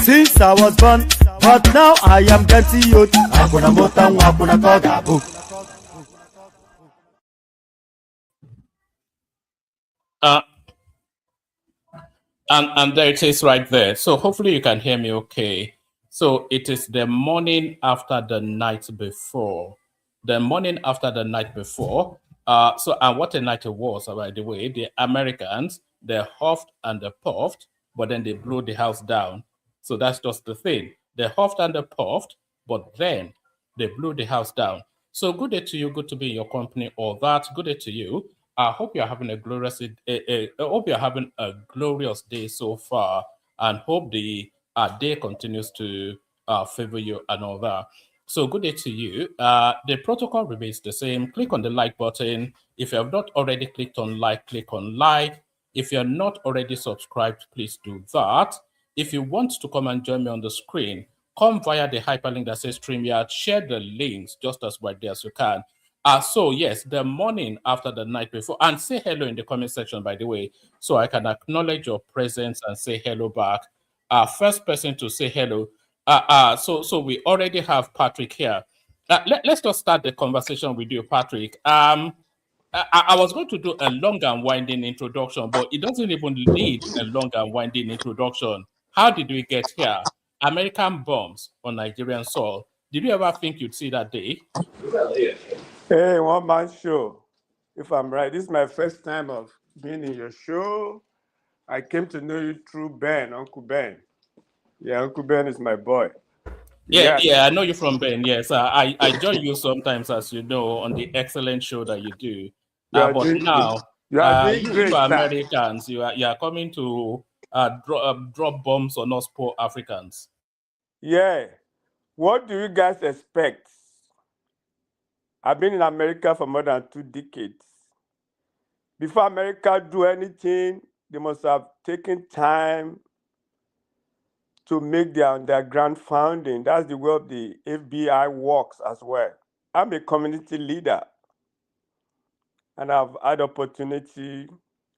Since I was born, but now I am getting youth. And there it is right there. So hopefully you can hear me okay. So it is the morning after the night before. The morning after the night before. And what a night it was, by the way. The Americans, they huffed and they puffed, but then they blew the house down. So that's just the thing. They huffed and they puffed, but then they blew the house down. So good day to you. Good to be in your company. All that. Good day to you. I hope you're having a glorious day so far, and hope the day continues to favor you and all that. So good day to you. The protocol remains the same. Click on the like button. If you have not already clicked on like, click on like. If you're not already subscribed, please do that. If you want to come and join me on the screen, come via the hyperlink that says StreamYard. Share the links just as widely as you can. So yes, the morning after the night before, and say hello in the comment section, by the way, so I can acknowledge your presence and say hello back. First person to say hello. So we already have Patrick here. Let's just start the conversation with you, Patrick. I was going to do a long and winding introduction, but it doesn't even need a long and winding introduction. How did we get here? American bombs on Nigerian soil. Did you ever think you'd see that day? Hey, one man show. If I'm right, this is my first time of being in your show. I came to know you through Ben, Uncle Ben. Yeah, Uncle Ben is my boy. Yeah, I know you from Ben. Yes, I join you sometimes, as you know, on the excellent show that you do. But now, you are doing you great, sir. Americans, you are coming to drop bombs on us poor Africans. Yeah. What do you guys expect? I've been in America for more than 2 decades. Before America do anything, they must have taken time to make their underground founding. That's the way of the FBI works as well. I'm a community leader, and I've had opportunity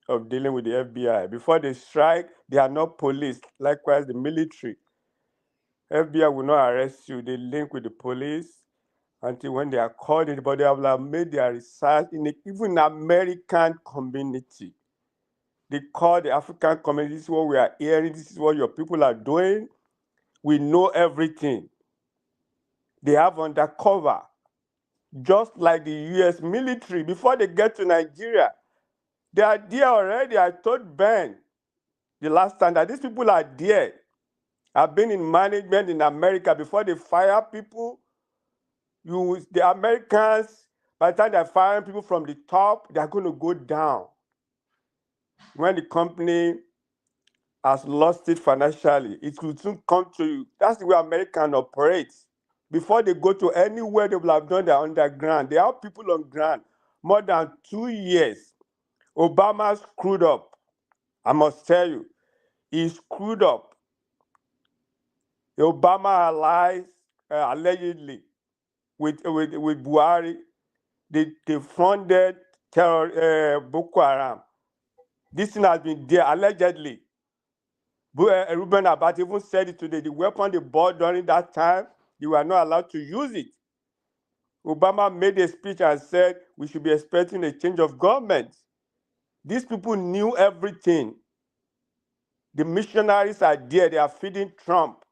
of dealing with the FBI. Before they strike, they are not police. Likewise, the military. FBI will not arrest you. They link with the police until when they are called in, but they have made their research in even American community. They call the African community, this is what we are hearing, this is what your people are doing. We know everything. They have undercover, just like the US military. Before they get to Nigeria, they are there already. I told Ben the last time that these people are there. I've been in management in America. Before they fire people, the Americans, by the time they're firing people from the top, they're going to go down. When the company has lost it financially, it will soon come to you. That's the way American operates. Before they go to anywhere, they will have done their underground. They have people on ground more than 2 years. Obama screwed up. I must tell you, he screwed up. Obama allies, allegedly, with Buhari, they funded Boko Haram. This thing has been there, allegedly. Ruben Abati even said it today. The weapon they bought during that time, they were not allowed to use it. Obama made a speech and said we should be expecting a change of government. These people knew everything. The missionaries are there. They are feeding Trump.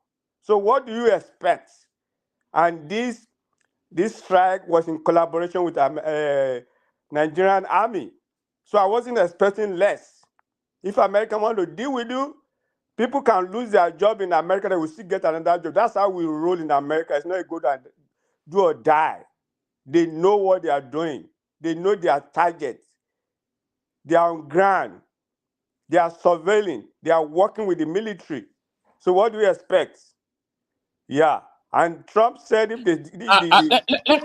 So what do you expect? And this strike was in collaboration with Nigerian army. So I wasn't expecting less. If America want to deal with you, people can lose their job in America, they will still get another job. That's how we roll in America. It's not a good do or die. They know what they are doing. They know their targets. They are on ground. They are surveilling. They are working with the military. So what do we expect? Yeah. And Trump said if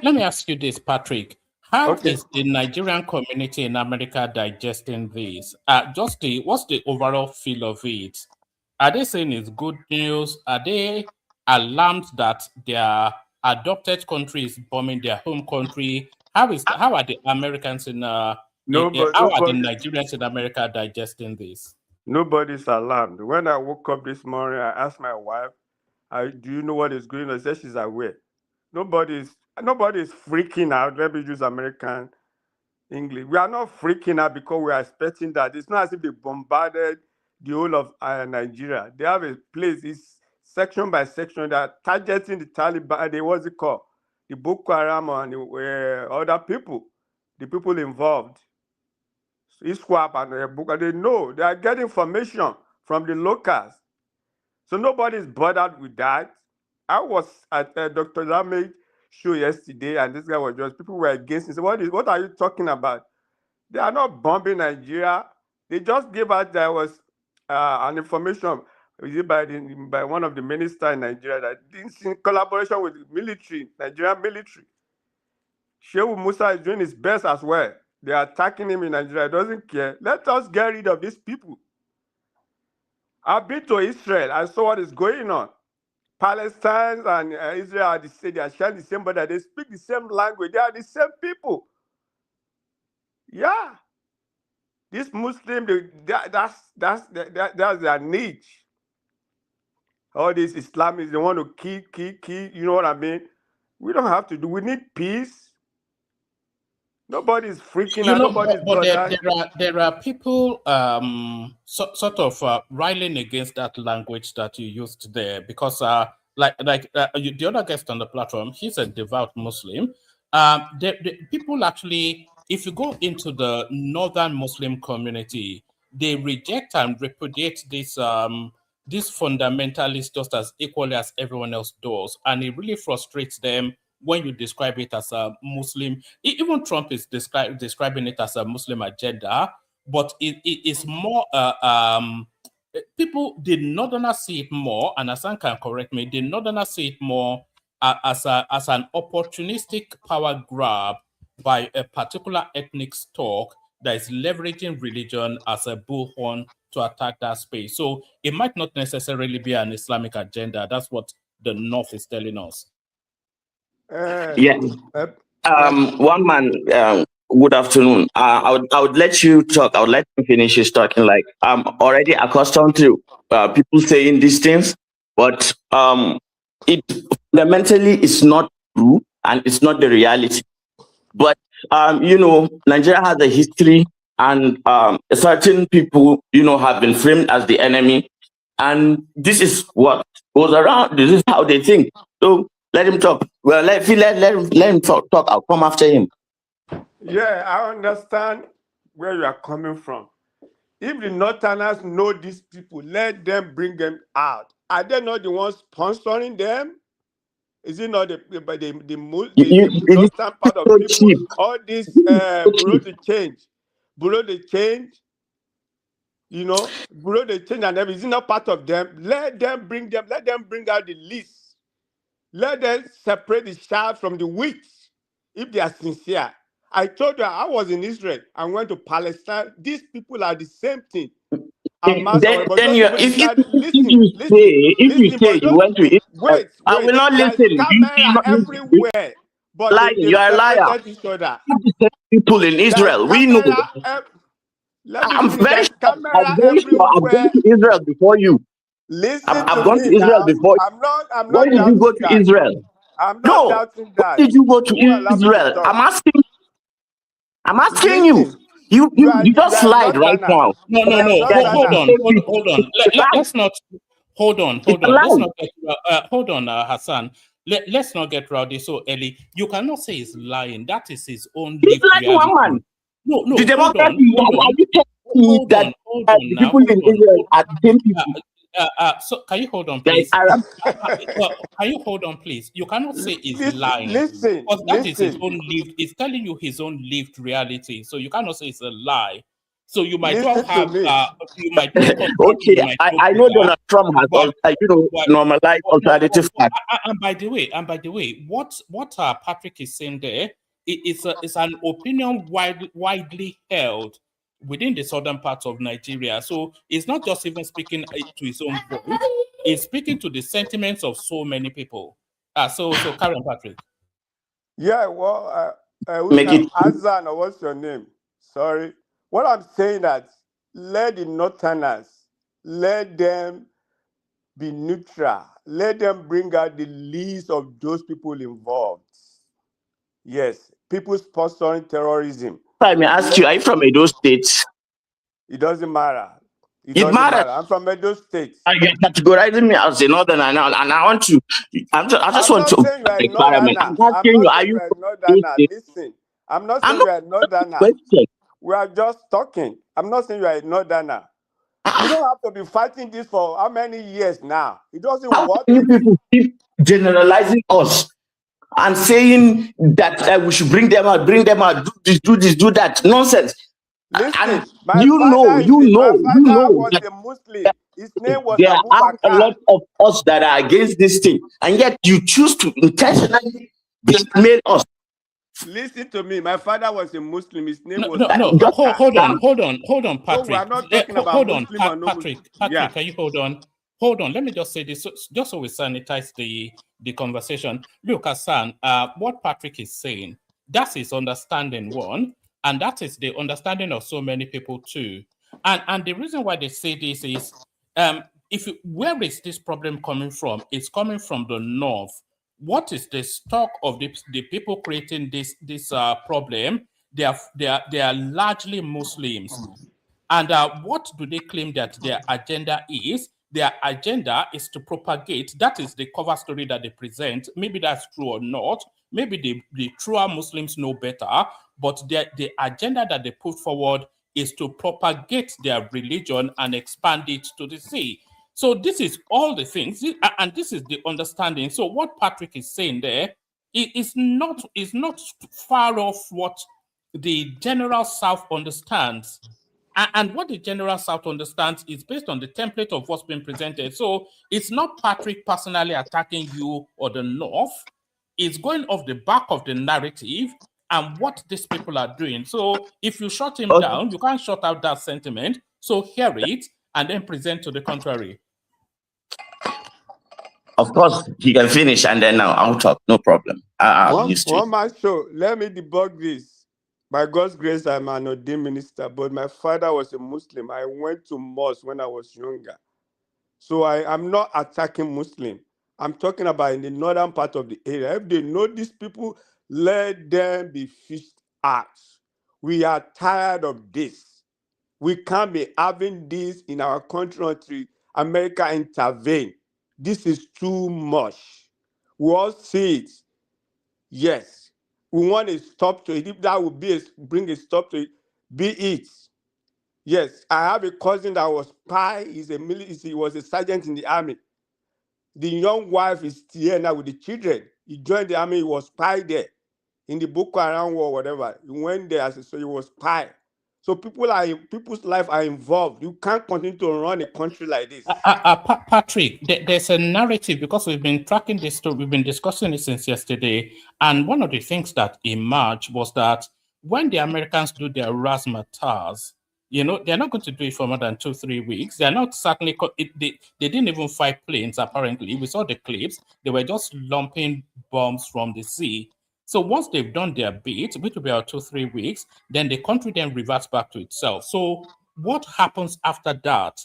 let me ask you this, Patrick. How okay. is the Nigerian community in America digesting this? What's the overall feel of it? Are they saying it's good news? Are they alarmed that their adopted country is bombing their home country? How are the Americans how are the Nigerians in America digesting this? Nobody's alarmed. When I woke up this morning, I asked my wife, do you know what is going on? She said she's aware. Nobody's freaking out. Let me use American English. We are not freaking out because we are expecting that. It's not as if they bombarded the whole of Nigeria. They have a place, it's section by section. They are targeting the Taliban, what's it called? The Boko Haram and other people, the people involved. ISWAP and Boko, they know. They are getting information from the locals. So nobody's bothered with that. I was at Dr. Lame's show yesterday, and this guy was people were against him. So what are you talking about? They are not bombing Nigeria. They just gave out there was an information by one of the ministers in Nigeria that this in collaboration with the military, Nigerian military. Shehu Musa is doing his best as well. They are attacking him in Nigeria. He doesn't care. Let us get rid of these people. I've been to Israel. I saw what is going on. Palestine and Israel are they are sharing the same border. They speak the same language. They are the same people. Yeah. This Muslim, that's their niche. All these Islamists, they want to kill. You know what I mean? We don't have to do. We need peace. Nobody's freaking out. Nobody's but there are people sort of riling against that language that you used there because the other guest on the platform, he's a devout Muslim. The people actually, if you go into the northern Muslim community, they reject and repudiate this fundamentalist just as equally as everyone else does, and it really frustrates them when you describe it as a Muslim, even Trump is describing it as a Muslim agenda, but it is more, people, the Northerners see it more, and Hassan can correct me, the Northerners see it more as an opportunistic power grab by a particular ethnic stock that is leveraging religion as a bullhorn to attack that space. So it might not necessarily be an Islamic agenda. That's what the North is telling us. Yeah. One man, good afternoon. I would let you talk. I would let you finish his talking. Like, I'm already accustomed to people saying these things, but it fundamentally is not true and it's not the reality. But Nigeria has a history, and certain people, have been framed as the enemy, and this is what goes around. This is how they think. So let him talk. Well, let him talk. I'll come after him. Yeah, I understand where you are coming from. If the Northerners know these people, let them bring them out. Are they not the ones sponsoring them? Is it not the northern part of people? Cheap. All this below the change, below the change, and everything. Is it not part of them? Let them bring them. Let them bring out the list. Let them separate the chaff from the wheat if they are sincere. I told you I was in Israel and went to Palestine. These people are the same thing. If you say you went to Israel, wait, I will not there's listen. camera everywhere, but you are a liar. each other. People in Israel, we know. I'm very sure. I've been to Israel before you. Listen I've gone to Israel before. I'm not. Why did you go to Israel? I'm not doubting that. Why did you go to Israel? I'm asking you. You just slide right now. No. Hold on. Let's not. Hold on. Let's not get. Hold on, Hassan. Let's not get rowdy so early. You cannot say he's lying. That is his own lived reality. One man. No. The democracy. Hold on. The people in Israel are the same people. So can you hold on, please? Can you hold on, please? You cannot say he's lying. Listen, because that is his own lived. It's telling you his own lived reality. So you cannot say it's a lie. So you might well have. You might. Okay, I know Donald Trump has, normalized alternative facts. And by the way, what Patrick is saying there, it's an opinion widely held within the southern parts of Nigeria. So it's not just even speaking to his own voice, it's speaking to the sentiments of so many people. So Karen Patrick. Yeah, well, Azan, or what's your name? Sorry. What I'm saying that let the Northerners, let them be neutral. Let them bring out the list of those people involved. Yes, people sponsoring terrorism. Let me ask you, are you from Edo State? It doesn't matter. It matters. I'm from Edo State. You're categorizing me as a northerner now, and I want to. I just want to. I'm asking you, are you northerner? Listen, I'm not saying you are a northerner. We are just talking. I'm not saying you are a northerner. You don't have to be fighting this for how many years now? It doesn't work. You people keep generalizing us and saying that we should bring them out, do this, do that. Nonsense. Listen, and my you know. was a Muslim. His name was there Abu are Bakr. a lot of us that are against this thing, and yet you choose to intentionally blackmail us. Listen to me. My father was a Muslim. His name was Hold on, Patrick. So we are not talking about Muslim Patrick, yeah. Can you hold on? Hold on. Let me just say this, just so we sanitize the conversation. Look, Hassan, what Patrick is saying, that's his understanding, one, and that is the understanding of so many people too. And the reason why they say this is, where is this problem coming from? It's coming from the north. What is the stock of the people creating this problem? They are largely Muslims. And what do they claim that their agenda is? Their agenda is to propagate. That is the cover story that they present. Maybe that's true or not. Maybe the truer Muslims know better. But the agenda that they put forward is to propagate their religion and expand it to the sea. So this is all the things, and this is the understanding. So what Patrick is saying there is not far off what the general South understands. And what the general South understands is based on the template of what's been presented. So it's not Patrick personally attacking you or the North. It's going off the back of the narrative and what these people are doing. So if you shut him down, you can't shut out that sentiment. So hear it and then present to the contrary. Of course, he can finish and then I'll talk. No problem. One man show. Let me debug this. By God's grace, I'm an ordained minister, but my father was a Muslim. I went to mosque when I was younger. So I'm not attacking Muslim. I'm talking about in the northern part of the area. If they know these people, let them be fished out. We are tired of this. We can't be having this in our country until America intervene. This is too much. We all see it. Yes. We want a stop to it. If that would be bring a stop to it, be it. Yes, I have a cousin that was spy. He was a sergeant in the army. The young wife is here now with the children. He joined the army. He was spy there in the Boko Haram war, whatever. He went there so he was spy. So people's life are involved. You can't continue to run a country like this. Patrick, there's a narrative because we've been tracking this story. We've been discussing it since yesterday. And one of the things that emerged was that when the Americans do their razzmatazz, you know, they're not going to do it for more than 2-3 weeks. They're not certainly, they didn't even fly planes, apparently. We saw the clips. They were just lumping bombs from the sea. So once they've done their bit, which will be about 2-3 weeks, then the country then reverts back to itself. So what happens after that?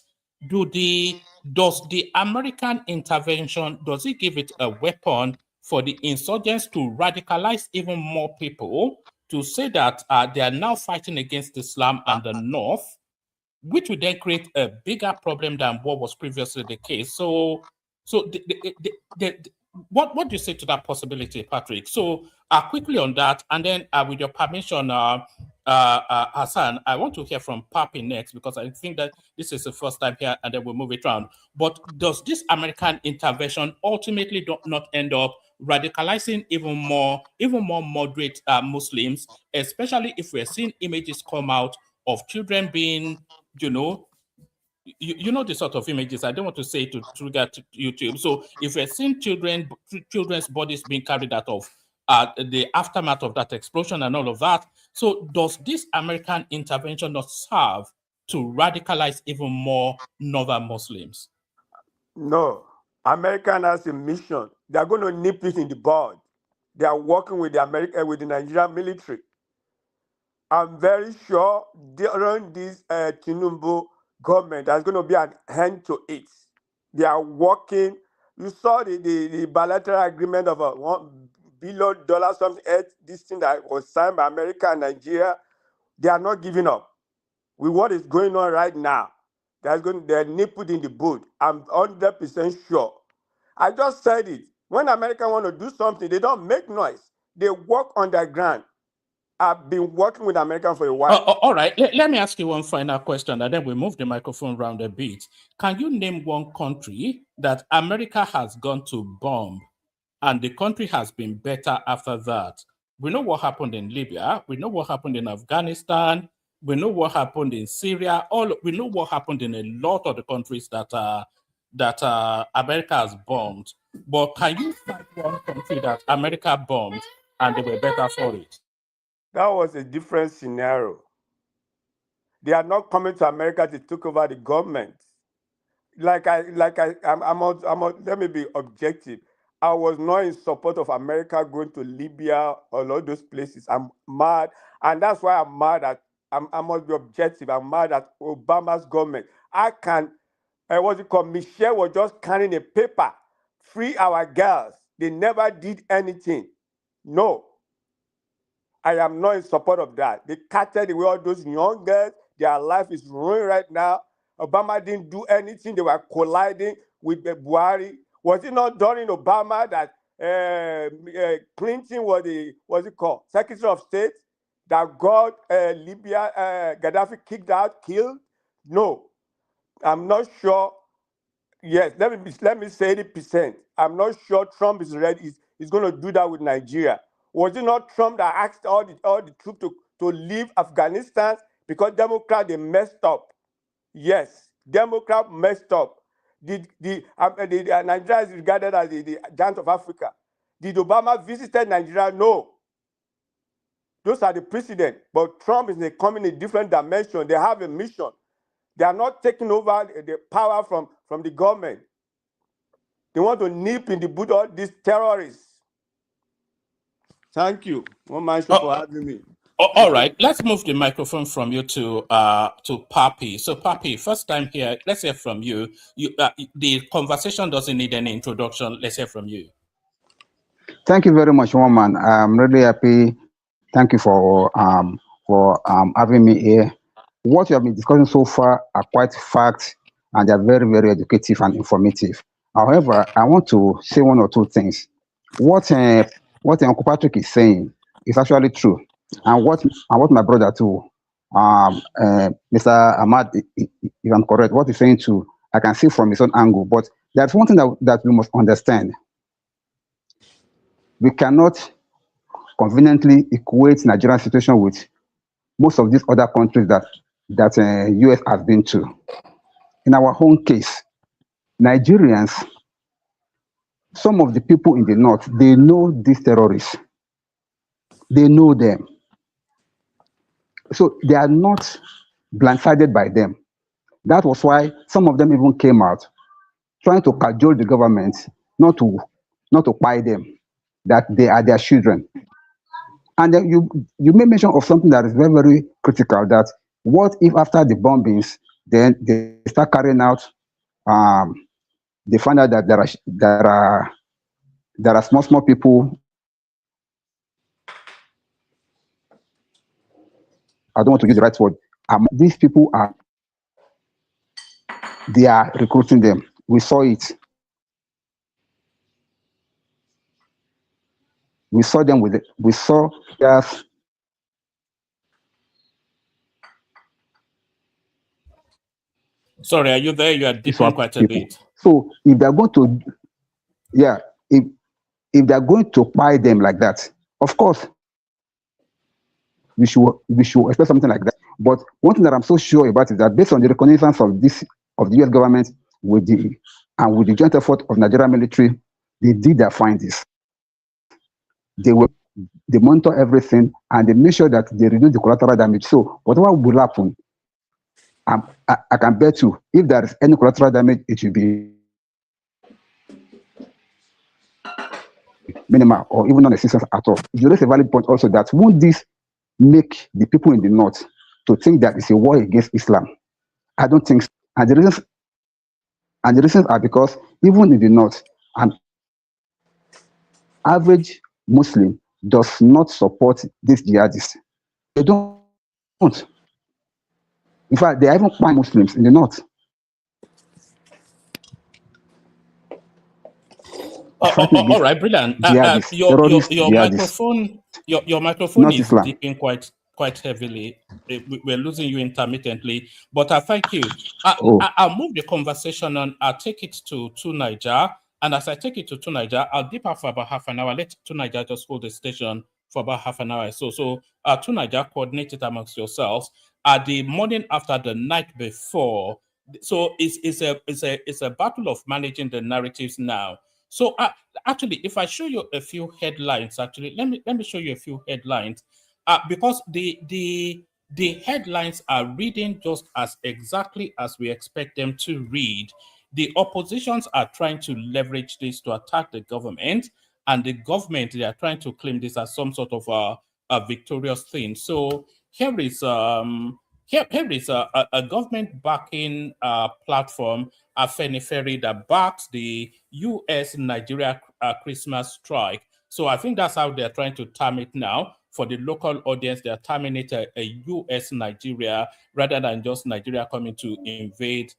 Does the American intervention, does it give it a weapon for the insurgents to radicalize even more people, to say that they are now fighting against Islam and the North, which would then create a bigger problem than what was previously the case? So what do you say to that possibility, Patrick? So quickly on that, and then with your permission, Hassan, I want to hear from Papi next, because I think that this is the first time here, and then we'll move it around. But does this American intervention ultimately not end up radicalizing even more moderate Muslims, especially if we're seeing images come out of children being, you know the sort of images. I don't want to say to trigger YouTube. So if we're seeing children's bodies being carried out of the aftermath of that explosion and all of that, so does this American intervention not serve to radicalize even more Northern Muslims? No. American has a mission. They are going to nip it in the bud. They are working with the Nigerian military. I'm very sure during this Tinubu government, there's going to be an end to it. They are working. You saw the bilateral agreement of $1 billion, something else, this thing that was signed by America and Nigeria. They are not giving up. With what is going on right now, they're nippled in the bud. I'm 100% sure. I just said it. When America want to do something, they don't make noise. They work underground. I've been working with America for a while. All right. Let me ask you one final question, and then we move the microphone around a bit. Can you name one country that America has gone to bomb, and the country has been better after that? We know what happened in Libya. We know what happened in Afghanistan. We know what happened in Syria. We know what happened in a lot of the countries that America has bombed. But can you find one country that America bombed and they were better for it? That was a different scenario. They are not coming to America to take over the government. Let me be objective. I was not in support of America going to Libya or all those places. I'm mad, and that's why I'm mad at. I must be objective. I'm mad at Obama's government. Michelle was just carrying a paper, free our girls. They never did anything. No. I am not in support of that. They carted away all those young girls. Their life is ruined right now. Obama didn't do anything. They were colliding with Buhari. Was it not during Obama that Clinton was Secretary of State, that got Libya, Gaddafi kicked out, killed? No. I'm not sure. Yes, let me say 80%. I'm not sure Trump is ready. is going to do that with Nigeria. Was it not Trump that asked all the troops to leave Afghanistan because Democrats, they messed up? Yes, Democrats messed up. Nigeria is regarded as the giant of Africa. Did Obama visited Nigeria? No. Those are the precedent. But Trump is coming in a different dimension. They have a mission. They are not taking over the power from the government. They want to nip in the bud all these terrorists. Thank you. One man for having me. All right, let's move the microphone from you to Papi. So, Papi, first time here. Let's hear from you. The conversation doesn't need any introduction. Let's hear from you. Thank you very much, woman. I'm really happy. Thank you for having me here. What you have been discussing so far are quite facts, and they're very, very educative and informative. However, I want to say one or two things. What Uncle Patrick is saying is actually true, and what my brother too, Mr. Ahmad, if I'm correct, what he's saying too, I can see from his own angle. But there's one thing that we must understand. We cannot conveniently equate Nigerian situation with most of these other countries that US has been to. In our own case, Nigerians, some of the people in the north, they know these terrorists. They know them. So they are not blindsided by them. That was why some of them even came out trying to cajole the government not to buy them, that they are their children. And then you made mention of something that is very, very critical, that what if after the bombings, then they start carrying out, they find out that there are small people. I don't want to use the right word. These people they are recruiting them. We saw it. We saw them with it. We saw yes. Sorry, are you there? You are dipping quite a bit. So if they're going to, if they're going to buy them like that, of course, we should expect something like that. But one thing that I'm so sure about is that based on the reconnaissance of the US government with the joint effort of Nigerian military, they did their findings. They monitor everything and they make sure that they reduce the collateral damage. So whatever will happen, I can bet you, if there is any collateral damage, it will be minimal or even non-existent at all. You raise a valid point also that won't this make the people in the north to think that it's a war against Islam? I don't think so. And the reasons are because even in the north, an average Muslim does not support these jihadists. They don't. In fact, they are even quite Muslims in the north. All right, brilliant. Your microphone is dipping quite heavily. We're losing you intermittently, but I thank you. I'll move the conversation on. I'll take it to Niger, and as I take it to Niger, I'll dip out for about half an hour. Let Niger just hold the station for about half an hour. So Niger, coordinate it amongst yourselves. The morning after the night before. So it's a battle of managing the narratives now. So actually, if I show you a few headlines, actually, let me show you a few headlines, because the headlines are reading just as exactly as we expect them to read. The oppositions are trying to leverage this to attack the government, and the government, they are trying to claim this as some sort of a victorious thing. So here is a government backing platform, Afenifere, that backs the US-Nigeria Christmas strike. So I think that's how they're trying to term it now. For the local audience, they're terming it a US-Nigeria rather than just Nigeria coming to invade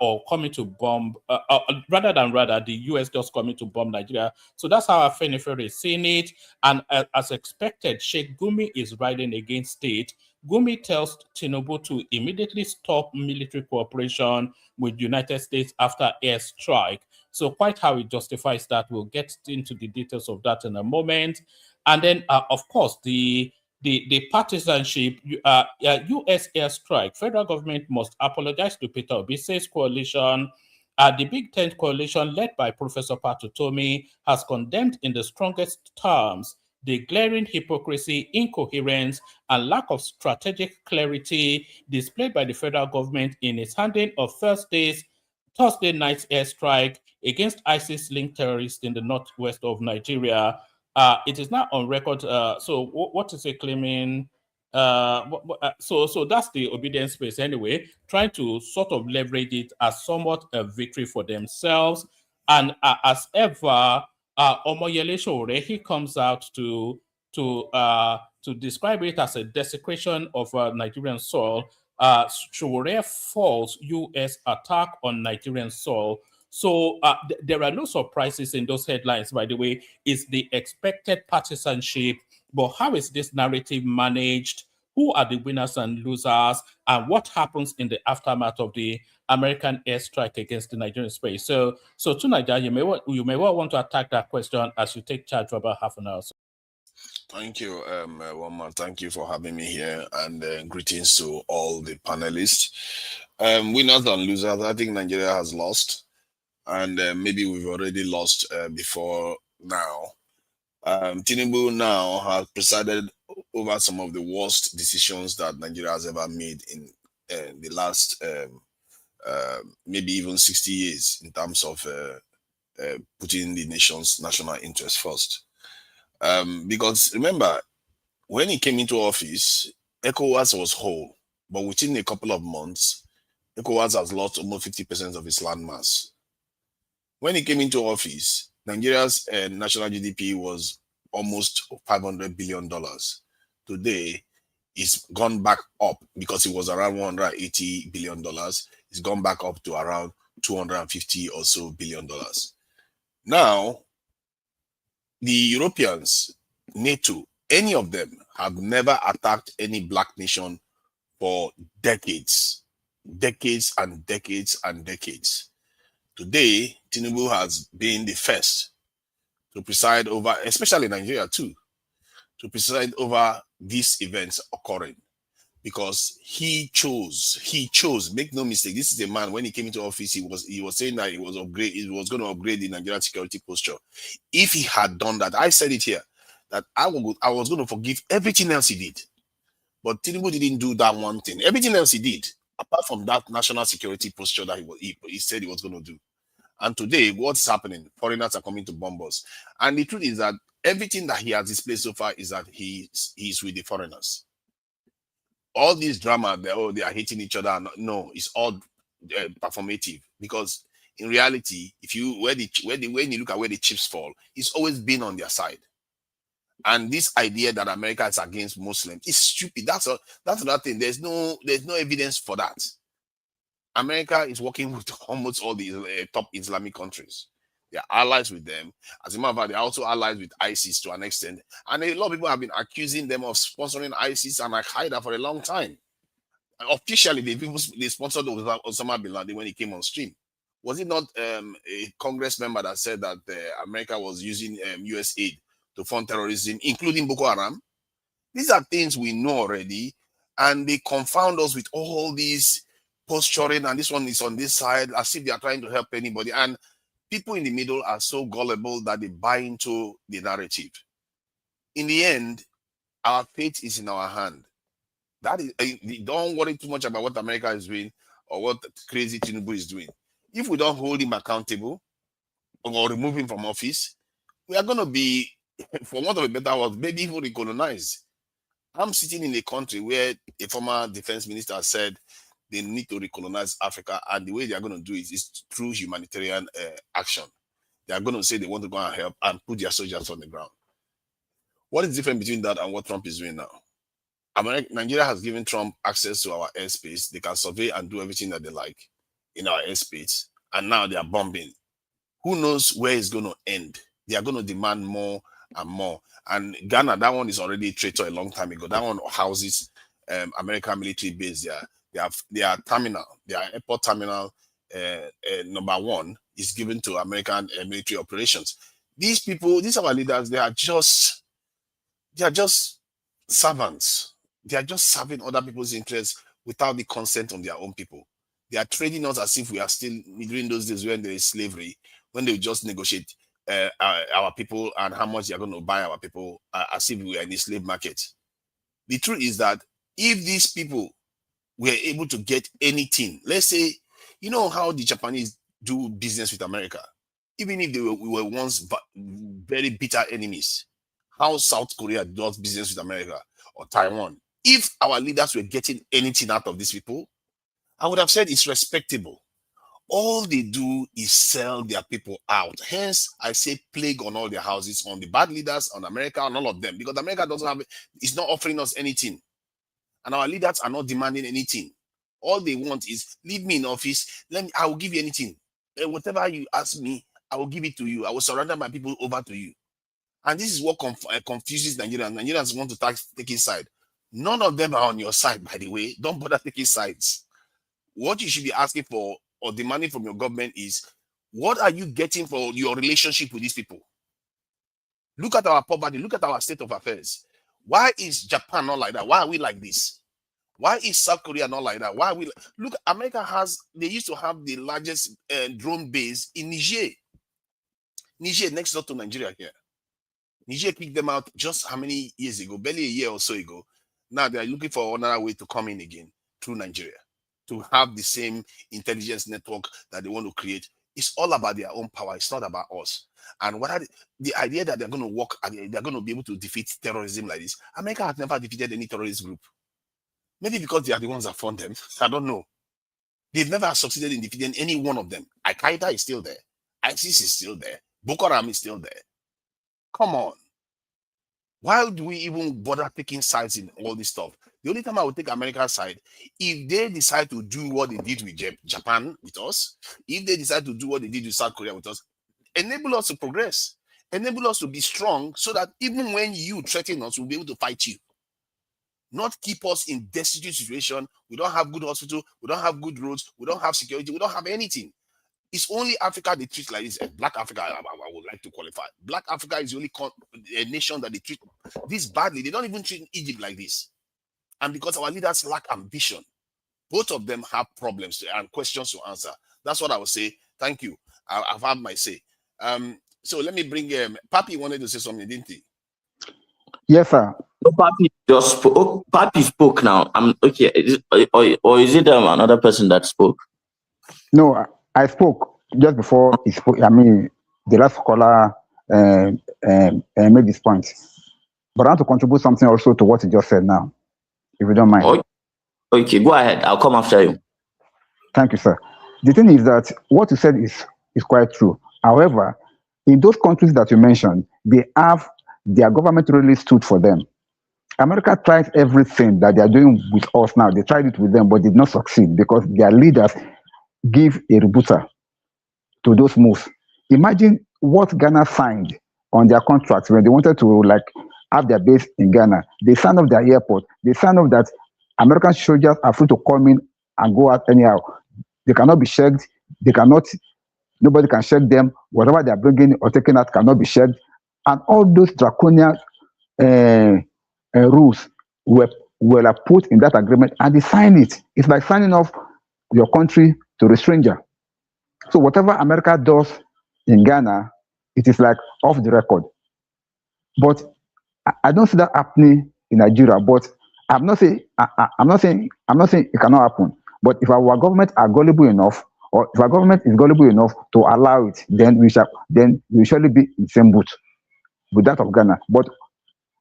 or coming to bomb, rather the US just coming to bomb Nigeria. So that's how Afenifere is seeing it. And as expected, Sheikh Gumi is riding against it Gumi tells Tinubu to immediately stop military cooperation with United States after airstrike. So quite how he justifies that, we'll get into the details of that in a moment. And then, of course, the partisanship, U.S. airstrike, federal government must apologize to Peter Obi, says coalition. The Big Tent coalition, led by Professor Patutomi, has condemned in the strongest terms the glaring hypocrisy, incoherence, and lack of strategic clarity displayed by the federal government in its handling of Thursday night's airstrike against ISIS-linked terrorists in the northwest of Nigeria. It is now on record. So what is it claiming? So that's the obedience space anyway, trying to sort of leverage it as somewhat a victory for themselves. And as ever, Omoyele Sowore, he comes out to describe it as a desecration of Nigerian soil. Sowore false U.S. attack on Nigerian soil. So there are no surprises in those headlines, by the way. It's the expected partisanship, but how is this narrative managed? Who are the winners and losers? And what happens in the aftermath of the American airstrike against the Nigerian space? So Tunaja, you may well want to attack that question as you take charge for about half an hour. Thank you, Wama. Thank you for having me here, and greetings to all the panelists. Winners and losers, I think Nigeria has lost, and maybe we've already lost before now. Tinubu now has presided over some of the worst decisions that Nigeria has ever made in the last maybe even 60 years in terms of putting the nation's national interest first. Because remember, when he came into office, ECOWAS was whole, but within a couple of months, ECOWAS has lost almost 50% of its landmass. When he came into office, Nigeria's national GDP was almost $500 billion. Today, it's gone back up because it was around $180 billion. It's gone back up to around $250 or so billion. Now, the Europeans, NATO, any of them have never attacked any black nation for decades, decades and decades and decades. Today, Tinubu has been the first to preside over, especially Nigeria too, to preside over these events occurring, because he chose, make no mistake, this is a man, when he came into office, he was saying that he was going to upgrade the Nigerian security posture. If he had done that, I said it here, that I was going to forgive everything else he did. But Tinubu didn't do that one thing. Everything else he did, apart from that national security posture that he said he was going to do. And today, what's happening? Foreigners are coming to bomb us. And the truth is that everything that he has displayed so far is that he's with the foreigners. All this drama, they are hating each other. No, it's all performative. Because in reality, when you look at where the chips fall, it's always been on their side. And this idea that America is against Muslims is stupid. That's another thing. There's no evidence for that. America is working with almost all the top Islamic countries. They are allies with them. As a matter of fact, they're also allies with ISIS to an extent. And a lot of people have been accusing them of sponsoring ISIS and Al-Qaeda for a long time. And officially, they sponsored Osama bin Laden when he came on stream. Was it not a Congress member that said that America was using US aid to fund terrorism, including Boko Haram? These are things we know already, and they confound us with all these posturing, and this one is on this side, as if they are trying to help anybody. And people in the middle are so gullible that they buy into the narrative. In the end, our fate is in our hand. That is, don't worry too much about what America is doing or what crazy Tinubu is doing. If we don't hold him accountable or remove him from office, we are going to be, for want of a better word, maybe even recolonized. I'm sitting in a country where a former defense minister said they need to recolonize Africa, and the way they are going to do it is through humanitarian action. They are going to say they want to go and help and put their soldiers on the ground. What is different between that and what Trump is doing now? Nigeria has given Trump access to our airspace. They can survey and do everything that they like in our airspace, and now they are bombing. Who knows where it's going to end? They are going to demand more and more. And Ghana, that one is already a traitor a long time ago. That one houses American military base there. Their terminal, their airport terminal, number 1 is given to American military operations. These people, these are our leaders. They are just servants. They are just serving other people's interests without the consent of their own people. They are trading us as if we are still during those days when there is slavery, when they just negotiate our people and how much they are going to buy our people, as if we are in the slave market. The truth is that if these people were able to get anything, let's say, you know how the Japanese do business with America, even if we were once very bitter enemies, how South Korea does business with America or Taiwan. If our leaders were getting anything out of these people, I would have said it's respectable. All they do is sell their people out. Hence, I say plague on all their houses, on the bad leaders, on America, on all of them, because America doesn't have, it's not offering us anything. And our leaders are not demanding anything. All they want is leave me in office. I will give you anything. Whatever you ask me, I will give it to you. I will surrender my people over to you. And this is what confuses Nigerians. Nigerians want to take his side. None of them are on your side, by the way. Don't bother taking sides. What you should be asking for or demanding from your government is, what are you getting for your relationship with these people? Look at our poverty. Look at our state of affairs. Why is Japan not like that? Why are we like this? Why is South Korea not like that? Why are we? Look, America they used to have the largest drone base in Niger. Niger, next door to Nigeria here. Niger kicked them out just how many years ago? Barely a year or so ago. Now they are looking for another way to come in again through Nigeria, to have the same intelligence network that they want to create. It's all about their own power. It's not about us. And what are the idea that they're going to work, they're going to be able to defeat terrorism like this? America has never defeated any terrorist group. Maybe because they are the ones that fund them. I don't know. They've never succeeded in defeating any one of them. Al-Qaeda is still there. ISIS is still there. Boko Haram is still there. Come on. Why do we even bother taking sides in all this stuff? The only time I would take America's side, if they decide to do what they did with Japan with us, if they decide to do what they did with South Korea with us, enable us to progress, enable us to be strong, so that even when you threaten us, we'll be able to fight you. Not keep us in destitute situation. We don't have good hospital, we don't have good roads, we don't have security, we don't have anything. It's only Africa they treat like this. Black Africa, I would like to qualify. Black Africa is the only a nation that they treat this badly. They don't even treat Egypt like this. And because our leaders lack ambition, both of them have problems and questions to answer. That's what I would say. Thank you. I've had my say. So let me bring Papi wanted to say something, didn't he? Yes, sir. Papi just spoke. Oh, Papi spoke now. I'm okay. Or is it another person that spoke? No, I spoke just before he spoke. I mean, the last caller made this point. But I want to contribute something also to what he just said now, if you don't mind. Okay, go ahead. I'll come after you. Thank you, sir. The thing is that what you said is quite true. However, in those countries that you mentioned, they have their government really stood for them. America tries everything that they are doing with us now. They tried it with them, but did not succeed because their leaders give a rebuttal to those moves. Imagine what Ghana signed on their contracts when they wanted to have their base in Ghana. They signed off their airport. They signed off that American soldiers are free to come in and go out anyhow. They cannot be checked. Nobody can check them. Whatever they are bringing or taking out cannot be checked. And all those draconian rules were put in that agreement, and they signed it. It's like signing off your country to a stranger. So whatever America does in Ghana, it is like off the record. But I don't see that happening in Nigeria. But I'm not saying it cannot happen. But if our government are gullible enough, or if our government is gullible enough to allow it, then we surely be in the same boat with that of Ghana. But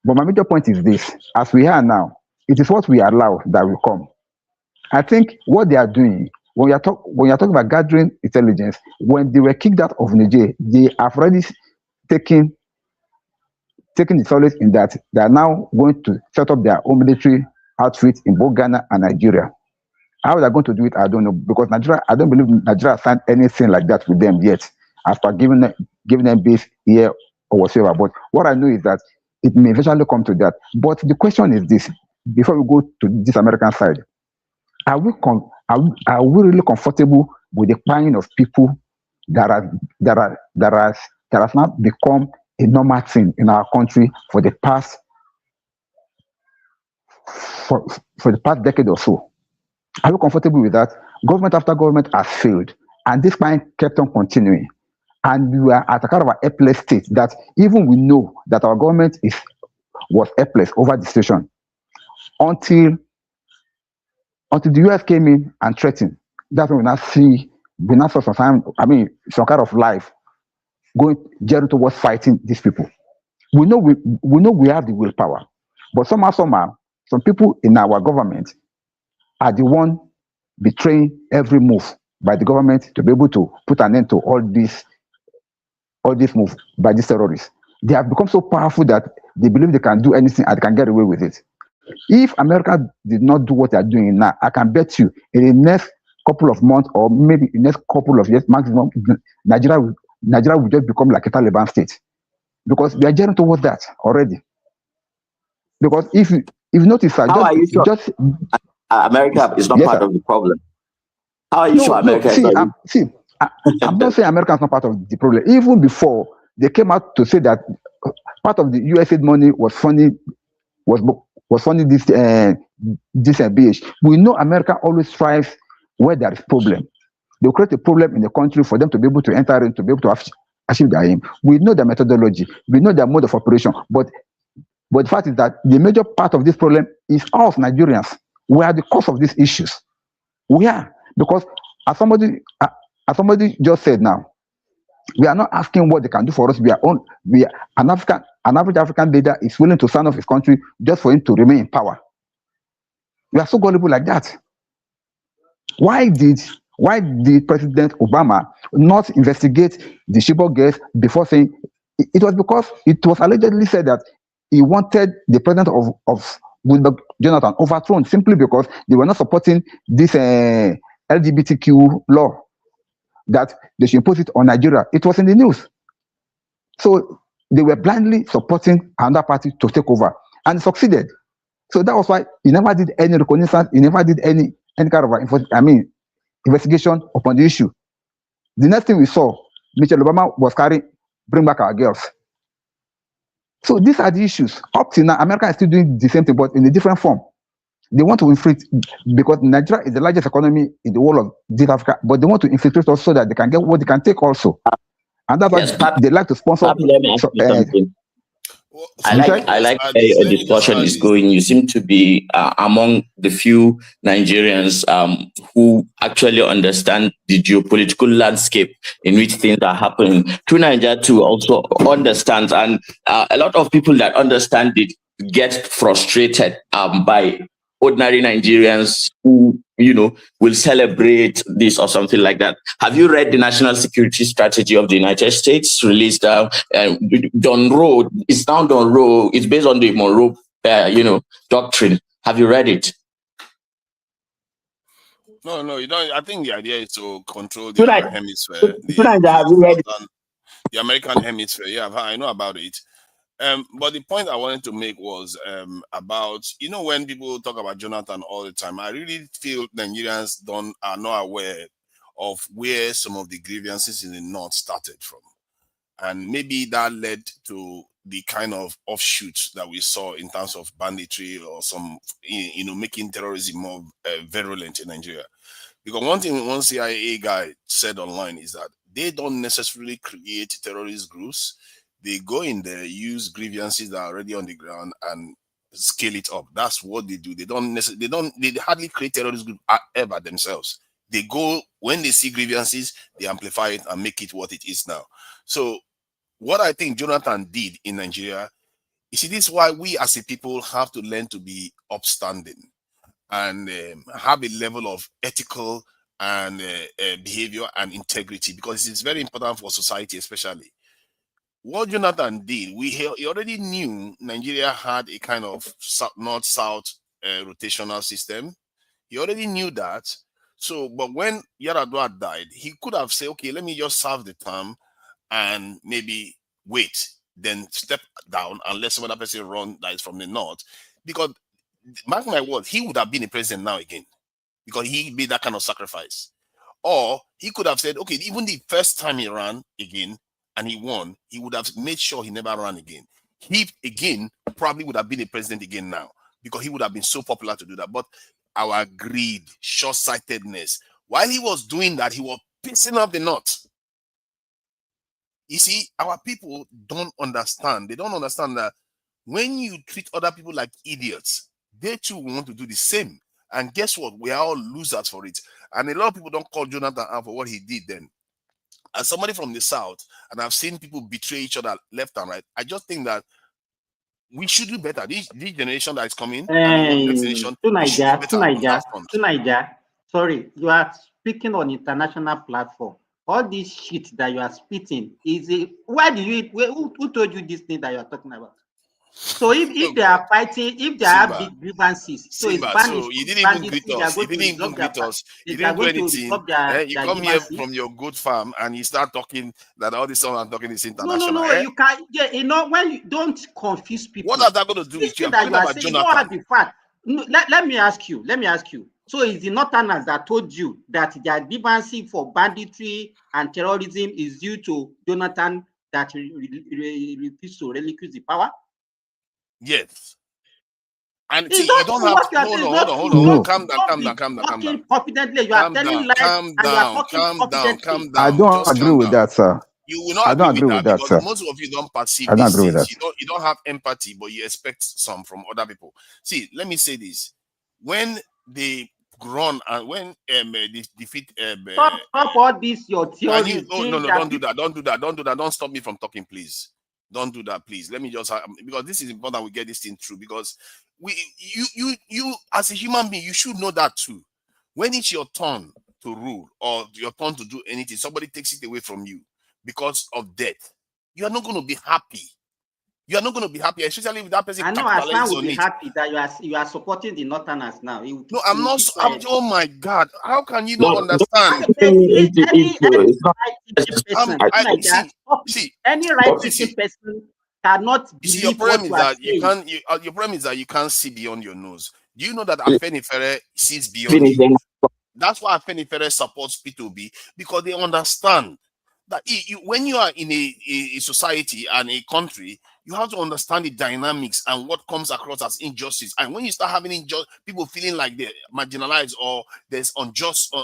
my major point is this: as we are now, it is what we allow that will come. I think what they are doing, when you're talking about gathering intelligence, when they were kicked out of Niger, they have already taken the solace in that they are now going to set up their own military outfit in both Ghana and Nigeria. How they are going to do it, I don't know, because Nigeria, I don't believe Nigeria signed anything like that with them yet, as per giving them base here or whatsoever. But what I know is that it may eventually come to that. But the question is this: before we go to this American side, are we really comfortable with the crying of people that has now become a normal thing in our country for the past for the past decade or so? Are we comfortable with that? Government after government has failed, and this crying kept on continuing. And we are at a kind of a helpless state that even we know that our government was helpless over the situation until the US came in and threatened. That's when we now saw some kind of life going geared towards fighting these people. We know we have the willpower, but somehow, some people in our government are the one betraying every move by the government to be able to put an end to all this move by these terrorists. They have become so powerful that they believe they can do anything and they can get away with it. If America did not do what they are doing now, I can bet you in the next couple of months or maybe in the next couple of years maximum, Nigeria will just become like a Taliban state, because we are gearing towards that already. Because if you notice, how are you sure America is not yes, part sir. of the problem? How are you sure America is not? I'm not saying America is not part of the problem. Even before they came out to say that part of the USAID money was funding this BH. We know America always strives where there is problem. They create a problem in the country for them to be able to enter in, to be able to achieve their aim. We know their methodology, we know their mode of operation, but the fact is that the major part of this problem is us Nigerians. We are the cause of these issues. We are, because as somebody just said now, we are not asking what they can do for us. An average African leader is willing to stand off his country just for him to remain in power. We are so gullible like that. Why did President Obama not investigate the Chibok girls before saying it was because it was allegedly said that he wanted the president of Goodluck Jonathan overthrown simply because they were not supporting this LGBTQ law that they should impose it on Nigeria. It was in the news. So they were blindly supporting another party to take over, and succeeded. So that was why he never did any reconnaissance, he never did any kind of investigation upon the issue. The next thing we saw, Michelle Obama was carrying bring back our girls. So these are the issues. Up till now, America is still doing the same thing, but in a different form. They want to infiltrate, because Nigeria is the largest economy in the whole of East Africa, but they want to infiltrate us so that they can get what they can take also. And that's why they like to sponsor. Let me ask you something. I like where your discussion is going. You seem to be among the few Nigerians who actually understand the geopolitical landscape in which things are happening. True Nigeria too also understands, and a lot of people that understand it get frustrated by ordinary Nigerians who, will celebrate this or something like that. Have you read the National Security Strategy of the United States released? Don Roe, it's now Don Roe. It's based on the Monroe, doctrine. Have you read it? No, you don't. I think the idea is to control the other hemisphere. The American hemisphere. Yeah, I know about it. But the point I wanted to make was about, when people talk about Jonathan all the time, I really feel Nigerians are not aware of where some of the grievances in the North started from. And maybe that led to the kind of offshoots that we saw in terms of banditry or some, making terrorism more virulent in Nigeria. Because one thing one CIA guy said online is that they don't necessarily create terrorist groups. They go in there, use grievances that are already on the ground, and scale it up. That's what they do. They hardly create terrorist groups ever themselves. They go, when they see grievances, they amplify it and make it what it is now. So what I think Jonathan did in Nigeria, this is why we as a people have to learn to be upstanding and have a level of ethical and behavior and integrity, because it's very important for society, especially. What Jonathan did, he already knew Nigeria had a kind of north-south rotational system. He already knew that. So, but when Yaradua died, he could have said, okay, let me just serve the term and maybe wait, then step down and let some other person run that is from the north. Because mark my words, he would have been a president now again because he made that kind of sacrifice. Or he could have said, okay, even the first time he ran again and he won, he would have made sure he never ran again. He, again, probably would have been a president again now because he would have been so popular to do that. But our greed, short-sightedness, while he was doing that, he was pissing off the North. You see, our people don't understand. They don't understand that when you treat other people like idiots, they too want to do the same. And guess what? We are all losers for it. And a lot of people don't call Jonathan out for what he did then. As somebody from the South, and I've seen people betray each other left and right, I just think that we should do better. This generation that is coming, sorry, you are speaking on international platform. All this shit that you are spitting is who told you this thing that you are talking about? So if they are fighting, if they have big grievances, so it's bandits. So you didn't even greet us. You didn't even greet us. You didn't do anything. You come here from your goat farm and you start talking that all this song I'm talking is international. No, you can't. Yeah, you know, when you don't confuse people. What are that going to do with you? I'm talking about Jonathan. No, let me ask you. So it's the Northerners that told you that their grievances for banditry and terrorism is due to Jonathan that refused to relinquish the power? Yes. And see, you don't have hold on. Calm down. Confidently, you are telling lies and you are talking confidently. Calm down. I don't agree with that, sir. You will not agree with that, sir. Most of you don't perceive these things. You don't have empathy, but you expect some from other people. See, let me say this. When they run and when they defeat stop all this your theory. No, don't do that. Don't stop me from talking, please. Don't do that, please. Let me just because this is important. We get this thing through because you as a human being, you should know that too. When it's your turn to rule or your turn to do anything, somebody takes it away from you because of death. You are not going to be happy. You are not going to be happy, especially with that person. I know Hassan will be happy that you are supporting the Northerners now. No, I'm not. Oh my God! How can you not understand? Any right-thinking person cannot believe. Your problem is that you can't. Your problem is that you can't see beyond your nose. Do you know that Afenifere sees beyond you? That's why Afenifere supports P2B because they understand that when you are in a society and a country, you have to understand the dynamics and what comes across as injustice. And when you start having people feeling like they're marginalized or there's unjust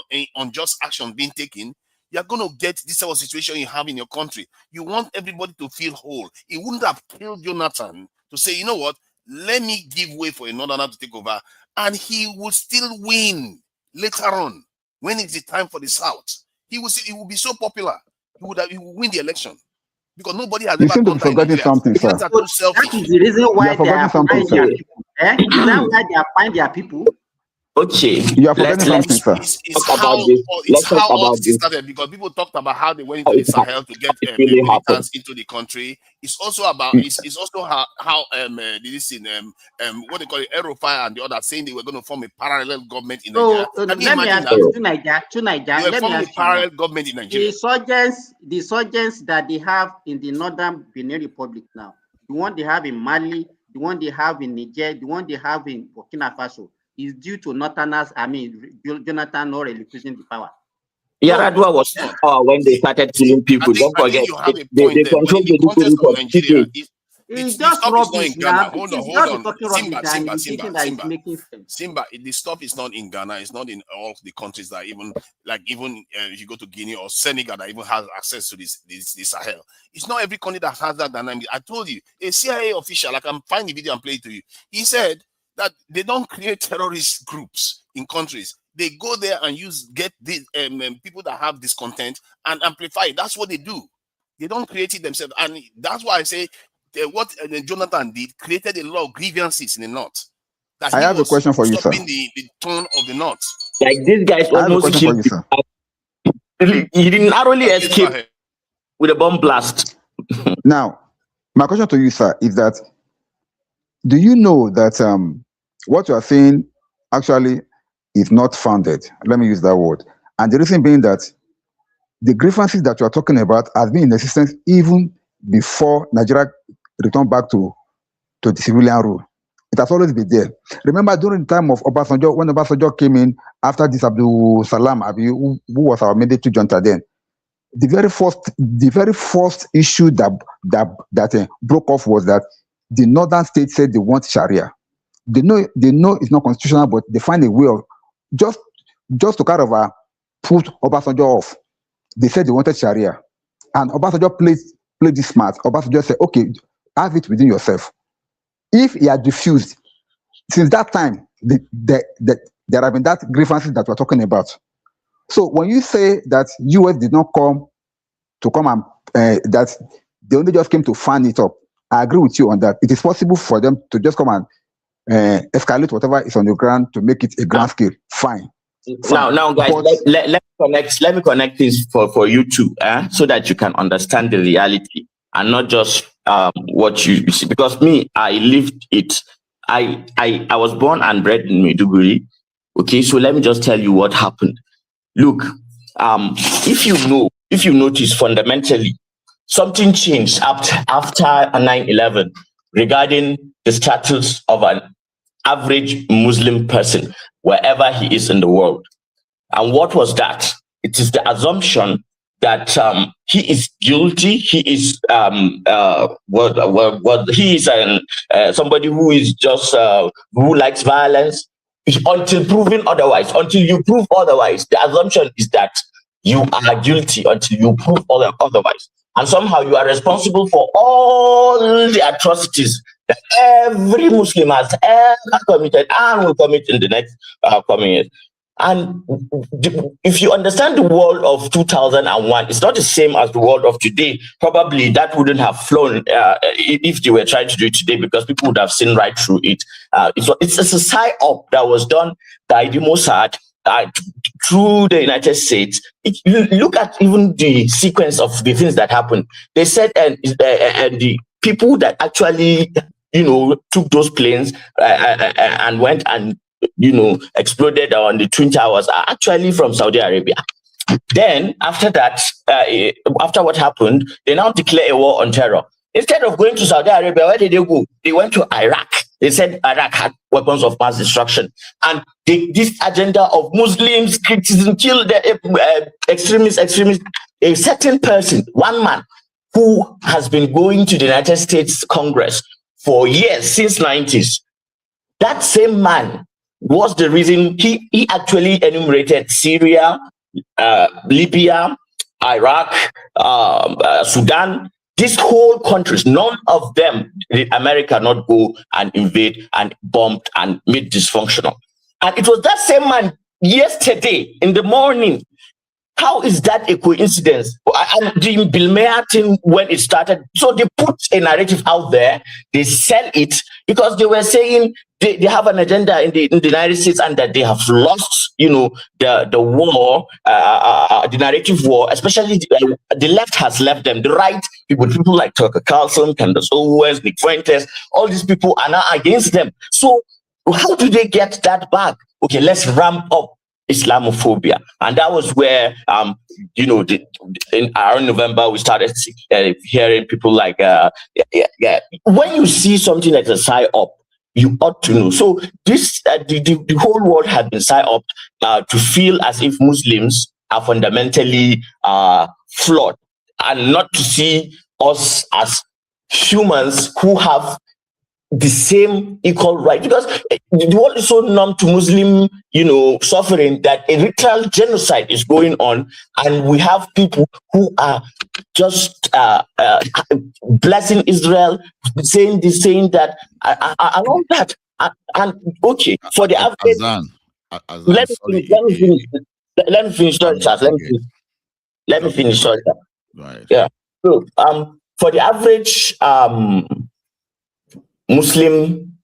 action being taken, you're going to get this sort of situation you have in your country. You want everybody to feel whole. It wouldn't have killed Jonathan to say, you know what, let me give way for another to take over. And he will still win later on when it's the time for the South. He will be so popular. He will win the election. Because nobody has ever done forgetting something, sir. That is the reason why they are finding their people. Is that why they are finding their people? Okay. You are forgetting something, sir. It's how all this started because people talked about how they went into the Sahel to get militants into the country. It's also about it's also how what they call it, Aerofire and the others saying they were going to form a parallel government in Nigeria. Let me ask you, Nigeria. Let me ask you, parallel government in Nigeria. The insurgents that they have in the Northern Benin Republic now, the one they have in Mali, the one they have in Niger, the one they have in Burkina Faso, is due to Northerners, Jonathan not relinquishing the power. Yaradua was when they started killing people. Don't forget, they control the contest of Nigeria. It's just rubbish now. Hold on. Simba, the stuff is not in Ghana. It's not in all the countries that even if you go to Guinea or Senegal that even has access to this Sahel. It's not every country that has that dynamic. I told you, a CIA official, I can find the video and play it to you. He said that they don't create terrorist groups in countries. They go there and get the people that have discontent and amplify it. That's what they do. They don't create it themselves. And that's why I say what Jonathan did created a lot of grievances in the North. I have a question for you, sir. The tone of the North. Like this guy's almost killed. He didn't narrowly escape with a bomb blast. Now, my question to you, sir, is that do you know that what you are saying actually is not founded? Let me use that word. And the reason being that the grievances that you are talking about has been in existence even before Nigeria returned back to the civilian rule. It has always been there. Remember during the time of Obasanjo, when Obasanjo came in after this Abdul Salam Abi, who was our military junta then, the very first issue that broke off was that the northern states said they want Sharia. They know it's not constitutional, but they find a way of just to kind of put Obasanjo off. They said they wanted Sharia, and Obasanjo played this smart. Obasanjo said, "Okay, have it within yourself." If he had refused, since that time, there have been that grievances that we're talking about. So when you say that US did not come and that they only just came to fan it up, I agree with you on that. It is possible for them to just come and escalate whatever is on the ground to make it a grand scale. Fine. Now, guys, let me connect this for you too, so that you can understand the reality and not just what you see. Because me, I lived it. I was born and bred in Maiduguri. Okay, so let me just tell you what happened. Look, if you notice fundamentally, something changed after 9/11 regarding the status of an average Muslim person wherever he is in the world. And what was that? It is the assumption that he is guilty. He is he is somebody who is just who likes violence until proven otherwise. Until you prove otherwise, the assumption is that you are guilty until you prove otherwise. And somehow you are responsible for all the atrocities that every Muslim has ever committed and will commit in the next coming years. And if you understand the world of 2001, it's not the same as the world of today. Probably that wouldn't have flown if they were trying to do it today, because people would have seen right through it. It's a psyop that was done by the Mossad through the United States. Look at even the sequence of the things that happened. They said, and the people that actually, took those planes and went and, exploded on the Twin Towers are actually from Saudi Arabia. Then after that, after what happened, they now declare a war on terror. Instead of going to Saudi Arabia, where did they go? They went to Iraq. They said Iraq had weapons of mass destruction. And this agenda of Muslims, criticism, kill the extremists, a certain person, one man, who has been going to the United States Congress for years, since 90s, that same man was the reason he actually enumerated Syria, Libya, Iraq, Sudan. These whole countries, none of them did America not go and invade and bombed and made dysfunctional. And it was that same man yesterday in the morning. How is that a coincidence? And the Bill Mayer thing, when it started, so they put a narrative out there, they sell it because they were saying they have an agenda in the United States and that they have lost, the war, the narrative war, especially the left has left them. The right, people like Tucker Carlson, Candace Owens, Nick Fuentes, all these people are now against them. So how do they get that back? Okay, let's ramp up Islamophobia. And that was where, in around November, we started hearing people like, when you see something like a psyop, you ought to know. So this, the whole world had been psyoped to feel as if Muslims are fundamentally flawed and not to see us as humans who have the same equal right, because the world is so numb to Muslim, suffering that a literal genocide is going on, and we have people who are just blessing Israel, saying this, saying that, and all that. And okay, for the average, let me finish. Sorry, Charles. Let me finish. Sorry. Right. Yeah. So, for the average Muslim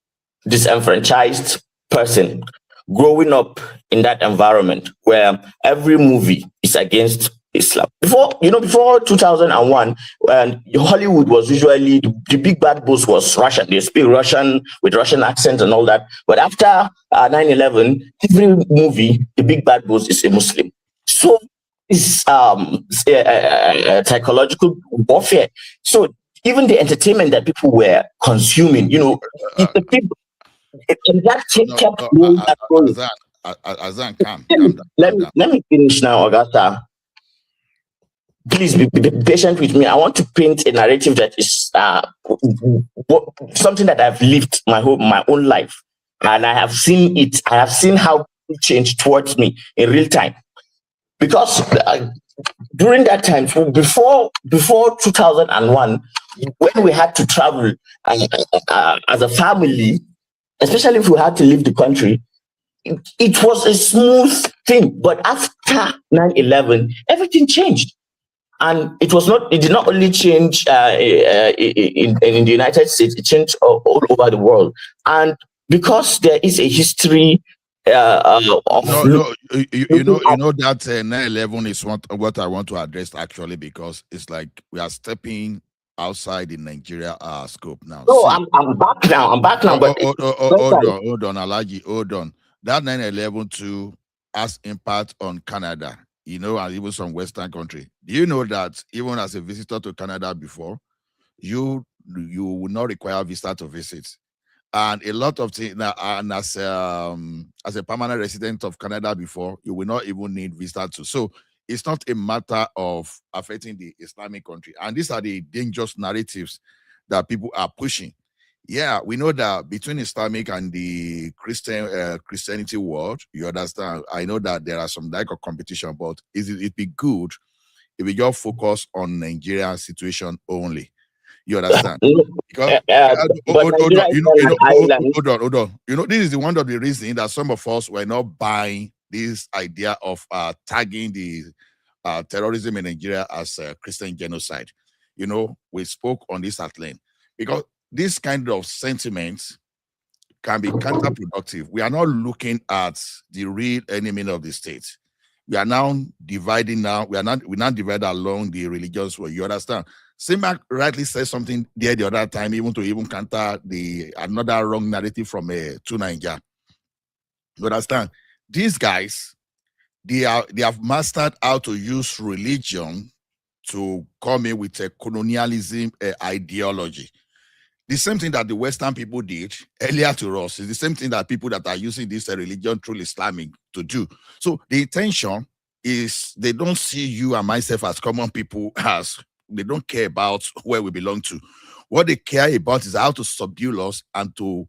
disenfranchised person growing up in that environment where every movie is against Islam. Before 2001, when Hollywood was usually the big bad boss was Russian. They speak Russian with Russian accent and all that. But after 9/11, every movie, the big bad boss is a Muslim. So it's psychological warfare. So even the entertainment that people were consuming, And that No, kept no, going and going. Azan, calm down. Let me finish now, Augusta. Please be patient with me. I want to paint a narrative that is something that I've lived my own life, and I have seen it. I have seen how it changed towards me in real time. Because during that time, before 2001, when we had to travel as a family, especially if we had to leave the country, it was a smooth thing. But after 9/11, everything changed. And it did not only change in the United States, it changed all over the world. And because there is a history of you know that 9/11 is what I want to address actually, because it's like we are stepping outside the Nigeria scope now. No, I'm back now. I'm back now. But hold on, Alaji, hold on. That 9/11 too has impact on Canada, and even some Western country. Do you know that even as a visitor to Canada before, you will not require a visa to visit? And a lot of things, and as a permanent resident of Canada before, you will not even need visa to. So it's not a matter of affecting the Islamic country. And these are the dangerous narratives that people are pushing. Yeah, we know that between Islamic and the Christianity world, you understand, I know that there are some like of competition, but it'd be good if we just focus on Nigerian situation only. You understand? Because hold on. This is one of the reasons that some of us were not buying this idea of tagging the terrorism in Nigeria as Christian genocide. We spoke on this at length, because this kind of sentiments can be counterproductive. We are not looking at the real enemy of the state. We are now dividing we now divide along the religious way. You understand? Simak rightly said something there the other time, even counter another wrong narrative from Nigeria. You understand? These guys, they have mastered how to use religion to come in with a colonialism ideology. The same thing that the Western people did earlier to us is the same thing that people that are using this religion through Islamic to do. So the intention is they don't see you and myself as common people, as they don't care about where we belong to. What they care about is how to subdue us and to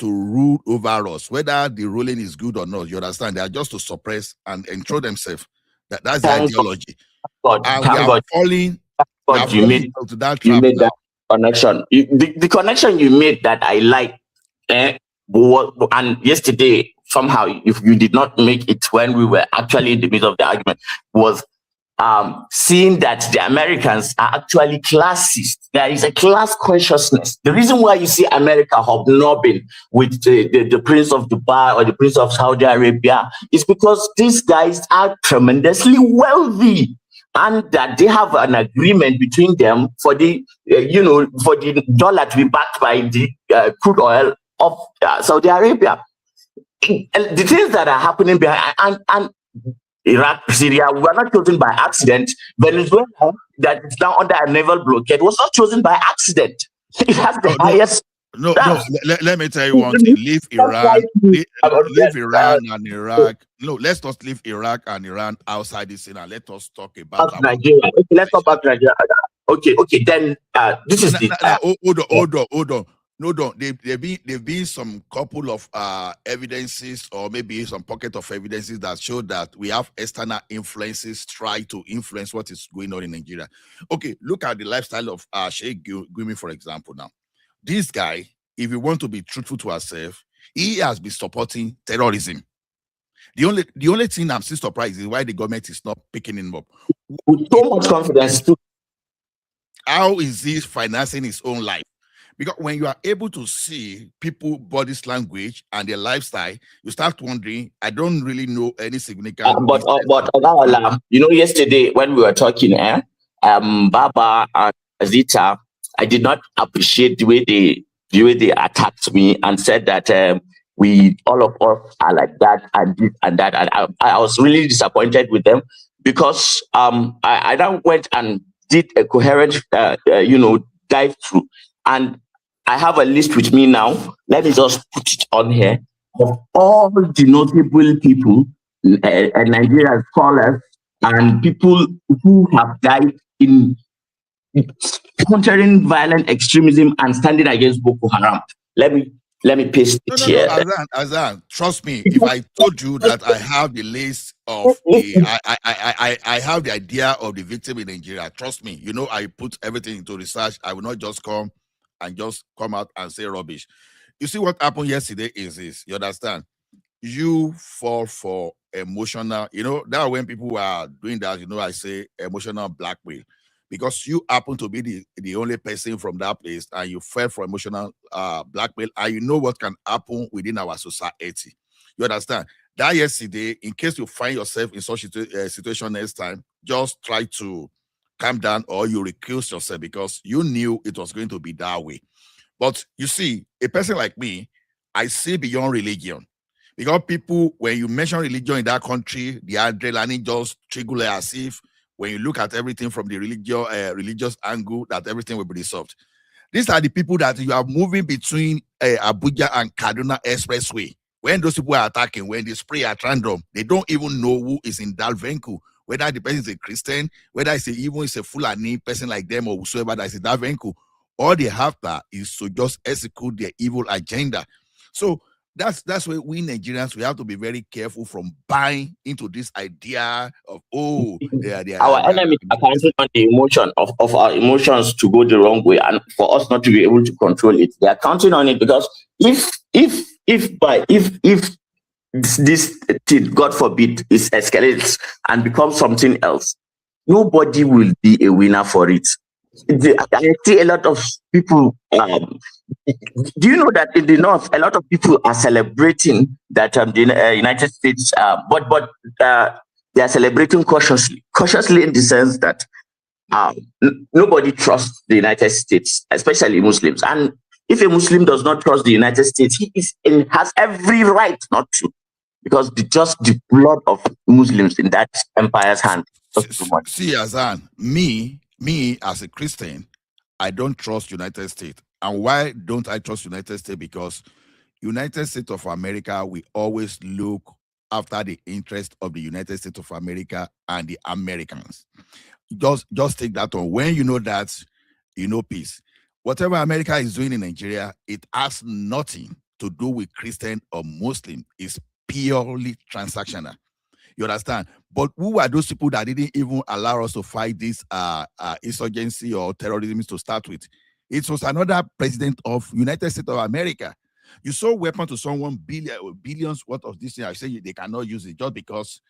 rule over us, whether the ruling is good or not. You understand? They are just to suppress and throw themselves. That's the ideology. And we are falling into that trap now. Connection. The connection you made that I like, and yesterday somehow if you did not make it when we were actually in the middle of the argument, was seeing that the Americans are actually classist. There is a class consciousness. The reason why you see America hobnobbing with the Prince of Dubai or the Prince of Saudi Arabia is because these guys are tremendously wealthy, and that they have an agreement between them for the for the dollar to be backed by the crude oil of Saudi Arabia. The things that are happening behind and Iraq, Syria were not chosen by accident. Venezuela, that is now under a naval blockade, was not chosen by accident. It has the highest. No. Let me tell you one thing. Leave Iran and Iraq. No, let's not leave Iraq and Iran outside this scene, and let us talk about Nigeria. Okay, let's talk about Nigeria. Okay. Then this is hold on. No, there've been some couple of evidences, or maybe some pocket of evidences that show that we have external influences try to influence what is going on in Nigeria. Okay, look at the lifestyle of Sheikh Gumi, for example. Now, this guy, if we want to be truthful to ourselves, he has been supporting terrorism. The only thing I'm still surprised is why the government is not picking him up. With so much confidence too. How is he financing his own life? Because when you are able to see people body's language and their lifestyle, you start wondering, I don't really know any significant. But yesterday when we were talking, Baba and Zita, I did not appreciate the way they attacked me and said that all of us are like that and this and that. And I was really disappointed with them, because I then went and did a coherent dive through. And I have a list with me now. Let me just put it on here of all the notable people, Nigerian scholars, and people who have died in countering violent extremism and standing against Boko Haram. Let me paste it here. Azan, trust me. If I told you that I have the list of I have the idea of the victim in Nigeria, trust me. You know, I put everything into research. I will not just come out and say rubbish. You see what happened yesterday is this. You understand? You fall for emotional. You know that when people are doing that, you know, I say emotional blackmail. Because you happen to be the only person from that place and you fell for emotional blackmail, and you know what can happen within our society. You understand? That yesterday, in case you find yourself in such a situation next time, just try to calm down or you recuse yourself because you knew it was going to be that way. But you see, a person like me, I see beyond religion. Because people, when you mention religion in that country, the adrenaline just trigger as if when you look at everything from the religious angle, that everything will be resolved. These are the people that you are moving between Abuja and Kaduna Expressway. When those people are attacking, when they spray at random, they don't even know who is in that vehicle. Whether the person is a Christian, whether it's even a Fulani person like them or whosoever that is in that vehicle. All they have to is to just execute their evil agenda. So that's why we Nigerians, we have to be very careful from buying into this idea of our enemies are counting on the emotion of our emotions to go the wrong way and for us not to be able to control it. They are counting on it because if this thing, God forbid, is escalates and becomes something else, nobody will be a winner for it. I see a lot of people. Do you know that in the north, a lot of people are celebrating that the United States, but they are celebrating cautiously in the sense that nobody trusts the United States, especially Muslims. And if a Muslim does not trust the United States, he has every right not to, because just the blood of Muslims in that empire's hand. See, Azan, me as a Christian, I don't trust United States. And why don't I trust United States? Because United States of America, we always look after the interest of the United States of America and the Americans. Just take that on. When you know that, you know peace. Whatever America is doing in Nigeria, it has nothing to do with Christian or Muslim. It's purely transactional. You understand? But who are those people that didn't even allow us to fight this insurgency or terrorism to start with? It was another president of United States of America. You sold weapon to someone billions worth of this thing. I say they cannot use it just because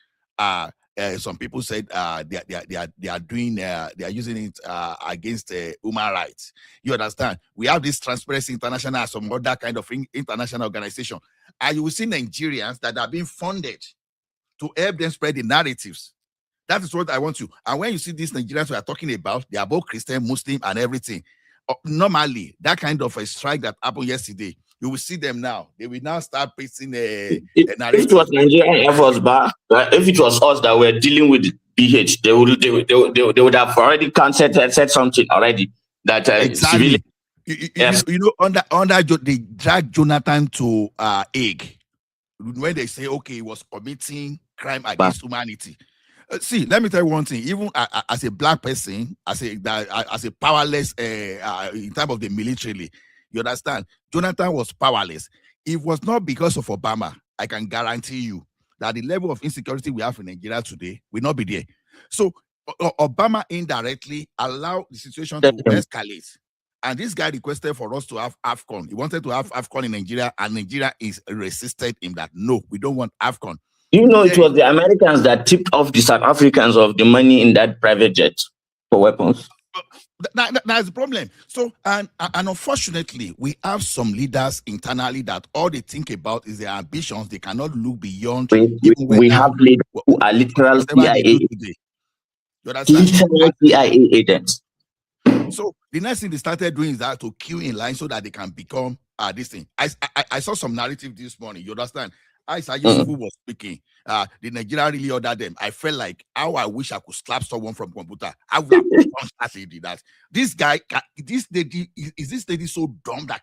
some people said they are using it against human rights. You understand? We have this Transparency International and some other kind of international organization, and you will see Nigerians that are being funded to help them spread the narratives. That is what I want to. And when you see these Nigerians we are talking about, they are both Christian, Muslim, and everything. Normally, that kind of a strike that happened yesterday, you will see them now. They will now start pasting a narrative. If it was Nigerian Air Force, if it was us that were dealing with BH, they would have already said something already. That exactly. You know, under they drag Jonathan to Hague when they say, okay, he was committing crime against humanity. See, let me tell you one thing. Even as a black person, as a powerless in terms of the military, you understand, Jonathan was powerless. It was not because of Obama. I can guarantee you that the level of insecurity we have in Nigeria today will not be there. So Obama indirectly allowed the situation to escalate. And this guy requested for us to have AFCON. He wanted to have AFCON in Nigeria, and Nigeria resisted him that, no, we don't want AFCON. You know, it was the Americans that tipped off the South Africans of the money in that private jet for weapons. That's the problem. So, and unfortunately, we have some leaders internally that all they think about is their ambitions. They cannot look beyond. We have leaders who are literal CIA. Literal CIA agents. So the next thing they started doing is that to queue in line so that they can become this thing. I saw some narrative this morning. You understand? As Yusufu was speaking, the Nigeria really ordered them. I felt like how I wish I could slap someone from computer. I would have punched that lady. That this guy, this lady, is this lady so dumb that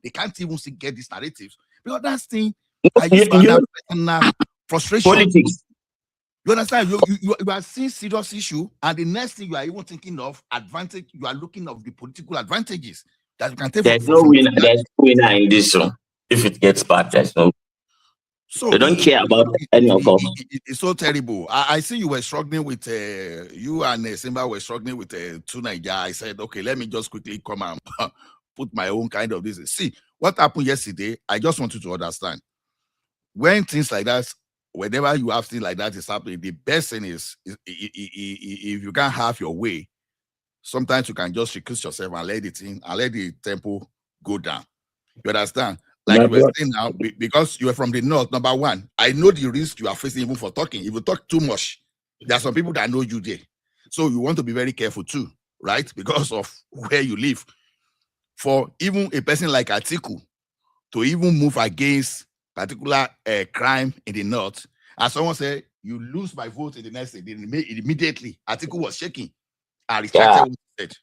they can't even get these narratives? Because that's thing I used to understand frustration. Politics. You understand? You are seeing serious issue, and the next thing you are even thinking of advantage, you are looking of the political advantages that you can take. There's no winner. There's no winner in this one. If it gets bad, there's no. So they don't care about any of us. It's so terrible. I see you were struggling with you and Simba were struggling with two Nigeria. I said, okay, let me just quickly come and put my own kind of this. See what happened yesterday. I just want you to understand when things like that. Whenever you have things like that is happening, the best thing is if you can't have your way, sometimes you can just recuse yourself and let the tempo go down. You understand? Like you were saying now, because you are from the north, number one, I know the risk you are facing even for talking. If you talk too much, there are some people that know you there. So you want to be very careful too, right? Because of where you live. For even a person like Atiku to even move against particular crime in the north, as someone said, you lose my vote in the next day. Immediately, Atiku was shaking and retracted what he said.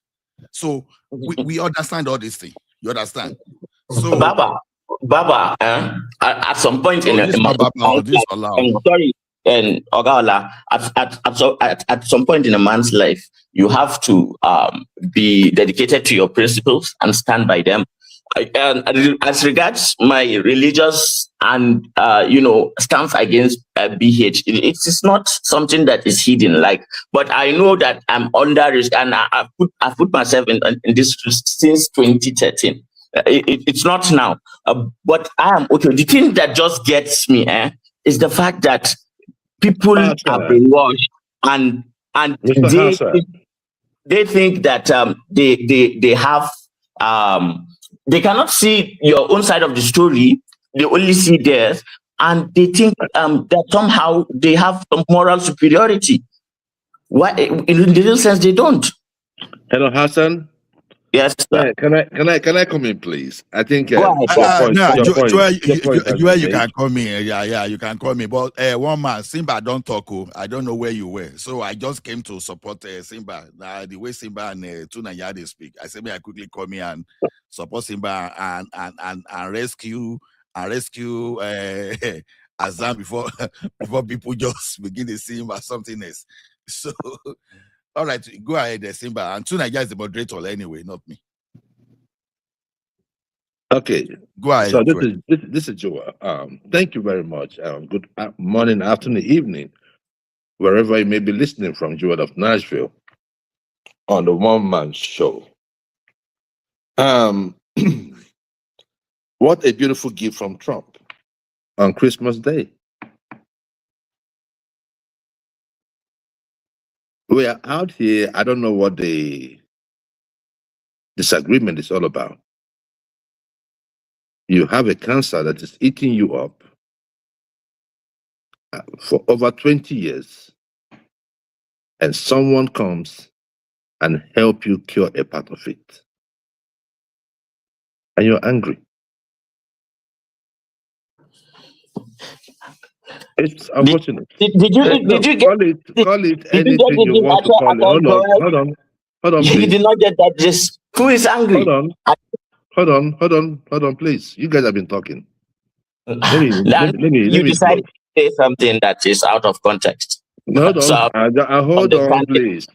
So we understand all these things. You understand? So Baba, at some point in sorry, and Ogala, at some point in a man's life, you have to be dedicated to your principles and stand by them. And as regards my religious and stance against BH, it is not something that is hidden. But I know that I'm under risk, and I put myself in this since 2013. It's not now, but I am okay. The thing that just gets me is the fact that people are brainwashed, and they think that they have they cannot see your own side of the story. They only see theirs, and they think that somehow they have some moral superiority. Why? In the real sense, they don't. Hello, Hassan. Yes, sir. Can I come in, please? I think Joel, you can come in. Yeah, you can call me. But one man, Simba, don't talk. I don't know where you were, so I just came to support Simba. The way Simba and Tunaya they speak, I said, may I quickly come in and support Simba and rescue Azam before people just begin to see him as something else. So. All right, go ahead, Simba. And Tunaya is the moderator anyway, not me. Okay, go ahead. So this is Joel. Thank you very much. Good morning, afternoon, evening, wherever you may be listening from, Joel of Nashville, on the One Man Show. What a beautiful gift from Trump on Christmas Day. We are out here. I don't know what the disagreement is all about. You have a cancer that is eating you up for over 20 years, and someone comes and help you cure a part of it, and you're angry. It's unfortunate. Did you get call it anything you want to call it? Hold on, please. You did not get that. Just who is angry? Hold on, please. You guys have been talking. Let me decided to say something that is out of context. No, hold on, please.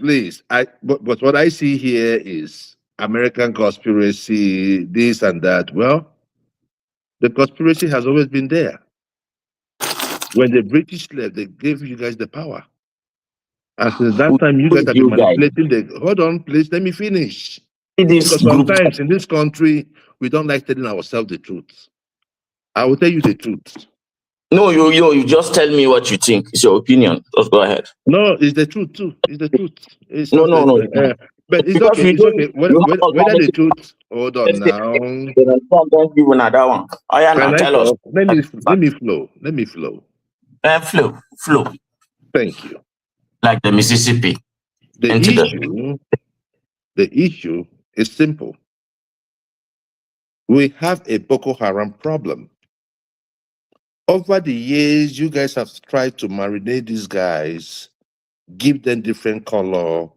But what I see here is American conspiracy, this and that. Well, the conspiracy has always been there. When the British left, they gave you guys the power. And since that time, you guys have been manipulating the... Hold on, please, let me finish. Because sometimes in this country, we don't like telling ourselves the truth. I will tell you the truth. No, you just tell me what you think. It's your opinion. Just go ahead. No, it's the truth too. It's the truth. It's no. But it's okay. It's okay. Whether the truth... Hold on now. Don't give another one. Tell us. Let me flow. Flow. Thank you. Like the Mississippi. The issue is simple. We have a Boko Haram problem. Over the years, you guys have tried to marinate these guys, give them different color,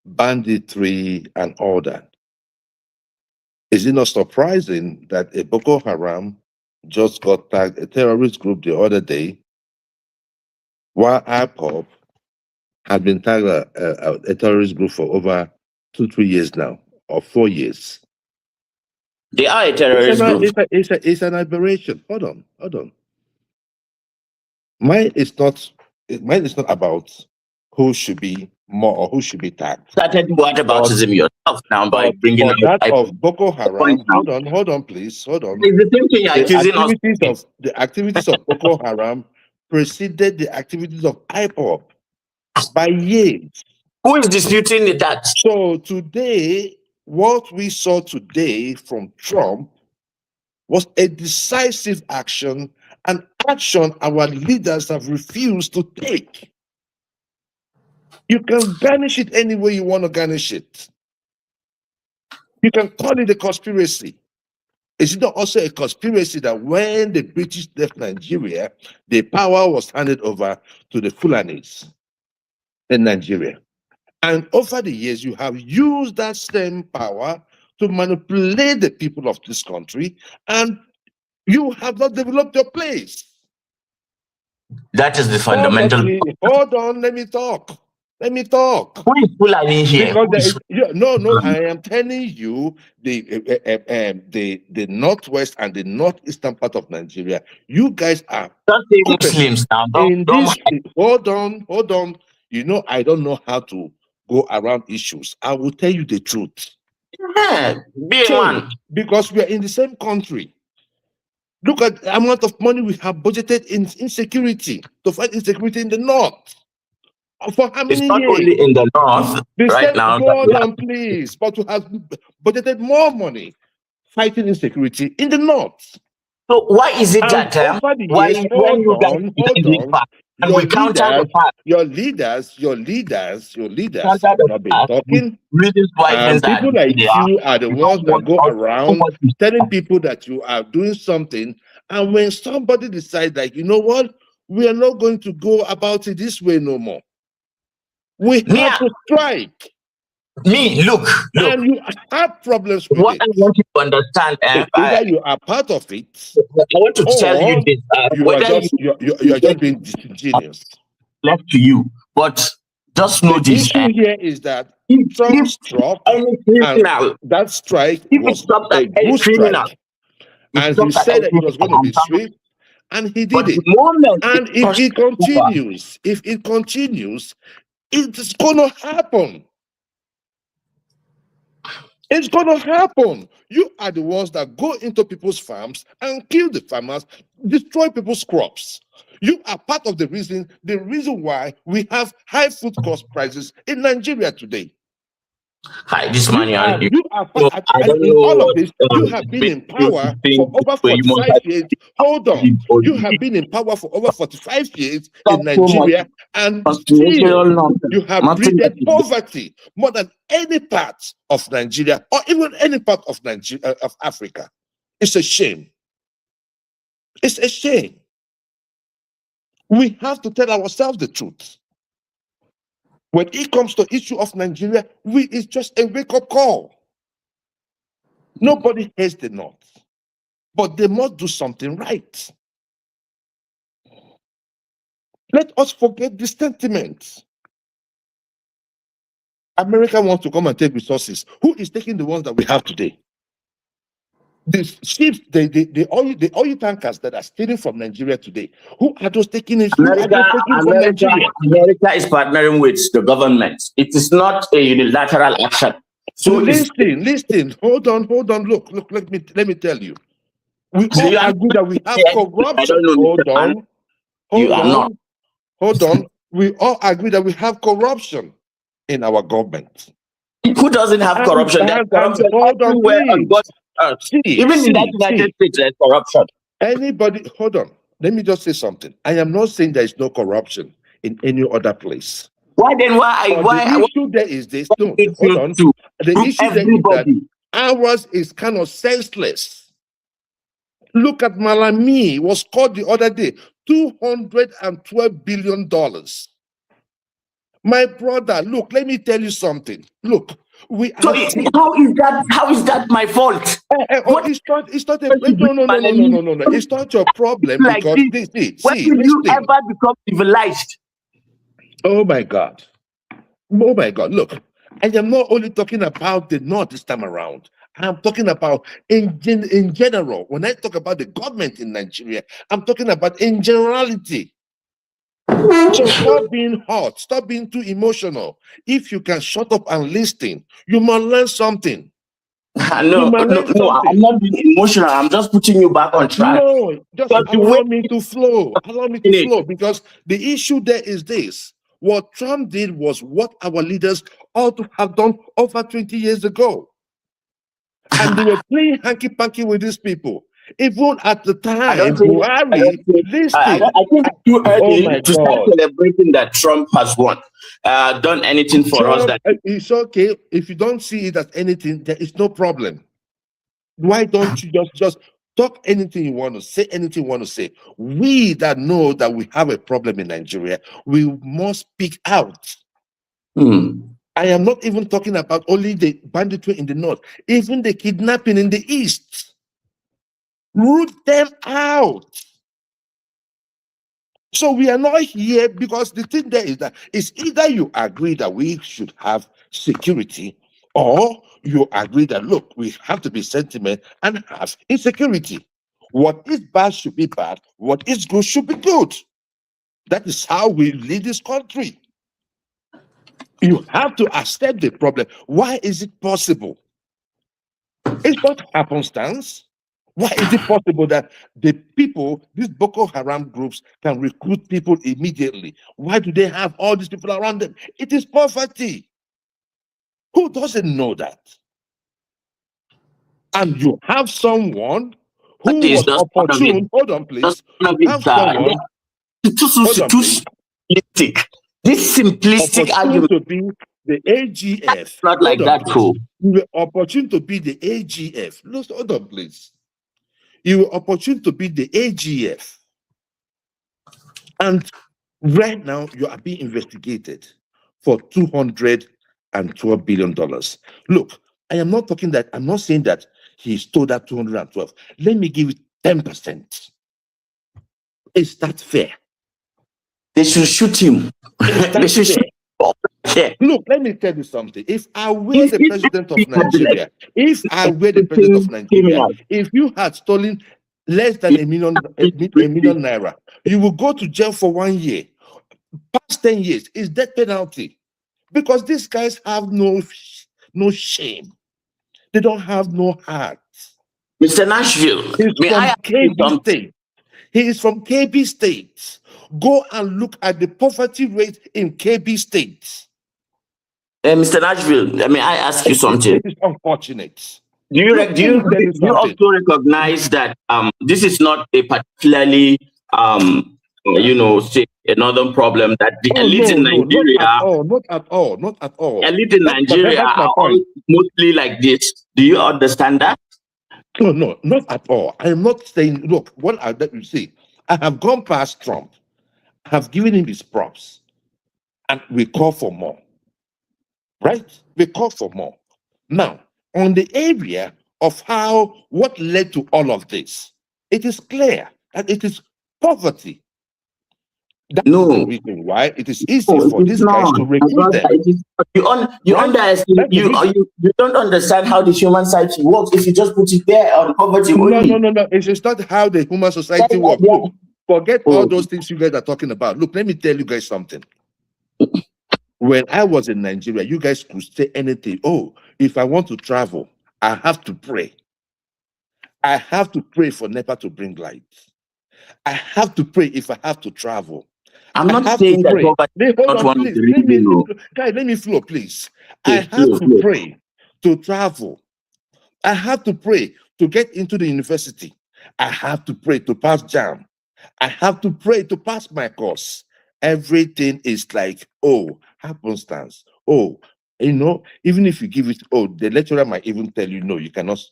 banditry, and all that. Is it not surprising that a Boko Haram just got tagged, a terrorist group, the other day, while IPOB has been tagged a terrorist group for over 2-3 years now, or 4 years? They are a terrorist group. It's an aberration. Hold on. Mine is not about who should be more or who should be tagged. Started whataboutism yourself now by bringing but up that of Boko Haram. Hold on, please. Hold on. It's the same thing you're accusing us. The activities of Boko Haram preceded the activities of IPOB by years. Who is disputing that? So today, what we saw today from Trump was a decisive action, an action our leaders have refused to take. You can garnish it any way you want to garnish it. You can call it a conspiracy. Is it not also a conspiracy that when the British left Nigeria, the power was handed over to the Fulanis in Nigeria? And over the years, you have used that same power to manipulate the people of this country, and you have not developed your place. That is the fundamental. Hold on, let me talk. Who is Fulani here? I am telling you, the northwest and the northeastern part of Nigeria, you guys are Muslims now. Hold on. You know, I don't know how to go around issues. I will tell you the truth. Because we are in the same country. Look at the amount of money we have budgeted in insecurity, to fight insecurity in the north. For how many years? It's not only in the north right now. Hold on, please. But we have budgeted more money fighting insecurity in the north. So why is it that your leaders have not been talking? And people like you are the ones that go around telling people that you are doing something. And when somebody decides that, you know what, we are not going to go about it this way no more. We have to strike. Look. And you have problems with what I want you to understand. Either you are part of it. I want to tell you this. You are just being disingenuous. Left to you. But just know the this. The issue here is that Trump struck, and that strike was a good strike. And he said that it was going to be swift, and he did it. And if it continues, it's going to happen. It's going to happen. You are the ones that go into people's farms and kill the farmers, destroy people's crops. You are part of the reason why we have high food cost prices in Nigeria today. Hi, this man, in all of this, you have been in power for over 45 years. Hold on. You have been in power for over 45 years in Nigeria, and still you have breeded poverty more than any part of Nigeria or even any part of Nigeria, of Africa. It's a shame. It's a shame. We have to tell ourselves the truth. When it comes to the issue of Nigeria, it's just a wake-up call. Nobody hates the North, but they must do something right. Let us forget this sentiment. America wants to come and take resources. Who is taking the ones that we have today? The ships, the oil tankers that are stealing from Nigeria today. Who are those taking it? America is partnering with the government. It is not a unilateral action. So listen. Hold on. Look. Let me tell you. We all agree that we have corruption. Hold on. We all agree that we have corruption in our government. Who doesn't have corruption? Hold on, please. Even in that United States, there's corruption. Anybody, hold on. Let me just say something. I am not saying there is no corruption in any other place. The issue there is this. No, hold on. The issue there is that ours is kind of senseless. Look at Malami, was called the other day, $212 billion. My brother, look, let me tell you something. Look, we are. So how is that my fault? What It's not no. It's not your problem like because this? When will you ever become civilized? Oh my God. Oh my God. Look, I am not only talking about the North this time around. I'm talking about in general. When I talk about the government in Nigeria, I'm talking about in generality. So stop being hot. Stop being too emotional. If you can shut up and listen, you must learn something. No, I'm not being emotional. I'm just putting you back on track. No, just allow me to flow. Allow me to flow, because the issue there is this. What Trump did was what our leaders ought to have done over 20 years ago. And they were playing hanky-panky with these people. Even at the time, Buhari, I think it's too early to start celebrating that Trump has won, done anything for us. That it's okay. If you don't see it as anything, there is no problem. Why don't you just talk anything you want to say, anything you want to say? We that know that we have a problem in Nigeria, we must speak out. I am not even talking about only the banditry in the north, even the kidnapping in the east. Root them out. So we are not here because the thing there is that it's either you agree that we should have security, or you agree that, look, we have to be sentiment and have insecurity. What is bad should be bad. What is good should be good. That is how we lead this country. You have to accept the problem. Why is it possible? It's not happenstance. Why is it possible that the people, these Boko Haram groups, can recruit people immediately? Why do they have all these people around them? It is poverty. Who doesn't know that? And you have someone who was opportune. Hold on, please. You have someone. Too simplistic. This simplistic argument to be the AGF. Not like that, cool. You were opportune to be the AGF. No, hold on, please. You were opportune to be the AGF. And right now, you are being investigated for $212 billion. Look, I am not talking that, I'm not saying that he stole that 212. Let me give it 10%. Is that fair? They should shoot him. They should shoot him. Look, let me tell you something. If I were the president of Nigeria, if you had stolen less than a million naira, you will go to jail for 1 year. Past 10 years is death penalty, because these guys have no shame. They don't have no heart. Mr. Nashville, He is from KB State. Go and look at the poverty rate in KB State. Mr. Nashville, may I ask you something? It is unfortunate. Do you also recognize that this is not a particularly say another problem that the elite in Nigeria? Not at all. Elite in Nigeria are all mostly like this. Do you understand that? No, not at all. I am not saying, look, you see, I have gone past Trump. I have given him his props. And we call for more. Right? We call for more. Now, on the area of what led to all of this, it is clear that it is poverty. That's the reason why it is easy for these guys to recruit them. You don't understand how the human society works if you just put it there on poverty only. No. It's not how the human society works. Look, forget all those things you guys are talking about. Look, let me tell you guys something. When I was in Nigeria, you guys could say anything. Oh, if I want to travel, I have to pray. I have to pray for NEPA to bring light. I have to pray if I have to travel. I'm not saying that. Let me flow, please. I have to pray to travel. I have to pray to get into the university. I have to pray to pass JAM. I have to pray to pass my course. Everything is like, happenstance. Even if you give it, the lecturer might even tell you, no, you cannot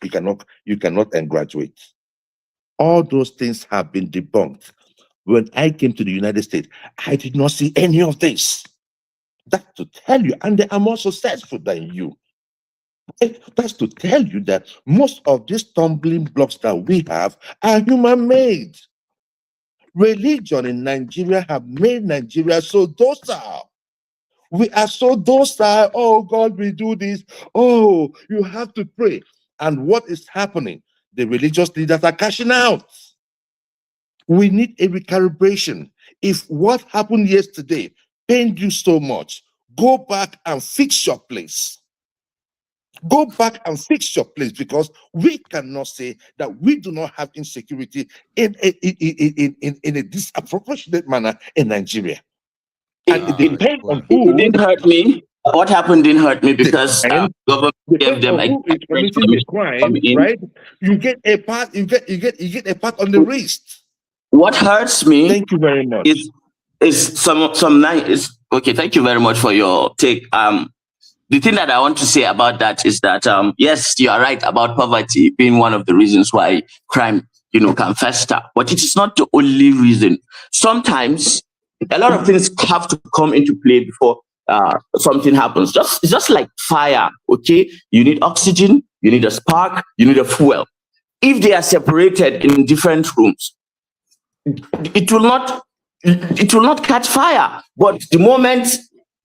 graduate. All those things have been debunked. When I came to the United States, I did not see any of this. That's to tell you, and they are more successful than you. That's to tell you that most of these stumbling blocks that we have are human-made. Religion in Nigeria have made Nigeria so docile. We are so docile. Oh, God, we do this. Oh, you have to pray. And what is happening? The religious leaders are cashing out. We need a recalibration. If what happened yesterday pained you so much, go back and fix your place. Go back and fix your place, because we cannot say that we do not have insecurity in a disproportionate manner in Nigeria. And it depends on who. It didn't hurt me. What happened didn't hurt me because government gave them who is committing the crime, right? You get a part. You get a part on the wrist. What hurts me? Thank you very much. Is some nice. Okay, thank you very much for your take. The thing that I want to say about that is that yes, you are right about poverty being one of the reasons why crime, can fester. But it is not the only reason. Sometimes a lot of things have to come into play before something happens. It's just like fire. Okay, you need oxygen, you need a spark, you need a fuel. If they are separated in different rooms, it will not catch fire. But the moment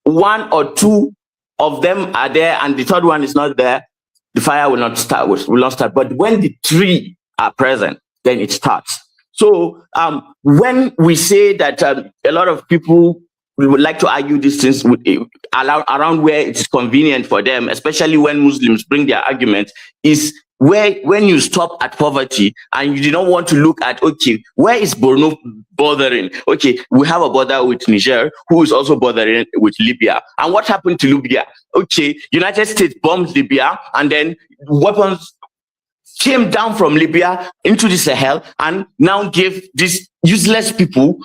one or two of them are there and the third one is not there, the fire will not start. But when the three are present, then it starts. So when we say that a lot of people would like to argue these things around where it's convenient for them, especially when Muslims bring their argument, is when you stop at poverty and you do not want to look at, okay, where is Borno bothering? Okay, we have a border with Niger, who is also bothering with Libya. And what happened to Libya? Okay, United States bombed Libya, and then weapons came down from Libya into the Sahel and now gave these useless people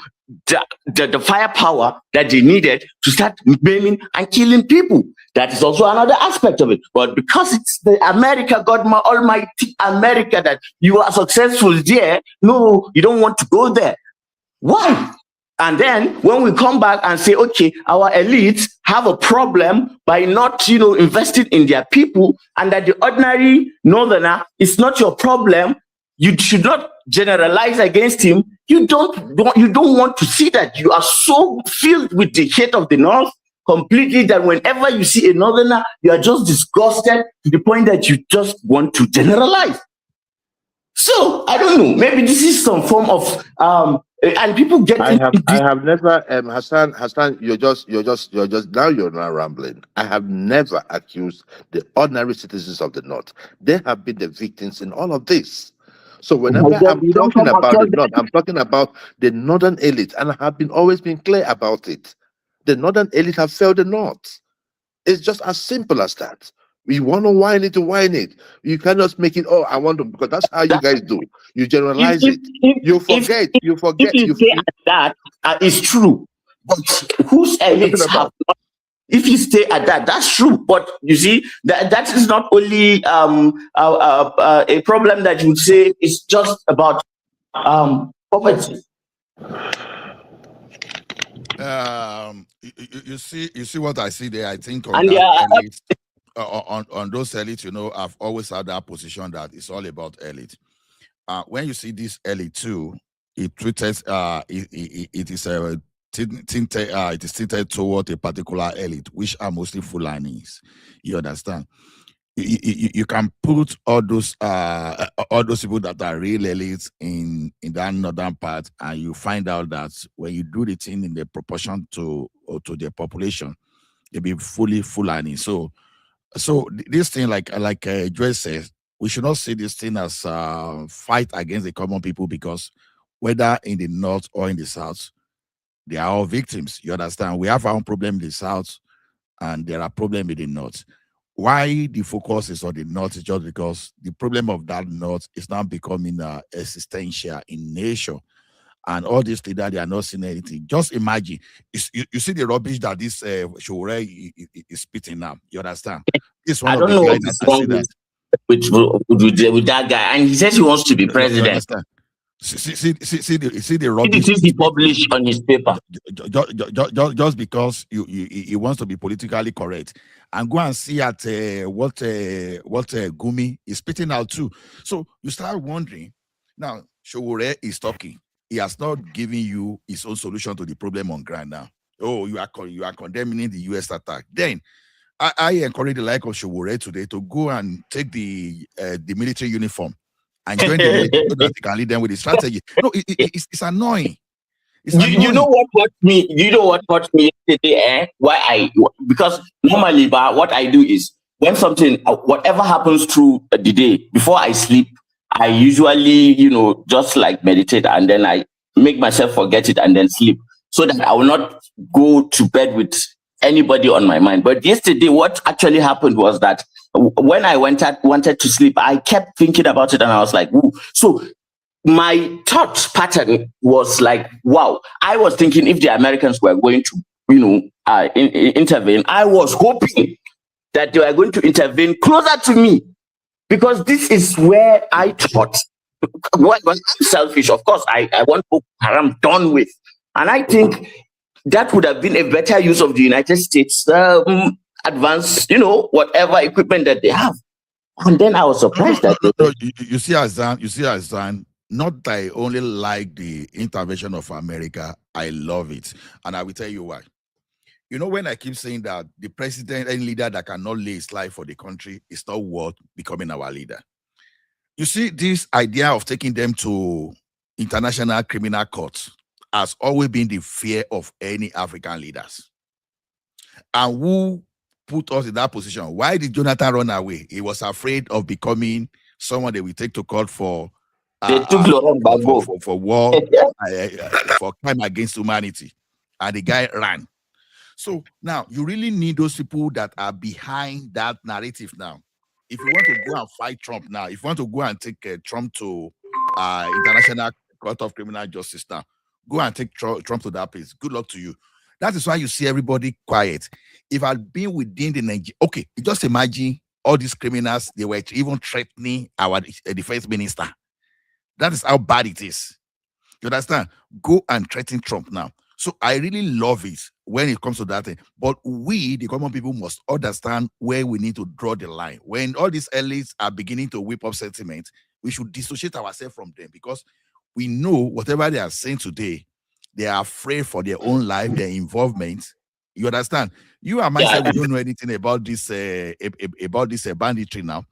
the firepower that they needed to start maiming and killing people. That is also another aspect of it. But because it's the America, God Almighty America, that you are successful there, no, you don't want to go there. Why? And then when we come back and say, okay, our elites have a problem by not, investing in their people, and that the ordinary northerner is not your problem, you should not generalize against him. You don't want to see that. You are so filled with the hate of the North completely that whenever you see a northerner, you are just disgusted to the point that you just want to generalize. So I don't know. Maybe this is some form of and people get. I have never Hassan. You're just now you're not rambling. I have never accused the ordinary citizens of the North. They have been the victims in all of this. So whenever I'm talking about the North, I'm talking about the Northern elite, and I have always been clear about it. The Northern elite have failed the North. It's just as simple as that. You want to whine it. You cannot make it, I want to, because that's how you guys do. You generalize it. You forget. If you say that, it's true. But whose elites have not? If you stay at that, that's true. But you see, that is not only a problem that you would say is just about poverty. You see what I see there. I think on and that on those elites, I've always had that position that it's all about elite. When you see this elite too, it treats it is tinted toward a particular elite, which are mostly Fulanis. You understand? You can put all those people that are real elites in that northern part, and you find out that when you do the thing in the proportion to their population, they be fully Fulani. So this thing, like Joy says, we should not see this thing as fight against the common people, because whether in the north or in the south, they are all victims. You understand? We have our own problem in the south, and there are problems in the north. Why the focus is on the north is just because the problem of that north is now becoming existential in nature. And all this thing that they are not seeing anything. Just imagine, you see the rubbish that this Shore is spitting now. You understand? It's one I of don't the know guys that I see that. with that guy, and he says he wants to be president. See the rubbish. Did he publish on his paper? Just because he wants to be politically correct, and go and see at what Gumi is spitting out too. So you start wondering. Now Showore is talking. He has not given you his own solution to the problem on ground now. Oh, you are condemning the US attack. Then I encourage the like of Showore today to go and take the military uniform and join the military so that he can lead them with the strategy. No, it's annoying. You know what hurt me? You know what hurt me yesterday? Because normally, but what I do is when something, whatever happens through the day, before I sleep, I usually, just like meditate, and then I make myself forget it and then sleep, so that I will not go to bed with anybody on my mind. But yesterday, what actually happened was that when I wanted to sleep, I kept thinking about it, and I was like, ooh. So my thought pattern was like, wow. I was thinking if the Americans were going to, intervene, I was hoping that they were going to intervene closer to me, because this is where I thought, well, I'm selfish, of course. I want Boko Haram done with, and I think that would have been a better use of the United States advanced, whatever equipment that they have. And then I was surprised you see, Azan. Not that I only like the intervention of America, I love it. And I will tell you why. When I keep saying that the president and leader that cannot lay his life for the country is not worth becoming our leader. You see, this idea of taking them to international criminal courts has always been the fear of any African leaders. And who put us in that position? Why did Jonathan run away? He was afraid of becoming someone they will take to court for they took for war, for crime against humanity, and the guy ran. So now you really need those people that are behind that narrative. Now, if you want to go and fight Trump now, if you want to go and take Trump to International Court of Criminal Justice now, go and take Trump to that place. Good luck to you. That is why you see everybody quiet. If I'd been within the Nigeria, okay, just imagine all these criminals, they were even threatening our defense minister. That is how bad it is. You understand? Go and threaten Trump now. So I really love it when it comes to that thing. But we, the common people, must understand where we need to draw the line. When all these elites are beginning to whip up sentiment, we should dissociate ourselves from them, because we know whatever they are saying today, they are afraid for their own life, their involvement. You understand? You and myself, we don't know anything about this banditry now.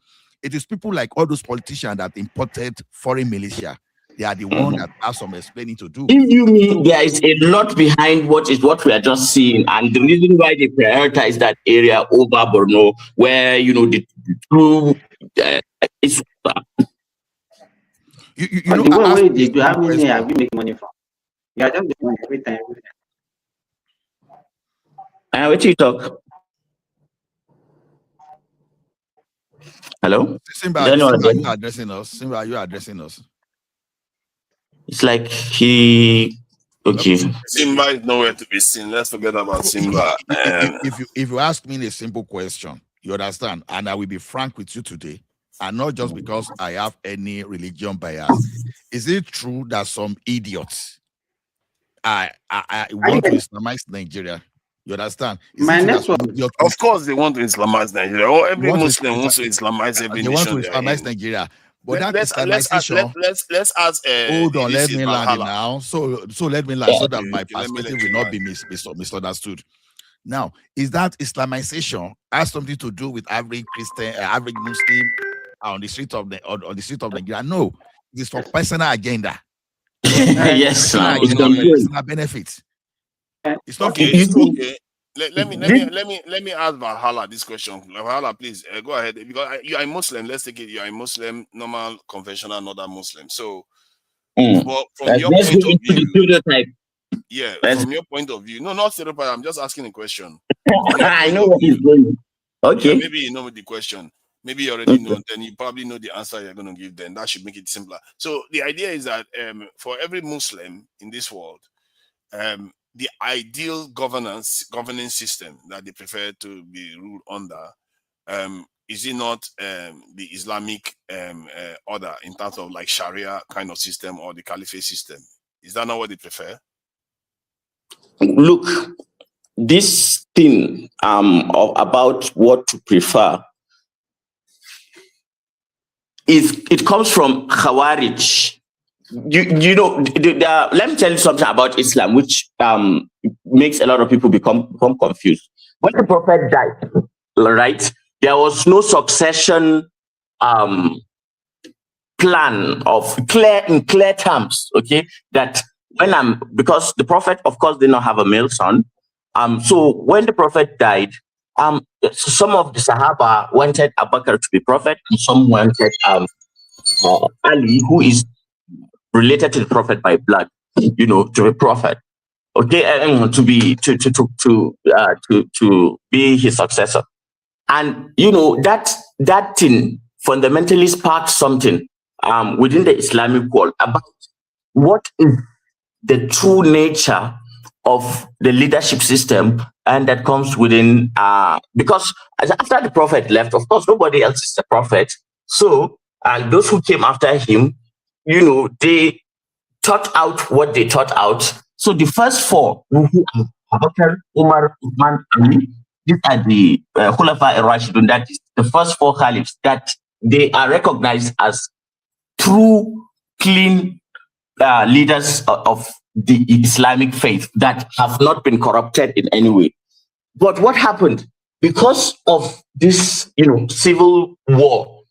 It is people like all those politicians that imported foreign militia. They are the one that have some explaining to do. If you mean there is a lot behind what we are just seeing, and the reason why they prioritize that area over Borno, where the true is. How many have you make money from? You are just doing every time. What you talk? Hello? Simba, are you addressing us? Simba, are you addressing us? It's like he. Okay. Simba is nowhere to be seen. Let's forget about Simba. If you ask me a simple question, you understand, and I will be frank with you today, and not just because I have any religion bias. Is it true that some idiots I want to Islamize Nigeria? You understand? Of course, they want to Islamize Nigeria. Or every Muslim wants to Islamize every nation. They want to Islamize Nigeria. But let's ask. Hold on, let me land now. So let me land so that my perspective will not be misunderstood. Now, is that Islamization has something to do with average Christian, average Muslim on the street of Nigeria? No, it is for personal agenda. Yes, it's personal benefit. It's not okay. Okay. Let me ask Valhalla this question. Valhalla, please go ahead, because you are a Muslim. Let's take it. You are a Muslim, normal, conventional, northern Muslim. So, from your point of view, from your point of view, no, not stereotype. I'm just asking a question. I know what he's going. Okay. Yeah, maybe you know the question. Maybe you already know. Then you probably know the answer you're going to give. Then that should make it simpler. So the idea is that for every Muslim in this world, the ideal governing system that they prefer to be ruled under is it not the Islamic order in terms of like Sharia kind of system or the Caliphate system? Is that not what they prefer? Look, this thing about what to prefer it comes from Khawarij. You know, let me tell you something about Islam, which makes a lot of people become confused. When the Prophet died, right, there was no succession plan of clear terms. Okay, that when because the Prophet, of course, did not have a male son. So when the Prophet died, some of the Sahaba wanted Abu Bakr to be prophet, and some wanted Ali, who is related to the Prophet by blood, you know, to be prophet. Okay, to be his successor. And you know that thing fundamentally sparked something within the Islamic world about what is the true nature of the leadership system, and that comes within because after the Prophet left, of course, nobody else is the prophet. So those who came after him, you know, they thought out what they thought out. So the first four, who are Abu Bakr, Umar, Uthman, Ali, these are the Khulafa al-Rashidun, that is the first four caliphs that they are recognized as true, clean leaders of the Islamic faith that have not been corrupted in any way. But what happened? Because of this, you know, civil war,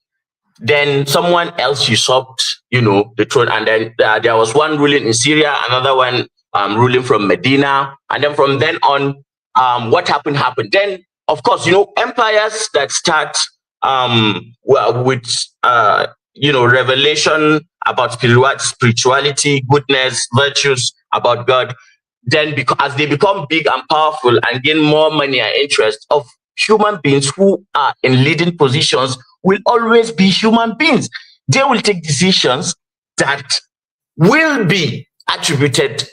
then someone else usurped, you know, the throne, and then there was one ruling in Syria, another one ruling from Medina, and then from then on, what happened. Then, of course, you know, empires that start with you know, revelation about spirituality, goodness, virtues, about God, then as they become big and powerful and gain more money and interest, of human beings who are in leading positions will always be human beings. They will take decisions that will be attributed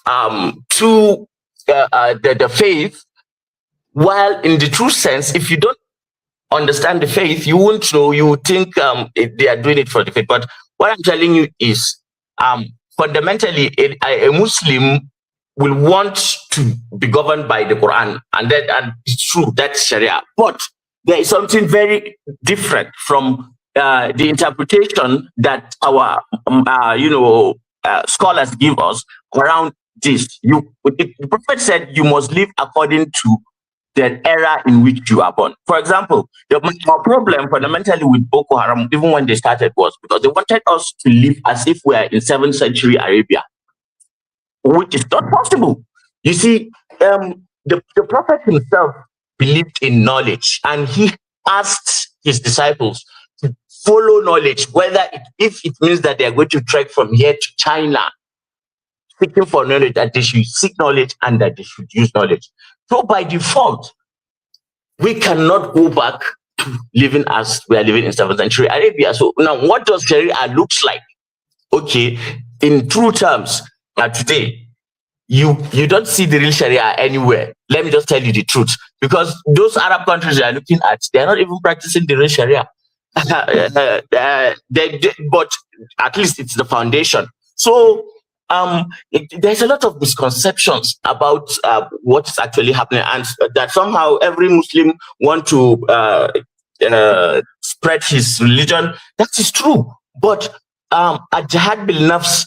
to the faith, while in the true sense, if you don't understand the faith, you won't know. You would think they are doing it for the faith. But what I'm telling you is, fundamentally, a Muslim will want to be governed by the Quran, and it's true, that's Sharia. But there is something very different from the interpretation that our scholars give us around this. The Prophet said you must live according to the era in which you are born. For example, our problem fundamentally with Boko Haram, even when they started, was because they wanted us to live as if we are in 7th century Arabia, which is not possible. You see, the Prophet himself believed in knowledge, and he asked his disciples to follow knowledge, if it means that they are going to trek from here to China, seeking for knowledge, that they should seek knowledge and that they should use knowledge. So by default, we cannot go back to living as we are living in 7th century Arabia. So now, what does Sharia looks like? Okay, in true terms, today, you don't see the real Sharia anywhere. Let me just tell you the truth, because those Arab countries you are looking at, they are not even practicing the real Sharia. But at least it's the foundation. So there's a lot of misconceptions about what is actually happening, and that somehow every Muslim want to spread his religion. That is true. But at Jihad bil Nafs,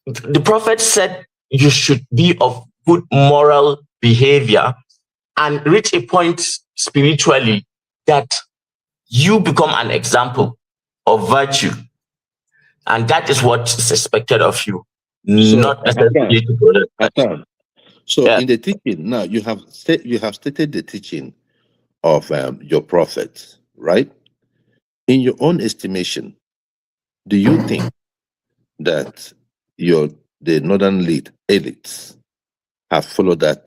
the Prophet said you should be of good moral behavior and reach a point spiritually that you become an example of virtue. And that is what is expected of you. So, not necessarily to so in the teaching now, you have stated the teaching of your prophet, right? In your own estimation, do you think that the northern elites have followed that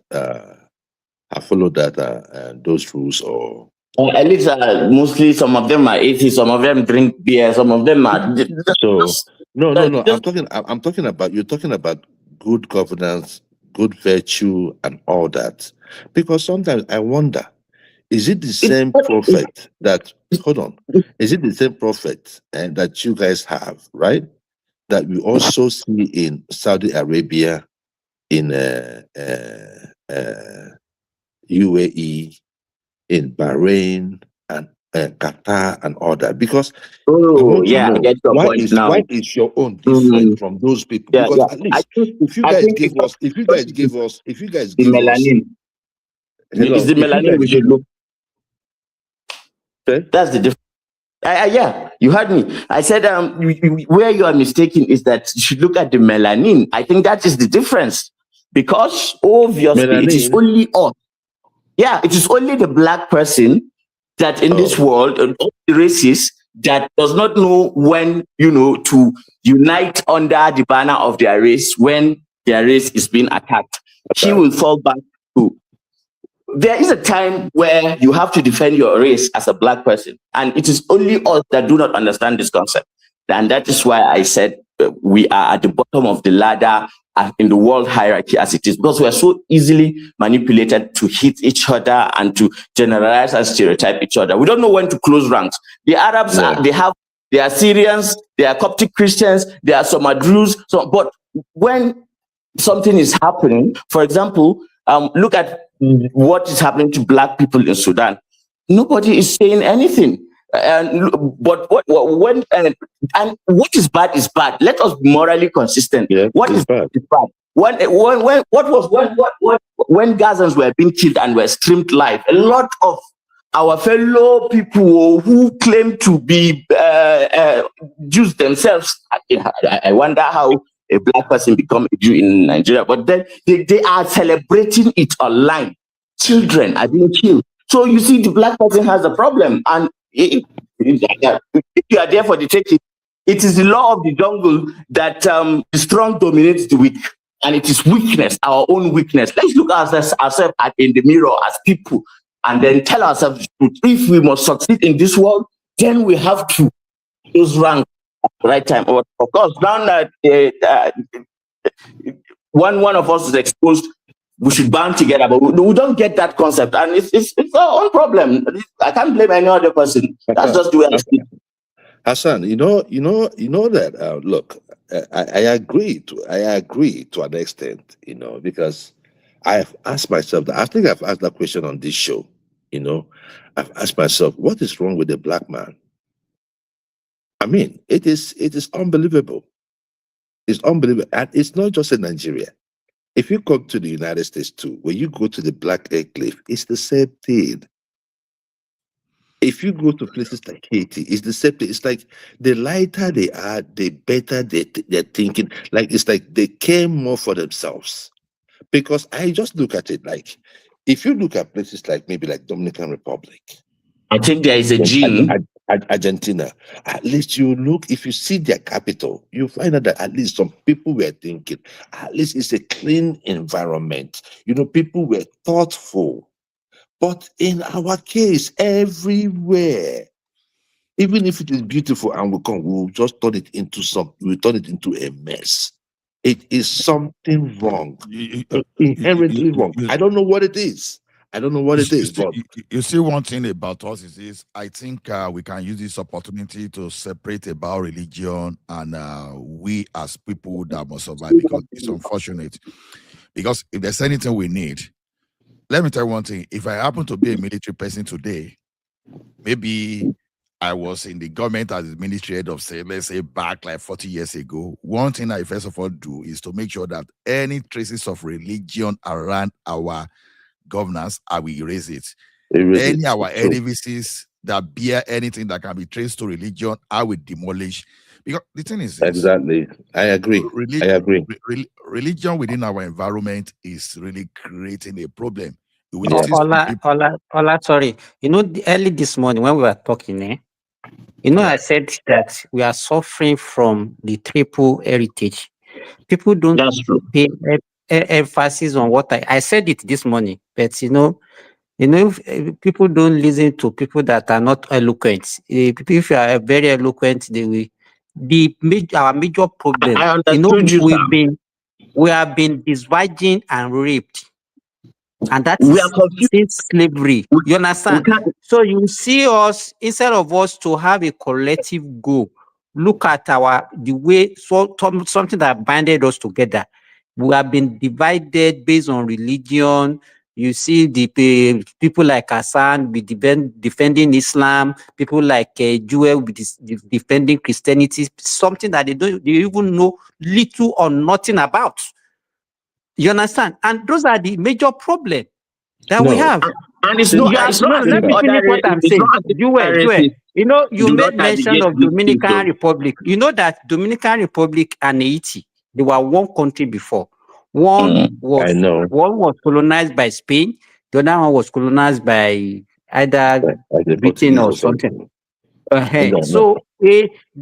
those rules, or elites are mostly, some of them are atheists, some of them drink beer, some of them are so no. I'm talking about, you're talking about good governance, good virtue, and all that. Because sometimes I wonder, is it the same prophet that hold on. Is it the same prophet that you guys have, right? That we also see in Saudi Arabia, in UAE, in Bahrain, and Qatar, and all that? Because I want to know I get your point now. why is your own different from those people? Yeah, Because yeah. at least if you guys give us the melanin. It's the melanin we should look. That's the difference. Yeah, you heard me. I said where you are mistaken is that you should look at the melanin. I think that is the difference, because obviously it is only us. Yeah, it is only the black person that in this world, and all the races, that does not know when, to unite under the banner of their race when their race is being attacked. He will fall back to. There is a time where you have to defend your race as a black person, and it is only us that do not understand this concept. And that is why I said we are at the bottom of the ladder in the world hierarchy as it is, because we are so easily manipulated to hit each other and to generalize and stereotype each other. We don't know when to close ranks. The Arabs, they are Syrians, they are Coptic Christians, they are some Druze. But when something is happening, for example, look at what is happening to black people in Sudan. Nobody is saying anything. But what is bad is bad. Let us be morally consistent. What is bad is bad. When Gazans were being killed and were streamed live, a lot of our fellow people who claim to be Jews themselves, I wonder how a black person become a Jew in Nigeria, but then they are celebrating it online. Children are being killed. So you see, the black person has a problem, and if you are there for the taking, it is the law of the jungle that the strong dominates the weak, and it is weakness, our own weakness. Let's look at ourselves in the mirror as people, and then tell ourselves the truth. If we must succeed in this world, then we have to use rank at the right time. Of course, now that one of us is exposed, we should band together, but we don't get that concept, and it's our own problem. I can't blame any other person. That's just the way I see it. Hassan, you know that. Look, I agree to an extent, because I've asked myself that. I think I've asked that question on this show. I've asked myself, what is wrong with the black man? I mean, it is unbelievable. It's unbelievable, and it's not just in Nigeria. If you come to the United States too, when you go to the Black Cliff, it's the same thing. If you go to places like Haiti, it's the same thing. It's like the lighter they are, the better they're thinking. Like it's like they care more for themselves. Because I just look at it like, if you look at places like maybe like Dominican Republic, I think there is a gene. Argentina, at least if you see their capital, you find out that at least some people were thinking, at least it's a clean environment. People were thoughtful. But in our case, everywhere, even if it is beautiful and we'll just turn it into a mess. It is something wrong, inherently wrong. I don't know what it is. But you see, one thing about us is I think we can use this opportunity to separate about religion and we as people that must survive, because it's unfortunate. Because if there's anything we need, let me tell you one thing. If I happen to be a military person today, maybe I was in the government as ministry head of, let's say back like 40 years ago, one thing I first of all do is to make sure that any traces of religion around our governance, I will erase it. Any our edifices that bear anything that can be traced to religion, I will demolish. Because the thing is this, exactly, I agree. Religion within our environment is really creating a problem. Ola, sorry. Early this morning when we were talking, I said that we are suffering from the triple heritage. People don't pay emphasis on what I said it this morning, but if people don't listen to people that are not eloquent. If you are very eloquent, they will. Our major problem. I understood we have been dividing and raped. And that is since slavery. You understand? So you see us, instead of us to have a collective goal, look at the way something that binded us together. We have been divided based on religion. You see the people like Hassan be defending Islam, people like Joel be defending Christianity, something that they even know little or nothing about. You understand? And those are the major problems that we have. And it's not. Let me finish what I'm saying. Joel, you know, you made mention of Dominican Republic. You know that Dominican Republic and Haiti, they were one country before. One was colonized by Spain. The other one was colonized by either Britain or something. So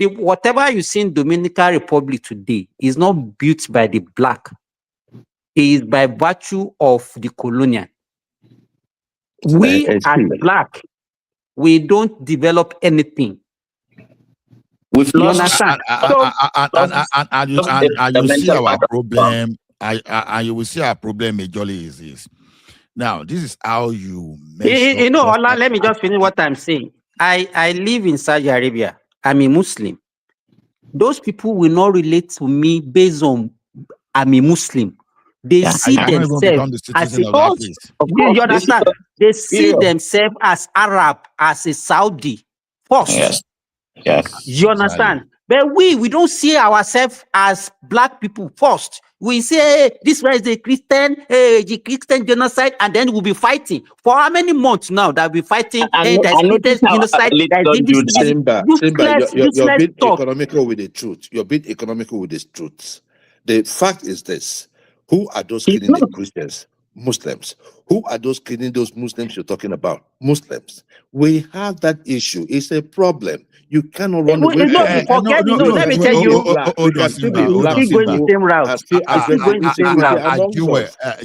whatever you see in Dominican Republic today is not built by the black. It is by virtue of the colonial. We as black, we don't develop anything. We've lost, and you see our problem. And you will see our problem majorly is this. Now, this is how you you know, Ola, let me just finish what I'm saying. I live in Saudi Arabia. I'm a Muslim. Those people will not relate to me based on I'm a Muslim. They see themselves as you understand? They see themselves as Arab, as a Saudi first. Yes. You understand? But we don't see ourselves as black people first. We say, hey, this one is the Christian genocide, and then we'll be fighting. For how many months now that we'll be fighting? There's genocide. Simba, you're being economical with the truth. You're being economical with the truth. The fact is this. Who are those killing the Christians? Muslims. Who are those killing those Muslims you're talking about? Muslims. We have that issue. It's a problem. You cannot run away from it. Let me tell you.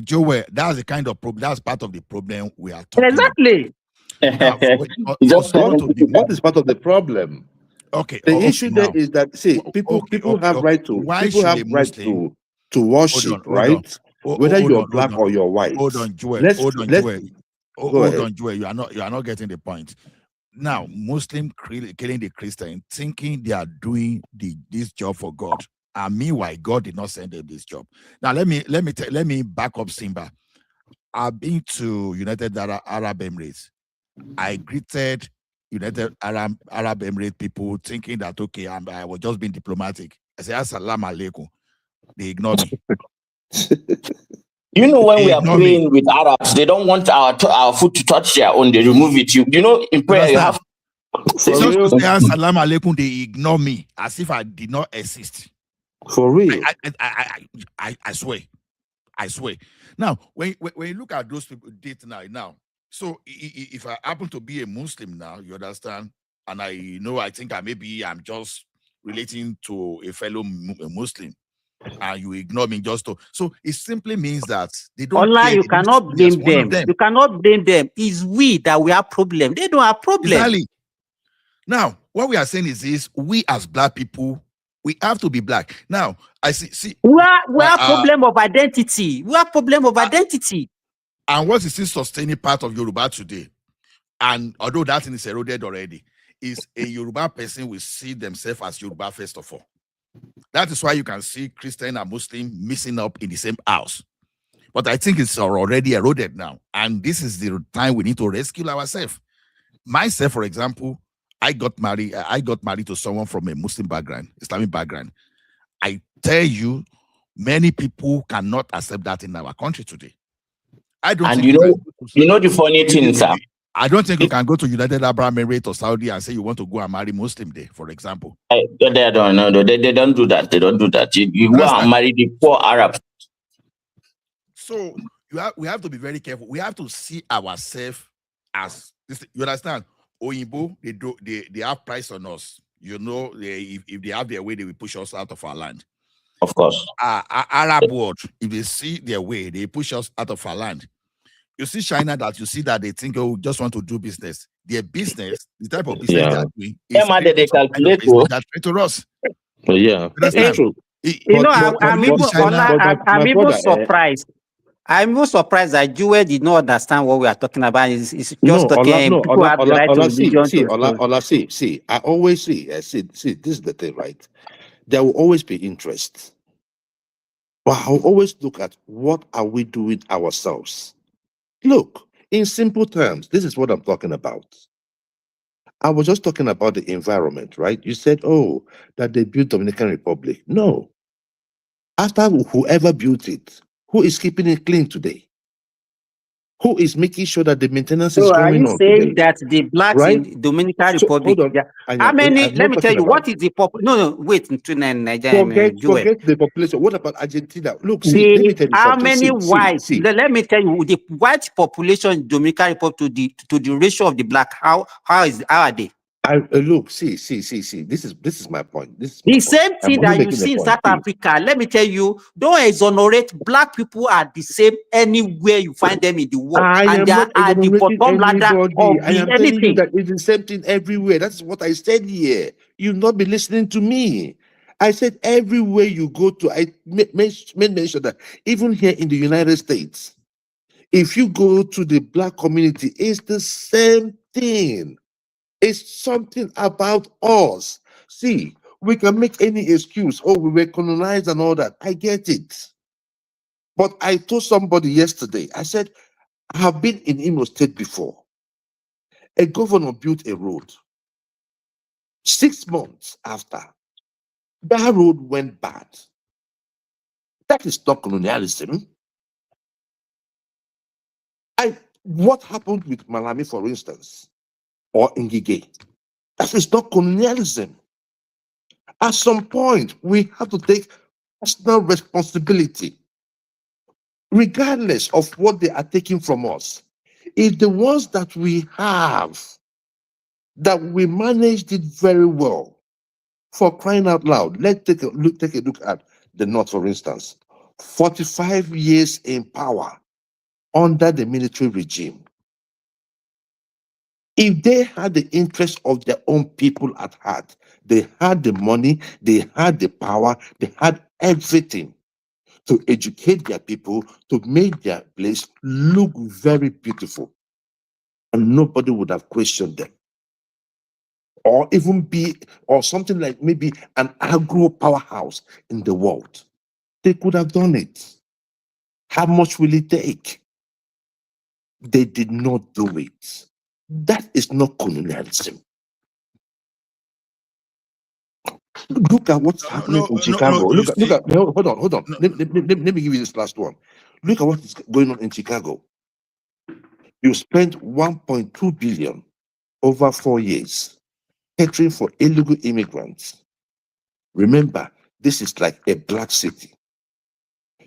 Joel, that's the kind of problem. That's part of the problem we are talking exactly. What is part of the problem? Okay. The issue there is that people have right to worship, right? Whether you're black or you're white. Hold on, Joel. You are not getting the point. Now, Muslim killing the Christian, thinking they are doing this job for God, and meanwhile, God did not send them this job. Now, let me back up Simba. I've been to United Arab Emirates. I greeted United Arab Emirates people, thinking that okay, I was just being diplomatic. I said, "Assalamu alaikum." They ignore me. You know, when we are praying with Arabs, they don't want our foot to touch their own. They remove it. You know, in prayer you have. Assalamu alaikum. They ignore me as if I did not exist. For real, I swear. Now, when you look at those people date now, so if I happen to be a Muslim now, you understand, and I think I'm just relating to a fellow Muslim. And you ignore me so it simply means that they don't. Allah, you cannot blame them. You cannot blame them. It's we that we have problem. They don't have problem. Exactly. Now, what we are saying is this: we as black people, we have to be black. Now, I see. We have problem of identity. We have problem of identity. And what is this sustaining part of Yoruba today? And although that thing is eroded already, is a Yoruba person will see themselves as Yoruba first of all. That is why you can see Christian and Muslim mixing up in the same house. But I think it's already eroded now. And this is the time we need to rescue ourselves. Myself, for example, I got married to someone from a Muslim background, Islamic background. I tell you, many people cannot accept that in our country today. I don't. And you know the funny thing, sir. I don't think you can go to United Arab Emirates or Saudi and say you want to go and marry Muslim there, for example. They don't do that. They don't do that. You go and marry the poor Arabs. So we have to be very careful. We have to see ourselves as this. You understand? Oyinbo, they have price on us. You know, if they have their way, they will push us out of our land. Of course. Arab world, if they see their way, they push us out of our land. You see China that they think, oh, just want to do business. Their business, the type of business they are doing, is that to us. Yeah, that's true. I'm even surprised. I'm more surprised that Jewel did not understand what we are talking about. It's just No, talking. People have the right to religion. See. I always see. See. This is the thing, right? There will always be interest, but I'll always look at what are we doing ourselves. Look, in simple terms, this is what I'm talking about. I was just talking about the environment, right? You said, oh, that they built Dominican Republic. No. After whoever built it, who is keeping it clean today? Who is making sure that the maintenance is So are going you on saying today? that the blacks Right? in Dominican So Republic? hold on. Yeah. How many? Let me tell you. What is the no? Wait. Forget the population. What about Argentina? Look, see. Let me tell you How something. many whites? Let me tell you the white population in Dominican Republic to the ratio of the black. How are they? Look, see. This is my point. The same thing that you see in South Africa. Let me tell you, don't exonerate black people are the same anywhere you find them in the world. And they are at the bottom ladder of telling you that it's the same thing everywhere. That's what I said here. You've not been listening to me. I said everywhere you go to, I made mention that even here in the United States, if you go to the black community, it's the same thing. It's something about us. See, we can make any excuse. Oh, we were colonized and all that. I get it. But I told somebody yesterday, I said, I have been in Imo State before. A governor built a road. 6 months after, that road went bad. That is not colonialism. What happened with Malami, for instance, or Ngige? That is not colonialism. At some point, we have to take personal responsibility, regardless of what they are taking from us. If the ones that we have, that we managed it very well, for crying out loud, let's take a look at the North, for instance. 45 years in power under the military regime. If they had the interest of their own people at heart, they had the money, they had the power, they had everything to educate their people, to make their place look very beautiful. And nobody would have questioned them. Or even be, or something like maybe an agro powerhouse in the world. They could have done it. How much will it take? They did not do it. That is not colonialism. Look at what's happening in Chicago. Hold on. Let me give you this last one. Look at what is going on in Chicago. You spent 1.2 billion over 4 years catering for illegal immigrants. Remember, this is like a black city.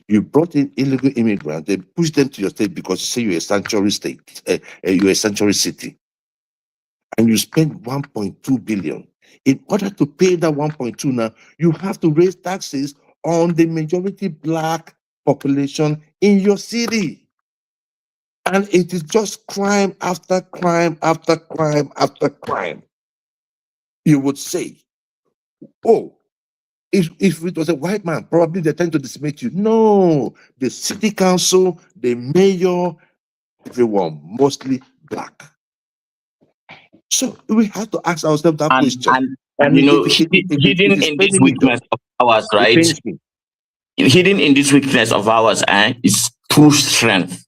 You brought in illegal immigrants, they pushed them to your state because you say you're a sanctuary state, you're a sanctuary city. And you spend 1.2 billion. In order to pay that 1.2 now, you have to raise taxes on the majority black population in your city. And it is just crime after crime after crime after crime. You would say, oh, if it was a white man, probably they tend to decimate you. No, the city council, the mayor, everyone, mostly black. So we have to ask ourselves that question. And you know, hidden in this weakness of ours, right? Hidden in this weakness of ours is true strength.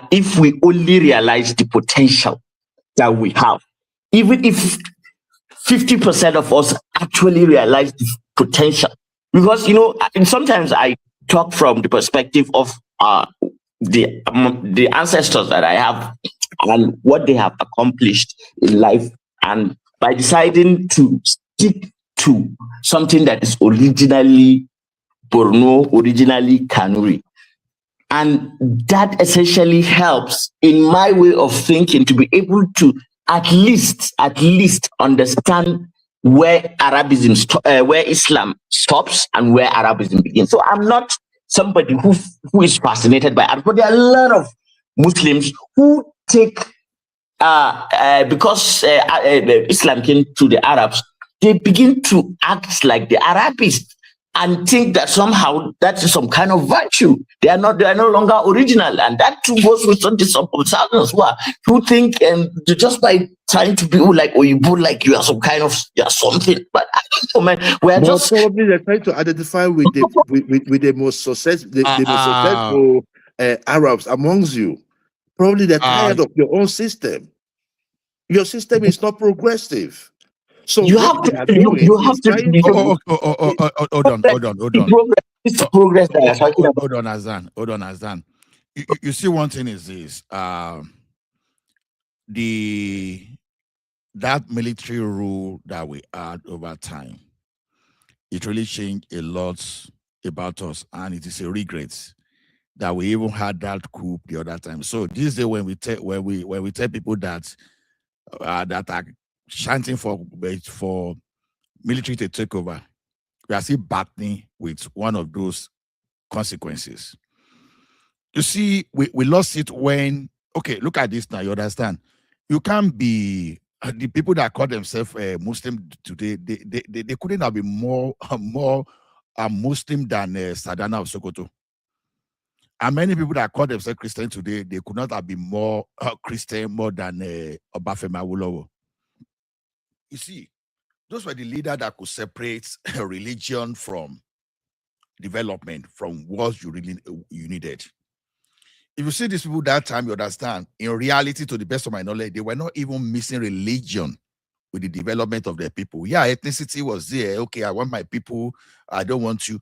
If we only realize the potential that we have, even if 50% of us actually realize this potential, because you know, sometimes I talk from the perspective of the ancestors that I have and what they have accomplished in life, and by deciding to stick to something that is originally Borno, originally Kanuri. And that essentially helps in my way of thinking to be able to at least understand where Arabism, where Islam stops and where Arabism begins. So I'm not somebody who is fascinated by Arab, but there are a lot of Muslims who take because Islam came to the Arabs, they begin to act like the Arabists. and think that somehow that is some kind of virtue. They are no longer original. And that too goes with some thousands who think just by trying to be like Oyibo, like you are some kind of something. But I don't know, man. We're just probably they're trying to identify with the most successful Arabs amongst you. Probably they're tired of your own system. Your system is not progressive. So you have to hold on. Progress hold on, Azan. You see, one thing is this: that military rule that we had over time, it really changed a lot about us, and it is a regret that we even had that coup the other time. So this day, when we tell people that that are chanting for military to take over, we are still battling with one of those consequences. You see, we lost it when, okay, look at this now, you understand? You can't be, the people that call themselves Muslim today, they couldn't have been more Muslim than Sadana of Sokoto. And many people that call themselves Christian today, they could not have been more Christian more than Obafemi Awolowo. You see, those were the leaders that could separate religion from development, from what you needed. If you see these people that time, you understand, in reality, to the best of my knowledge, they were not even missing religion with the development of their people. Yeah, ethnicity was there. Okay, I want my people. I don't want you.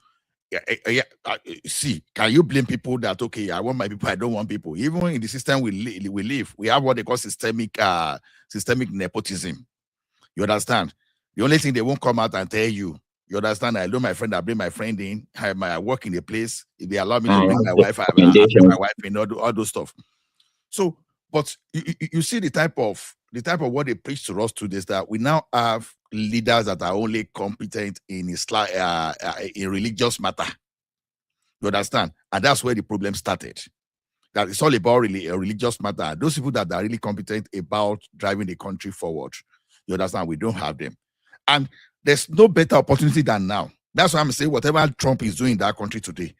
See, can you blame people that, okay, I want my people, I don't want people? Even in the system we live, we have what they call systemic nepotism. You understand? The only thing they won't come out and tell you, you understand? I know my friend, I bring my friend in. I work in a place. If they allow me to bring my wife, I bring my wife in, all those stuff. So, but you see the type of what they preach to us today is that we now have leaders that are only competent in Islam, in religious matter. You understand? And that's where the problem started. That it's all about really a religious matter. Those people that are really competent about driving the country forward. You understand? We don't have them. And there's no better opportunity than now. That's why I'm saying whatever Trump is doing in that country today,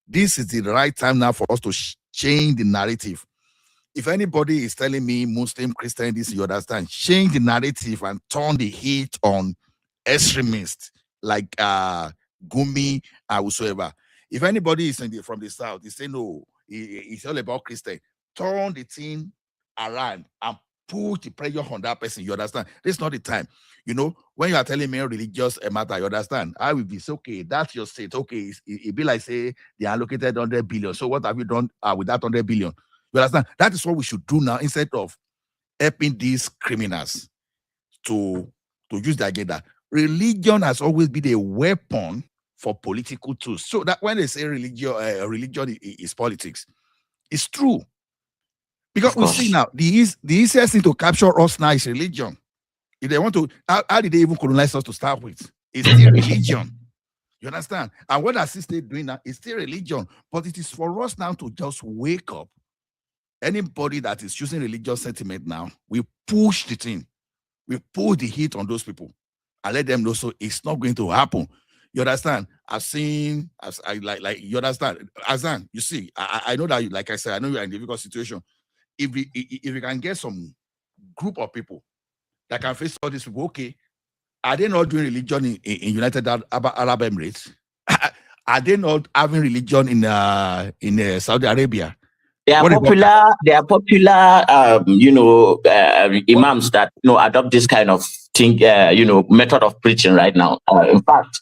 this is the right time now for us to change the narrative. If anybody is telling me Muslim, Christian, this, you understand, change the narrative and turn the heat on extremists like Gumi and whosoever. If anybody is from the South, they say, no, it's all about Christian. Turn the thing around and put the pressure on that person. You understand? This is not the time. You know, when you are telling me religious matter, you understand? I will be so, okay, that's your state. Okay, it be like, say, they allocated 100 billion. So what have you done with that 100 billion? You understand? That is what we should do now instead of helping these criminals to use the agenda. Religion has always been a weapon for political tools. So that when they say religion is politics, it's true. Because we see now, the easiest thing to capture us now is religion. If they want to, how did they even colonize us to start with? It's still religion. You understand? And what is they doing now is still religion. But it is for us now to just wake up. Anybody that is choosing religious sentiment now, we push the thing. We pull the heat on those people and let them know so it's not going to happen. You understand? I've seen, you understand? Azan, you see, I know that, like I said, I know you're in a difficult situation. If we can get some group of people that can face all these people, okay, are they not doing religion in United Arab Emirates? Are they not having religion in Saudi Arabia? They are popular. They are popular. Imams that adopt this kind of thing. Method of preaching right now. In fact,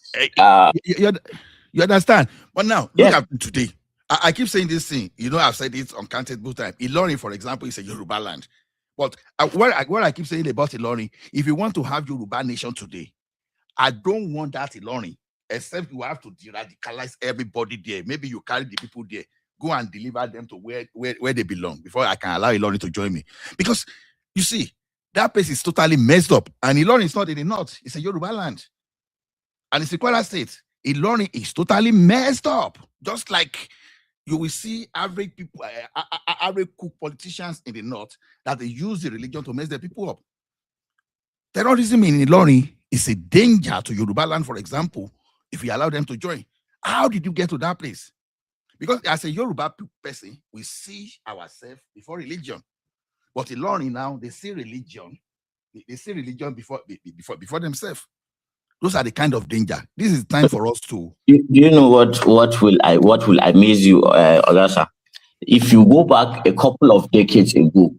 you understand. But now look at today. I keep saying this thing. I've said it uncountable times. Ilorin, for example, is a Yoruba land. But what I keep saying about Ilorin, if you want to have Yoruba nation today, I don't want that Ilorin, except you have to de-radicalize everybody there. Maybe you carry the people there. Go and deliver them to where they belong before I can allow Ilorin to join me. Because, you see, that place is totally messed up. And Ilorin is not in the north. It's a Yoruba land. And it's a Kwara state. Ilorin is totally messed up. Just like you will see average people, average cook politicians in the north that they use the religion to mess their people up. Terrorism in Ilorin is a danger to Yoruba land, for example. if we allow them to join. How did you get to that place? Because as a Yoruba person, we see ourselves before religion. But in learning now, they see religion. They see religion before themselves. Those are the kind of danger. This is time for us to. Do you know what will amaze you, Ogasa? If you go back a couple of decades ago,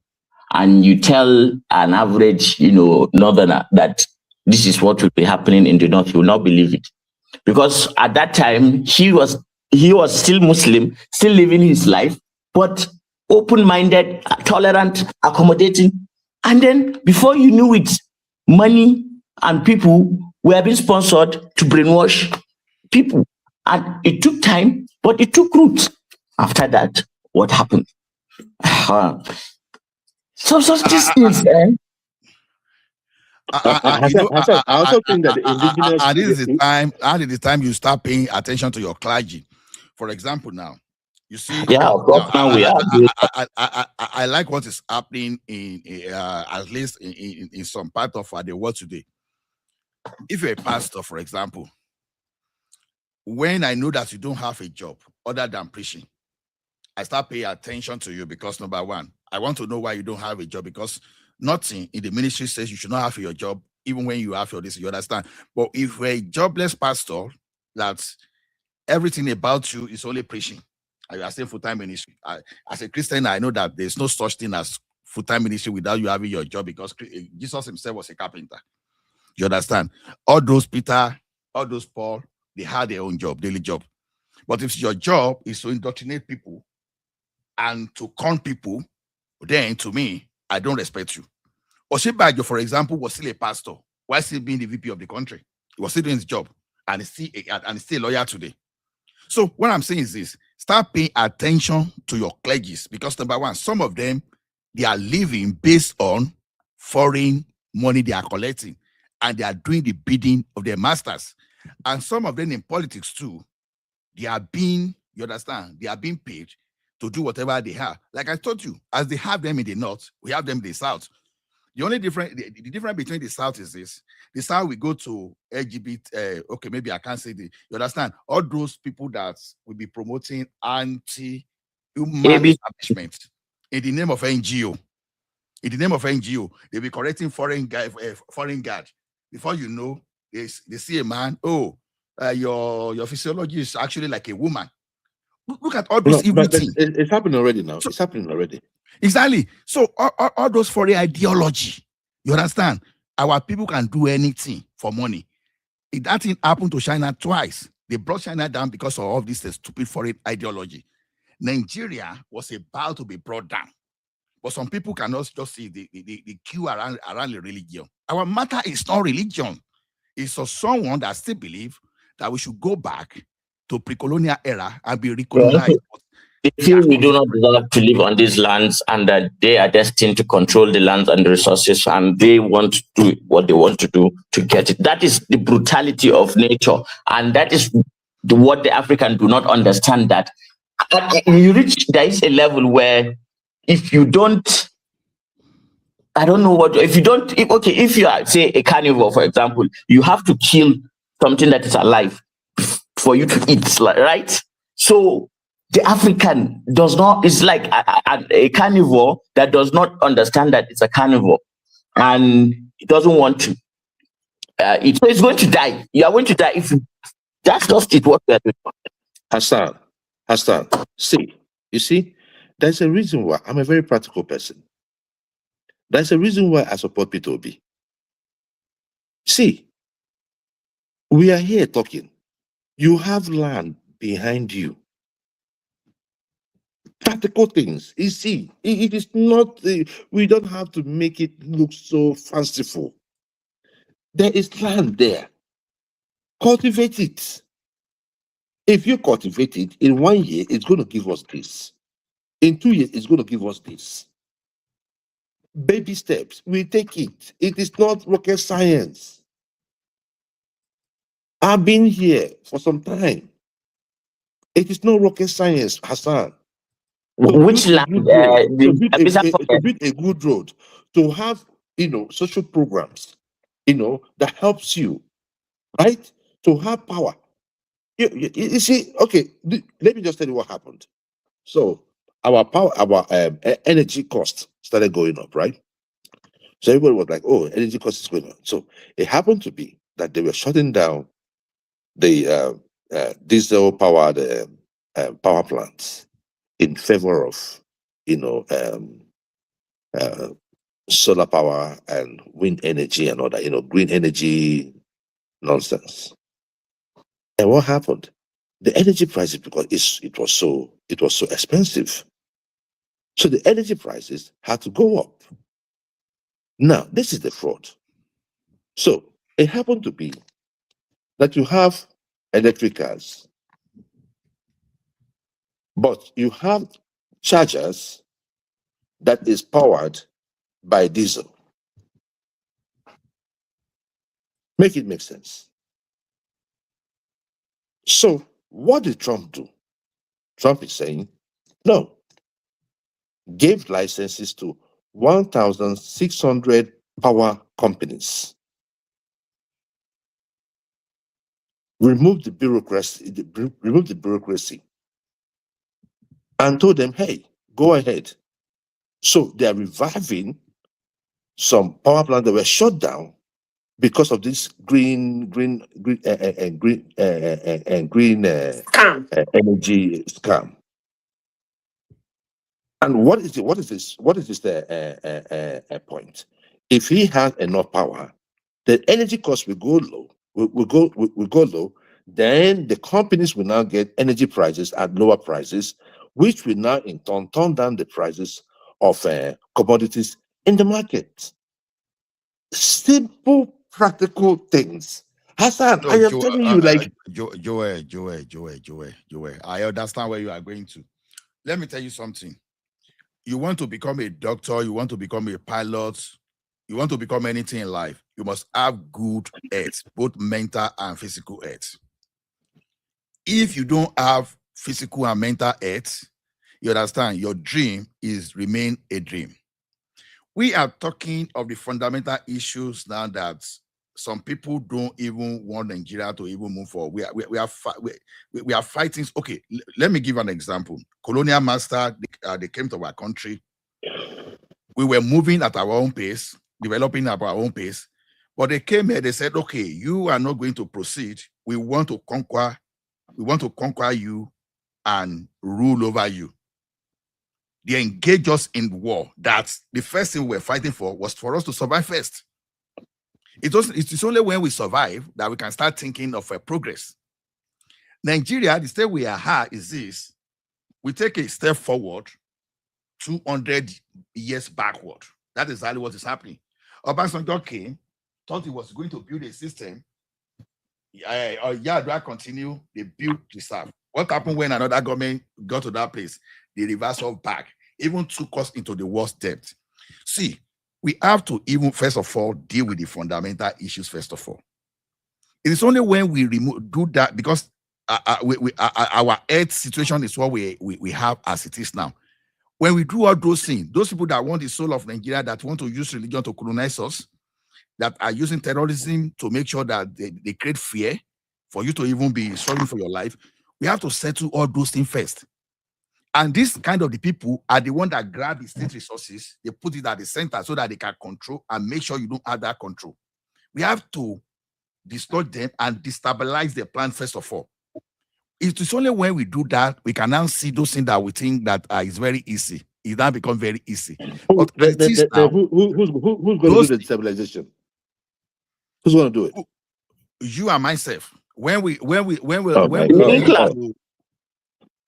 and you tell an average, northerner that this is what will be happening in the north, he will not believe it, because at that time he was still Muslim, still living his life, but open-minded, tolerant, accommodating. And then before you knew it, money and people were being sponsored to brainwash people. And it took time, but it took root. After that, what happened? So these things, I also think that the indigenous. This is the time you start paying attention to your clergy. For example, now you see. Yeah, of course. Now we are. I like what is happening in at least in some part of the world today. If you're a pastor, for example, when I know that you don't have a job other than preaching, I start paying attention to you, because number one, I want to know why you don't have a job, because nothing in the ministry says you should not have your job, even when you have your this, you understand. But if you're a jobless pastor, that everything about you is only preaching, and you are saying full-time ministry. As a Christian, I know that there's no such thing as full-time ministry without you having your job, because Jesus himself was a carpenter. You understand? All those Peter, all those Paul, they had their own job, daily job. But if your job is to indoctrinate people and to con people, then to me, I don't respect you. Oshibajo, for example, was still a pastor while still being the VP of the country. He was still doing his job, and he's still a lawyer today. So what I'm saying is this: start paying attention to your clergies, because number one, some of them, they are living based on foreign money they are collecting, and they are doing the bidding of their masters. And some of them in politics too, they are being, you understand, they are being paid to do whatever they have. Like I told you, as they have them in the north, we have them in the south. The only difference, the difference between the south is this: the south, we go to LGBT, okay, maybe I can't say the, you understand, all those people that will be promoting anti-human establishment in the name of NGO. In the name of NGO, they'll be correcting foreign guard. Before you know, they see a man, your physiology is actually like a woman. Look at all those evil things. It's happening already now. It's happening already. Exactly. So all those foreign ideology, you understand? Our people can do anything for money. That thing happened to China twice. They brought China down because of all this stupid foreign ideology. Nigeria was about to be brought down. But some people cannot just see the queue around the religion. Our matter is not religion. It's for someone that still believes that we should go back to pre-colonial era and be recolonized. They feel we do not deserve to live on these lands, and that they are destined to control the lands and the resources, and they want to do what they want to do to get it. That is the brutality of nature, and that is what the African do not understand. That there is a level where if you don't, I don't know what, if you are, say, a carnivore, for example, you have to kill something that is alive for you to eat, right? So the African does not, it's like a carnivore that does not understand that it's a carnivore, and it doesn't want to eat. So it's going to die. You are going to die if that's just it, what we are doing. Hassan, see, you see, there's a reason why I'm a very practical person. There's a reason why I support P2B. See, we are here talking. You have land behind you. Practical things. You see, it is not, we don't have to make it look so fanciful. There is land there. Cultivate it. If you cultivate it, in 1 year, it's going to give us this. In 2 years, it's going to give us this. Baby steps. We take it. It is not rocket science. I've been here for some time. It is not rocket science, Hassan. Which land? To build a good road, to have, social programs, that helps you, right? To have power. You see, okay, let me just tell you what happened. So our energy cost started going up, right? So everybody was like, "Oh, energy cost is going up." So it happened to be that they were shutting down the diesel powered power plants in favor of, solar power and wind energy and all that, green energy nonsense. And what happened? The energy prices, because it was so expensive. So the energy prices had to go up. Now, this is the fraud. So it happened to be that you have electric cars, but you have chargers that is powered by diesel. Make it make sense. So what did Trump do? Trump is saying, no, gave licenses to 1,600 power companies. Remove the bureaucracy, and told them, hey, go ahead. So they are reviving some power plants that were shut down because of this green energy scam. And what is this point? If he has enough power, the energy cost will go low. Will go low. Then the companies will now get energy prices at lower prices, which will now in turn turn down the prices of commodities in the market. Simple, practical things. Hassan, No, I am telling you, like Joe. I understand where you are going to. Let me tell you something. You want to become a doctor, you want to become a pilot, you want to become anything in life, you must have good health, both mental and physical health. If you don't have physical and mental health, you understand, your dream is remain a dream. We are talking of the fundamental issues now that some people don't even want Nigeria to even move forward. We are fighting. Okay, let me give an example. Colonial master, they came to our country. We were moving at our own pace, developing at our own pace. But they came here, they said, okay, you are not going to proceed. We want to conquer you and rule over you. They engaged us in war. That's the first thing we were fighting for, was for us to survive first. It's only when we survive that we can start thinking of a progress. Nigeria, the state we are at is this: we take a step forward, 200 years backward. That is exactly what is happening. Obasanjo came, thought he was going to build a system. Do I continue? They built the staff. What happened when another government got to that place? They reversed all back, even took us into the worst debt. See, we have to even, first of all, deal with the fundamental issues, first of all. It is only when we do that, because our health situation is what we have as it is now. When we do all those things, those people that want the soul of Nigeria, that want to use religion to colonize us, that are using terrorism to make sure that they create fear for you to even be struggling for your life, we have to settle all those things first. And this kind of the people are the one that grab the state resources, they put it at the center so that they can control and make sure you don't have that control. We have to distort them and destabilize the plan first of all. It is only when we do that we can now see those things that we think that is very easy. It now becomes very easy. But who's going to do the destabilization? Who's going to do it? You and myself.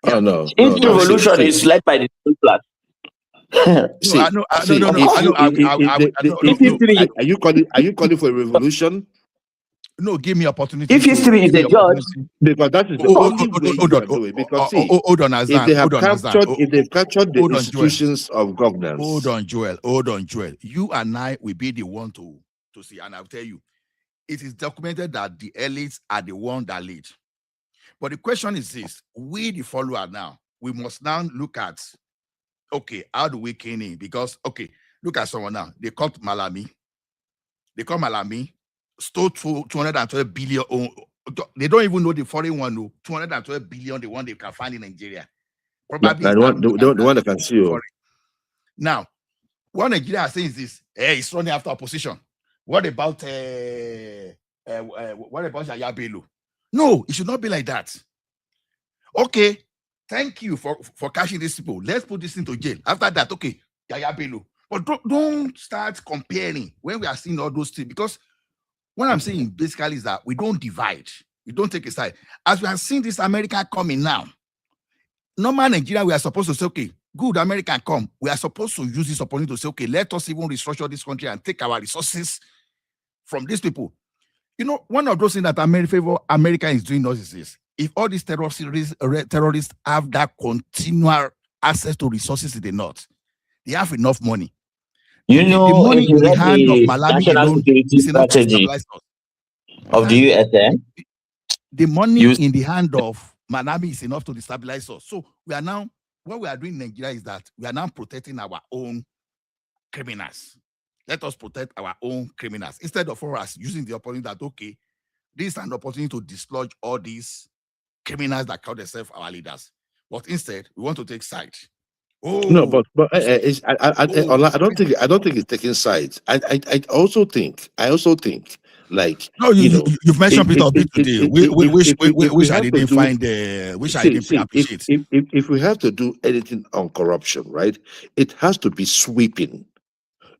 Oh no. Each revolution is led by the same plan. Are you calling for a revolution? No, give me opportunity. If history is a judge, because that is the only way you can do it. Because if they've captured the institutions of governance. Hold on, Joel. You and I will be the one to see, and I'll tell you, it is documented that the elites are the one that lead. But the question is this: we, the follower, now we must now look at, okay, how do we gain in? Because look at someone now. They caught Malami. Stole 212 billion They don't even know the foreign one. No, 212 billion, the one they can find in Nigeria. Probably the one that can see you. Now, what Nigeria is saying is this: hey, it's running after opposition. What about Yaya Bello? No, it should not be like that. Okay, thank you for catching these people. Let's put this into jail. After that, okay, Yaya Bello. But don't start comparing when we are seeing all those things, because what I'm saying basically is that we don't divide. We don't take a side. As we are seeing this America coming now, normal Nigeria, we are supposed to say, okay, good, American come. We are supposed to use this opportunity to say, okay, let us even restructure this country and take our resources from these people. You know, one of those things that America is doing us is this: if all these terrorists have that continual access to resources in the north, they have enough money. You know, the money in the hand of the Malami national alone security is enough to strategy stabilize us. of the USM, the money in the hand of Malami is enough to destabilize us. So we are now, what we are doing in Nigeria is that we are now protecting our own criminals. Let us protect our own criminals instead of for us using the opportunity that, okay, this is an opportunity to dislodge all these criminals that call themselves our leaders. But instead, we want to take sides. No, but I don't think it's taking sides. I also think like, no, you've mentioned Peter Obi today. Which I didn't find which I didn't appreciate. If we have to do anything on corruption, right, it has to be sweeping,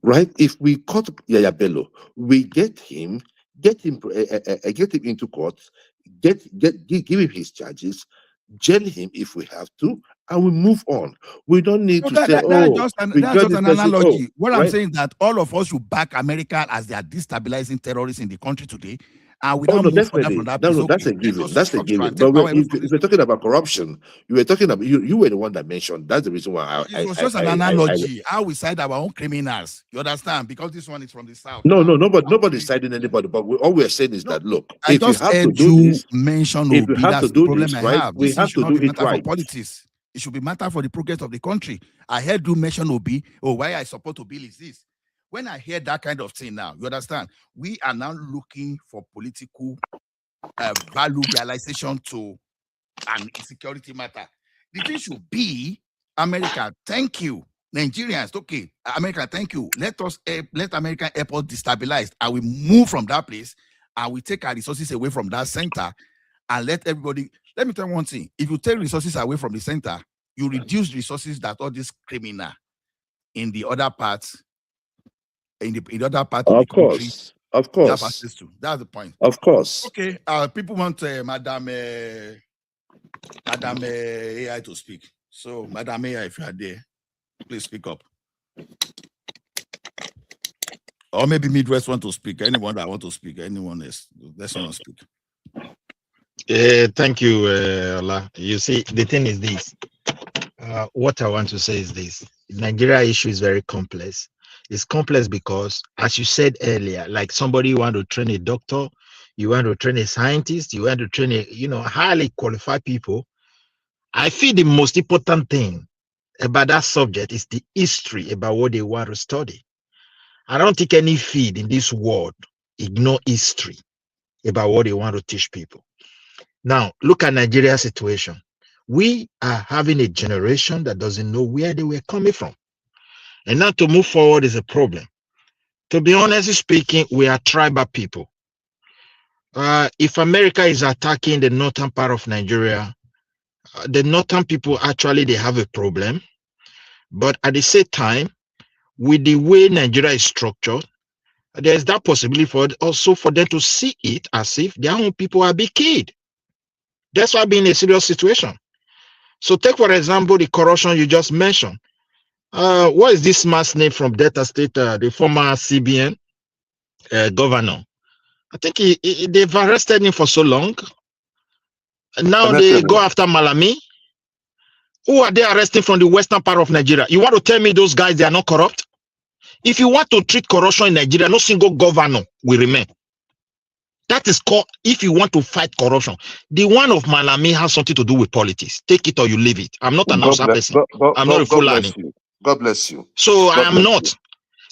right? If we cut Yaya Bello, we get him into court, give him his charges, jail him if we have to, and we move on. We don't need to say, that's just an analogy. What I'm saying is that all of us should back America as they are destabilizing terrorists in the country today. And we don't move from that place. That's a given. That's a given. But if we're talking about corruption, you were talking about you were the one that mentioned. That's the reason why it was just an analogy. How we side our own criminals. You understand? Because this one is from the south. Nobody's siding anybody. But all we're saying is that, look, I just heard you mention Obi. That's the problem I have. We have to do it right. For politics. It should be matter for the progress of the country. I heard you mention Obi. Why I support Obi is this. When I hear that kind of thing now, you understand, we are now looking for political value realization to an insecurity matter. The thing should be, America, thank you. Nigerians, okay, America, thank you. Let American airport destabilize, and we move from that place, and we take our resources away from that center, and let everybody. Let me tell you one thing: if you take resources away from the center, you reduce resources that all these criminal in the other parts. In the other part of the country, of course, that's the point. Of course. Okay. People want Madam AI to speak. So, Madam AI, if you are there, please speak up. Or maybe Midwest want to speak. Anyone that want to speak. Anyone else? Let's not speak. Thank you, Ola. You see, the thing is this. What I want to say is this: Nigeria issue is very complex. It's complex because, as you said earlier, like somebody you want to train a doctor, you want to train a scientist, you want to train a highly qualified people. I feel the most important thing about that subject is the history about what they want to study. I don't think any field in this world ignore history about what they want to teach people. Now, look at Nigeria's situation. We are having a generation that doesn't know where they were coming from. And now to move forward is a problem. To be honestly speaking, we are tribal people. If America is attacking the northern part of Nigeria, the northern people actually, they have a problem. But at the same time, with the way Nigeria is structured, there's that possibility for them to see it as if their own people are being killed. That's why we're in a serious situation. So take, for example, the corruption you just mentioned. What is this man's name from Delta State, the former CBN governor? I think they've arrested him for so long. And now they go after Malami. Who are they arresting from the western part of Nigeria? You want to tell me those guys, they are not corrupt? If you want to treat corruption in Nigeria, no single governor will remain. That is called, if you want to fight corruption. The one of Malami has something to do with politics. Take it or you leave it. I'm not an outside person. I'm not a Fulani. God bless you. So I am not.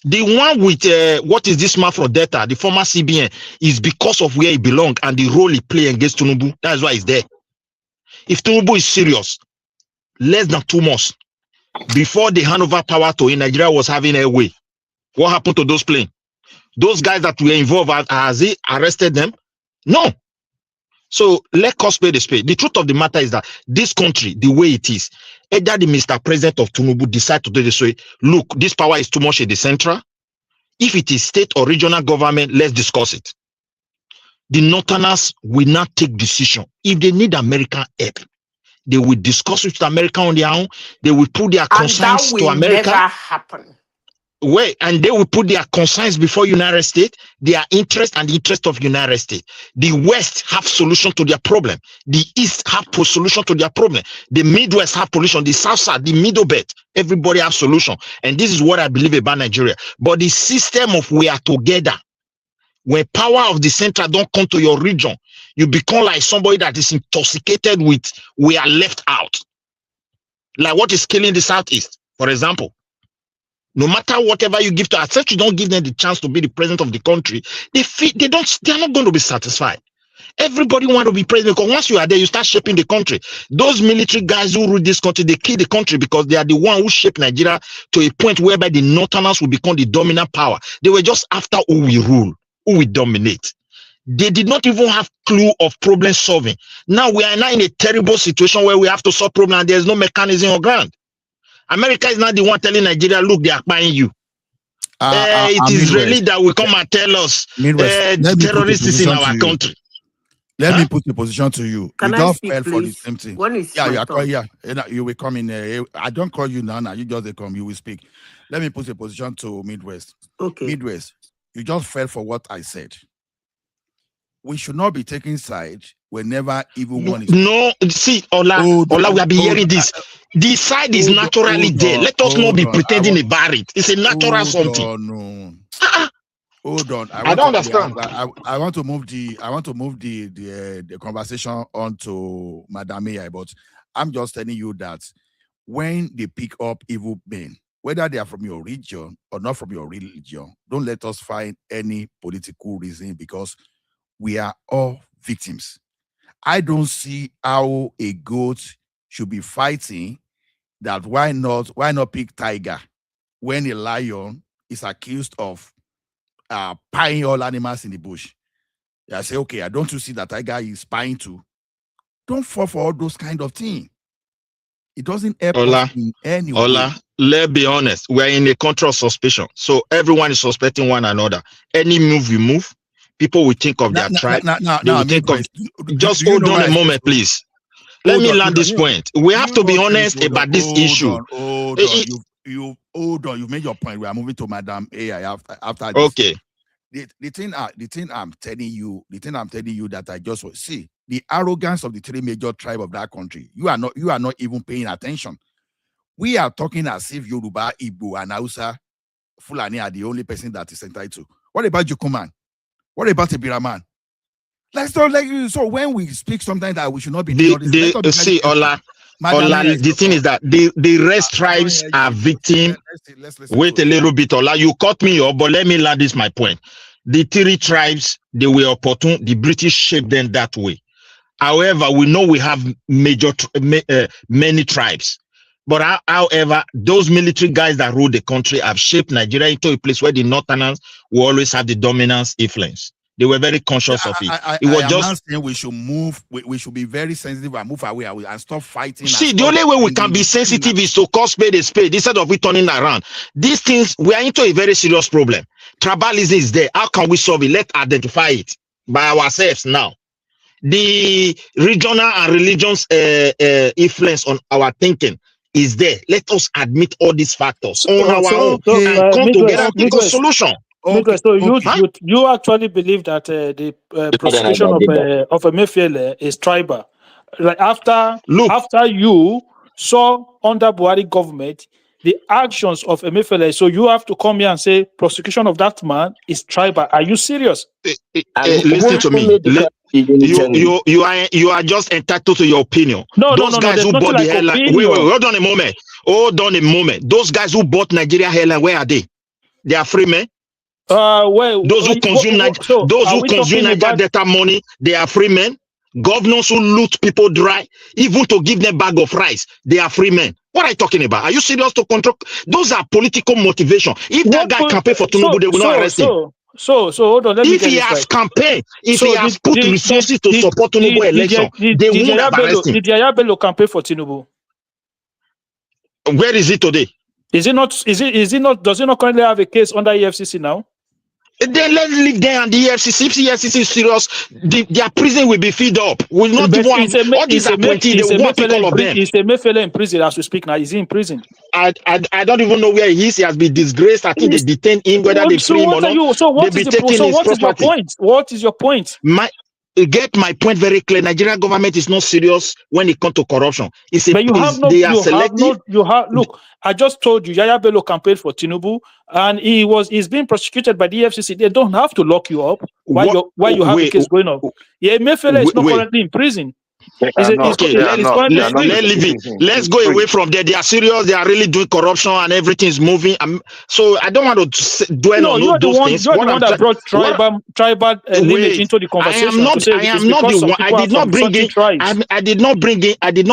The one with what is this man from Delta, the former CBN, is because of where he belongs and the role he play against Tinubu. That's why he's there. If Tinubu is serious, less than 2 months before they hand over power to him, Nigeria was having airway. What happened to those planes? Those guys that were involved, has he arrested them? No. So let us spade a spade. The truth of the matter is that this country, the way it is, either the Mr. President of Tinubu decide to do this way, look, this power is too much in the central. If it is state or regional government, let's discuss it. The Northerners will not take decision. If they need American help, they will discuss with America on their own. They will put their concerns to America. Never happen. Wait, and they will put their concerns before United States, their interest and the interest of United States. The West have solution to their problem. The East have solution to their problem. The Midwest have solution. The South Side, the Middle Belt, everybody have solution. And this is what I believe about Nigeria. But the system of we are together, when power of the center don't come to your region, you become like somebody that is intoxicated with we are left out. Like what is killing the Southeast, for example. No matter whatever you give to us, if you don't give them the chance to be the president of the country, they are not going to be satisfied. Everybody want to be president because once you are there, you start shaping the country. Those military guys who rule this country, they kill the country because they are the one who shape Nigeria to a point whereby the Northerners will become the dominant power. They were just after who we rule, who we dominate. They did not even have clue of problem solving. Now we are now in a terrible situation where we have to solve problem and there's no mechanism on ground. America is not the one telling Nigeria, look, they are buying you. It is Israeli that will come and tell us terrorists is in our country. Let me put the position to you. Can you I just speak, fell for the please? same thing. When is you will come in. I don't call you now. You just come. You will speak. Let me put the position to Midwest. Okay. Midwest, you just fell for what I said. We should not be taking sides whenever even one is. No, see, Ola, we have been hearing this. The side is naturally there. Let us not be pretending about it. It's a natural something. Hold on. I don't understand. I want to move the conversation on to Madam AI, but I'm just telling you that when they pick up evil men, whether they are from your region or not from your religion, don't let us find any political reason because we are all victims. I don't see how a goat should be fighting that why not pick tiger when a lion is accused of spying all animals in the bush. I say, okay, I don't you see that tiger is spying too? Don't fall for all those kind of things. It doesn't help us in any way. Let's be honest. We're in a country of suspicion. So everyone is suspecting one another. Any move we move, people will think of their tribe. Just hold on a moment, please. Let me land this point. We have to be honest about this issue. Hold on. You've made your point. We are moving to Madam AI after this. Okay. The thing I'm telling you that I just see the arrogance of the three major tribes of that country. You are not even paying attention. We are talking as if Yoruba, Igbo, and Hausa, Fulani are the only person that is entitled to. What about Jukuman? What about Ibiraman? So when we speak sometimes that we should not be the thing is that the rest tribes are victim. Wait a little bit, Ola. You cut me off, but let me land this my point. The three tribes, they were opportune. The British shaped them that way. However, we know we have many tribes. But however, those military guys that rule the country have shaped Nigeria into a place where the Northerners will always have the dominance influence. They were very conscious of it. It was just saying we should move. We should be very sensitive and move away and stop fighting. See, the only way we can be sensitive is to call spade a spade instead of we turning around. These things, we are into a very serious problem. Tribalism is there. How can we solve it? Let's identify it by ourselves now. The regional and religious influence on our thinking is there. Let us admit all these factors on our own and come together and think of solution. Okay. So you actually believe that the prosecution of Emefiele is tribal? Like after you saw under Buhari government the actions of Emefiele, so you have to come here and say prosecution of that man is tribal. Are you serious? Listen to me. You are just entitled to your opinion. Those guys who bought the airline. Wait, hold on a moment. Those guys who bought Nigeria airline, where are they? They are free men. Well, Those who consume Niger Delta money, they are free men. Governors who loot people dry, even to give them bag of rice, they are free men. What are you talking about? Are you serious to control? Those are political motivation. If that guy campaign for Tinubu, they will not arrest him. So hold on. Let me if get he this has right. campaign, if he has put resources to support Tinubu election, they won't have arrested him. Did Yaya Bello campaign for Tinubu? Where is it today? Is it not? Is it not? Does it not currently have a case under EFCC now? Then let's leave them and the EFCC. If the EFCC is serious, their prison will be filled up. Will not even have all these appointees. They won't pick all of them. Is Emefiele in prison as we speak now? Is he in prison? I don't even know where he is. He has been disgraced. I think they detain him, whether they free him or not. What is your point? What is your point? Get my point very clear. Nigerian government is not serious when it comes to corruption. It's a look, I just told you Yaya Bello campaigned for Tinubu and he's being prosecuted by the EFCC. They don't have to lock you up while you have a case going on. Yeah, Emefiele is not currently in prison. Let's go away from there. They are serious. They are really doing corruption and everything is moving. So I don't want to dwell on those things. You're the one that brought tribal lineage into the conversation. I did not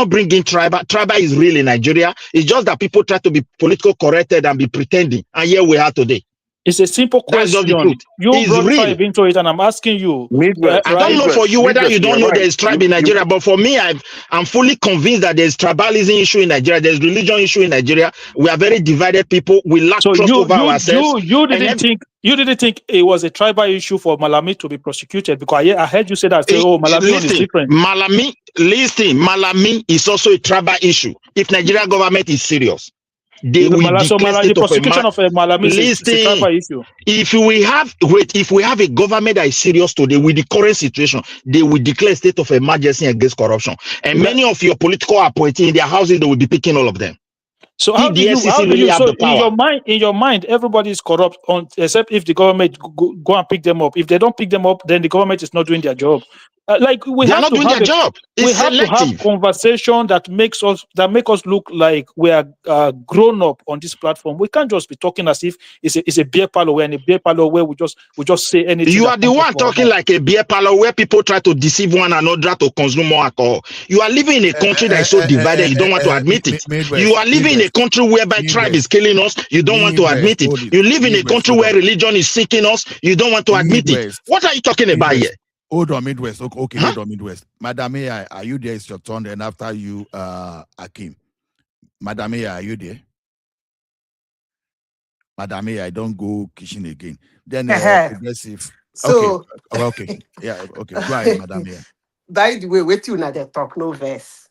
bring in tribal. Tribal is real in Nigeria. It's just that people try to be political corrected and be pretending. And here we are today. It's a simple question. You brought tribe into it, and I'm asking you. I don't know for you whether you don't know there's tribe in Nigeria, but for me, I'm fully convinced that there's tribalism issue in Nigeria. There's religion issue in Nigeria. We are very divided people. We lack trust over ourselves. You didn't think it was a tribal issue for Malami to be prosecuted? Because I heard you say that. Malami is different. Malami is also a tribal issue. If Nigeria government is serious. The prosecution of Malami is a tribal issue. If we have a government that is serious today with the current situation, they will declare state of emergency against corruption. And many of your political appointees in their houses, they will be picking all of them. So in your mind, everybody is corrupt except if the government go and pick them up. If they don't pick them up, then the government is not doing their job. We have to have conversation that make us look like we are grown up on this platform. We can't just be talking as if it's a beer parlor. We're in a beer parlor where we just say anything. You are the one talking like a beer parlor where people try to deceive one another to consume more alcohol. You are living in a country that is so divided. You don't want to admit it. You are living in a country whereby tribe is killing us. You don't want to admit it. You live in a country where religion is seeking us. You don't want to admit it. What are you talking about here? Hold on, Midwest. Okay, hold on, Midwest. Madam A, are you there? It's your turn. Then after you, Akim. Madam A, are you there? Madam A, I don't go kitchen again. Then progressive. So, okay. Yeah, okay. Go ahead, Madam A. By the way, wait till now they talk no verse.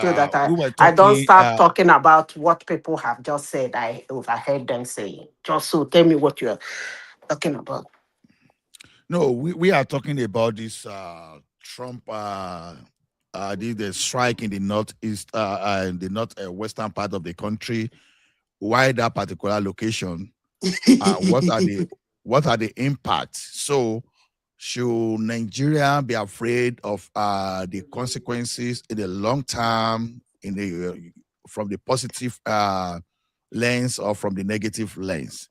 So that I don't start talking about what people have just said. I overheard them saying. Just so tell me what you're talking about. No, we are talking about this Trump the strike in the northeast in the northwestern part of the country. Why that particular location? What are the impacts? So should Nigeria be afraid of the consequences in the long term, from the positive lens or from the negative lens?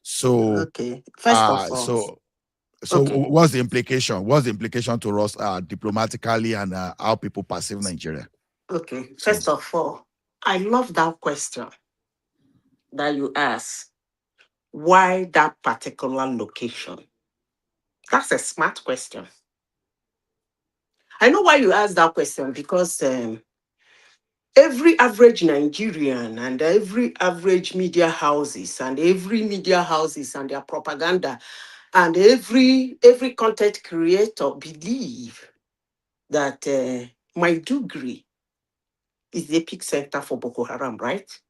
So okay, first of all. So what's the implication? What's the implication to us diplomatically and how people perceive Nigeria? Okay, first of all, I love that question that you asked. Why that particular location? That's a smart question. I know why you asked that question because every average Nigerian and every average media houses and their propaganda and every content creator believe that Maiduguri is the epic center for Boko Haram, right?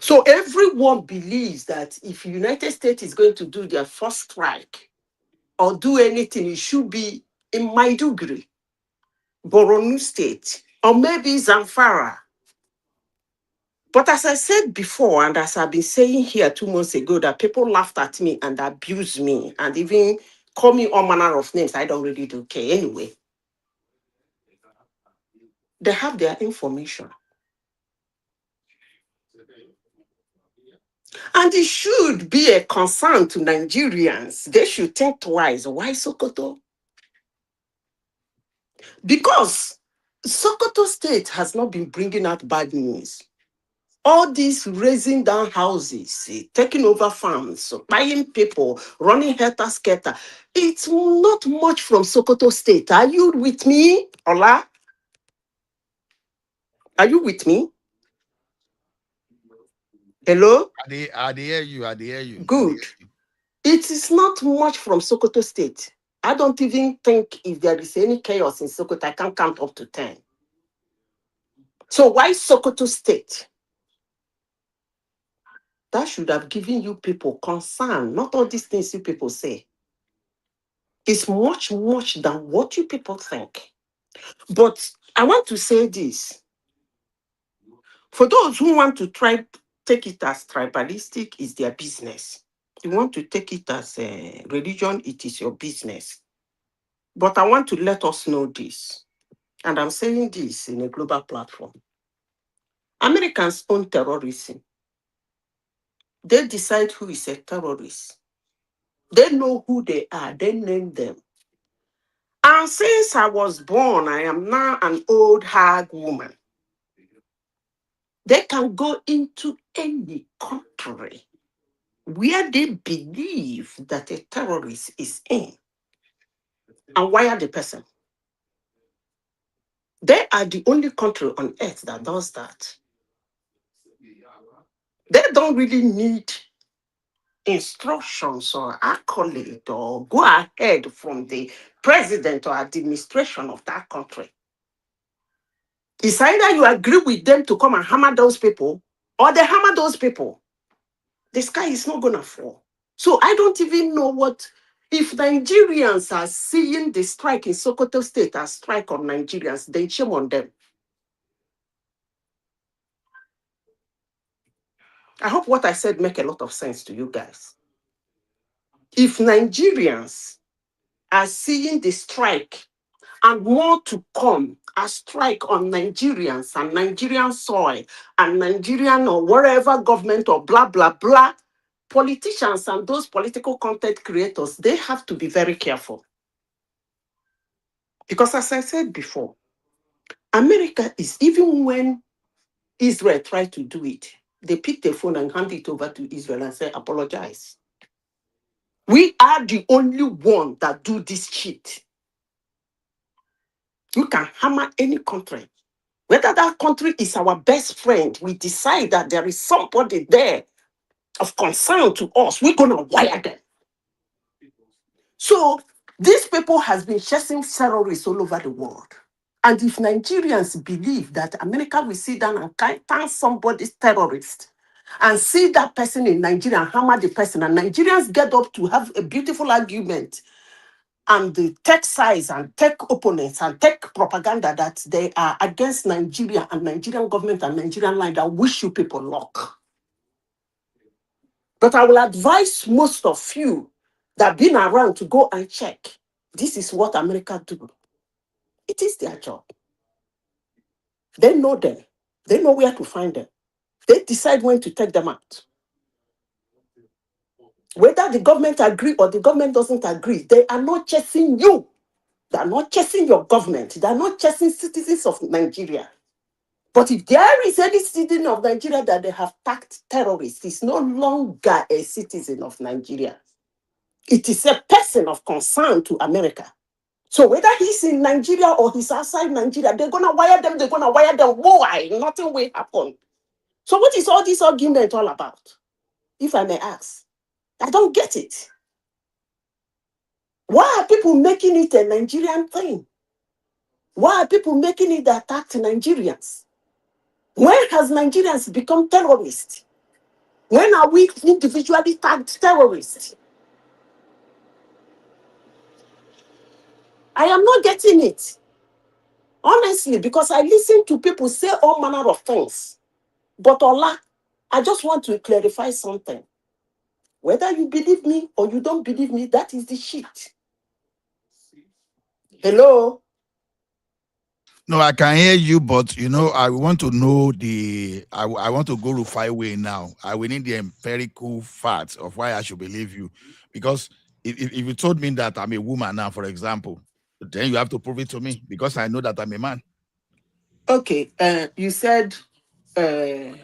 So everyone believes that if the United States is going to do their first strike or do anything, it should be in Maiduguri, Borno State, or maybe Zamfara. But as I said before, and as I've been saying here 2 months ago, that people laughed at me and abused me and even call me all manner of names. I don't really do care anyway. They have their information. And it should be a concern to Nigerians. They should think twice. Why Sokoto? Because Sokoto State has not been bringing out bad news. All these raising down houses, taking over farms, buying people, running helter-skelter, it's not much from Sokoto State. Are you with me, Ola? Are you with me? Hello? I hear you. I hear you. Good. It is not much from Sokoto State. I don't even think if there is any chaos in Sokoto, I can count up to 10. So why Sokoto State? That should have given you people concern, not all these things you people say. It's much, much than what you people think. But I want to say this. For those who want to take it as tribalistic, is their business. You want to take it as a religion, it is your business. But I want to let us know this, and I'm saying this in a global platform. Americans own terrorism. They decide who is a terrorist. They know who they are. They name them. And since I was born, I am now an old hag woman. They can go into any country where they believe that a terrorist is in and wire the person. They are the only country on earth that does that. They don't really need instructions or accolade or go ahead from the president or administration of that country. It's either you agree with them to come and hammer those people or they hammer those people. The sky is not going to fall. So I don't even know what, if Nigerians are seeing the strike in Sokoto State as strike on Nigerians, then shame on them. I hope what I said make a lot of sense to you guys. If Nigerians are seeing the strike and more to come, a strike on Nigerians and Nigerian soil and Nigerian or whatever government or blah, blah, blah, politicians and those political content creators, they have to be very careful. Because as I said before, America is, even when Israel tried to do it, they pick the phone and hand it over to Israel and say, apologize. We are the only one that do this shit. You can hammer any country. Whether that country is our best friend, we decide that there is somebody there of concern to us, we're going to wire them. So these people has been chasing terrorists all over the world. And if Nigerians believe that America will sit down and turn somebody's terrorist and see that person in Nigeria and hammer the person, and Nigerians get up to have a beautiful argument and take sides and take opponents and take propaganda that they are against Nigeria and Nigerian government and Nigerian line, that wish you people luck. But I will advise most of you that have been around to go and check. This is what America do. It is their job. They know them. They know where to find them. They decide when to take them out. Whether the government agree or the government doesn't agree, they are not chasing you. They are not chasing your government. They are not chasing citizens of Nigeria. But if there is any citizen of Nigeria that they have tagged terrorists, it's no longer a citizen of Nigeria. It is a person of concern to America. So whether he's in Nigeria or he's outside Nigeria, they're going to wire them, Why? Nothing will happen. So what is all this argument all about? If I may ask. I don't get it. Why are people making it a Nigerian thing? Why are people making it the attack to Nigerians? When has Nigerians become terrorists? When are we individually tagged terrorists? I am not getting it. Honestly, because I listen to people say all manner of things. But Ola, I just want to clarify something. Whether you believe me or you don't believe me, that is the shit. Hello? No, I can hear you, but you know, I want to know I want to go to 5-way now. I will need the empirical facts of why I should believe you. Because if you told me that I'm a woman now, for example, then you have to prove it to me because I know that I'm a man. Okay, you said they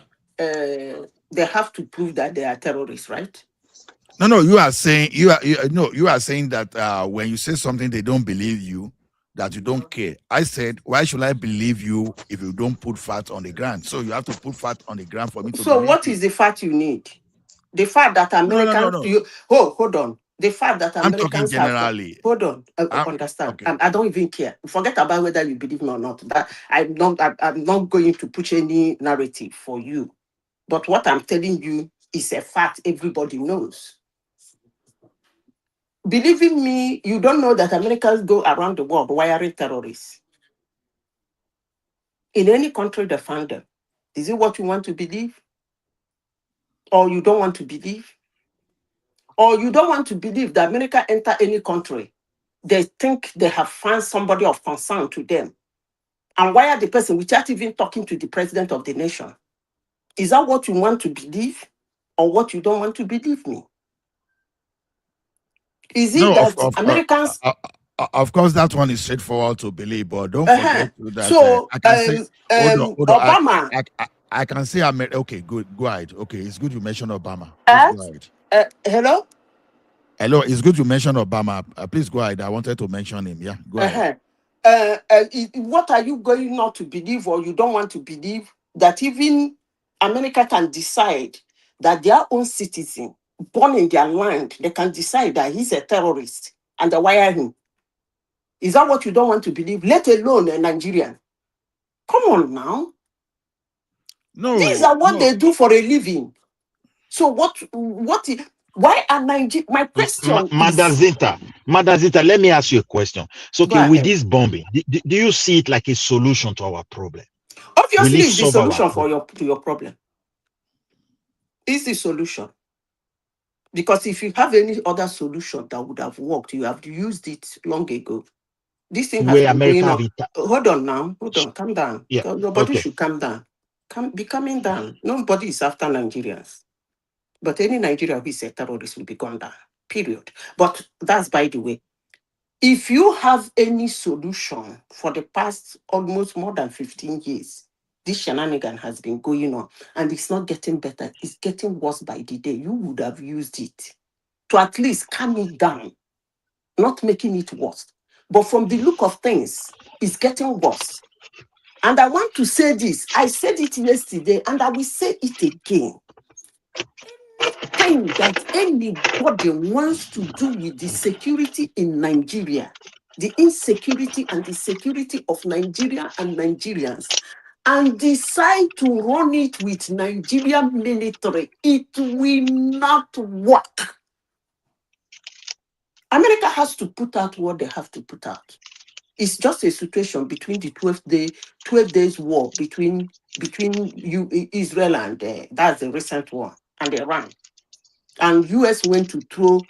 have to prove that they are terrorists, right? No, you are saying you are saying that when you say something they don't believe you, that you don't care. I said, why should I believe you if you don't put facts on the ground? So you have to put facts on the ground for me to So believe what you. is the fact you need? The fact that Americans, No. hold on. The fact that I'm talking Americans have, generally. hold on, understand. Okay. I don't even care. Forget about whether you believe me or not. That I'm not going to push any narrative for you. But what I'm telling you is a fact everybody knows. Believing me, you don't know that Americans go around the world wiring terrorists. In any country they found them. Is it what you want to believe? Or you don't want to believe? Or you don't want to believe that America enter any country, they think they have found somebody of concern to them and wire the person without even talking to the president of the nation. Is that what you want to believe or what you don't want to believe me? Is it No, that Americans... of course, that one is straightforward to believe, but don't forget that So, I can say, hold on, Obama... I can say, okay, good, go ahead. Okay, it's good you mentioned Obama. Please go ahead. Hello? Hello, it's good you mentioned Obama. Please go ahead. I wanted to mention him. Yeah, go ahead. What are you going not to believe or you don't want to believe that even America can decide that their own citizen born in their land, they can decide that he's a terrorist and they wire him? Is that what you don't want to believe? Let alone a Nigerian. Come on now. No, These are what they do for a living. So why are Nigeria? My question Madazita, let me ask you a question. So, okay, with ahead. this bombing, do you see it like a solution to our problem? Obviously, Will it it's the solve our solution problem? to your problem. It's the solution. Because if you have any other solution that would have worked, you have used it long ago. This thing has Where been America going have on. it? Hold on now. Hold on. Calm down. Yeah. Your body Okay. should calm down. Be coming down. Nobody is after Nigerians. But any Nigerian who is a terrorist will be gone down. Period. But that's by the way. If you have any solution for the past almost more than 15 years, this shenanigan has been going on and it's not getting better. It's getting worse by the day. You would have used it to at least calm it down, not making it worse. But from the look of things, it's getting worse. And I want to say this. I said it yesterday and I will say it again. Anything that anybody wants to do with the security in Nigeria, the insecurity and the security of Nigeria and Nigerians, and decide to run it with Nigerian military, it will not work. America has to put out what they have to put out. It's just a situation between the 12 days war between Israel and that's the recent one, and Iran. And US went to throw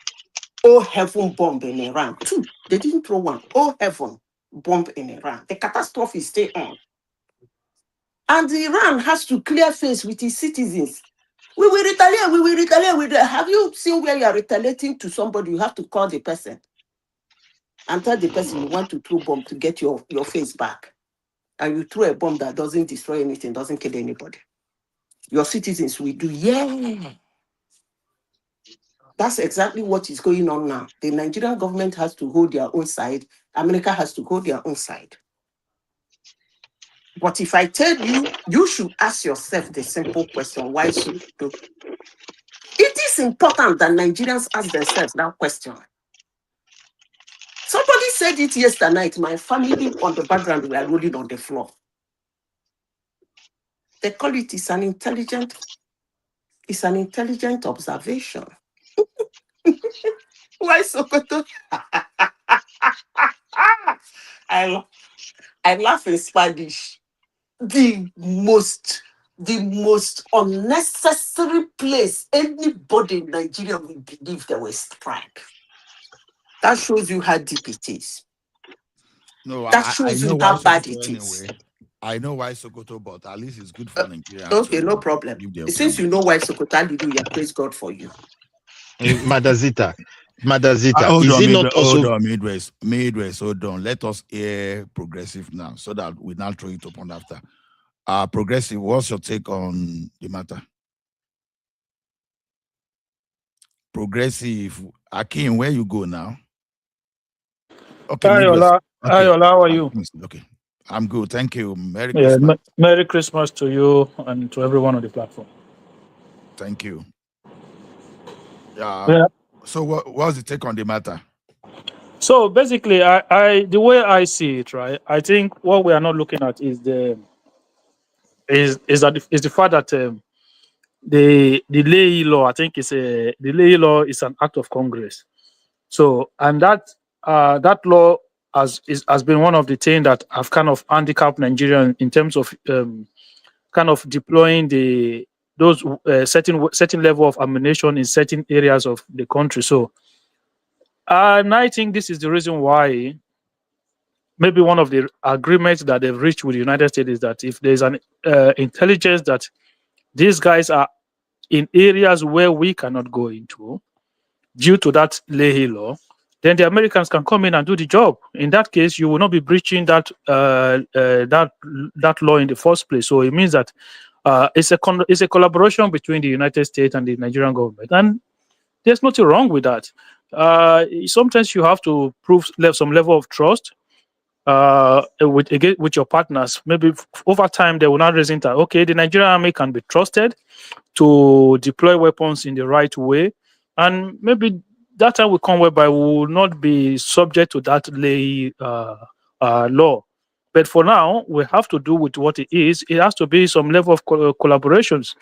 oh heaven bomb in Iran. Two, they didn't throw one. Oh heaven bomb in Iran. The catastrophe is still on. And Iran has to clear face with its citizens. We will retaliate, we will retaliate. Have you seen where you are retaliating to somebody? You have to call the person and tell the person you want to throw bomb to get your face back. And you throw a bomb that doesn't destroy anything, doesn't kill anybody. Your citizens will do, yeah. That's exactly what is going on now. The Nigerian government has to hold their own side. America has to hold their own side. But if I tell you, you should ask yourself the simple question, why should you? It is important that Nigerians ask themselves that question. Somebody said it yesterday night. My family on the background were rolling on the floor. They call it an intelligent observation. Why Sokoto? I laugh in Spanish. The most unnecessary place anybody in Nigeria will believe there was strike. That shows you how deep it is. No, That I shows know you why how bad Sokoto it is. anyway. I know why Sokoto, but at least it's good for Nigeria Okay, no to problem. give them Since you freedom. know why Sokoto, hallelujah, praise God for you. Madazita, Hold is on, it not also Midwest, hold on. Let us hear Progressive now, so that we now throw it upon after. Progressive, what's your take on the matter? Progressive, Akin, where you go now? Okay, Hi, Midwest. Ola. Okay. Hi, Ola. How are you? Okay, I'm good. Thank you. Merry Yeah, Christmas. Merry Christmas to you and to everyone on the platform. Thank you. Yeah. So what's the take on the matter? So basically, I the way I see it, right? I think what we are not looking at is the fact that the lay law. I think the lay law is an act of Congress. So and that law has been one of the things that have kind of handicapped Nigeria in terms of kind of deploying those certain level of ammunition in certain areas of the country. So and I think this is the reason why maybe one of the agreements that they've reached with the United States is that if there's an intelligence that these guys are in areas where we cannot go into due to that Leahy law, then the Americans can come in and do the job. In that case, you will not be breaching that law in the first place. So it means that it's a collaboration between the United States and the Nigerian government, and there's nothing wrong with that. Sometimes you have to prove some level of trust with your partners. Maybe over time they will not reason that okay, the Nigerian army can be trusted to deploy weapons in the right way, and maybe that time will come whereby we will not be subject to that lay law. But for now, we have to do with what it is. It has to be some level of collaborations.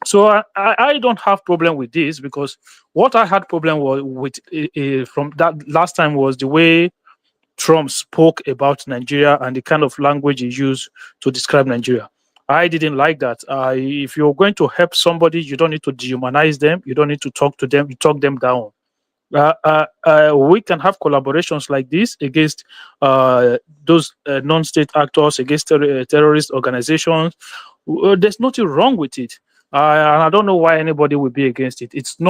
So I don't have problem with this, because what I had problem with from that last time was the way Trump spoke about Nigeria and the kind of language he used to describe Nigeria. I didn't like that. If you're going to help somebody, you don't need to dehumanize them. You don't need to talk to them. You talk them down. We can have collaborations like this against those non-state actors, against terrorist organizations. There's nothing wrong with it, and I don't know why anybody would be against it. It's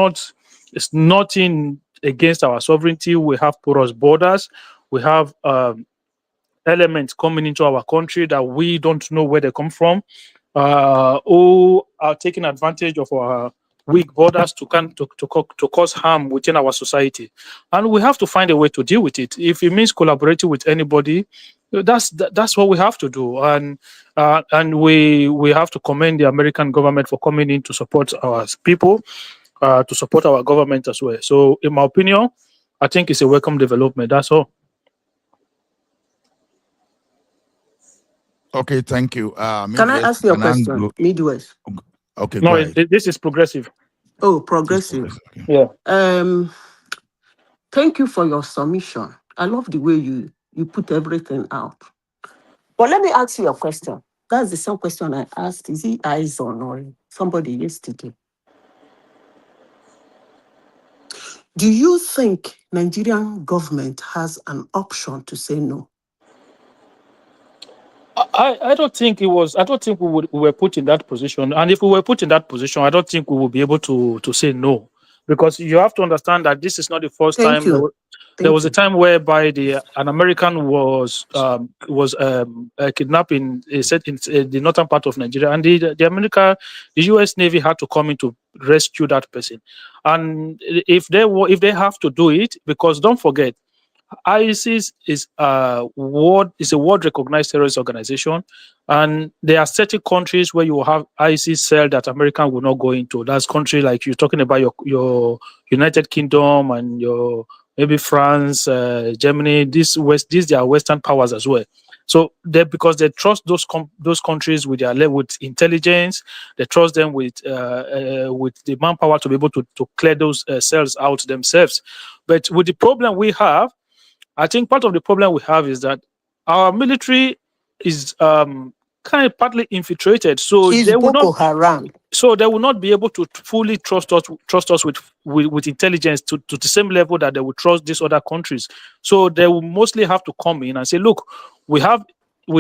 nothing against our sovereignty. We have porous borders. We have elements coming into our country that we don't know where they come from, who are taking advantage of our weak borders to cause harm within our society, and we have to find a way to deal with it. If it means collaborating with anybody, that's what we have to do, and we have to commend the American government for coming in to support our people, to support our government as well. So, in my opinion, I think it's a welcome development. That's all. Okay, thank you. Can I ask you a question? Midwest. Okay, no, go ahead. this is progressive. Oh, progressive. Okay. Yeah. Thank you for your submission. I love the way you put everything out. But let me ask you a question. That's the same question I asked. Is it Aizon or somebody yesterday? Do you think Nigerian government has an option to say no? I don't think it was. I don't think we were put in that position. And if we were put in that position, I don't think we will be able to say no, because you have to understand that this is not the first time. There was a time whereby an American was kidnapped in the northern part of Nigeria, and the U.S. Navy had to come in to rescue that person. And if they have to do it, because don't forget, ISIS is a world recognized terrorist organization, and there are certain countries where you will have ISIS cell that American will not go into. That's country like you're talking about your United Kingdom and your maybe France, Germany. These they are Western powers as well. So because they trust those countries with with intelligence, they trust them with the manpower to be able to clear those cells out themselves. But with the problem we have, I think part of the problem we have is that our military is kind of partly infiltrated. So it's they will Boko not. Haram. So they will not be able to fully trust us with intelligence to the same level that they will trust these other countries. So they will mostly have to come in and say, look, we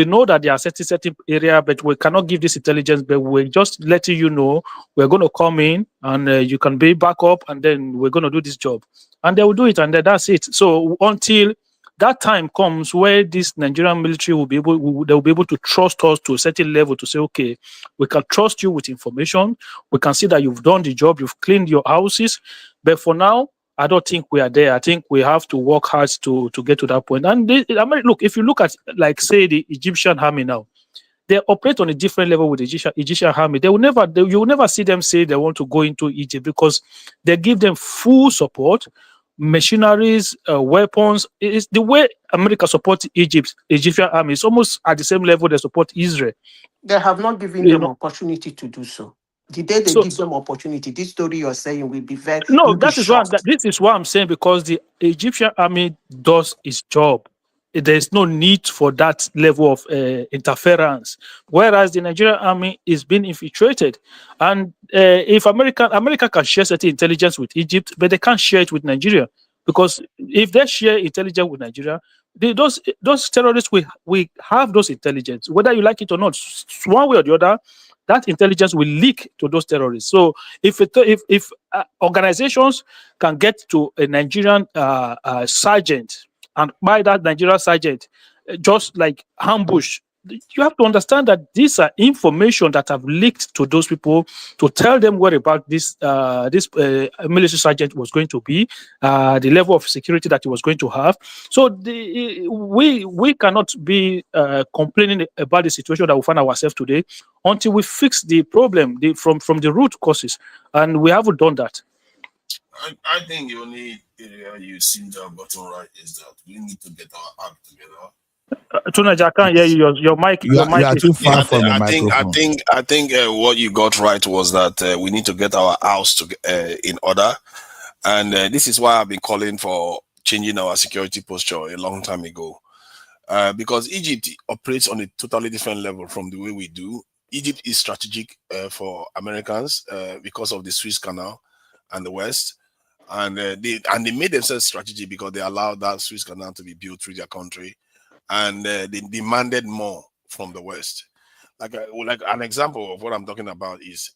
know that there are certain area, but we cannot give this intelligence, but we're just letting you know we're going to come in and you can be back up, and then we're going to do this job. And they will do it, and then that's it. So until that time comes where this Nigerian military will be able, they will be able to trust us to a certain level to say, okay, we can trust you with information. We can see that you've done the job, you've cleaned your houses. But for now, I don't think we are there. I think we have to work hard to get to that point. And look, if you look at, like, say, the Egyptian army now, they operate on a different level with the Egyptian army. You will never see them say they want to go into Egypt, because they give them full support, machineries, weapons. It's the way America supports Egyptian army. It's almost at the same level they support Israel. They have not given them opportunity to do so. The day they give them opportunity, this story you're saying will be very... No, this is what I'm saying, because the Egyptian army does its job. There's no need for that level of interference. Whereas the Nigerian army is being infiltrated. And if America can share certain intelligence with Egypt, but they can't share it with Nigeria. Because if they share intelligence with Nigeria, those terrorists we have those intelligence, whether you like it or not, one way or the other, that intelligence will leak to those terrorists. So if organizations can get to a Nigerian sergeant, and by that Nigerian sergeant, just like ambush, you have to understand that these are information that have leaked to those people to tell them what about this military sergeant was going to be, the level of security that he was going to have. So we cannot be complaining about the situation that we find ourselves today until we fix the problem from the root causes, and we haven't done that. I think the only area you seem to have gotten right is that we need to get our act together. Tunaja, I can't hear you. Your mic. You are too far from the microphone. I think what you got right was that we need to get our house in order, and this is why I've been calling for changing our security posture a long time ago, because Egypt operates on a totally different level from the way we do. Egypt is strategic for Americans because of the Suez Canal and the West. And they made themselves strategic because they allowed that Suez Canal to be built through their country, and they demanded more from the West. Like an example of what I'm talking about is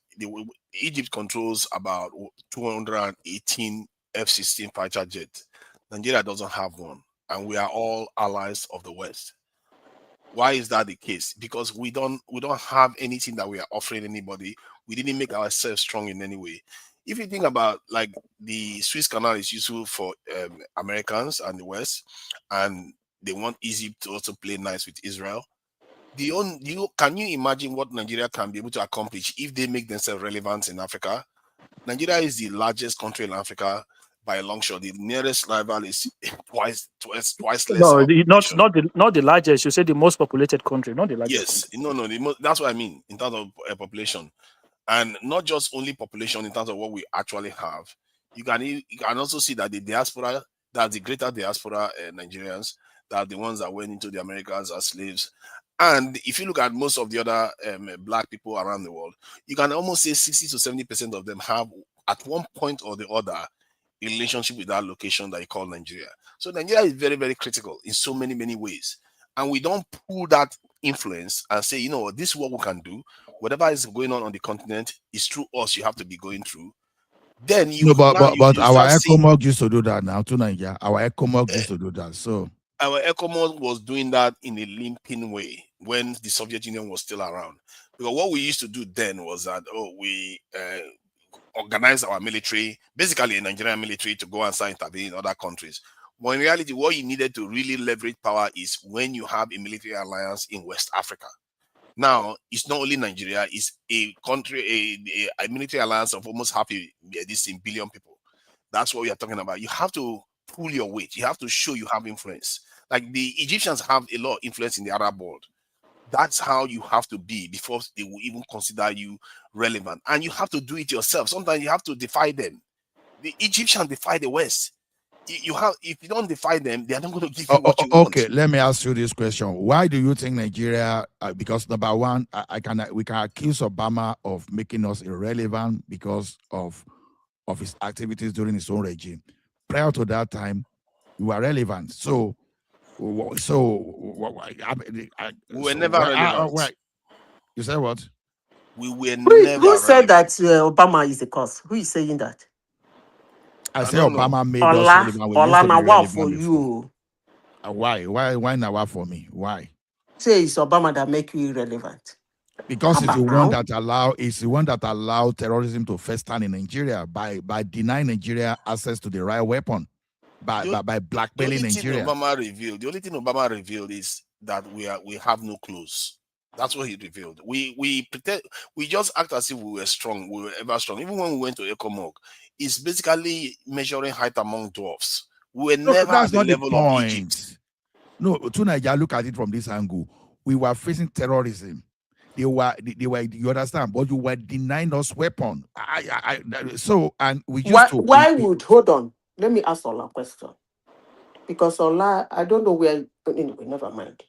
Egypt controls about 218 F-16 fighter jets. Nigeria doesn't have one, and we are all allies of the West. Why is that the case? Because we don't have anything that we are offering anybody. We didn't make ourselves strong in any way. If you think about, like, the Suez Canal is useful for Americans and the West, and they want Egypt to also play nice with Israel. Can you imagine what Nigeria can be able to accomplish if they make themselves relevant in Africa? Nigeria is the largest country in Africa by a long shot. The nearest rival is twice less. No, not the largest. You said the most populated country, not the largest. Yes, country. No, that's what I mean in terms of population. And not just only population in terms of what we actually have. You can also see that the diaspora, that the greater diaspora Nigerians, that are the ones that went into the Americas as slaves. And if you look at most of the other black people around the world, you can almost say 60 to 70% of them have, at one point or the other, a relationship with that location that you call Nigeria. So Nigeria is very, very critical in so many, many ways. And we don't pull that influence and say, you know, this is what we can do. Whatever is going on the continent is through us. You have to be going through. Then you. No, but our ECOMOG used to do that now to Nigeria. Our ECOMOG used to do that. So our ECOMOG was doing that in a limping way when the Soviet Union was still around. Because what we used to do then was that we organized our military, basically a Nigerian military, to go and start intervening in other countries. But in reality, what you needed to really leverage power is when you have a military alliance in West Africa. Now, it's not only Nigeria, it's a country, a military alliance of almost half a billion people. That's what we are talking about. You have to pull your weight. You have to show you have influence. Like the Egyptians have a lot of influence in the Arab world. That's how you have to be before they will even consider you relevant. And you have to do it yourself. Sometimes you have to defy them. The Egyptians defy the West. you have, if you don't defy them, they are not going to give you what you want. Okay, let me ask you this question: why do you think Nigeria? Because number one, we can accuse Obama of making us irrelevant because of his activities during his own regime. Prior to that time, we were relevant. So we were never relevant. Why? You said what? We were never. Who said that Obama is the cause? Who is saying that? I say Obama made us relevant. We used to be relevant for you. Why? Why now for me? Why? Say it's Obama that make you irrelevant. Because it's the one that allowed terrorism to fester in Nigeria by denying Nigeria access to the right weapon, by blackmailing Nigeria. The only thing Obama revealed is that we have no clothes. That's what he revealed. We pretend, we just act as if we were strong, we were ever strong. Even when we went to ECOMOG, it's basically measuring height among dwarfs. We were never at the level of Egypt. No, to Nigeria, look at it from this angle. We were facing terrorism. They were, you understand, but you were denying us weapon. Hold on. Let me ask Ola a question. Because Ola, I don't know where, anyway, never mind.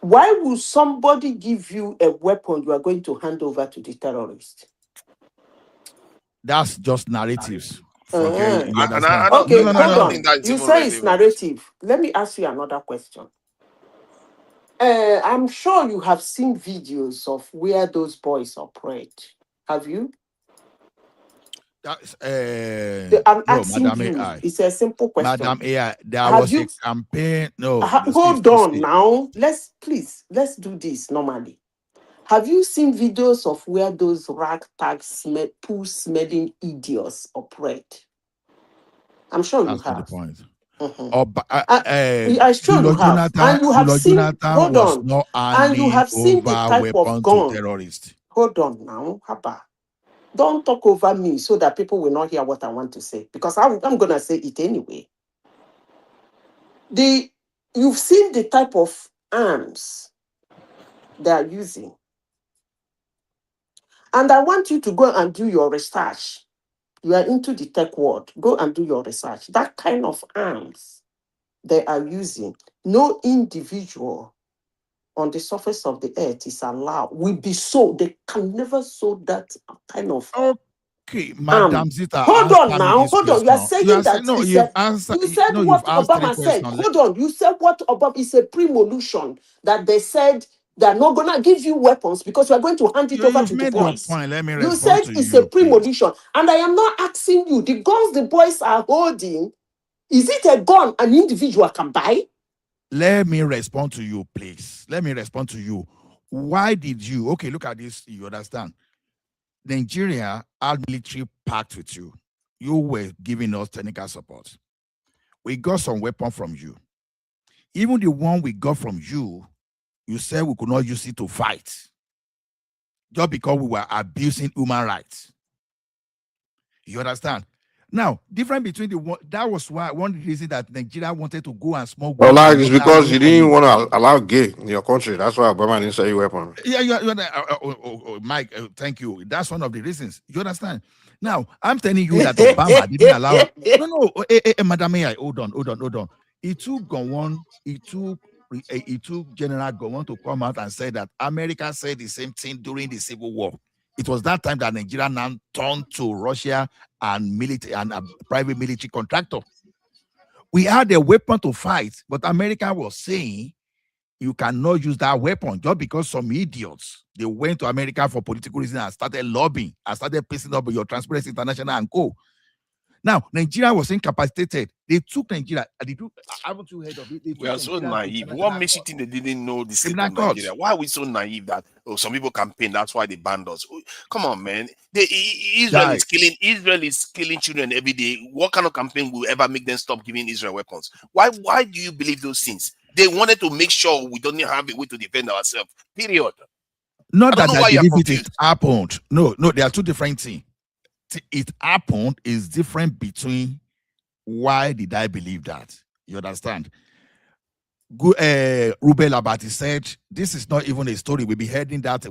Why would somebody give you a weapon you are going to hand over to the terrorist? That's just narratives. Okay, hold on. You say it's narrative. Let me ask you another question. I'm sure you have seen videos of where those boys operate. Have you? I'm asking you. It's a simple question. Madam AI, there was a campaign. No, hold on now. Let's do this normally. Have you seen videos of where those ragtag poo-smelling idiots operate? I'm sure you have. That's the point. I'm sure you have. And you have seen. Hold on. And you have seen the type of gun. Terrorists. Hold on now, Haba. Don't talk over me so that people will not hear what I want to say, because I'm going to say it anyway. You've seen the type of arms they are using. And I want you to go and do your research. You are into the tech world. Go and do your research. That kind of arms they are using, no individual on the surface of the earth is allowed, will be sold. They can never sold that kind of. Okay, Madam Zita. Hold on now. Hold on. You are saying that. No, you've answered. You said what Obama said. Hold on. You said what Obama is a premonition that they said they're not going to give you weapons because you are going to hand it over to the boys. Let me you said it's a premonition. And I am not asking you, the guns the boys are holding, is it a gun an individual can buy? Let me respond to you, please. Let me respond to you. Why did you? Okay, look at this. You understand? Nigeria, our military pact with you. You were giving us technical support. We got some weapon from you. Even the one we got from you, you said we could not use it to fight. Just because we were abusing human rights. You understand? Now, different between the one, that was why one reason that Nigeria wanted to go and smoke. Well, like it's because you didn't want to allow gay in your country. That's why Obama didn't sell you weapon. Yeah, Mike, thank you. That's one of the reasons. You understand? Now, I'm telling you that Obama didn't allow. Madam AI, hold on. It took General Gowon to come out and say that America said the same thing during the Civil War. It was that time that Nigeria now turned to Russia and military and a private military contractor. We had a weapon to fight, but America was saying you cannot use that weapon just because some idiots, they went to America for political reasons and started lobbying and started pissing up your Transparency International and co. Now, Nigeria was incapacitated. They took Nigeria. Haven't you heard of it? We are so naive. What makes you think they didn't know the state of Nigeria? Why are we so naive that some people campaign? That's why they banned us. Come on, man. Israel is killing children every day. What kind of campaign will ever make them stop giving Israel weapons? Why do you believe those things? They wanted to make sure we don't have a way to defend ourselves. Period. Not that I believe it happened. No, there are two different things. It happened is different between why did I believe that? You understand? Rubel Abati said, this is not even a story. We'll be hearing that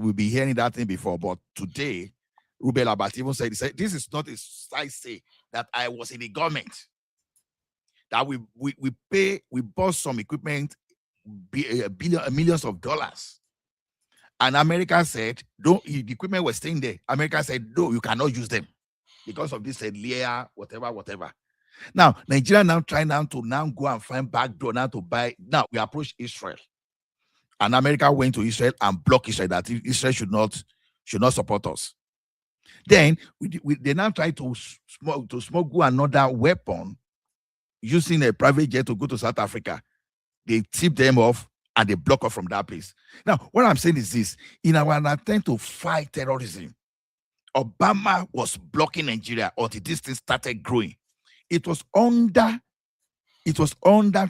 thing before. But today, Rubel Abati even said, this is not a I say that I was in the government. that we bought some equipment, millions of dollars. And America said, the equipment was staying there. America said, no, you cannot use them because of this layer, whatever. Now, Nigeria now trying to go and find backdoor now to buy. Now we approach Israel. And America went to Israel and blocked Israel that Israel should not support us. Then they now try to smuggle another weapon using a private jet to go to South Africa. They tip them off and they block us from that place. Now, what I'm saying is this: in our attempt to fight terrorism, Obama was blocking Nigeria until this thing started growing. It was under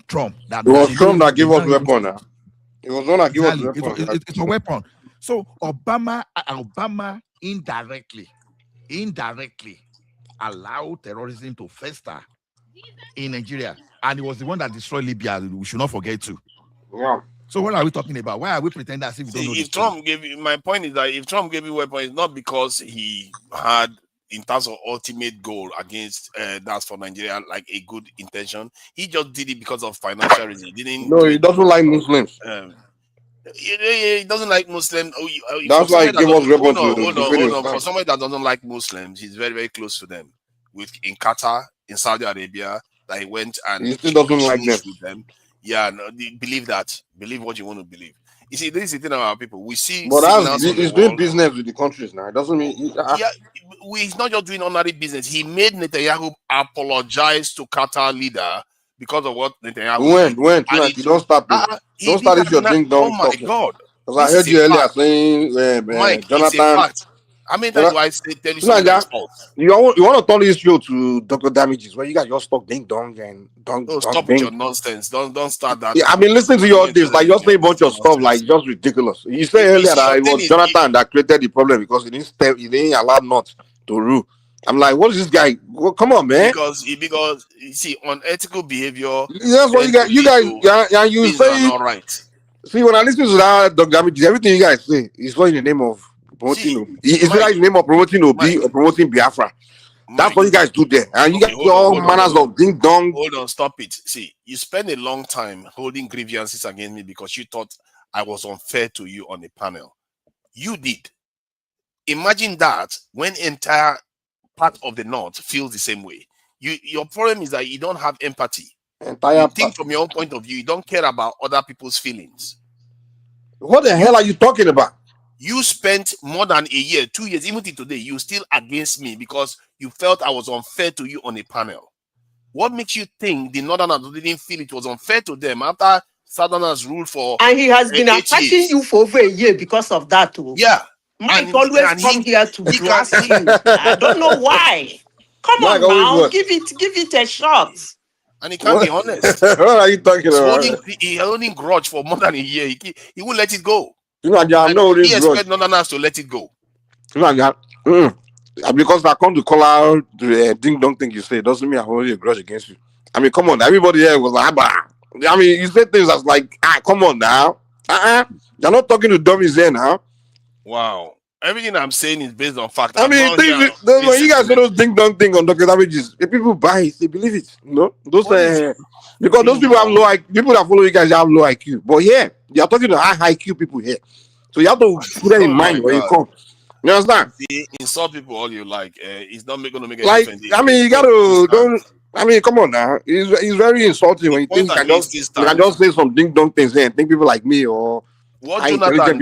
Trump that it was Trump that gave us weapon. It was one that gave us weapon. It's a weapon. So Obama indirectly allowed terrorism to fester in Nigeria, and it was the one that destroyed Libya. We should not forget too. Yeah. So what are we talking about? Why are we pretending as if we don't know? If Trump gave you, my point is that if Trump gave you weapon, it's not because he had, in terms of ultimate goal against that's for Nigeria, like a good intention. He just did it because of financial reasons. He doesn't like Muslims. He doesn't like Muslims. That's why he gave us weapons. Hold on. For somebody that doesn't like Muslims, he's very, very close to them. In Qatar, in Saudi Arabia, that he went and he still doesn't like them. Yeah, no, believe that. Believe what you want to believe. You see, this is the thing about our people. We see, but he's doing business with the countries now. It doesn't mean he's not just doing ordinary business. He made Netanyahu apologize to Qatar leader because of what Netanyahu when you don't start don't start if you're doing dumb. Oh my God! Because I heard you earlier saying Mike, Jonathan. I mean, that's why I tell you something that's false. You want to turn this show to Dr. Damages, where you guys just talk ding dong and dong. Stop with your nonsense. Don't start that. Yeah, I've been listening to you all this, like you're saying a bunch of stuff, like just ridiculous. You said earlier that it was Jonathan that created the problem because he didn't allow not to rule. I'm like, what is this guy? Well, come on, man. Because you see, unethical behavior. That's what you guys you say. All right. See, when I listen to that Dr. Damages, everything you guys say is what in the name of promoting. Is it like the name of promoting Obi or promoting Biafra? That's what you guys do there. And you guys do all manners of ding dong. Hold on, stop it. See, you spend a long time holding grievances against me because you thought I was unfair to you on the panel. You did. Imagine that when entire part of the North feels the same way. Your problem is that you don't have empathy. You think from your own point of view, you don't care about other people's feelings. What the hell are you talking about? You spent more than a year, 2 years, even till today, you still against me because you felt I was unfair to you on a panel. What makes you think the Northerners didn't feel it was unfair to them after Southerners ruled for? And he has been attacking you for over a year because of that too. Yeah. Mike always come here to ask you. I don't know why. Come on now, give it a shot. And he can't be honest. What are you talking about? He holding grudge for more than a year. He won't let it go. You know, he expects Northerners to let it go. Because I come to call out the ding dong thing you say, doesn't mean I hold a grudge against you. I mean, come on, everybody here was like, I mean, you said things that's like, come on now. You're not talking to dummies here now. Wow. Everything I'm saying is based on fact. I mean, when you guys say those ding dong thing on Dr. Damages, if people buy it, they believe it. You know? Because those people have low IQ, people that follow you guys have low IQ. But here, you're talking to high IQ people here. So you have to put that in mind when you come. You understand? Insult people all you like. It's not going to make a difference. I mean, you got to I mean, come on now. It's very insulting when you think you can just say some ding dong things and think people like me or what Jonathan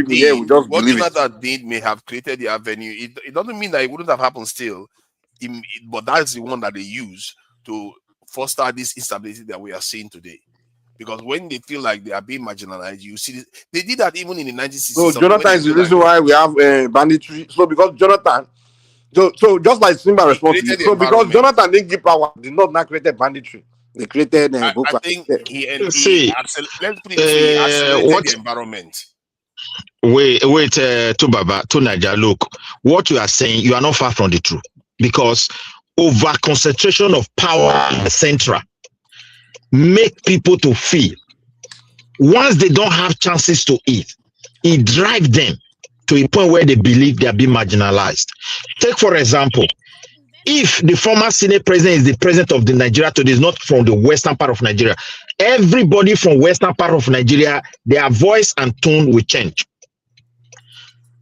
did may have created the avenue. It doesn't mean that it wouldn't have happened still, but that's the one that they use to foster this instability that we are seeing today. Because when they feel like they are being marginalized, you see they did that even in the 1960s. So Jonathan is the reason why we have banditry. So because Jonathan, so just like Simba responsibility. So because Jonathan didn't give power, did not create banditry. They created I think he accelerated the environment. Wait, to Niger, look, what you are saying, you are not far from the truth. Because over concentration of power in the central make people to feel once they don't have chances to eat, it drives them to a point where they believe they are being marginalized. Take, for example, if the former Senate president is the president of the Nigeria today, is not from the western part of Nigeria, everybody from western part of Nigeria, their voice and tone will change.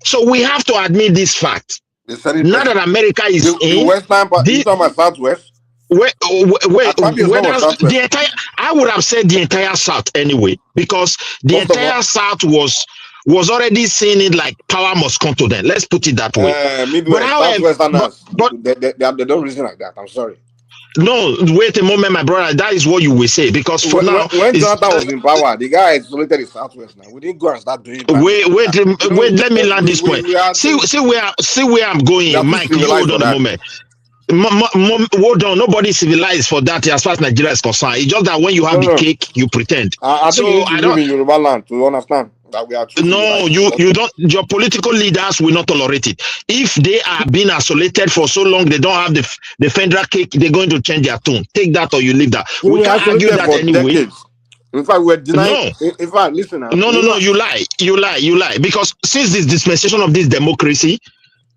So we have to admit this fact. Now that America is the western part, you talking about Southwest? The entire, I would have said the entire South anyway, because the entire South was already seeing it like power must come to them. Let's put it that way. Midwest, Southwesterners, they don't reason like that. I'm sorry. No, wait a moment, my brother. That is what you will say, because for now, when Jonathan was in power, the guy isolated the Southwest. Now we didn't go and start doing. Wait. Let me land this point. See where I'm going, Mike. You hold on a moment. Hold on. Nobody civilized for that as far as Nigeria is concerned. It's just that when you have the cake, you pretend. I think you need to live in Yoruba land to understand that we are. No, you don't. Your political leaders will not tolerate it. If they are being isolated for so long, they don't have the federal cake. They're going to change their tune. Take that or you leave that. We can't argue that anyway. Decades. In fact, we're denying. No. In fact, listen now. No. You lie. Because since this dispensation of this democracy,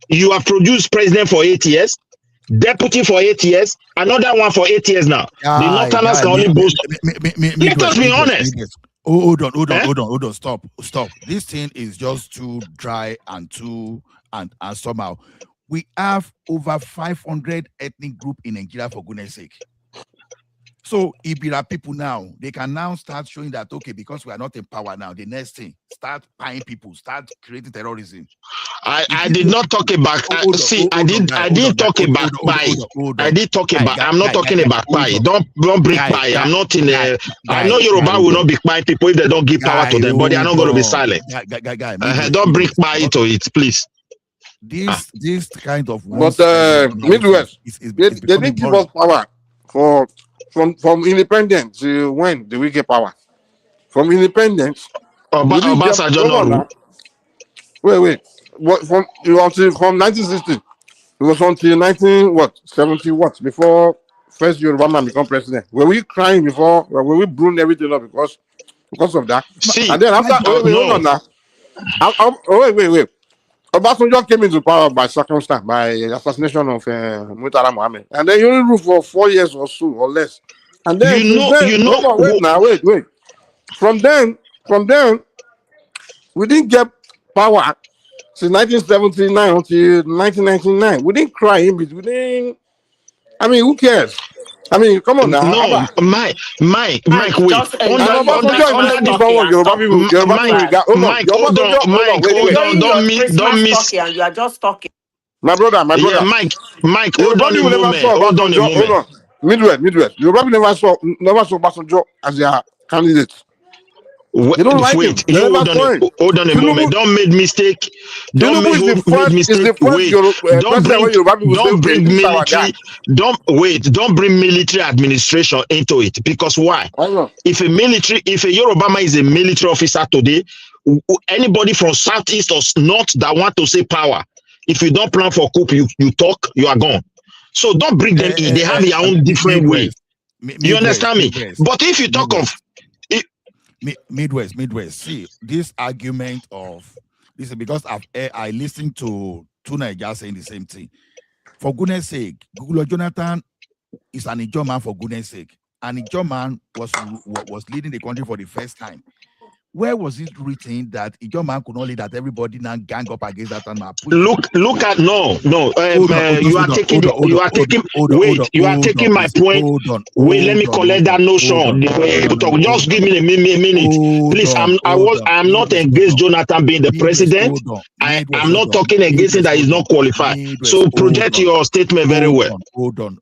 you have produced president for 8 years, deputy for 8 years, another one for 8 years now. The Northerners can only boast. Let us be honest. Hold on. Stop. This thing is just too dry and somehow. We have over 500 ethnic groups in Nigeria, for goodness sake. So if there are people now, they can now start showing that, okay, because we are not in power now, the next thing, start buying people, start creating terrorism. I did not talk about. I did talk about pie. I'm not talking about pie. Don't bring pie. I'm not in a. I know Yoruba will not be pie people if they don't give power to them, but they are not going to be silent. Don't bring pie to it, please. This kind of. But Midwest, they didn't give us power from independence to when do we get power? From independence. Wait. From 1960, it was until 1970 before first Yoruba man become president. Were we crying before? Were we brewing everything up because of that? And then after, hold on now. Wait. Obasanjo came into power by circumstance, by assassination of Murtala Mohammed, and then he only ruled for 4 years or so or less. And then wait. From then, we didn't get power since 1979 until 1999. We didn't cry in between. I mean, who cares? I mean, come on now. No, Mike, wait. Hold on. Don't miss. You are just talking. My brother. Yeah, Mike, hold on a moment. Midwest. You probably never saw Obasanjo as their candidate. Hold on a moment. Don't make mistake. Don't make mistake. Wait. Don't bring military. Don't bring military administration into it. Because why? If a Yoruba man is a military officer today, anybody from southeast or north that want to say power, if you don't plan for coup, you talk, you are gone. So don't bring them in. They have their own different way. You understand me? But if you talk of Midwest, see this argument of this is because I listened to two Nigerians saying the same thing. For goodness sake, Google Jonathan is an Ijaw man, for goodness sake. An Ijaw man was leading the country for the first time. Where was it written that Ijaw man could not lead, that everybody now gang up against that and look at you are taking my point. Wait, let me collect that notion. Just give me a minute, please. I'm not against Jonathan being the president. I'm not talking against him that he's not qualified. So project your statement very well. Hold on.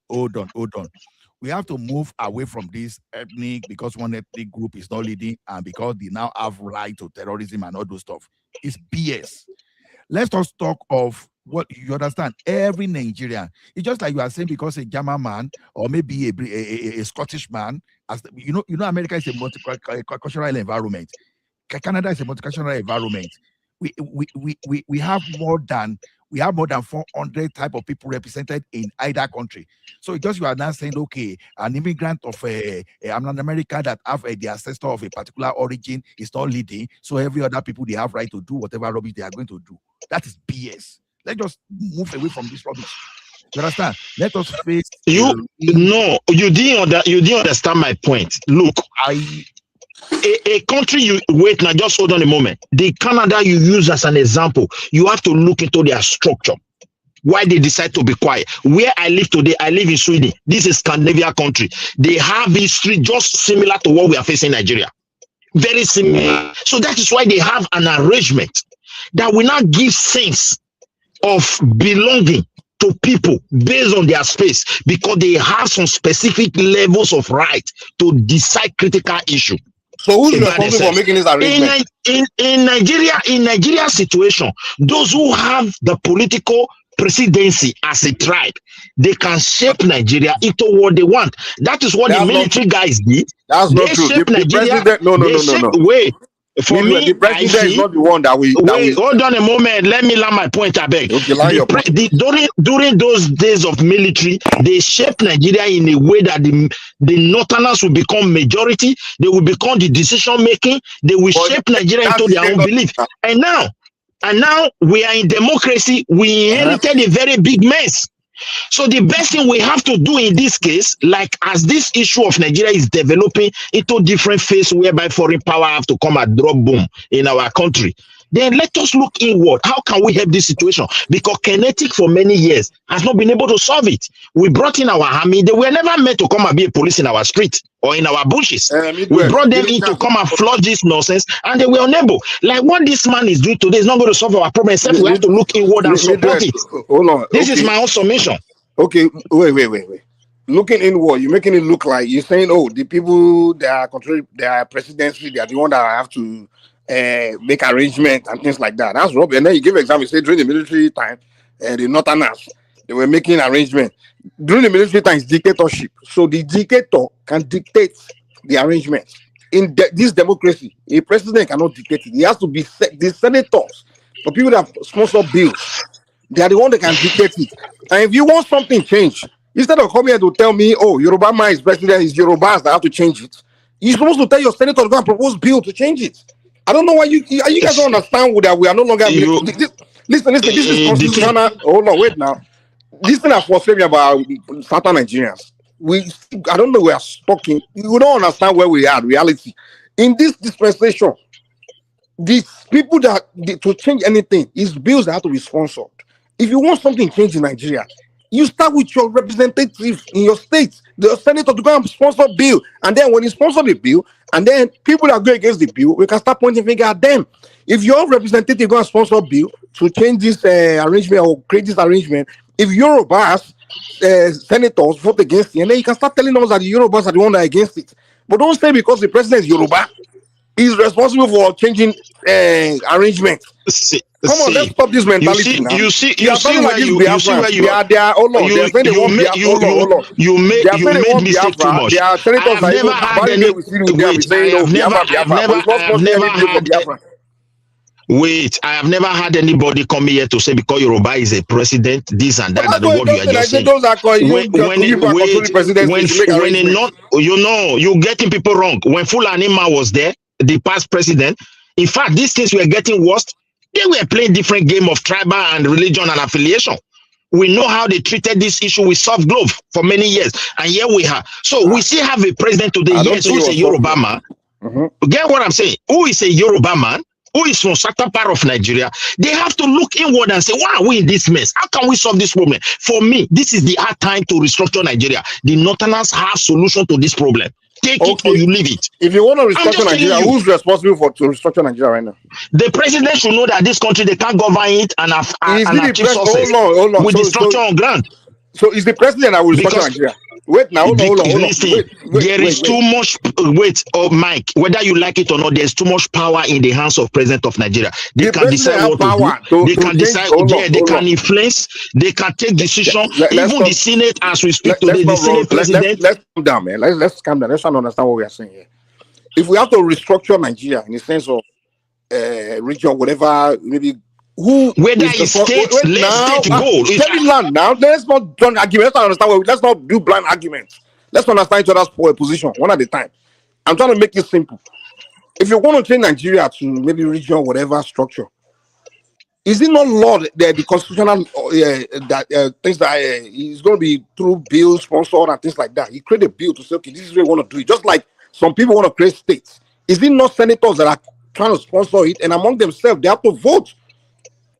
We have to move away from this ethnic, because one ethnic group is not leading and because they now have right to terrorism and all those stuff. It's BS. Let's just talk of what you understand. Every Nigerian, it's just like you are saying, because a German man or maybe a Scottish man, as you know, America is a multicultural environment. Canada is a multicultural environment. We have more than 400 type of people represented in either country. So just you are now saying, okay, an immigrant of I'm an American that have the ancestor of a particular origin is not leading, so every other people, they have right to do whatever rubbish they are going to do. That is BS. Let's just move away from this rubbish. You understand? Let us face you didn't understand my point. Look, a country you wait now, just hold on a moment. The Canada you use as an example, you have to look into their structure. Why they decide to be quiet. Where I live today, I live in Sweden. This is Scandinavia country. They have history just similar to what we are facing in Nigeria. Very similar. So that is why they have an arrangement that will not give sense of belonging to people based on their space, because they have some specific levels of right to decide critical issue. So who's responsible for making this arrangement? In Nigeria situation, those who have the political presidency as a tribe, they can shape Nigeria into what they want. That is what the military guys did. That's not true. Shape Nigeria. No. Wait. For me, the president is not the one that we. Hold on a moment. Let me land my point. I beg. Okay, during those days of military, they shaped Nigeria in a way that the Northerners will become majority. They will become the decision making. They will shape Nigeria into their own belief. And now we are in democracy. We inherited a very big mess. So the best thing we have to do in this case, like as this issue of Nigeria is developing into different phase whereby foreign power have to come and drop boom in our country, then let us look inward. How can we help this situation? Because Kinetic for many years has not been able to solve it. We brought in our army. They were never meant to come and be a police in our street or in our bushes. We brought them in to come and flush this nonsense, and they were unable. Like what this man is doing today is not going to solve our problem, except we have to look inward and support it. Hold on. This is my own summation. Okay, wait. Looking inward, you're making it look like you're saying, oh, the people that are controlling their presidency, they are the one that have to make arrangements and things like that. That's rubbish. And then you give an example, you say during the military time, the Northerners, they were making arrangements. During the military time, it's dictatorship. So the dictator can dictate the arrangements. In this democracy, a president cannot dictate it. He has to be the senators, the people that sponsor bills. They are the one that can dictate it. And if you want something changed, instead of coming here to tell me, oh, Yoruba man is president, it's Yorubas that have to change it, you're supposed to tell your senator to go and propose bill to change it. I don't know why you guys don't understand that we are no longer. Listen, this is constitutional. Hold on, wait now. This thing has frustrated me about Southern Nigerians. I don't know, we are stuck in. You don't understand where we are, reality. In this dispensation, these people that to change anything is bills that have to be sponsored. If you want something changed in Nigeria, you start with your representative in your state, the senator, to go and sponsor bill. And then when you sponsor the bill, and then people that go against the bill, we can start pointing finger at them. If your representative go and sponsor bill to change this arrangement or create this arrangement, if Yorubas senators vote against it, and then you can start telling us that the Yorubas are the one that are against it. But don't say because the president is Yoruba, he's responsible for changing arrangements. Come on, let's stop this mentality now. You see where you made mistake too much. I have never had anybody come here to say because Yoruba is a president, this and that, the word you are just saying. You're getting people wrong. When Fulani Man was there, the past president, in fact, these things were getting worse. They were playing different game of tribal and religion and affiliation. We know how they treated this issue with soft glove for many years, and here we are. So we still have a president today, yes, who is a Yoruba man. Get what I'm saying? Who is a Yoruba man? Who is from certain part of Nigeria? They have to look inward and say, why are we in this mess? How can we solve this problem? For me, this is the hard time to restructure Nigeria. The Northerners have solution to this problem. Take it or you leave it. If you want to restructure Nigeria, who's responsible to restructure Nigeria right now? The president should know that this country, they can't govern it and achieve success with the structure on ground. So is the president that will restructure Nigeria? Wait now, hold on. There is too much, Mike, whether you like it or not, there's too much power in the hands of president of Nigeria. They can decide what to do. They can decide, they can influence, they can take decision. Even the Senate, as we speak today, the Senate president. Let's calm down, man. Let's calm down. Let's try to understand what we are saying here. If we have to restructure Nigeria in the sense of region, whatever, maybe whether it's state, let state go. Land now. Let's not do argument. Let's not understand. Let's not do blind arguments. Let's understand each other's position one at a time. I'm trying to make it simple. If you want to change Nigeria to maybe region, whatever structure, Is it not law that the constitutional things that he's going to be through bills, sponsored and things like that? He created a bill to say, okay, this is what we want to do it. Just like some people want to create states. Is it not senators that are trying to sponsor it, and among themselves they have to vote,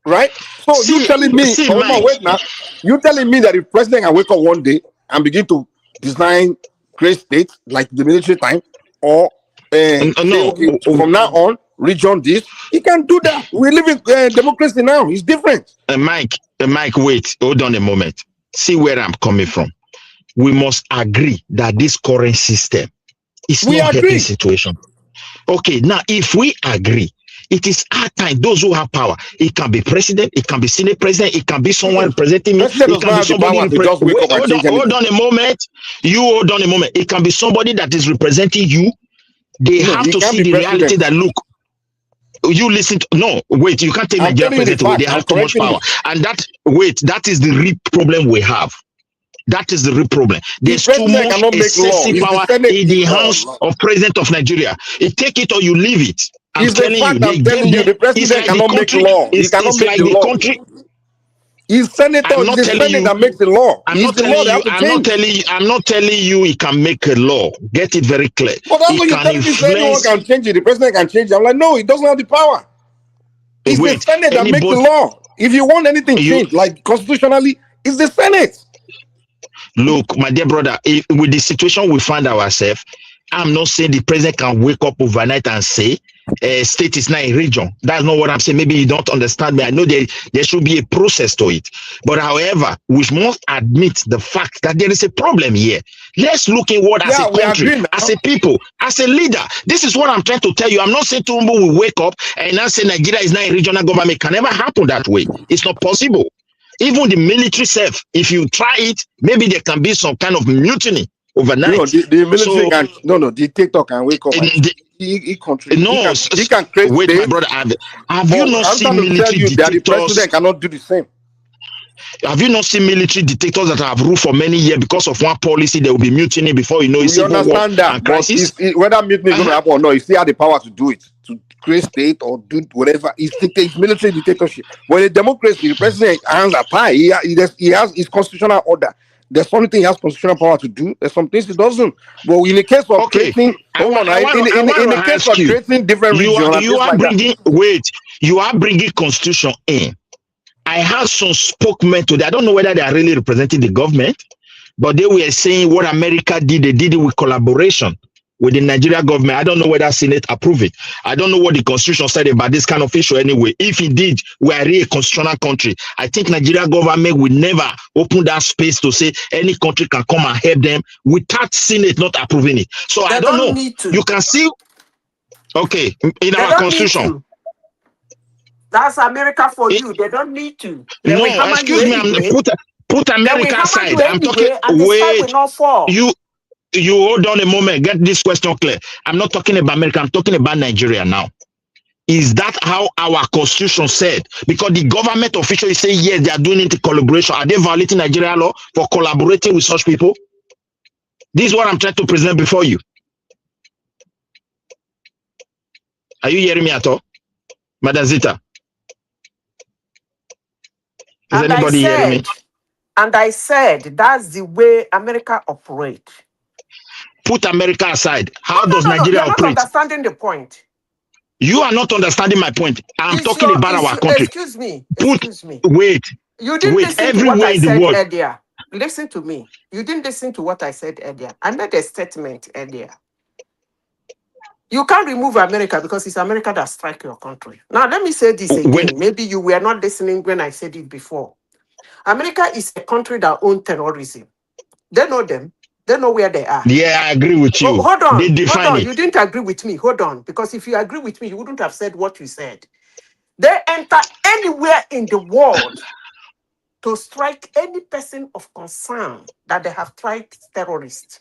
right? So you telling me, wait now, you telling me that if president can wake up one day and begin to design create states like the military time, or say, okay, from now on, region this, he can do that. We live in democracy now. It's different. Mike, wait, hold on a moment. See where I'm coming from. We must agree that this current system is not helping situation. Okay, now if we agree, it is our time. Those who have power, it can be president, it can be senate president, it can be someone representing me, it can be somebody. Hold on a moment. You hold on a moment. It can be somebody that is representing you. They have to see the reality that look. You listen to, no, wait, you can't take Nigeria president away. They have too much power. And that is the real problem we have. That is the real problem. There's too much excessive power in the hands of president of Nigeria. You take it or you leave it. I'm telling you, the president cannot make law. He cannot make the country. He's senator. He's the senate that makes the law. I'm not telling you he can make a law. Get it very clear. But that's what you're telling me. Anyone can change it. The president can change it. I'm like, no, he doesn't have the power. It's the Senate that makes the law. If you want anything changed, like constitutionally, it's the Senate. Look, my dear brother, with the situation we find ourselves, I'm not saying the president can wake up overnight and say, state is not a region. That's not what I'm saying. Maybe you don't understand me. I know there should be a process to it. But however, we must admit the fact that there is a problem here. Let's look at what as a country, as a people, as a leader. This is what I'm trying to tell you. I'm not saying Tinubu will wake up and now say Nigeria is not a regional government. It can never happen that way. It's not possible. Even the military self, if you try it, maybe there can be some kind of mutiny overnight. No, the military can, the dictator can wake up. He can create. Wait, my brother, have you not seen military dictators? The president cannot do the same. Have you not seen military dictators that have ruled for many years because of one policy? There will be mutiny before you know it's civil war and crisis. Whether mutiny is going to happen or not, he still has the power to do it, to create state or do whatever. It's military dictatorship. But in democracy, the president hands are tied. He has his constitutional order. There's something he has constitutional power to do. There's some things he doesn't. But in the case of creating, in the case of creating different regions, you are bringing constitution in. I have some spokesmen today. I don't know whether they are really representing the government, but they were saying what America did. They did it with collaboration with the Nigeria government. I don't know whether Senate approved it. I don't know what the constitution said about this kind of issue anyway. If it did, we are really a constitutional country. I think Nigeria government will never open that space to say any country can come and help them without Senate not approving it. So I don't know. You can see, okay, in our constitution. That's America for you. They don't need to. No, excuse me. Put America aside. I'm talking. Wait. You hold on a moment. Get this question clear. I'm not talking about America. I'm talking about Nigeria now. Is that how our constitution said? Because the government official is saying yes, they are doing it in collaboration. Are they violating Nigeria law for collaborating with such people? This is what I'm trying to present before you. Are you hearing me at all, Madam Zita? Is anybody hearing me? And I said that's the way America operates. Put America aside. How does Nigeria operate? You're not understanding the point. You are not understanding my point. I'm talking about our country. Excuse me. Wait. You didn't listen to what I said earlier. Listen to me. You didn't listen to what I said earlier. I made a statement earlier. You can't remove America because it's America that strike your country. Now, let me say this again. Maybe you were not listening when I said it before. America is a country that owns terrorism. They know them. They know where they are. Yeah, I agree with you. Hold on. They define it. You didn't agree with me. Hold on. Because if you agree with me, you wouldn't have said what you said. They enter anywhere in the world to strike any person of concern that they have tried terrorists.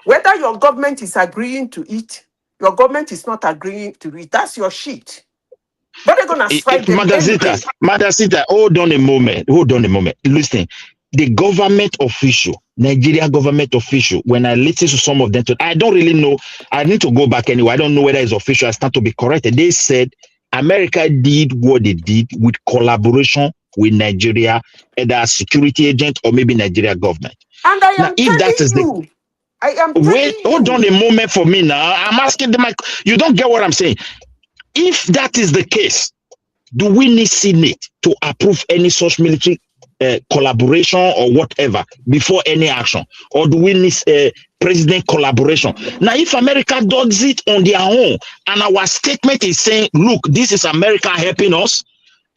Whether your government is agreeing to it, your government is not agreeing to it, that's your shit. But they're going to strike them anyway. Madam Sita, hold on a moment. Listen, the government official, Nigeria government official, when I listen to some of them, I don't really know. I need to go back anyway. I don't know whether it's official. I stand to be corrected. They said America did what they did with collaboration with Nigeria, either security agent or maybe Nigeria government. And I Now, am if that is telling you, I am telling wait, hold on a moment for me now. I'm asking the mic. You don't get what I'm saying. If that is the case, do we need Senate to approve any such military collaboration or whatever before any action? Or do we need president collaboration? Now, if America does it on their own and our statement is saying, look, this is America helping us,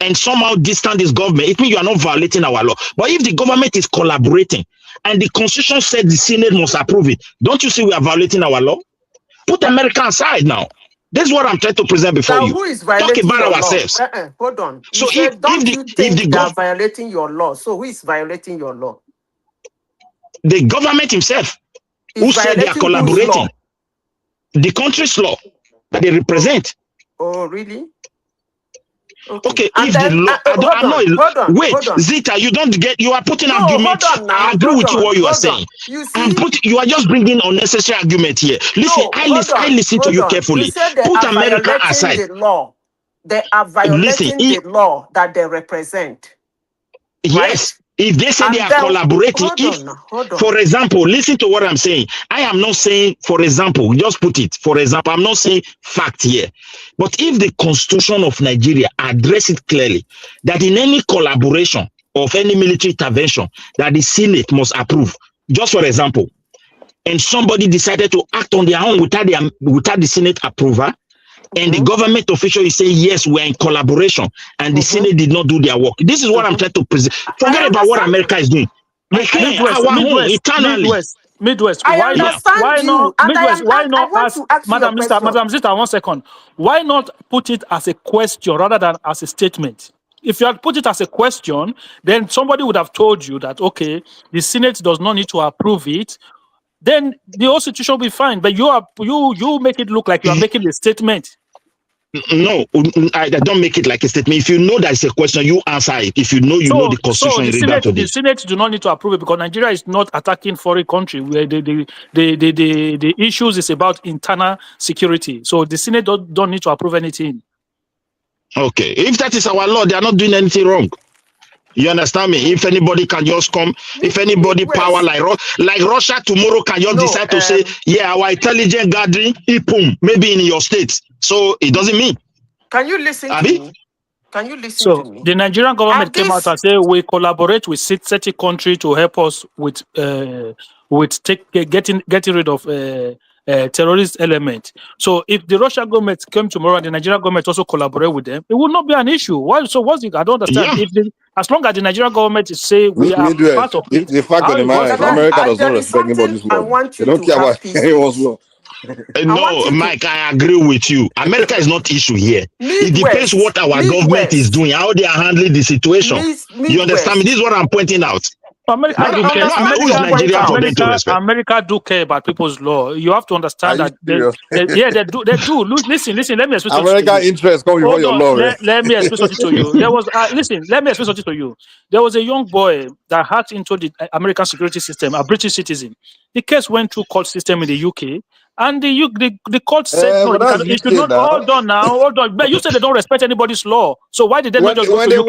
and somehow distant this government, it means you are not violating our law. But if the government is collaborating and the constitution said the Senate must approve it, don't you see we are violating our law? Put America aside now. This is what I'm trying to present before now, you. who is violating Talk about your ourselves. law? Hold on. So You said, don't you think the they are violating your law? So who is violating your law? The government himself, Is who said they are violating whose collaborating, law? the country's law that they represent. Oh, really? Okay, And if then, the law, hold on. Wait, Zita, you don't get. You are putting No, argument. hold on now, I agree hold with you on, what you are hold on. saying. You see, You are just bringing unnecessary argument here. Listen, no, I listen to you carefully. You said they Put are America violating aside. the law. They are violating the law that they represent. Yes, if they say And they are then, collaborating, hold on. For example, listen to what I'm saying. I am not saying, for example, just put it, for example, I'm not saying fact here. But if the Constitution of Nigeria address it clearly, that in any collaboration of any military intervention, that the Senate must approve, just for example, and somebody decided to act on their own without the Senate approval, and the government official is saying, yes, we're in collaboration, and the Senate did not do their work. This is what I'm trying to present. Forget about what America is doing. Midwest. I Why understand not? and Midwest. Why not I want ask to ask you a question. Madam Zita, 1 second. Why not put it as a question rather than as a statement? If you had put it as a question, then somebody would have told you that, okay, the Senate does not need to approve it. Then the whole situation will be fine. But you make it look like you are making a statement. No, I don't make it like a statement. If you know that it's a question, you answer it. If you know, know the Constitution in regard to this. The Senate do not need to approve it because Nigeria is not attacking foreign country. Where the issues is about internal security. So the Senate don't need to approve anything. Okay, if that is our law, they are not doing anything wrong. You understand me? If anybody can just come, if anybody power like Russia tomorrow can just decide to say, yeah, our intelligence gathering, maybe in your state. So it doesn't mean. Can you listen to me? Can you listen to me? The Nigerian government came out and said we collaborate with 30 countries to help us with getting rid of terrorist element. So if the Russian government came tomorrow and the Nigerian government also collaborate with them, it would not be an issue. Why? So what's it? I don't understand. Yeah. As long as the Nigerian government is say we are part of it. The fact of the matter is America does not respect anybody's law. They don't care about anyone's law. No, Mike, I agree with you. America is not issue here. It depends what our government is doing, how they are handling the situation. You understand me? This is what I'm pointing out. America do care about people's law. You have to understand that they do. Listen. Let me explain something. American interests come before your law. Let me explain something to you. There was let me explain something to you. There was a young boy that hacked into the American security system, a British citizen. The case went through court system in the UK. And the court said, no, you should not. Hold on. But you said they don't respect anybody's law. So why did they not just go to UK?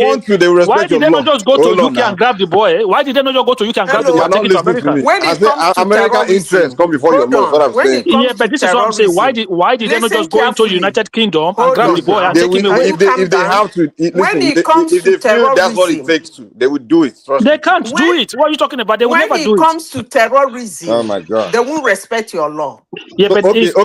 Why did they not just go to UK and grab the boy? Why did they not just go to UK and grab the boy and take it to America? When it comes to American interests come before your law. What I'm saying. Yeah, but this is what I'm saying. Why did they not just go into the United Kingdom and grab the boy and take him away? If they have to, listen, if they feel that's what it takes to, they would do it. They can't do it. What are you talking about? They will never do it. When it comes to terrorism, oh my God, they won't respect your law. Yeah, but Mike, you just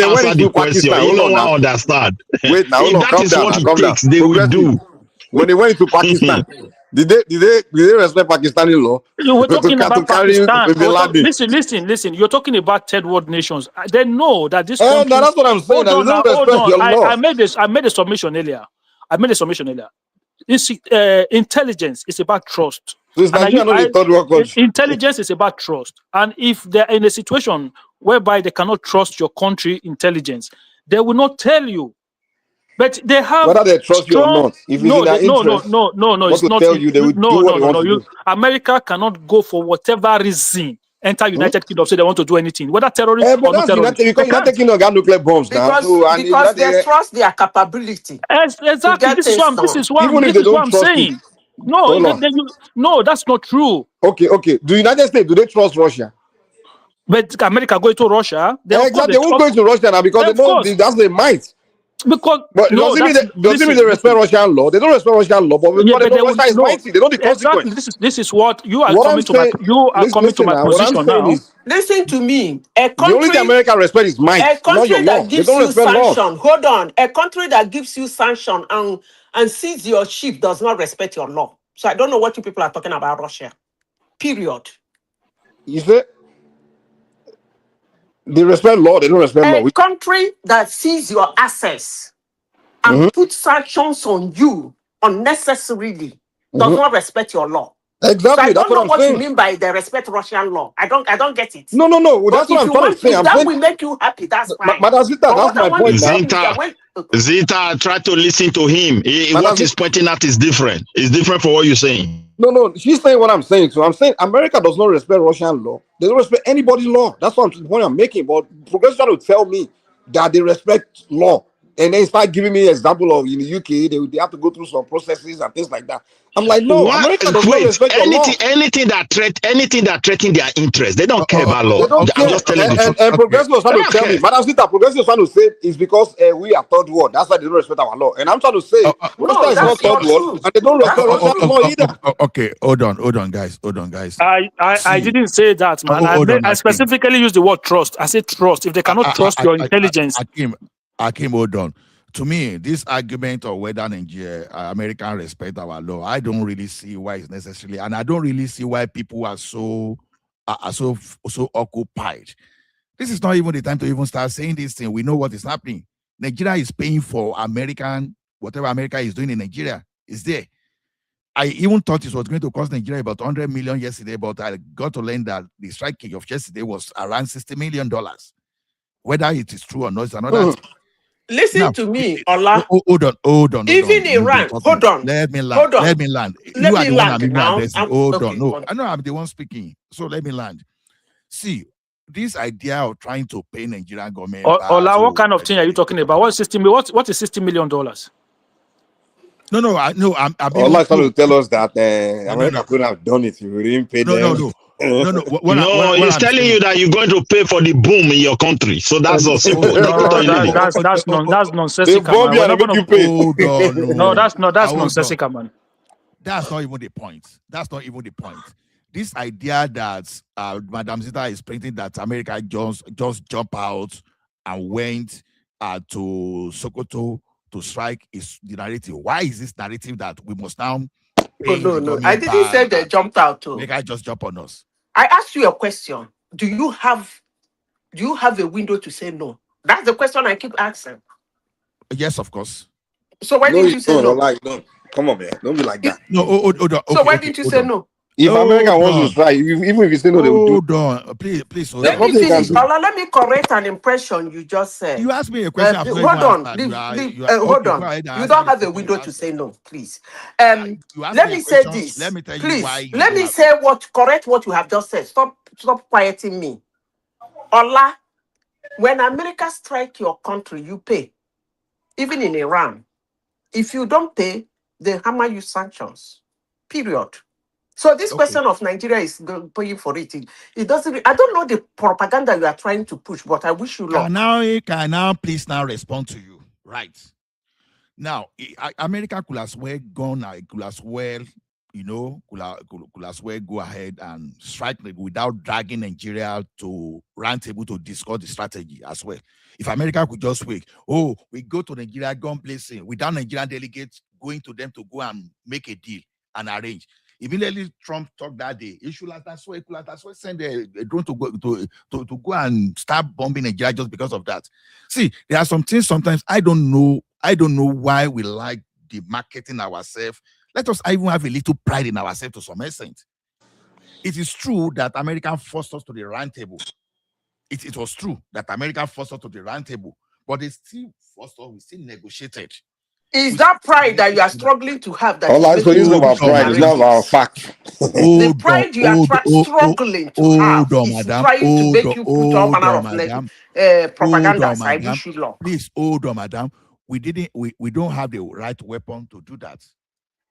answered the question. You don't understand. Wait, now, if that is what it takes, they will do. When they went to Pakistan, did they respect Pakistani law? You were talking about Pakistan. Listen. You're talking about third world nations. They know that this country. No, that's what I'm saying. Hold on. I made a submission earlier. Intelligence is about trust. So intelligence is about trust. And if they're in a situation whereby they cannot trust your country intelligence, they will not tell you. But they have whether they trust you or not. If it's in their interest, no. It's not. Tell you, they will do what they want to do. America cannot go for whatever reason enter United Kingdom, say they want to do anything, whether terrorists but or not that's terrorists. because United Kingdom got nuclear bombs now. Because they trust their capability. Exactly. This is what I'm saying. No, no, that's not true. Okay. Do United States, do they trust Russia? But America go to Russia. They won't go to Russia now because they know that's their might. Because does it mean they respect Russian law? They don't respect Russian law, but Russia is mighty. They know the consequence. Exactly. This is what you are coming to my position now. Listen to me. The only thing America respect is might. A country that gives you sanction. Laws. Hold on. A country that gives you sanction and sees your ship does not respect your law. So I don't know what you people are talking about Russia. Period. You say they respect law, they don't respect law. A country that sees your assets and puts sanctions on you unnecessarily does not respect your law. Exactly. So I don't know what saying. you mean by they respect Russian law. I don't get it. No. That's what I'm trying to say. If that will make you happy, that's fine. Madam Zita, that's my point. Zita, try to listen to him. What he's pointing at is different. It's different from what you're saying. No, she's saying what I'm saying. So I'm saying America does not respect Russian law. They don't respect anybody's law. That's what the point I'm making. But progressives trying to tell me that they respect law. And then start giving me an example of in the UK, they have to go through some processes and things like that. I'm like, no, America does not respect law. Anything that threatens their interest, they don't care about law. They don't care. I'm just telling you. And progressives trying to tell me, Madam Zita, progressives trying to say it's because we are third world. That's why they don't respect our law. And I'm trying to say, Russia is not third world, and they don't respect Russian law either. Okay, hold on, guys. I didn't say that, man. I specifically used the word trust. I said trust. If they cannot trust your intelligence. Akim, hold on. To me, this argument of whether Nigeria, American respect our law, I don't really see why it's necessary, and I don't really see why people are so occupied. This is not even the time to even start saying this thing. We know what is happening. Nigeria is paying for whatever America is doing in Nigeria is there. I even thought it was going to cost Nigeria about 100 million yesterday, but I got to learn that the strike of yesterday was around $60 million. Whether it is true or not is another thing. Listen to me, Ola. Hold on. Even Iran, hold on. Let me land. Let me land. You are the one I'm even addressing. Hold on. No, I know I'm the one speaking. So let me land. See, this idea of trying to pay Nigerian government. Ola, what kind of thing are you talking about? What is $60 million? No. Ola trying to tell us that America couldn't have done it. We didn't pay them. No, he's telling you that you're going to pay for the boom in your country. So that's also that's nonsensical. No, that's nonsensical, man. That's not even the point. This idea that Madam Zita is printing that America just jump out and went to Sokoto to strike is the narrative. Why is this narrative that we must now? No. I didn't say they jumped out too. Make I just jump on us. I asked you a question. Do you have a window to say no? That's the question I keep asking. Yes, of course. So why didn't you say no? No. Come on, man. Don't be like that. No, hold on. So why didn't you say no? If America wants to strike, even if you say no, they will do. Hold on. Please. Hold let me finish. Let me correct an impression you just said. You asked me a question. Hold on. Hold on. You don't have a window to say no, please. Let me say this. Let me tell you please. why. Let me say correct what you have just said. Stop quieting me. Ola, when America strike your country, you pay. Even in Iran. If you don't pay, they hammer you sanctions. Period. So this question of Nigeria is paying for it. It doesn't. I don't know the propaganda you are trying to push, but I wish you luck. Can now please respond to you, right? Now, America could as well go ahead and strike without dragging Nigeria to round table to discuss the strategy as well. If America could just wait, we go to Nigeria, gun placing without Nigerian delegates going to them to go and make a deal and arrange. Immediately, Trump talked that day. He should send a drone to go and start bombing Nigeria just because of that. See, there are some things sometimes I don't know why we like the marketing ourselves. Let us even have a little pride in ourselves to some extent. It is true that America forced us to the round table. It was true that America forced us to the round table, but they still forced us. We still negotiated. Is that pride that you are struggling to have that All is right, so making it's you about push pride. It's not about narratives? fact. The pride you are struggling to have is trying to make you put all manner of propaganda I wish you luck. Please, hold on, madam. We don't have the right weapon to do that.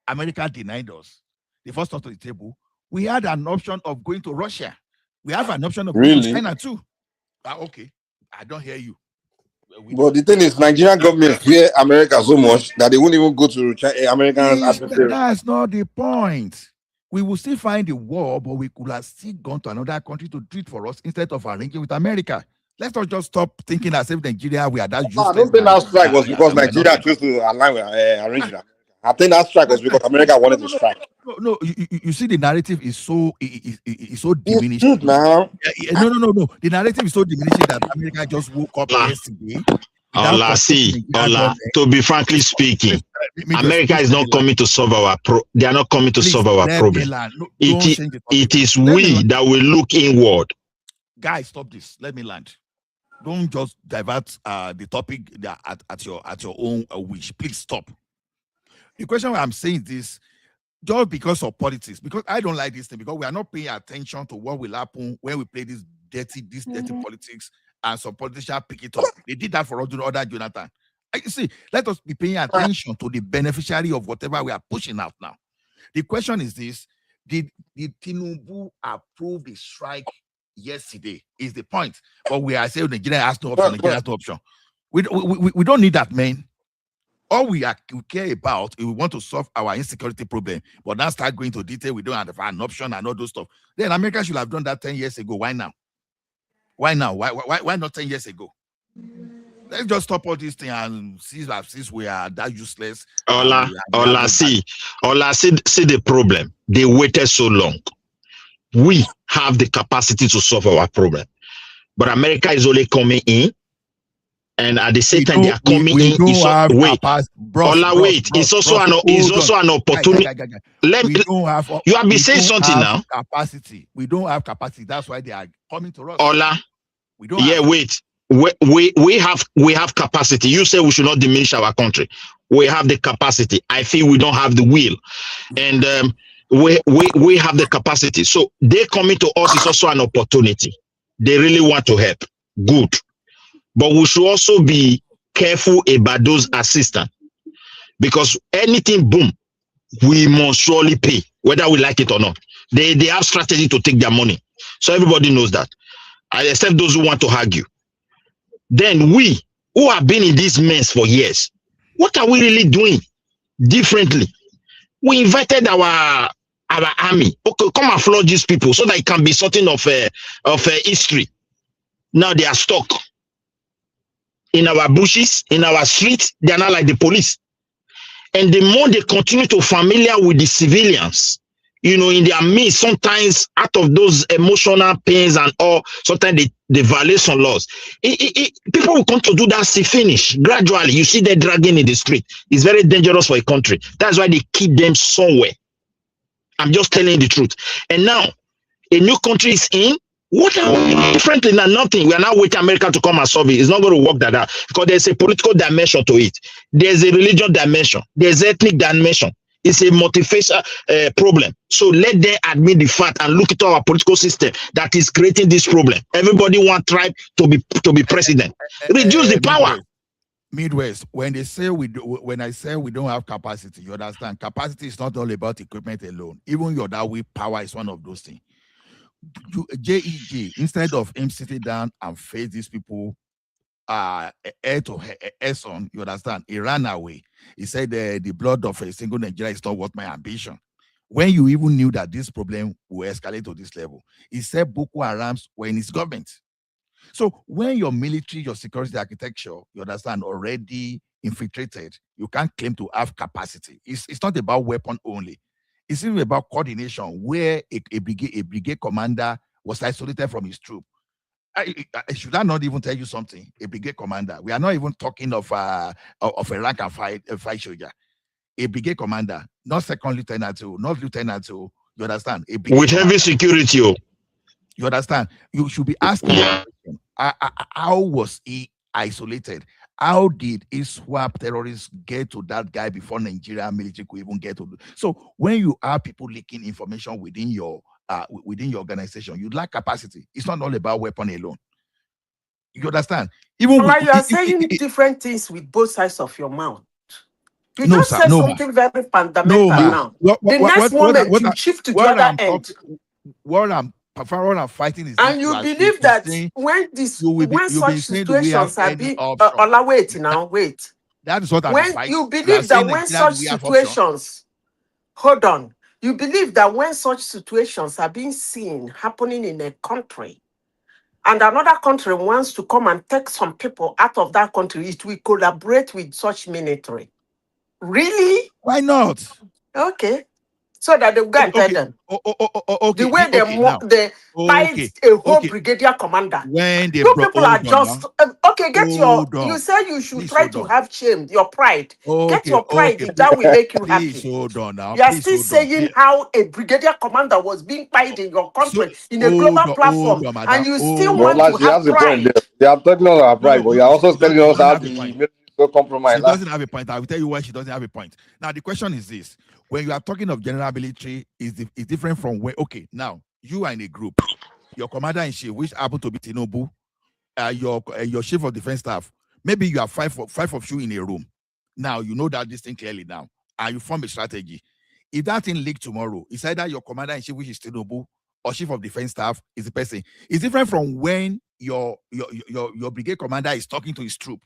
America denied us. They forced us to the table. We had an option of going to Russia. We have an option of going to China too. Okay, I don't hear you. But the thing is, Nigerian government fear America so much that they won't even go to Americans. That's not the point. We will still find the war, but we could have still gone to another country to do it for us instead of arranging with America. Let's not just stop thinking as if Nigeria, we are that useless. I don't think that strike was because Nigeria chose to align with arranging. I think that strike was because America wanted to strike. No. You see, the narrative is so diminishing. It's good now. No. The narrative is so diminishing that America just woke up yesterday. To be frankly speaking, America is not coming to solve our they are not coming to solve our problem. It is we that will look inward. Guys, stop this. Let me land. Don't just divert the topic at your own wish. Please stop. The question I'm saying is this, just because of politics, because I don't like this thing, because we are not paying attention to what will happen when we play this dirty politics, and some politicians pick it up. They did that for other Jonathan. You see, let us be paying attention to the beneficiary of whatever we are pushing out now. The question is this: Did Tinubu approve the strike yesterday? Is the point. But we are saying Nigeria has no option. Nigeria has no option. We don't need that, man. All we care about is we want to solve our insecurity problem, but now start going to detail. We don't have an option and all those stuff. Then America should have done that 10 years ago. Why now? Why now? Why not 10 years ago? Let's just stop all these things and since we are that useless. See the problem. They waited so long. We have the capacity to solve our problem, but America is only coming in. And at the same time, they are coming in. It's also an opportunity. You have been saying something now. Capacity. We don't have capacity. That's why they are coming to us. We have capacity. You say we should not diminish our country. We have the capacity. I feel we don't have the will, and we have the capacity. So they coming to us is also an opportunity. They really want to help. Good. But we should also be careful about those assistants, because anything boom, we must surely pay, whether we like it or not. They have strategy to take their money. So everybody knows that, except those who want to argue. Then we, who have been in this mess for years, what are we really doing differently? We invited our army. Okay, come and flood these people so that it can be something of history. Now they are stuck in our bushes, in our streets. They are not like the police. And the more they continue to familiar with the civilians, in their midst, sometimes out of those emotional pains and all, sometimes they violate some laws. People will come to do that, see finish. Gradually, you see them dragging in the street. It's very dangerous for a country. That's why they keep them somewhere. I'm just telling you the truth. And now, a new country is in. What are we doing differently? Now, nothing. We are now waiting America to come and solve it. It's not going to work that out, because there's a political dimension to it. There's a religious dimension. There's ethnic dimension. It's a multifaceted problem. So let them admit the fact and look at our political system that is creating this problem. Everybody wants tribe to be president. Reduce the power. Midwest, when I say we don't have capacity, you understand? Capacity is not all about equipment alone. Even your that way power is one of those things. JEJ, instead of him sitting down and face these people air to air on, you understand, he ran away. He said the blood of a single Nigeria is not worth my ambition. When you even knew that this problem will escalate to this level, he said Boko Harams were in his government. So when your military, your security architecture, you understand, already infiltrated, you can't claim to have capacity. It's not about weapon only. It's even about coordination, where a brigade commander was isolated from his troop. Should I not even tell you something? A brigade commander. We are not even talking of a rank and file soldier. A brigade commander, not second lieutenant, not lieutenant. You understand? With heavy security. You understand? You should be asking, how was he isolated? How did ISWAP terrorists get to that guy before Nigerian military could even get to? So when you have people leaking information within your organization, you lack capacity. It's not all about weapon alone. You understand? Even like you are saying different things with both sides of your mouth. You just said something very fundamental now. The next moment you shift to the other end. What I'm fighting is, and you believe that when such situations are being wait. That is what I'm when you believe that when such situations, hold on, you believe that when such situations are being seen happening in a country, and another country wants to come and take some people out of that country, it will collaborate with such military. Really? Why not? Okay. So that they go and tell them. Okay. The way they fight a whole brigadier commander. When they you people are just you say you should try to have shame, your pride. Get your pride if that will make you happy. Hold on now. You are still saying how a brigadier commander was being fired in your country in a global platform, and you still want to have pride. They are talking about our pride, but you are also telling us how the so compromise. She doesn't have a point. I will tell you why she doesn't have a point. Now the question is this: when you are talking of general military, is different from where? Okay, now you are in a group. Your commander in chief, which happen to be Tinubu, your chief of defense staff. Maybe you have five of you in a room. Now you know that this thing clearly now, and you form a strategy. If that thing leak tomorrow, it's either your commander in chief, which is Tinubu, or chief of defense staff is the person. It's different from when your brigade commander is talking to his troop.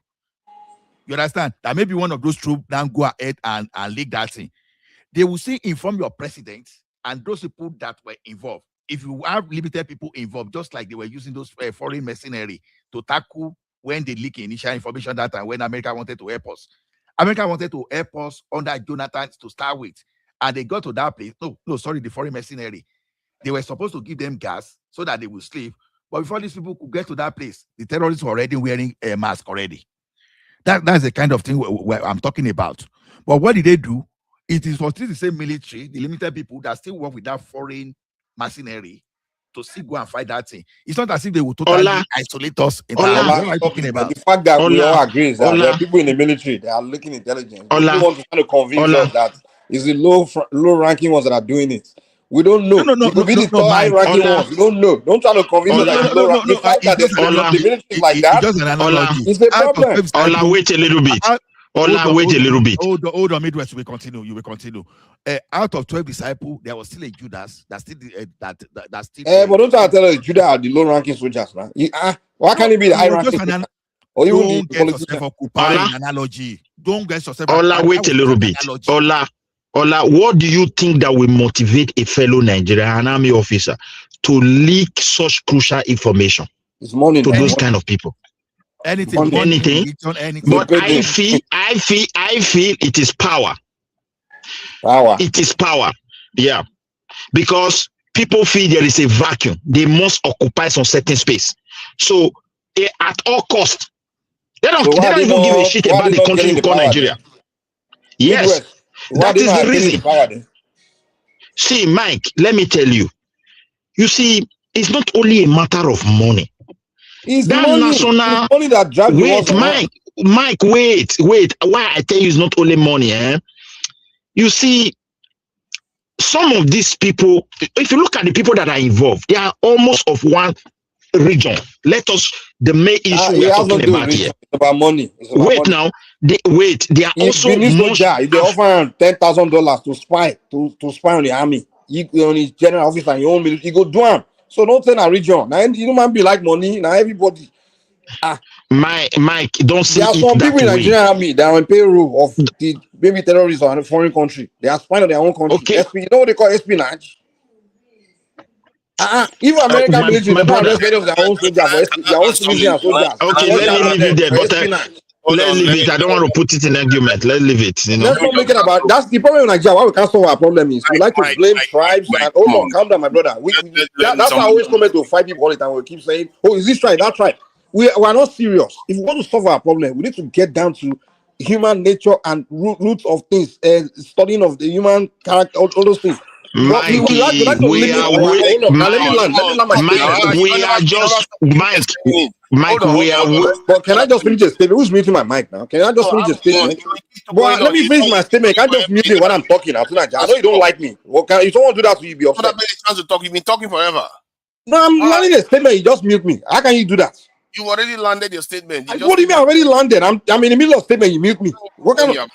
You understand? That maybe one of those troops then go ahead and leak that thing. They will still inform your president and those people that were involved. If you have limited people involved, just like they were using those foreign mercenary to tackle when they leak initial information that time when America wanted to help us. America wanted to help us under Jonathan to start with. And they got to that place. The foreign mercenary. They were supposed to give them gas so that they would sleep. But before these people could get to that place, the terrorists were already wearing a mask already. That's the kind of thing where I'm talking about. But what did they do? It is for still the same military, the limited people that still work with that foreign mercenary to still go and fight that thing. It's not as if they will totally isolate us. What am I talking about? The fact that we all agree is that there are people in the military that are looking intelligent. People want to kind of convince us that it's the low-ranking ones that are doing it. We don't know. It could be the high-ranking ones. We don't know. Don't try to convince us that it's low-ranking. The fact that the military is like that is the problem. Wait a little bit. Wait a little bit. Hold on, Midwest. You will continue. Out of 12 disciples, there was still a Judas. That's still but don't try to tell us Judas are the low-ranking soldiers, man. Why can't it be the high-ranking? Don't get yourself occupying analogy. Don't get yourself. Wait a little bit. What do you think that will motivate a fellow Nigerian army officer to leak such crucial information to those kind of people? Anything. But I feel it is power. It is power. Yeah. Because people feel there is a vacuum. They must occupy some certain space. So at all costs, they don't even give a shit about the country we call Nigeria. Yes. That is the reason. See, Mike, let me tell you. You see, it's not only a matter of money. It's money that drives Mike, wait. Why I tell you it's not only money, You see, some of these people, if you look at the people that are involved, they are almost of one region. The main issue we are talking about here. It's about money. They are also if they offer $10,000 to spy on the army, on his general officer and your own military, you go do them. So don't say a region. Now you don't be like money. Now everybody. Mike, don't see there are some people in the Nigerian army that are on payroll of the maybe terrorists or a foreign country. They are spying on their own country. Okay. You know what they call espionage? Even American military, they don't arrest many of their own soldiers, their own civilian soldiers. Okay, let me leave it there. But let's leave it. I don't want to put it in argument. Let's leave it. Let's not make it about. That's the problem in Nigeria. Why we can't solve our problem is we like to blame tribes and calm down, my brother. That's why I always come to fight people all the time. We keep saying, "Oh, is this tribe? That tribe?" We are not serious. If we want to solve our problem, we need to get down to human nature and roots of things, studying of the human character, all those things. Mike, we are Hold on. Now let me land. Let me land my statement. Mike, we are just Mike, we are. But can I just finish the statement? Who's muting my mic now? Can I just finish the statement? But let me finish my statement. Can't just mute it when I'm talking. I know you don't like me. Well, if someone do that to you, be upset. Chance to talk. You've been talking forever. No, I'm landing a statement. You just mute me. How can you do that? You already landed your statement. What do you mean I already landed? I'm in the middle of statement. You mute me. What kind of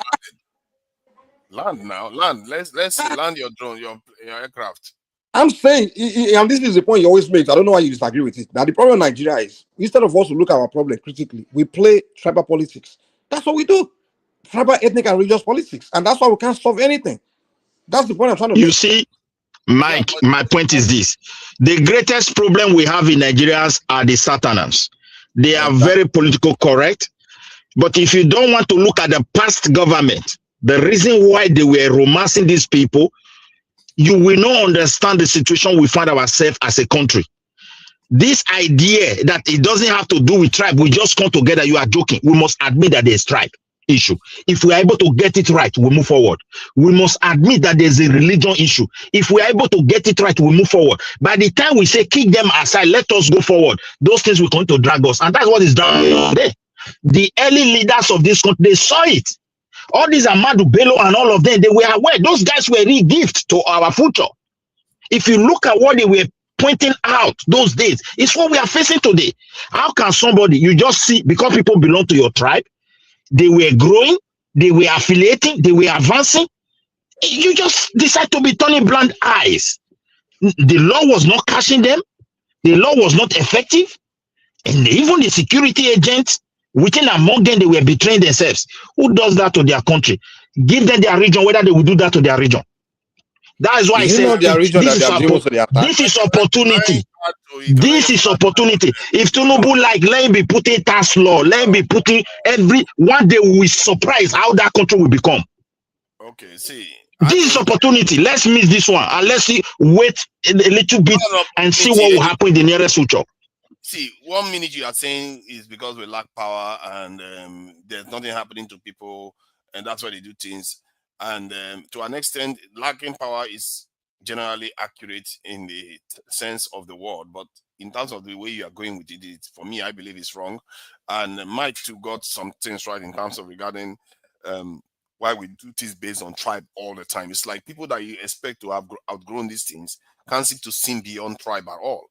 land now? Land. Let's land your drone, your aircraft. I'm saying, and this is the point you always make. I don't know why you disagree with it. Now the problem in Nigeria is instead of us to look at our problem critically, we play tribal politics. That's what we do. Tribal, ethnic, and religious politics, and that's why we can't solve anything. That's the point I'm trying to make. You see, Mike, my point is this: the greatest problem we have in Nigerians are the Satanans. They are very political correct, but if you don't want to look at the past government, the reason why they were romancing these people, you will not understand the situation we find ourselves as a country. This idea that it doesn't have to do with tribe, we just come together, you are joking. We must admit that there's tribe issue. If we are able to get it right, we move forward. We must admit that there's a religion issue. If we are able to get it right, we move forward. By the time we say kick them aside, let us go forward, those things will come to drag us. And that's what is dragging us today. The early leaders of this country, they saw it. All these Ahmadu Bello and all of them, they were aware. Those guys were really gift to our future. If you look at what they were pointing out those days, it's what we are facing today. How can somebody, you just see, because people belong to your tribe, they were growing, they were affiliating, they were advancing, you just decide to be turning blind eyes. The law was not catching them, the law was not effective, and even the security agents, within among them, they were betraying themselves. Who does that to their country? Give them their region, whether they will do that to their region. That is why I say this is opportunity. This is opportunity. If Tinubu let him be putting tax law, let him be putting one day we will surprise how that country will become. Okay, see. This is opportunity. Let's miss this one and let's wait a little bit and see what will happen in the nearest future. See, 1 minute you are saying is because we lack power and there's nothing happening to people, and that's why they do things. And to an extent, lacking power is generally accurate in the sense of the word, but in terms of the way you are going with it, for me, I believe it's wrong. And Mike too got some things right in terms of regarding why we do things based on tribe all the time. It's like people that you expect to have outgrown these things can't seem to see beyond tribe at all.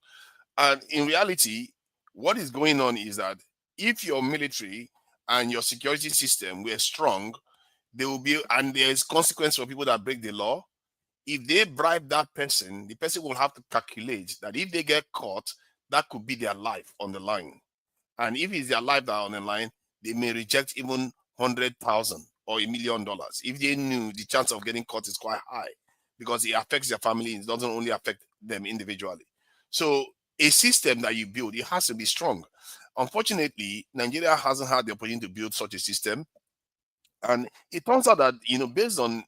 And in reality, what is going on is that if your military and your security system were strong, there will be, and there's consequence for people that break the law. If they bribe that person, the person will have to calculate that if they get caught, that could be their life on the line. And if it's their life that are on the line, they may reject even $100,000 or $1 million. If they knew the chance of getting caught is quite high, because it affects their family, it doesn't only affect them individually. So a system that you build, it has to be strong. Unfortunately, Nigeria hasn't had the opportunity to build such a system. And it turns out that, based on,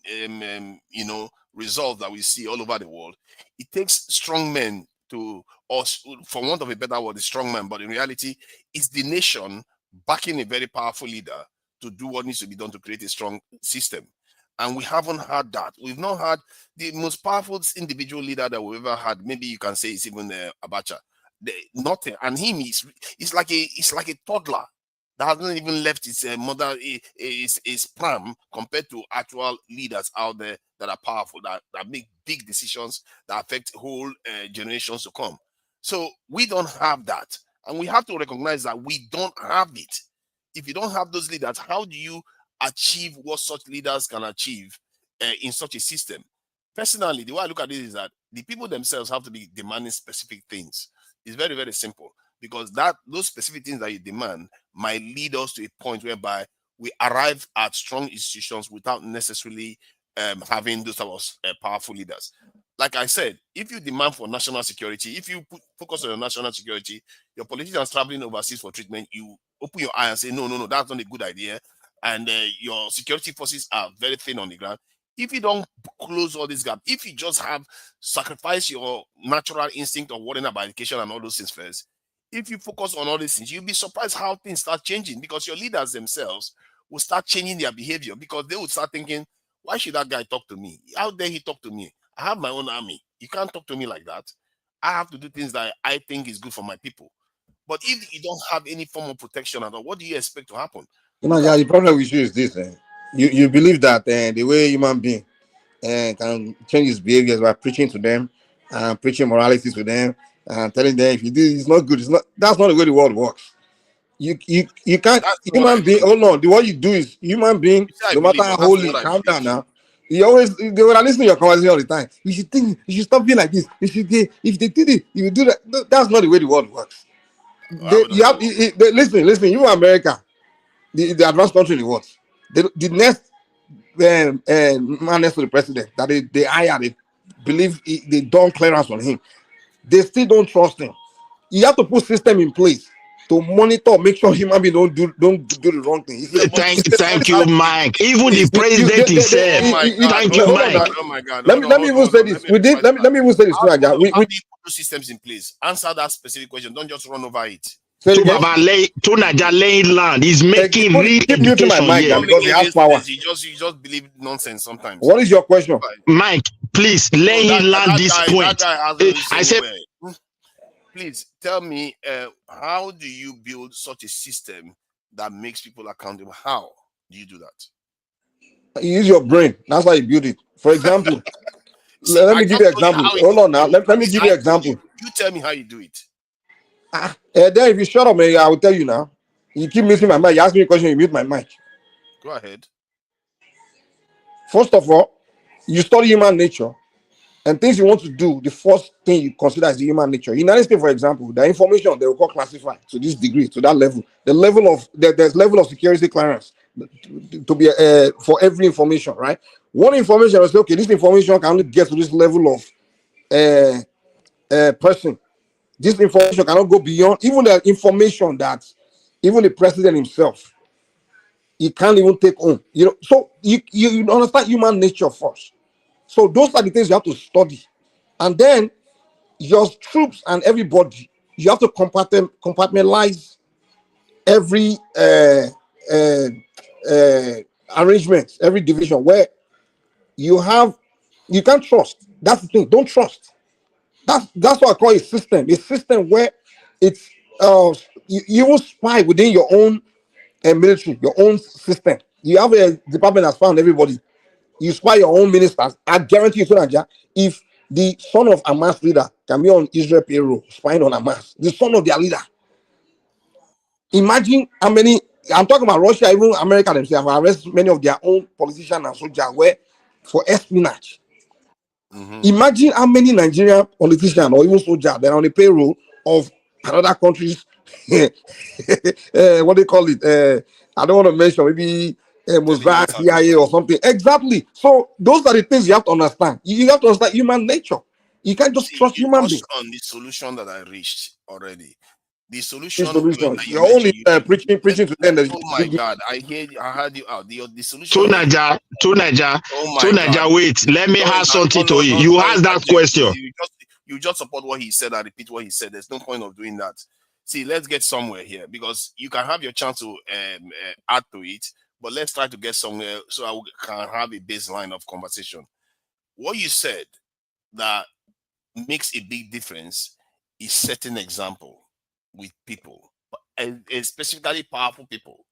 results that we see all over the world, it takes strong men to, or for want of a better word, a strong man, but in reality, it's the nation backing a very powerful leader to do what needs to be done to create a strong system. And we haven't had that. We've not had the most powerful individual leader that we've ever had. Maybe you can say it's even Abacha. Nothing. And him is like a toddler that hasn't even left its mother, his pram, compared to actual leaders out there that are powerful, that make big decisions that affect whole generations to come. So we don't have that. And we have to recognize that we don't have it. If you don't have those leaders, how do you achieve what such leaders can achieve in such a system? Personally, the way I look at it is that the people themselves have to be demanding specific things. It's very, very simple, because those specific things that you demand might lead us to a point whereby we arrive at strong institutions without necessarily having those type of powerful leaders. Like I said, if you demand for national security, if you focus on your national security, your politicians traveling overseas for treatment, you open your eye and say, no, that's not a good idea. And your security forces are very thin on the ground. If you don't close all this gap, if you just have sacrificed your natural instinct of worrying about education and all those things first, if you focus on all these things, you'll be surprised how things start changing, because your leaders themselves will start changing their behavior, because they would start thinking, why should that guy talk to me? How dare he talk to me? I have my own army. You can't talk to me like that. I have to do things that I think is good for my people. But if you don't have any form of protection at all, what do you expect to happen? Yeah, the problem with you is this: you believe that the way human being can change his behaviors by preaching to them and preaching morality to them and telling them if you do it's not good. It's not. That's not the way the world works. You can't That's what I human being. believe. Oh no, what you do is human being. You say I No matter believe, how but that's holy, what I calm believe. down now. You always they will listen to your conversation all the time. You should think. You should stop being like this. You should if they did it, you will do that. No, that's not the way the world works. You have listen. You America, the advanced country in the world. The next man next to the president that they hire, they believe they don't clearance on him. They still don't trust him. You have to put system in place to monitor, make sure human beings don't do the wrong thing. Thank you, Mike. Even the president himself. Thank you, Mike. Oh my God! Let me even say this. Let me even say this. How do you put those systems in place? Answer that specific question. Don't just run over it. Tunaja laying land is making real keep muting my education mic here. because he has power. You just believe nonsense sometimes. What is your question, Mike? Please laying land this point. That guy has I said, please tell me, how do you build such a system that makes people accountable? How do you do that? You use your brain. That's how you build it. For example, let me give you an example. Hold on now. Let me give you an example. You tell me how you do it. Then if you shut up, man, I will tell you now. You keep muting my mic. You ask me a question, you mute my mic. Go ahead. First of all, you study human nature and things you want to do. The first thing you consider is the human nature. United States, for example, the information they will call classified to this degree, to that level. The level of there's level of security clearance to be for every information, right? One information will say, okay, this information can only get to this level of person. This information cannot go beyond even the information that even the president himself he can't even take home. So you understand human nature first. So those are the things you have to study, and then your troops and everybody you have to compartmentalize every arrangement, every division where you can't trust. That's the thing. Don't trust. That's what I call a system. A system where it's you will spy within your own military, your own system. You have a department that's found everybody. You spy your own ministers. I guarantee you, Sonaja, if the son of Hamas leader can be on Israel payroll spying on Hamas, the son of their leader. Imagine how many. I'm talking about Russia, even America themselves have arrested many of their own politicians and soldiers where for espionage. Imagine how many Nigerian politicians or even soldiers that are on the payroll of another countries. What do you call it? I don't want to mention maybe Mossad, CIA or something. Exactly. So those are the things you have to understand. You have to understand human nature. You can't just trust human beings. On the solution that I reached already. The solution you're only preaching to them. Oh my God, I heard you out. The solution. Tunaja, wait. Let me ask something to you. You asked that question. You just support what he said and repeat what he said. There's no point of doing that. See, let's get somewhere here because you can have your chance to add to it, but let's try to get somewhere so I can have a baseline of conversation. What you said that makes a big difference is setting example with people, and specifically powerful people.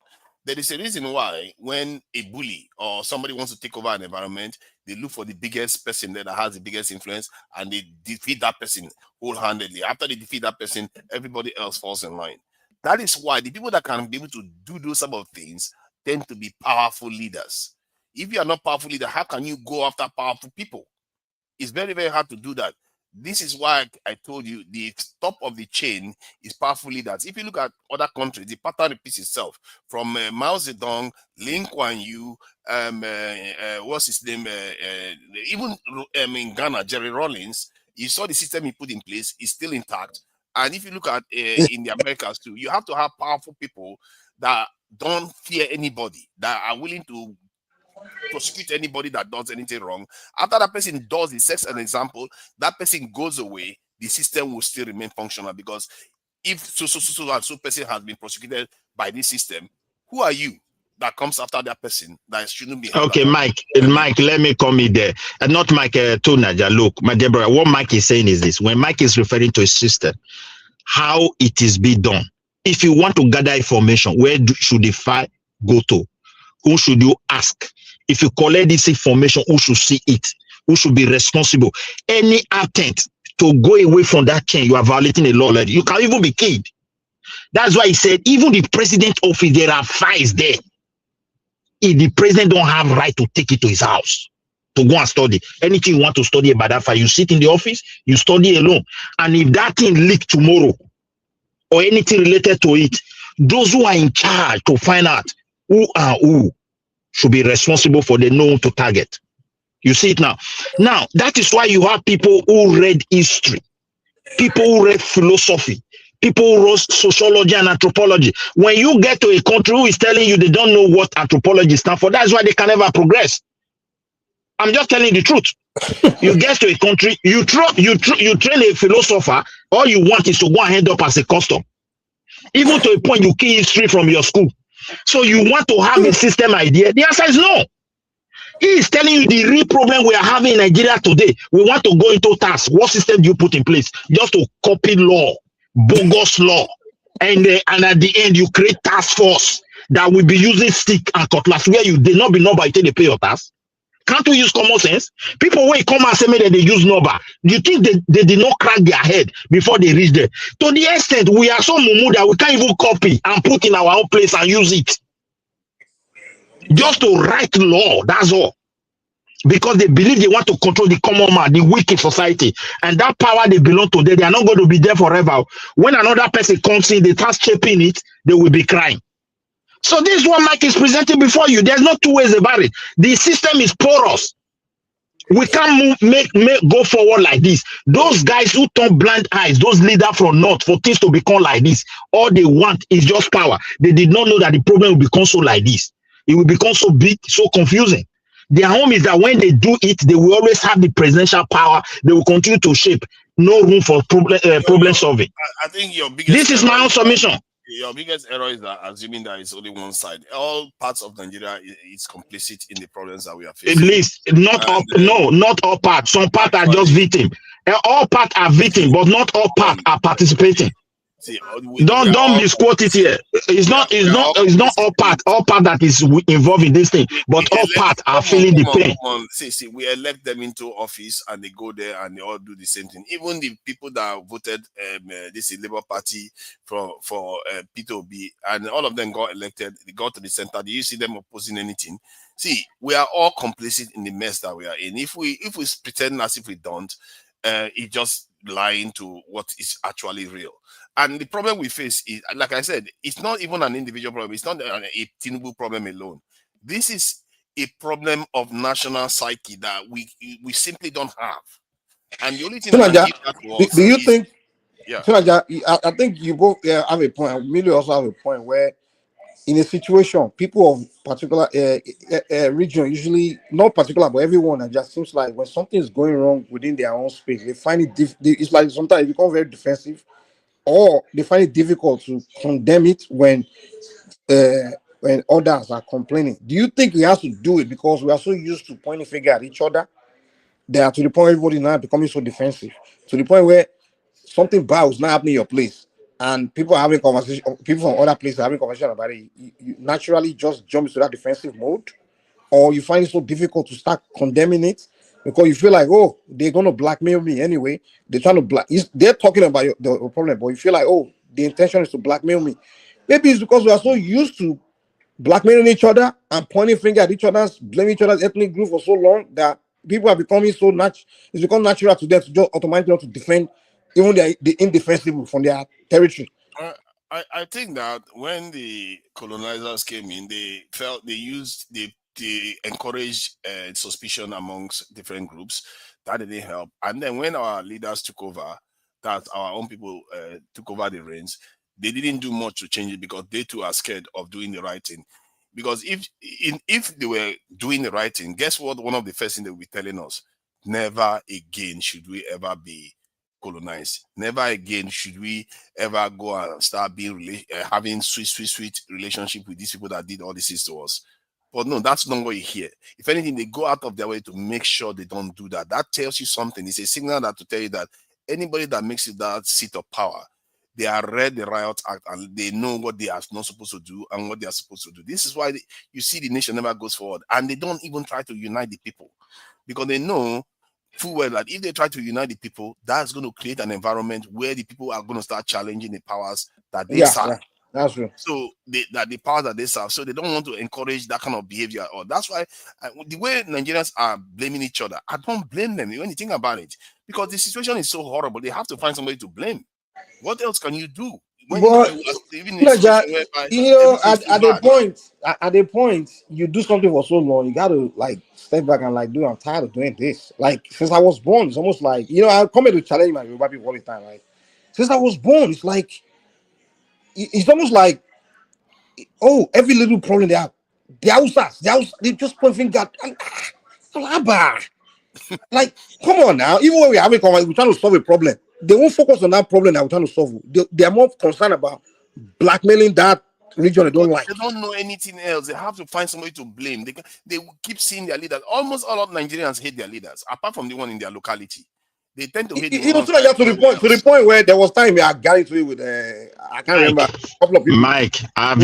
There is a reason why when a bully or somebody wants to take over an environment, they look for the biggest person that has the biggest influence and they defeat that person wholeheartedly. After they defeat that person, everybody else falls in line. That is why the people that can be able to do those type of things tend to be powerful leaders. If you are not powerful leader, how can you go after powerful people? It's very, very hard to do that. This is why I told you the top of the chain is powerful leaders. If you look at other countries, the pattern repeats itself. From Mao Zedong, Lin Kuan Yew, what's his name? Even in Ghana, Jerry Rawlings. You saw the system he put in place is still intact. And if you look at in the Americas too, you have to have powerful people that don't fear anybody, that are willing to prosecute anybody that does anything wrong. After that person does, it sets an example, that person goes away, the system will still remain functional. Because if so person has been prosecuted by this system, who are you that comes after that person that shouldn't be. Okay, Mike, let me come in there. And not Mike Tonaja. Look, my dear brother, what Mike is saying is this. When Mike is referring to a system, how it is being done. If you want to gather information, where should the file go to? Who should you ask? If you collect this information, who should see it? Who should be responsible? Any attempt to go away from that chain, you are violating the law already. You can even be killed. That's why he said, even the president office, there are files there. If the president don't have right to take it to his house to go and study anything you want to study about that file, you sit in the office, you study alone. And if that thing leak tomorrow or anything related to it, those who are in charge to find out who should be responsible for the known to target. You see it now. Now, that is why you have people who read history, people who read philosophy, people who wrote sociology and anthropology. When you get to a country who is telling you they don't know what anthropology stands for, that's why they can never progress. I'm just telling you the truth. You get to a country, you train a philosopher, all you want is to go and end up as a custom. Even to a point you kill history from your school. So you want to have a system idea? The answer is no. He is telling you the real problem we are having in Nigeria today. We want to go into task. What system do you put in place? Just to copy law, bogus law. And at the end, you create task force that will be using stick and cutlass where you did not be number until they pay your tax. Can't we use common sense? People when come and say me that they use number, you think they did not crack their head before they reach there? To the extent we are so mumu that we can't even copy and put in our own place and use it. Just to write law, that's all. Because they believe they want to control the common man, the wicked society. And that power they belong to, they are not going to be there forever. When another person comes in, they start shaping it, they will be crying. So this is what Mike is presenting before you. There's no two ways about it. The system is porous. We can't go forward like this. Those guys who turn blind eyes, those leaders from North, for things to become like this, all they want is just power. They did not know that the problem will become so like this. It will become so big, so confusing. Their home is that when they do it, they will always have the presidential power. They will continue to shape. No room for problem solving. I think your biggest. This is my own submission. Your biggest error is that assuming that it's only one side. All parts of Nigeria is complicit in the problems that we are facing. At least not all parts. Some parts are just victim. All parts are victim, but not all parts are participating. See, don't misquote it here. It's not all part that is involved in this thing, but all parts are feeling the pain. See, we elect them into office and they go there and they all do the same thing. Even the people that voted this Labour Party for P2B and all of them got elected, they got to the center. Do you see them opposing anything? See, we are all complicit in the mess that we are in. If we pretend as if we don't, it's just lying to what is actually real. And the problem we face is, like I said, it's not even an individual problem. It's not a Tinubu problem alone. This is a problem of national psyche that we simply don't have. And the only thing do you think? Yeah, I think you both have a point. Millie also have a point where, in a situation, people of particular region, usually not particular, but everyone, it just seems like when something is going wrong within their own space, they find it. It's like sometimes they become very defensive, or they find it difficult to condemn it when others are complaining. Do you think we have to do it because we are so used to pointing finger at each other that to the point everybody now becoming so defensive, to the point where something bad is not happening in your place and people are having conversation, people from other places are having conversation about it, you naturally just jump into that defensive mode, or you find it so difficult to start condemning it because you feel like, oh, they're going to blackmail me anyway. They're trying to they're talking about the problem, but you feel like, oh, the intention is to blackmail me. Maybe it's because we are so used to blackmailing each other and pointing finger at each other's, blaming each other's ethnic group for so long that people are becoming so it's become natural to them to just automatically to defend even the indefensible from their territory. I think that when the colonizers came in, they encouraged suspicion amongst different groups. That didn't help. And then when our leaders took over, that our own people took over the reins, they didn't do much to change it because they too are scared of doing the right thing. Because if they were doing the right thing, guess what? One of the first things they will be telling us: never again should we ever be colonized. Never again should we ever go and start being having sweet relationship with these people that did all this to us. But no, that's not what you hear. If anything, they go out of their way to make sure they don't do that. That tells you something. It's a signal that to tell you that anybody that makes it that seat of power, they are read the Riot Act and they know what they are not supposed to do and what they are supposed to do. This is why you see the nation never goes forward, and they don't even try to unite the people, because they know full well that if they try to unite the people, that's going to create an environment where the people are going to start challenging the powers that they serve. Yeah, that's true. So the powers that they serve, so they don't want to encourage that kind of behavior. Or that's why the way Nigerians are blaming each other, I don't blame them when you think about it, because the situation is so horrible. They have to find somebody to blame. What else can you do? When but even in a situation whereby at the point you do something for so long, you got to like step back and like, dude, I'm tired of doing this. Like since I was born, it's almost like, I come here to challenge my Yoruba people all the time. Like since I was born, it's like it's almost like, oh, every little problem they have, they just point finger and like, come on now. Even when we're trying to solve a problem, they won't focus on that problem that we're trying to solve. They are more concerned about blackmailing that region they don't like. They don't know anything else. They have to find somebody to blame. They keep seeing their leaders. Almost all of Nigerians hate their leaders, apart from the one in their locality. They tend to hate to the point where there was time I got into it with I can't remember a couple of people. Mike, have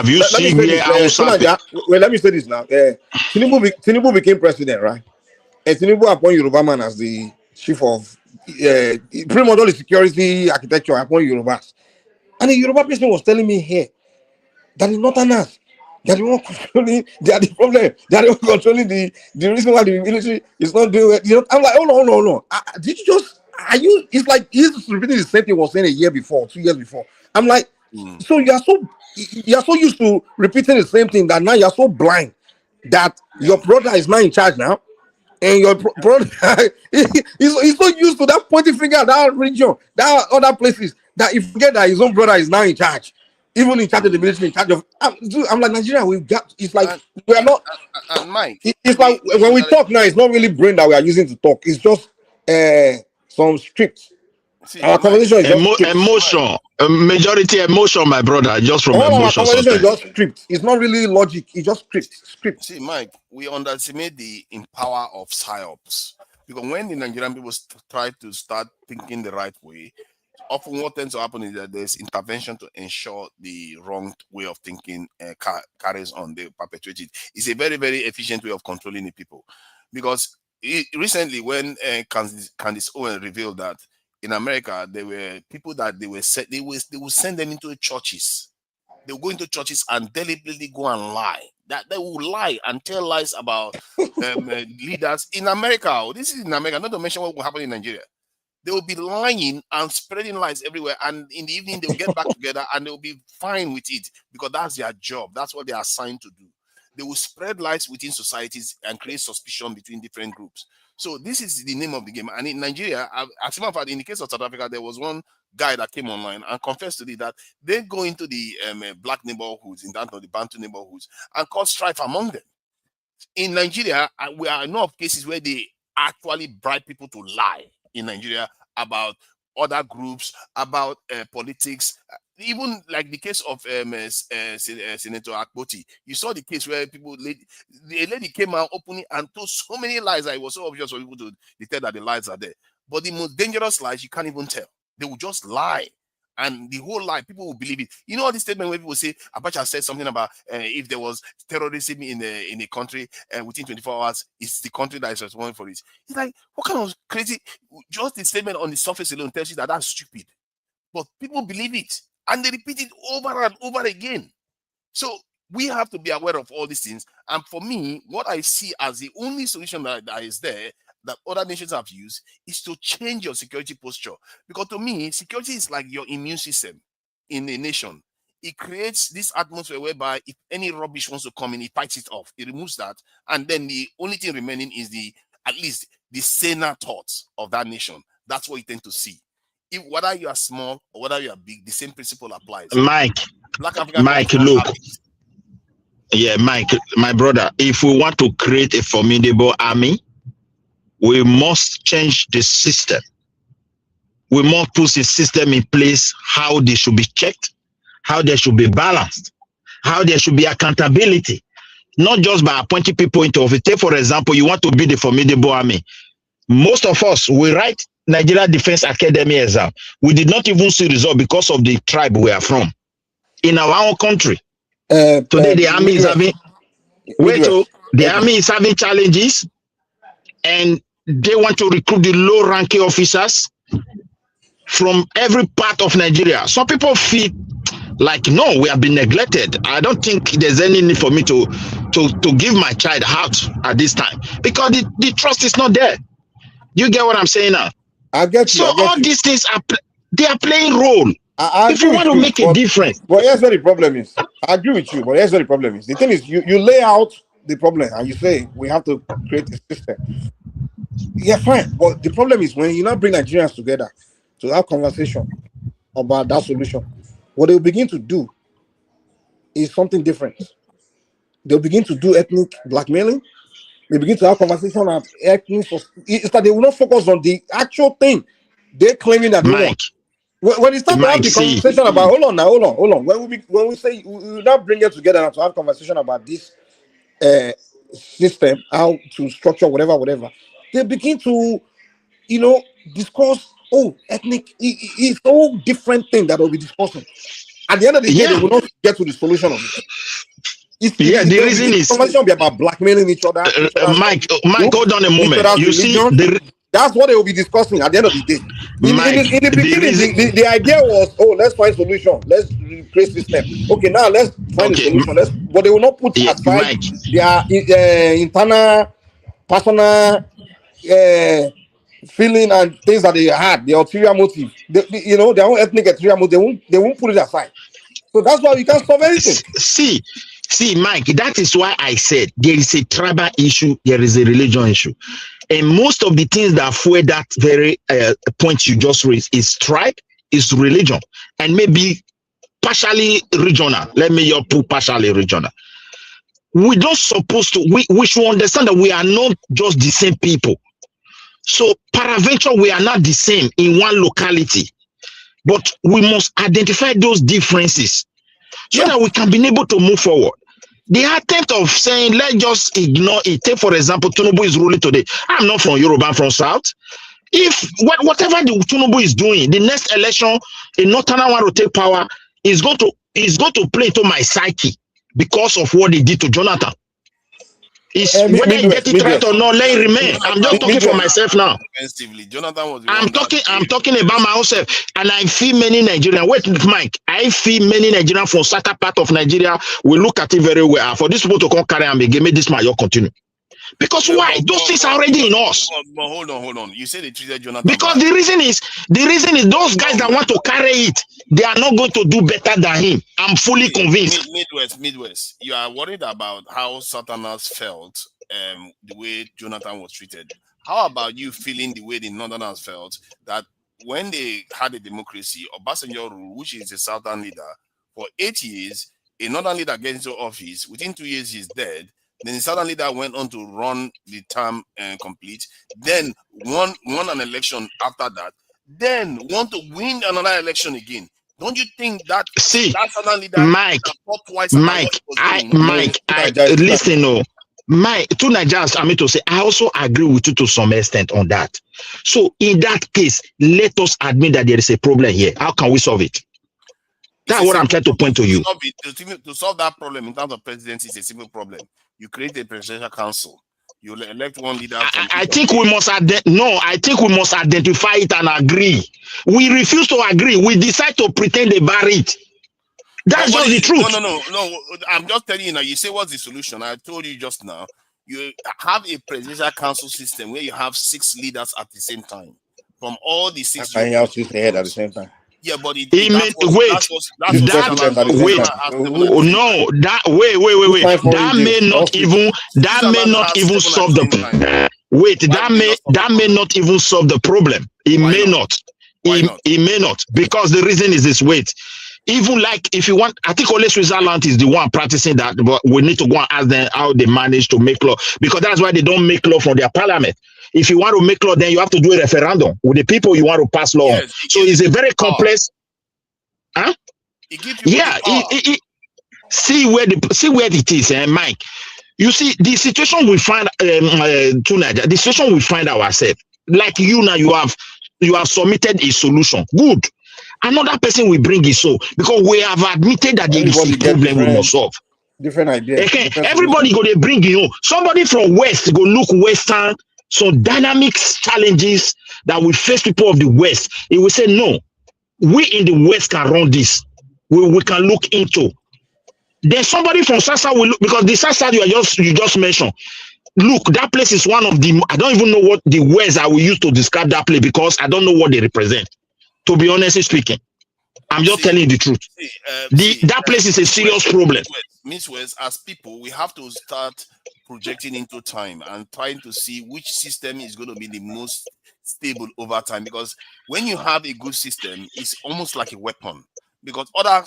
you seen here? Let me say this now. Tinubu became president, right? And Tinubu appointed Yoruba man as the chief of pretty much all the security architecture upon Yorubas. And the Yoruba person was telling me here that it's not an us. They are controlling, they are the problem. They are controlling the reason why the military is not doing it. I'm like, oh no. Did you just it's like he's repeating the same thing he was saying a year before, 2 years before. I'm like, so you are so used to repeating the same thing that now you're so blind that your brother is now in charge now. And your brother he's so used to that pointing finger at that region, that other places, that he forget that his own brother is now in charge, even in charge of the military, in charge of. I'm like, Nigeria, it's like we are not. Mike, it's like when we talk now, it's not really brain that we are using to talk. It's just some script. Our conversation is just emotion, majority emotion, my brother, just from all emotion. Our conversation is just script. It's not really logic. It's just script. See, Mike, we underestimate the power of psyops, because when the Nigerian people try to start thinking the right way, often what tends to happen is that there's intervention to ensure the wrong way of thinking carries on. They perpetuate it. It's a very, very efficient way of controlling the people, because recently when Candace Owen revealed that in America, there were people that they would send them into churches. They will go into churches and deliberately go and lie. That they will lie and tell lies about leaders in America. This is in America, not to mention what will happen in Nigeria. They will be lying and spreading lies everywhere. And in the evening, they will get back together and they will be fine with it, because that's their job. That's what they are assigned to do. They will spread lies within societies and create suspicion between different groups. So this is the name of the game. And in Nigeria, as a matter of fact, in the case of South Africa, there was one guy that came online and confessed to me that they go into the black neighborhoods, in that of the Bantu neighborhoods, and cause strife among them. In Nigeria, I know of cases where they actually bribe people to lie in Nigeria about other groups, about politics. Even like the case of Senator Akpoti, you saw the case where the lady came out openly and told so many lies that it was so obvious for people to detect that the lies are there. But the most dangerous lies, you can't even tell. They will just lie. And the whole lie, people will believe it. You know all this statement where people say, Abacha said something about if there was terrorism in a country within 24 hours, it's the country that is responsible for it. It's like, what kind of crazy, just the statement on the surface alone tells you that that's stupid. But people believe it. And they repeat it over and over again. So we have to be aware of all these things. And for me, what I see as the only solution that is there, that other nations have used, is to change your security posture. Because to me, security is like your immune system in a nation. It creates this atmosphere whereby if any rubbish wants to come in, it fights it off. It removes that. And then the only thing remaining is at least the saner thoughts of that nation. That's what you tend to see. If whether you are small or whether you are big, the same principle applies. Mike, look. Yeah, Mike, my brother, if we want to create a formidable army, we must change the system. we must put a system in place how they should be checked, how they should be balanced, how there should be accountability, not just by appointing people into office. Take, for example, you want to be the formidable army. Most of us, we write Nigeria Defense Academy exam. We did not even see result because of the tribe we are from. In our own country, today the army is having, the army is having challenges, and they want to recruit the low-ranking officers from every part of Nigeria. Some people feel like, no, we have been neglected. I don't think there's any need for me to give my child out at this time because the trust is not there. You get what I'm saying now? I get you. So all these things they are playing role. If you want to make a difference. But here's what the problem is. I agree with you, but here's what the problem is. The thing is, you lay out the problem and you say we have to create a system. Yeah, fine. But the problem is when you now bring Nigerians together to have conversation about that solution, what they'll begin to do is something different. They'll begin to do ethnic blackmailing. They begin to have conversation about ethnic. It's that they will not focus on the actual thing they're claiming that they want. When you start to have the conversation about, hold on. When we say we now bring it together to have conversation about this system, how to structure whatever, they begin to, discuss. Ethnic. It's all different thing that will be discussing. At the end of the day, they will not get to the solution of it. The reason is conversation be about blackmailing each other. Mike, hold on a moment. You see, that's what they will be discussing at the end of the day. In the beginning, the idea was, let's find solution. Let's create system. Okay, now let's find a solution. But they will not put aside their internal, personal feeling and things that they had, the ulterior motive. Their own ethnic ulterior motive. They won't put it aside. So that's why we can't solve anything. See, Mike, that is why I said there is a tribal issue, there is a religion issue. And most of the things that fuel that very point you just raised is tribe, is religion, and maybe partially regional. Let me put partially regional. We don't supposed to, we should understand that we are not just the same people. So, peradventure, we are not the same in one locality. But we must identify those differences so that we can be able to move forward. The attempt of saying, let's just ignore it. Take, for example, Tinubu is ruling today. I'm not from Yoruba, I'm from South. If whatever the Tinubu is doing, the next election, a northerner want to take power, is going to play into my psyche because of what they did to Jonathan. Whether you get it right or not, let it remain. I'm just talking for myself now. I'm talking about my own self, and I feel many Nigerians. Wait, Mike. I feel many Nigerians from certain part of Nigeria will look at it very well. For this people to come carry and make this man continue. Because why? Those things are already in us. But hold on. You said they treated Jonathan. Because the reason is those guys that want to carry it, they are not going to do better than him. I'm fully convinced. Midwest. You are worried about how Southerners felt the way Jonathan was treated. How about you feeling the way the Northerners felt that when they had a democracy, Obasanjo ruled, which is a Southern leader, for 8 years, a Northern leader gets into office, within 2 years he's dead. Then the Southern leader went on to run the term complete. Then won an election after that. Then want to win another election again. Don't you think that that Southern leader Mike, listen, to Nigerians, I mean to say, I also agree with you to some extent on that. So in that case, let us admit that there is a problem here. How can we solve it? That's what I'm trying to point to you. To solve that problem in terms of presidency is a simple problem. You create a presidential council. You elect one leader. I think we must identify it and agree. We refuse to agree. We decide to pretend they bury it. That's just the truth. No. I'm just telling you now. You say what's the solution? I told you just now. You have a presidential council system where you have 6 leaders at the same time from all the 6. And you have 6 head at the same time. Yeah, but wait. That may not even solve the problem. It may not. It may not, because the reason is this. Wait, Even like if you want, I think only Switzerland is the one practicing that, but we need to go and ask them how they manage to make law, because that's why they don't make law from their parliament. If you want to make law, then you have to do a referendum with the people you want to pass law on. So it's a very complex. Huh? Yeah. See where it is, Mike. You see the situation we find the situation we find ourselves. Like you now, you have submitted a solution. Good. Another person will bring it, so because we have admitted that there is a problem we must solve. Different ideas. Okay, everybody go to bring you. Somebody from West go look Western, some dynamics challenges that we face people of the West. It will say no, we in the West can run this. We can look into. Then somebody from Sasa will look, because the Sasa you just mentioned. Look, that place is one of the. I don't even know what the words I will use to describe that place, because I don't know what they represent. To be honestly speaking, I'm just telling you the truth. That place is a serious problem. Miss West, as people, we have to start projecting into time and trying to see which system is going to be the most stable over time. Because when you have a good system, it's almost like a weapon. Because other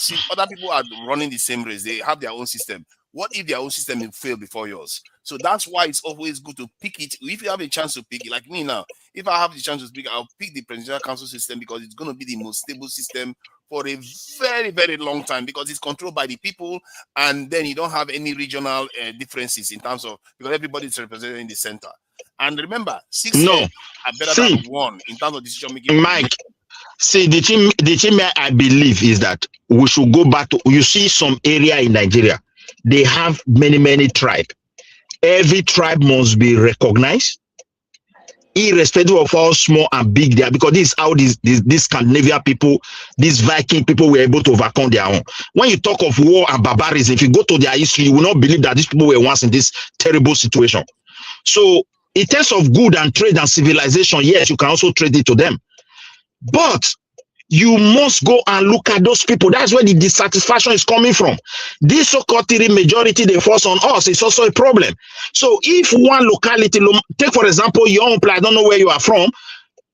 people are running the same race, they have their own system. What if their own system will fail before yours? So that's why it's always good to pick it. If you have a chance to pick it, like me now, if I have the chance to pick, I'll pick the presidential council system, because it's going to be the most stable system for a very, very long time, because it's controlled by the people, and then you don't have any regional differences in terms of, because everybody is represented in the center. And remember, 6 years are better than 1 in terms of decision making. Mike, see, the thing I believe is that we should go back to, you see some area in Nigeria, they have many tribes. Every tribe must be recognized, irrespective of how small and big they are, because this is how these Scandinavian people, these Viking people were able to overcome their own. When you talk of war and barbarism, if you go to their history, you will not believe that these people were once in this terrible situation. So in terms of good and trade and civilization, yes, you can also trade it to them. But you must go and look at those people. That's where the dissatisfaction is coming from. This so-called majority they force on us is also a problem. So if one locality, take for example your own place, I don't know where you are from,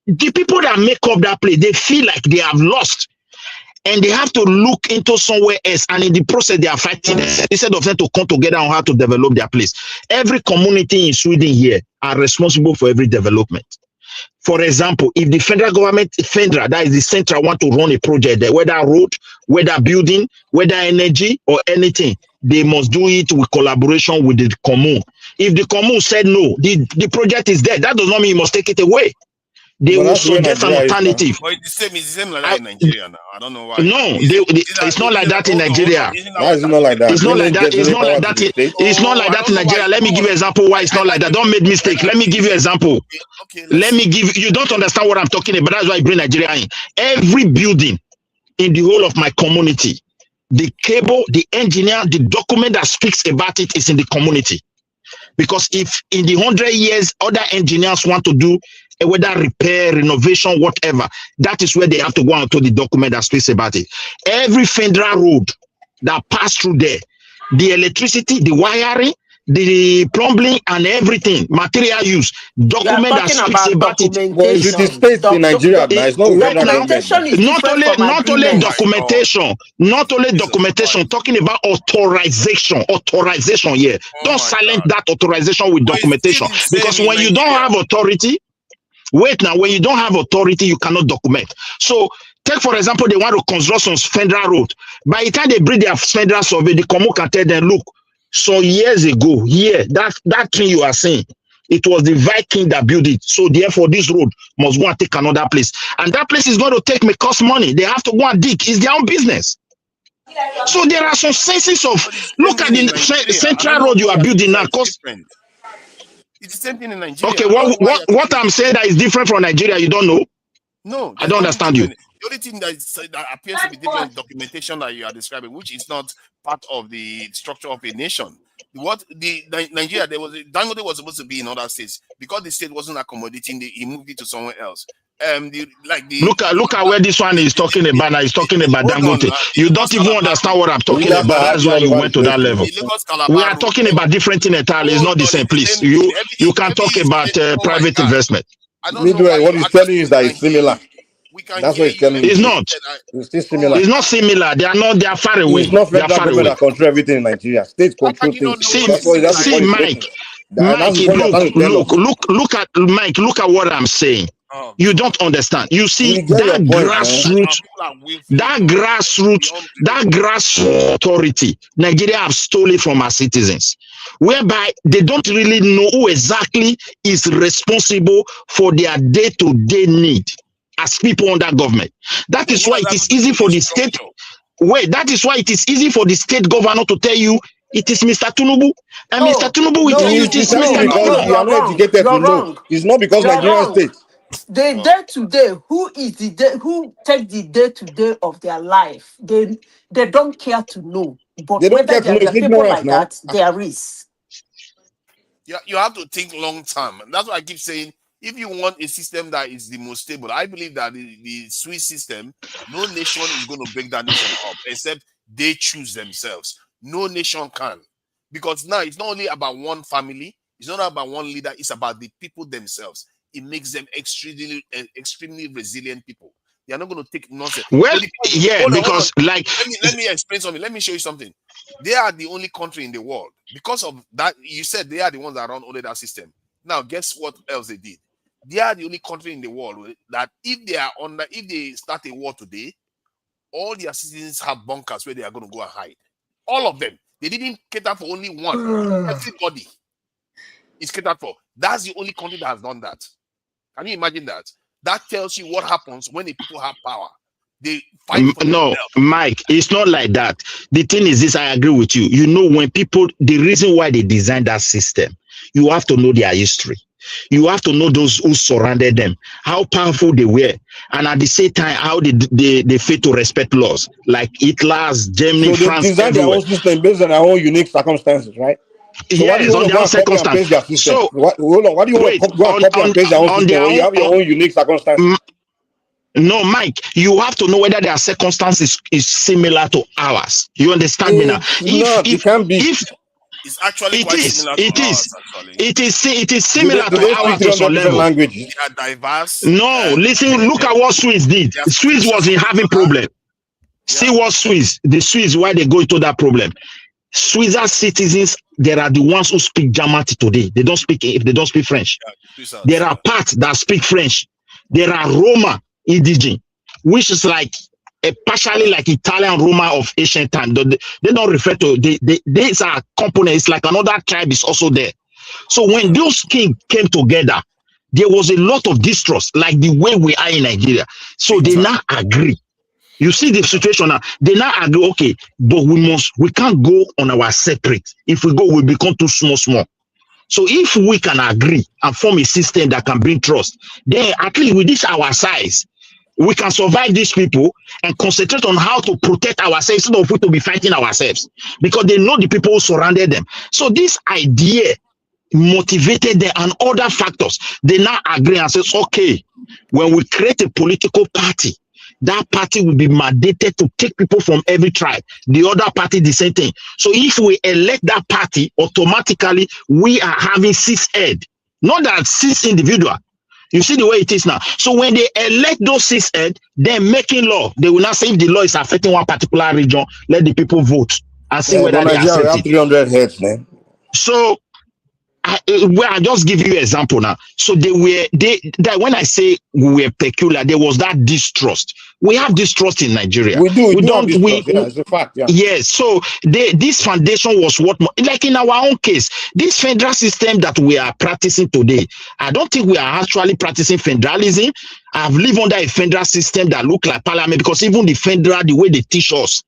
the people that make up that place, they feel like they have lost, and they have to look into somewhere else, and in the process they are fighting instead of them to come together on how to develop their place. Every community in Sweden here are responsible for every development. For example, if the federal government, that is the center, want to run a project there, whether road, whether building, whether energy or anything, they must do it with collaboration with the commune. If the commune said no, the project is dead. That does not mean you must take it away. They will suggest an alternative. But it's the same like that in Nigeria now. I don't know why. No, it's not like that in Nigeria. Why is it not like that? It's not like that. It's not like that. It's not like that in Nigeria. Let me give you an example why it's not like that. Don't make mistake. Let me give you an example. Let me give you. Don't understand what I'm talking about. That's why I bring Nigeria in. Every building in the whole of my community, the cable, the engineer, the document that speaks about it is in the community. Because if in the 100 years other engineers want to do whether repair, renovation, whatever, that is where they have to go on to the document that speaks about it. Every federal road that pass through there, the electricity, the wiring, the plumbing and everything, material use, document that speaks about it. Well, it's the states in Nigeria now. It's not federal government. Not only documentation, talking about authorization, yeah. Don't silence that authorization with documentation, because when you don't have authority, when you don't have authority, you cannot document. So take for example, they want to construct some federal road. By the time they bring their federal survey, the commune can tell them, look, so years ago, that thing you are saying, it was the Viking that built it. So therefore, this road must go and take another place. And that place is going to cost money. They have to go and dig. It's their own business. So there are some senses of, look at the central road you are building now. It's the same thing in Nigeria. Okay, what I'm saying that is different from Nigeria, you don't know? No. I don't understand you. The only thing that appears to be different is documentation that you are describing, which is not part of the structure of a nation. Nigeria, Dangote was supposed to be in other states. Because the state wasn't accommodating, he moved it to somewhere else. Look at where this one is talking about. Now he's talking about Dangote. You don't even understand what I'm talking about. That's why you went to that level. We are talking about different things entirely. It's not the same. Please, you can talk about private investment. Midway, what he's telling you is that it's similar. We can That's hear what he's you. telling me. It's not. It's still similar. It's not similar. They are not. They are far away. It's not They are federal far government away. that control everything in Nigeria. States How control can you not things. know See, what is That's the see, point he's Mike. making. And that's the point you're trying to tell us. Look at what I'm saying. Oh, You don't understand. You see We get your that point, man. that grassroots authority, Nigeria have stolen from our citizens, whereby they don't really know who exactly is responsible for their day-to-day need as people under government. That is why it is easy for the state. Wait, that is why it is easy for the state governor to tell you it is Mr. Tinubu, and Mr. Tinubu will tell you it is Mr. Because you are not educated to know. It's not because Nigerian state. The day to day, who take the day to day of their life, they don't care to know. But They don't whether care to know. there It's are people ignorance like now. that, there is. You have to think long term. That's why I keep saying, if you want a system that is the most stable, I believe that the Swiss system, no nation is going to break that nation up except they choose themselves. No nation can. Because now it's not only about one family, it's not about one leader, it's about the people themselves. It makes them extremely resilient people. They are not going to take nonsense. Well, hold because on. like let me explain something. Let me show you something. They are the only country in the world. Because of that, you said they are the ones that run only that system. Now, guess what else they did? They are the only country in the world that if they start a war today, all their citizens have bunkers where they are going to go and hide. All of them. They didn't cater for only one. Everybody is catered for. That's the only country that has done that. Can you imagine that? That tells you what happens when the people have power. They fight for no, themselves. Mike, it's not like that. The thing is this, I agree with you. You know, when people, the reason why they designed that system, you have to know their history. You have to know those who surrounded them, how powerful they were, and at the same time, how they fail to respect laws, like Hitler's, Germany, So they France, design their own system based on their own unique circumstances, right? So why do you want to go and copy and paste their system? So, hold on, why do you want to go and copy and paste their own system when you have your own unique circumstances? No, Mike, you have to know whether their circumstances is similar to ours. You understand me now? It can be. It's actually quite similar to ours, actually. It is similar do to they ours speak to some 300 level. languages? They are diverse. No, listen, look at what Swiss did. Swiss wasn't having problem. See what the Swiss, why they go into that problem. Swiss citizens, there are the ones who speak German today. They don't speak French. There are parts that speak French. There are Roma indigenous, which is like partially like Italian Roma of ancient time. They don't refer to these are components, like another tribe is also there. So when those kings came together, there was a lot of distrust, like the way we are in Nigeria. So they now agree. You see the situation now. They now agree, okay, but we can't go on our separate. If we go, we become too small. So if we can agree and form a system that can bring trust, then at least with this our size, we can survive these people and concentrate on how to protect ourselves instead of we to be fighting ourselves, because they know the people who surrounded them. So this idea motivated them and other factors. They now agree and says, okay, when we create a political party, that party will be mandated to take people from every tribe. The other party, the same thing. So if we elect that party, automatically we are having 6 heads, not that 6 individuals. You see the way it is now. So when they elect those 6 heads, they're making law. They will not say if the law is affecting one particular region, let the people vote and see whether they accept it. Have 300 heads, man. So I just give you an example now. So that when I say we were peculiar, there was that distrust. We have distrust in Nigeria. We don't have distrust. Yeah, it's a fact. Yeah. Yes. So this foundation was what, like in our own case, this federal system that we are practicing today, I don't think we are actually practicing federalism. I've lived under a federal system that look like parliament, because even the federal, the way they teach us,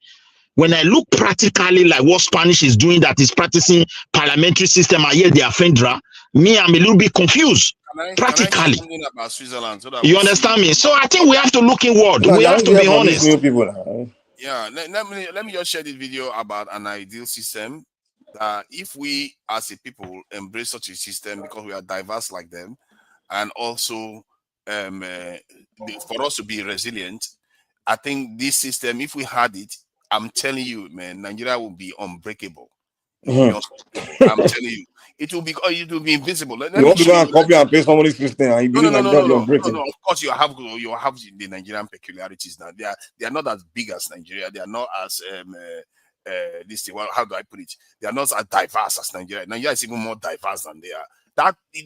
when I look practically like what Spanish is doing, that is practicing parliamentary system, and yet they are federal, me, I'm a little bit confused. Practically. Can I say about Switzerland, so that you understand me? So I think we have to look inward. We have to be honest. Yeah, let me just share this video about an ideal system. If we as a people embrace such a system, because we are diverse like them, and also for us to be resilient, I think this system, if we had it, I'm telling you, man, Nigeria will be unbreakable. I'm telling you, it will be invisible. Let You me want to show go you. and copy and paste somebody's system, and you believe like that you're breaking. No. Of course, you have the Nigerian peculiarities now. They are not as big as Nigeria. They are not as this thing. Well, how do I put it? They are not as diverse as Nigeria. Nigeria is even more diverse than they are.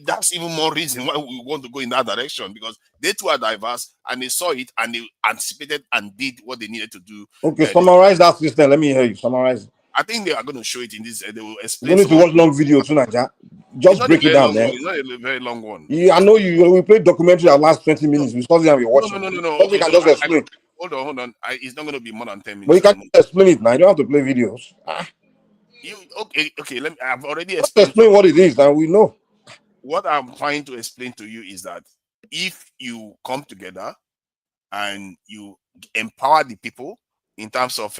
That's even more reason why we want to go in that direction, because they too are diverse and they saw it and they anticipated and did what they needed to do. Okay, summarize that system. Let me hear you. Summarize. I think they are going to show it in this. They will explain. You don't need to watch long video too, Naja. Just break it down, man. It's not a very long one. I know you. We played documentary at last 20 minutes. We saw them. We're watching. No. Okay, can just explain. Hold on. It's not going to be more than 10 minutes. But you can explain it now. You don't have to play videos. Okay. I've already just explain what it is, and we know. What I'm trying to explain to you is that if you come together and you empower the people in terms of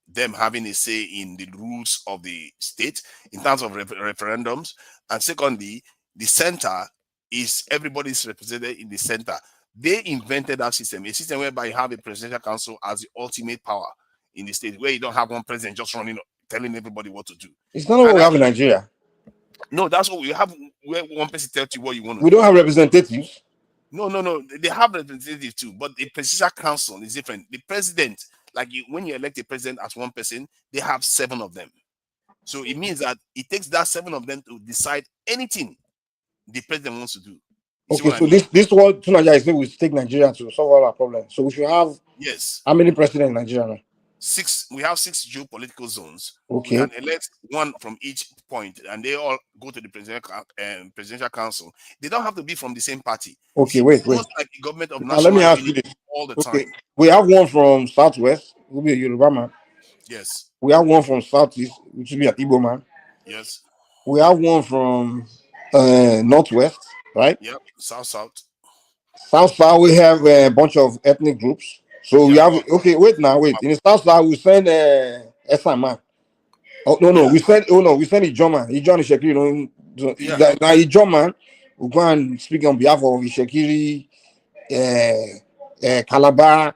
them having a say in the rules of the state, in terms of referendums, and secondly, the center is everybody's represented in the center. They invented that system, a system whereby you have a presidential council as the ultimate power in the state, where you don't have one president just running, telling everybody what to do. It's not what we have in Nigeria. No, that's what we have, where one person tells you what you want to do. We don't have representatives. No. They have representatives too, but the presidential council is different. The president, when you elect a president as one person, they have 7 of them. So it means that it takes that 7 of them to decide anything the president wants to do. Okay, so this what Tunaja is saying will take Nigeria to solve all our problems. So we should have how many presidents in Nigeria now? 6. We have 6 geopolitical zones. Okay. We can elect one from each point, and they all go to the presidential council. They don't have to be from the same party. Okay, wait. Like the government of now, let me ask you this all the time. We have one from Southwest, will be a Yoruba man. Yes. We have one from Southeast, which will be an Igbo man. Yes. We have one from Northwest, right? Yep. South. South, we have a bunch of ethnic groups. So we have wait. In the South, we send Esama. We send Ijoma. Ijoma Ishekiri. Now Ijoma will go and speak on behalf of Ishekiri, Calabar,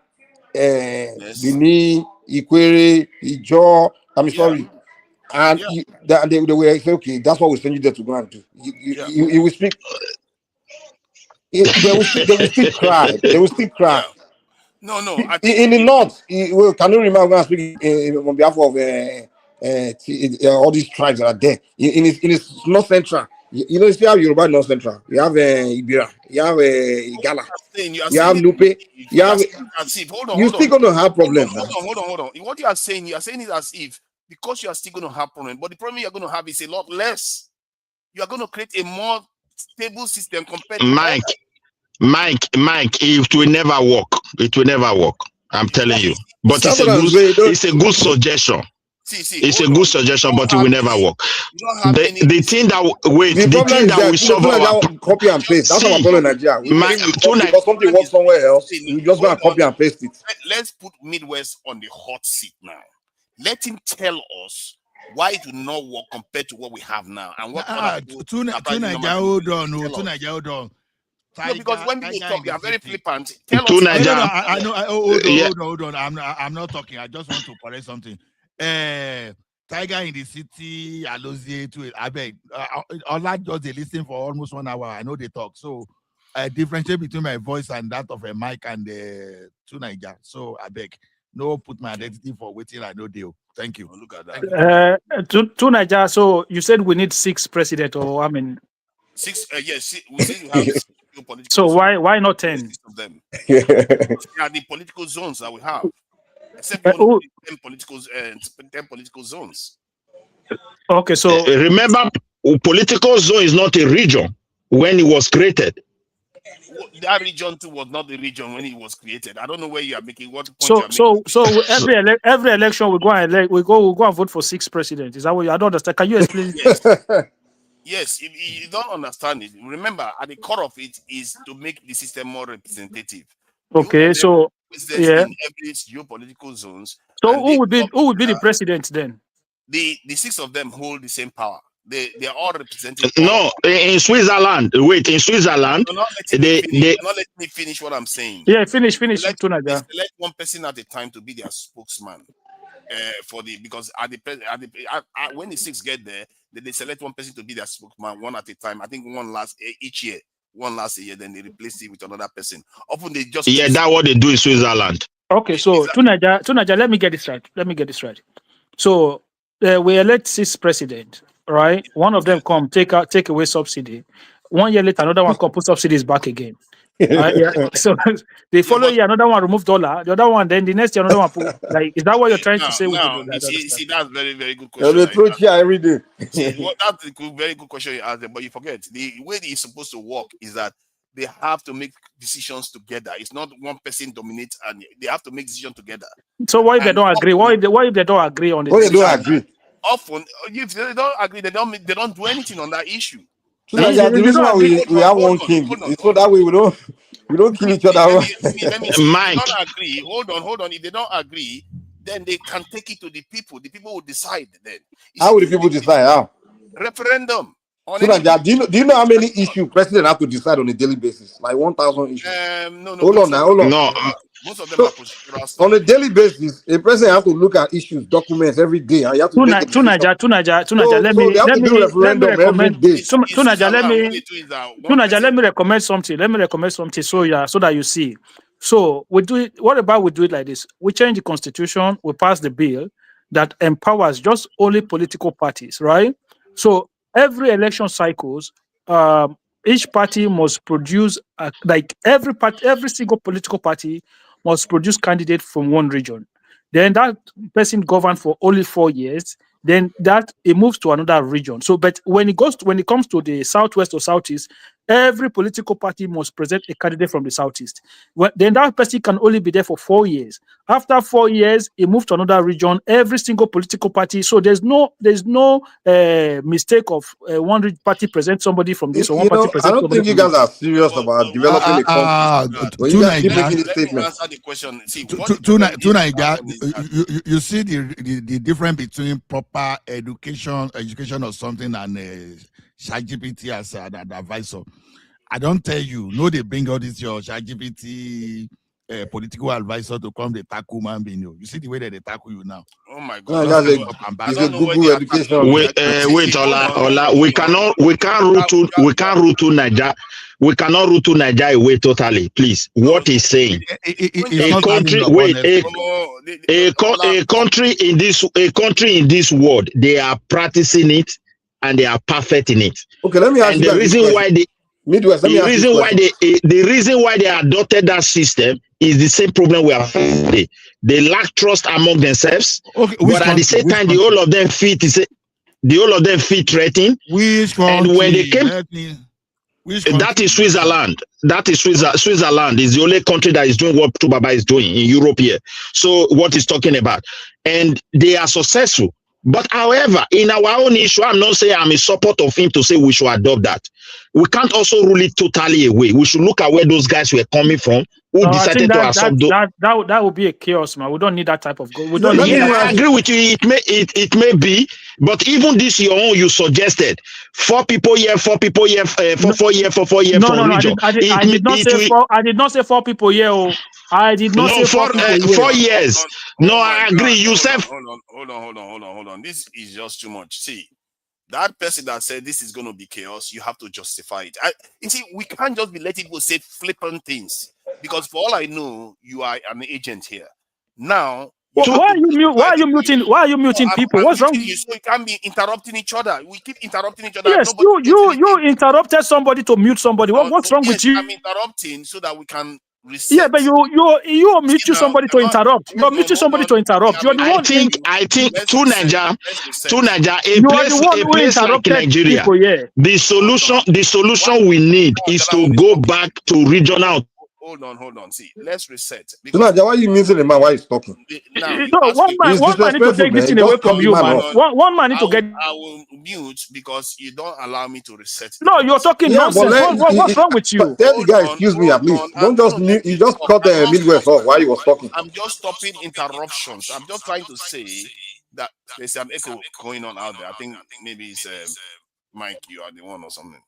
Bini, Ikwere, Ijo. I'm sorry. And they will say, okay, that's what we send you there to go and do. You will speak. They will still cry. They will still cry. No. In the north, can you remember when I speak on behalf of all these tribes that are there? In its north central, you still have Yoruba north central. You have Ibira, you have Igala, you have Lupe, you have. You're still going to have problems. Hold on. What you are saying it as if because you are still going to have problems, but the problem you're going to have is a lot less. You are going to create a more stable system compared to Mike, it will never work. It will never work. I'm telling you. But it's a good suggestion. It's a good suggestion, but it will never work. The thing that will solve our copy and paste. That's our problem in Nigeria. Because something works somewhere else, you just go and copy and paste it. Let's put Midwest on the hot seat now. Let him tell us why it will not work compared to what we have now and what. Hold on. No, because when people talk, they are very flippant. Hold on. I'm not talking. I just want to correct something. Tiger in the city, Alozie to it. I beg. All just they listen for almost 1 hour. I know they talk. So differentiate between my voice and that of a mic and Tunaja. So I beg. No, put my identity for waiting. I know deal. Thank you. Look at that. Tunaja, so you said we need 6 presidents, or 6. Yes, we say you have 6 political. So why not 10? Of them. They are the political zones that we have. Except 10 political zones. Okay, so remember, political zone is not a region when it was created. That region too was not the region when it was created. I don't know where you are making what point. So every election we go and elect, we go and vote for 6 presidents. Is that what I don't understand? Can you explain? Yes, if you don't understand it, remember at the core of it is to make the system more representative. Okay, so in every geopolitical zones. So who would be the president then? The 6 of them hold the same power. They are all representing. No, in Switzerland. Wait, in Switzerland, you're not letting me finish what I'm saying. Yeah, finish. They select one person at a time to be their spokesman. Because when the 6 get there, they select one person to be their spokesman, one at a time. I think each year, one last year, then they replace it with another person. Often they just that's what they do in Switzerland. Okay, so Tunaja, let me get this right. So we elect 6 president, right? One of them come take away subsidy. 1 year later, another one come put subsidies back again. Yeah. So the following year, another one remove dollar. The other one, then the next year, another one put. Like, is that what you're trying to say? Now, see, that's very, very good question. They throw chair every day. See, that's a very good question you asked, but you forget the way it's supposed to work is that they have to make decisions together. It's not one person dominates, and they have to make decisions together. So what if they don't agree? What if they don't agree on it? What if they don't agree? Often, if they don't agree, they don't do anything on that issue. So the reason why we have one king is so that way we don't kill each other. Let me Mike. If they don't agree, hold on. If they don't agree, then they can take it to the people. The people will decide then. How will the people decide? How? Referendum. So do you know how many issues president have to decide on a daily basis? Like 1,000 issues. No. Hold on. No. Most of them are procedural. On a daily basis, a president has to look at issues, documents every day, and you have to make a decision. Tunaja, let me recommend something. So that you see. So we do it. What about we do it like this? We change the constitution. We pass the bill that empowers just only political parties, right? So every election cycles, each party must produce every single political party must produce candidate from one region. Then that person governs for only 4 years. Then that it moves to another region. So, but when it comes to the southwest or southeast, every political party must present a candidate from the southeast. Then that person can only be there for 4 years. After 4 years, it moves to another region. Every single political party. So there's no mistake of one party present somebody from this or one party present. I don't think you guys are serious about developing a country. When you guys keep making this statement. Answer the question. See, you see the difference between proper education or something and ChatGPT as an advisor. I don't tell you, no, they bring all this your ChatGPT political advisor to come, they tackle man being you. You see the way that they tackle you now. Oh my God! It's a Google education. Wait, Ola. We can't root to Nigeria. We cannot root to Nigeria away totally. Please, what he's saying. A country in this world, they are practicing it and they are perfect in it. Okay, let me ask you. The reason why they adopted that system is the same problem we are facing today. They lack trust among themselves, but at the same time, the whole of them feel threatened. And when they came, that is Switzerland. Switzerland is the only country that is doing what Tubaba is doing in Europe here. So what he's talking about, and they are successful. But however, in our own issue, I'm not saying I'm in support of him to say we should adopt that. We can't also rule it totally away. We should look at where those guys were coming from, who decided to accept that would be a chaos, man. We don't need that type of goal. I agree with you. It may be, but even this your own you suggested 4 people here, 4 people here, 4 years from region. I did not say 4 people here. I did not say 4 people 4 years. No, I agree. You said hold on. This is just too much. See, that person that said this is going to be chaos, you have to justify it. You see, we can't just be letting people say flippant things because for all I know, you are an agent here. Now, why are you muting people? What's wrong? So we can't be interrupting each other. We keep interrupting each other. Yes, you interrupted somebody to mute somebody. What's wrong with you? I'm interrupting so that we can reset. Yeah, but you are muting somebody to interrupt. You're muting somebody to interrupt. You're the one. I think to Nigeria, a place like Nigeria, the solution we need is to go back to regional. Hold on. See, let's reset. Why are you muting the man while he's talking? One man need to take this thing away from you, man. One man need to get. I will mute because you don't allow me to reset. No, you're talking nonsense. What's wrong with you? Tell the guy, excuse me, at least. Don't just mute. You just cut the Midwest off while he was talking. I'm just stopping interruptions. I'm just trying to say that there's an echo going on out there. I think maybe it's Mike. You are the one or something.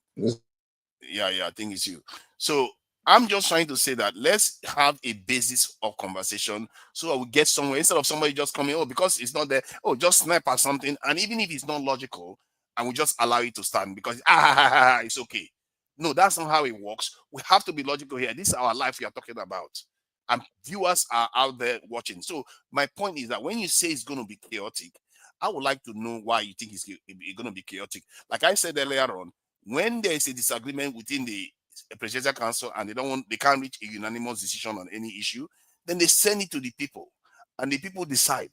Yeah, I think it's you. So. I'm just trying to say that let's have a basis of conversation so that we get somewhere instead of somebody just coming, because it's not there, just snap at something. And even if it's not logical, and we just allow it to stand because it's okay. No, that's not how it works. We have to be logical here. This is our life we are talking about, and viewers are out there watching. So my point is that when you say it's going to be chaotic, I would like to know why you think it's going to be chaotic. Like I said earlier on, when there is a disagreement within the Presidential Council and they can't reach a unanimous decision on any issue, then they send it to the people, and the people decide.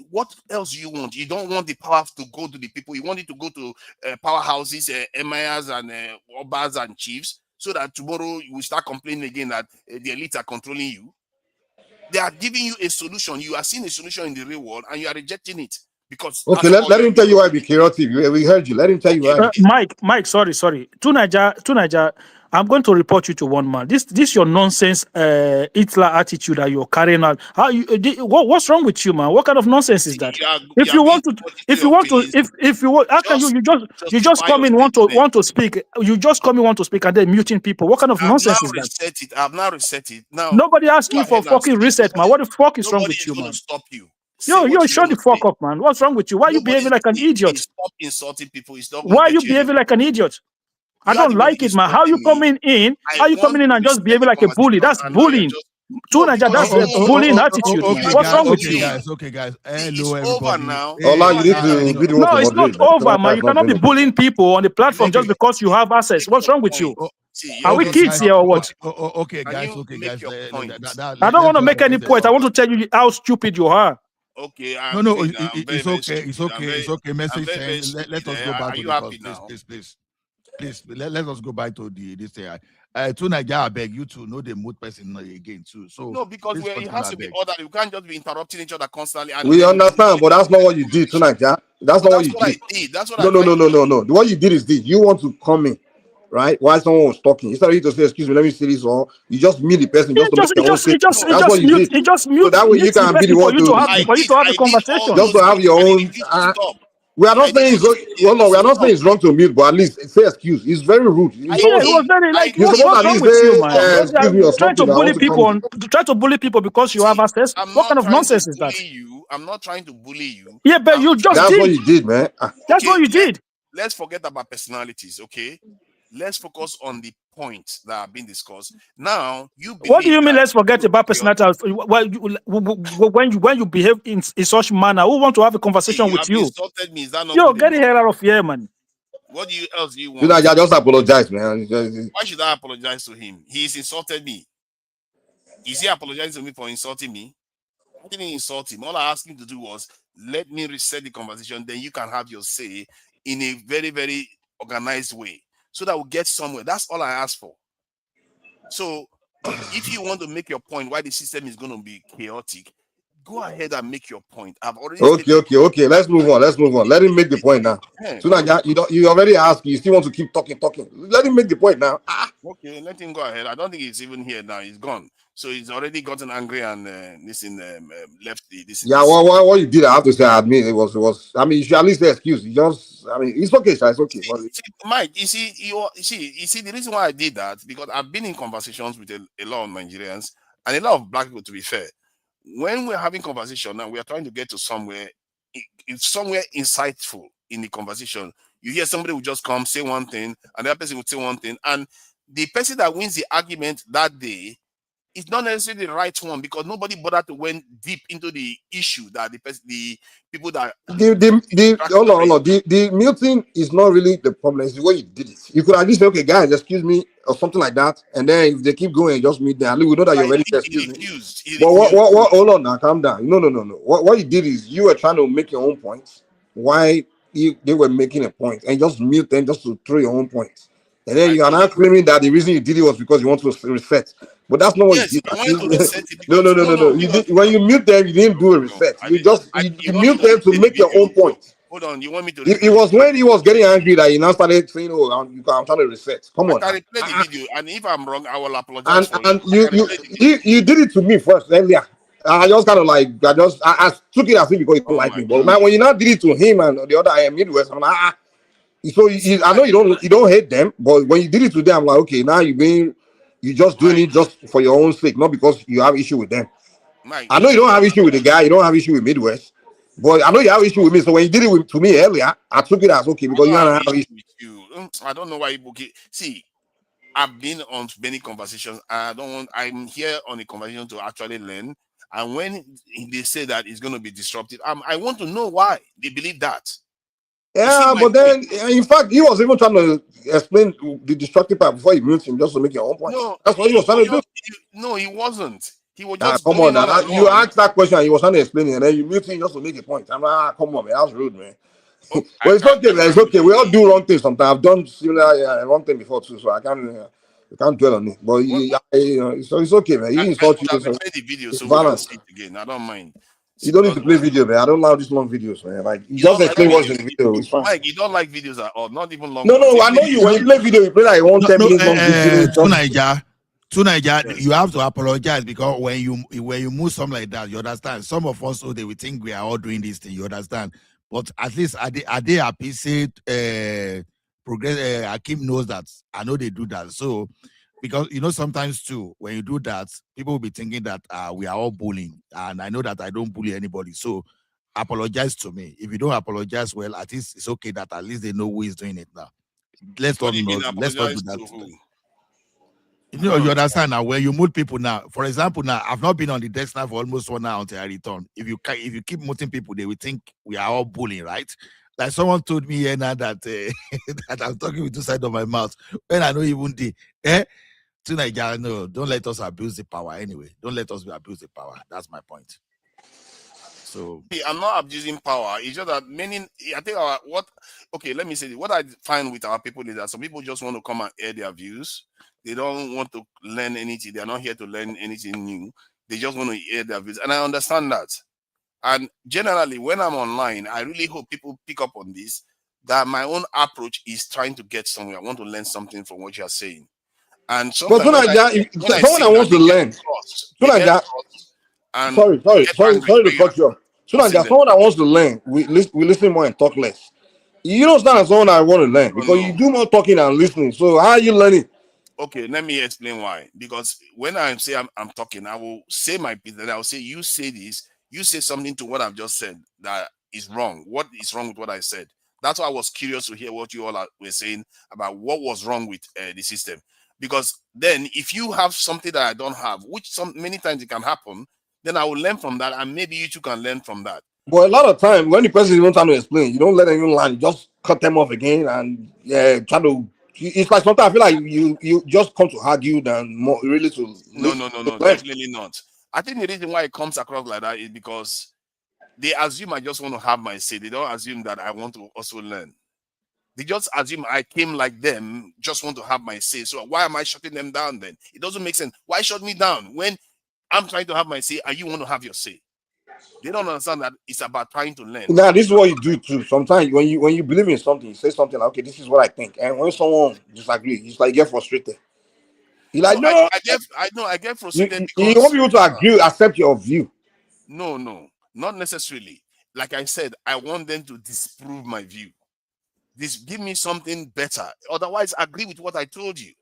What else do you want? You don't want the power to go to the people. You want it to go to powerhouses, emirs, and obas and chiefs, so that tomorrow you will start complaining again that the elites are controlling you. They are giving you a solution. You are seeing a solution in the real world, and you are rejecting it because. Okay, let him tell you why be chaotic. We heard you. Let him tell you why. Mike, sorry. To Niger, I'm going to report you to one man. This your nonsense Hitler attitude that you're carrying out. What's wrong with you, man? What kind of nonsense is that? If you want, how can you just come in want to speak? You just come in want to speak and then muting people. What kind of nonsense is that? I've now reset it. Now nobody asked you for fucking reset, man. What the fuck is wrong with you, man? Stop you. Yo, shut the fuck up, man. What's wrong with you? Why are you behaving like an idiot? Stop insulting people. Why are you behaving like an idiot? I don't like it, man. How you coming in? How you coming in and just behaving like a bully? That's bullying. That's a bullying attitude. What's wrong with you? Okay, guys. Hello, everybody. Now. You need to be the one No, it's not over, man. You cannot be bullying people on the platform just because you have access. What's wrong with you? Are we kids here or what? Okay, guys. I don't want to make any point. I want to tell you how stupid you are. Okay. No, it's okay. Message saying, let us go back to the please. Please, let us go back to this thing. To Nigeria, I beg you to know the mood person again too. So no, because it has to be ordered. You can't just be interrupting each other constantly. We understand, but that's not what you did tonight, yeah. That's not what you did. That's what No. What you did is this. You want to come in, right? While someone was talking, instead of you to say, "Excuse me, let me see this," or you just mute the person just to make your own statement. That's what you did. So that way you can be the one for you to have a conversation. Just to have your own. We are not saying we are not saying it's wrong to mute, but at least say excuse. It's very rude. It was very like what's wrong with you, man? Excuse me, or trying to bully people try to bully people because you have access. What kind of nonsense is that? I'm not trying to bully you. Yeah, but you just That's what you did, man. That's what you did. Let's forget about personalities, okay? Let's focus on the points that have been discussed. Now, what do you mean? Let's forget about personality. When you behave in such manner, who want to have a conversation with you? Insulted me. Is that not Yo, get the hell out of here, man. What else do you want? I just apologize, man. Why should I apologize to him? He's insulted me. Is he apologizing to me for insulting me? I didn't insult him. All I asked him to do was let me reset the conversation. Then you can have your say in a very, very organized way, so that we'll get somewhere. That's all I asked for. So if you want to make your point why the system is going to be chaotic, go ahead and make your point. I've already okay. Let's move on. Let him make the point now. So now you already asked, you still want to keep talking. Let him make the point now. Okay, let him go ahead. I don't think he's even here now. He's gone. So he's already gotten angry and left this. Yeah, what you did, I have to say, I admit it was. I mean, you should at least say excuse. It's okay, sir. It's okay. See, Mike, you see, the reason why I did that because I've been in conversations with a lot of Nigerians and a lot of black people. To be fair, when we're having conversation and we are trying to get to somewhere, it's somewhere insightful in the conversation. You hear somebody will just come say one thing, and the other person will say one thing, and the person that wins the argument that day. It's not necessarily the right one because nobody bothered to went deep into the issue that the people that the muting is not really the problem. It's the way you did it. You could at least say, okay, guys, excuse me, or something like that, and then if they keep going, just mute them. We know that you're ready to excuse me. But what? Hold on now, calm down. No. What you did is you were trying to make your own points. Why they were making a point, and just mute them just to throw your own points. And then you are now claiming that the reason you did it was because you want to reset. But that's not what you did. No. You did, when you mute them, you didn't do a reset. You mute them to make your own point. Hold on, you want me to? It was when he was getting angry that he now started saying, "Oh, I'm trying to reset." Come on. I can play the video, and if I'm wrong, I will apologize. And you did it to me first earlier. I just kind of like I took it as if because you don't like me. But man, when you now did it to him and the other Midwest, I'm like, So I know you don't hate them, but when you did it to them, I'm like, okay, now you're just doing it just for your own sake, not because you have issue with them. I know you don't have issue with the guy, you don't have issue with Midwest, But I know you have issue with me. So when you did it to me earlier, I took it as okay because you have issue with you. I don't know why you book it. See, I've been on many conversations. I'm here on a conversation to actually learn. And when they say that it's going to be disruptive, I want to know why they believe that. Yeah, but then, in fact, he was even trying to explain the destructive part before he mute him just to make your own point. No, That's what he was trying to do. No, he wasn't. He was Nah, just come going on, on and you on. asked that question, and he was trying to explain it, and then you mute him just to make a point. I'm like, come on, man, that's rude, man. Oh, Well, it's okay, man. It's okay. We all do wrong things sometimes. I've done similar wrong thing before too, so I can't dwell on it. But so it's okay, man. He insult you. I'll So play the video it's so we can balance. see it again. I don't mind. You don't need to play video, man. I don't allow these long videos, man. Like you just explain what's in the video. It's fine. Mike, you don't like videos at all, not even long. No, I know you. When you play video, you play like 10 minutes long video. To Niger, you have to apologize because when you move something like that, you understand. Some of us, they will think we are all doing this thing. You understand, but at least are they appreciate progress? Akim knows that. I know they do that. So because sometimes too, when you do that, people will be thinking that we are all bullying, and I know that I don't bully anybody. So apologize to me. If you don't apologize, well, at least it's okay that at least they know who is doing it now. Let's not do that. You understand now. When you move people now, for example, now I've not been on the desk now for almost 1 hour until I return. If you keep moving people, they will think we are all bullying, right? Like someone told me here now that that I'm talking with two sides of my mouth when I know even to Nigeria, no, don't let us abuse the power anyway. Don't let us abuse the power. That's my point. So I'm not abusing power. It's just that I think let me say this. What I find with our people is that some people just want to come and air their views. They don't want to learn anything. They're not here to learn anything new. They just want to air their views. And I understand that. And generally, when I'm online, I really hope people pick up on this, that my own approach is trying to get somewhere. I want to learn something from what you're saying. And sometimes someone that wants to learn. Sorry to cut you off. Someone that wants to learn, we listen more and talk less. You don't stand as someone that want to learn because you do more talking and listening. So how are you learning? Okay, let me explain why. Because when I say I'm talking, I will say my piece, and I will say, you say this, you say something to what I've just said that is wrong. What is wrong with what I said? That's why I was curious to hear what you all were saying about what was wrong with the system. Because then if you have something that I don't have, which many times it can happen, then I will learn from that, and maybe you too can learn from that. But a lot of time when the person is not trying to explain, you don't let anyone learn. You just cut them off again and try to. It's like sometimes I feel like you just come to argue than more really to. No, definitely not. I think the reason why it comes across like that is because they assume I just want to have my say. They don't assume that I want to also learn. They just assume I came like them, just want to have my say. So why am I shutting them down then? It doesn't make sense. Why shut me down when I'm trying to have my say and you want to have your say? They don't understand that it's about trying to learn. Now, this is what you do too. Sometimes when you believe in something, you say something like, okay, this is what I think. And when someone disagrees, it's like get frustrated. You're like, no. I get frustrated you because want people to agree, accept your view. No, not necessarily. Like I said, I want them to disprove my view. Give me something better. Otherwise, agree with what I told you.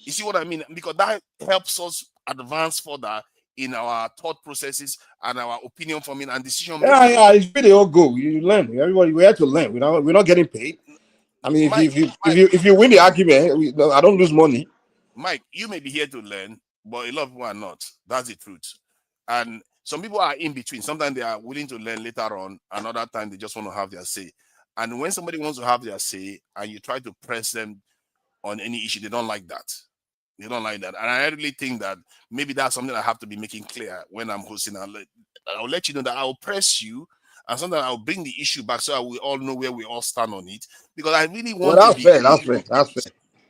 You see what I mean? Because that helps us advance further in our thought processes and our opinion forming and decision making. Yeah, it's where they all go. You learn. Everybody, we have to learn. We're not getting paid. I mean, if you win the argument, I don't lose money. Mike, you may be here to learn, but a lot of people are not. That's the truth. And some people are in between. Sometimes they are willing to learn later on, another time they just want to have their say. And when somebody wants to have their say and you try to press them on any issue, they don't like that. They don't like that. And I really think that maybe that's something I have to be making clear when I'm hosting. I'll let you know that I'll press you, and sometimes I'll bring the issue back so that we all know where we all stand on it. Because I really want to be fair. That's fair.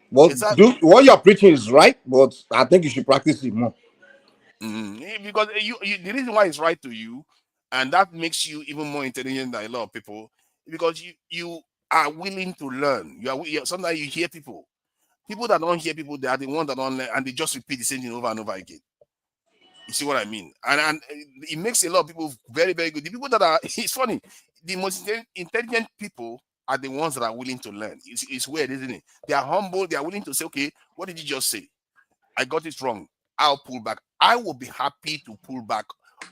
Well, exactly. What you're preaching is right, but I think you should practice it more. Because the reason why it's right to you, and that makes you even more intelligent than a lot of people, because you are willing to learn. Sometimes you hear people that don't hear people, they are the ones that don't learn, and they just repeat the same thing over and over again. You see what I mean? And it makes a lot of people very, very good. The people that are, it's funny, the most intelligent people are the ones that are willing to learn. It's weird, isn't it? They are humble. They are willing to say, okay, what did you just say? I got it wrong. I'll pull back. I will be happy to pull back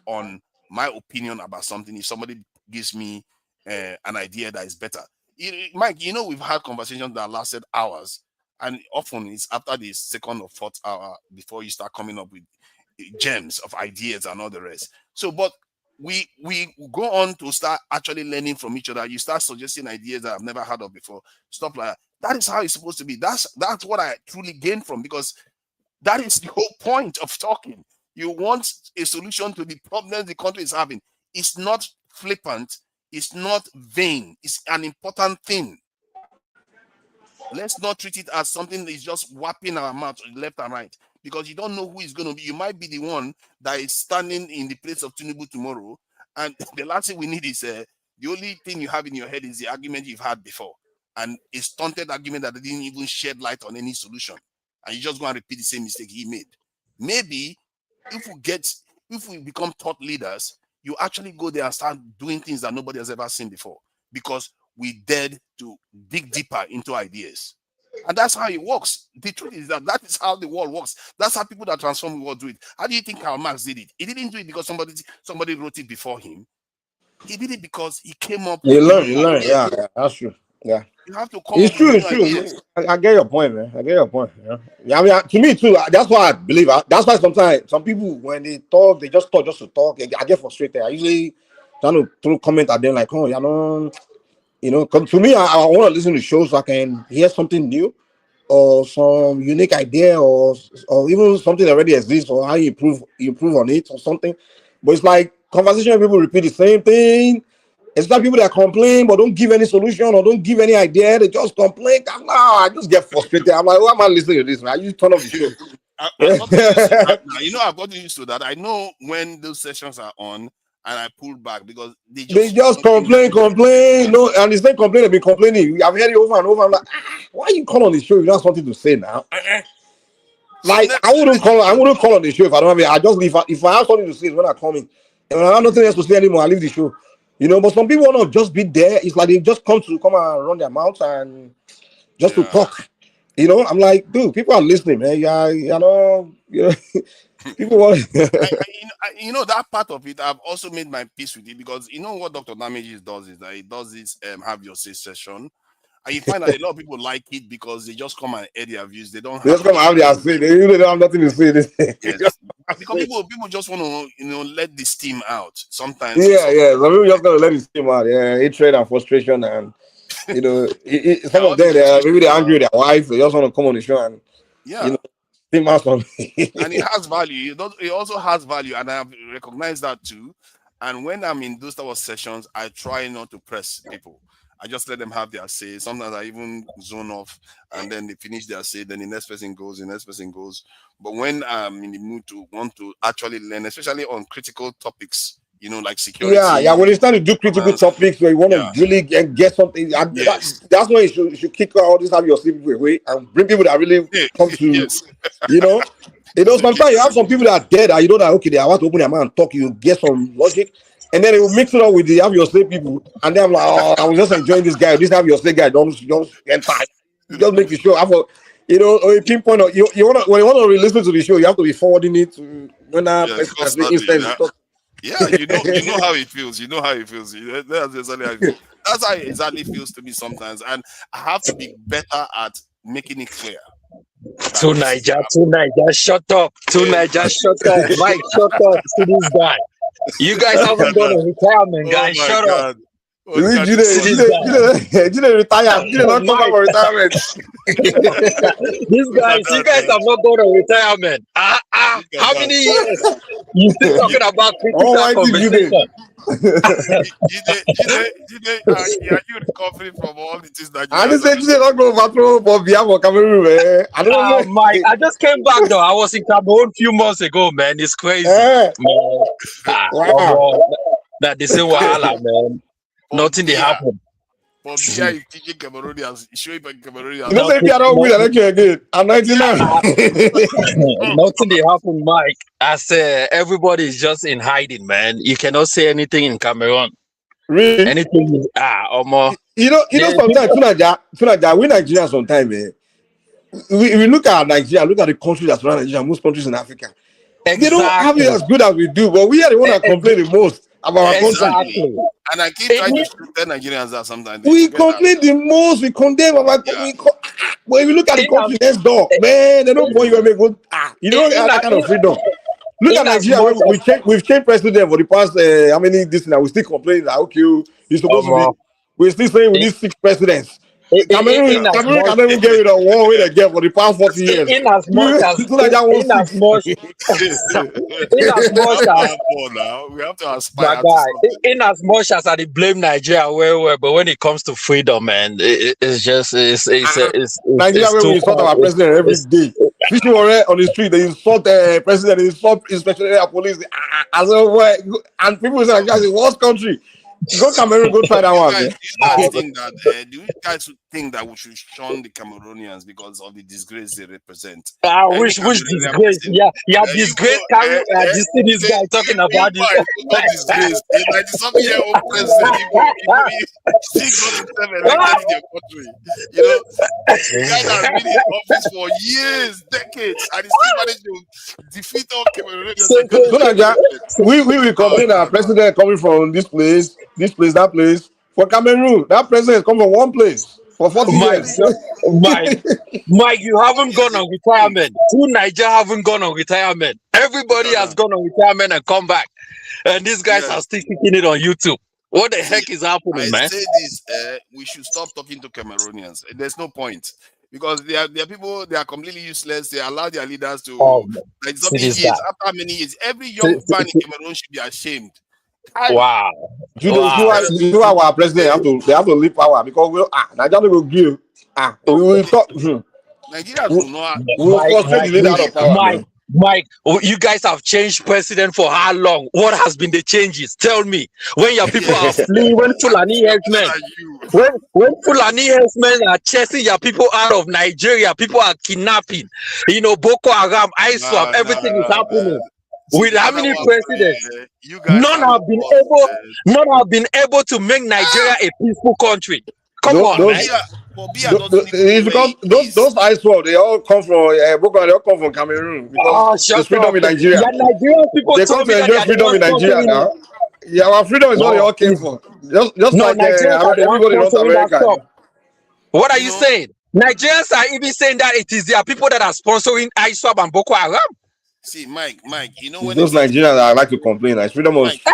on my opinion about something if somebody gives me an idea that is better. Mike, you know, we've had conversations that lasted hours, and often it's after the second or fourth hour before you start coming up with gems of ideas and all the rest. So, but we go on to start actually learning from each other. You start suggesting ideas that I've never heard of before. Stuff like that. That is how it's supposed to be. That's what I truly gain from, because that is the whole point of talking. You want a solution to the problems the country is having. It's not flippant. It's not vain. It's an important thing. Let's not treat it as something that is just whapping our mouth left and right, because you don't know who is going to be. You might be the one that is standing in the place of Tinubu tomorrow, and the last thing we need is the only thing you have in your head is the argument you've had before, and a stunted argument that didn't even shed light on any solution, and you just go and repeat the same mistake he made. Maybe if we become thought leaders, you actually go there and start doing things that nobody has ever seen before, because we dared to dig deeper into ideas. And that's how it works. The truth is that is how the world works. That's how people that transform the world do it. How do you think Karl Marx did it? He didn't do it because somebody wrote it before him. He did it because he came up. You learn. Yeah, that's true. Yeah. You have to come. It's true. I get your point, man. I get your point. Yeah. I mean, to me too. That's why I believe. That's why sometimes some people, when they talk, they just talk just to talk. I get frustrated. I usually try to throw comment at them like, oh, you know, because to me, I want to listen to shows so I can hear something new, or some unique idea, or even something that already exists, or how you improve on it or something. But it's like conversation where people repeat the same thing. It's like people that complain but don't give any solution or don't give any idea. They just complain. I just get frustrated. I'm like, why am I listening to this, man? You turn off the show. I've gotten used to that. I know when those sessions are on, and I pull back because they just complain. No, and it's not complaining, they've been complaining. I've heard it over and over. I'm like, why you call on the show if you don't have something to say now? Like, I wouldn't call on the show if I don't have it. I just leave. If I have something to say, it's when I come in. And when I have nothing else to say anymore, I leave the show. You know, but some people want to just be there. It's like they just come and run their mouth and just to talk. You know, I'm like, dude, people are listening, man. People want. You know, that part of it, I've also made my peace with it, because you know what Dr. Damages does is that he does this have your say session, and you find that a lot of people like it because they just come and air their views. They don't. They just come and have their say. They really don't have nothing to say. Yes. Because people just want to let the steam out sometimes. Yeah. Some people just gonna let it steam out. Yeah, hatred and frustration, and some of them maybe they're angry with their wife. They just want to come on the show and steam out something. And it has value. It also has value, and I have recognized that too. And when I'm in those type of sessions, I try not to press people. I just let them have their say. Sometimes I even zone off, and then they finish their say. Then the next person goes. But when I'm in the mood to want to actually learn, especially on critical topics, like security. Yeah. When it's time to do critical topics where you want to really get something, that's when you should kick all this have your people away and bring people that really come to, sometimes you have some people that are dead and that okay, they want to open their mouth and talk. You get some logic. And then it will mix it up with the have your say people, and then I'm like, oh, I was just enjoying this guy. This have your say guy, don't enter. Just make the show. A pinpoint. When you want to listen to the show, you have to be forwarding it to when person making sense. Yeah, you know how it feels. That's exactly how it feels. That's how it exactly feels to me sometimes, and I have to be better at making it clear. To Niger, shut up. Shut up. Mike, shut up to this guy. You guys haven't gone to retirement, guys. Shut up. You didn't retire. You did not come out for retirement. You guys have not gone to retirement. How many years? You still talking about critical conversation? Are you recovering from all the things that you I didn't say you not go overthrow for Biafra Cameroon, man. I don't know. Mike, I just came back though. I was in Cameroon a few months ago, man. It's crazy. Wow. That this is wahala, man. Nothing they happen. For me, I teaching Cameroonians, showing Cameroonians. You know, if you don't win election again, I'm 99. Nothing they happen, Mike. I say everybody is just in hiding, man. You cannot say anything in Cameroon. Really? Anything is sometimes Tunaja, we Nigerians sometimes, man. We look at Nigeria, look at the countries that surround Nigeria, most countries in Africa. Exactly. They don't have it as good as we do, but we are the one that complain the most. about our country. Exactly. And I keep trying to tell Nigerians that sometimes We complain the most. We condemn our. But if you look at the country next door, man, they don't want you to make good. You don't have that kind of freedom. Look at Nigeria. We've changed president for the past how many this now? We still complaining that okay, you're supposed to be. We're still saying we need 6 presidents. Cameroon can't even get rid of one way they get for the past 40 years. In as much as we have to aspire. In as much as I blame Nigeria, well, but when it comes to freedom, man, it's Nigeria where we insult our president every day. Fishing on the street, they insult the president, they insult inspector police, and people say Nigeria is the worst country. Go Cameroon, go try that one. Do you guys think that we should shun the Cameroonians because of the disgrace they represent? Which disgrace? Yeah, disgrace. This guy talking about this. Not disgrace. Like the 7-year-old president, he got himself elected in their country. You know, the guy has been in office for years, decades, and he still managed to defeat all Cameroonians. We complain our president coming from this place, that place. For Cameroon, that president come from one place for 40 years. Mike, you haven't gone on retirement. Nigeria haven't gone on retirement. Everybody has gone on retirement and come back. And these guys are still kicking it on YouTube. What the heck is happening, man? I say this, we should stop talking to Cameroonians. There's no point. Because they are people, they are completely useless. They allow their leaders to after many years. Every young man in Cameroon should be ashamed. Wow. You know our president have to leave power because Nigeria will give. We will talk. Nigeria will not. Mike, you guys have changed president for how long? What has been the changes? Tell me. When your people are fleeing, when Fulani herdsmen, when Fulani herdsmen are chasing your people out of Nigeria, people are kidnapping. You know, Boko Haram, ISWAP, everything is happening. With how many presidents? None have been able to make Nigeria a peaceful country. Come on, man. It's because those ISWAP, they all come from Boko, they all come from Cameroon. Because there's freedom in Nigeria. Nigerian people they come to enjoy freedom in Nigeria now. Yeah, our freedom is what they all came for. Just like everybody in North America. What are you saying? Nigerians are even saying that it is their people that are sponsoring ISWAP and Boko Haram. See, Mike, you know when those Nigerians that like to complain, like freedom of speech.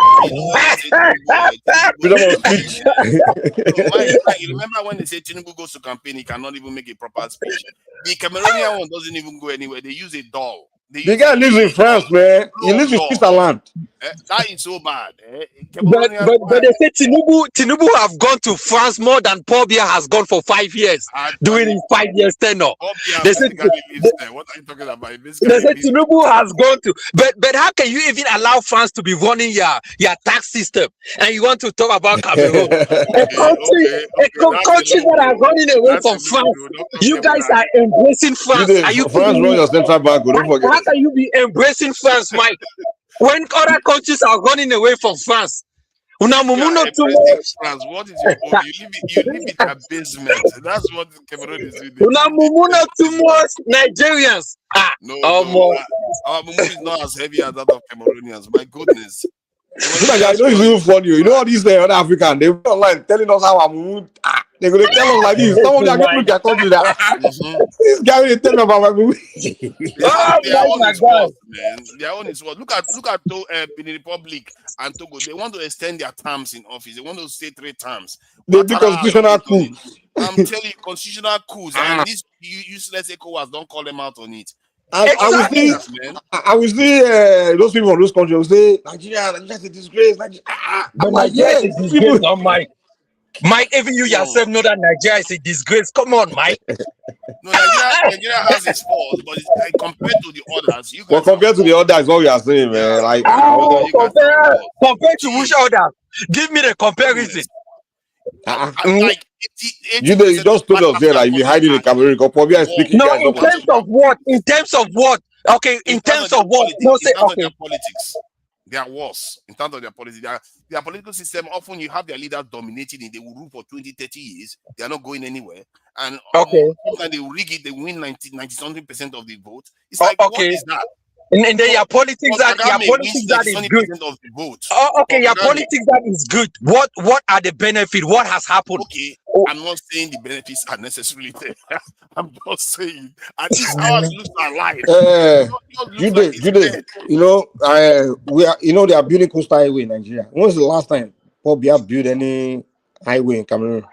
Mike, you remember when they say Tinubu goes to campaign, he cannot even make a proper speech. The Cameroonian one doesn't even go anywhere. They use a doll. The guy lives in France, man. He lives in Switzerland. That is so bad. But they say Tinubu have gone to France more than Paul Biya has gone for 5 years during his 5 years tenure. They say what are you talking about? They say Tinubu has gone to, but how can you even allow France to be running your tax system and you want to talk about Cameroon, a country that are running away from France? You guys are embracing France. Are you France run your central bank? Don't forget. How can you be embracing France, Mike? When other countries are running away from France, France, what is your own? You live in a basement. That's what Cameroon is doing. Too much Nigerians. Our Mumu is not as heavy as that of Cameroonians. My goodness. I know it's even funny. You know all these other Africans, they were online telling us how Mumu. They're going to tell us like this. Some of them are going to look at country that this guy will tell me about my movie. Their own is what? Look at Benin Republic and Togo. They want to extend their terms in office. They want to stay 3 terms. They do constitutional coup. I'm telling you, constitutional coups. And these useless ECOWAS don't call them out on it. I will see those people from those countries will say Nigeria is a disgrace. But Nigeria is a disgrace, not Mike. Mike, even you yourself know that Nigeria is a disgrace. Come on, Mike. No, Nigeria has its faults, but compared to the others, compared to the others, what we are saying, man. Like, compared to which others? Give me the comparison. Like, you just told us there, like you're hiding in Cameroon. Probably I'm speaking. No, in terms of what? In terms of what? Okay, in terms of what? No, say okay. Politics. They are worse in terms of their politics. Their political system, often you have their leaders dominating it. They will rule for 20, 30 years. They are not going anywhere. And sometimes they will rig it. They win 90-something% of the vote. It's like, what is that? And then your politics that is good. Of the vote. Oh, okay, your politics that is good. What are the benefits? What has happened? Okay, I'm not saying the benefits are necessarily there. I'm just saying at least ours looks alive. Jude, you know, they are building coastal highway in Nigeria. When was the last time Pobia built any highway in Cameroon?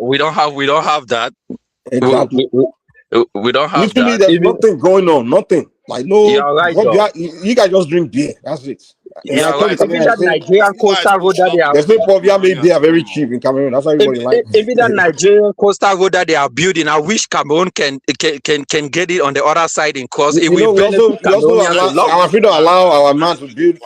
We don't have that. Exactly. We don't have literally that. There's nothing going on, nothing. Like no, right, you guys just drink beer. That's it. Yeah, right. Even that Nigerian coastal road that they are. There's no Pobia made beer very cheap in Cameroon. That's why everybody likes. Even that Nigerian coastal road that they are building, I wish Cameroon can get it on the other side in cause it will benefit Cameroonians a lot. Our freedom allow our man to build.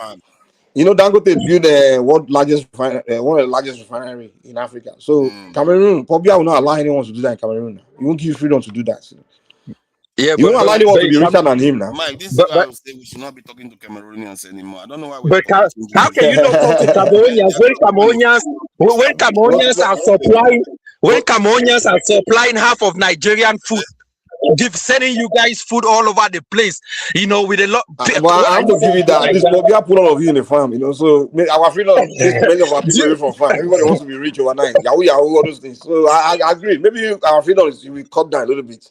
You know, Dangote build one of the largest refinery in Africa. So Cameroon, Pobia will not allow anyone to do that in Cameroon. He won't give freedom to do that. So. Yeah, you won't allow anyone to be richer than him now. Mike, this is why I would say we should not be talking to Cameroonians anymore. I don't know why we're how can you not talk to Cameroonians when Cameroonians are supplying half of Nigerian food? Sending you guys food all over the place, you know, with a lot. Well, I have to give you that. This Pobia put all of you in the farm, you know. So our freedom takes many of our people away from farm. Everybody wants to be rich overnight. Yahoo, all those things. So I agree. Maybe our freedom is we cut down a little bit.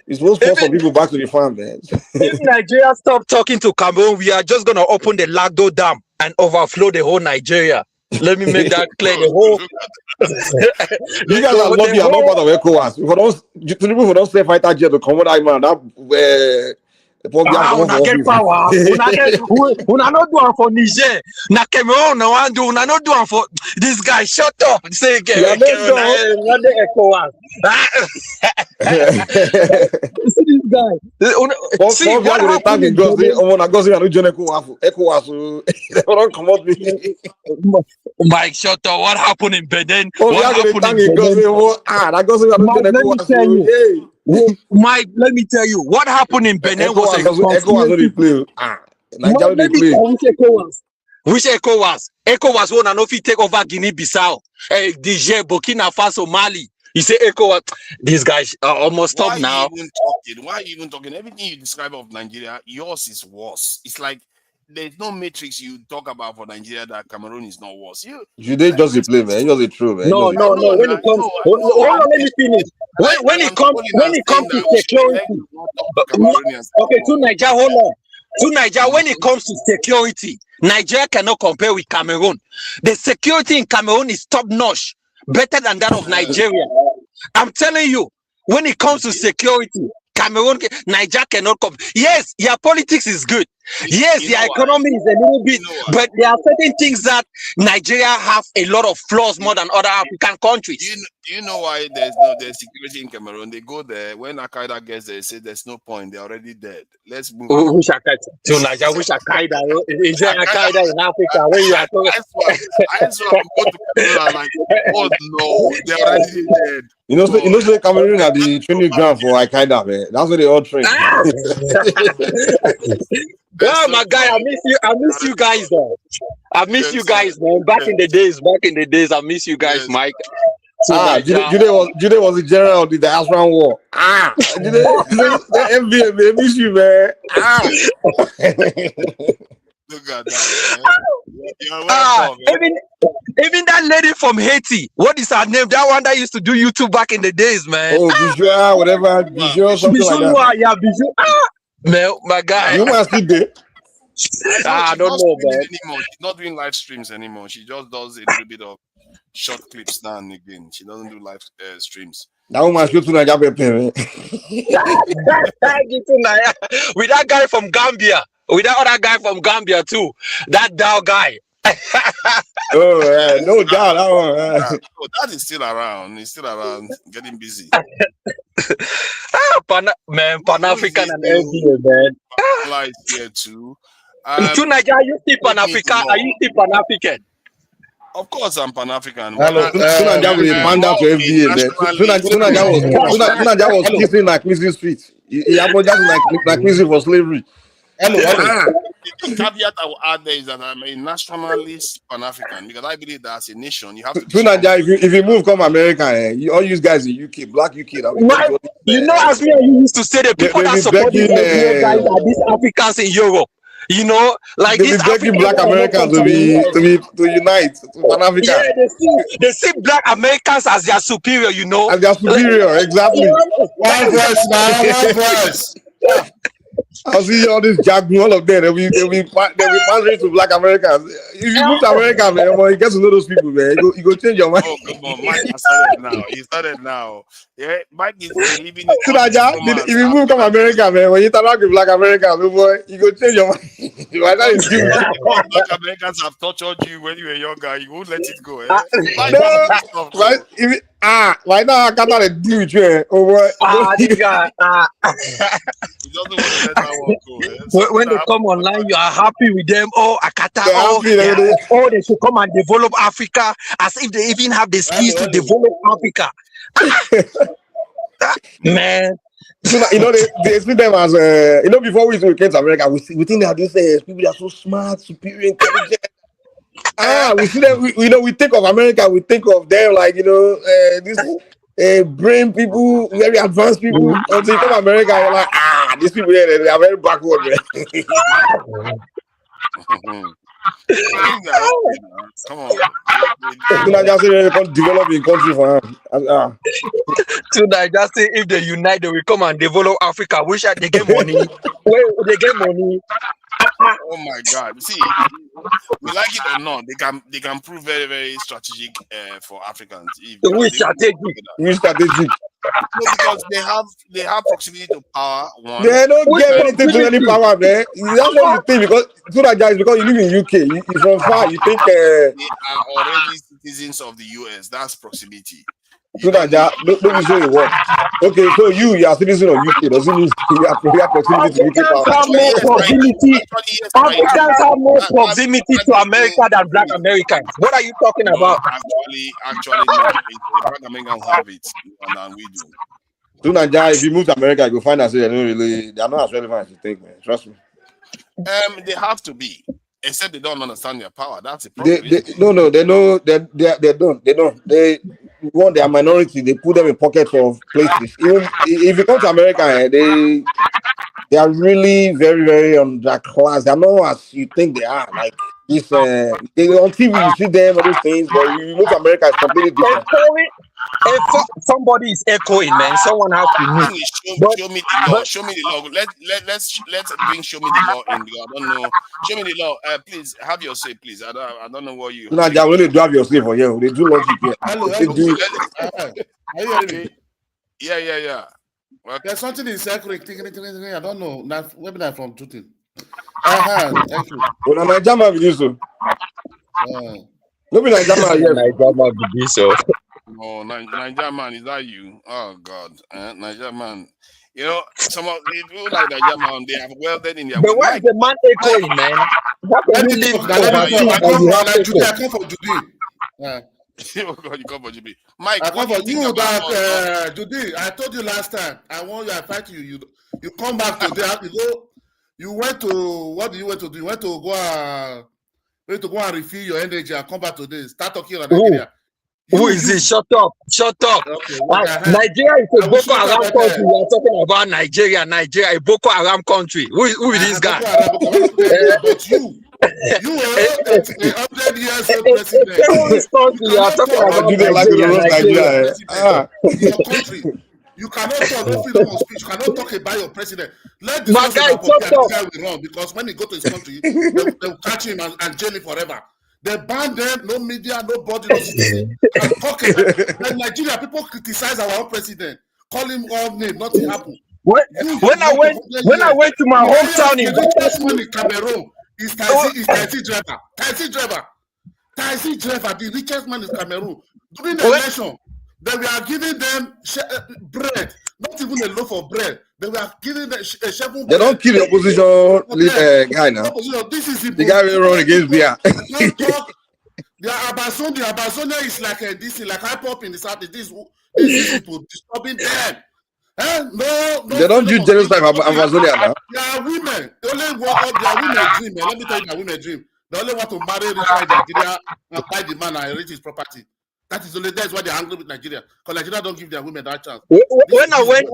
It's supposed to force some people back to the farm, man. If Nigeria stop talking to Cameroon, we are just gonna open the Lagdo Dam and overflow the whole Nigeria. Let me make that clear. The whole you guys are lucky. I'm not part of ECOWAS. Tinubu for don't say fighter jet to come with that man. Una get power. Una not do for Niger. Na Cameroon. No one do. Una not do for this guy. Shut up. Say again. Not the ECOWAS. See this guy. See what happened. Mike, shut up. What happened in Benin? Mike, let me tell you. What happened in Benin was a Which ECOWAS? ECOWAS won and if you take over Guinea-Bissau, Niger, Burkina Faso, Mali. You say ECOWAS. These guys are almost stop now. Why are you even talking? Everything you describe of Nigeria, yours is worse. It's like there's no matrix you talk about for Nigeria that Cameroon is not worse. You did just a play, man. You're the true, man. No. When it comes, let me finish. When it comes to security, okay, to Nigeria, hold on. To Nigeria, when it comes to security, Nigeria cannot compare with Cameroon. The security in Cameroon is top notch, better than that of Nigeria. I'm telling you, when it comes to security, Cameroon, Nigeria cannot come. Yes, your politics is good. Yes, your economy is a little bit, but there are certain things that Nigeria have a lot of flaws more than other African countries. You know why there's security in Cameroon? They go there when Al Qaeda gets there, they say there's no point, they're already dead. Let's move on. Which Al Qaeda? Is there Al Qaeda in Africa? Where you are talking? I saw them go to Cameroon like, oh no, they're already dead. You know, Cameroon are the training ground for Al Qaeda, man. That's where they all train. Oh my guy, I miss you guys though. I miss you guys, man. Back in the days, I miss you guys, Mike. Jude was the general of the diaspora war. Jude, the NBA, they miss you, man. Look at that, man. Even that lady from Haiti, what is her name? That one that used to do YouTube back in the days, man. Oh, Bijou, whatever, Bijou, something like that. Yeah, Bijou. Man, my guy. You must be there. I don't know, man. Anymore. She's not doing live streams anymore. She just does a little bit of short clips now and again. She doesn't do live streams. That woman should to Nigeria, with that guy from Gambia, with that other guy from Gambia too. That Dow guy. Oh, no doubt. That one. That is still around. He's still around, getting busy. Pan-African and NBA, man. Life here too. To Nigeria, are you still Pan-African? Are you still Pan-African? Of course, I'm Pan-African. Hello, Tunaja will pan down to FBA. Tunaja was kissing like Mrs. Street. He apologized like Mrs. for slavery. Hello. the caveat I will add there is that I'm a nationalist Pan-African because I believe that as a nation you have to. So Naija, if you move come America, all you guys in UK, black UK, that will come to you know, as me and you used to say, the people that support the LGA guys are these Africans in Europe. You know, like these begging black Americans to unite to Pan-Africa. Yeah, they see black Americans as their superior. You know, as their superior, exactly. One voice, man, one voice. I'll see all this jagging, all of them. They'll be pandering to black Americans. If you move to America, man, well, you get to know those people, man. You go change your mind. Oh, come on, Mike has started now. He started now. Yeah, Mike is living. If you move to America, man, when you interact with black Americans, boy, you go change your mind. Black Americans have tortured you when you were younger. You won't let it go. No, right? Right now I can't deal with you. Oh boy. This guy. When they come online, you are happy with them. Oh, Akata. Oh, they should come and develop Africa as if they even have the skills to develop Africa. Man. So, you know, they see them as you know, before we came to America, we think that these people are so smart, superior, intelligent. We see them. We think of America. We think of them like these brain people, very advanced people. Until you come to America, you're like, these people here, they are very backward. Come on. Developing country for him. So I just say if they unite, they will come and develop Africa. Wish they get money. Where they get money? Oh my God! See, we like it or not, they can prove very, very strategic for Africans. Which strategic? No, because they have proximity to power. One. They don't get anything to any power, man. That's what you think because because you live in UK. You're from far. You think they are already citizens of the US. That's proximity. Let me show you what. Okay, so you are citizen of UK. Doesn't mean you have proximity to UK power. Africans have more proximity to America than black Americans. What are you talking about? Actually, no. Black Americans have it, and we do. So Naija, if you move to America, you'll find that they are not as relevant as you think, man. Trust me. They have to be. Except they don't understand their power. That's a problem. They don't. They want their minority. They put them in pockets of places. Even if you come to America, they are really very, very underclass. They're not as you think they are. Like this, on TV you see them and those things, but you move to America, it's completely different. Somebody is echoing, man. Someone has to move. Show me the law. Show me the law. Let's bring show me the law in. I don't know. Show me the law. Please have your say, please. I don't know what you. No, they only do have your say for you. They do logic here. Are you hearing me? Yeah. Well, there's something in circling. I don't know. Maybe not from Tutin. Thank you. Well, Naija man with you, so. Maybe Naija man, yes. Naija man with you, so. Oh, Naija man, is that you? Oh God, Naija man. You know, some of the people like Naija man, they have welded in their. But why is the man echoing, man? I come for Judy. Oh God, you come for Judy. Mike, I come for you that Judy. I told you last time. I want you. I fight you. You come back today. You went to what did you went to do? You went to go and refill your energy and come back today. Start talking about Nigeria. Who is it? Shut up. Okay, Nigeria is a Boko Haram country. We are talking about Nigeria, a Boko Haram country. Who is this guy? But you are a 100 years old president. Terrorist country. You are talking about Nigeria. Your country. You cannot talk no freedom of speech. You cannot talk about your president. Let this guy will run because when he go to his country, they'll catch him and jail him forever. They ban them, no media, nobody, no citizen. And Nigeria, people criticize our own president, call him all name, nothing happened. When I went to my hometown in Cameroon, is taxi driver. Taxi driver, the richest man in Cameroon. During the election, they were giving them bread, not even a loaf of bread. They were giving them a shovel. They don't kill the opposition guy now. This is the guy will run against Bia. The Abazonia is like this, like high pop in the south. These people disturbing them. No, They don't do genocide of Amazonia now. They are women. They only want their women dream. Let me tell you, their women dream. They only want to marry rich guy in Nigeria and buy the man and enrich his property. That's why they're angry with Nigeria. Because Nigeria don't give their women that chance. When I went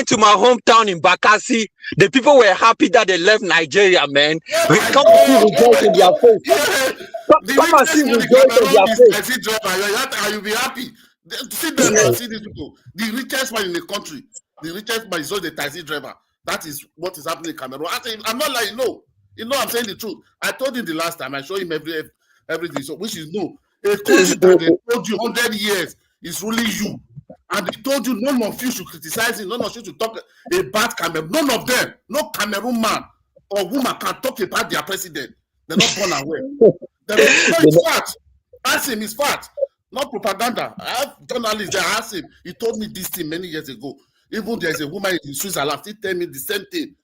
to my hometown in Bakassi, the people were happy that they left Nigeria, man. Come and see rejoice in their face. Come and see rejoice in their face. You'll be happy. See them and see these people. The richest man in the country, the richest man is just the taxi driver. That is what is happening in Cameroon. I'm not like, no. I'm saying the truth. I told him the last time. I show him everything. So, which is no. A country that they told you 100 years is ruling you. And they told you none of you should criticize him, none of you should talk about Cameroon. None of them, no Cameroon man or woman can talk about their president. They're not born aware. It's fact. Ask him, it's fact. Not propaganda. I have journalists that asked him. He told me this thing many years ago. Even there's a woman in Switzerland, she tell me the same thing.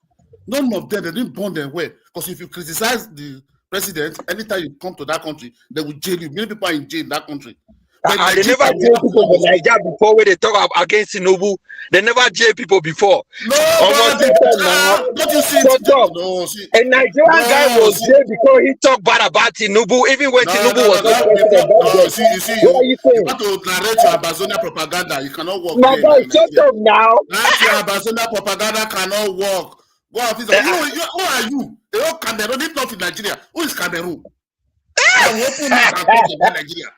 None of them, they didn't born them well. Because if you criticize the president, anytime you come to that country, they will jail you. Many people are in jail in that country. They never jail people in Nigeria before when they talk against Tinubu. They never jail people before. No, don't you see? No, see. A Nigerian guy was jailed because he talked bad about Tinubu, even when Tinubu was not president. You want to narrate your Amazonia propaganda. You cannot work. My guy, shut up now. That your Amazonia propaganda cannot work. Who are you? They all Cameroon, if not in Nigeria. Who is Cameroon? Nigeria.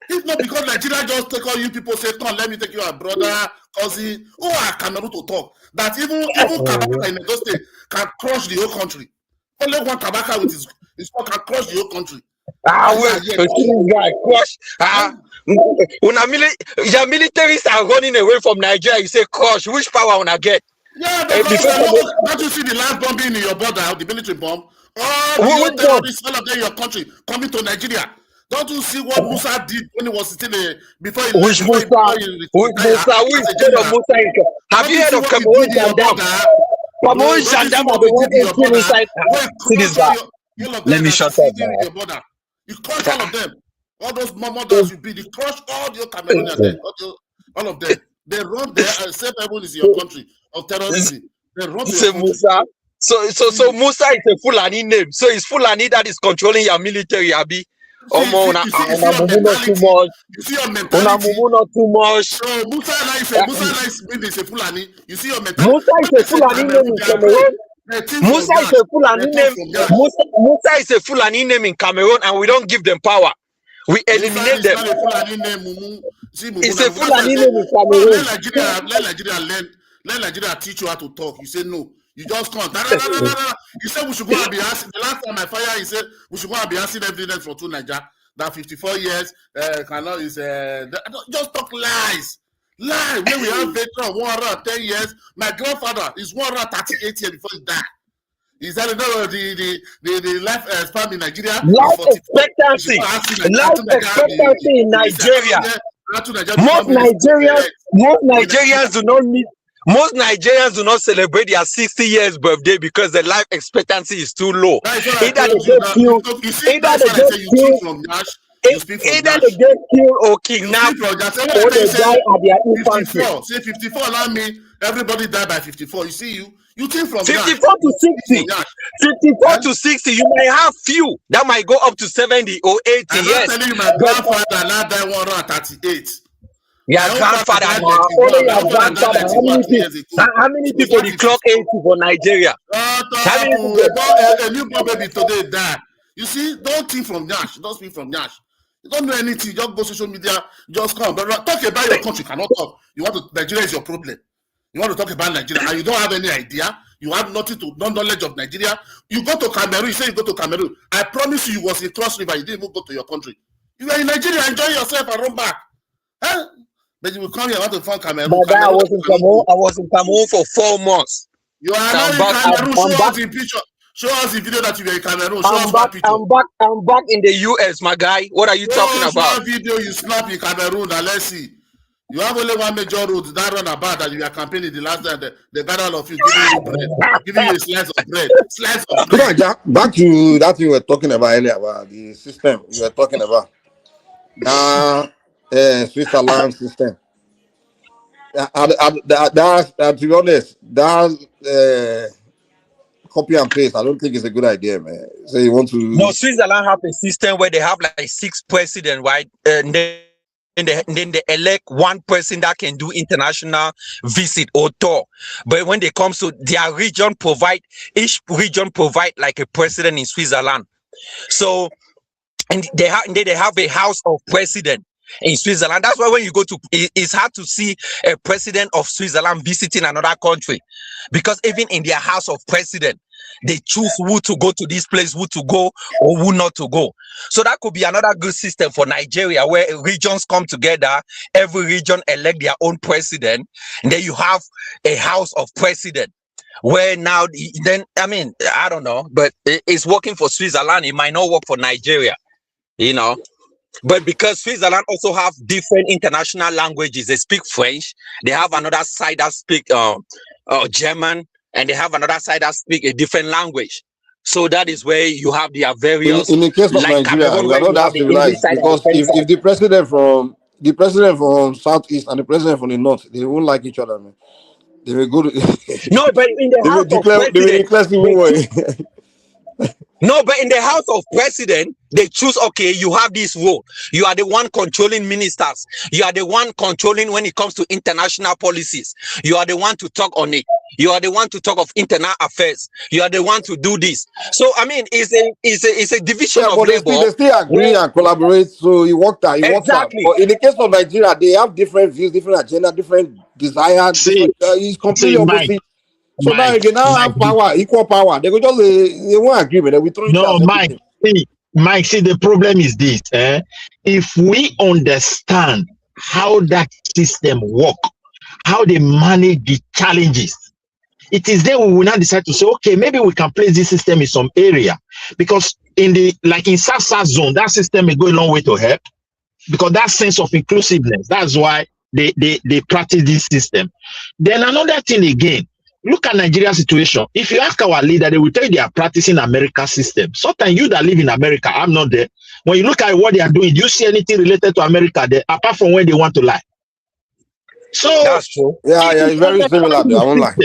It's not because Nigeria just take all you people say, come, let me take you a brother, cousin. Who are Cameroon to talk? That even Kabaka in the state can crush the whole country. Only one Kabaka with his can crush the whole country. Your militaries are running away from Nigeria. You say crush. Which power wanna get? Yeah, don't you see the last bombing in your border, the military bomb? All terrorists, all of them in your country coming to Nigeria. Don't you see what Musa did when he was still before he left? Which Musa? Who is scared of Musa? Have you heard of Cameroon Gendarme? Cameroon Gendarme are the one who kill inside. See this guy. Let me shut up. You crush all of them. All those mothers you beat, you crush all your Cameroonians. All of them. They run there and say everyone is in your country of terrorism. They run your Musa. So Musa is a Fulani name. So it's Fulani that is controlling your military, Abi. You see your mentality. Not too much. So Musa is a Fulani. You see your mentality. Musa is a Fulani name in Cameroon. Musa is a Fulani name. Musa is a Fulani name in Cameroon, and we don't give them power. We eliminate them. It's a Fulani name in Cameroon. Let Nigeria teach you how to talk. You say no. You just can't. He said we should go and be asking. The last time I fired, he said we should go and be asking evidence for two Nigeria. That 54 years cannot is just talk lies. Lie. When we have veteran 110 years, my grandfather is 138 years before he died. Is that the life span in Nigeria? Life expectancy. Life expectancy in Nigeria. Most Nigerians do not need. Most Nigerians do not celebrate their 60 years birthday because the life expectancy is too low. Either they get killed or kidnapped, or they die at their infancy. Say 54, allow me, everybody die by 54. You see, you think from 54 to 60. 54 to 60, you may have few that might go up to 70 or 80 years. I'm telling you, my grandfather now died 138. Your grandfather, only your grandfather. How many people the clock 80 for Nigeria? A newborn baby today died. You see, don't think from Nash. Don't speak from Nash. You don't know anything. Just go social media. Just come. But talk about your country. Cannot talk. Nigeria is your problem. You want to talk about Nigeria and you don't have any idea. You have no knowledge of Nigeria. You go to Cameroon. You say you go to Cameroon. I promise you was in Cross River. You didn't even go to your country. You are in Nigeria. Enjoy yourself and run back. Huh? But you will come here. I want to find Cameroon. I was in Cameroon for 4 months. You are not in Cameroon. Show us the picture. Show us the video that you were in Cameroon. I'm back in the US, my guy. What are you talking about? Show video you snap in Cameroon. And let's see. You have only one major road that run about that you are campaigning the last time. They got all of you giving you bread, giving you a slice of bread. Come on, Jack. Back to that you were talking about earlier about the system you were talking about. Switzerland system. To be honest, that copy and paste, I don't think it's a good idea, man. So you want No, to Switzerland have a system where they have like 6 presidents, right? And then they elect one person that can do international visit or tour. But when they come to their region, each region provide like a president in Switzerland. So and they have a house of president in Switzerland. That's why when you go to it's hard to see a president of Switzerland visiting another country, because even in their house of president, they choose who to go to this place, who to go or who not to go. So that could be another good system for Nigeria, where regions come together, every region elect their own president, and then you have a house of president. Where now, then, I mean, I don't know, but it's working for Switzerland. It might not work for Nigeria, you know. But because Switzerland also have different international languages, they speak French. They have another side that speak German, and they have another side that speak a different language. So that is where you have their various. in the case of like Nigeria, Cameroon, we where are not you that have the English civilized, side and the because French side. if the president from Southeast and the president from the North, they won't like each other, man. They will go to No, but in the house of they will president, declare civil they war. choose. No, but in the house of president, they choose, okay, you have this role. You are the one controlling ministers. You are the one controlling when it comes to international policies. You are the one to talk on it. You are the one to talk of internal affairs. You are the one to do this. So, I mean, it's a division Yeah, of but labor. they still agree and collaborate, so it works out. Exactly. But in the case of Nigeria, they have different views, different agenda, different desire. It's completely opposite. So now if they now have power, equal power, they go just they won't agree, but they will throw each No, other. Mike, see, the problem is this. If we understand how that system work, how they manage the challenges, it is then we will now decide to say, okay, maybe we can place this system in some area. Because in South zone, that system may go a long way to help, because that sense of inclusiveness, that's why they practice this system. Then another thing again, look at Nigeria's situation. If you ask our leader, they will tell you they are practicing America's system. Sometimes you that live in America, I'm not there. When you look at what they are doing, do you see anything related to America there, apart from when they want to lie? So that's true. Yeah, it's very similar. I won't lie.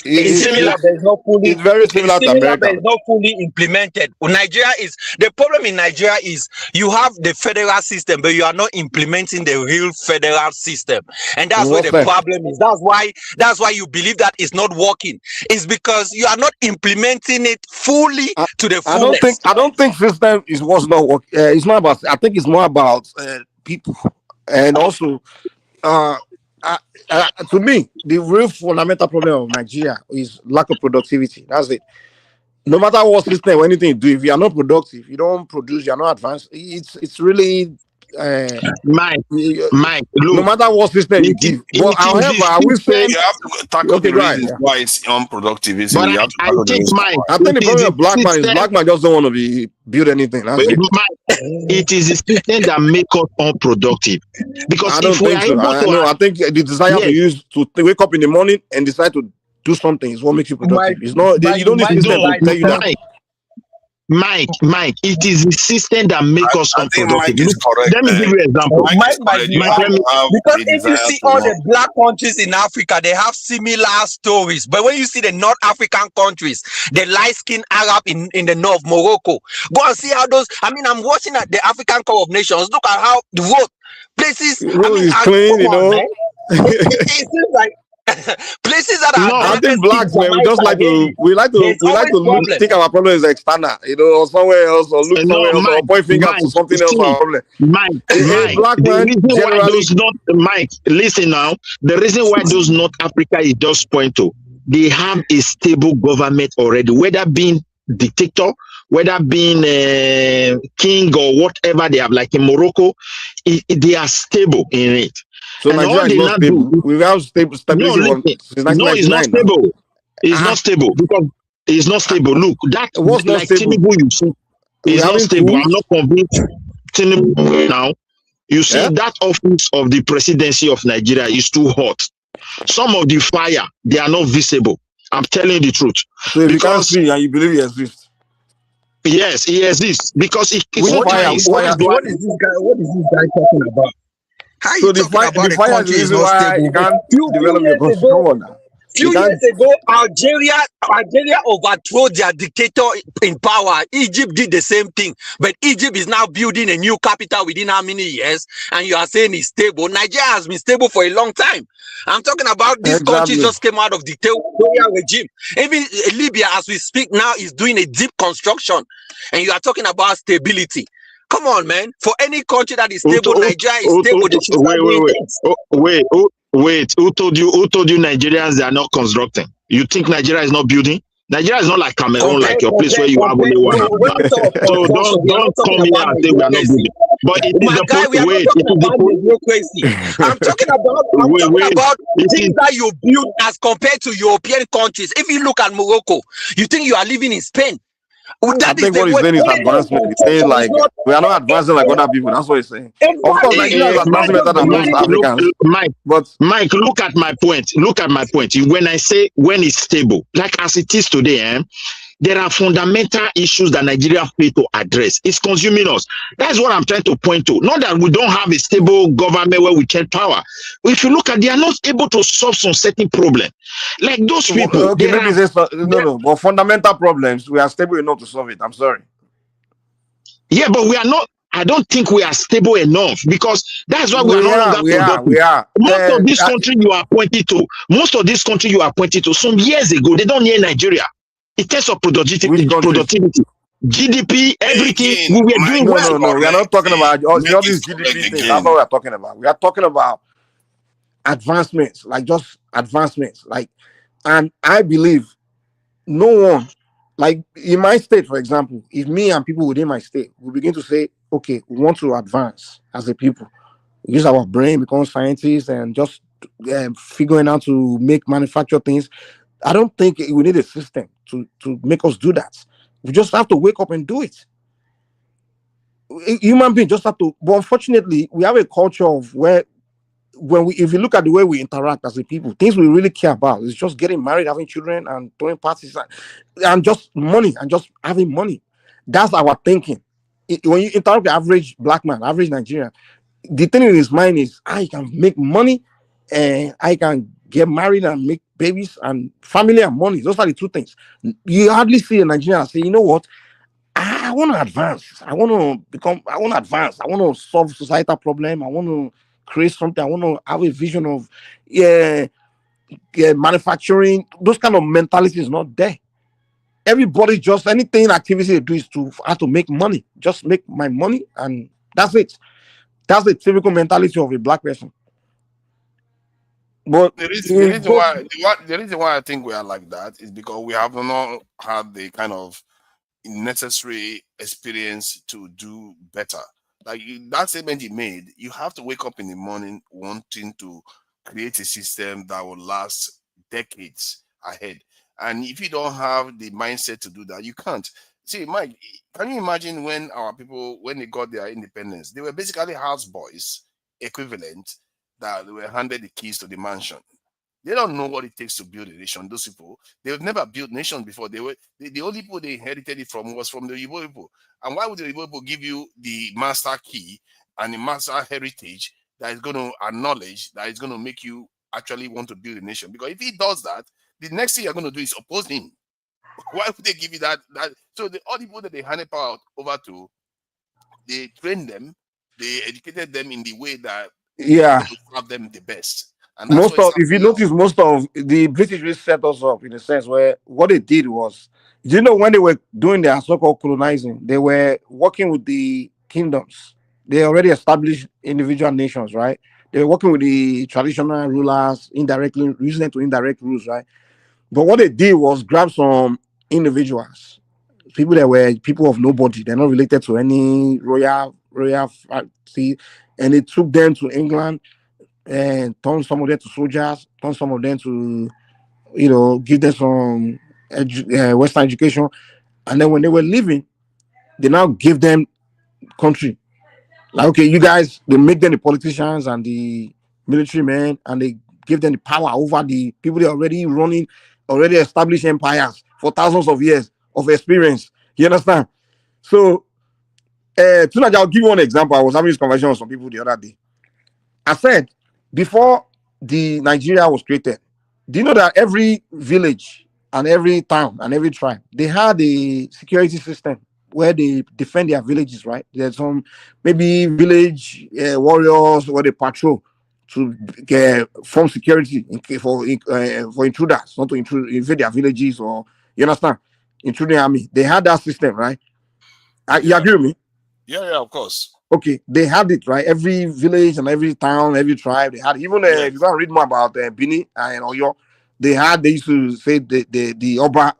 It's similar, but it's not fully. It's very similar to America. But it's not fully implemented. Nigeria is the problem in Nigeria is you have the federal system, but you are not implementing the real federal system, and that's where the problem is. That's why you believe that it's not working. It's because you are not implementing it fully to the fullest. I don't think system is what's not working. It's not about. I think it's more about people, and also. To me, the real fundamental problem of Nigeria is lack of productivity. That's it. No matter what system or anything you do, if you are not productive, you don't produce, you are not advanced. It's really Mike. Look, no matter what system you give. But however, I will say you have to tackle the reasons why it's unproductive. Isn't but it? You have to tackle the reasons why. I think the problem of black man is black man just don't want to build anything. That's it. It is a system that makes us unproductive. Because I don't think so. I think the desire to wake up in the morning and decide to do something is what makes you productive. It's not you don't need system to tell you that. Mike, it is the system that makes us unproductive. Let me give you an example. Because if you see all the black countries in Africa, they have similar stories. But when you see the North African countries, the light-skinned Arab in the north, Morocco, go and see how those. I mean, I'm watching at the African Cup of Nations. Look at how the road places. Is clean, you know. It seems like. Places that are I think blacks, man, we just like to think our problem is external, you know, or somewhere else, or look somewhere else, or point finger to something else. Black man, Mike, listen now. The reason why those North Africa is just point to, they have a stable government already, whether being dictator, whether being king or whatever they have, like in Morocco, they are stable in it. So Nigeria is not stable. We have stability. No, it's not stable. It's not stable because it's not stable. Look, that was not like stable. Tinubu, you see, is not stable. I'm not convinced. Tinubu now, you see that office of the presidency of Nigeria is too hot. Some of the fire, they are not visible. I'm telling you the truth. So if you can't see and you believe he exists. Yes, he exists because what is this guy talking about? How So you the talking about the a fire is the country is reason not why you stable? can't Few develop your years country. Come ago, on now. You few can't. years ago, Algeria overthrew their dictator in power. Egypt did the same thing, but Egypt is now building a new capital within how many years? And you are saying it's stable. Nigeria has been stable for a long time. I'm talking about these countries Exactly. just came out of dictatorial regime. Even Libya, as we speak now, is doing a deep construction, and you are talking about stability. Come on, man. For any country that is stable, Nigeria is stable. They should start doing things. Wait. Who told you Nigerians they are not constructing? You think Nigeria is not building? Nigeria is not like Cameroon, like your place where you have only one. When we talk of So construction, we are don't not talking come here about and say we are not bureaucracy. building. But it is My the guy, we are not wait. It talking is about the bureaucracy. I'm talking about things that you build as compared to European countries. If you look at Morocco, you think you are living in Spain. I think what he's saying is advancement. He's saying like we are not advancing like other people. That's what he's saying. Of course, Nigeria is advancing better than most Africans. Mike, look at my point. Look at my point. When I say when it's stable, like as it is today, there are fundamental issues that Nigeria fail to address. It's consuming us. That's what I'm trying to point to. Not that we don't have a stable government where we take power. If you look at, they are not able to solve some certain problem. Like those people. Okay, maybe no, but fundamental problems, we are stable enough to solve it. I'm sorry. Yeah, but we are not. I don't think we are stable enough because that's why we are no longer productive. We are. Most of this country you are pointing to, some years ago, they don't need Nigeria. In terms of productivity, GDP, everything, we were doing well. No, we are not talking about all these GDP things. That's what we are talking about. We are talking about advancements, like just advancements. Like, and I believe no one, like in my state, for example, if me and people within my state will begin to say, okay, we want to advance as a people, use our brain, become scientists, and just figuring out to manufacture things. I don't think we need a system to make us do that. We just have to wake up and do it. Human beings just have to. But unfortunately, we have a culture of where, if you look at the way we interact as a people, things we really care about is just getting married, having children, and throwing parties, and just money, and just having money. That's our thinking. When you interact with the average black man, average Nigerian, the thing in his mind is, I can make money, and I can get married and make babies and family and money. Those are the two things. You hardly see a Nigerian say, you know what? I want to advance. I want to advance. I want to solve societal problem. I want to create something. I want to have a vision of manufacturing. Those kind of mentality is not there. Everybody just anything activity they do is to have to make money. Just make my money, and that's it. That's the typical mentality of a black person. But the reason why I think we are like that is because we have not had the kind of necessary experience to do better. Like that statement he made, you have to wake up in the morning wanting to create a system that will last decades ahead. And if you don't have the mindset to do that, you can't. See, Mike, can you imagine when our people, when they got their independence, they were basically houseboys equivalent that they were handed the keys to the mansion. They don't know what it takes to build a nation. Those people, they've never built nations before. They were the only people they inherited it from was from the Igbo people. And why would the Igbo people give you the master key and the master heritage that is going to acknowledge, that is going to make you actually want to build a nation? Because if he does that, the next thing you're going to do is oppose him. Why would they give you that? So all the people that they handed power over to, they trained them, they educated them in the way that serve them the best. And that's if you notice, most of the British really set us up in a sense where what they did was, when they were doing their so-called colonizing, they were working with the kingdoms. They already established individual nations, right? They were working with the traditional rulers indirectly, using them to indirect rules, right? But what they did was grab some individuals, people that were people of nobody. They're not related to any royal family, and they took them to England and turn some of them to soldiers, turn some of them to, give them some Western education. And then when they were leaving, they now give them country. Like, okay, you guys, they make them the politicians and the military men, and they give them the power over the people they're already running, already established empires for thousands of years of experience. You understand? So, I'll give you one example. I was having this conversation with some people the other day. I said before the Nigeria was created, do you know that every village and every town and every tribe, they had a security system where they defend their villages, right? There's some maybe village warriors where they patrol to form security for intruders, not to invade their villages, or you understand, intruding army. They had that system, right? You agree with me? Yeah, of course. Okay, they had it, right? Every village and every town, every tribe, they had it. Even if you want to read more about Bini and Oyo, they used to say the Oba,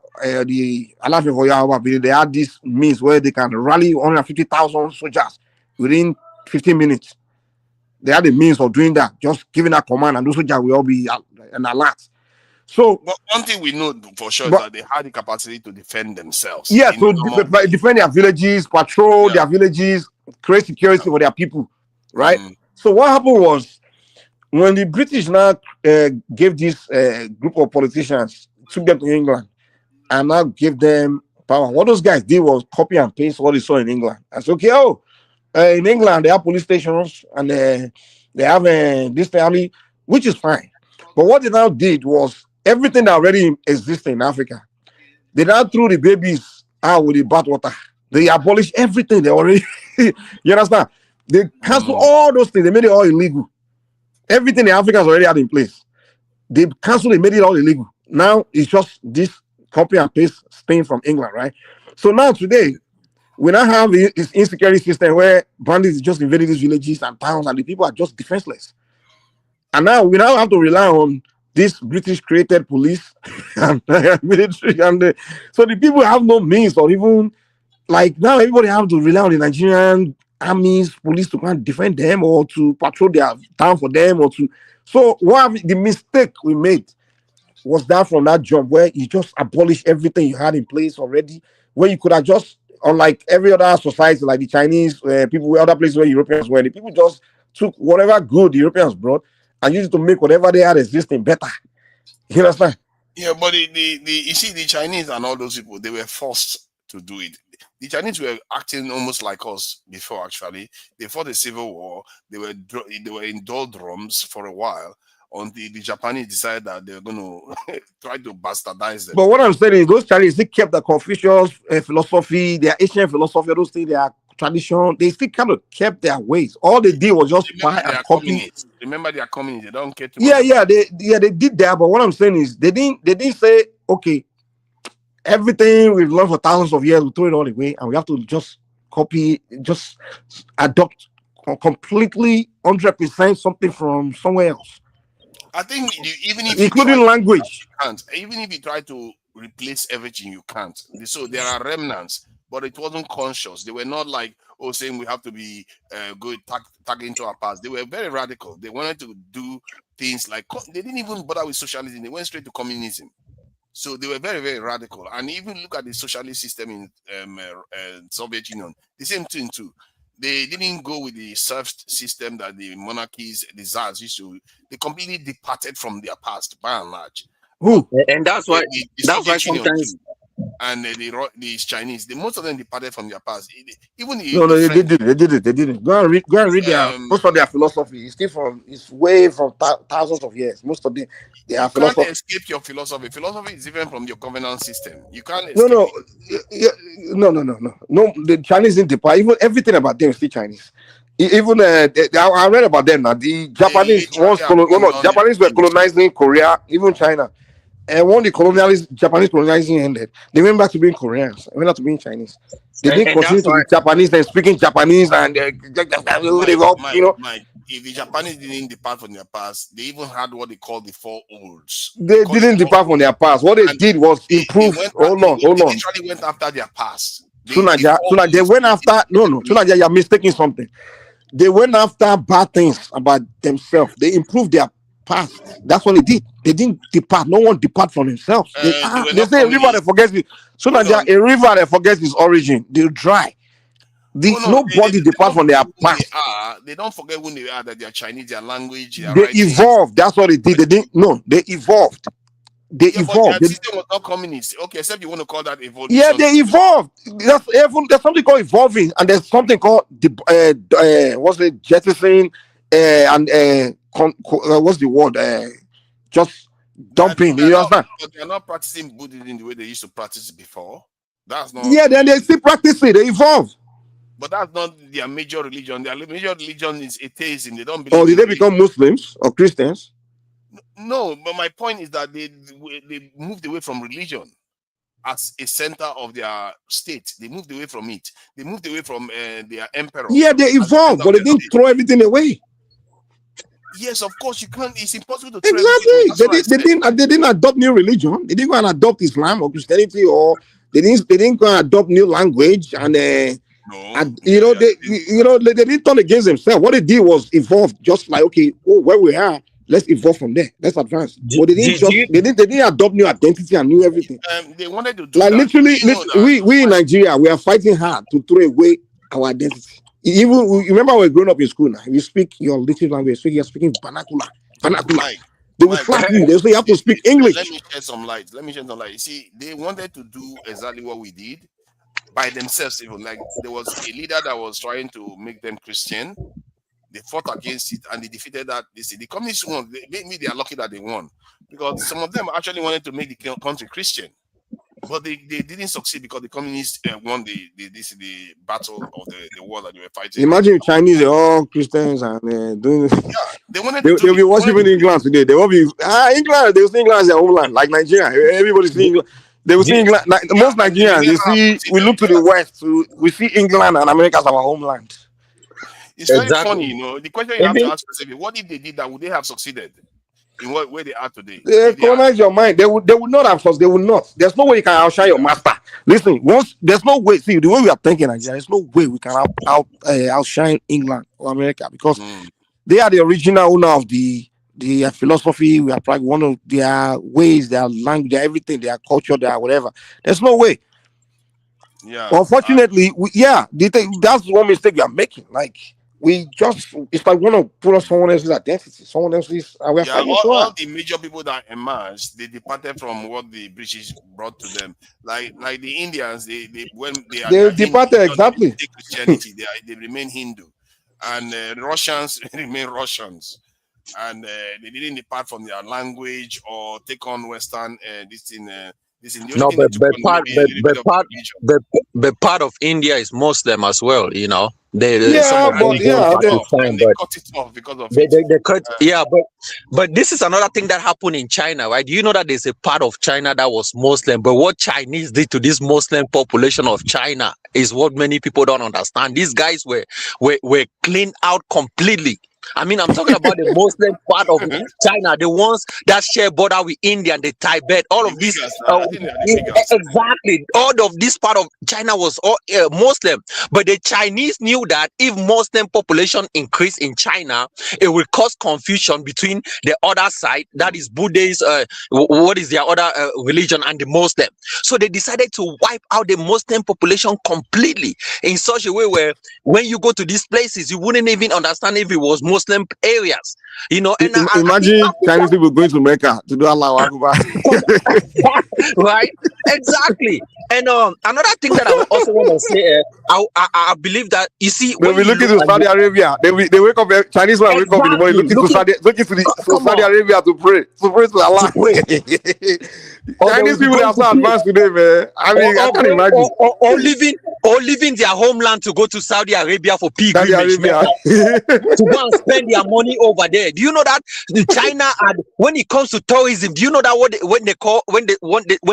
the Alafin Oyo Oba Bini, they had this means where they can rally 150,000 soldiers within 15 minutes. They had the means of doing that, just giving that command, and those soldiers will all be an alert. So, but one thing we know for sure is that they had the capacity to defend themselves. Yeah, to defend their villages, patrol their villages, create security for their people, right? So what happened was, when the British now gave this group of politicians, took them to England, and now gave them power, what those guys did was copy and paste what they saw in England. I said, okay, in England they have police stations and they have this family, which is fine. But what they now did was everything that already existed in Africa, they now threw the babies out with the bathwater. They abolished everything they already, you understand? They canceled all those things. They made it all illegal. Everything the Africans already had in place, they canceled it, made it all illegal. Now it's just this copy and paste thing from England, right? So now today, we now have this insecurity system where bandits just invading these villages and towns, and the people are just defenseless. And now we now have to rely on this British created police and military, and so the people have no means, or even like now everybody have to rely on the Nigerian armies, police to come and defend them, or to patrol their town for them, or to. So the mistake we made was that from that job where you just abolished everything you had in place already, where you could have just, unlike every other society, like the Chinese people, other places where Europeans were, the people just took whatever good the Europeans brought and used it to make whatever they had existing better. You understand? Yeah, but you see, the Chinese and all those people, they were forced to do it. The Chinese were acting almost like us before. Actually, they fought the civil war. They were in doldrums for a while until the Japanese decided that they were going to try to bastardize them. But what I'm saying is, those Chinese, they kept the Confucius philosophy, their ancient philosophy, those things, their tradition. They still kind of kept their ways. All they did was just buy and copy. Remember, they are communists. They don't care too much. They did that. But what I'm saying is, they didn't say, okay, everything we've learned for thousands of years, we throw it all away, and we have to just copy, just adopt completely 100% something from somewhere else. I think even if including language, you can't. Even if you try to replace everything, you can't. So there are remnants, but it wasn't conscious. They were not like, saying we have to be good, tag into our past. They were very radical. They wanted to do things like, they didn't even bother with socialism. They went straight to communism. So they were very, very radical. And even look at the socialist system in Soviet Union, the same thing too. They didn't go with the serfs system that the monarchies, the czars used to. They completely departed from their past, by and large. Who? And that's why. That's why sometimes. And the Chinese, most of them departed from their past. Even they didn't. Go and read their most of their philosophy. It's way from thousands of years. Most of their philosophy. You can't escape your philosophy. Philosophy is different from your governance system. You can't escape. No. The Chinese didn't depart. Even everything about them is still Chinese. Even I read about them now. The Japanese Japanese were colonizing Korea, even China. And when the Japanese colonizing ended, they went back to being Koreans. They went back to being Chinese. They didn't continue to be Japanese and speaking Japanese and Mike, if the Japanese didn't depart from their past, they even had what they call the four olds. They didn't depart from their past. What they did was improve. Hold on. They literally went after their past. They went after Tunaja, you're mistaking something. They went after bad things about themselves. They improved their past. That's what they did. They didn't depart. No one depart from themselves. They say a river that forgets it. So that a river that forgets its origin, they'll dry. Nobody depart from their past. They don't forget who they are, that they are Chinese, their language. They evolved. That's what they did. They evolved. They evolved. The system was not communist. Okay, except you want to call that evolution. Yeah, they evolved. There's something called evolving, and there's something called jettisoning. what's the word? Just dumping. You understand? But they're not practicing Buddhism the way they used to practice before. That's not. Yeah, then they still practice it. They evolve. But that's not their major religion. Their major religion is atheism. They don't believe. Oh, did they become Muslims or Christians? No, but my point is that they moved away from religion as a center of their state. They moved away from it. They moved away from their emperor. Yeah, they evolved, but they didn't throw everything away. Yes, of course you can't. It's impossible to exactly. They didn't adopt new religion. They didn't go and adopt Islam or Christianity, or they didn't go and adopt new language. And they didn't turn against themselves. What they did was evolve. Just like, okay, where we are, let's evolve from there. Let's advance. But they didn't adopt new identity and new everything. They wanted to do like that. Literally, we in Nigeria, we are fighting hard to throw away our identity. Even remember, we're growing up in school now. You speak your native language, so you're speaking vernacular. They will slap you. They say you have to speak English. Let me shed some light. You see, they wanted to do exactly what we did by themselves. Even like there was a leader that was trying to make them Christian. They fought against it and they defeated that. The communists won. Maybe they are lucky that they won, because some of them actually wanted to make the country Christian. But they didn't succeed because the communists won the battle of the war that they were fighting. Imagine if Chinese are all Christians and doing. Yeah, they'll be worshiping England today. They will be England. They will see England as their homeland, like Nigeria. Everybody see England. They will see England. Most Nigerians, we look to the west. We see England and America as our homeland. It's very funny, you know. The question you have to ask yourself: what if they did that? Would they have succeeded? In where they are today, they colonize your mind. They would not have forced. They would not. There's no way you can outshine your master. Listen, there's no way. See, the way we are thinking, Nigeria, there's no way we can outshine England or America, because they are the original owner of the philosophy. We are one of their ways, their language, their everything, their culture, their whatever. There's no way. Yeah. Unfortunately, that's one mistake we are making. Like, it's like want to put on someone else's identity, someone else's. All the major people that emerged, they departed from what the British brought to them. Like the Indians, they departed exactly. Christianity, they remain Hindu, and Russians remain Russians, and they didn't depart from their language or take on Western No, but part of India is Muslim as well, you know. They cut it off because of they cut. But this is another thing that happened in China, right? Do you know that there's a part of China that was Muslim? But what Chinese did to this Muslim population of China is what many people don't understand. These guys were cleaned out completely. I mean, I'm talking about the Muslim part of China, the ones that share border with India and the Tibet. All of this, exactly. All of this part of China was all Muslim. But the Chinese knew that if Muslim population increase in China, it will cause confusion between the other side, that is Buddhist, what is their other religion, and the Muslim. So they decided to wipe out the Muslim population completely in such a way where when you go to these places, you wouldn't even understand if it was Muslim areas, you know. And imagine Chinese people going to Mecca to do Allahu Akbar. Right? Exactly. And another thing that I also want to say, I believe that you see, they'll be looking to Saudi Arabia. They wake up. Chinese will wake up in the morning looking to Saudi Arabia to pray to Allah. Chinese people are so advanced today, man. I mean, I can't imagine. Or leaving their homeland to go to Saudi Arabia for pilgrimage, to go and spend their money over there. Do you know that China, when it comes to tourism, do you know that when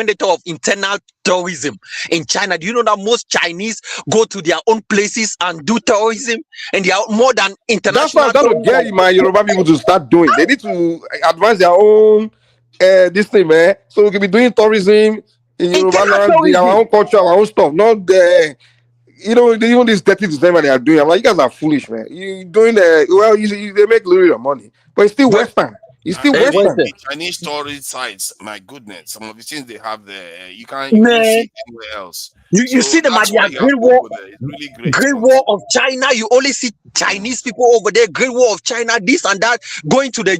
they talk of internal tourism in China, do you know that most Chinese go to their own places and do tourism, and they are more than international? That's what I'm going to get my Yoruba people to start doing. They need to advance their own this thing, man. So we can be doing tourism in Yoruba land, our own culture, our own stuff. Not even this 30% that they are doing. I'm like, you guys are foolish, man. You doing they make a little money, but it's still Western. It's still Western. The Chinese tourist sites, my goodness, some of the things they have there, you can't see anywhere else. You see them at their Great Wall of China. You only see Chinese people over there. Great Wall of China, this and that. Going to the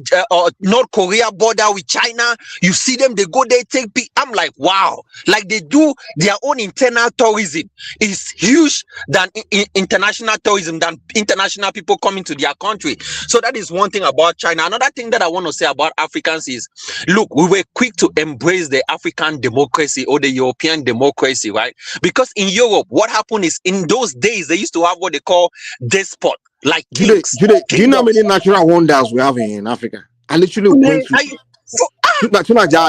North Korea border with China, you see them. They go there, take. I'm like, wow, like they do their own internal tourism is huge than international tourism, than international people coming to their country. So that is one thing about China. Another thing that I want to say about Africans is, look, we were quick to embrace the African democracy or the European democracy, right? Because in Europe, what happened is in those days, they used to have what they call despot, like kings. Do you know how many natural wonders we have in Africa? I literally went to. I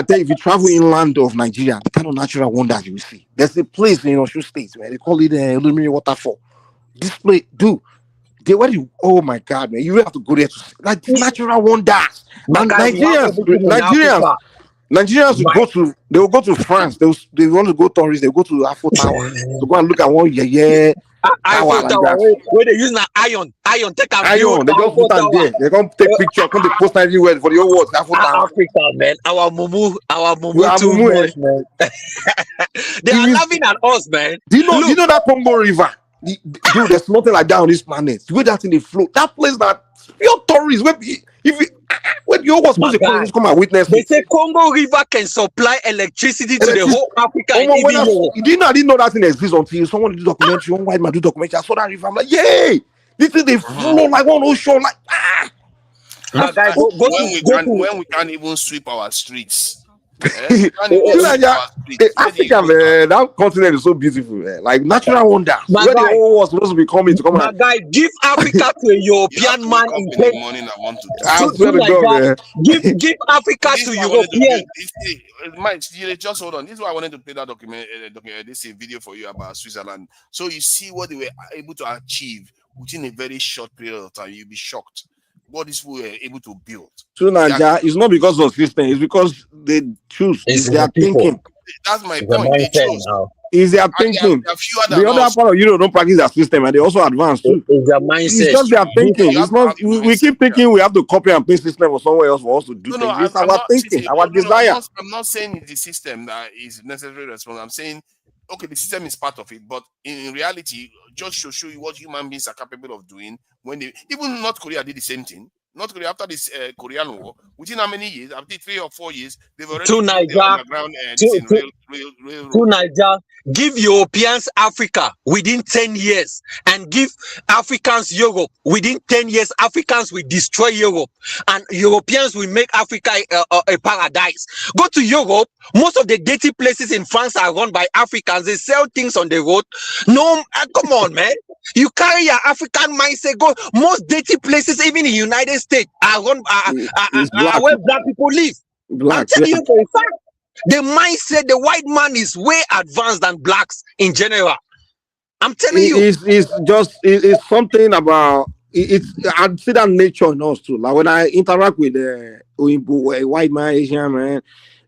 tell you, if you travel inland of Nigeria, the kind of natural wonders you will see. There's a place in Osun State where they call it Olumiri Waterfall. This place, dude, oh my God, man, you have to go there to see. Like natural wonders. And Nigerians will go to France. They want to go tourists. They go to Afro Tower to go and look at one Afro Tower where they use iron. Take a iron. They just put on there. They come take picture. Come to post everywhere for the whole world. Afro Tower. Africa, man. Our mumu too much, man. They are laughing at us, man. Do you know that Congo River? Dude, there's nothing like that on this planet. The way that in the flow, that place that pure tourists. When you was supposed to come and witness, they say Congo River can supply electricity to the whole Africa. I didn't know that thing exists until someone do documentary. One white man do documentary. I saw that river. I'm like, yay! This is the flow like one ocean. Like My guy, when we can't even sweep our streets. Africa, man, that continent is so beautiful, man. Like natural wonder. Where the whole was supposed to be coming to come. My guy, give Africa to a European man in the morning. I want to. I swear to God, man. Give Africa to European. Just hold on. This is why I wanted to play that this video for you about Switzerland. So you see what they were able to achieve within a very short period of time. You'll be shocked what these people were able to build. So Naija, it's not because of system, it's because they choose. It's their thinking. That's my point. They choose. It's their thinking. The other part of Europe don't practice their system and they also advance too. It's their mindset. It's just their thinking. It's not. We keep thinking we have to copy and paste system or somewhere else for us to do things. It's our thinking, our desire. I'm not saying it's the system that is necessarily responsible. I'm saying, okay, the system is part of it, but in reality, just to show you what human beings are capable of doing. When even North Korea did the same thing. North Korea, after this Korean War, within how many years? After 3 or 4 years, they've already to Niger, to Niger. Give Europeans Africa within 10 years and give Africans Europe within 10 years. Africans will destroy Europe and Europeans will make Africa a paradise. Go to Europe. Most of the dirty places in France are run by Africans. They sell things on the road. No, come on, man. You carry your African mindset. Go. Most dirty places, even in the United States, are run are where black people live. I'm telling you for a fact. The mindset, the white man is way advanced than blacks in general. I'm telling you. It's something about I'd see that nature in us too. Like when I interact with a white man, Asian man,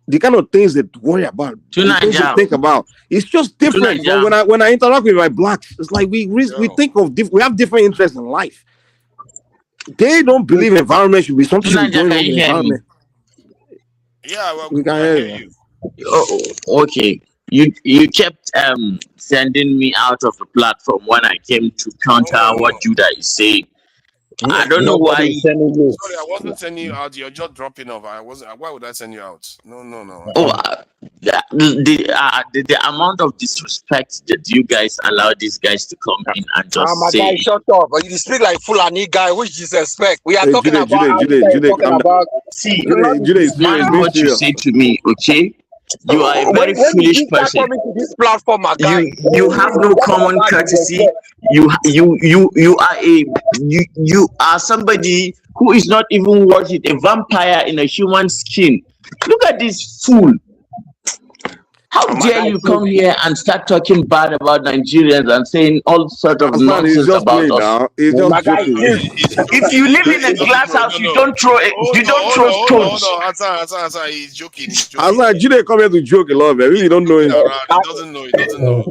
the kind of things they worry about, things they think about, it's just different. But when I interact with my blacks, it's like we think of we have different interests in life. They don't believe environment should be something going on in the environment. Yeah, well, we can hear you. Oh, okay. You kept sending me out of the platform when I came to counter what Judah is saying. I don't know why. Sorry, I wasn't sending you out. You're just dropping off. Why would I send you out? No. Oh, the amount of disrespect that you guys allow these guys to come in and just my say. guy, shut up. You speak like Fulani guy, which disrespect. We are talking Jude, about. See, mind what you say to me, okay? You are a very when foolish person. Coming to this platform, my guy, you have no common courtesy. You are somebody who is not even worth it, a vampire in a human skin. Look at this fool. How dare you come here and start talking bad about Nigerians and saying all sorts of nonsense about us? If you live in a glass house, you don't throw stones. No, Hassan, he's joking. Hassan, Jude come here to joke a lot, man. You don't know him. He doesn't know. He doesn't know.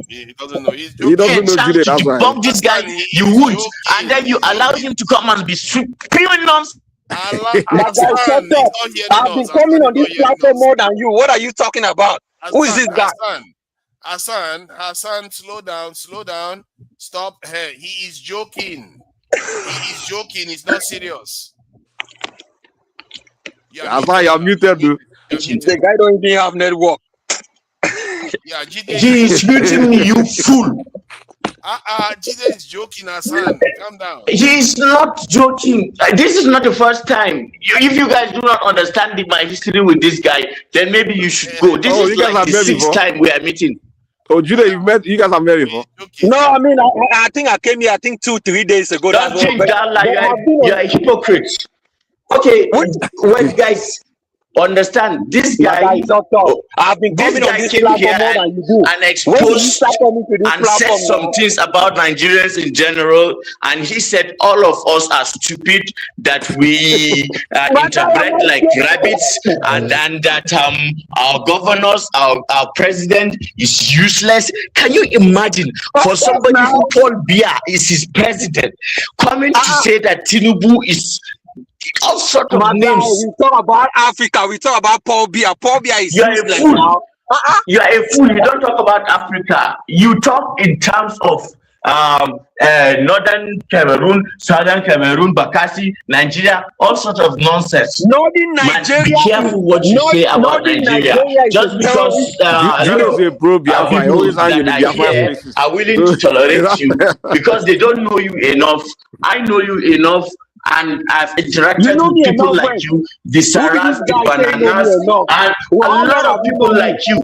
He's joking. He doesn't know Jude. That's why. Debunk this guy, you would, and then you allow him to come and be spewing nonsense. My guy, shut up. I've been coming on this platform more than you. What are you talking about? Who is this guy? Hassan, slow down. Stop. Hey, he is joking. He's not serious. Hassan, you're muted, dude. The guy don't even have network. He is muting me, you fool. Jide is joking, Hassan. Calm down. He is not joking. This is not the first time. If you guys do not understand my history with this guy, then maybe you should go. This is like the 6th time we are meeting. Oh, Judah, you guys have met before? No, I mean, I think I came here, I think 2-3 days ago. Don't change that lie. You are a hypocrite. Okay, wait, guys. Understand this guy. I've been coming on this came platform here more than you do. and exposed and said some things about Nigerians in general, and he said all of us are stupid, that we interbred like rabbits, and that our governors, our president is useless. Can you imagine for somebody who Paul Biya is his president coming to say that Tinubu is all sort of names? We talk about Africa. We talk about Paul Biya. Paul Biya is a fool. Now. You are a fool. You don't talk about Africa. You talk in terms of northern Cameroon, southern Cameroon, Bakassi, Nigeria, all sorts of nonsense. Northern Nigeria. Be careful what you say about Nigeria. Just because people are willing to tolerate you because they don't know you enough. I know you enough. And I've interacted with people like you, the Saras, the Bananas, and a lot of people like you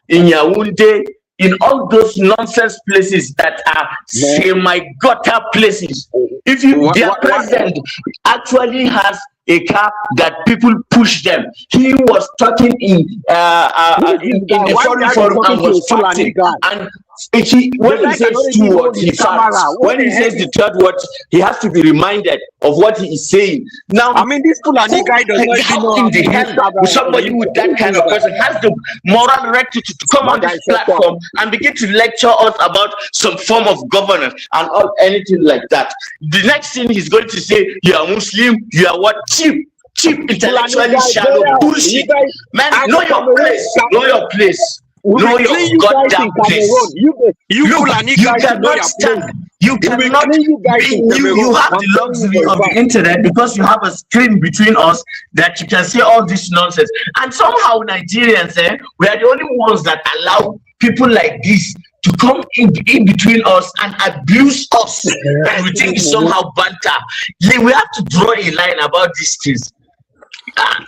in Yaoundé, in all those nonsense places that are semi-gutter places. If their president actually has a car that people push them. He was talking in a forum and was fighting. And when he says 2 words, he fights. When he says the 3rd word, he has to be reminded of what he is saying. Now, I mean, this Fulani guy does not even know in the hell with somebody with that kind of person has the moral rectitude to come on this platform and begin to lecture us about some form of governance and anything like that. The next thing he's going to say, you are Muslim, you are what? Cheap, intellectually shallow bullshit. Man, know your place. Know your place. Know your goddamn place. You cannot stand. You cannot. You have the luxury of the internet because you have a screen between us that you can see all this nonsense. And somehow Nigerians, we are the only ones that allow people like this to come in between us and abuse us, and we think it's somehow banter. We have to draw a line about these things. I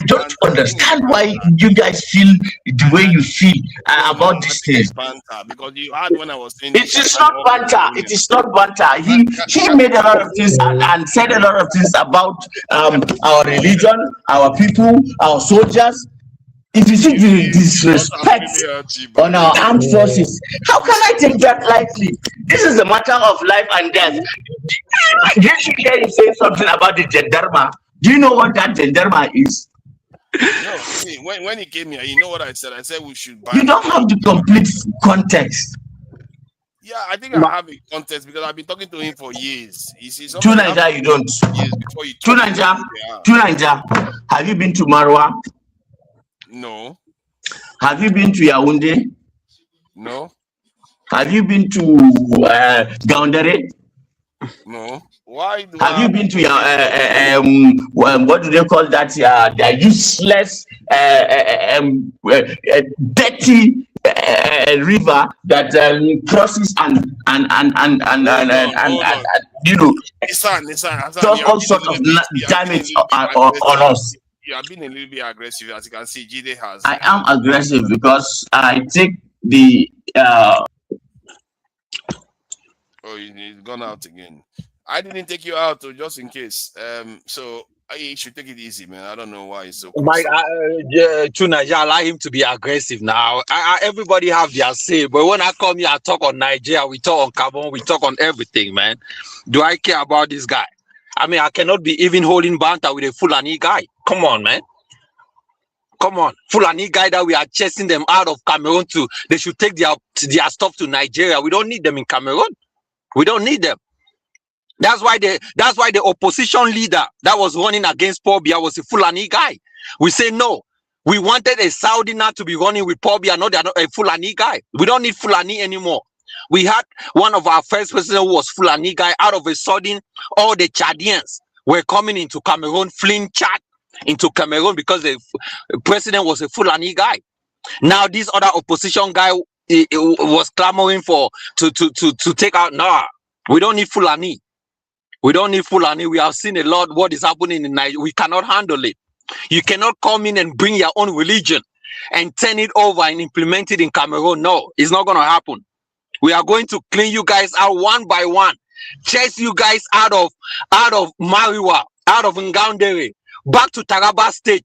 don't understand why you guys feel the way you feel about these things. Because you had when I was saying it is not banter. It is not banter. He made a lot of things and said a lot of things about our religion, our people, our soldiers. If you see the disrespect on our armed forces, how can I take that lightly? This is a matter of life and death. Did you hear him say something about the gendarme? Do you know what that gendarme is? No, see, when he came here, you know what I said? I said we should buy. You don't have the complete context. Yeah, I think I have a context because I've been talking to him for years. To Nigeria, you don't. To Nigeria, have you been to Marwa? No. Have you been to Yaoundé? No. Have you been to Gaoundéré? No. Why? Have you been to what do they call that? The useless, dirty river that crosses and you know, does all sorts of damage on us. You have been a little bit aggressive, as you can see. Jide has. I am aggressive because I take the. Oh, he's gone out again. I didn't take you out, just in case. So you should take it easy, man. I don't know why he's so. To Nigeria, allow him to be aggressive now. Everybody have their say, but when I come here, I talk on Nigeria, we talk on Gabon, we talk on everything, man. Do I care about this guy? I mean, I cannot be even holding banter with a Fulani guy. Come on, man. Come on. Fulani guy that we are chasing them out of Cameroon to, they should take their stuff to Nigeria. We don't need them in Cameroon. We don't need them. That's why the opposition leader that was running against Paul Biya was a Fulani guy. We say no. We wanted a Saudi now to be running with Paul Biya, not a Fulani guy. We don't need Fulani anymore. We had one of our first president who was Fulani guy. Out of a sudden, all the Chadians were coming into Cameroon, fleeing Chad into Cameroon because the president was a Fulani guy. Now this other opposition guy was clamoring for to take out. Nah, we don't need Fulani. We don't need Fulani. We have seen a lot what is happening in Nigeria. We cannot handle it. You cannot come in and bring your own religion and turn it over and implement it in Cameroon. No, it's not going to happen. We are going to clean you guys out one by one, chase you guys out of Mariwa, out of Ngaundere, back to Taraba State,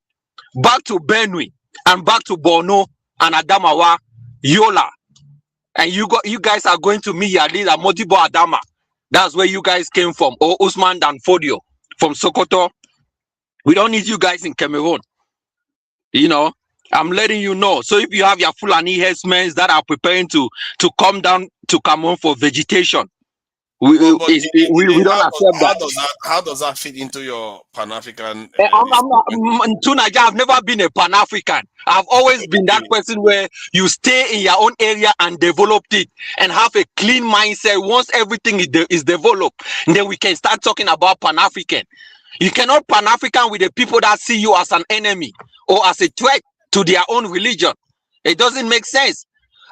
back to Benue, and back to Borno and Adamawa, Yola. And you guys are going to meet your leader, Modibo Adama. That's where you guys came from, or Usman Danfodio from Sokoto. We don't need you guys in Cameroon. You know, I'm letting you know. So if you have your Fulani herdsmen that are preparing to come down to Cameroon for vegetation, we don't accept that. How does that fit into your Pan-African? Tunaja, I've never been a Pan-African. I've always been that person where you stay in your own area and develop it and have a clean mindset. Once everything is developed, then we can start talking about Pan-African. You cannot Pan-African with the people that see you as an enemy or as a threat to their own religion. It doesn't make sense.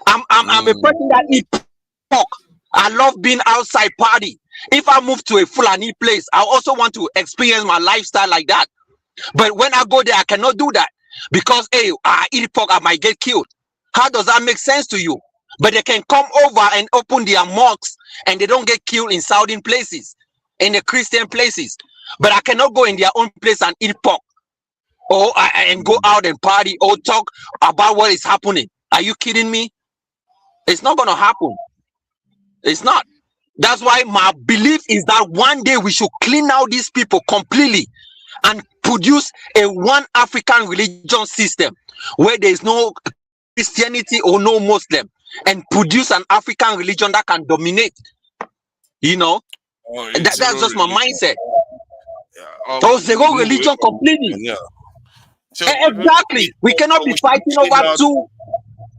I'm a person that eats pork. I love being outside party. If I move to a Fulani place, I also want to experience my lifestyle like that. But when I go there, I cannot do that because, hey, I eat pork, I might get killed. How does that make sense to you? But they can come over and open their mosques and they don't get killed in Saudi places, in the Christian places. But I cannot go in their own place and eat pork or and go out and party or talk about what is happening. Are you kidding me? It's not going to happen. It's not. That's why my belief is that one day we should clean out these people completely and produce a one African religion system where there is no Christianity or no Muslim, and produce an African religion that can dominate. You know, that's just my mindset. Zero religion completely. Yeah. So exactly. We cannot be fighting over two.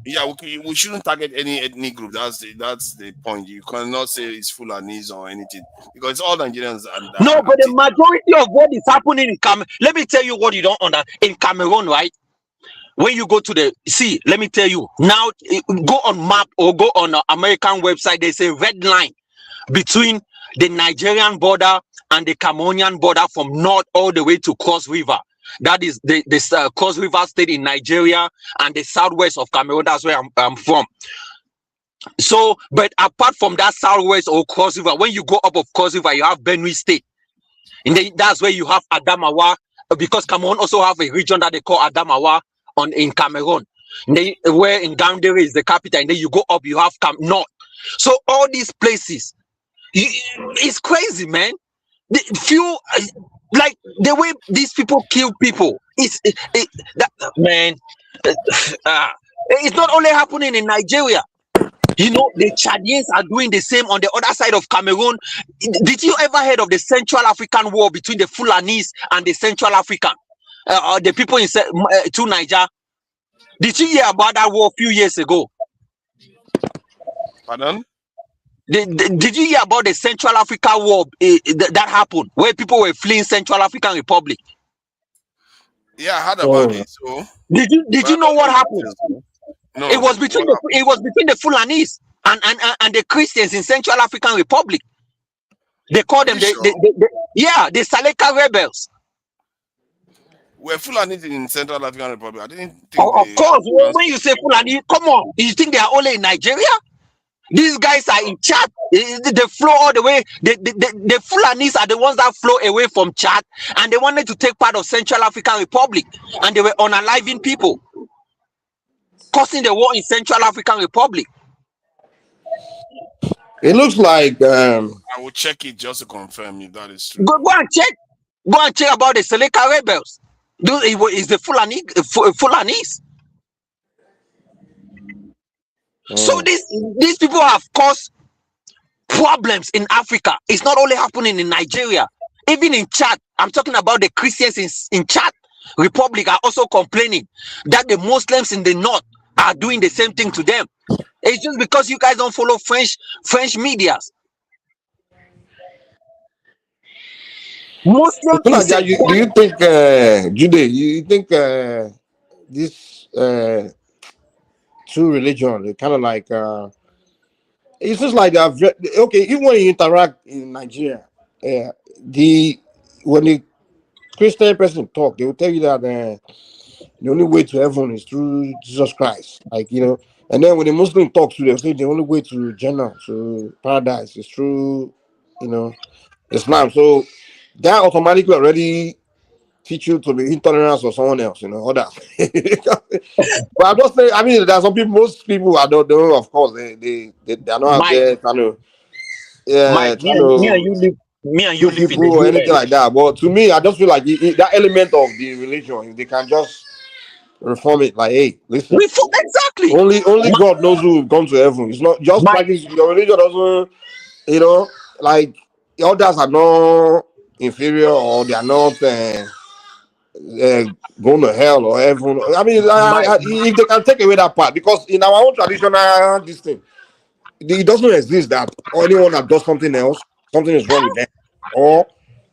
Yeah, we shouldn't target any ethnic group. That's the point. You cannot say it's Fulanese or anything because it's all Nigerians. No, but the majority of what is happening in Cameroon. Let me tell you what you don't understand. In Cameroon, right? When you go to let me tell you now. Go on map or go on an American website. There's a red line between the Nigerian border and the Cameroonian border from north all the way to Cross River. That is the Cross River State in Nigeria and the southwest of Cameroon. That's where I'm from. So, but apart from that southwest or Cross River, when you go up of Cross River, you have Benue State. And then that's where you have Adamawa, because Cameroon also have a region that they call Adamawa in Cameroon. Where in Ngaundere is the capital. And then you go up, you have North. So all these places, it's crazy, man. Like the way these people kill people, it's not only happening in Nigeria. You know, the Chadians are doing the same on the other side of Cameroon. Did you ever heard of the Central African War between the Fulanese and the Central African, the people in to Niger? Did you hear about that war a few years ago? Pardon? Did you hear about the Central Africa War that happened, where people were fleeing Central African Republic? Yeah, I heard about it. So did you know what happened? No, it was between the Fulanese and the Christians in Central African Republic. They call them the Saleka rebels. Were Fulani in Central African Republic? I didn't think. Of course, when you say Fulani, come on, you think they are only in Nigeria? These guys are in Chad. They flow all the way. The Fulanis are the ones that flow away from Chad, and they wanted to take part of Central African Republic, and they were unaliving people, causing the war in Central African Republic. It looks like I will check it just to confirm if that is true. Go and check. Go and check about the Seleka rebels. It's the Fulanese. So these people have caused problems in Africa. It's not only happening in Nigeria, even in Chad. I'm talking about the Christians in Chad Republic are also complaining that the Muslims in the north are doing the same thing to them. It's just because you guys don't follow French medias. Muslims. Do you think, Jude? You think this two religions. They kind of like it's just like okay. Even when you interact in Nigeria, when the Christian person talk, they will tell you that the only way to heaven is through Jesus Christ. Like, and then when the Muslim talks to, they'll say the only way to Jannah, to paradise, is through, Islam. So that automatically already teach you to be intolerant of someone else, others. But I'm just saying, I mean, there are some people, most people I don't know, of course, they are not out there trying to, me and you live in the people or anything US. like that. But to me, I just feel like that element of the religion, if they can just reform it, like, hey, listen, exactly. Only God knows who will come to heaven. It's not just practice your religion doesn't, like others are not inferior or they are not going to hell or heaven. I mean, if they can take away that part, because in our own traditional this thing, it doesn't exist that anyone that does something else, something is wrong with them, or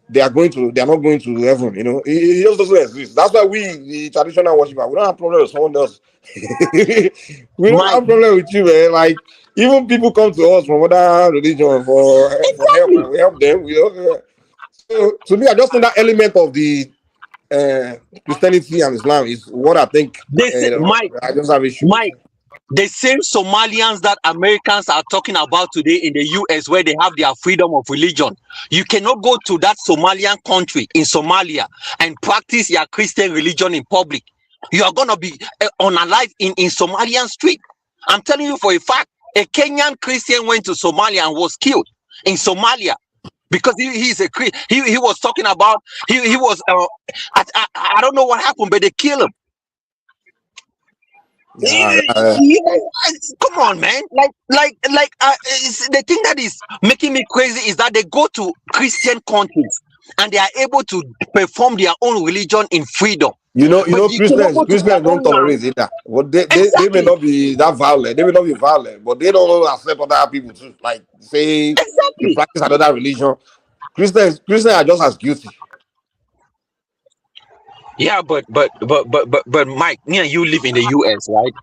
they are not going to heaven. It just doesn't exist. That's why we, the traditional worshiper, we don't have problem with someone else. We don't have problem with you, man. Like, even people come to us from other religion for help, and we help them. So to me, I just think that element of the Christianity and Islam is what I think. I just have issue. The same Somalians that Americans are talking about today in the US, where they have their freedom of religion, you cannot go to that Somalian country in Somalia and practice your Christian religion in public. You are going to be unalive in Somalian street. I'm telling you for a fact, a Kenyan Christian went to Somalia and was killed in Somalia because he's a Christian. He was talking about, he was, I don't know what happened, but they killed him. Come on, man. The thing that is making me crazy is that they go to Christian countries and they are able to perform their own religion in freedom. Christians don't tolerate it. Well, they may not be that violent. They may not be violent, but they don't accept other people too. Like, say, you practice another religion. Christians are just as guilty. Yeah, but Mike, me and you live in the US, right?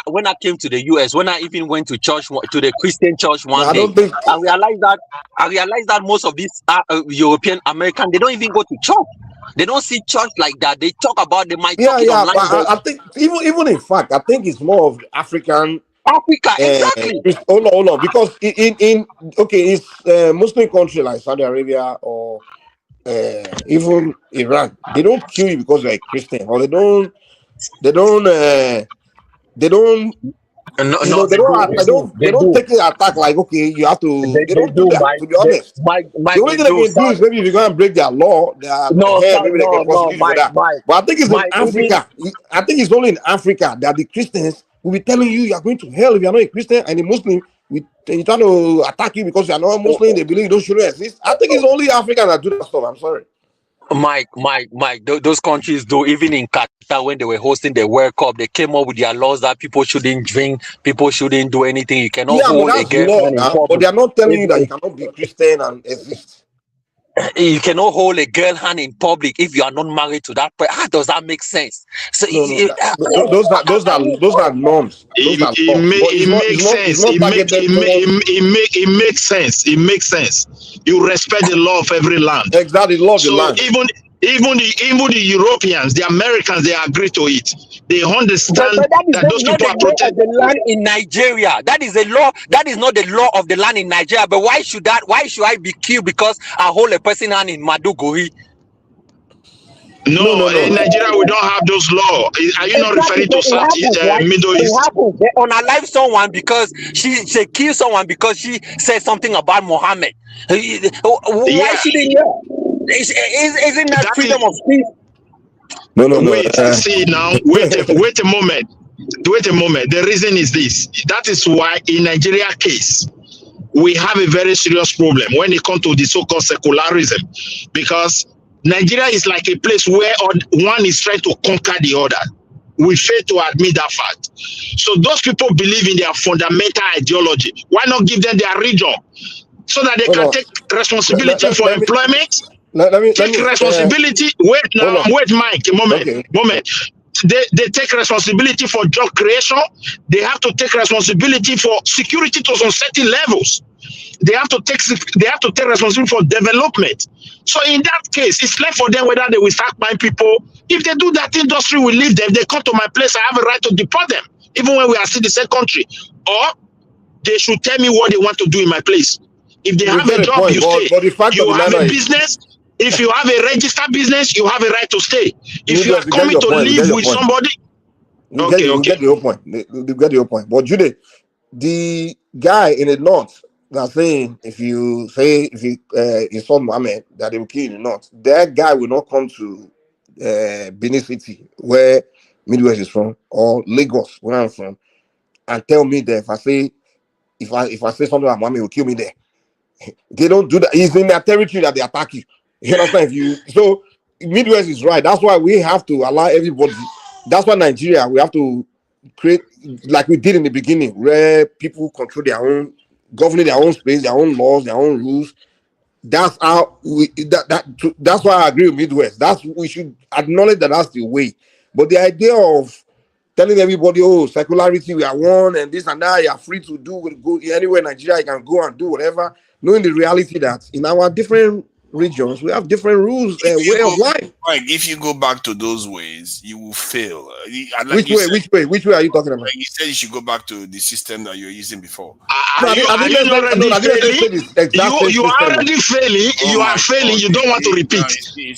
When I came to the US, when I even went to church, to the Christian church one day, I realized that most of these European Americans, they don't even go to church. They don't see church like that. They talk about, they might talk it online. But I think even in fact, I think it's more of Africa, exactly. Hold on, because it's Muslim country like Saudi Arabia or even Iran, they don't kill you because you're a Christian, or they don't take the attack like, okay, you have to. They don't do that. To be honest, the only thing they can do is maybe if you go and break their law, maybe they can prosecute you for that. But I think it's in Africa. I think it's only in Africa that the Christians will be telling you are going to hell if you are not a Christian, and the Muslim they try to attack you because you are not Muslim. They believe those shouldn't exist. I think it's only Africa that do that stuff. I'm sorry. Mike, those countries do. Even in Qatar, when they were hosting the World Cup, they came up with their laws that people shouldn't drink, people shouldn't do anything. You cannot hold a girl hand in public. But they are not telling you that you cannot be Christian and exist. You cannot hold a girl hand in public if you are not married to that person. How does that make sense? So those are norms. It makes sense. It makes sense. You respect the law of every land. Exactly, law of the land. Even the Europeans, the Americans, they agree to it. They understand that those people are protected. The land in Nigeria, that is a law. That is not the law of the land in Nigeria. But why should I be killed because I hold a person hand in Maduguri? No. In Nigeria we don't have those laws. Are you not referring to South Middle East? They unalive someone because she killed someone because she said something about Muhammad. Why should they know? Isn't that freedom of speech? No. See now, wait a moment. The reason is this. That is why in Nigeria case, we have a very serious problem when it comes to the so-called secularism, because Nigeria is like a place where one is trying to conquer the other. We fail to admit that fact. So those people believe in their fundamental ideology. Why not give them their region so that they can take responsibility for employment? Take responsibility. Wait, Mike, a moment. they take responsibility for job creation. They have to take responsibility for security to some certain levels. They have to take responsibility for development. So in that case, it's left for them whether they will start buying people. If they do that, industry will leave them. They come to my place, I have a right to deport them, even when we are still the same country. Or they should tell me what they want to do in my place. If they have a job, you stay. You have a business. If you have a registered business, you have a right to stay. If you are coming to live with somebody, you get the whole point. You get the whole point. But Jude, the guy in the north that's saying if you insult Mohammed that they will kill you in the north, that guy will not come to Benin City where Midwest is from, or Lagos where I'm from, and tell me that if I say something about Mohammed, will kill me there. They don't do that. It's in their territory that they attack you. You understand? So Midwest is right. That's why we have to allow everybody. That's why Nigeria, we have to create, like we did in the beginning, where people control their own, governing their own space, their own laws, their own rules. That's how that's why I agree with Midwest. We should acknowledge that that's the way. But the idea of telling everybody, oh, secularity, we are one, and this and that, you are free to go anywhere in Nigeria, you can go and do whatever, knowing the reality that in our different regions, we have different rules and way of life. Like, if you go back to those ways, you will fail. Which way are you talking about? Like you said, you should go back to the system that you're using before. You are already failing. You are failing. You don't want to repeat.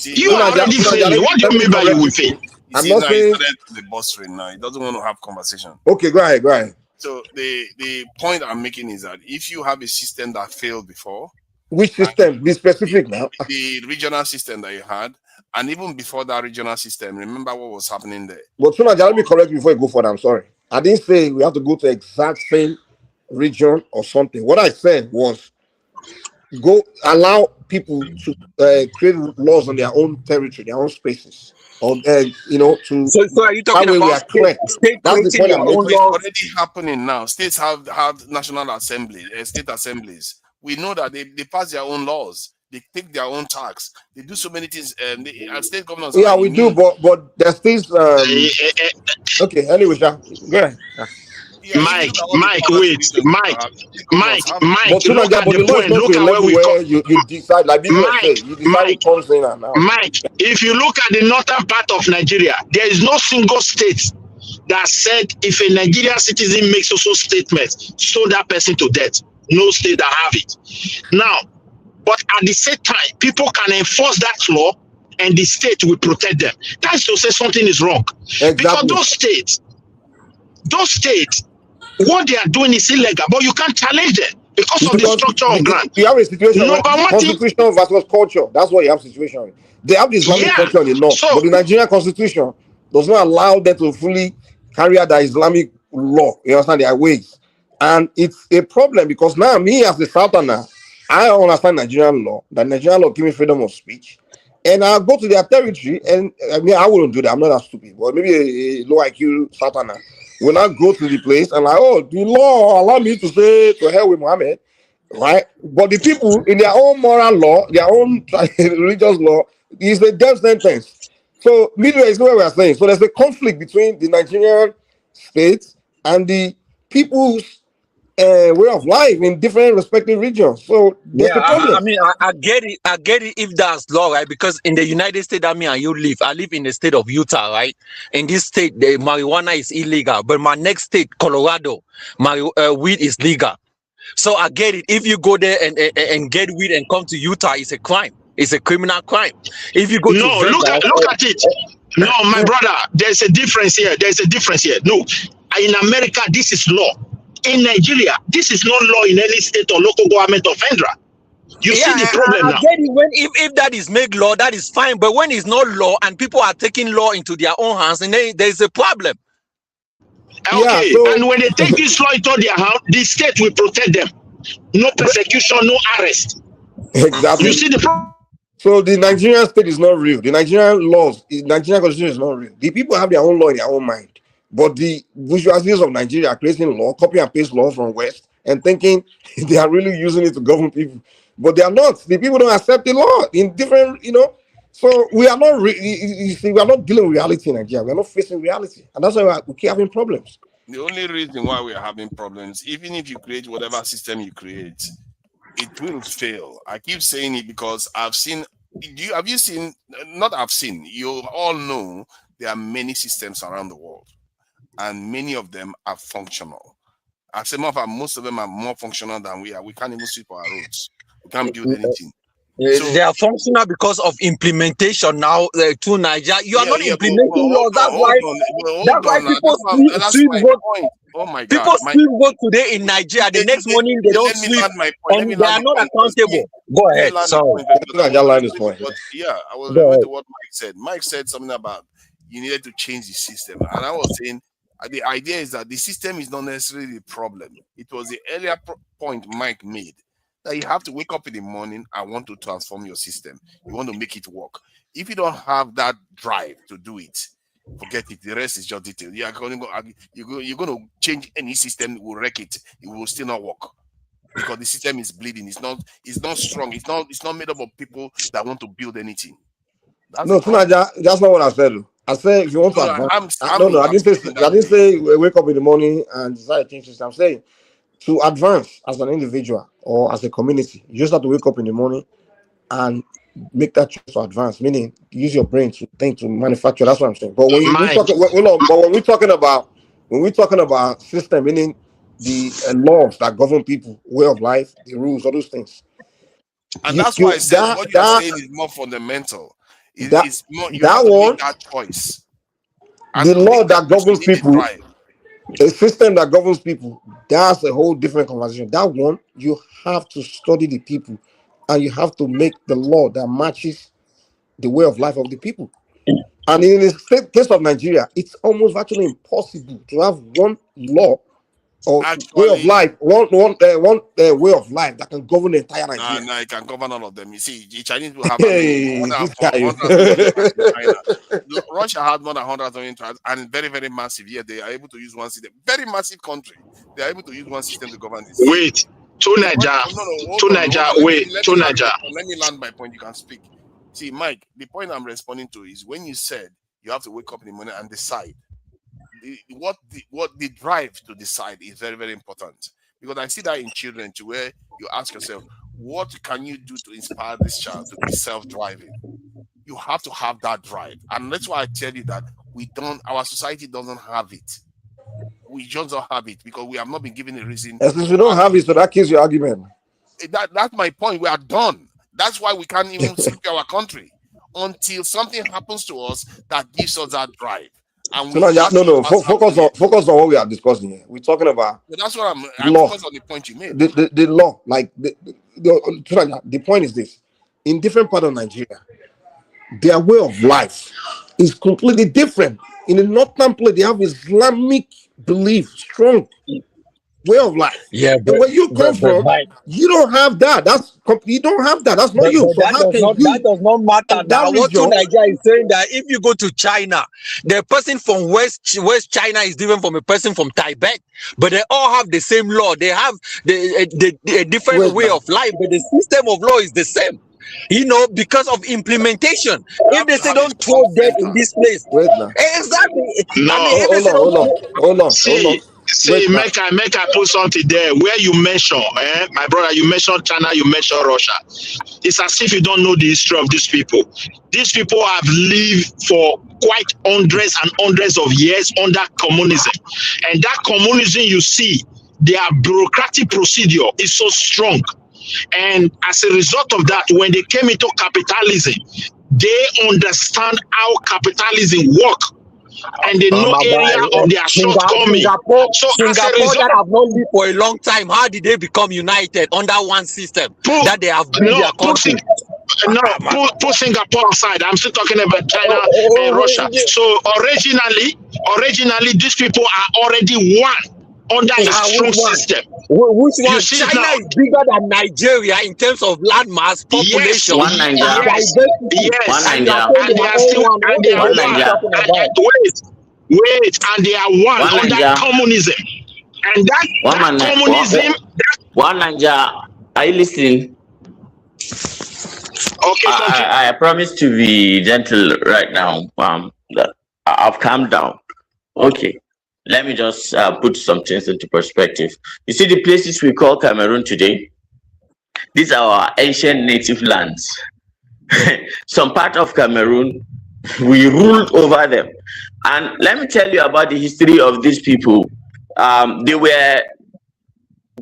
You are already failing. What do you mean by you will fail? I'm not saying the boss right now. He doesn't want to have conversation. Okay, go ahead. So the point I'm making is that if you have a system that failed before, which system? Be specific now. The regional system that you had, and even before that regional system, remember what was happening there. But let me correct you before you go for that. I'm sorry. I didn't say we have to go to exact same region or something. What I said was allow people to create laws on their own territory, their own spaces. Or So are you talking about state that's the point I'm making. It's already happening now. States have national assemblies, state assemblies. We know that they pass their own laws. They take their own tax. They do so many things. State governors. Yeah, we do, but there's things. Okay. Anyway, go ahead. Mike, wait. Mike. Look at the point. Look at where we come. You decide, like you decide who comes in and out. Mike, if you look at the northern part of Nigeria, there is no single state that said if a Nigerian citizen makes also statement, stone that person to death. No state that have it. Now, but at the same time, people can enforce that law and the state will protect them. That's to say something is wrong. Exactly. Because those states, what they are doing is illegal, but you can't challenge them because of the structure of ground. You have a situation constitution versus culture. That's what you have a situation with. They have the Islamic culture in the north, but the Nigerian constitution does not allow them to fully carry out the Islamic law. You understand their ways. And it's a problem because now me as a Southerner, I don't understand Nigerian law. That Nigerian law give me freedom of speech. And I'll go to their territory, and I wouldn't do that. I'm not that stupid. But maybe a low IQ Southerner will not go to the place and the law allow me to say to hell with Muhammad, right? But the people in their own moral law, their own religious law, is a death sentence. So Midway is what we are saying. So there's a conflict between the Nigerian state and the people's way of life in different respective regions. So there's a problem. I mean, I get it. I get it if that's law, right? Because in the United States, I live in the state of Utah, right? In this state, the marijuana is illegal, but my next state, Colorado, weed is legal. So I get it. If you go there and get weed and come to Utah, it's a crime. It's a criminal crime. If you go to look at it. No, my brother, there's a difference here. No, in America, this is law. In Nigeria, this is not law in any state or local government of Federal. You see the problem now. I get it. If that is made law, that is fine. But when it's not law and people are taking law into their own hands, and then there's a problem. Okay, and when they take this law into their hands, the state will protect them. No persecution, no arrest. Exactly. You see the problem. So the Nigerian state is not real. The Nigerian laws, the Nigerian constitution is not real. The people have their own law in their own mind. But the visualities of Nigeria are creating law, copy and paste laws from West, and thinking they are really using it to govern people. But they are not. The people don't accept the law in different, So we are not, you see, we are not dealing with reality in Nigeria. We are not facing reality. And that's why we keep having problems. The only reason why we are having problems, even if you create whatever system you create, it will fail. I keep saying it because I've seen, you all know there are many systems around the world and many of them are functional. As a matter of fact, most of them are more functional than we are. We can't even sweep our roads. We can't build anything. So they are functional because of implementation now to Nigeria. You are not implementing laws. That's why people sweep vote. Oh my God! People sweep vote today in Nigeria. The next morning they don't sweep, and they are not accountable. Go ahead. Sorry. Yeah, I was referring to what Mike said. Mike said something about you needed to change the system, and I was saying the idea is that the system is not necessarily the problem. It was the earlier point Mike made. That you have to wake up in the morning and want to transform your system. You want to make it work. If you don't have that drive to do it, forget it. The rest is just detail. You're going to change any system, it will wreck it. It will still not work because the system is bleeding. It's not strong. It's not made up of people that want to build anything. That's not what I said. I said if you want to advance. I didn't say wake up in the morning and decide to change system. I'm saying to advance as an individual or as a community, you just have to wake up in the morning and make that choice to advance, meaning use your brain to think, to manufacture. That's what I'm saying. But when we're talking about system, meaning the laws that govern people, way of life, the rules, all those things. And that's why I said what you're saying is more fundamental. It's more, you have to make that choice. The law that governs people, a system that governs people, that's a whole different conversation. That one, you have to study the people and you have to make the law that matches the way of life of the people. And in the case of Nigeria, it's almost virtually impossible to have one law or way of life, one way of life that can govern the entire Nigeria. No, it can govern all of them. You see, the Chinese will have Russia had more than 100 million tribes and very, very massive. Yeah, they are able to use one system. Very massive country. They are able to use one system to govern this. Wait, Let me land my point. You can speak. See, Mike, the point I'm responding to is when you said you have to wake up in the morning and decide. What the drive to decide is very, very important, because I see that in children to where you ask yourself, what can you do to inspire this child to be self-driving? You have to have that drive, and that's why I tell you that our society doesn't have it. We just don't have it because we have not been given a reason. Since we don't have it, so that kills your argument. That's my point. We are done. That's why we can't even secure our country until something happens to us that gives us that drive. And focus on what we are discussing here. We're talking about. But that's what I'm focused on the point you made. The law, like the point is this: in different parts of Nigeria, their way of life is completely different. In the northern place, they have Islamic belief, strong way of life. Yeah, and where you come from, you don't have that. You don't have that. That's not you. That does not matter. Now, what Nigeria is saying that if you go to China, the person from West China is different from a person from Tibet, but they all have the same law. They have the different way of life, but the system of law is the same. Because of implementation. If they say don't throw dead in this place, exactly. Hold on. See, make I put something there where you mention, my brother, you mentioned China, you mentioned Russia. It's as if you don't know the history of these people. These people have lived for quite hundreds and hundreds of years under communism. And that communism, you see, their bureaucratic procedure is so strong. And as a result of that, when they came into capitalism, they understand how capitalism works. And they know area of their shortcomings. Singapore that have not lived for a long time, how did they become united under one system that they have built their country? Put Singapore aside. I'm still talking about China and Russia. So originally, these people are already one under a strong system. Which one? China is bigger than Nigeria in terms of land mass, population. One Nigeria. And they are still wait, and they are one under communism. And that communism. One Nigeria. Are you listening? Okay, I promise to be gentle right now. I've calmed down. Okay, let me just put some things into perspective. You see, the places we call Cameroon today, these are our ancient native lands. Some part of Cameroon, we ruled over them. And let me tell you about the history of these people. They were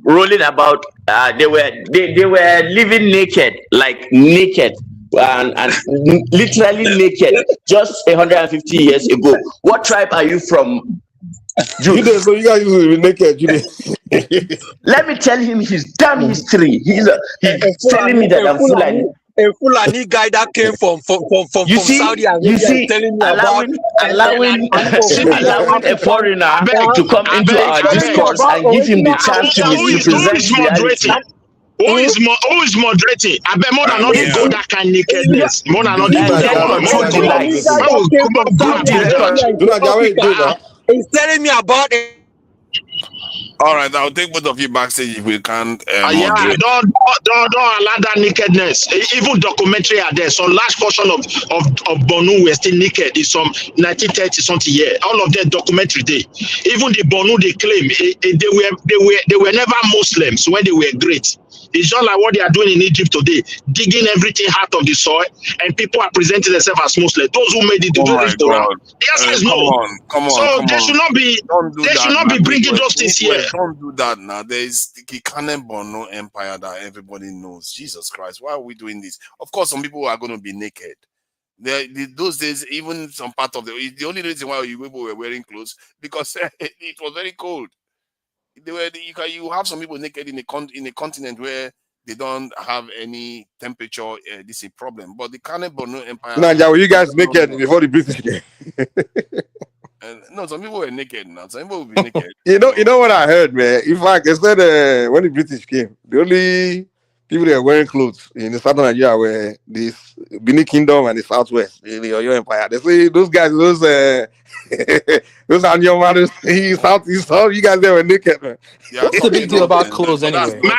rolling about, they were living naked, like naked, and literally naked just 150 years ago. What tribe are you from? So you guys used to be naked. Let me tell him his damn history. He's telling me that I'm Fulani. A Fulani guy that came from Saudi Arabia telling me allowing a foreigner to come into our discourse and give him the chance to misrepresent reality. Who is moderating? I bet more than not the go that kind nakedness. More than not the he's telling me about it. All right, I'll take both of you backstage if we can. Yeah, don't allow that nakedness. Even documentary are there. Some large portion of Bonu were still naked in some 1930 something year. All of them documentary day. Even the Bonu they claim they were never Muslims when they were great. It's just like what they are doing in Egypt today, digging everything out of the soil, and people are presenting themselves as Muslims. Those who made it to the restaurant. The answer is no. Come on. So they should not be. They should not be bringing those things here. Don't do that now. There is the Kikanen Bono Empire that everybody knows. Jesus Christ, why are we doing this? Of course, some people are going to be naked. Those days, even some part of the only reason why you people were wearing clothes because it was very cold. You have some people naked in a continent where they don't have any temperature. This is a problem. But the Bono Empire. Now, were you guys naked before the British came? No, some people were naked now. Some people will be naked. You know what I heard, man? In fact, they said when the British came, the only people that were wearing clothes in the southern Nigeria were this Benin Kingdom and the Southwest in the Oyo Empire. They say those guys, those are your mothers. South, you guys there were naked, man. What's the big deal about clothes anyway? My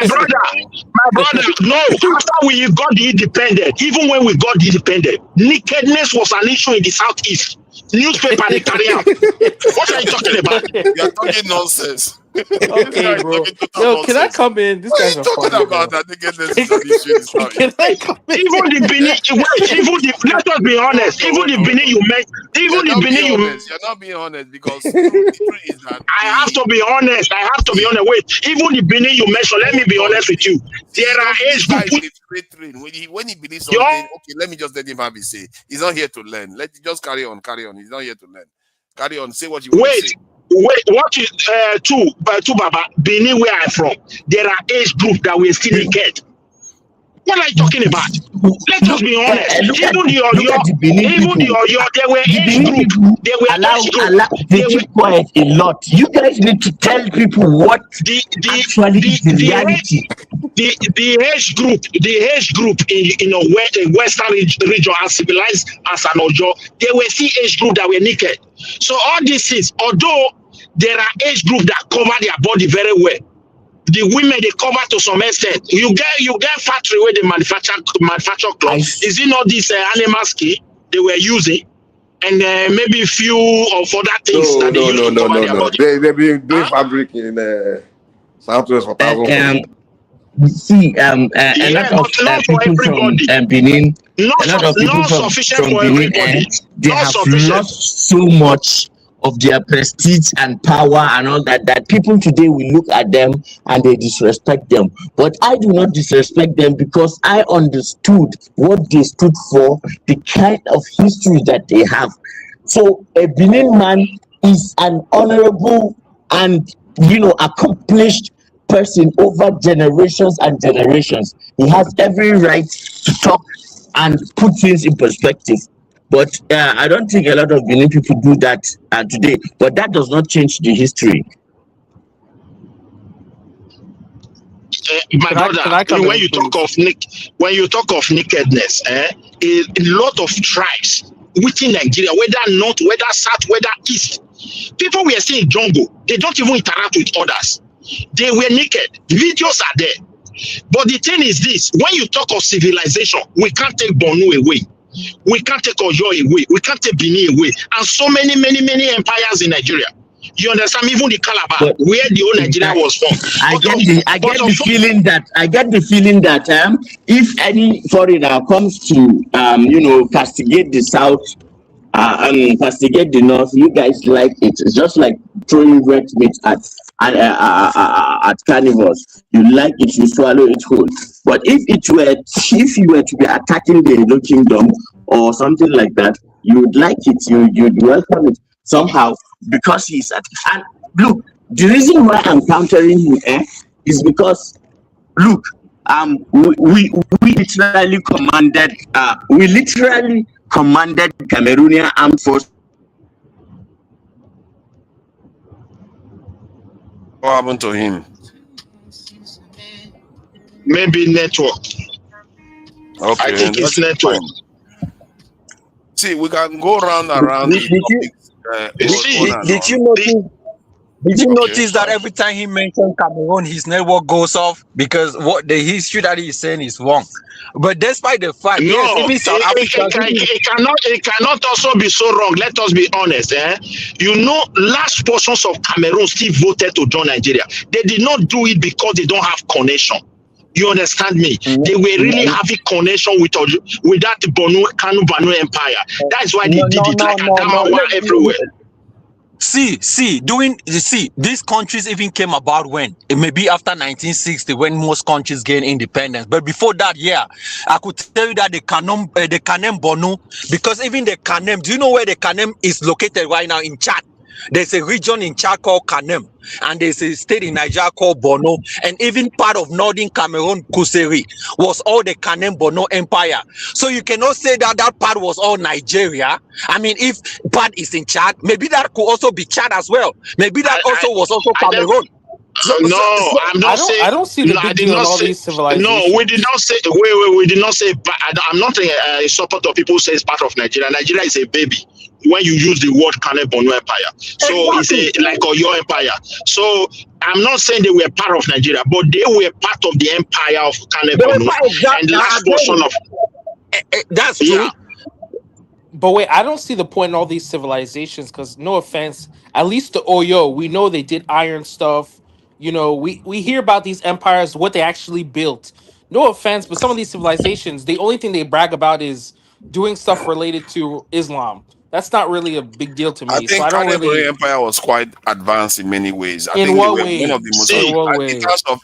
brother, no. After we got the independent, even when we got the independent, nakedness was an issue in the Southeast. Newspaper they carry out. What are you talking about? You're talking nonsense. Okay, bro. Yo, can I come in? This guy's talking funny, about bro. that nakedness is an issue. Can I come in? Even the Benin, let us be honest. Even the Benin you make, even the Benin you make. You're not being honest because the truth is that I have to be honest. Wait, even the Benin you mentioned, let me be honest with you. There are age groups. When he believes something, okay, let me just let him have his say. He's not here to learn. Let him just carry on. He's not here to learn. Carry on. Say what you want to say. Wait, what is two Baba Benin where I'm from? There are age groups that were still naked. What are you talking about? Let us be honest. Even the Oyo, they were age group. They were age group. They keep quiet a lot. You guys need to tell people what actually is the reality. The age group in a western region as civilized as an Ojo, they were still age group that were naked. So all these things, although there are age groups that cover their body very well, the women they cover to some extent. You get factory where they manufacture clothes. Is it not this animal skin they were using, and maybe a few of other things that they use to cover their body? They've been doing fabric in Southwest for thousands. See, a lot of people from Benin, they have lost so much of their prestige and power and all that people today will look at them and they disrespect them. But I do not disrespect them because I understood what they stood for, the kind of history that they have. So a Benin man is an honorable and accomplished person over generations and generations. He has every right to talk and put things in perspective. But I don't think a lot of Benin people do that today. But that does not change the history. My brother, when you talk of nakedness, a lot of tribes within Nigeria, whether north, whether south, whether east, people we are seeing jungle, they don't even interact with others. They were naked. Videos are there. But the thing is this: when you talk of civilization, we can't take Borno away. We can't take Oyo away. We can't take Benin away. And so many empires in Nigeria. You understand? Even the Calabar, where the old Nigeria was formed. I get the feeling that if any foreigner comes to castigate the South and castigate the North, you guys like it. It's just like throwing wet meat at carnivores. You like it, you swallow it whole. But if you were to be attacking the Edo Kingdom or something like that, you would like it. You'd welcome it somehow because he's at. And look, the reason why I'm countering him is because look, we literally commanded Cameroonian armed forces. What happened to him? Maybe network. Okay, I think it's network. See, we can go round and round. Did you notice that every time he mentioned Cameroon, his network goes off because what the history that he's saying is wrong. But despite the fact, yes, even South Africa, it cannot also be so wrong. Let us be honest. Large portions of Cameroon still voted to join Nigeria. They did not do it because they don't have connection. You understand me? They were really having connection with that Kanu Empire. That's why they did it like Adamawa everywhere. These countries even came about when? It may be after 1960 when most countries gained independence. But before that, I could tell you that the Kanem Borno, because even the Kanem, do you know where the Kanem is located right now in Chad? There's a region in Chad called Kanem, and there's a state in Nigeria called Borno, and even part of northern Cameroon, Kuseri, was all the Kanem Borno Empire. So you cannot say that part was all Nigeria. I mean, if part is in Chad, maybe that could also be Chad as well. Maybe that was also Cameroon. I'm not saying. I don't see the big deal in all these civilizations. No, we did not say. Wait, we did not say. I'm not a supporter of people who say it's part of Nigeria. Nigeria is a baby when you use the word Kanem Borno Empire. So it's like your empire. So I'm not saying they were part of Nigeria, but they were part of the empire of Kanem Borno and last portion of. That's true. Yeah. But wait, I don't see the point in all these civilizations because, no offense, at least the Oyo, we know they did iron stuff. You know, we hear about these empires, what they actually built. No offense, but some of these civilizations, the only thing they brag about is doing stuff related to Islam. That's not really a big deal to me. I think Kanem Empire was quite advanced in many ways. I think they were one of the most in terms of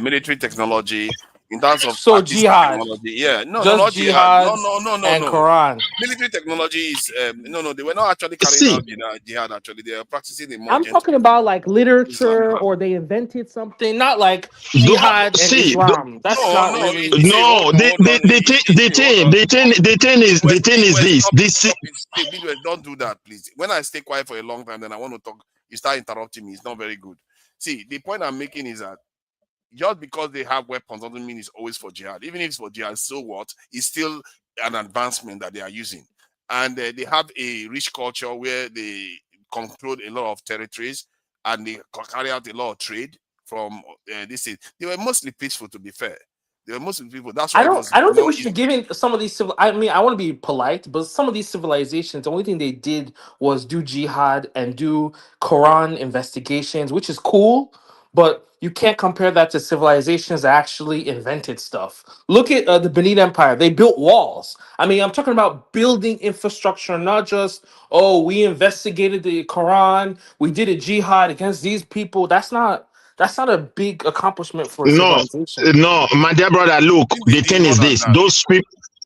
military technology. In terms of jihad, technology, not jihad. No, and Quran. Military technology is they were not actually carrying out jihad. Actually, they are practicing the more. I'm talking about like literature, or they invented something, not like jihad and Islam. That's not really. No, the thing is this. Don't do that, please. When I stay quiet for a long time, then I want to talk. You start interrupting me. It's not very good. See, the point I'm making is that. Just because they have weapons doesn't mean it's always for jihad. Even if it's for jihad, so what? It's still an advancement that they are using. And they have a rich culture where they control a lot of territories and they carry out a lot of trade from this. They were mostly peaceful, to be fair. They were mostly people. That's why I don't think we should be giving some of these I want to be polite, but some of these civilizations, the only thing they did was do jihad and do Quran investigations, which is cool, but you can't compare that to civilizations that actually invented stuff. Look at the Benin Empire. They built walls. I mean, I'm talking about building infrastructure, not just, we investigated the Quran, we did a jihad against these people. That's not a big accomplishment for a civilization. No, my dear brother, look, the thing is this.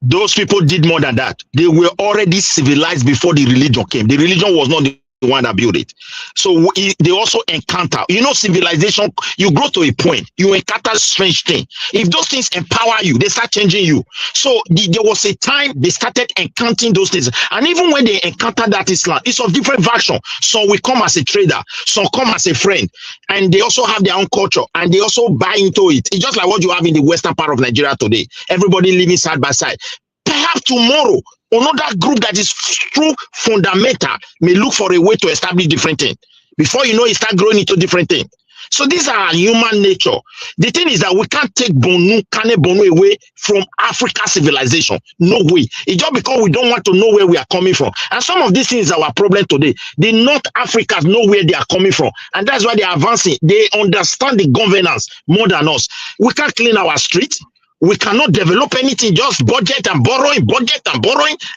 Those people did more than that. They were already civilized before the religion came. The religion was not the one that built it. So they also encounter, civilization. You grow to a point, you encounter strange things. If those things empower you, they start changing you. So there was a time they started encountering those things. And even when they encounter that Islam, it's of different version. Some will come as a trader, some come as a friend, and they also have their own culture and they also buy into it. It's just like what you have in the western part of Nigeria today. Everybody living side by side. Perhaps tomorrow, another group that is true fundamental may look for a way to establish different things. Before you know, it start growing into different things. So these are human nature. The thing is that we can't take Kane Bonu away from Africa civilization. No way. It's just because we don't want to know where we are coming from. And some of these things are our problem today. The North Africans know where they are coming from. And that's why they are advancing. They understand the governance more than us. We can't clean our streets. We cannot develop anything, just budget and borrowing.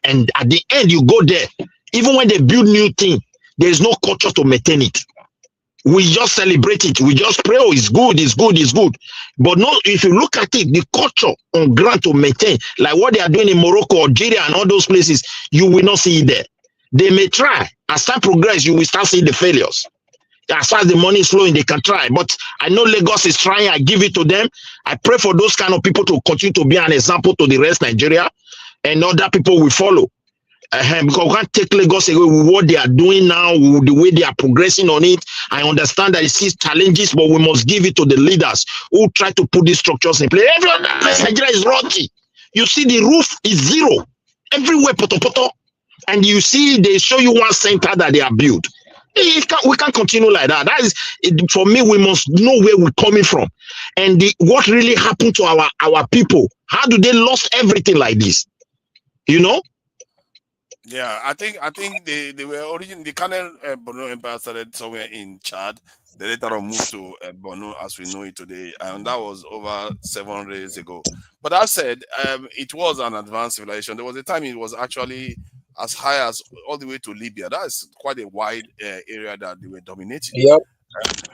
And at the end, you go there. Even when they build new thing, there's no culture to maintain it. We just celebrate it. We just pray, oh, it's good. But no, if you look at it, the culture on ground to maintain, like what they are doing in Morocco, Algeria, and all those places, you will not see it there. They may try. As time progresses, you will start seeing the failures. As far as the money is flowing, they can try. But I know Lagos is trying. I give it to them. I pray for those kind of people to continue to be an example to the rest of Nigeria, and other people will follow. Because we can't take Lagos away with what they are doing now, with the way they are progressing on it. I understand that it sees challenges, but we must give it to the leaders who try to put these structures in place. Every other place Nigeria is rocky. You see the roof is zero. Everywhere, poto. And you see they show you one center that they are built. We can't continue like that. That is, for me, we must know where we're coming from. And what really happened to our people. How do they lost everything like this? You know? Yeah, I think they were originally the Kane Borno Empire started somewhere in Chad. They later on moved to Borno as we know it today, and that was over 700 years ago. But that said, it was an advanced civilization. There was a time it was actually as high as all the way to Libya. That is quite a wide area that they were dominating. Yep.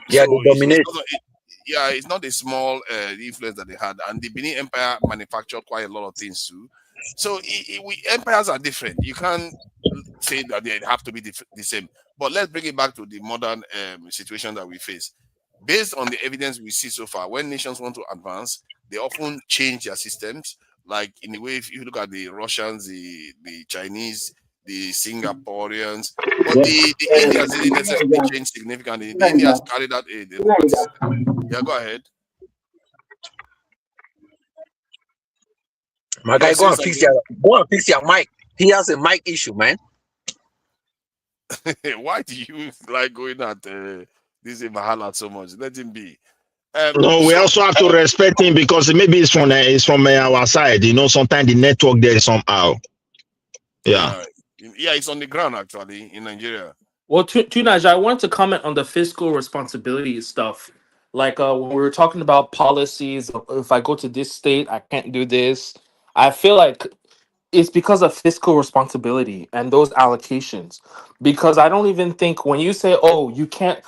Yeah, So they dominate. it's not a small influence that they had, and the Benin Empire manufactured quite a lot of things too. So empires are different. You can't say that they have to be the same. But let's bring it back to the modern situation that we face. Based on the evidence we see so far, when nations want to advance, they often change their systems. Like in a way, if you look at the Russians, the Chinese, the Singaporeans, but the Indians didn't necessarily change significantly. The Indians carried out yeah, go ahead. My guy, go and fix your mic. He has a mic issue, man. Why do you like going at this Mahala so much? Let him be. No, we also have to respect him because maybe it's from our side. You know, sometimes the network there is somehow. Yeah. Yeah, it's on the ground actually in Nigeria. Well, Tunaj, I want to comment on the fiscal responsibility stuff. Like when we were talking about policies, if I go to this state, I can't do this. I feel like it's because of fiscal responsibility and those allocations. Because I don't even think when you say, oh, you can't,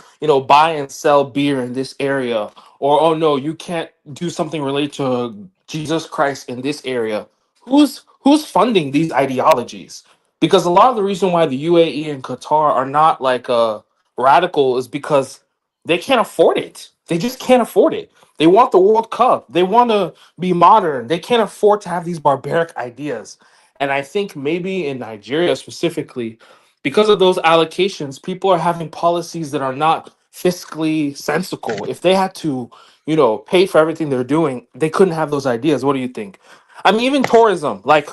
buy and sell beer in this area, or oh no, you can't do something related to Jesus Christ in this area. Who's funding these ideologies? Because a lot of the reason why the UAE and Qatar are not like radical is because they can't afford it. They just can't afford it. They want the World Cup. They want to be modern. They can't afford to have these barbaric ideas. And I think maybe in Nigeria specifically, because of those allocations, people are having policies that are not fiscally sensible. If they had to, pay for everything they're doing, they couldn't have those ideas. What do you think? I mean, even tourism, like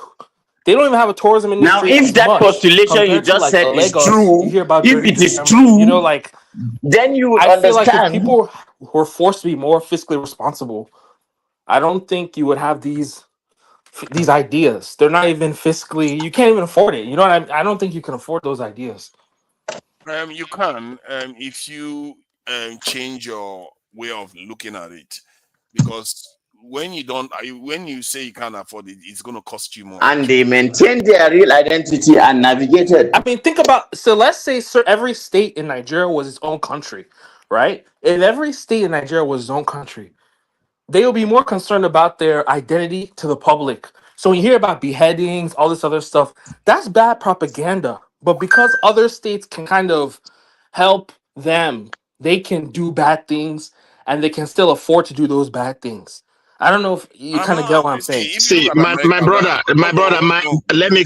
they don't even have a tourism industry. Now, if that postulation you just said is true, if it is true, then you would I feel like if understand. people were forced to be more fiscally responsible, I don't think you would have these ideas. They're not even fiscally. You can't even afford it. You know what I don't think you can afford those ideas. You can if you change your way of looking at it, because when you say you can't afford it, it's going to cost you more. And they maintain their real identity and navigated. I mean, think about, so let's say every state in Nigeria was its own country, right? If every state in Nigeria was its own country, they will be more concerned about their identity to the public. So when you hear about beheadings, all this other stuff, that's bad propaganda. But because other states can kind of help them, they can do bad things and they can still afford to do those bad things. I don't know if you kind of get what I'm saying. See, my brother, let me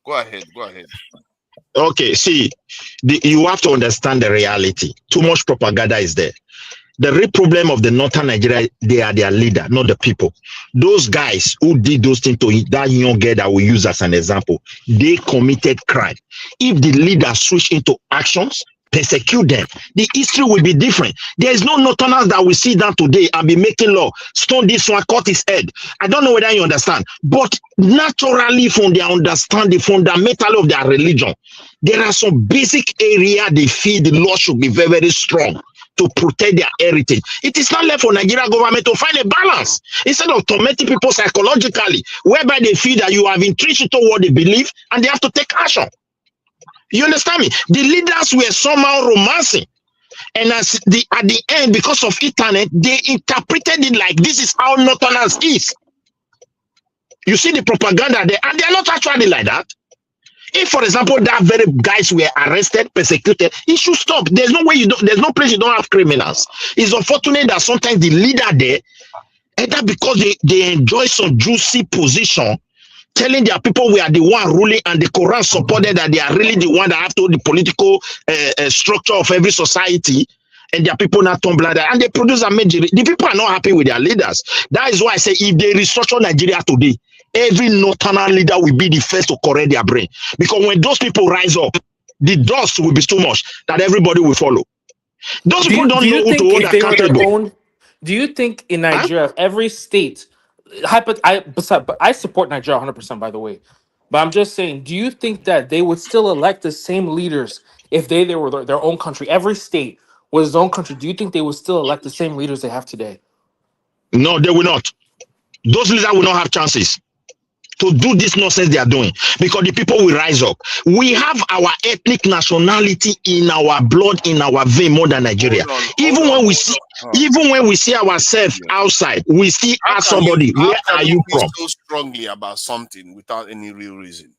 go ahead. Okay, see, you have to understand the reality. Too much propaganda is there. The real problem of the northern Nigeria, they are their leader, not the people. Those guys who did those things to that young girl that we use as an example, they committed crime. If the leader switch into actions, persecute them, the history will be different. There is no Northerners that will sit down today and be making law, stone this one, cut his head. I don't know whether you understand, but naturally from their understanding, fundamental of their religion, there are some basic area they feel the law should be very, very strong to protect their heritage. It is not left for Nigeria government to find a balance instead of tormenting people psychologically, whereby they feel that you have entrenched into what they believe and they have to take action. You understand me? The leaders were somehow romancing, and at the end, because of internet, they interpreted it like this is how Northerners is. You see the propaganda there, and they are not actually like that. If, for example, that very guys were arrested, persecuted, it should stop. There's no way there's no place you don't have criminals. It's unfortunate that sometimes the leader there, either because they enjoy some juicy position, telling their people we are the one ruling, and the Quran supported that they are really the one that have to the political structure of every society, and their people not turn blind, and they produce a major. The people are not happy with their leaders. That is why I say if they restructure Nigeria today, every Northern leader will be the first to correct their brain. Because when those people rise up, the dust will be so much that everybody will follow. Those people don't know who to hold accountable. Do you think in Nigeria, every state, I support Nigeria 100%, by the way, but I'm just saying, do you think that they would still elect the same leaders if they were their own country? Every state was its own country. Do you think they would still elect the same leaders they have today? No, they will not. Those leaders will not have chances to do this nonsense they are doing, because the people will rise up. We have our ethnic nationality in our blood, in our vein, more than Nigeria. Even when we see ourselves outside, we still ask somebody, where are you from? So strongly about something without any real reason.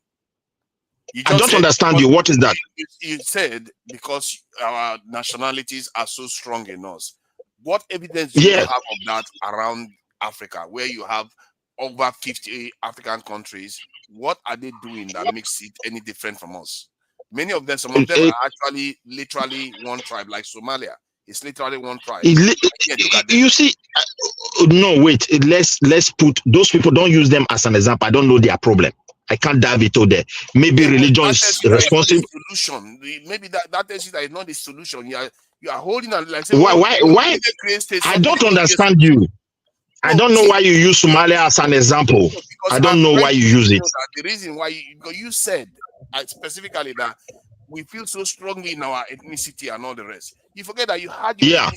I don't understand you. What is that? You said because our nationalities are so strong in us. What evidence do you have of that around Africa, where you have over 50 African countries? What are they doing that makes it any different from us? Many of them, some of them are actually literally one tribe, like Somalia. It's literally one tribe. You see, no, wait. Let's put those people. Don't use them as an example. I don't know their problem. I can't dive into there. Maybe religion is responsible. Solution. Maybe that is that is not the solution. You are holding on like why? I don't understand you. I don't know why you use Somalia as an example. I don't know why you use it. The reason why you said specifically that we feel so strongly in our ethnicity and all the rest. You forget that you had your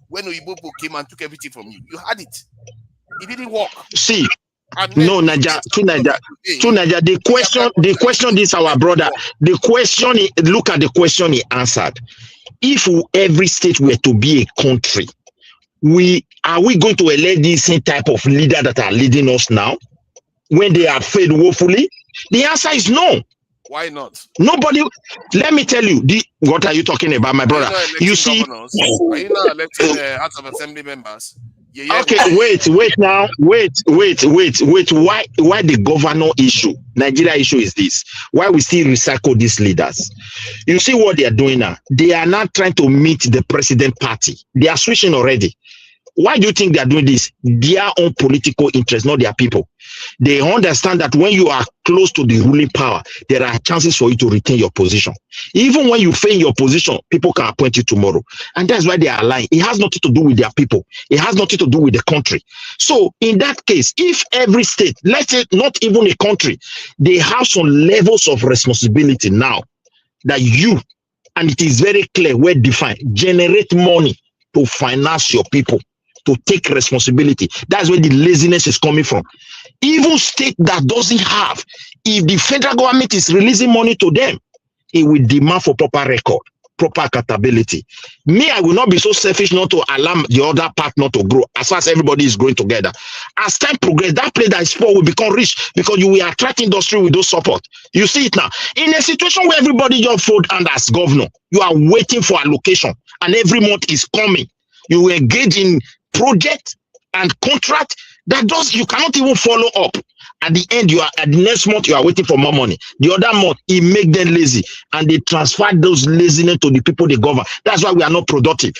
when Oyibopo came and took everything from you. You had it. It didn't work. See, no, Naija, the question is our brother. The question, look at the question he answered. If every state were to be a country, are we going to elect the same type of leader that are leading us now when they are failed woefully? The answer is no. Why not? Nobody. Let me tell you. What are you talking about, my brother? You see, are you not electing House of Assembly members? Okay, wait. Why the governor issue, Nigeria issue is this? Why we still recycle these leaders? You see what they are doing now? They are not trying to meet the president party. They are switching already. Why do you think they are doing this? Their own political interest, not their people. They understand that when you are close to the ruling power, there are chances for you to retain your position. Even when you fail in your position, people can appoint you tomorrow. And that's why they are lying. It has nothing to do with their people. It has nothing to do with the country. So in that case, if every state, let's say not even a country, they have some levels of responsibility now that you, and it is very clear, well defined, generate money to finance your people, to take responsibility. That's where the laziness is coming from. Even state that doesn't have, if the federal government is releasing money to them, it will demand for proper record, proper accountability. Me, I will not be so selfish not to allow the other part not to grow as far as everybody is growing together. As time progresses, that place that is poor will become rich because you will attract industry with those support. You see it now. In a situation where everybody just fold under as governor, you are waiting for allocation and every month is coming. You engage in project and contract that you cannot even follow up. At the end, at the next month you are waiting for more money. The other month it make them lazy and they transfer those laziness to the people they govern. That's why we are not productive.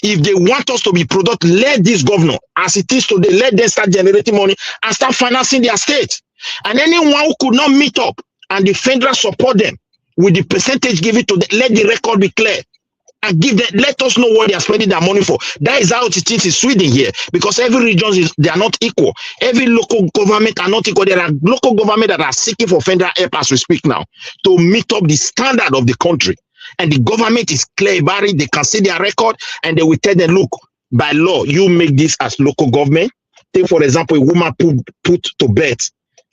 If they want us to be productive, let this governor, as it is today, let them start generating money and start financing their state. And anyone who could not meet up and the federal support them, with the percentage given to them. Let the record be clear. And give them, let us know what they are spending their money for. That is how it is in Sweden here, because every region they are not equal. Every local government are not equal. There are local government that are seeking for federal help as we speak now to meet up the standard of the country. And the government is clear about it. They can see their record and they will tell them, look, by law, you make this as local government. Take, for example, a woman put to bed.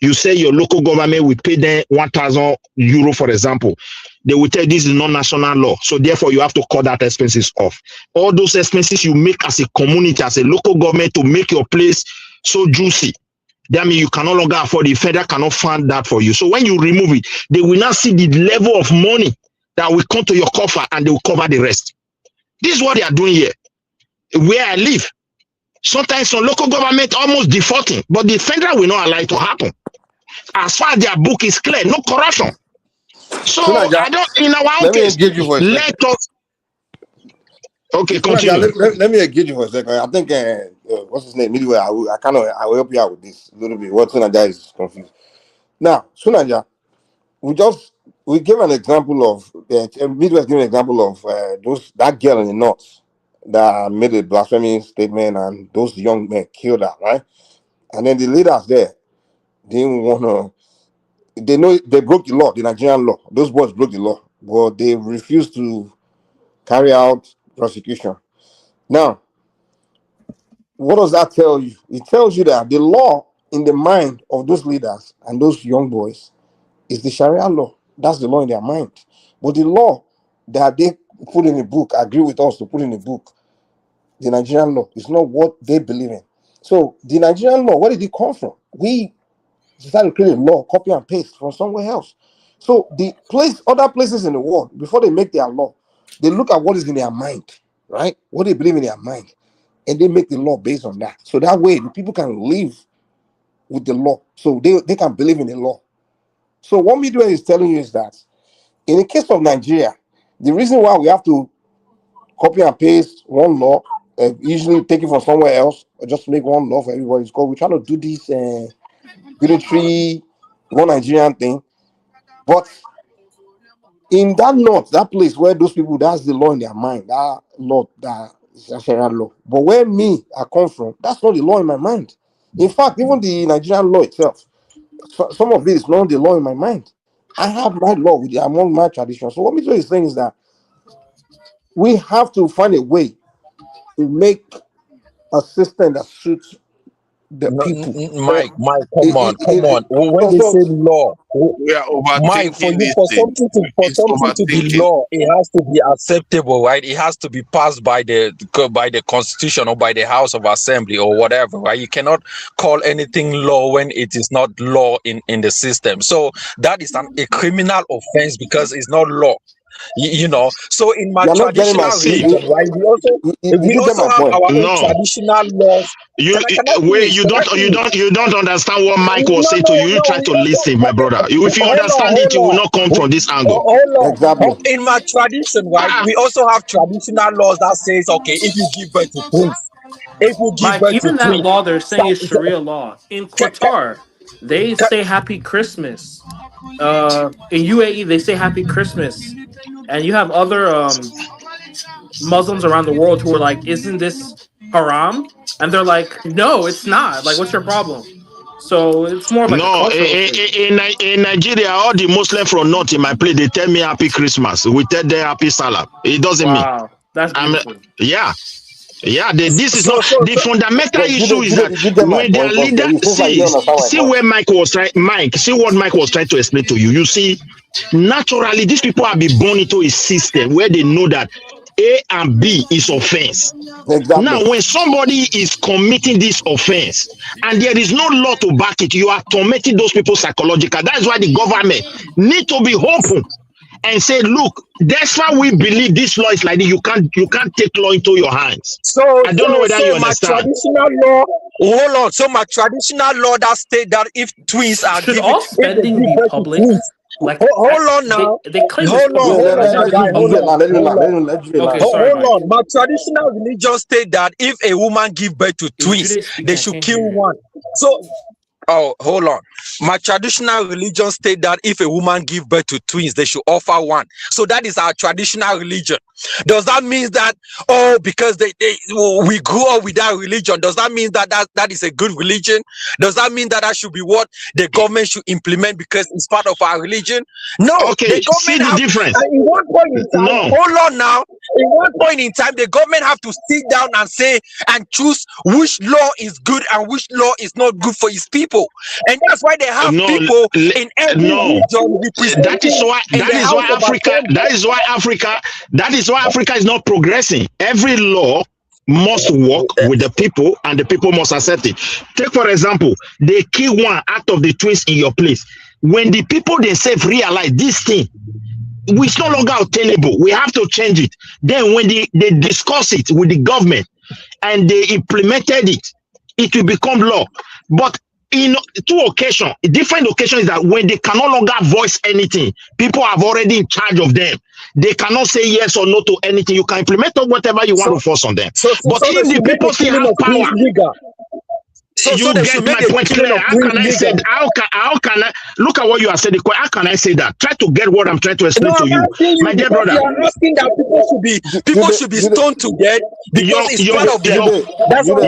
You say your local government will pay them 1,000 euro, for example. They will tell this is not national law. So therefore, you have to cut that expenses off. All those expenses you make as a community, as a local government to make your place so juicy. That means you can no longer afford it. The federal cannot fund that for you. So when you remove it, they will not see the level of money that will come to your coffer and they will cover the rest. This is what they are doing here. Where I live, sometimes some local government almost defaulting, but the federal will not allow it to happen. As far as their book is clear, no corruption. So I don't, in our own case, let us. Okay, continue. Let me engage you for a second. I think what's his name? Anyway, I will help you out with this a little bit. What Sunaja is confused. Now, Sunaja, we give an example of Midwest gave an example of that girl in the north that made a blasphemy statement and those young men killed her, right? And then the leaders there didn't want to. They know they broke the law, the Nigerian law. Those boys broke the law, but they refused to carry out prosecution. Now, what does that tell you? It tells you that the law in the mind of those leaders and those young boys is the Sharia law. That's the law in their mind. But the law that they put in the book, agree with us to put in the book, the Nigerian law is not what they believe in. So the Nigerian law, where did it come from? We decided to create a law, copy and paste from somewhere else. So other places in the world, before they make their law, they look at what is in their mind, right? What they believe in their mind, and they make the law based on that. So that way, the people can live with the law. So they can believe in the law. So what Midway is telling you is that in the case of Nigeria, the reason why we have to copy and paste one law, usually take it from somewhere else, or just make one law for everybody, is because we're trying to do this unitary, one Nigerian thing. But in that north, that place where those people, that's the law in their mind, that law, that is a Sharia law. But where I come from, that's not the law in my mind. In fact, even the Nigerian law itself, some of it is not the law in my mind. I have my law among my traditions. So what Mr. is saying is that we have to find a way to make a system that suits the people. Mike, come on. When they say law, we are Mike, for something to be law, it has to be acceptable, right? It has to be passed by the Constitution or by the House of Assembly or whatever, right? You cannot call anything law when it is not law in the system. So that is a criminal offense because it's not law. You know, so in my traditional religion, right, we also have our own traditional laws. You don't understand what Mike was saying to you. You try to listen, my brother. If you understand it, you will not come from this angle. Exactly. In my tradition, right, we also have traditional laws that says, okay, if you give birth to twins, Mike, even that law they're saying is Sharia law. In Qatar, they say Happy Christmas. In UAE, they say Happy Christmas. And you have other Muslims around the world who are like, isn't this haram? And they're like, no, it's not. Like, what's your problem? So it's more like in Nigeria, all the Muslims from North in my place, they tell me Happy Christmas. We tell them Happy Salah. It doesn't mean. That's beautiful. This is not the fundamental issue. Is that when their leader see where Mike was trying. Mike, see what Mike was trying to explain to you. You see, naturally, these people have been born into a system where they know that A and B is offense. Exactly. Now, when somebody is committing this offense and there is no law to back it, you are tormenting those people psychologically. That is why the government need to be open and say, look, that's why we believe this law is like this. You can't take law into your hands. So I don't know whether you understand. So my traditional law that state that if twins are should all spending be public? Like, hold on now. They claim hold on. My traditional religion state that if a woman give birth to twins, they should kill one. So Oh, hold on. My traditional religion state that if a woman give birth to twins, they should offer one. So that is our traditional religion. Does that mean that, oh, because we grew up with that religion, does that mean that is a good religion? Does that mean that should be what the government should implement because it's part of our religion? No. Okay, The government see the difference. in one point in time, No. hold on now. In one point in time, the government have to sit down and say and choose which law is good and which law is not good for its people. And that's why they have people in every region representing that is why Africa is not progressing. Every law must work with the people and the people must accept it. Take for example, they kill one out of the twins in your place. When the people themselves realize this thing, it's no longer obtainable, we have to change it. Then when they discuss it with the government and they implemented it, it will become law. But in different occasions, is that when they can no longer voice anything, people are already in charge of them. They cannot say yes or no to anything. You can implement whatever you want to force on them. But if the people still have power, you get my point clear. How can I say that? How can I look at what you are saying? How can I say that? Try to get what I'm trying to explain to you, my dear brother. You are asking that people should be stoned to death because it's part of them. That's what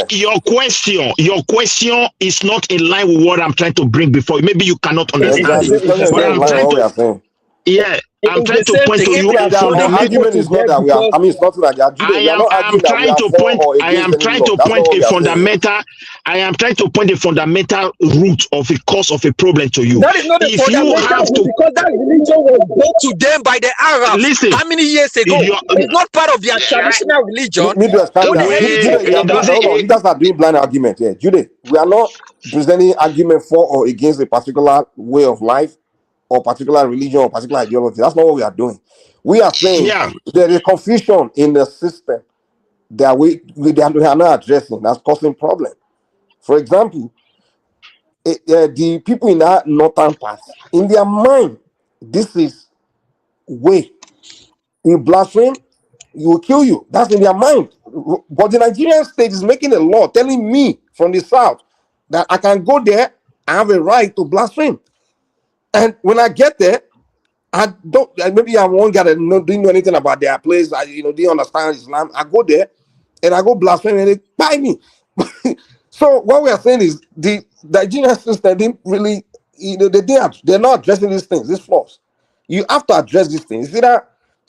your question is not in line with what I'm trying to bring before. Maybe you cannot understand it. But I'm trying to. Yeah, I'm trying to point to you. The argument is not that we are. I mean, it's not like that. I am trying to point. I am trying to point a fundamental. I am trying to point a fundamental root of a cause of a problem to you. That is not a fundamental because that religion was brought to them by the Arabs. Listen, how many years ago? It's not part of their traditional religion. You guys are doing blind argument here, Jude. We are not presenting argument for or against a particular way of life, or particular religion or particular ideology. That's not what we are doing. We are saying there is confusion in the system that we are not addressing. That's causing problem. For example, the people in that northern part, in their mind, this is way. You blaspheme, you will kill you. That's in their mind. But the Nigerian state is making a law telling me from the south that I can go there, I have a right to blaspheme. And when I get there, I don't. Maybe I'm one guy that didn't know anything about their place. I didn't understand Islam. I go there, and I go blaspheme, and they buy me. So what we are saying is the Nigerian system didn't really, they're not addressing these things, these flaws. You have to address these things. Either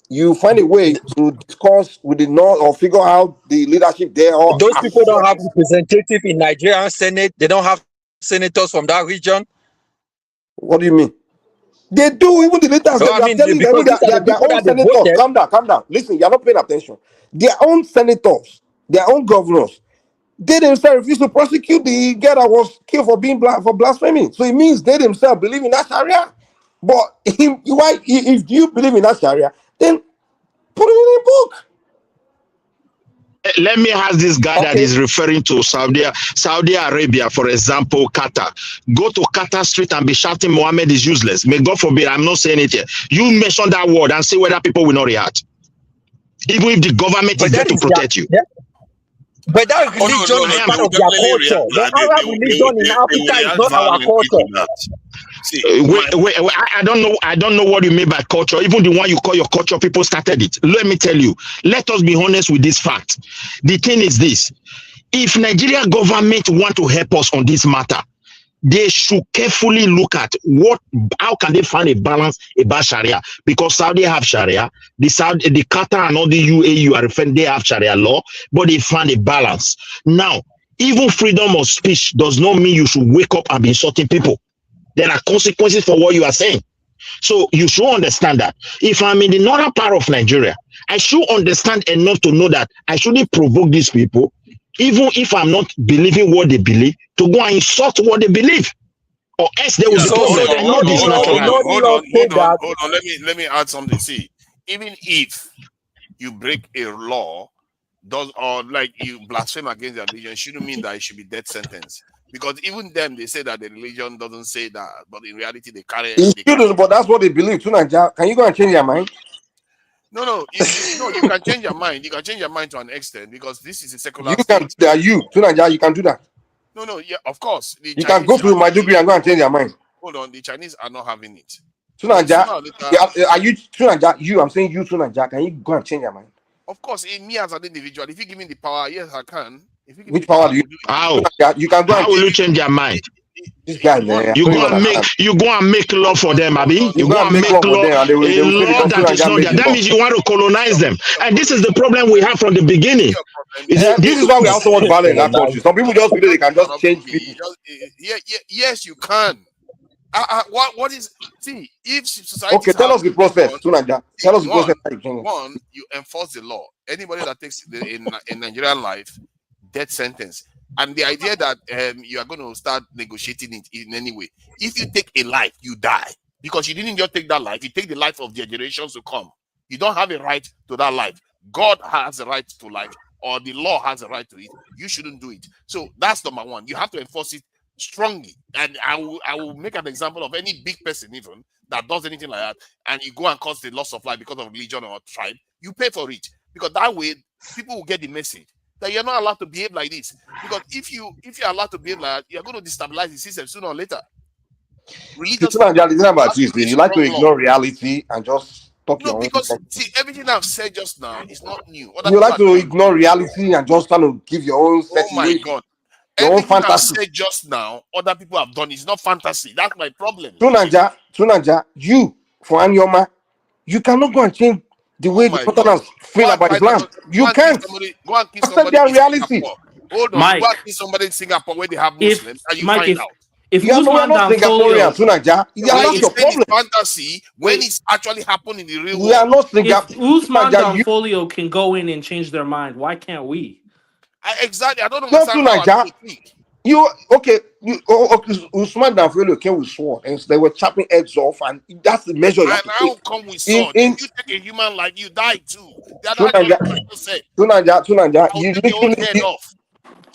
you find a way to discuss with the North or figure out the leadership there. Or those people don't have representative in Nigerian Senate. They don't have senators from that region. What do you mean? They do, even the leaders. So, I'm telling you, their own senators. Calm down. Listen, you're not paying attention. Their own senators, their own governors, they themselves refuse to prosecute the girl that was killed for blaspheming. So it means they themselves believe in that Sharia. But if you believe in that Sharia, then put it in a book. Let me ask this guy that is referring to Saudi Arabia, for example, Qatar. Go to Qatar Street and be shouting Muhammad is useless. May God forbid, I'm not saying it here. You mention that word and see whether people will not react. Even if the government is there to protect you. But that religion is part of their culture. The Arab religion in Africa is not our culture. Wait, I don't know what you mean by culture. Even the one you call your culture, people started it. Let me tell you, let us be honest with this fact. The thing is this: if Nigeria government want to help us on this matter, they should carefully look at how can they find a balance about Sharia, because Saudi have Sharia, the Qatar and all the UAE are referring, they have Sharia law, but they find a balance. Now, even freedom of speech does not mean you should wake up and be insulting people. There are consequences for what you are saying. So you should understand that. If I'm in the northern part of Nigeria, I should understand enough to know that I shouldn't provoke these people, even if I'm not believing what they believe, to go and insult what they believe. Or else they will be Hold on. Let me add something. See, even if you break a law, or like you blaspheme against their religion, shouldn't mean that it should be death sentence. Because even them, they say that the religion doesn't say that, but in reality, they carry it. But that's what they believe. Can you go and change your mind? No, you can change your mind. You can change your mind to an extent because this is a secular state. You can do that. No, yeah, of course. You can go to Maiduguri and go and change your mind. Hold on, the Chinese are not having it. Tunanja, are you Tunanja? I'm saying you, Tunanja. Can you go and change your mind? Of course, in me as an individual, if you give me the power, yes, I can. If you give Which power do you? How? You can go. How will you change your mind? This guy, man. You go and make law for them, Abi. You go and make law for them, a law that is not there. That means you want to colonize them, and this is the problem we have from the beginning. This is why we also want violence in that country. Some people just feel they can just change people. Yes, you can. What is? See, if society. Okay, tell us the process, Tunanja. Tell us the process. One, you enforce the law. Anybody that takes in Nigerian life, death sentence. And the idea that you are going to start negotiating it in any way. If you take a life, you die. Because you didn't just take that life, you take the life of the generations to come. You don't have a right to that life. God has a right to life, or the law has a right to it. You shouldn't do it. So that's number one. You have to enforce it strongly. And I will make an example of any big person even that does anything like that, and you go and cause the loss of life because of religion or tribe, you pay for it. Because that way, people will get the message that you're not allowed to behave like this. Because if you're allowed to behave like that, you're going to destabilize the system sooner or later. Religious about you like to ignore reality and just talk your own. Because see, everything I've said just now is not new. You like to ignore reality and just trying to give your own set. Oh my God. Your own fantasy. I've said just now, other people have done. It's not fantasy. That's my problem. Tunanja, you, for Anyoma, you cannot go and change the way the Southerners feel about Islam. You can't. Go and kill somebody in reality. Hold on. Mike, go and kill somebody in Singapore where they have Muslims and you find out. If you are not Singaporean, Tunanja, that's your problem. Fantasy when it's actually happened in the real world. We are not Singaporean. If Usman Danfolio can go in and change their mind, why can't we? Exactly. I don't understand how you think. Usman Danfolio came with sword and they were chopping heads off, and that's the measure. And how come with sword? If you take a human like you die too. Tunanja, you literally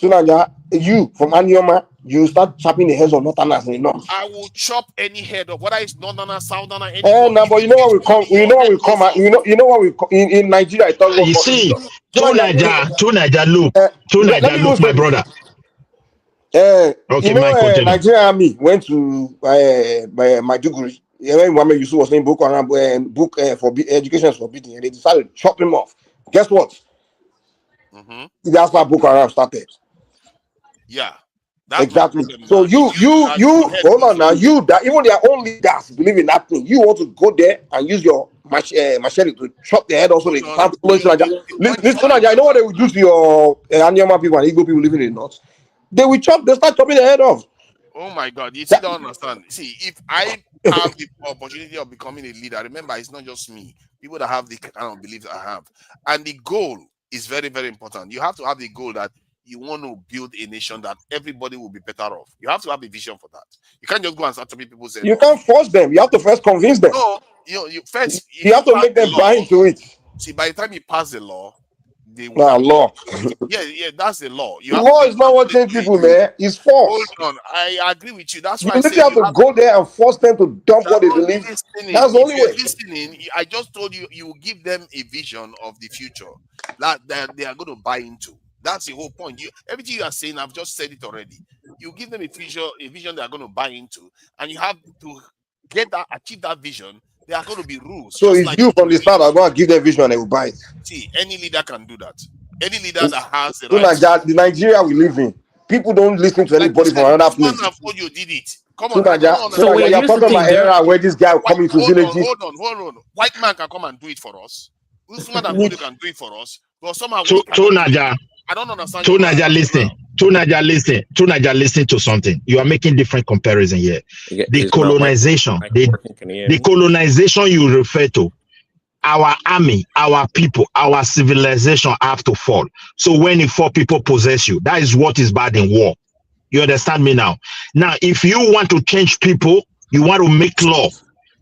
Tunanja, you from Anyoma, you start chopping the heads of Northerners enough. I will chop any head of whether it's Northerner, Southerner, but you know what we come. You know what we come in Nigeria. You see, Tunanja, look, my brother. Nigerian army went to Maiduguri. When Muhammad Yusuf was saying book for education is forbidden, and they decided to chop him off. Guess what? That's why Boko Haram started. Yeah, exactly. So you hold on now. You that even their own leaders believe in that thing. You want to go there and use your machete to chop their head also. They start listen, I know what they will do to your Anyama people and Igbo people living in the north. They start chopping their head off. Oh my God, you still don't understand. See, if I have the opportunity of becoming a leader, remember, it's not just me. People that have the kind of beliefs I have. And the goal is very, very important. You have to have the goal that you want to build a nation that everybody will be better off. You have to have a vision for that. You can't just go and start chopping people saying, you can't force them. You have to first convince them. No, you have to make them buy into it. See, by the time you pass the law, law. Yeah, that's the law. The law is not what change people, man. It's force. Hold on, I agree with you. That's you why I have to go there and force them to dump what they believe. That's the only way. Listening, I just told you, you will give them a vision of the future that they are going to buy into. That's the whole point. Everything you are saying, I've just said it already. You give them a vision they are going to buy into, and you have to achieve that vision. There are going to be rules. So if you from the start are going to give them vision and they will buy it. See, any leader can do that. Any leader that has the right. The Nigeria we live in, people don't listen to anybody from another place. You did it. Come on. So you're talking about era where this guy coming to villages. Hold on. White man can come and do it for us. Usman can do it for us. But somehow I don't understand. Tunaja, listen to something. You are making different comparison here. The colonization, the colonization you refer to, our army, our people, our civilization have to fall. So when the four people possess you, that is what is bad in war. You understand me now? Now, if you want to change people, you want to make law.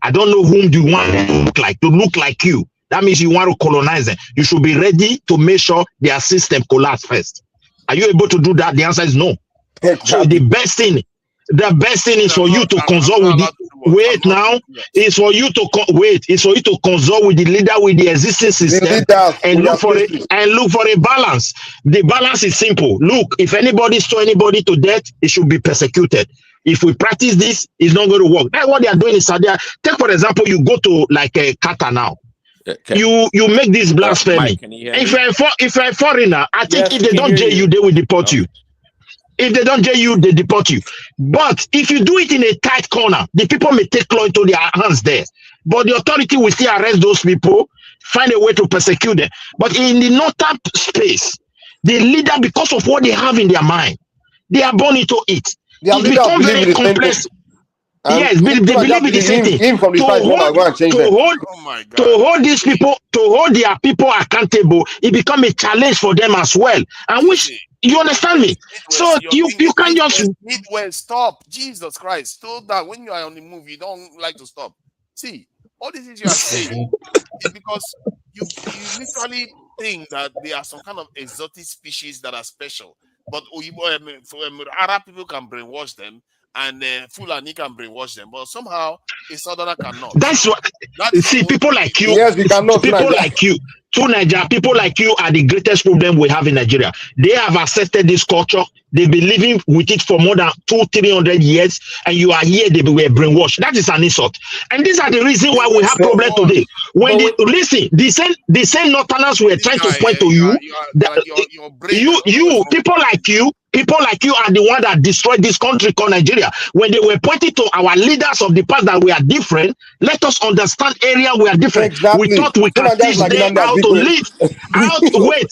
I don't know whom do you want to look like you. That means you want to colonize them. You should be ready to make sure their system collapse first. Are you able to do that? The answer is no. So the best thing The best thing is for you to consult with the wait now. Is for you to wait. It's for you to consult with the leader with the existing system and look for it and look for a balance. The balance is simple. Look, if anybody stole anybody to death, it should be persecuted. If we practice this, it's not going to work. That's what they are doing in Saudi. Take for example, you go to like a Qatar now. You make this blasphemy. If you're a foreigner, I think if they don't jail you, they will deport you. If they don't jail you, they deport you. But if you do it in a tight corner, the people may take law into their hands there. But the authority will still arrest those people, find a way to persecute them. But in the northern space, the leader, because of what they have in their mind, they are born into it. It becomes very complex. Yes, they believe in the same thing. To hold these people, to hold their people accountable, it becomes a challenge for them as well. And which you understand me? So you can't just Midwest, stop. Jesus Christ. So that when you are on the move, you don't like to stop. See, all these things you are saying is because you literally think that there are some kind of exotic species that are special. But Arab people can brainwash them, and Fulani can brainwash them, but somehow a Southerner cannot. That's what. See, people like you. Yes, we cannot. People like you. To Nigeria, people like you are the greatest problem we have in Nigeria. They have accepted this culture. They've been living with it for more than 200-300 years, and you are here. They were brainwashed. That is an insult, and these are the reason why we have problem today. When listen, the same Northerners were trying to point to you. People like you are the one that destroyed this country called Nigeria. When they were pointing to our leaders of the past that we are different, let us understand area we are different. Exactly. We thought we can teach them how to live.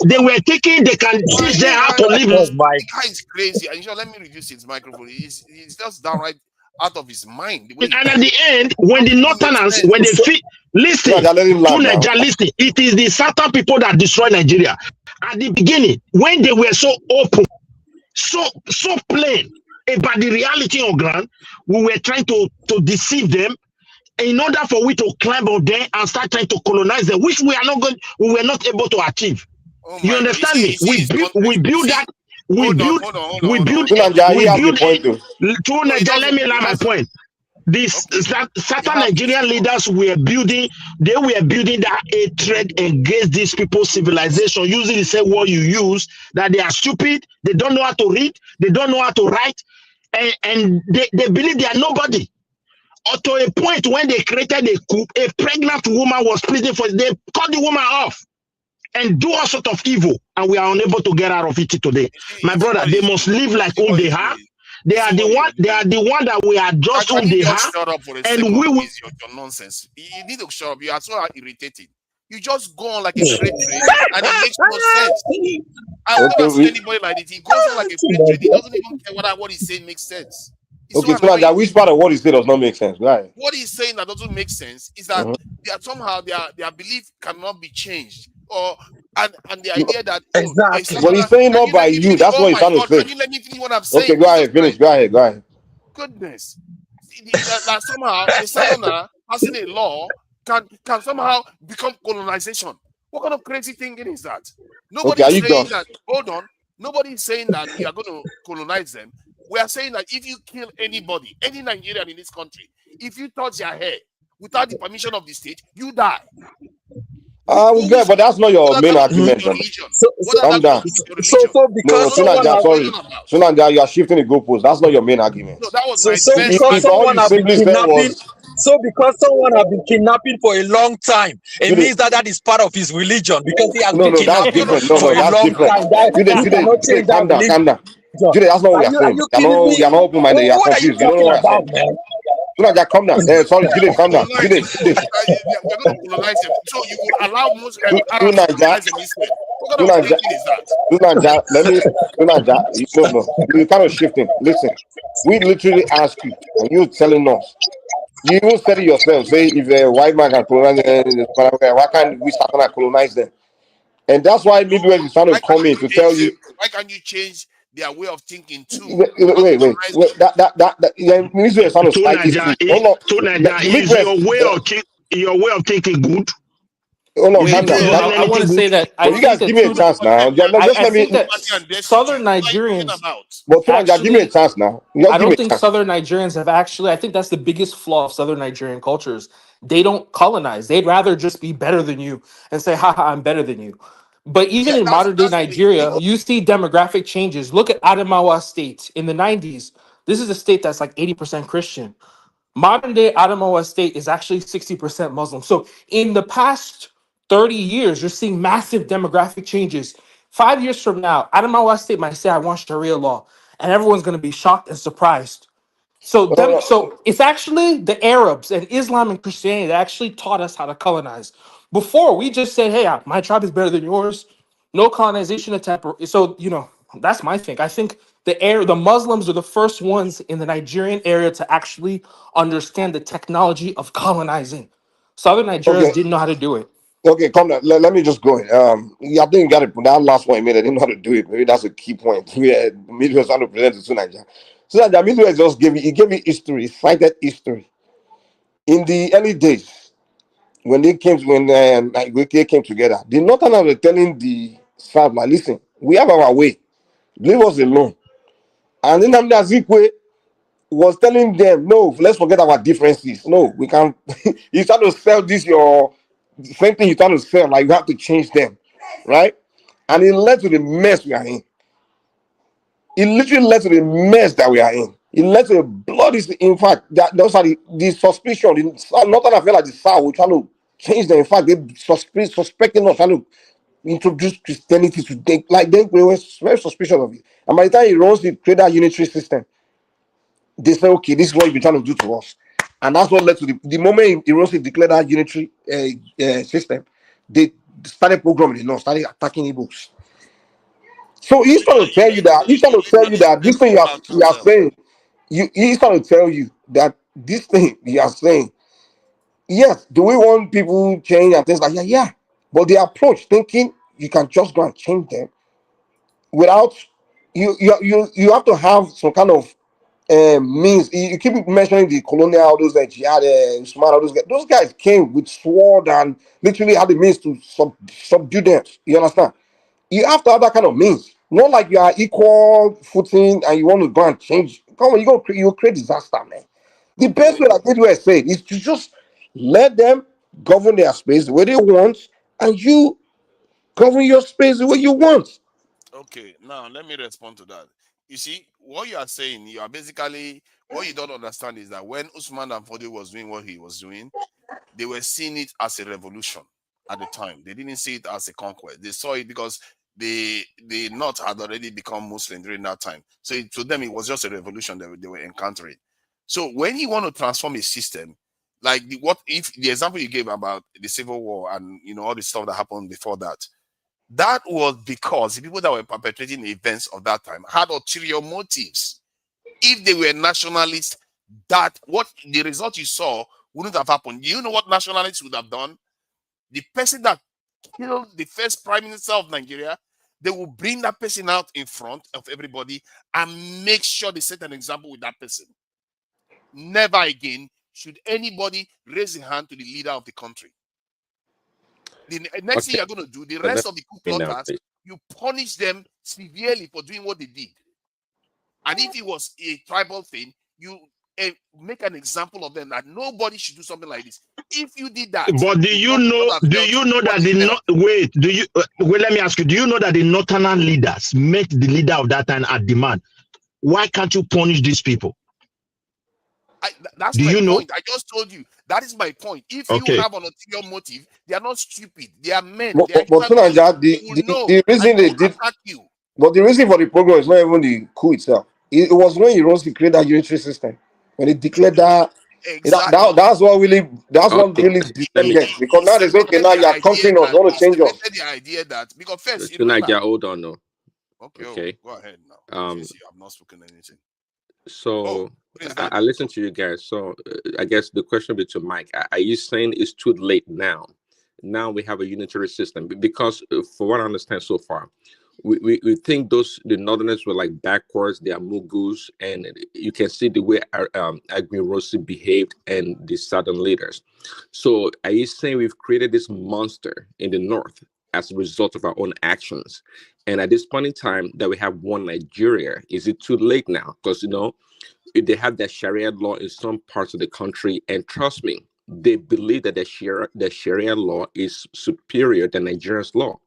They were thinking they can teach them how to live. The guy is crazy. And let me reduce his microphone. He's just downright out of his mind. And at the end, when the Northerners, when they feel, listen, it is the Southern people that destroy Nigeria. At the beginning, when they were so open, so plain about the reality on ground, we were trying to deceive them in order for we to climb on them and start trying to colonize them, which we were not able to achieve. You understand me? We build that. Let me land my point. These certain Nigerian leaders were building that hatred against these people's civilization, using the same word you use, that they are stupid, they don't know how to read, they don't know how to write, and they believe they are nobody. Or to a point when they created a coup, a pregnant woman was pleading for it, they cut the woman off and do all sort of evil, and we are unable to get out of it today. My brother, they must live like whom they are. They are the one that we are just whom they are. And we will. Your nonsense. You need to shut up. You are so irritated. You just go on like a freight train, and it makes no sense. I've never seen anybody like it. He goes on like a freight train. He doesn't even care what he's saying makes sense. Okay, so which part of what he said does not make sense? Right. What he's saying that doesn't make sense is that somehow their belief cannot be changed, and the idea that exactly. What he's saying not by you. That's what he's trying to say. Can you let me finish what I'm saying? Okay, go ahead. Finish. Go ahead. Goodness, that somehow a Southerner passing a law can somehow become colonization. What kind of crazy thinking is that? Nobody's saying that. Hold on. Nobody's saying that we are going to colonize them. We are saying that if you kill anybody, any Nigerian in this country, if you touch their hair without the permission of the state, you die. But that's not your main argument. Calm down. So because Sunanja, you are shifting the goalpost. That's not your main argument. No, that was because someone has been kidnapping for a long time, it means that is part of his religion because he has been kidnapping for a long time. Calm down. Jude, that's not what we are saying. You're not open-minded. You're confused. You don't know what I'm saying. Sunanja, calm down. Sorry, Jude, calm down. We're going to colonize them. So you will allow Muslims to colonize them. What kind of thinking is that? No. You're kind of shifting. Listen, we literally ask you, and you're telling us. You even said it yourself. Say, if a white man can colonize them, why can't we start to colonize them? And that's why Midwest is trying to come in to tell you. Why can't you change their way of thinking too? Wait. Midwest is trying to fight this. Is your way of thinking good? Hold on, Wait, so I want to say that I but you think guys the give me a two. chance now. Just I let me. think that Southern Nigerians But Fulani, give me a actually. chance now. Just I give me don't a think chance. Southern Nigerians have actually. I think that's the biggest flaw of Southern Nigerian cultures. They don't colonize. They'd rather just be better than you and say, "Haha, I'm better than you." But even in modern day Nigeria, you see demographic changes. Look at Adamawa State in the 90s. This is a state that's like 80% Christian. Modern day Adamawa State is actually 60% Muslim. So in the past 30 years, you're seeing massive demographic changes. 5 years from now, Adamawa State might say, I want Sharia law. And everyone's going to be shocked and surprised. So it's actually the Arabs and Islam and Christianity that actually taught us how to colonize. Before, we just said, hey, my tribe is better than yours. No colonization attempt. So, that's my thing. I think the Muslims are the first ones in the Nigerian area to actually understand the technology of colonizing. Southern Nigerians Okay. didn't know how to do it. Okay, come on. Let me just go in. Yeah, I think you got it. That last one you made, I didn't know how to do it. Maybe that's a key point. Yeah, Midwest trying to present it to Nigeria. So that the Midwest just gave me history, cited history. In the early days, when they came together, the Northerners were telling the South, like, listen, we have our way. Leave us alone. And then Nnamdi Azikiwe was telling them, no, let's forget our differences. No, we can. He's trying to sell this same thing you're trying to sell, like you have to change them, right? And it led to the mess we are in. It literally led to the mess that we are in. It led to a bloody. In fact, those are the suspicion. Not that I feel like the South, we're trying to change them. In fact, they suspecting us trying to introduce Christianity to them. Like they were very suspicious of it. And by the time he runs the create that unitary system, they say, okay, this is what you've been trying to do to us. And that's what led to the moment Hiroshi declared that unitary system, they started programming the North, started attacking Igbos. So he's trying to tell you that this thing you are saying, he's trying to tell you that this thing you are saying, yes, do we want people change and things like that? Yeah. But the approach thinking you can just go and change them without you have to have some kind of means. You keep mentioning the colonial, those jihad, Usman, those guys came with sword and literally had the means to subdue them. You understand? You have to have that kind of means. Not like you are equal footing and you want to go and change. Come on, you'll create disaster, man. The best way that Midwest said is to just let them govern their space the way they want, and you govern your space the way you want. Okay, now let me respond to that. You see, what you are saying, you are basically, what you don't understand is that when Usman Dan Fodio was doing what he was doing, they were seeing it as a revolution at the time. They didn't see it as a conquest. They saw it because the North had already become Muslim during that time. So to them, it was just a revolution that they were encountering. So when you want to transform a system, like if the example you gave about the Civil War and all the stuff that happened before that, that was because the people that were perpetrating the events of that time had ulterior motives. If they were nationalists, what the result you saw wouldn't have happened. Do you know what nationalists would have done? The person that killed the first prime minister of Nigeria, they will bring that person out in front of everybody and make sure they set an example with that person. Never again should anybody raise a hand to the leader of the country. The next thing you're going to do, the rest of the coup plotters, you punish them severely for doing what they did. And if it was a tribal thing, you make an example of them that nobody should do something like this. If you did that, but do you know that let me ask you, do you know that the northern leaders met the leader of that time at demand? Why can't you punish these people? That's my point. I just told you. That is my point. If you have an ulterior motive, they are not stupid. They are men. They are But the reason they did attack you. But the reason for the program is not even the coup itself. It was when Hiroshi created that unitary system. When they declared that, that's what really distinguished. Because now they say, okay, now you are conquering us, want to change us. The idea that because first, Nigeria, hold on, no. Okay. Go ahead now. Since you have not spoken anything. So I listened to you guys. So I guess the question be to Mike: are you saying it's too late now? Now we have a unitary system because, for what I understand so far, we think the Northerners were like backwards, they are Mughals, and you can see the way Admiral Rossi behaved and the Southern leaders. So are you saying we've created this monster in the North as a result of our own actions? And at this point in time that we have one Nigeria, is it too late now? Because they have that Sharia law in some parts of the country, and trust me, they believe that the Sharia law is superior than Nigeria's law.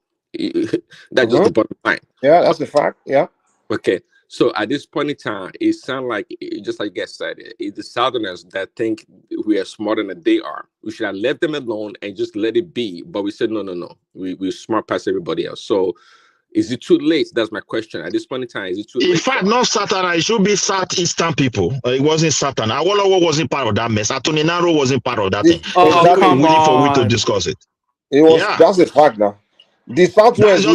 That's just the bottom line. Yeah, that's the fact. Yeah. Okay. So at this point in time, it sounds like, just like I said, it's the Southerners that think we are smarter than they are. We should have left them alone and just let it be. But we said, no. We're smart past everybody else. So is it too late? That's my question. At this point in time, is it too late? In fact, not Southern. It should be Southeastern people. It wasn't Southern. Awolowo wasn't part of that mess. Attorney Naro wasn't part of that thing. Exactly. We're waiting for we to discuss it. It was. Yeah. That's a fact now. The Southwest,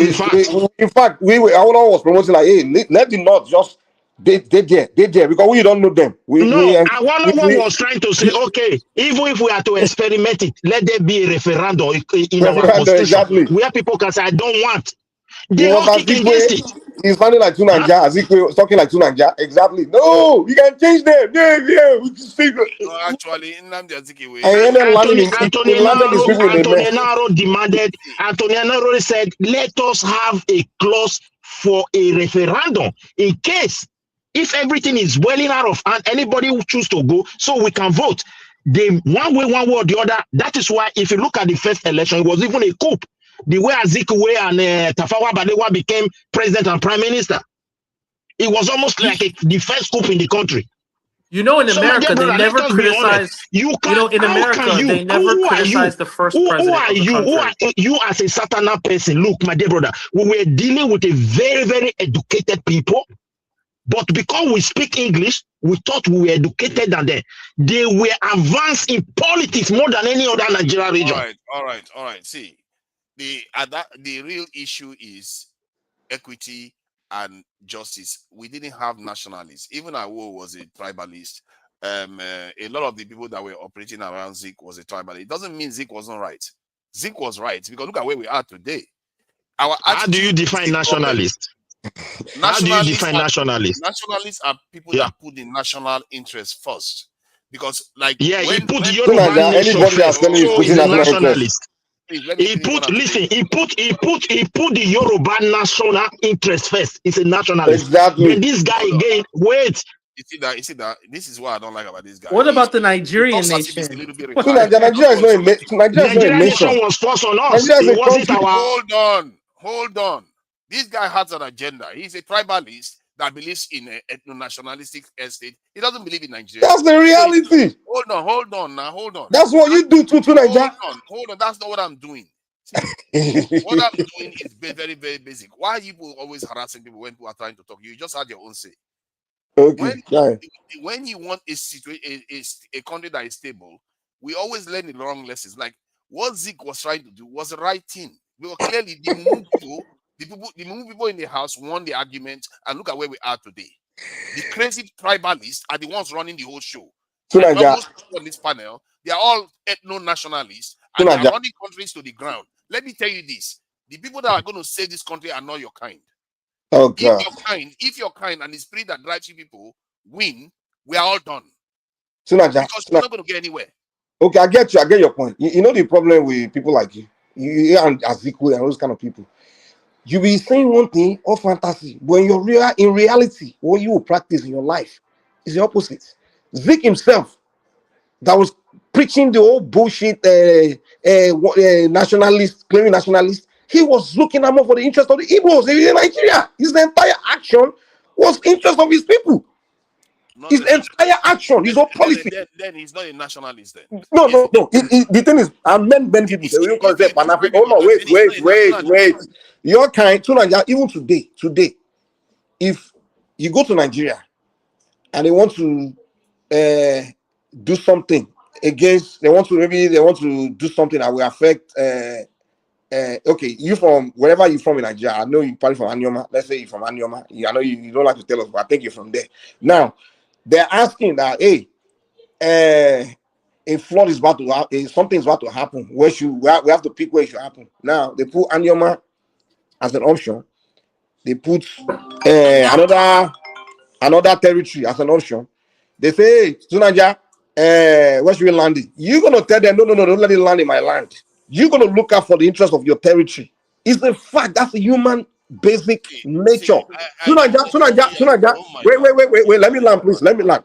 in fact, Awolowo was promoting like, hey, let the North just they there because we don't know them. Awolowo was trying to say, okay, even if we are to experiment it, let there be a referendum in our constitution where people can say, I don't want. They all kick against it. He's sounding like Tunanja. Azikwe was talking like Tunanja. Exactly. No, we can change them. Yeah. We can speak. No, actually, Nnamdi Azikiwe. Anthony Naro demanded. Anthony Naro said, "Let us have a clause for a referendum in case if everything is boiling out of hand, anybody who choose to go, so we can vote." They one way or the other. That is why, if you look at the first election, it was even a coup. The way Azikiwe and Tafawa Balewa became president and prime minister, it was almost like the first coup in the country. In America, they never criticize. In America, they never criticize the first president of the country. Who are you as a Satana person? Look, my dear brother, we were dealing with a very, very educated people, but because we speak English, we thought we were educated than them. They were advanced in politics more than any other Nigerian region. All right. See. The real issue is equity and justice. We didn't have nationalists. Even Awo was a tribalist. A lot of the people that were operating around Zik was a tribalist. It doesn't mean Zik wasn't right. Zik was right because look at where we are today. How do you define nationalist? How do you define nationalist? Nationalists are people that put the national interest first. Because he put Yoruba nation first, so he's a nationalist. He put the Yoruba national interest first. He's a nationalist. Exactly. But this guy again, wait. You see that? This is what I don't like about this guy. What about the Nigerian nation? Nigerian nation was forced on us. It wasn't our. Hold on. This guy has an agenda. He's a tribalist that believes in an ethno-nationalistic estate. He doesn't believe in Nigeria. That's the reality. Hold on. That's what you do to Nigeria. Hold on. That's not what I'm doing. See, what I'm doing is very, very basic. Why are you always harassing people when people are trying to talk? You just had your own say. Okay. When you want a country that is stable, we always learn the wrong lessons. Like what Zik was trying to do was the right thing. Because clearly the Mumu people in the house won the argument, and look at where we are today. The crazy tribalists are the ones running the whole show. And most people on this panel, they are all ethno-nationalists, and they are running countries to the ground. Let me tell you this: the people that are going to save this country are not your kind. Oh God! If your kind and the spirit that drives you people win, we are all done. Because you're not going to get anywhere. Okay, I get you. I get your point. You know the problem with people like you and Azikwe and those kind of people. You be saying one thing or fantasy, but in reality, what you will practice in your life is the opposite. Zik himself, that was preaching the whole bullshit, nationalist, claiming nationalist, he was looking at more for the interest of the Igbos in Nigeria. His entire action was interest of his people. His entire action, his whole policy. Then he's not a nationalist. Then no. The thing is, I meant many people. They will call it Pan-African. Oh no, wait. Your kind, even today, if you go to Nigeria and they want to do something against, they want to do something that will affect. Okay, you from wherever you're from in Nigeria. I know you're probably from Anyoma. Let's say you're from Anyoma. I know you don't like to tell us, but I think you're from there. Now, they're asking that, hey, a flood is about to happen, something's about to happen. We have to pick where it should happen. Now, they put Anyoma as an option. they put another territory as an option. They say, hey, Sunaja, where should we land it? You're gonna tell them, no, don't let it land in my land. You're gonna look out for the interest of your territory. It's a fact. That's a human basic nature. Sunaja, wait. Let me land, please. Let me land.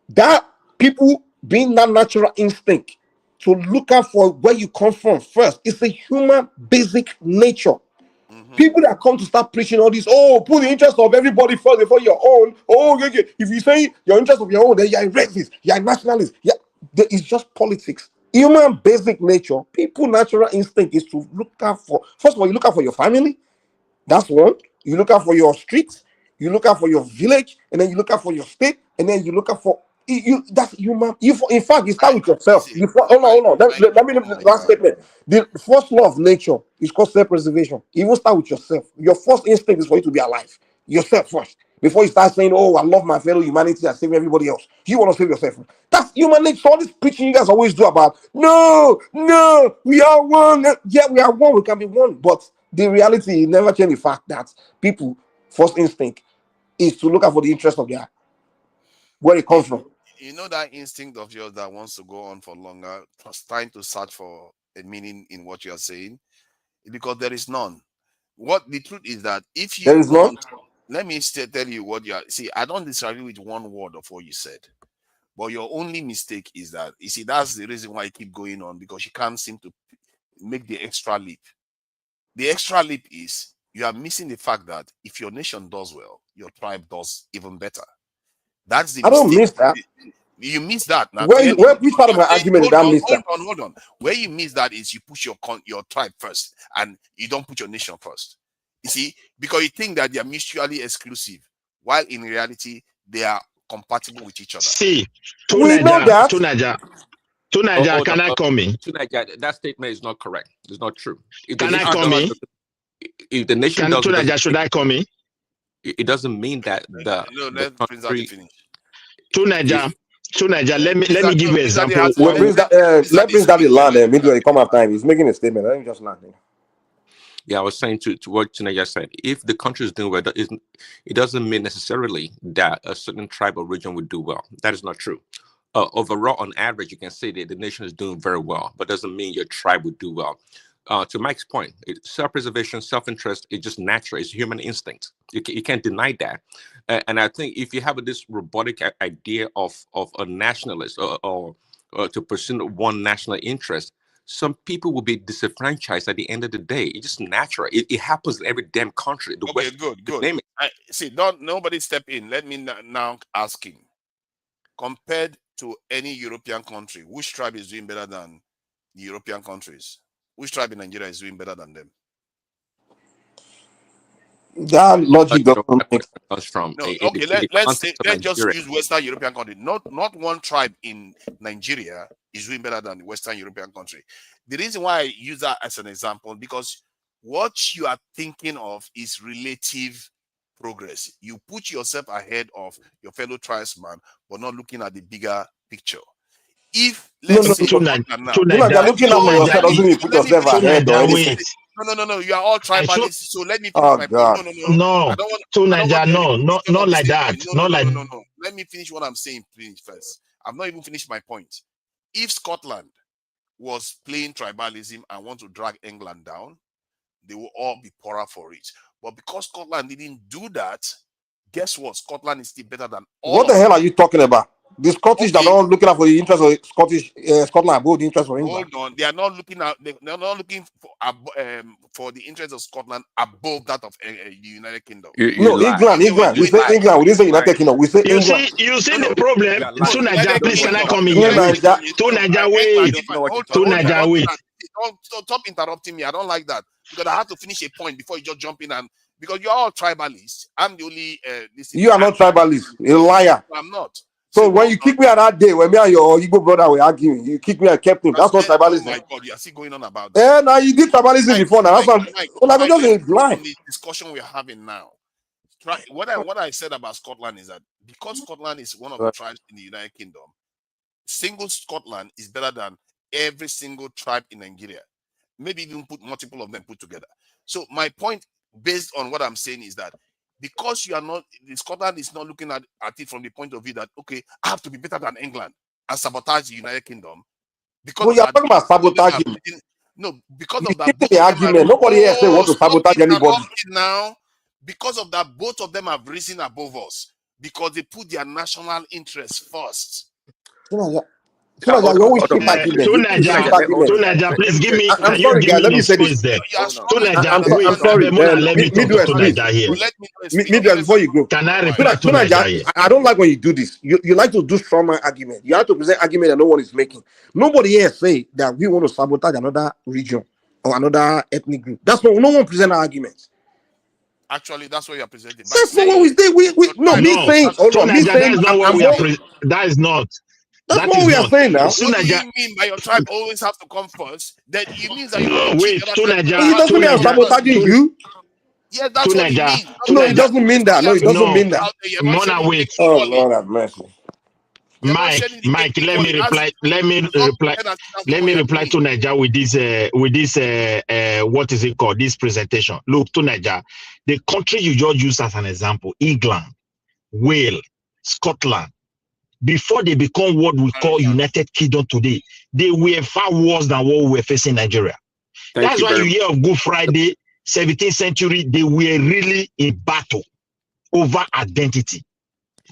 That people being that natural instinct to look out for where you come from first, it's a human basic nature. People that come to start preaching all this, oh, put the interest of everybody first before your own. Oh, okay. If you say your interest of your own, then you're a racist, you're a nationalist. Yeah, it's just politics. Human basic nature, people natural instinct is to look out for, first of all, you look out for your family. That's one. You look out for your streets, you look out for your village, and then you look out for your state, and then you look out for you. That's human. In fact, you start with yourself. Hold on. Let me last statement. The first law of nature is called self-preservation. You will start with yourself. Your first instinct is for you to be alive. Yourself first. Before you start saying, "Oh, I love my fellow humanity, I save everybody else," you want to save yourself. That's human nature. All this preaching you guys always do about no, we are one. Yeah, we are one. We can be one, but the reality never change the fact that people first instinct is to look out for the interest of their where it comes from. You know that instinct of yours that wants to go on for longer, trying to search for a meaning in what you are saying, because there is none. What the truth is that if you want, let me tell you what you are. See, I don't disagree with one word of what you said, but your only mistake is that, you see, that's the reason why I keep going on, because you can't seem to make the extra leap. The extra leap is you are missing the fact that if your nation does well, your tribe does even better. That's the mistake. I don't miss that. You miss that. Now, which part of my argument did I miss that? Hold on. Where you miss that is you push your tribe first and you don't put your nation first. You see, because you think that they are mutually exclusive, while in reality they are compatible with each other. See, we know that. Tunaja, can I come in? Tunaja, that statement is not correct. It's not true. Can I come in? If the nation does, Tunaja, should I come in? It doesn't mean that the country. Tunaja, let me give you an example. Let Prince Daddy land there. Midway, come after time. He's making a statement. Let him just land. Yeah, I was saying to what Tunaja said. If the country is doing well, it doesn't mean necessarily that a certain tribe or region would do well. That is not true. Overall, on average, you can say that the nation is doing very well, but doesn't mean your tribe would do well. To Mike's point, self-preservation, self-interest is just natural. It's human instinct. You can't deny that. And I think if you have this robotic idea of a nationalist or to pursue one national interest, some people will be disenfranchised at the end of the day. It's just natural. It happens in every damn country. Okay, good. See, nobody step in. Let me now ask him. Compared to any European country, which tribe is doing better than the European countries? Which tribe in Nigeria is doing better than them? That logic doesn't make sense. Let's just use Western European country. Not one tribe in Nigeria is doing better than the Western European country. The reason why I use that as an example, because what you are thinking of is relative progress. You put yourself ahead of your fellow tribesman, but not looking at the bigger picture. If let's say you're looking at yourself, doesn't mean you put yourself ahead or anything. No, you are all tribalists. So let me finish my point. No, not like that. No. Let me finish what I'm saying first. I've not even finished my point. If Scotland was playing tribalism and want to drag England down, they will all be poorer for it. But because Scotland didn't do that, guess what? Scotland is still better than all. What the hell are you talking about? The Scottish are not looking out for the interest of Scotland above the interest of England. Hold on, they are not looking out. They're not looking for the interest of Scotland above that of the United Kingdom. England. We say England. We didn't say United Kingdom. We say England. You see the problem. Tunaja, please, can I come in? Tunaja, wait. Don't stop interrupting me. I don't like that, because I have to finish a point before you just jump in, and because you're all tribalists. I'm the only. You are not tribalist. You're a liar. I'm not. So when you kick me out that day, when me and your Igbo brother were arguing, you kick me and kept him. That's not tribalism. Oh my God, you are still going on about that. Yeah, now you did tribalism before. Now that's not. I'm just blind. The discussion we're having now. What I said about Scotland is that because Scotland is one of the tribes in the United Kingdom, single Scotland is better than every single tribe in Nigeria. Maybe even put multiple of them put together. So my point based on what I'm saying is that because you are not, Scotland is not looking at it from the point of view that, okay, I have to be better than England and sabotage the United Kingdom. Because But of you're that, talking about sabotaging. because You of that, keep the argument. Nobody here say want to sabotage anybody. Now, because of that, both of them have risen above us because they put their national interests first. Tunaja, you always keep argument. Tunaja, please give me. I'm Can sorry, you give guys. me Let me the say this. space there? I'm Tunaja, sorry. let me talk to Midwest, please. Tunaja here. Midwest, before you go. Can I reply to Tunaja Tunaja, here? I don't like when you do this. You like to do strong argument. You have to present argument that no one is making. Nobody here say that we want to sabotage another region or another ethnic group. That's no one present an argument. Actually, that's what you're presenting. That's not what we say. Me saying, that is not what we are. That is not. That's what we are saying now. What do you mean by your tribe always have to come first? That it means that you want to wait, cheat the other tribe. It doesn't mean I'm sabotaging you. Yeah, that's what it means. No, it doesn't mean that. No, it doesn't mean that. Mona, wait. Oh Lord have mercy. Mike, let me reply to Niger with this what is it called, this presentation. Look, to Niger, the country you just used as an example, England, Wales, Scotland, before they become what we call United Kingdom today, they were far worse than what we were facing in Nigeria. That's why you hear of Good Friday, 17th century, they were really in battle over identity.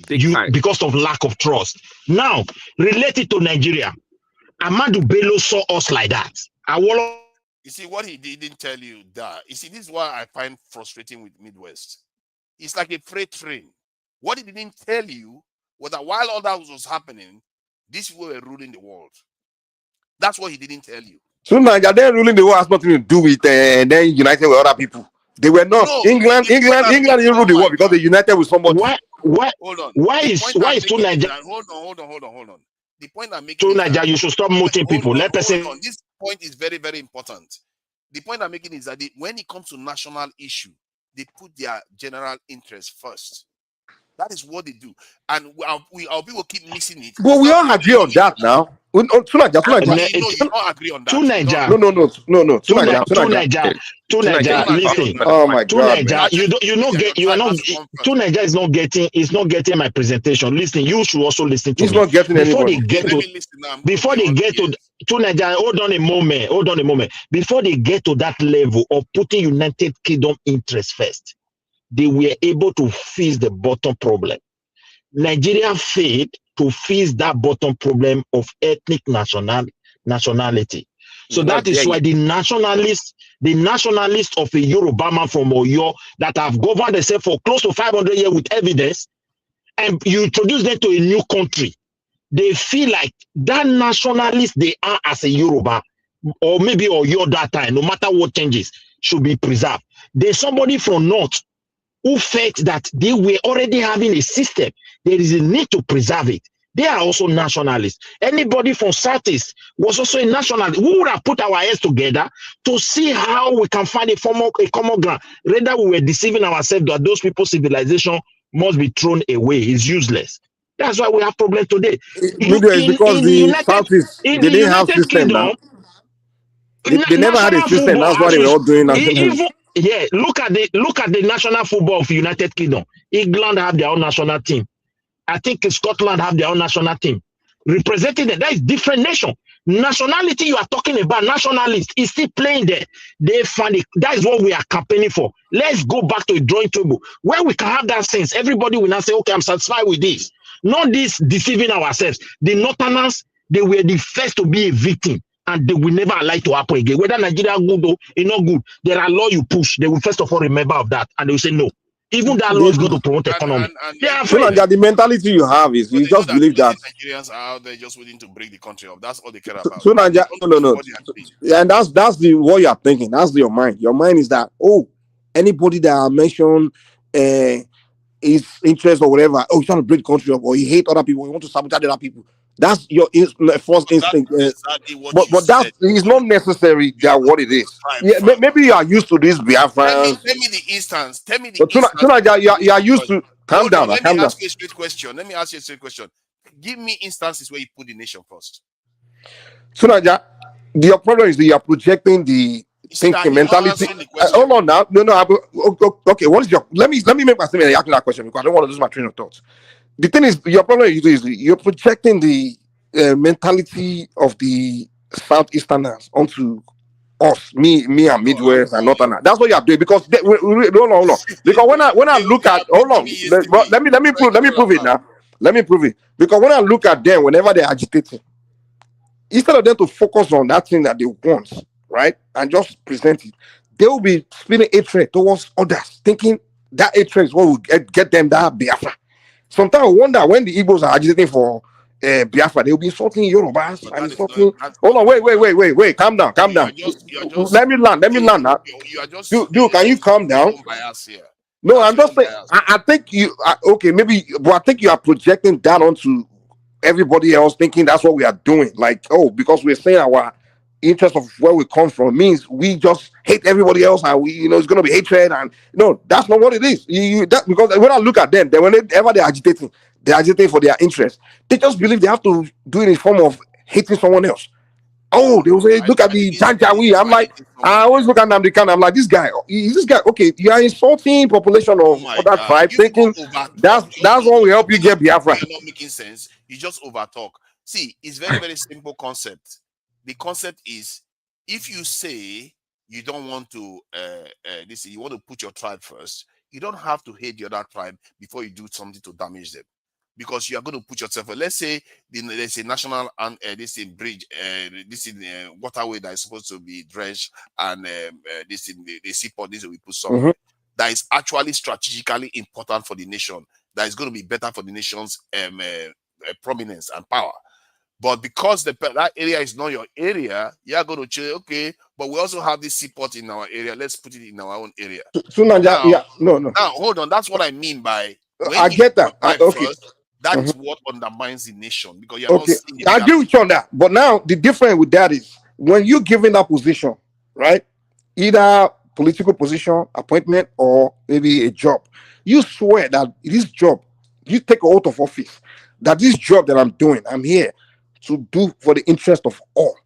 Because of lack of trust. Now, related to Nigeria, Amadou Bello saw us like that. You see, what he didn't tell you that. You see, this is what I find frustrating with Midwest. It's like a freight train. What he didn't tell you was that while all that was happening, these people were ruling the world. That's what he didn't tell you. So Nigeria, they're ruling the world has nothing to do with and then united with other people. They were not. No, England didn't rule the world because they united with somebody. Hold on. Why is to Nigeria? Hold on. The point I'm making to Nigeria, you should stop muting people. Let person. This point is very, very important. The point I'm making is that when it comes to national issue, they put their general interest first. That is what they do, and our people keep missing it. But we all agree on that now. Tunaja. You don't agree on that. No. Tunaja, listen. Oh my God. Tunaja is not getting my presentation. Listen, you should also listen to me. He's not getting before anybody. they get to Tunaja, hold on a moment. Before they get to that level of putting United Kingdom interest first, they were able to fix the bottom problem. Nigeria failed to fix that bottom problem of ethnic nationality. So that is why the nationalists of a Yoruba man from Oyo that have governed themselves for close to 500 years with evidence, and you introduce them to a new country, they feel like that nationalist they are as a Yoruba, or maybe Oyo that time, no matter what changes, should be preserved. There's somebody from North who felt that they were already having a system. There is a need to preserve it. They are also nationalists. Anybody from Southeast was also a nationalist. We would have put our heads together to see how we can find a common ground. Rather, we were deceiving ourselves that those people's civilization must be thrown away. It's useless. That's why we have problems today. It's because the Southeast, they didn't have system now. They never had a system. That's why they were all doing nationalism. Look at the national football of United Kingdom. England have their own national team. I think Scotland have their own national team. Representing them, that is different nation. Nationality you are talking about, nationalist, is still playing there. They find it. That is what we are campaigning for. Let's go back to a drawing table where we can have that sense. Everybody will now say, okay, I'm satisfied with this. Not this deceiving ourselves. The Northerners, they were the first to be a victim. And they will never allow it to happen again. Whether Nigeria good or not good, there are laws you push. They will first of all remember of that, and they will say no. Even that law is going to promote economy. They are afraid. The mentality you have is you just believe that Nigerians are out there just waiting to break the country up. That's all they care about. So no. Yeah, and that's what you are thinking. That's your mind. Your mind is that anybody that I mentioned his interest or whatever, he's trying to break the country up, or he hate other people, he want to sabotage other people. That's your first instinct. But that is not necessary that what it is. Yeah, maybe you are used to this Biafran. Tell me the instance. You are used to. Calm down. Let me ask you a straight question. Give me instances where you put the nation first. Tunaja, your problem is that you are projecting the thinking, mentality. Hold on now. No. Okay, what is your? Let me make my statement and ask that question because I don't want to lose my train of thoughts. The thing is, your problem is you're projecting the mentality of the Southeasterners onto us, me and Midwest and Northern. That's what you are doing because hold on. Because when I look at let me prove it now. Let me prove it because when I look at them, whenever they're agitating, instead of them to focus on that thing that they want, right, and just present it, they will be spinning hatred towards others, thinking that hatred is what will get them that Biafra. Sometimes I wonder when the Igbos are agitating for Biafra, they'll be insulting Yorubas and insulting. Hold on, wait, calm down. Let me land now. Dude, can you calm down? No, I'm just saying. I think okay, maybe, but I think you are projecting that onto everybody else, thinking that's what we are doing. Like, oh, because we're saying our interest of where we come from means we just hate everybody else, and we, it's going to be hatred. And no, that's not what it is. Because when I look at them, whenever they're agitating for their interest. They just believe they have to do it in form of hating someone else. Oh, they will say, look at the Janjaweed. I'm like, I always look at Nnamdi Kanu. I'm like, this guy, okay, you are insulting population of other tribes, thinking that's what will help you get Biafra. You're not making sense. You just overtalk. See, it's very, very simple concept. The concept is, if you say you don't want to, you want to put your tribe first, you don't have to hate the other tribe before you do something to damage them. Because you are going to put yourself. Let's say there's a national and this in bridge, this in waterway that is supposed to be dredged, and this in the seaport. This we put somewhere that is actually strategically important for the nation. That is going to be better for the nation's prominence and power. But because that area is not your area, you are going to say, okay, but we also have this seaport in our area. Let's put it in our own area. So now, no. Now, hold on. That's what I mean by. I get that. Okay. First, that is what undermines the nation, because you're not seeing it. I agree with you on that. But now the difference with that is when you're given that position, right? Either political position, appointment, or maybe a job, you swear that this job, you take an oath of office, that this job that I'm doing, I'm here to do for the interest of all.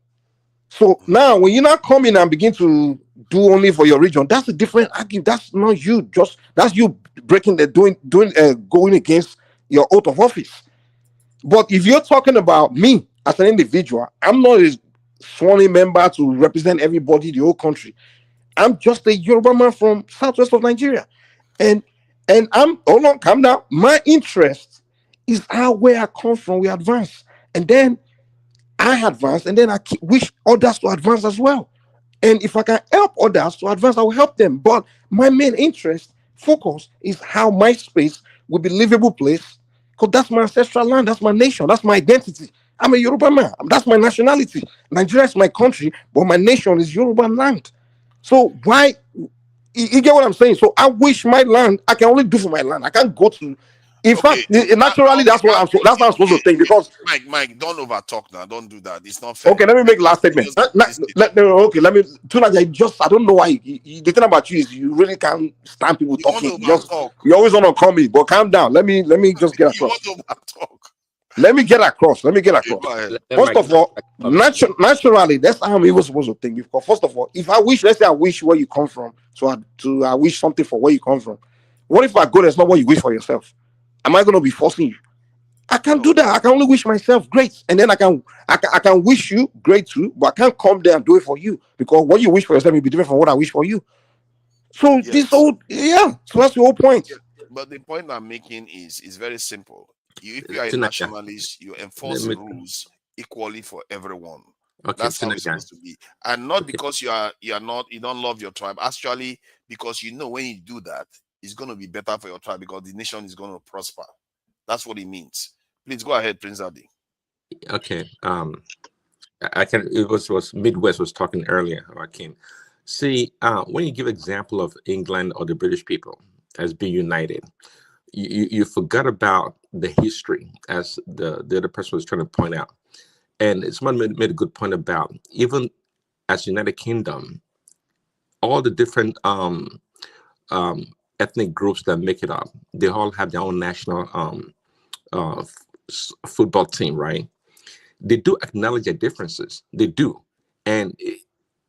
So now when you not come in and begin to do only for your region, that's a different argument. That's not you. That's you breaking going against your oath of office. But if you're talking about me as an individual, I'm not a sworn member to represent everybody, the whole country. I'm just a Yoruba man from southwest of Nigeria. And hold on, calm down. My interest is where I come from, we advance. And then I advance, and then I wish others to advance as well. And if I can help others to advance, I will help them. But my main interest, focus, is how my space will be a livable place. Because that's my ancestral land, that's my nation, that's my identity. I'm a Yoruba man, that's my nationality. Nigeria is my country, but my nation is Yoruba land. So why, you get what I'm saying? So I wish my land, I can only do for my land. I can't go to, in fact, naturally, that's what I'm supposed to think. Because Mike, don't overtalk now. Don't do that. It's not fair. Okay, let me make last statement. Let me. I don't know why. The thing about you is you really can't stand people talking. You always want to call me, but calm down. Let me just get across. Let me get across. First of all, naturally, that's how I'm even supposed to think. Because first of all, if I wish, let's say I wish where you come from, so I wish something for where you come from. What if I go, that's not what you wish for yourself? Am I going to be forcing you? I can't do that. I can only wish myself great, and then I can wish you great too, but I can't come there and do it for you, because what you wish for yourself will be different from what I wish for you. So so that's the whole point. But the point I'm making is very simple. If you are a nationalist, you enforce the rules equally for everyone. Okay, that's how it's supposed to be, and not because you don't love your tribe. Actually, because when you do that, it's going to be better for your tribe, because the nation is going to prosper. That's what it means. Please go ahead, Prince Adi. Okay. It was Midwest was talking earlier, Joaquin. See, when you give example of England or the British people as being united, you forgot about the history, as the other person was trying to point out. And someone made a good point about, even as United Kingdom, all the different ethnic groups that make it up, they all have their own national football team, right? They do acknowledge their differences. They do. And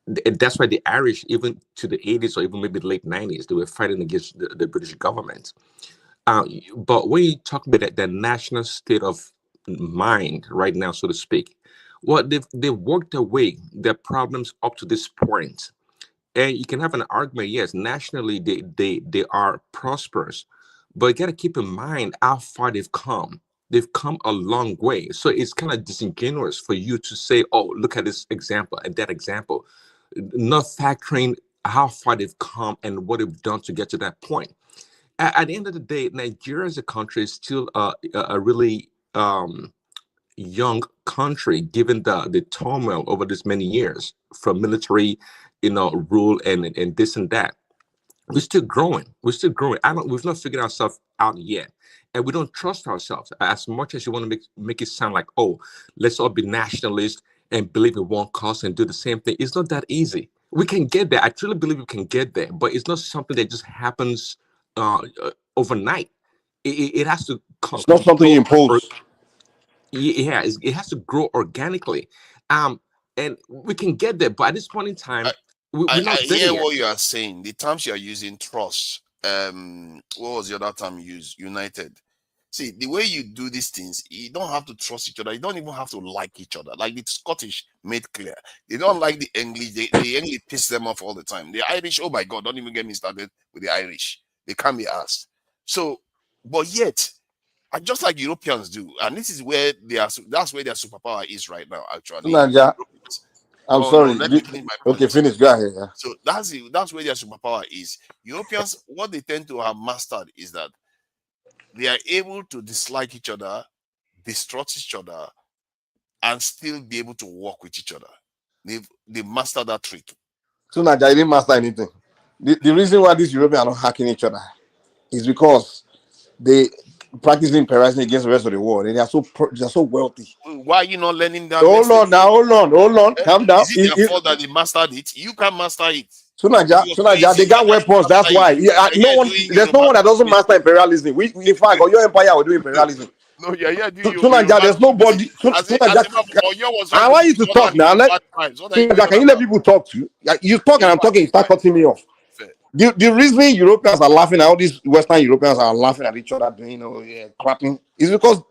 That's why the Irish, even to the 80s or even maybe the late 90s, they were fighting against the British government. But when you talk about the national state of mind right now, so to speak, well, they've worked away their problems up to this point. And you can have an argument, yes, nationally they are prosperous, but you got to keep in mind how far they've come. They've come a long way. So it's kind of disingenuous for you to say, oh, look at this example and that example, not factoring how far they've come and what they've done to get to that point. At the end of the day, Nigeria as a country is still a really young country, given the turmoil over this many years from military, rule and this and that. We're still growing. We've not figured ourselves out yet, and we don't trust ourselves as much as you want to make it sound like, oh, let's all be nationalists and believe in one cause and do the same thing. It's not that easy. We can get there. I truly believe we can get there, but it's not something that just happens overnight. It has to come. It's not something you impose. Yeah, it has to grow organically, and we can get there. But at this point in time, we're not I there hear yet. what you are saying. The terms you are using, trust. What was the other term you used? United. See, the way you do these things, you don't have to trust each other. You don't even have to like each other. Like the Scottish made clear, they don't like the English. The English piss them off all the time. The Irish, oh my God, don't even get me started with the Irish. They can't be asked. So, but yet, just like Europeans do, and this is where that's where their superpower is right now. Actually, Naja, I'm sorry. let me finish my point. Okay, finish. Go ahead. Yeah. So that's where their superpower is. Europeans, what they tend to have mastered is that they are able to dislike each other, distrust each other, and still be able to work with each other. They've mastered that trick. So Naja, I didn't master anything. The reason why these Europeans are not hacking each other is because they practice imperialism against the rest of the world, and they are so wealthy. Why are you not learning that? Hold on. Calm down. Is it their fault that they mastered it? You can master it. So Naja, they got weapons. That's why. There's no one that doesn't master imperialism. We in fact, or your empire will do imperialism. No, yeah. Naja, there's nobody. I want you to talk now. Can you let people talk to you? You talk and I'm talking. You start cutting me off. The reason Europeans are laughing at all these Western Europeans are laughing at each other doing crapping is because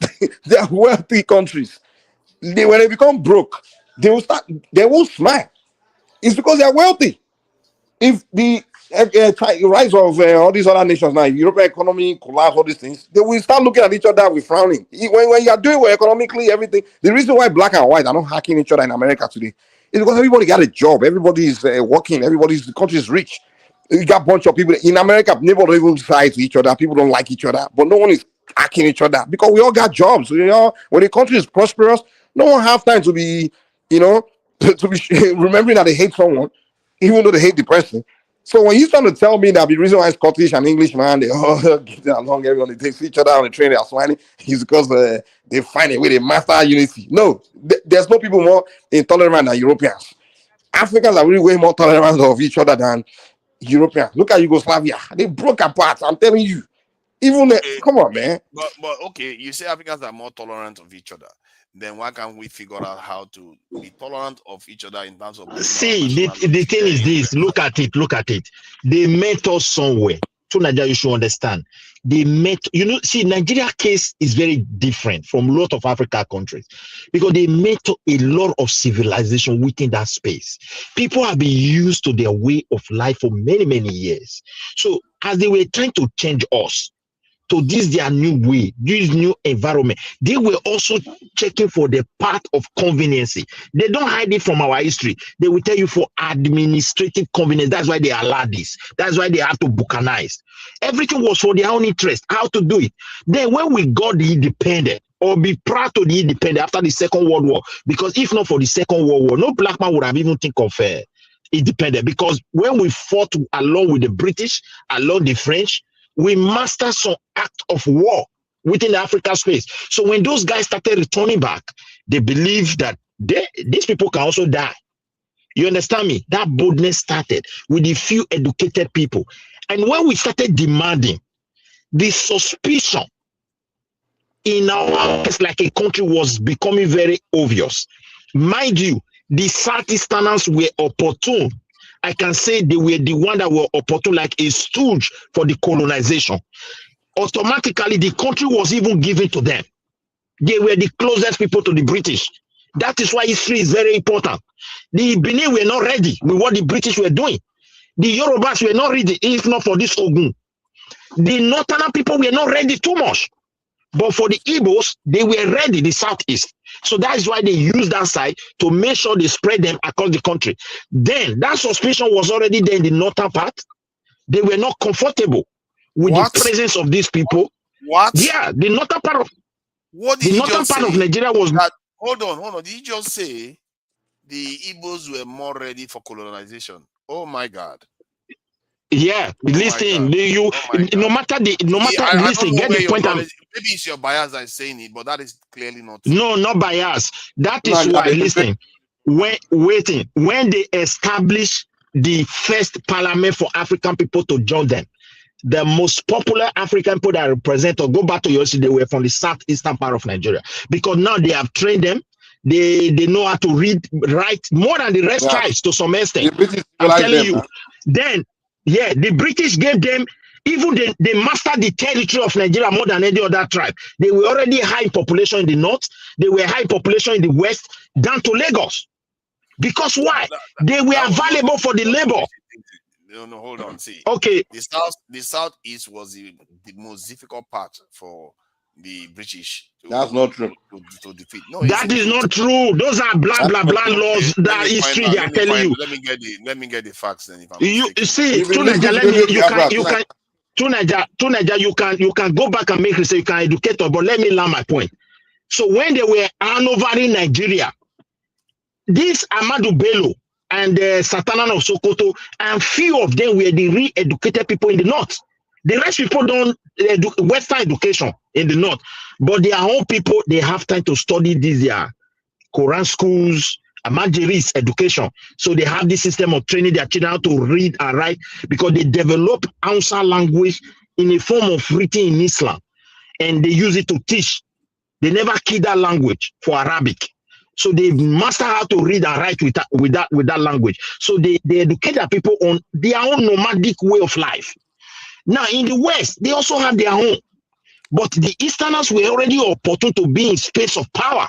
they are wealthy countries. When they become broke, they will smile. It's because they are wealthy. If the rise of all these other nations now, European economy collapse, all these things, they will start looking at each other with frowning. When you are doing well economically, everything, the reason why black and white are not hacking each other in America today is because everybody got a job, everybody is working, the country is rich. You got a bunch of people in America, neighbors don't even side to each other, people don't like each other, but no one is hacking each other because we all got jobs. When the country is prosperous, no one have time to be, to be remembering that they hate someone, even though they hate the person. So when you're trying to tell me that the reason why Scottish and English, man, they all get along, everyone, they take each other on the train, they are smiling, is because they find a way, they master unity. No, there's no people more intolerant than Europeans. Africans are really way more tolerant of each other than Europeans. Look at Yugoslavia. They broke apart, I'm telling you. Even, come on, man. But okay, you say Africans are more tolerant of each other. Then why can't we figure out how to be tolerant of each other in terms of... See, the thing is this, look at it. They met us somewhere. So Nigeria, you should understand. They met, see, Nigeria case is very different from a lot of Africa countries because they met a lot of civilization within that space. People have been used to their way of life for many, many years. So as they were trying to change us to this their new way, this new environment, they were also checking for the part of conveniency. They don't hide it from our history. They will tell you for administrative convenience. That's why they allow this. That's why they have to Bucanize. Everything was for their own interest, how to do it. Then when we got the independent, or be proud to the independent after the Second World War, because if not for the Second World War, no black man would have even think of independent. Because when we fought along with the British, along the French, we mastered some act of war within the African space. So when those guys started returning back, they believed that these people can also die. You understand me? That boldness started with a few educated people. And when we started demanding, the suspicion in our case, like a country, was becoming very obvious. Mind you, The Southeasterners were opportune. I can say they were the one that were opportune, like a stooge for the colonization. Automatically, the country was even given to them. They were the closest people to the British. That is why history is very important. The Benin were not ready with what the British were doing. The Yorubas were not ready, if not for this Ogun. The Northern people were not ready too much. But for the Igbos, they were ready, the Southeast. So that is why they used that side to make sure they spread them across the country. Then that suspicion was already there in the northern part. They were not comfortable with the presence of these people. What? Yeah, the northern part of what did the you northern just part say? of Nigeria was That, hold on. Did you just say the Igbos were more ready for colonization? Oh my God. Yeah, listen, no matter listen, get the point. Maybe it's your bias that is saying it, but that is clearly not true. No, not bias. That is why, listen, when they established the first parliament for African people to join them, the most popular African people that represent, or go back to your city, they were from the southeastern part of Nigeria, because now they have trained them. They know how to read, write more than the rest tribes to some extent. I'm telling you. Then, yeah, the British gave them, even they mastered the territory of Nigeria more than any other tribe. They were already high in population in the north. They were high population in the west, down to Lagos. Because why? They were available for the labor. No, hold on. See, okay. The southeast was the most difficult part for the British. That's not true. To defeat. No, that is not true. Those are blah blah blah laws. That history they are telling you. Let me get the facts then. If I'm you see, you can go back and make research. You can educate, but let me land my point. So when they were maneuvering Nigeria, this Ahmadu Bello and Satanan of Sokoto, and few of them were the re-educated people in the north. The rest people don't Western education in the north, but their own people, they have time to study these Quran schools, Amajiris education. So they have this system of training their children how to read and write, because they develop Hausa language in a form of written in Islam, and they use it to teach. They never keep that language for Arabic. So they master how to read and write with that language. So they educate their people on their own nomadic way of life. Now in the West, they also have their own. But the Easterners were already opportune to be in space of power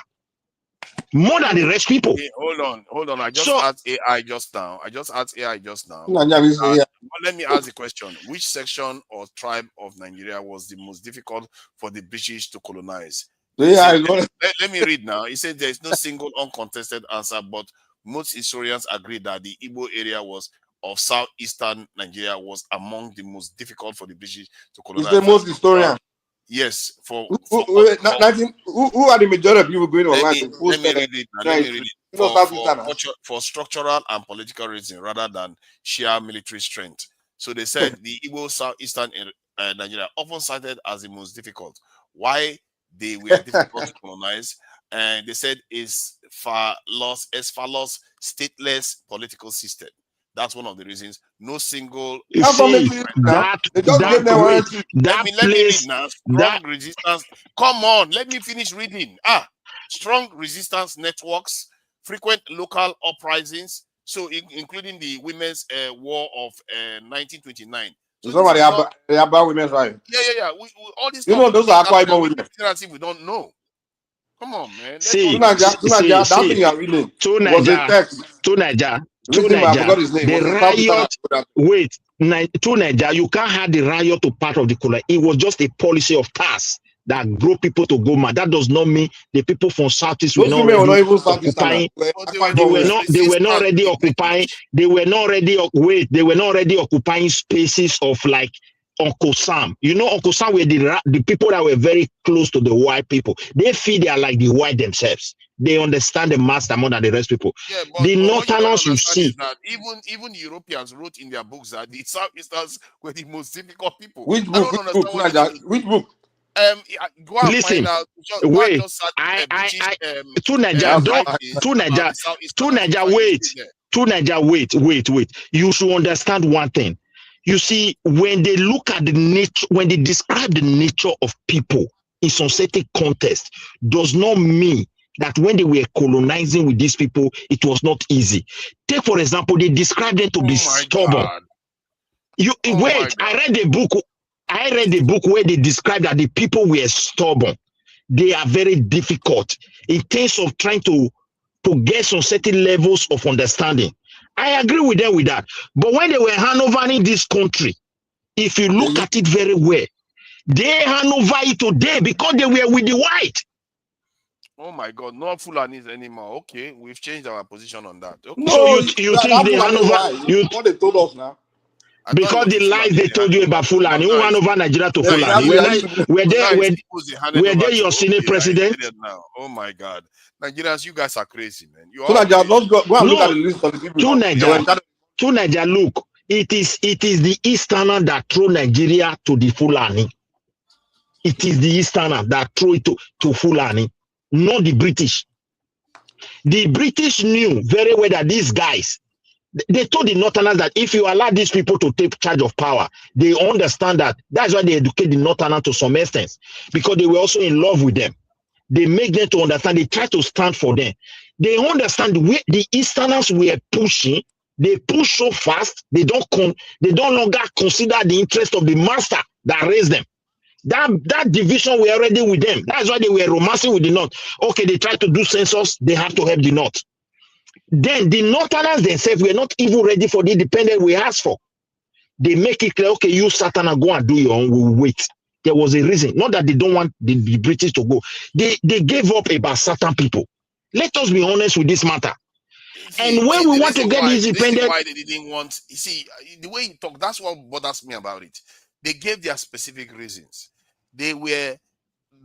more than the rest people. Okay, hold on. I just asked AI just now. Let me ask the question: which section or tribe of Nigeria was the most difficult for the British to colonize? Let me read now. He said there is no single uncontested answer, but most historians agree that the Igbo area of southeastern Nigeria was among the most difficult for the British to colonize. Is the most historian? Yes. Who are the majority of people going online? Let me read it. For structural and political reasons rather than sheer military strength. So they said the Igbo southeastern Nigeria often cited as the most difficult. Why they were difficult to colonize? And they said is far-lost, stateless political system. That's one of the reasons. No single. Strong resistance. Come on, let me finish reading. Strong resistance networks, frequent local uprisings, so including the women's war of 1929. So somebody about women's rights. Yeah. All these. You know, those are quite women. We don't know. Come on, man. To Nigeria, you can't have the riot to part of the colony. It was just a policy of task that drove people to go mad. That does not mean the people from Southeast were not ready occupying. They were not already occupying. They were not already occupying spaces of like Uncle Sam. You know, Uncle Sam were the people that were very close to the white people. They feel they are like the white themselves. They understand the master more than the rest people. Yeah, the Northerners you see. That even Europeans wrote in their books that the Southeasterners were the most difficult people. Which book? Which book? Go and listen, find out. Wait. You should understand one thing. You see, when they look at the nature, when they describe the nature of people in some certain context, does not mean that when they were colonizing with these people, it was not easy. Take, for example, they described them to be stubborn. I read a book where they described that the people were stubborn. They are very difficult in terms of trying to get some certain levels of understanding. I agree with them with that. But when they were handovering this country, if you look at it very well, they hand over it today because they were with the white. Oh my God, not Fulanis anymore. Okay, we've changed our position on that. Okay. No, So you think they hand over? What they told us now? Because the lies they told you about Fulani, who hand over Nigeria to Fulani? Were they your Senate president? Oh my God, Nigerians, you guys are crazy, man. So Nigeria, let's go and look at the list of the people. To Nigeria, look, it is the Easterner that throw Nigeria to the Fulani. It is the Easterner that throw it to Fulani, not the British. The British knew very well that these guys, they told the Northerners that if you allow these people to take charge of power, they understand that. That's why they educate the Northerners to some extent, because they were also in love with them. They make them to understand. They try to stand for them. They understand the Easterners were pushing. They push so fast. They don't longer consider the interest of the master that raised them. That division were already with them. That's why they were romancing with the North. Okay, they try to do census. They have to help the North. Then the Northerners themselves were not even ready for the independence we asked for. They make it clear, okay, you Satana, go and do your own, we'll wait. There was a reason. Not that they don't want the British to go. They gave up about certain people. Let us be honest with this matter. And when we want to get this independence... why they didn't want... You see, the way you talk, that's what bothers me about it. They gave their specific reasons. They were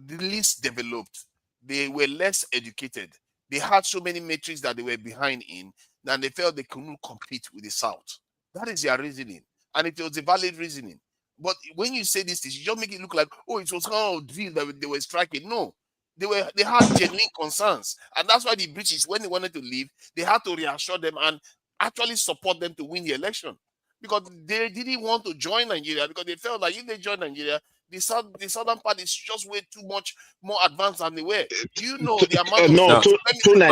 the least developed. They were less educated. They had so many metrics that they were behind in, that they felt they couldn't compete with the South. That is their reasoning. And it was a valid reasoning. But when you say this, you just make it look like, oh, it was kind of deal that they were striking. No. They had genuine concerns. And that's why the British, when they wanted to leave, they had to reassure them and actually support them to win the election. Because they didn't want to join Nigeria, because they felt like if they join Nigeria, the southern part is just way too much more advanced than they were. You know the amount of...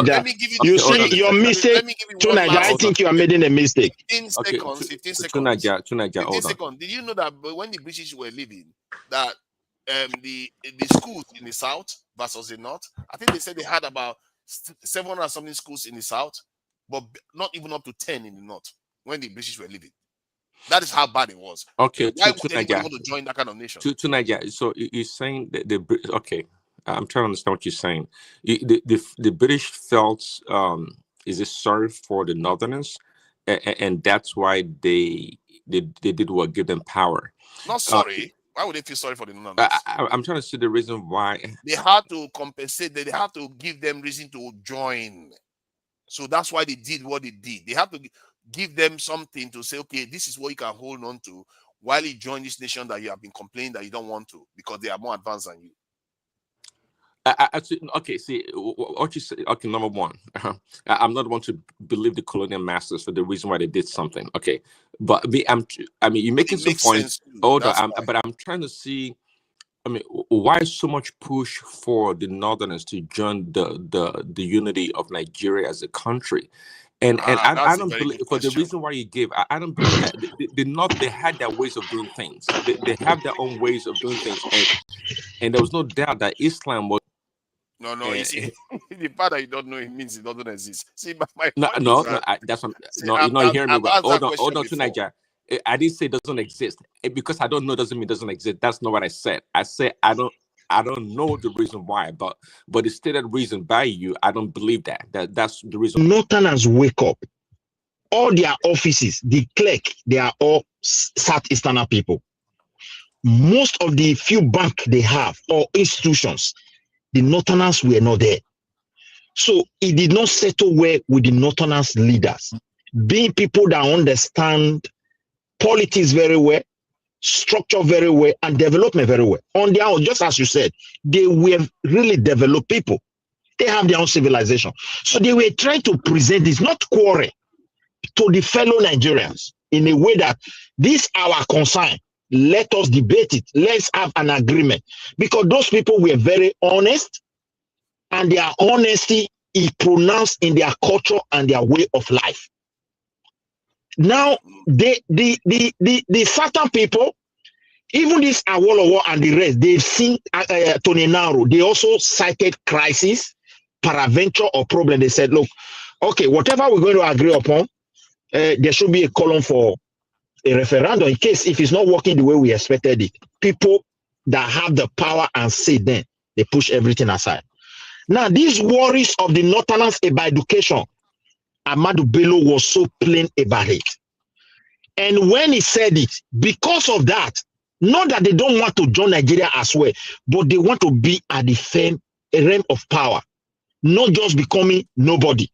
Let me give you... You see, your mistake, I think you are making a mistake. 15 seconds. 15 seconds. Did you know that when the British were leaving, that the schools in the South versus the North, I think they said they had about 700 something schools in the South, but not even up to 10 in the North when the British were leaving. That is how bad it was. Okay, why would anybody want to join that kind of nation? To Nigeria, so you're saying that okay, I'm trying to understand what you're saying. The British felt is it sorry for the Northerners, and that's why they did what give them power. Not sorry. Why would they feel sorry for the Northerners? I'm trying to see the reason why. They had to compensate. They had to give them reason to join. So that's why they did what they did. They have to give them something to say, okay, this is what you can hold on to while you join this nation that you have been complaining that you don't want to, because they are more advanced than you. Okay, see what you say. Okay, number one, I'm not one to believe the colonial masters for the reason why they did something. Okay, but you're making some points. But I'm trying to see. I mean, why so much push for the Northerners to join the unity of Nigeria as a country? And I don't believe, for the reason why you gave, I don't believe that they had their ways of doing things. They have their own ways of doing things, and there was no doubt that Islam was. No, you see, the part that you don't know, it means it doesn't exist. See, but my that's what, you're not hearing me. Hold on to Nigeria. I didn't say it doesn't exist. Because I don't know doesn't mean it doesn't exist. That's not what I said. I said I don't know the reason why, but the stated reason by you, I don't believe that's the reason. Northerners wake up. All their offices, the clerk, they are all Southeastern people. Most of the few banks they have or institutions, the Northerners were not there. So it did not settle well with the Northerners leaders. Being people that understand politics very well, structure very well, and development very well. On their own, just as you said, they were really developed people. They have their own civilization. So they were trying to present this, not quarrel, to the fellow Nigerians in a way that this our concern. Let us debate it. Let's have an agreement. Because those people were very honest and their honesty is pronounced in their culture and their way of life. Now, the certain people, even this Awolowo and the rest, they've seen Tony Naro. They also cited crisis, paraventure, or problem. They said, look, okay, whatever we're going to agree upon, there should be a column for a referendum in case if it's not working the way we expected it. People that have the power and say then, they push everything aside. Now, these worries of the Northerners about education, Ahmadu Bello was so plain about it. And when he said it, because of that, not that they don't want to join Nigeria as well, but they want to be at the realm of power, not just becoming nobody.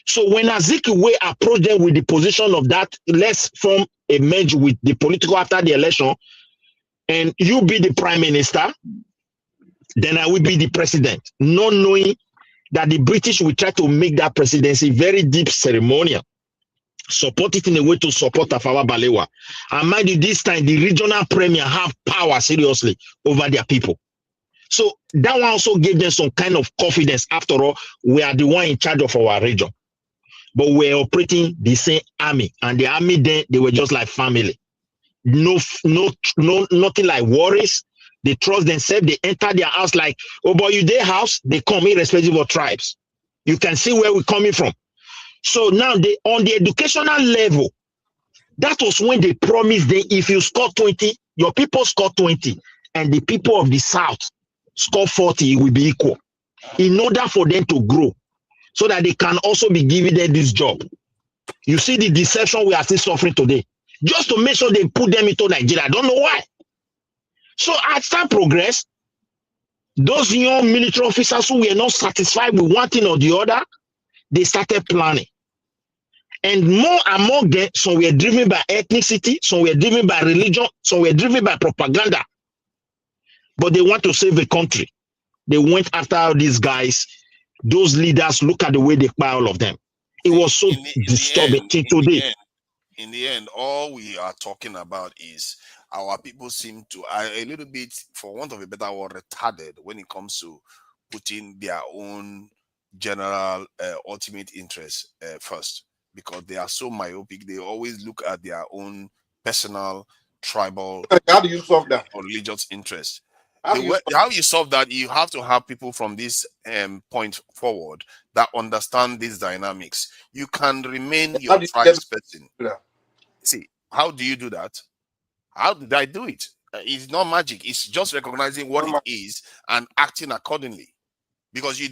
So when Azikiwe approached them with the position of that, let's form a merge with the political after the election, and you be the prime minister, then I will be the president, not knowing that the British will try to make that presidency very deep ceremonial, support it in a way to support Tafawa Balewa. And mind you, this time the regional premier have power seriously over their people. So that one also gave them some kind of confidence. After all, we are the one in charge of our region. But we're operating the same army. And the army then, they were just like family. No, nothing like worries. They trust themselves. They enter their house like, oh boy, you their house. They come irrespective of tribes. You can see where we're coming from. So now they on the educational level, that was when they promised that if you score 20, your people score 20, and the people of the South score 40, it will be equal. In order for them to grow, so that they can also be giving them this job. You see the deception we are still suffering today. Just to make sure they put them into Nigeria. I don't know why. So as time progressed, those young military officers who were not satisfied with one thing or the other, they started planning. And more among them, some were driven by ethnicity, some were driven by religion, some were driven by propaganda. But they want to save the country. They went after these guys. Those leaders, look at the way they buy all of them. It was so disturbing today. In the end, all we are talking about is our people seem to a little bit, for want of a better word, retarded when it comes to putting their own general ultimate interest first, because they are so myopic. They always look at their own personal, tribal, how do you solve that? Or religious interest. How you solve that? You have to have people from this point forward that understand these dynamics. You can remain your tribe's person. See, how do you do that? How did I do it? It's not magic. It's just recognizing what it is and acting accordingly. Because you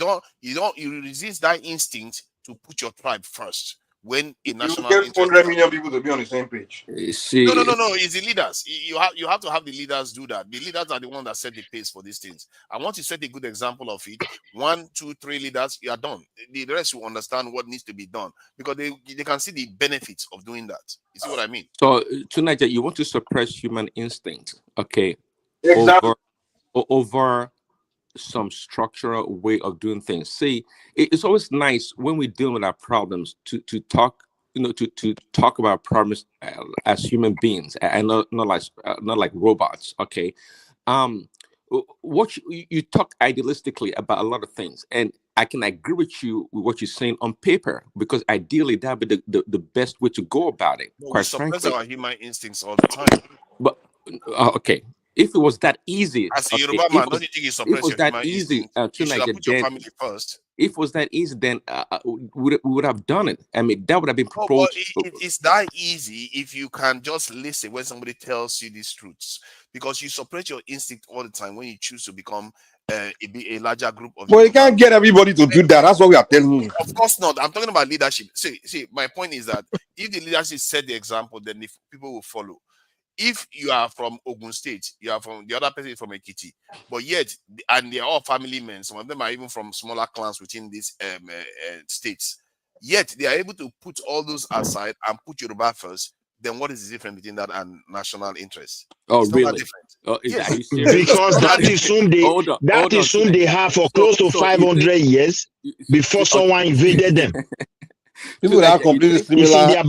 resist that instinct to put your tribe first. When a national interest, 100 million people to be on the same page. No. It's the leaders. You have to have the leaders do that. The leaders are the ones that set the pace for these things. And once you set a good example of it, 1, 2, 3 leaders, you are done. The rest will understand what needs to be done because they can see the benefits of doing that. You see what I mean? So tonight, you want to suppress human instinct, okay? Exactly. Over some structural way of doing things. See, it's always nice when we deal with our problems to talk, to talk about problems as human beings and not like robots. Okay, what you talk idealistically about a lot of things, and I can agree with you with what you're saying on paper, because ideally that would be the best way to go about it. No, quite we suppress frankly, our human instincts all the time. but okay. If it was that easy, as a Yoruba man, don't you think you suppress your human instinct? You should have put your family first. If it was that easy, then we would have done it. I mean, that would have been proposed. It's that easy if you can just listen when somebody tells you these truths, because you suppress your instinct all the time when you choose to become a larger group of. Well, you can't get everybody to do that. That's what we are telling you. Of course not. I'm talking about leadership. See, my point is that if the leadership set the example, then the people will follow. If you are from Ogun State, you are from the other person is from Ekiti, but yet, and they're all family men. Some of them are even from smaller clans within these states. Yet they are able to put all those aside and put Yoruba first. Then what is the difference between that and national interest? Oh, it's really? Not that different. Oh, yes. Because that is whom they have for close to 500 years before someone invaded them. People that are completely similar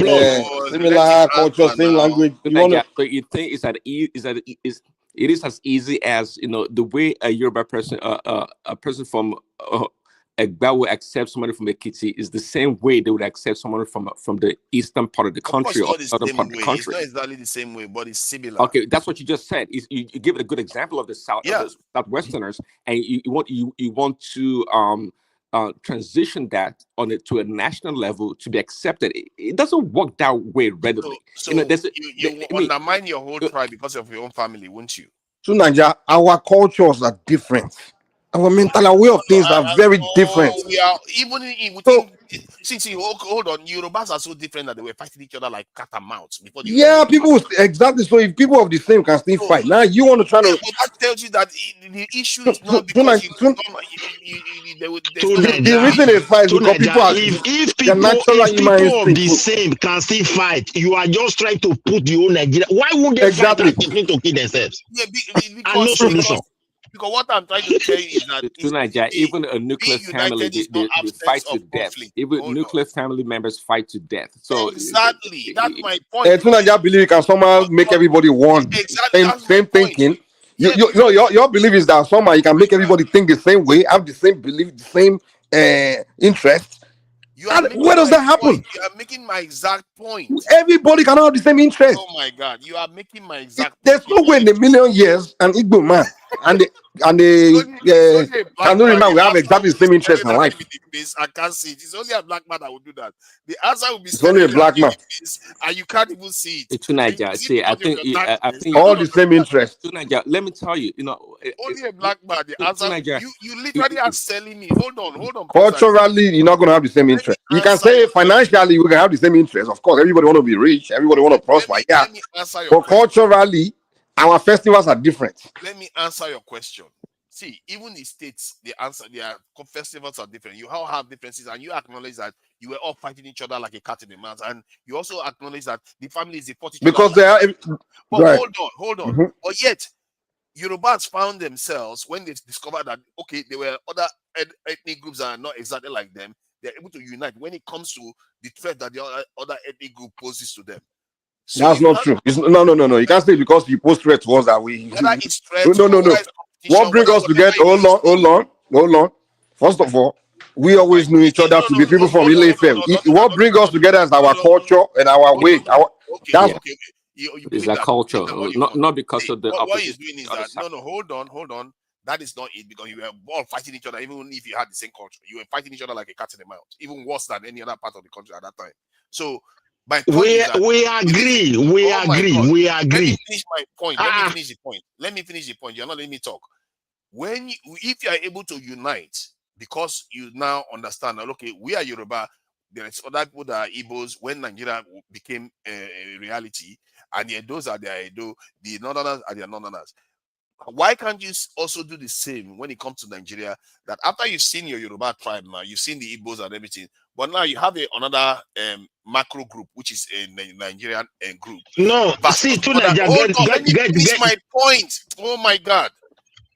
culture, same language. So you think it is as easy as the way a Yoruba person, a person from Egba will accept somebody from Ekiti is the same way they would accept someone from the eastern part of the country or the southern part of the country. It's not exactly the same way, but it's similar. Okay, that's what you just said. You give it a good example of the Southwesterners, and you want to transition that to a national level to be accepted. It doesn't work that way readily. So you undermine your whole tribe because of your own family, won't you? So Nigeria, our cultures are different. Our mental way of things are very different. We are even within. See, hold on. Yorubas are so different that they were fighting each other like cat and mouse before. People exactly. So if people of the same can still fight, now you want to try to. But that tells you that the issue is not because the reason they fight is because people are. If people of the same can still fight, you are just trying to put the whole Nigeria. Why won't they fight and continue to kill themselves? Yeah, because what I'm trying to tell you is that even a nuclear family, they fight to death. Even nuclear family members fight to death. So exactly, that's my point. Tunaja believe you can somehow make everybody one. Same thinking. Your belief is that somehow you can make everybody think the same way, have the same belief, the same interest. Where does that happen? You are making my exact point. Everybody cannot have the same interest. Oh my God, you are making my exact There's no way in a million years an Igbo man and the Kanuri man will have exactly the same interest in life. I can't see it. It's only a black man that will do that. The answer will be only a black man. And you can't even see it. I think all the same interest. Let me tell you, only a black man. The answer you literally are selling me. Hold on. Culturally, you're not going to have the same interest. You can say financially we can have the same interest. Of course, everybody want to be rich, everybody want to prosper. But culturally, our festivals are different. Let me answer your question. See, even the states, their festivals are different. You all have differences, and you acknowledge that you were all fighting each other like a cat in a mouse, and you also acknowledge that the families report each other. Because they are. But hold on. Mm-hmm. But yet, Yorubas found themselves when they discovered that there were other ethnic groups that are not exactly like them. They're able to unite when it comes to the threat that the other ethnic group poses to them. So that's not true. No. You can't say because you post threat to us that we. No. What brings us together? Hold on. First of all, we always knew each other to be people from Ile-Ife. What brings us together is our culture and our way. It's a culture, not because of the. What he's doing is that no. Hold on. That is not it, because you were all fighting each other, even if you had the same culture. You were fighting each other like a cat in the mouse, even worse than any other part of the country at that time. So. We agree. Let me finish my point. Let me finish the point. You're not letting me talk. If you are able to unite, because you now understand that we are Yoruba, there is other people that are Igbos when Nigeria became a reality, and the Edos are the Edo, the Northerners are the Northerners. Why can't you also do the same when it comes to Nigeria? That after you've seen your Yoruba tribe now, you've seen the Igbos and everything, but now you have another macro group, which is a Nigerian group. No, see, let me finish my point. Oh my God!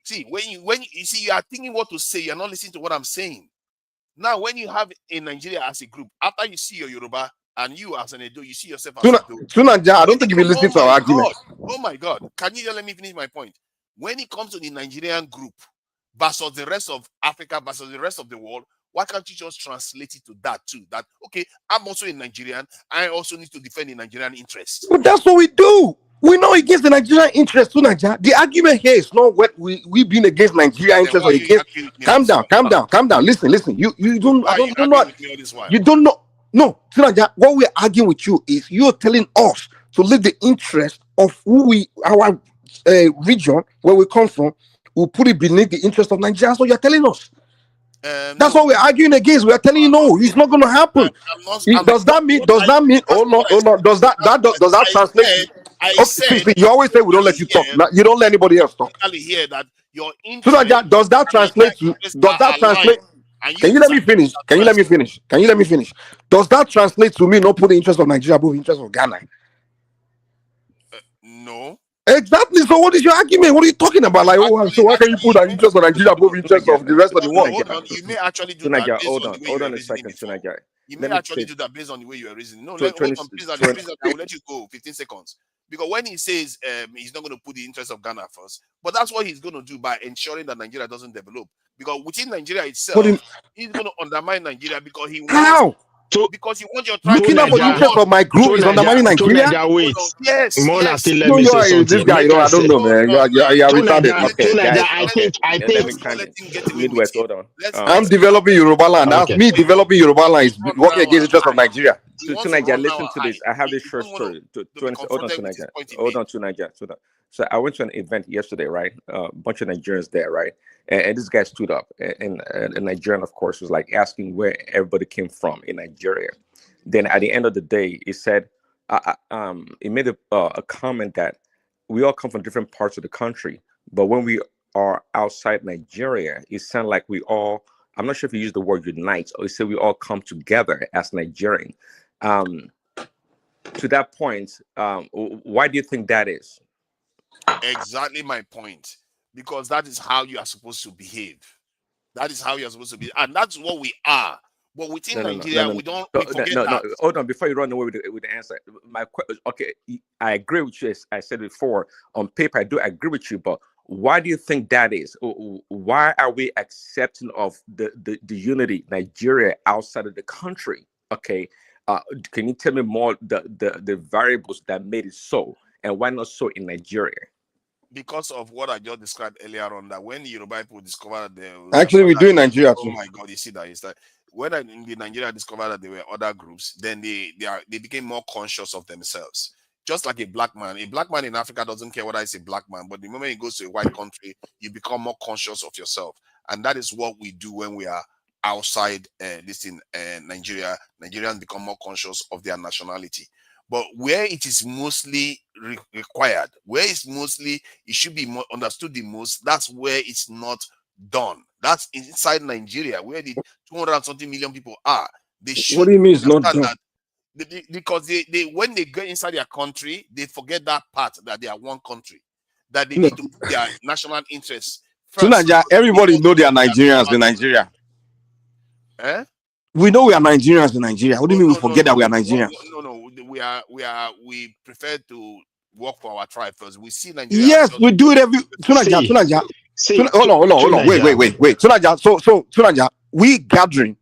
See, when you see, you are thinking what to say, you're not listening to what I'm saying. Now, when you have a Nigeria as a group, after you see your Yoruba and you as an Edo, you see yourself as an Edo. Tunaja, I don't think you've been listening to our argument. Oh my God! Can you just let me finish my point? When it comes to the Nigerian group versus the rest of Africa versus the rest of the world, why can't you just translate it to that too? That, I'm also a Nigerian. I also need to defend the Nigerian interest. But that's what we do. We're not against the Nigerian interest too, Nigeria. The argument here is not what we being against Nigerian interest or against. Calm down. Listen. You don't know. You don't know. No, Tunaja, what we're arguing with you is you're telling us to leave the interest of our region where we come from, we'll put it beneath the interest of Nigeria. So you're telling us. That's what we're arguing against. We're telling you no, it's not going to happen. Does that mean? Oh no. Does that translate? You always say we don't let you talk. You don't let anybody else talk. Hear that your does that translate to? Does that translate? Can you let me finish? Does that translate to me not put the interest of Nigeria above the interest of Ghana? No. Exactly. So what is your argument? What are you talking about? Like, so why can you put an interest of Nigeria above interest of the rest of the world? Hold on. You may actually do that based on the way you were reasoning before. You may actually do that based on the way you were reasoning. No, hold on, please, I will let you go 15 seconds. Because when he says he's not going to put the interest of Ghana first, but that's what he's going to do by ensuring that Nigeria doesn't develop. Because within Nigeria itself, he's going to undermine Nigeria because he wants... Because you want your tribe looking out for the interest of my group is undermining Nigeria. Wait, yes, Mona, yes. still let me say something. This guy, I don't know, man. You're retarded. Okay, guys. I think. Midwest, hold on. I'm developing Yoruba land. That's me developing Yoruba land is working against the interest of Nigeria. To Nigeria, listen to this. I have this short story. Hold on to Nigeria. Hold on to Nigeria. So I went to an event yesterday, right? A bunch of Nigerians there, right? And this guy stood up, and a Nigerian, of course, was like asking where everybody came from in Nigeria. Then at the end of the day, he said, he made a comment that we all come from different parts of the country, but when we are outside Nigeria, it sounds like we all, I'm not sure if he used the word unite, or he said we all come together as Nigerian. To that point, why do you think that is? Exactly my point. Because that is how you are supposed to behave. That is how you are supposed to be, and that's what we are. But within Nigeria, we don't. We forget that. Hold on, before you run away with the answer, okay, I agree with you. As I said before, on paper, I do agree with you. But why do you think that is? Why are we accepting of the unity Nigeria outside of the country? Okay, can you tell me more the variables that made it so, and why not so in Nigeria? Because of what I just described earlier on, that when the Yoruba people discovered that actually we do in Nigeria too. Oh my God, you see that is that when the Nigeria discovered that there were other groups, then they became more conscious of themselves. Just like a black man in Africa doesn't care whether it's a black man, but the moment he goes to a white country, you become more conscious of yourself, and that is what we do when we are outside Nigeria. Nigerians become more conscious of their nationality. But where it is mostly required, where it's mostly, it should be more understood the most, that's where it's not done. That's inside Nigeria, where the 200-something million people are. They should. What do you mean it's not done? Because they when they go inside their country, they forget that part that they are one country, that they need to put their national interests first. So everybody know they are Nigerians in Nigeria. Eh? We know we are Nigerians in Nigeria. What do you mean we forget that we are Nigerians? We prefer to work for our tribe first. We see Nigeria. Yes, we do it every. Tunaja. Hold on. Wait. Tunaja. So Tunaja, we gathering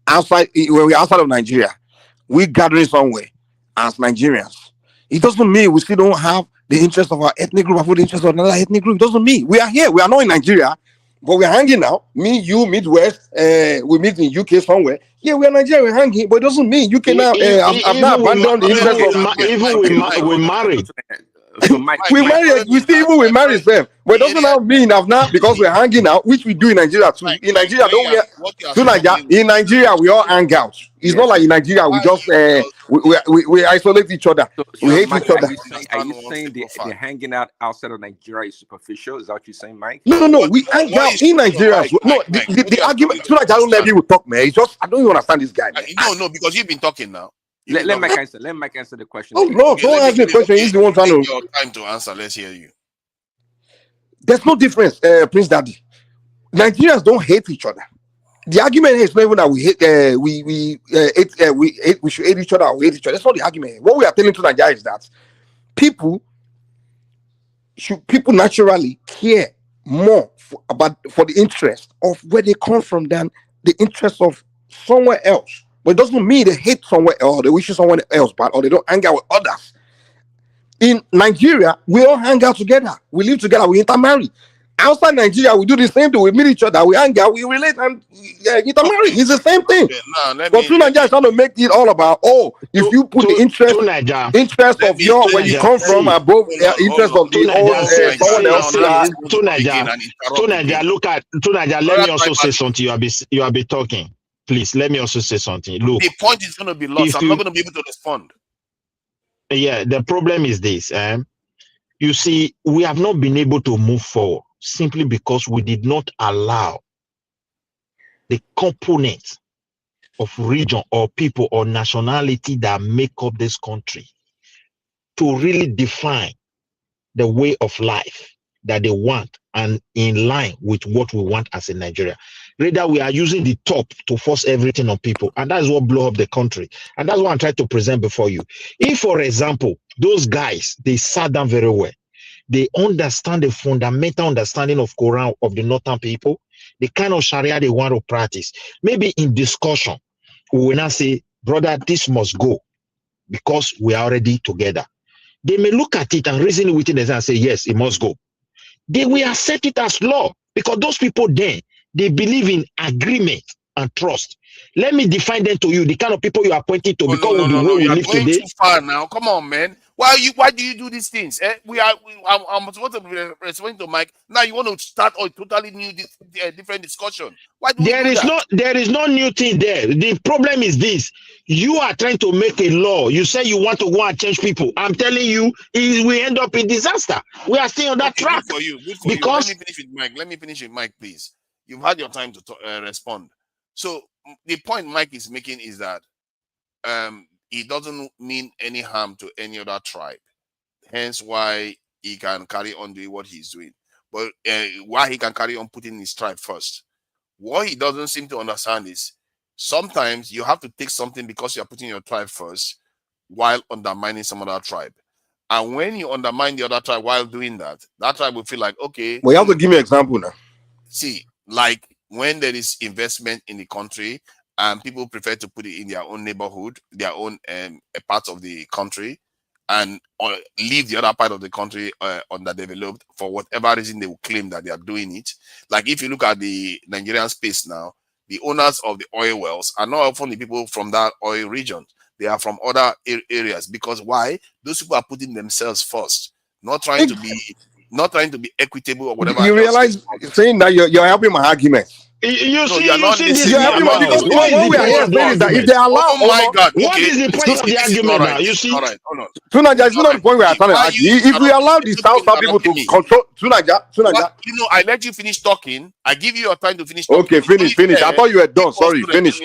outside when we're outside of Nigeria. We gathering somewhere as Nigerians. It doesn't mean we still don't have the interest of our ethnic group or the interest of another ethnic group. It doesn't mean we are here. We are not in Nigeria. But we're hanging out. Me, you, Midwest. We meet in UK somewhere. Yeah, we are Nigeria. We're hanging, but it doesn't mean you cannot. I've not abandoned the interest of. Even we married. So we married. We still even we married them. But it doesn't now mean I've not because we're hanging out, which we do in Nigeria too. In Nigeria, don't we? In Nigeria, we all hang out. It's not like in Nigeria we just we isolate each other. We hate each other. Are you saying the hanging out outside of Nigeria is superficial? Is that what you're saying, Mike? No. We hang out in Nigeria. No, the argument. So like I don't let people talk, man. It's just I don't even understand this guy. No, because you've been talking now. Let Mike answer. Let Mike answer the question. Oh no, don't ask me the question. He's the one trying to. Your time to answer. Let's hear you. There's no difference, Prince Daddy. Nigerians don't hate each other. The argument is not even that we hate. We should hate each other or hate each other. That's not the argument. What we are telling to Nigeria is that people naturally care more for the interest of where they come from than the interest of somewhere else. But it doesn't mean they hate somewhere else, they wish someone else bad, or they don't hang out with others. In Nigeria, we all hang out together. We live together. We intermarry. Outside Nigeria, we do the same thing. We meet each other. We hang out. We relate and intermarry. It's the same thing. But through Nigeria is trying to make it all about if you put the interest of where you come from above interest of the someone else. Tunaja, let me also say something. You have been talking. Please let me also say something. Look, the point is going to be lost. I'm not going to be able to respond. Yeah, the problem is this. You see, we have not been able to move forward simply because we did not allow the components of region or people or nationality that make up this country to really define the way of life that they want and in line with what we want as a Nigeria. Rather, we are using the top to force everything on people, and that's what blow up the country. And that's what I'm trying to present before you. If, for example, those guys, they sat down very well, they understand the fundamental understanding of Quran of the northern people, the kind of Sharia they want to practice. Maybe in discussion, we will not say, brother, this must go because we are already together. They may look at it and reason with it and say, yes, it must go. They will accept it as law because those people then, they believe in agreement and trust. Let me define them to you, the kind of people you are pointing to, because of the way we live today. Too far now. Come on, man. Why do you do these things? I'm supposed to be responding to Mike. Now you want to start a totally new, different discussion. Why do there is no new thing there. The problem is this: you are trying to make a law. You say you want to go and change people. I'm telling you, we end up in disaster. We are still on that track. Good for you. Because let me finish with Mike. Let me finish with Mike, please. You've had your time to respond. So the point Mike is making is that it doesn't mean any harm to any other tribe. Hence why he can carry on doing what he's doing. But why he can carry on putting his tribe first. What he doesn't seem to understand is sometimes you have to take something because you're putting your tribe first while undermining some other tribe. And when you undermine the other tribe while doing that, that tribe will feel like, okay. Well, you have to give me an example now. See, like when there is investment in the country and people prefer to put it in their own neighborhood, their own part of the country, and leave the other part of the country underdeveloped for whatever reason they will claim that they are doing it. Like if you look at the Nigerian space now, the owners of the oil wells are not often the people from that oil region. They are from other areas. Because why? Those people are putting themselves first, not trying to be equitable or whatever. You realize saying that you're helping my argument. You see this. Because what we are here saying is that if they allow, oh my God, what is the point of the argument now? You see, Tunaja, it's not the point we are trying to argue. If we allow the South people to control Tunaja, I let you finish talking. I give you your time to finish talking. Okay, finish. I thought you were done. Sorry, finish.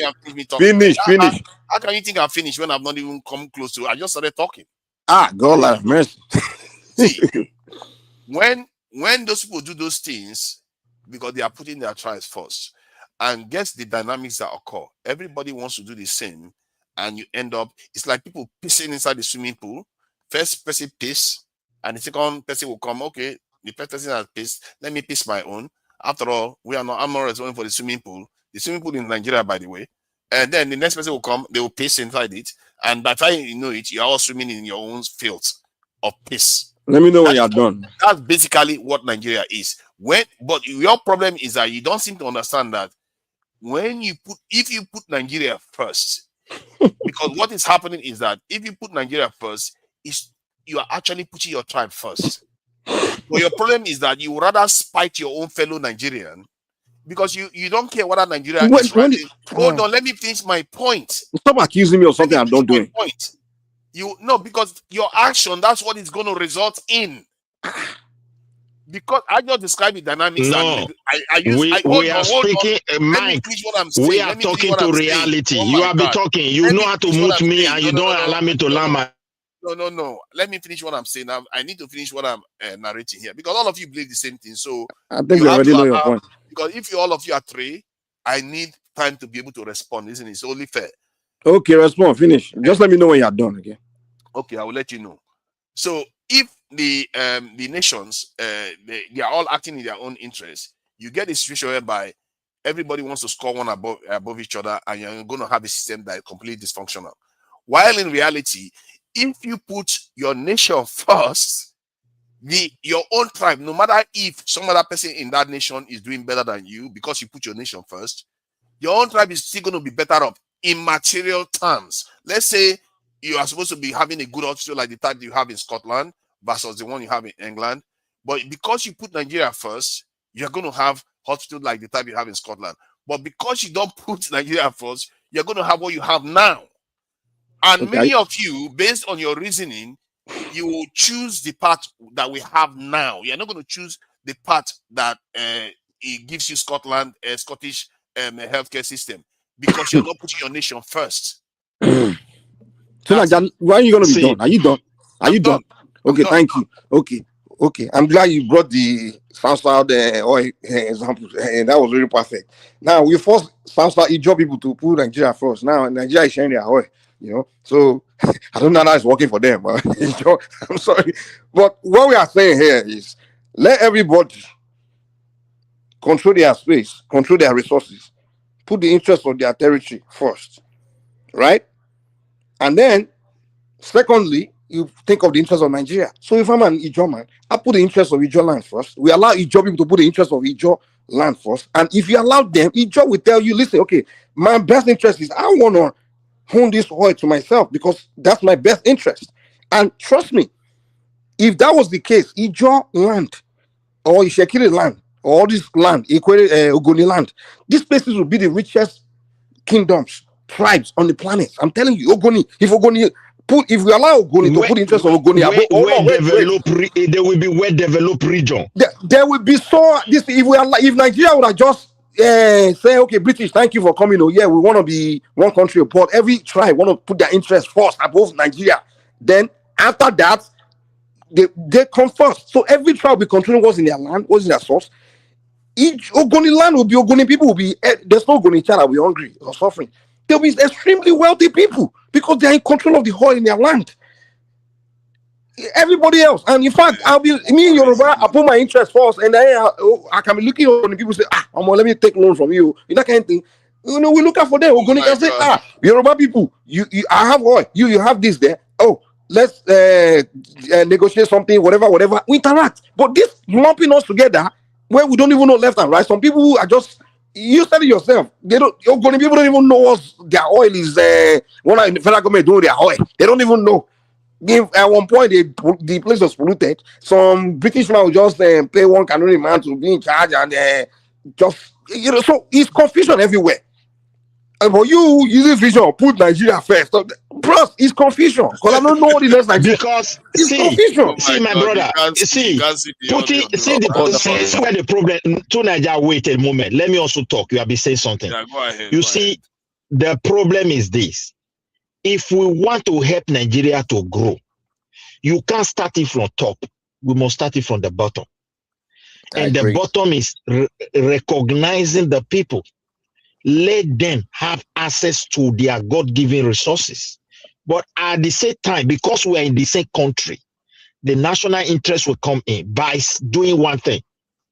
How can you think I'm finished when I've not even come close to it? I just started talking. God have mercy. See, when those people do those things, because they are putting their tribes first, and guess the dynamics that occur. Everybody wants to do the same, and you end up, it's like people pissing inside the swimming pool. First person piss, and the second person will come, okay, the first person has pissed, let me piss my own. After all, I'm not responsible for the swimming pool. The swimming pool in Nigeria, by the way. And then the next person will come, they will piss inside it, and by the time you know it, you're all swimming in your own filth of piss. Let me know when you're done. That's basically what Nigeria is. But your problem is that you don't seem to understand that if you put Nigeria first, because what is happening is that if you put Nigeria first, you are actually putting your tribe first. But your problem is that you would rather spite your own fellow Nigerian because you don't care whether Nigeria is right. Hold on, let me finish my point. Stop accusing me of something I don't do. Because your action, that's what it's going to result in. Because I just described the dynamics. No, we are speaking, Mike. We are talking to reality. You have been talking. You know how to mute me, and you don't allow me to learn my. No. Let me finish what I'm saying. I need to finish what I'm narrating here because all of you believe the same thing. So I think you already know your point. Because if all of you are three, I need time to be able to respond. Isn't it? It's only fair. Okay, respond. Finish. Just let me know when you're done. Okay, I will let you know. So if the nations they are all acting in their own interest, you get a situation whereby everybody wants to score one above each other, and you're going to have a system that is completely dysfunctional. While in reality, if you put your nation first, your own tribe, no matter if some other person in that nation is doing better than you because you put your nation first, your own tribe is still going to be better off in material terms. Let's say you are supposed to be having a good hospital like the type you have in Scotland versus the one you have in England. But because you put Nigeria first, you're going to have hospital like the type you have in Scotland. But because you don't put Nigeria first, you're going to have what you have now. And many of you, based on your reasoning, you will choose the part that we have now. You're not going to choose the part that it gives you Scotland, Scottish healthcare system, because you're not putting your nation first. So, when are you going to be done? Are you done? Are you done? Okay, thank you. Okay. Okay, I'm glad you brought the South oil example, and that was really perfect. Now we force South Ijaw people to put Nigeria first. Now Nigeria is sharing their oil, So I don't know how it's working for them, but I'm sorry. But what we are saying here is let everybody control their space, control their resources, put the interest of their territory first, right? And then, secondly, you think of the interest of Nigeria. So if I'm an Ijaw man, I put the interest of Ijaw land first. We allow Ijaw people to put the interest of Ijaw land first. And if you allow them, Ijaw will tell you, listen, okay, my best interest is I want to own this oil to myself because that's my best interest. And trust me, if that was the case, Ijaw land or Ishekiri land or all this land, Ogoni land, these places will be the richest kingdoms, tribes on the planet. I'm telling you, Ogoni, if we allow Ogoni to put interest of Ogoni, there will be well-developed region. There will be if Nigeria would have just say, okay, British, thank you for coming. Oh yeah, we want to be one country apart. Every tribe want to put their interest first above Nigeria. Then after that, they come first. So every tribe will be controlling what's in their land, what's in their source. Each Ogoni land will be Ogoni people will be. There's no Ogoni child that will be hungry or suffering. They'll be extremely wealthy people because they are in control of the oil in their land. Everybody else, and in fact, I'll be me in Yoruba. I put my interest first, and then I can be looking on the people say, let me take loan from you. That kind of thing. We look out for them. We're going to say, Yoruba people, I have oil. You have this there. Oh, let's negotiate something, whatever. We interact, but this lumping us together where we don't even know left and right. Some people are just. You said it yourself. People don't even know what their oil is. When the federal government doing their oil, they don't even know. At one point, the place was polluted. Some British man will just pay one Canadian man to be in charge, and so it's confusion everywhere. But you using vision, put Nigeria first. Plus, it's confusion because I don't know what the next Nigeria. Because it's confusion. See, my brother. See where the problem. To Nigeria, wait a moment. Let me also talk. You have been saying something. Yeah, go ahead. You see, the problem is this. If we want to help Nigeria to grow, you can't start it from top. We must start it from the bottom. And the bottom is recognizing the people. Let them have access to their God-given resources. But at the same time, because we are in the same country, the national interest will come in by doing one thing.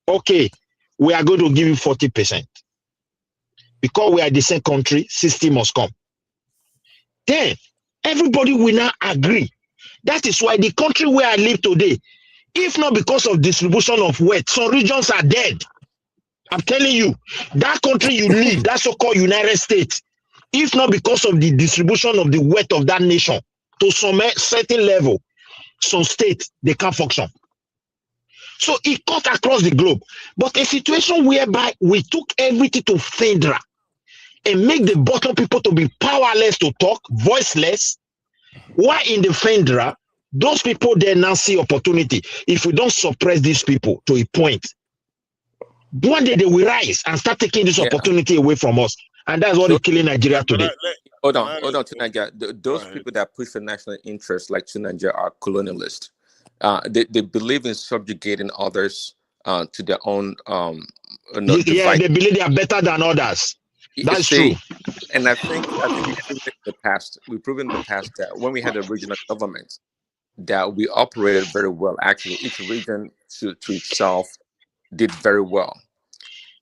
Okay, we are going to give you 40%. Because we are in the same country, 60 must come. Then everybody will now agree. That is why the country where I live today, if not because of distribution of wealth, some regions are dead. I'm telling you, that country you live, that so-called United States, if not because of the distribution of the wealth of that nation to some certain level, some states, they can't function. So it cut across the globe. But a situation whereby we took everything to FEDRA and make the bottom people to be powerless to talk, voiceless, while in the FEDRA, those people there now see opportunity. If we don't suppress these people to a point, one day they will rise and start taking this opportunity away from us. And that's what is killing Nigeria today. Hold on to Nigeria. Those people that push for national interest like to Nigeria are colonialists. They believe in subjugating others to their own they believe they are better than others. That's true. And I think we've proven in the past that when we had a regional government, that we operated very well. Actually, each region to itself did very well.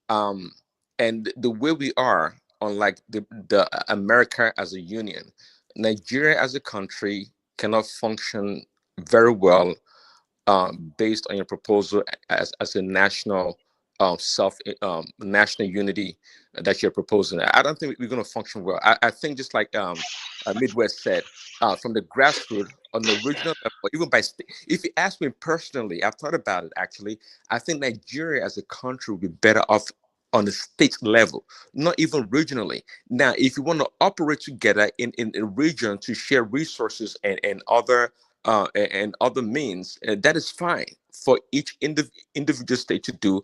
And the way we are, unlike the America as a union, Nigeria as a country cannot function very well based on your proposal as a national national unity that you're proposing. I don't think we're going to function well. I think just like Midwest said, from the grassroots on the regional level, even by state. If you ask me personally, I've thought about it actually. I think Nigeria as a country would be better off on the state level, not even regionally. Now, if you want to operate together in a region to share resources and other means, that is fine for each individual state to do,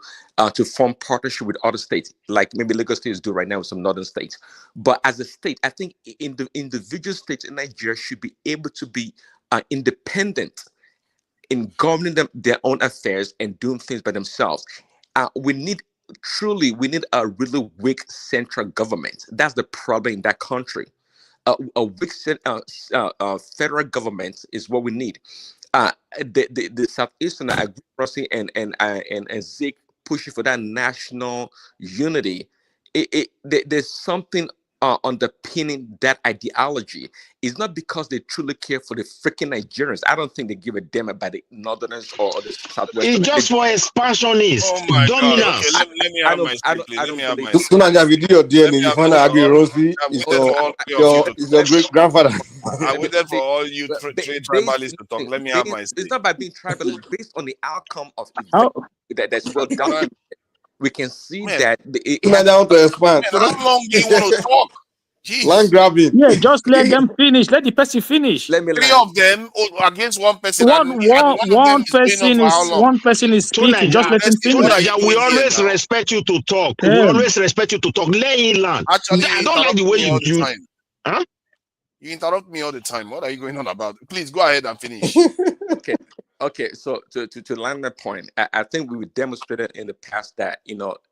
to form partnership with other states, like maybe Lagos State is doing right now with some northern states. But as a state, I think in the individual states in Nigeria should be able to be independent in governing their own affairs and doing things by themselves. We need a really weak central government. That's the problem in that country. A weak federal government is what we need. The Southeastern, I agree, Rossi and Zeke pushing for that national unity. There's something underpinning that ideology. It's not because they truly care for the freaking Nigerians. I don't think they give a damn about the Northerners or the Southwestern. It's just for expansionists, Oh my God. dominance. Okay, let me have my say, please. Let me have my say. Sonaja, if you do your DNA, you find out Agui Rossi is your great grandfather. I waited for all you three tribalists to talk. Let me have my say. It's not about being tribalist, based on the outcome of events that's well documented. We can see that down to expand. Man, how long do you want to talk? Jeez. Land grabbing. Yeah, just let them finish. Let the person finish. Let me Three of them against one person. One person is speaking. Just let him finish. We always respect you to talk. We always respect you to talk. Let him land. Actually, I don't like the way you do. Huh? You interrupt me all the time. What are you going on about? Please go ahead and finish. Okay. So to land that point, I think we demonstrated in the past that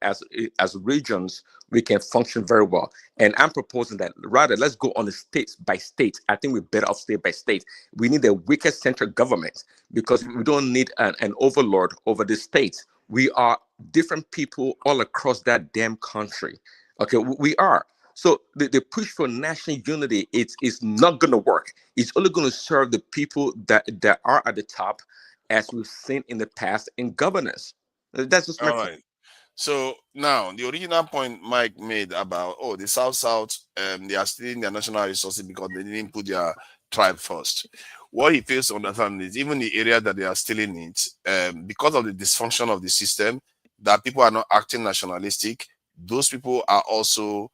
as regions we can function very well. And I'm proposing that rather let's go on the states by state. I think we're better off state by state. We need a weaker central government because we don't need an overlord over the states. We are different people all across that damn country. Okay, we are. So the push for national unity, it's not going to work. It's only going to serve the people that are at the top, as we've seen in the past in governance. That's just my point. So now the original point Mike made about the South, they are stealing their national resources because they didn't put their tribe first. What he fails to understand is even the area that they are stealing it, because of the dysfunction of the system, that people are not acting nationalistic. Those people are also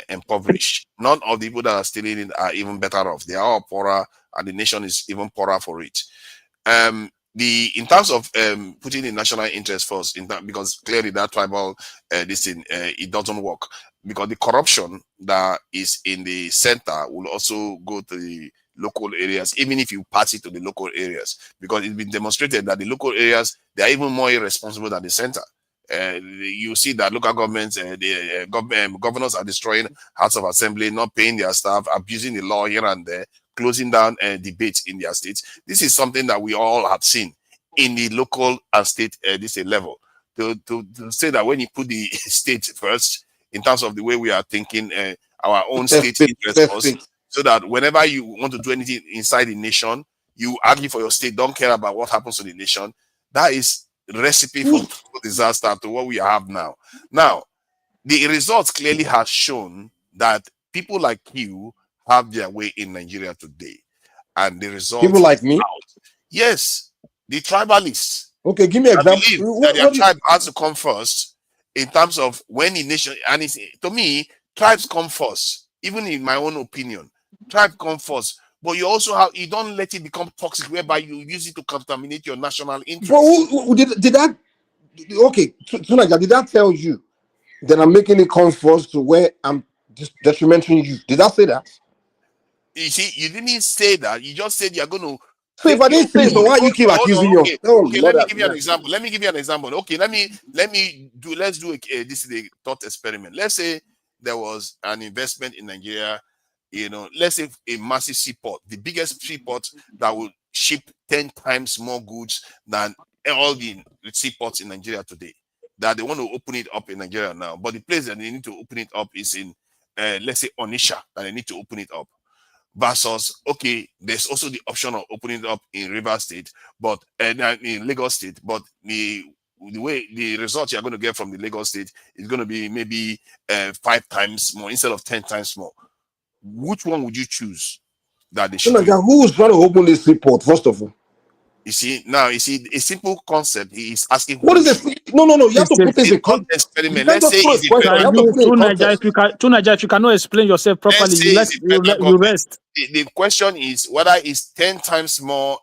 impoverished. None of the people that are stealing it are even better off. They are all poorer, and the nation is even poorer for it. In terms of putting the national interest first, because clearly that tribal it doesn't work, because the corruption that is in the center will also go to the local areas, even if you pass it to the local areas, because it's been demonstrated that the local areas, they are even more irresponsible than the center. You see that local governments, governors are destroying House of Assembly, not paying their staff, abusing the law here and there, closing down debates in their states. This is something that we all have seen in the local and state level. To say that when you put the state first, in terms of the way we are thinking, our own state interest first, so that whenever you want to do anything inside the nation, you argue for your state, don't care about what happens to the nation. That is recipe for disaster to what we have now. Now, the results clearly have shown that people like you have their way in Nigeria today, and the results. People like me, yes, the tribalists. Okay, give me an example. That their tribe has to come first in terms of when the nation. And to me, tribes come first. Even in my own opinion, tribes come first. But you also you don't let it become toxic, whereby you use it to contaminate your national interest. But did that? Okay, Tunaja, did that tell you that I'm making it come first to where I'm detrimenting you? Did I say that? You see, you didn't say that. You just said you're going to. So if I didn't say so, why you keep accusing me? Okay, let me give you an example. Okay, let's do this is a thought experiment. Let's say there was an investment in Nigeria. Let's say a massive seaport, the biggest seaport that will ship 10 times more goods than all the seaports in Nigeria today. That they want to open it up in Nigeria now, but the place that they need to open it up is in, let's say, Onitsha, that they need to open it up. Versus, okay, there's also the option of opening it up in River State, but in Lagos State, but the way the results you're going to get from the Lagos State is going to be maybe 5 times more instead of 10 times more. Which one would you choose? That they should. Who's trying to open this seaport, first of all? You see, a simple concept is asking. What is it? No. You have to put this in context. Experiment. Let's say Tunaja, if you cannot explain yourself properly, you rest. The question is whether it's 10 times more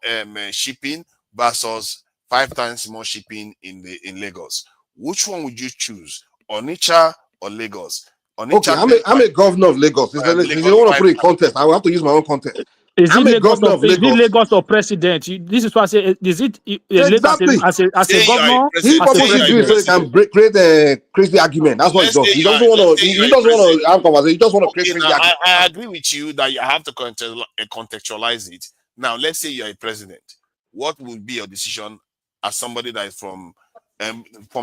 shipping versus 5 times more shipping in Lagos. Which one would you choose, Onitsha or Lagos? Okay, I'm a governor of Lagos. If you want to put it in context, I will have to use my own context. Is I'm it a Lagos governor or of Lagos. president? This is what I say. Is it Lagos Exactly. as a governor, He as a purposely do it so he president? can create a crazy argument. That's what he does. He doesn't want to. He doesn't want to have conversation. He just want to create Okay, crazy now argument. I agree with you that you have to contextualize it. Now, let's say you're a president. What would be your decision as somebody that is from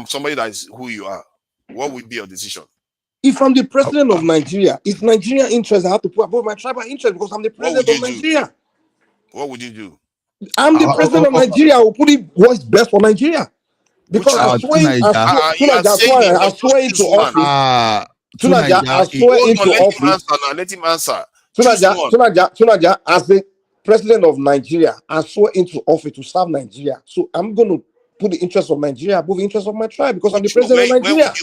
somebody that is who you are? What would be your decision? If I'm the president of Nigeria, it's Nigerian interest I have to put above my tribal interest because I'm the president of Nigeria. What would you do? I'm the president of Nigeria. I will put it what's best for Nigeria. Because I swear it to office. Tunaja, I swear into office. Let him answer. Tunaja, as the president of Nigeria, I swear into office to serve Nigeria. So I'm going to put the interest of Nigeria above the interest of my tribe because I'm the president of Nigeria.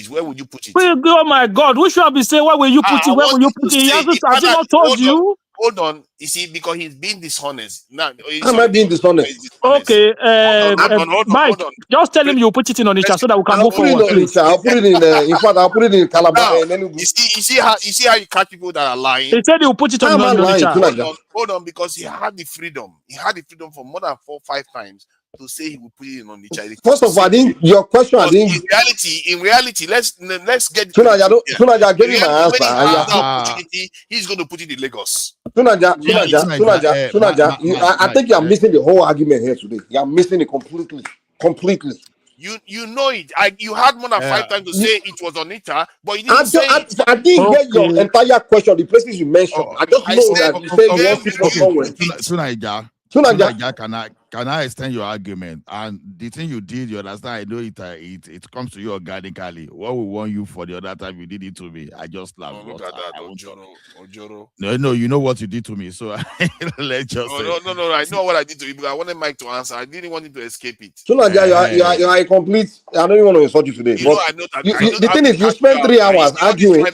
Where would you put it? Oh my God! Which should I be saying? Where will you put it? Where will you put it? Has he not told you? Hold on. You see, because he's being dishonest. Now, am I being dishonest? Okay, hold Mike, on. just tell him you put it in Onitsha so that we can move forward, please. I'll put it in fact, I'll put it in Calabar. You see how you catch people that are lying. He said he'll put it on Onitsha. Hold on, because he had the freedom. He had the freedom for more than 4 or 5 times to say he would put it in Onitsha. First of all, your question, in reality, let's get Tunaja, give me my answer. He's going to put it in Lagos. Tunaja, I think you are missing the whole argument here today. You are missing it completely. You know it. You had more than 5 times to say it was on it, but you didn't say it. I didn't get your entire question. The places you mentioned. I just know that you say you want people somewhere. Tunaja, can I extend your argument? And the thing you did, you understand? I know it comes to you organically. What we want you for the other time you did it to me, I just laughed. Look at that, Ojoro. No, you know what you did to me, so let's just. No. I know what I did to you, but I wanted Mike to answer. I didn't want him to escape it. Tunaja, you are a complete. I don't even want to insult you today. The thing is, you spent 3 hours arguing.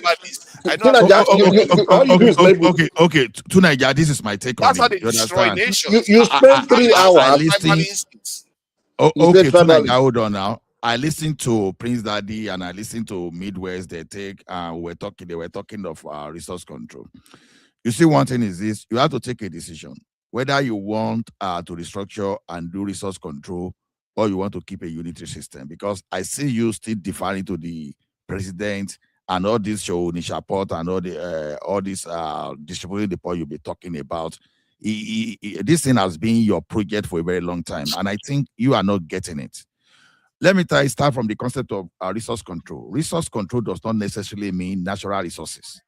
Okay. Tunaja, this is my take on it. You understand? You spent 3 hours. Okay, Tunaja, hold on now. I listened to Prince Daddy and I listened to Midwest. They were talking of resource control. You see, one thing is this: you have to take a decision whether you want to restructure and do resource control, or you want to keep a unitary system. Because I see you still deferring to the president and all this show Nishaport and all this distributing the point you'll be talking about. This thing has been your project for a very long time, and I think you are not getting it. Let me start from the concept of resource control. Resource control does not necessarily mean natural resources.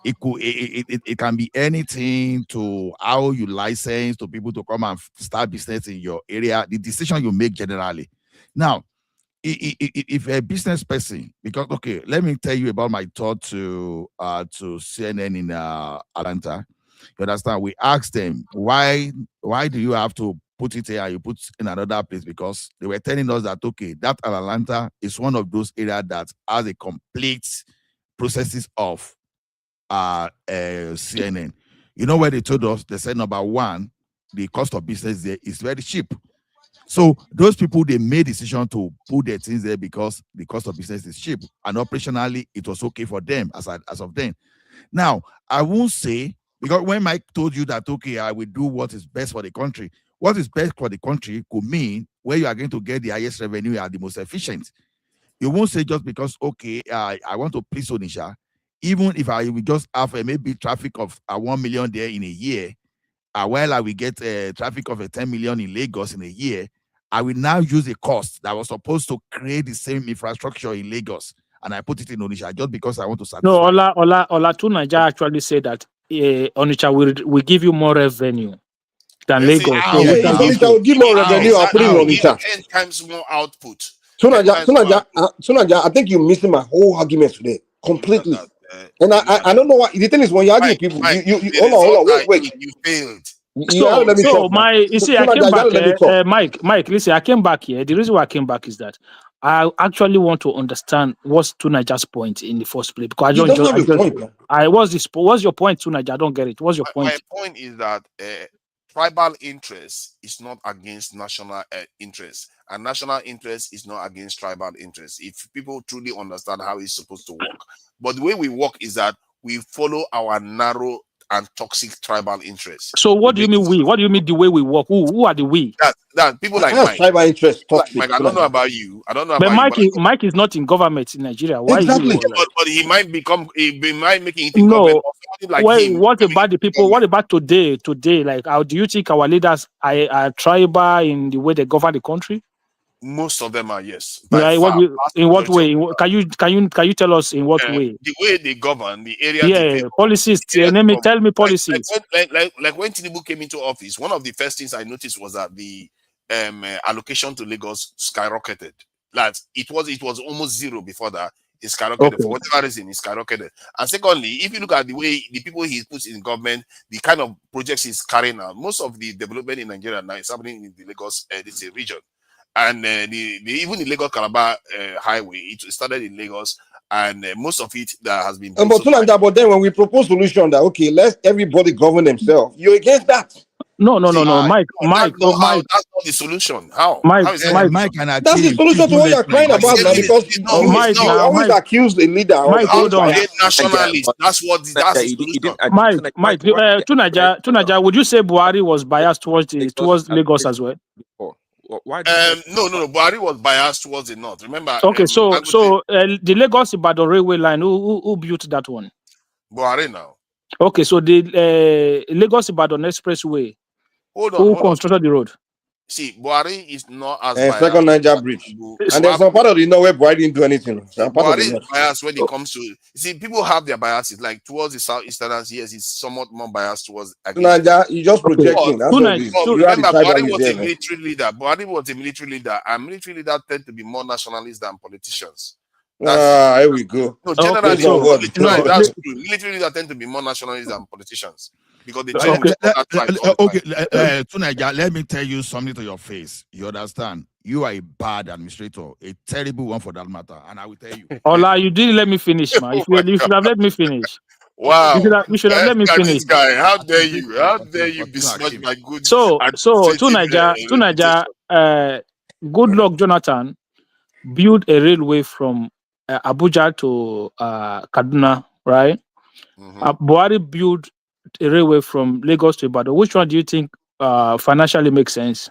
It can be anything to how you license to people to come and start business in your area. The decision you make generally. Now, if a business person, because let me tell you about my talk to CNN in Atlanta. You understand? We asked them why do you have to put it here and you put in another place, because they were telling us that that Atlanta is one of those areas that has a complete processes of CNN. You know where they told us? They said number one, the cost of business there is very cheap. So those people, they made decision to put their things there because the cost of business is cheap, and operationally it was okay for them as of then. Now, I won't say, because when Mike told you that I will do what is best for the country, what is best for the country could mean where you are going to get the highest revenue and the most efficient. You won't say just because I want to please Onitsha, even if I will just have maybe traffic of 1 million there in a year, while I will get traffic of 10 million in Lagos in a year, I will now use a cost that was supposed to create the same infrastructure in Lagos, and I put it in Onitsha just because I want to satisfy. No, Ola Tunaja actually said that Onitsha will give you more revenue than Lagos. Onitsha will give more revenue. I'll put it in Onitsha. 10 times more output. Tunaja, I think you're missing my whole argument today completely. And I don't know what the thing is when you argue with people. You hold on, wait. You failed. I came back. Mike, listen, I came back here. The reason why I came back is that I actually want to understand what's Tunaja's point in the first place, because what's your point, Tunaja? I don't get it. What's your point? My point is that tribal interest is not against national interest, and national interest is not against tribal interest. If people truly understand how it's supposed to work, but the way we work is that we follow our narrow and toxic tribal interests. So what do you mean we? What do you mean the way we work? Who are the we? That people like That's Mike. tribal interest toxic. Mike, I don't know about you. I don't know But about you. Mike is not in government in Nigeria. Why Exactly. is he? But he might making it in No. government. Or somebody like him. What about the people? What about today? Today, like, how do you think our leaders are tribal in the way they govern the country? Most of them are, yes. Right? In what way? Can you tell us in what way? The way they govern the area. Yeah, policies. Tell me policies. Like when Tinubu came into office, one of the first things I noticed was that the allocation to Lagos skyrocketed. Like it was almost zero before that. It skyrocketed for whatever reason. It skyrocketed. And secondly, if you look at the way the people he puts in government, the kind of projects he's carrying out, most of the development in Nigeria now is happening in the Lagos region. And even the Lagos Calabar highway, it started in Lagos, and most of it that has been. But then when we propose solution that let everybody govern themselves, you're against that. No, Mike. That's not the solution. How? Mike, How is that? Mike that's the solution to what you're crying about now, because you always accuse the leader. Mike, hold on. Nationalist. That's the solution. Mike, Tunaja, would you say Buhari was biased towards Lagos as well? Why? No. Buhari was biased towards the north. Remember? Okay, the Lagos-Ibadan railway line, who built that one? Buhari now. Okay, so the Lagos-Ibadan expressway, who constructed the road? See, Buhari is not as second Niger bridge, and there's some part of the north where Buhari didn't do anything. Buhari is biased when it comes to. See, people have their biases. Like towards the southeasterners, yes, it's somewhat more biased towards. Niger, you just projecting. Remember, Buhari was a military leader. And military leaders tend to be more nationalists than politicians. Here we go. No, generally, that's true. Military leaders tend to be more nationalists than politicians. Because they Tunaja, let me tell you something to your face. You understand? You are a bad administrator, a terrible one for that matter, and I will tell you. Ola, you didn't let me finish, man. You should have let me finish. Wow. You should have let me finish. This guy, how dare you? How dare you besmirch my good? So Tunaja, Goodluck Jonathan built a railway from Abuja to Kaduna, right? Buhari built a railway from Lagos to Ibadan. Which one do you think financially makes sense?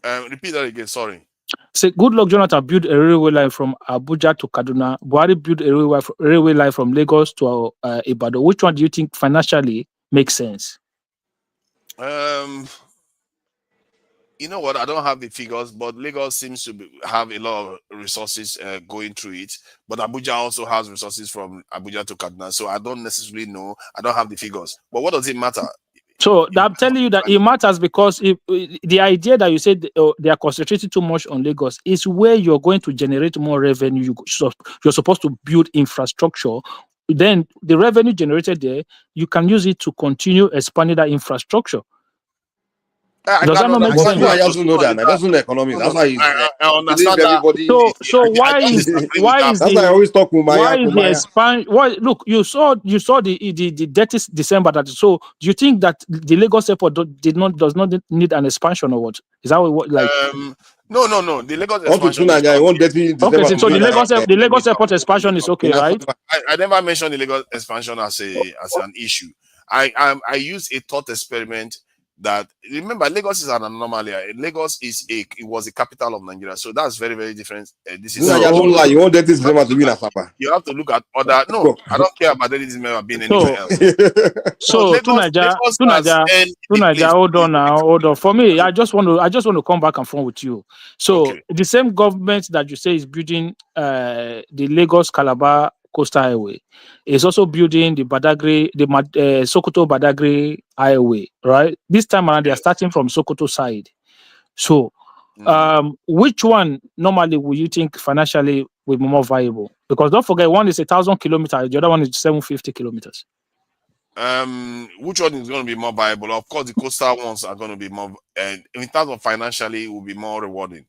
Repeat that again. Sorry. Say Goodluck Jonathan built a railway line from Abuja to Kaduna. Buhari built a railway line from Lagos to Ibadan. Which one do you think financially makes sense? You know what? I don't have the figures, but Lagos seems to have a lot of resources going through it. But Abuja also has resources from Abuja to Kaduna. So I don't necessarily know. I don't have the figures. But what does it matter? So I'm telling you that it matters because the idea that you said they are concentrating too much on Lagos is where you're going to generate more revenue. You're supposed to build infrastructure. Then the revenue generated there, you can use it to continue expanding that infrastructure. Does that not make sense? I doesn't know that. I doesn't know economics. That's why I understand everybody. So why is that's why I always talk with why is the expansion? Why look? You saw the dirtiest December. That so. Do you think that the Lagos airport does not need an expansion or what? Is that what like? No. The Lagos expansion. Okay, so the Lagos airport expansion is okay, right? I never mentioned the Lagos expansion as an issue. I use a thought experiment. That remember, Lagos is an anomaly. Lagos was a capital of Nigeria, so that's very, very different. This is don't lie. You want that this to be in Asaba. You have to look at other. No, I don't care about this being anywhere else. So Tunaja, hold on. For me, I just want to come back and forth with you. So the same government that you say is building the Lagos Calabar Coastal Highway is also building the Sokoto Badagry Highway, right? This time around, they are starting from Sokoto side. So, which one normally would you think financially will be more viable? Because don't forget, one is 1,000 kilometers, the other one is 750 kilometers. Which one is going to be more viable? Of course, the coastal ones are going to be more, and in terms of financially, it will be more rewarding.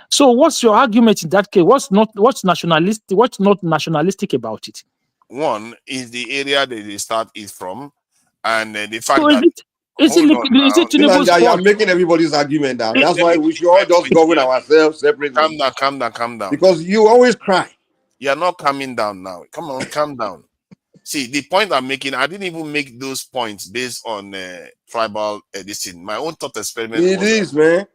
So, what's your argument in that case? What's not nationalistic about it? One is the area that they start is from, and the fact so that you're making everybody's argument down. That's why we should all just govern ourselves separately. Calm down. Because you always cry. You're not calming down now. Come on, calm down. See, the point I'm making, I didn't even make those points based on tribal this thing. My own thought experiment It was is, man.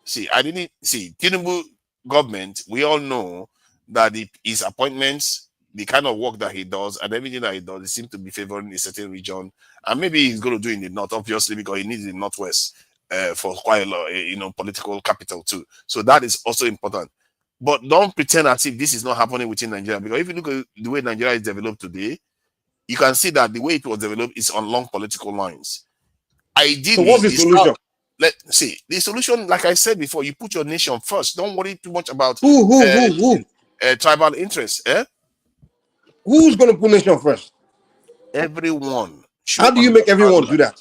See, I didn't see Tinubu government. We all know that his appointments, the kind of work that he does, and everything that he does, it seems to be favoring a certain region. And maybe he's going to do in the north, obviously, because he needs the northwest for quite a lot, political capital too. So that is also important. But don't pretend as if this is not happening within Nigeria, because if you look at the way Nigeria is developed today, you can see that the way it was developed is on long political lines. Ideally, so what's the solution? Let's see. The solution, like I said before, you put your nation first. Don't worry too much about who? Tribal interests. Who's going to put nation first? Everyone. How do you make everyone do that?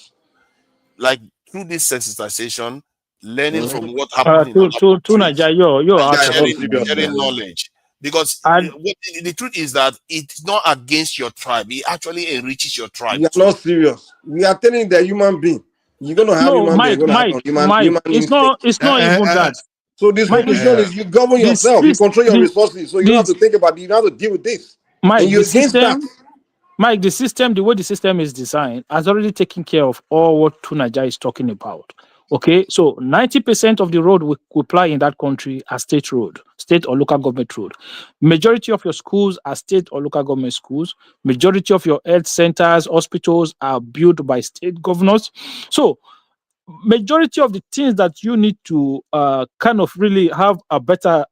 Like through this sensitization, learning from what happened in to Nigeria, sharing knowledge. Because the truth is that it's not against your tribe. It actually enriches your tribe. We are not serious. We are telling the human being. You're going to have human being. It's not even that. So the solution is you govern yourself. You control your resources. So you don't have to think about it. You don't have to deal with this. Mike, the way the system is designed has already taken care of all what Tunaja is talking about. Okay, so 90% of the road we ply in that country are state road, state or local government road. Majority of your schools are state or local government schools. Majority of your health centers, hospitals are built by state governors. So majority of the things that you need to kind of really have a better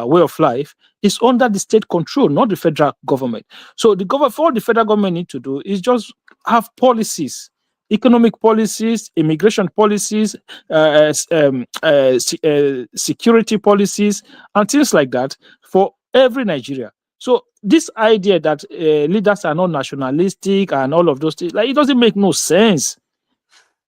way of life is under the state control, not the federal government. So all the federal government need to do is just have policies, economic policies, immigration policies, security policies, and things like that for every Nigeria. So this idea that leaders are not nationalistic and all of those things, like, it doesn't make no sense.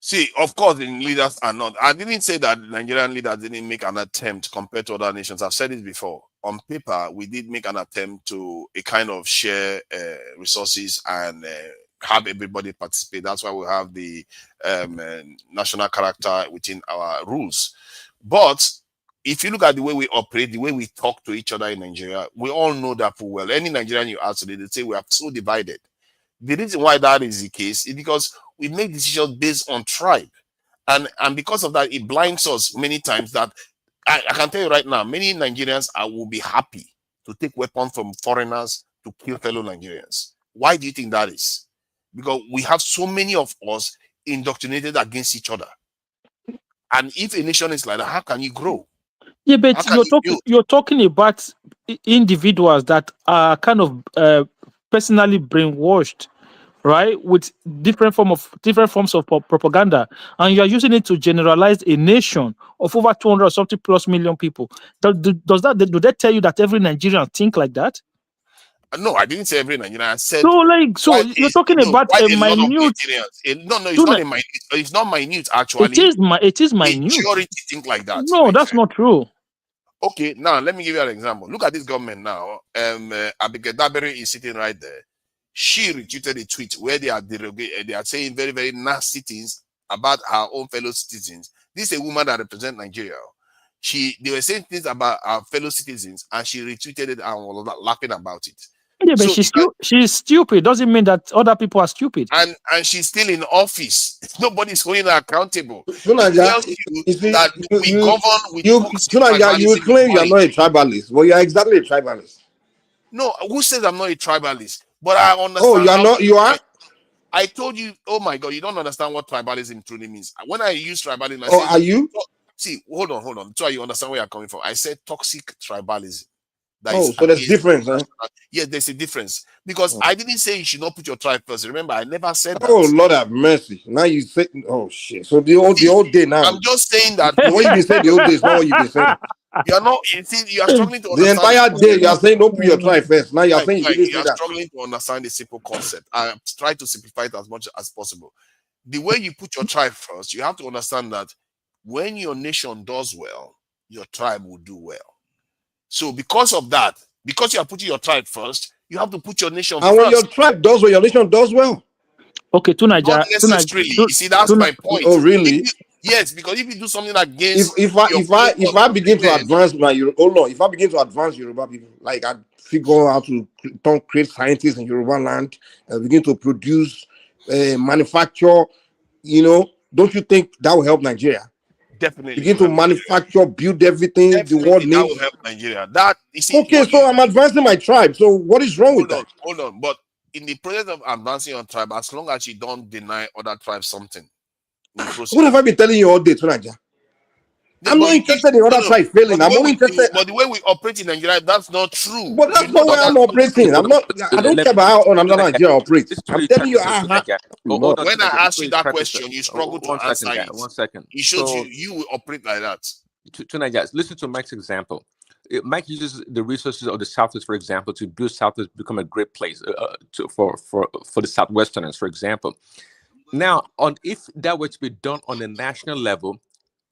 See, of course, the leaders are not. I didn't say that Nigerian leaders didn't make an attempt compared to other nations. I've said it before. On paper, we did make an attempt to a kind of share resources and have everybody participate. That's why we have the national character within our rules. But if you look at the way we operate, the way we talk to each other in Nigeria, we all know that full well. Any Nigerian you ask today, they say we are so divided. The reason why that is the case is because we make decisions based on tribe. And because of that, it blinds us many times that I can tell you right now, many Nigerians will be happy to take weapons from foreigners to kill fellow Nigerians. Why do you think that is? Because we have so many of us indoctrinated against each other. And if a nation is like that, how can you grow? Yeah, but you're talking about individuals that are kind of personally brainwashed, right, with different forms of propaganda, and you are using it to generalize a nation of over 200 or something plus million people. Do they tell you that every Nigerian think like that? No, I didn't say every Nigerian. I said you're talking about a minute. It's not a minute. It's not minute actually. It is minute. Majority think like that. No, that's not true. Okay, now let me give you an example. Look at this government now. Abigail Daberi is sitting right there. She retweeted a tweet where they are saying very, very nasty things about her own fellow citizens. This is a woman that represents Nigeria. They were saying things about our fellow citizens, and she retweeted it and was laughing about it. Yeah, but she's stupid. Doesn't mean that other people are stupid. And she's still in office. Nobody's holding her accountable. Tunaja, you claim you're not a tribalist. Well, you're exactly a tribalist. No, who says I'm not a tribalist? But I understand. Oh, you are not. You are. I told you. Oh my God, you don't understand what tribalism truly means. When I use tribalism, I said, are you? See, hold on. So you understand where you're coming from. I said toxic tribalism. So there's difference, huh? Yeah, there's a difference. Because I didn't say you should not put your tribe first. Remember, I never said that. Oh, Lord have mercy. Now you say, oh shit. So the old day now. I'm just saying that what you've been saying the old day is not what you've been saying. You're not, you are struggling to understand the entire day. You are saying don't put your tribe first. Now you are saying you are struggling to understand the simple concept. I try to simplify it as much as possible. The way you put your tribe first, you have to understand that when your nation does well, your tribe will do well. So because of that, because you are putting your tribe first, you have to put your nation first. And when your tribe does well, your nation does well. Okay, Tunaja. Not necessarily. You see, that's my point. Oh, really? Yes, because if you do something against if I begin to advance my if I begin to advance Yoruba people, like I figure out to create scientists in Yoruba land and begin to produce, manufacture, don't you think that will help Nigeria? Definitely Begin to manufacture, build everything the world that will needs. help Nigeria. That you see. Okay, so I'm advancing my tribe. So what is wrong with that? Hold on. But in the process of advancing your tribe, as long as you don't deny other tribes something, What have I been telling you all day, Tunaja? I'm not interested in other tribes failing. I'm only interested. But the way we operate in Nigeria, that's not true. But that's not where I'm operating. I don't care about how another Nigeria operates. I'm telling you, Lord. When I asked you that question, you struggled to answer it. 1 second. It showed you will operate like that. Tunaja, listen to Mike's example. Mike uses the resources of the Southwest, for example, to build Southwest become a great place for the Southwesterners, for example. Now, if that were to be done on a national level,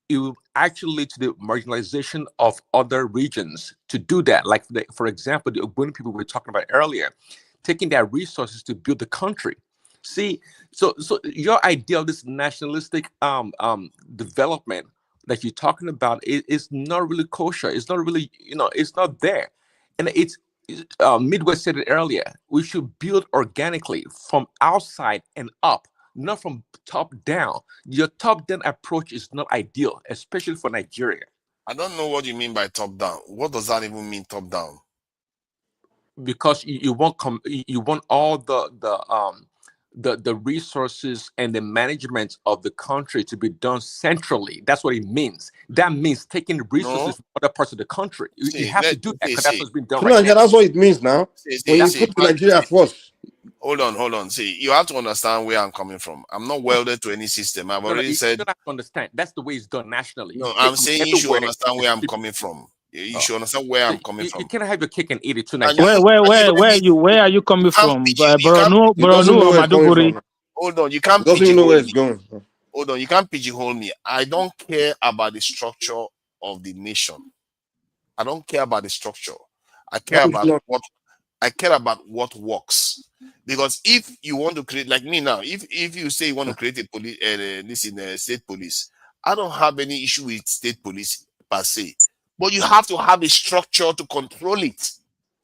it will actually lead to the marginalization of other regions to do that. Like, for example, the Ogboni people we were talking about earlier, taking their resources to build the country. See, so your idea of this nationalistic development that you're talking about is not really kosher. It's not really, it's not there. And it's Midwest said it earlier. We should build organically from outside and up, not from top down. Your top down approach is not ideal, especially for Nigeria. I don't know what you mean by top down. What does that even mean, top down? Because you want all the resources and the management of the country to be done centrally. That's what it means. That means taking resources from other parts of the country. You have to do that because that's what's been done right now. That's what it means now. When you put Nigeria first. Hold on. See, you have to understand where I'm coming from. I'm not welded to any system. I've already said. You don't have to understand. That's the way it's done nationally. No, I'm saying you should understand where I'm coming from. You should understand where I'm coming from. You can't have your cake and eat it too. Where are you coming from? Borno, Maduguri. Hold on, you can't pigeonhole me. Hold on, you can't pigeonhole me. I don't care about the structure of the nation. I don't care about the structure. I care about what works. Because if you want to create, like me now, if you say you want to create a police, state police, I don't have any issue with state police per se. But you have to have a structure to control it.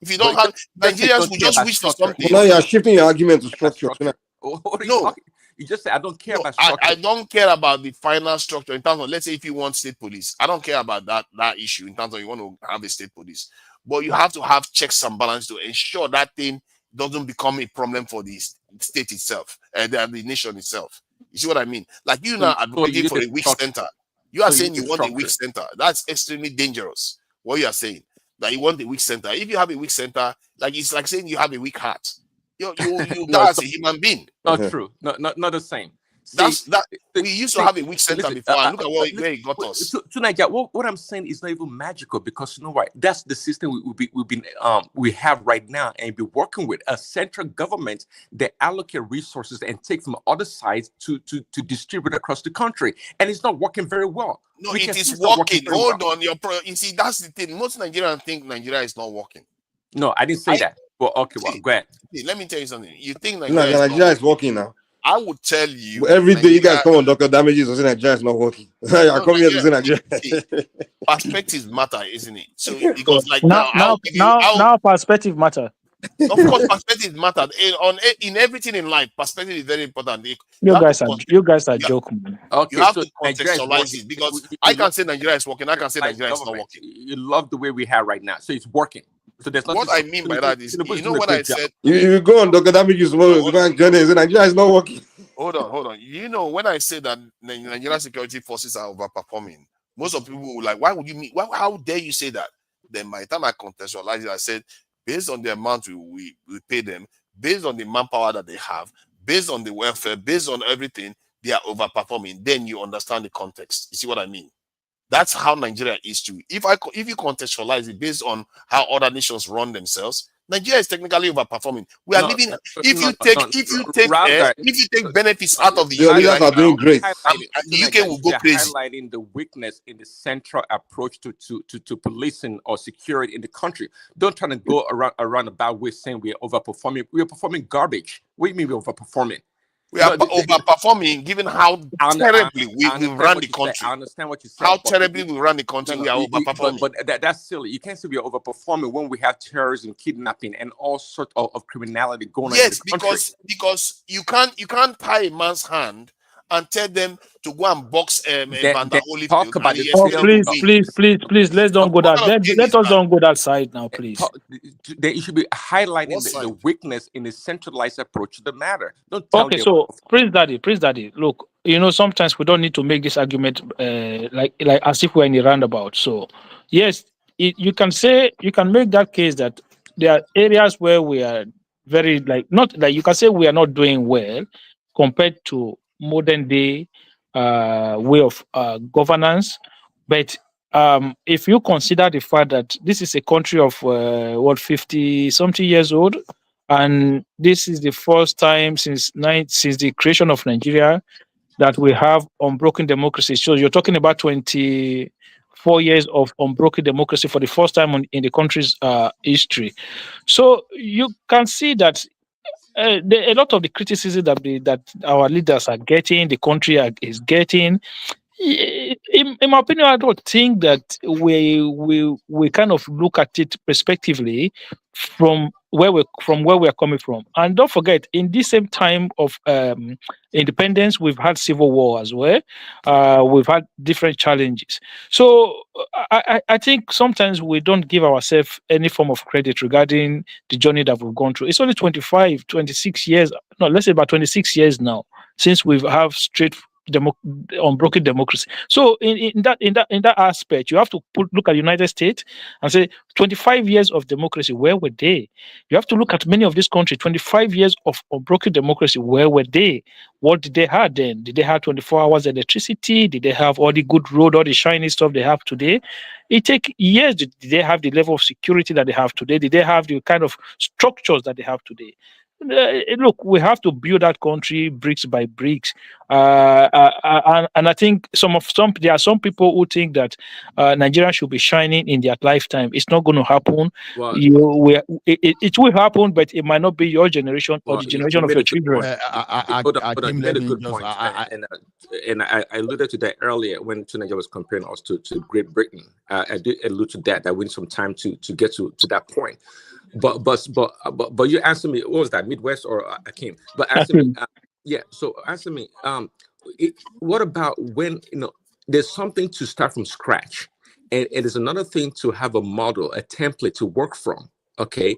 If you don't have, Nigerians will just wish for something. Now you are shifting your argument to structure. No, you just say I don't care about structure. I don't care about the final structure in terms of, let's say, if you want state police, I don't care about that issue in terms of you want to have a state police. But you have to have checks and balance to ensure that thing doesn't become a problem for the state itself, the nation itself. You see what I mean? Like you now advocating for a weak center. You are saying you want a weak center. That's extremely dangerous. What you are saying, that you want a weak center. If you have a weak center, like it's like saying you have a weak heart. You die as a human being. Not true. Not the same. We used to have a weak center before, and look at where it got us. To Nigeria, what I'm saying is not even magical, because you know what? That's the system we have right now, and be working with a central government that allocate resources and take from other sides to distribute across the country, and it's not working very well. No, it is working. Hold on, you see, that's the thing. Most Nigerians think Nigeria is not working. No, I didn't say that. Well, okay, well, go ahead. Let me tell you something. You think Nigeria is working now? I would tell you every day you guys come on Dr. Damages and say Nigeria is not working. I come here to say Nigeria. Perspectives matter, isn't it? So because like now perspective matter. Of course, perspective matter. In everything in life, perspective is very important. You guys are joking. Okay, you have to contextualize it, because I can say Nigeria is working. I can say Nigeria is not working. You love the way we have right now, so it's working. So there's what I mean by that is, you know what I said. You go on Dr. Damages tomorrow. Nigeria is not working. Hold on. You know, when I say that Nigerian security forces are overperforming, most of people will like, why would you mean? How dare you say that? Then by the time I contextualized it, I said, based on the amount we pay them, based on the manpower that they have, based on the welfare, based on everything, they are overperforming. Then you understand the context. You see what I mean? That's how Nigeria is too. If you contextualize it based on how other nations run themselves, Nigeria is technically overperforming. We are living. If you take benefits out of the UK, leaders are doing great. The UK will go crazy. Highlighting the weakness in the central approach to policing or security in the country. Don't try to go around about way saying we are overperforming. We are performing garbage. What do you mean we're overperforming? We are overperforming, given how terribly we run the country. I understand what you said. How terribly we run the country, we are overperforming. But that's silly. You can't say we are overperforming when we have terrorism, kidnapping, and all sorts of criminality going on in the country. Yes, because you can't tie a man's hand and tell them to go and box Banda Holyfield. Please, let's don't go that. Let us don't go that side now, please. They should be highlighting the weakness in the centralized approach to the matter. Don't tell Okay, so Prince Daddy, look, sometimes we don't need to make this argument like as if we're in a roundabout. So yes, you can make that case that there are areas where we are very not like you can say we are not doing well compared to modern day way of governance, but if you consider the fact that this is a country of 50-something years old, and this is the first time since the creation of Nigeria that we have unbroken democracy. So you're talking about 24 years of unbroken democracy for the first time in the country's history. So you can see that a lot of the criticism that our leaders are getting, the country is getting. In my opinion, I don't think that we kind of look at it prospectively from where we're coming from. And don't forget, in this same time of independence, we've had civil war as well. We've had different challenges. So I think sometimes we don't give ourselves any form of credit regarding the journey that we've gone through. It's only 26 years, no, let's say about 26 years now since we have unbroken democracy. So in that aspect, you have to look at the United States and say 25 years of democracy, where were they? You have to look at many of these countries, 25 years of unbroken democracy, where were they? What did they have then? Did they have 24 hours electricity? Did they have all the good road, all the shiny stuff they have today? It takes years. Did they have the level of security that they have today? Did they have the kind of structures that they have today? Look, we have to build that country bricks by bricks, and I think there are some people who think that Nigeria should be shining in their lifetime. It's not going to happen. Well, it will happen, but it might not be your generation or the generation of your children. You made a good point, and I alluded to that earlier when Nigeria was comparing us to Great Britain. I did allude to that. We need some time to get to that point. But you answer me. What was that, Midwest or Akim? But answer me. So answer me. What about when there's something to start from scratch, and there's another thing to have a model, a template to work from. Okay,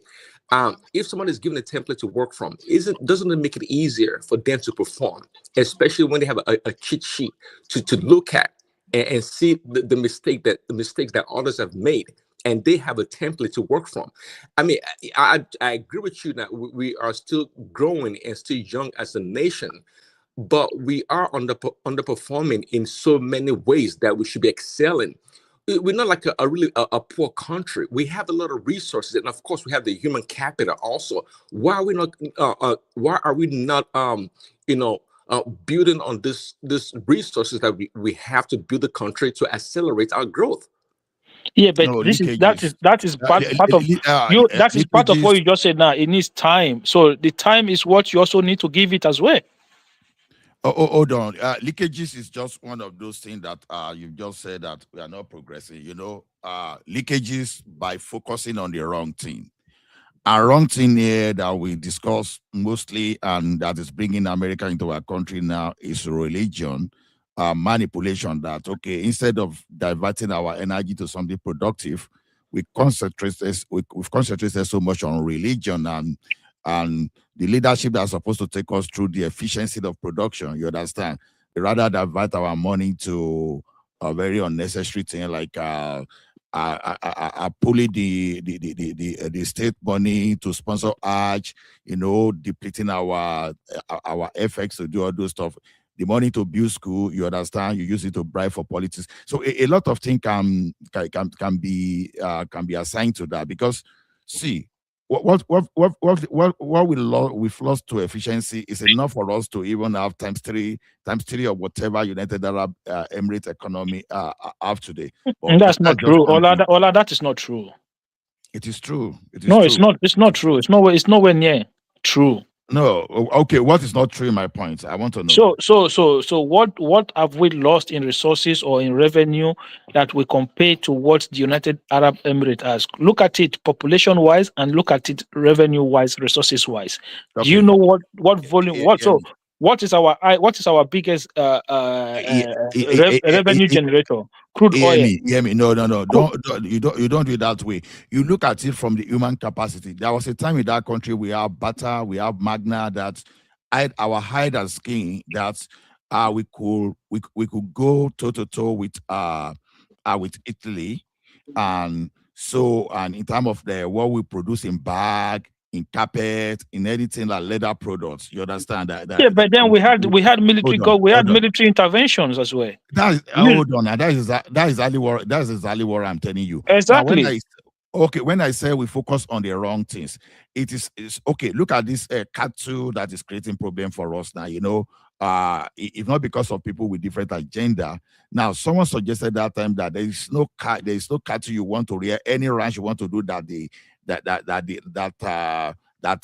if someone is given a template to work from, doesn't it make it easier for them to perform, especially when they have a cheat sheet to look at and see the mistakes that others have made, and they have a template to work from. I mean, I agree with you that we are still growing and still young as a nation, but we are underperforming in so many ways that we should be excelling. We're not like a really poor country. We have a lot of resources, and of course, we have the human capital also. Why are we not? Building on this resources that we have to build the country to accelerate our growth? Yeah, but that is part of what you just said. Now it needs time, so the time is what you also need to give it as well. Hold on. Leakages is just one of those things that you've just said that we are not progressing. Leakages by focusing on the wrong thing. A wrong thing here that we discuss mostly, and that is bringing America into our country now, is religion. Manipulation. That instead of diverting our energy to something productive, we've concentrated so much on religion and the leadership that's supposed to take us through the efficiency of production. You understand? We rather divert our money to a very unnecessary thing like pulling the state money to sponsor Hajj, depleting our FX to do all those stuff. The money to build school, you understand, you use it to bribe for politics. So a lot of things can be assigned to that, because see, what we've lost to efficiency is enough for us to even have times three of whatever United Arab Emirates economy have today. That's not true. All of that is not true. It is true. It's not true. It's nowhere near true. No, okay. What is not true in my point? I want to know. So what have we lost in resources or in revenue that we compare to what the United Arab Emirates has? Look at it population wise and look at it revenue wise, resources wise. Do you know what volume? What is our biggest revenue generator? Crude oil. Hear me. No. You don't do it that way. You look at it from the human capacity. There was a time in that country we have butter, we have magna that our hide and skin that we could go toe to toe with Italy, and in terms of what we produce in bag, in carpet, in anything like leather products. You understand that? Yeah, but then we had military military interventions as well. Hold on. That is exactly what I'm telling you. Exactly. Now, when I say we focus on the wrong things, it's okay. Look at this cattle that is creating problem for us now. If not because of people with different agenda. Now, someone suggested that time that there is no cattle you want to rear, any ranch you want to do that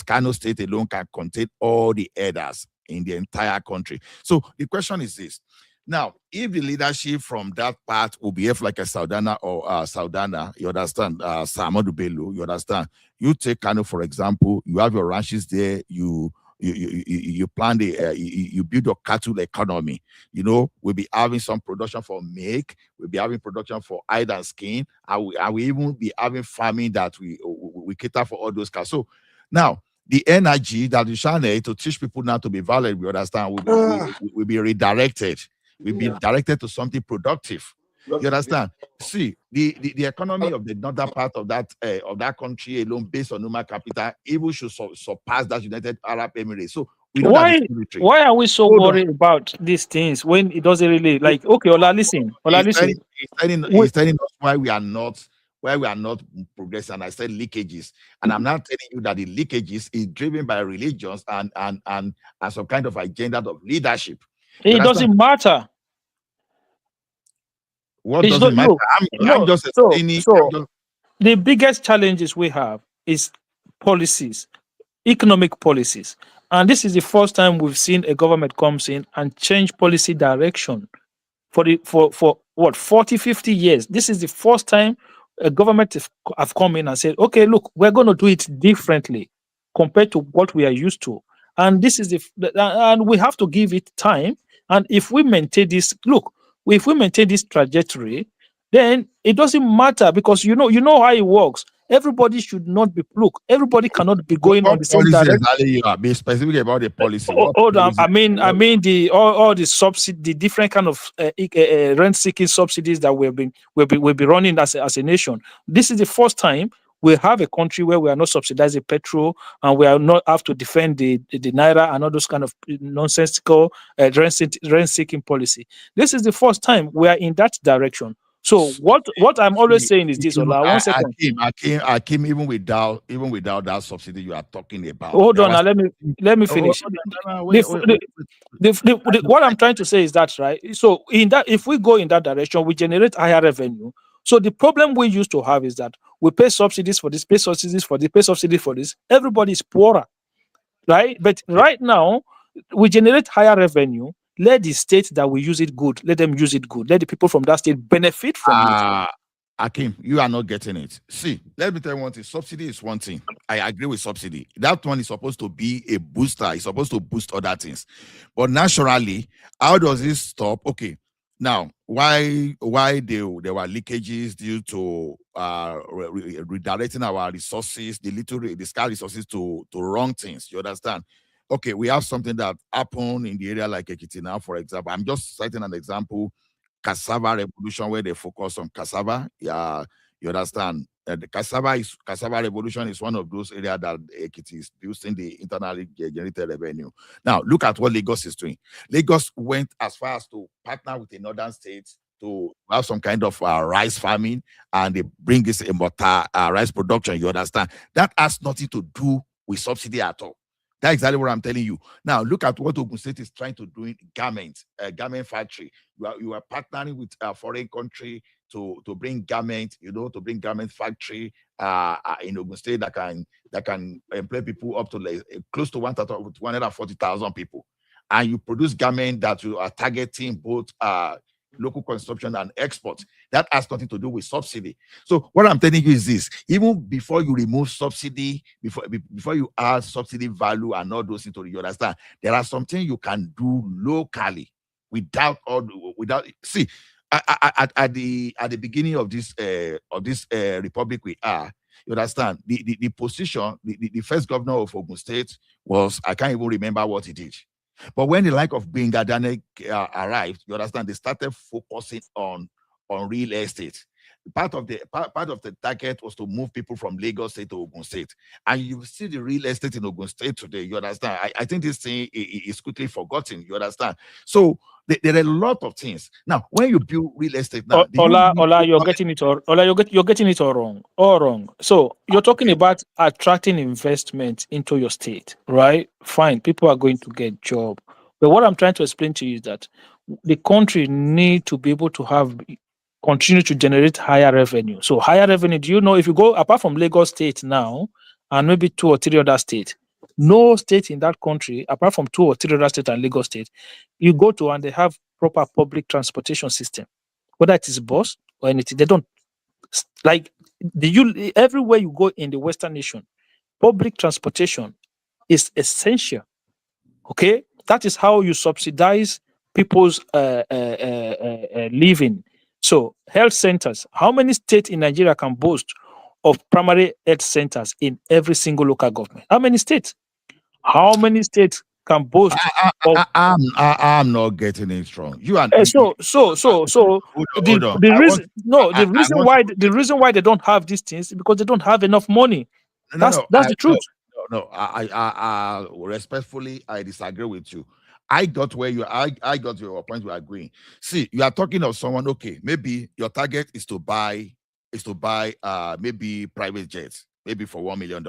Kano State alone can contain all the herders in the entire country. So the question is this. Now, if the leadership from that part will behave like a Saudana or Saudana, you understand, Samadu Bello, you understand. You take Kano, for example, you have your ranches there, you plan you build your cattle economy. We'll be having some production for milk, we'll be having production for hide and skin, and we even be having farming that we cater for all those cats. So now the energy that you shall need to teach people now to be violent, we understand, will be redirected. We'll be directed to something productive. You understand? See, the economy of the northern part of that country alone, based on human capital, even should surpass that United Arab Emirates. So we don't have the military. Why are we so worried about these things when it doesn't really okay? Ola, listen. He's telling us why we are not progressing. And I said leakages, and I'm not telling you that the leakages is driven by religions and some kind of agenda of leadership. It doesn't matter. What doesn't matter? I'm just explaining. The biggest challenges we have is policies, economic policies. And this is the first time we've seen a government comes in and change policy direction for 40, 50 years. This is the first time a government have come in and said, okay, look, we're going to do it differently compared to what we are used to. And this is and we have to give it time. And if we maintain this, if we maintain this trajectory, then it doesn't matter, because you know how it works. Everybody should not be everybody cannot be going on the same direction. You are being specific about the policy. I mean all the subsidy, the different kind of rent-seeking subsidies that we'll be running as a nation. This is the first time we have a country where we are not subsidizing petrol, and we are not have to defend the naira and all those kind of nonsensical rent-seeking policy. This is the first time we are in that direction. So what I'm always saying is this, Ola. 1 second. Akim, even without that subsidy you are talking about. Hold on, now let me finish. What I'm trying to say is that, right? So if we go in that direction, we generate higher revenue. So the problem we used to have is that we pay subsidies for this, pay subsidies for this, pay subsidies for this. Everybody is poorer, right? But right now we generate higher revenue. Let the state that we use it good, let them use it good. Let the people from that state benefit from it. Akim, you are not getting it. See, let me tell you one thing. Subsidy is one thing. I agree with subsidy. That one is supposed to be a booster. It's supposed to boost other things. But naturally, how does this stop? Okay, now, why there were leakages due to redirecting our resources, the scarce resources to wrong things? You understand? Okay, we have something that happened in the area like Ekiti now, for example. I'm just citing an example, cassava revolution, where they focus on cassava. Yeah, you understand? The cassava revolution is one of those areas that Ekiti is boosting the internally generated revenue. Now, look at what Lagos is doing. Lagos went as far as to partner with the northern states to have some kind of rice farming, and they bring this rice production. You understand? That has nothing to do with subsidy at all. That's exactly what I'm telling you. Now, look at what Ogun State is trying to do in garment factory. You are partnering with a foreign country to bring garment, to bring garment factory in Ogun State that can employ people up to like, close to 140,000 people, and you produce garment that you are targeting both local consumption and export. That has nothing to do with subsidy. So what I'm telling you is this: even before you remove subsidy, before you add subsidy value and all those things, you understand there are some things you can do locally without see. At the beginning of this republic we are, you understand the position, the first governor of Ogun State was, I can't even remember what he did. But when the like of Benga Dane arrived, you understand, they started focusing on real estate. Part of the target was to move people from Lagos State to Ogun State. And you see the real estate in Ogun State today, you understand. I think this thing is quickly forgotten, you understand. So there are a lot of things. Now, when you build real estate now, Ola, you're getting it all. Ola, you're getting it all wrong. All wrong. So you're talking about attracting investment into your state, right? Fine, people are going to get job. But what I'm trying to explain to you is that the country need to be able to continue to generate higher revenue. So higher revenue, do you know, if you go apart from Lagos State now and maybe 2 or 3 other states, no state in that country, apart from 2 or 3 other states and Lagos State, you go to and they have proper public transportation system, whether it is bus or anything. They don't like everywhere you go in the Western nation, public transportation is essential. Okay, that is how you subsidize people's living. So health centers, how many states in Nigeria can boast of primary health centers in every single local government? How many states? How many states can boast? I'm not getting it wrong. You and the reason why they don't have these things is because they don't have enough money. That's the truth. No, I respectfully, I disagree with you. I got your point. We're agreeing. See, you are talking of someone. Okay, maybe your target is to buy maybe private jets, maybe for $1 million.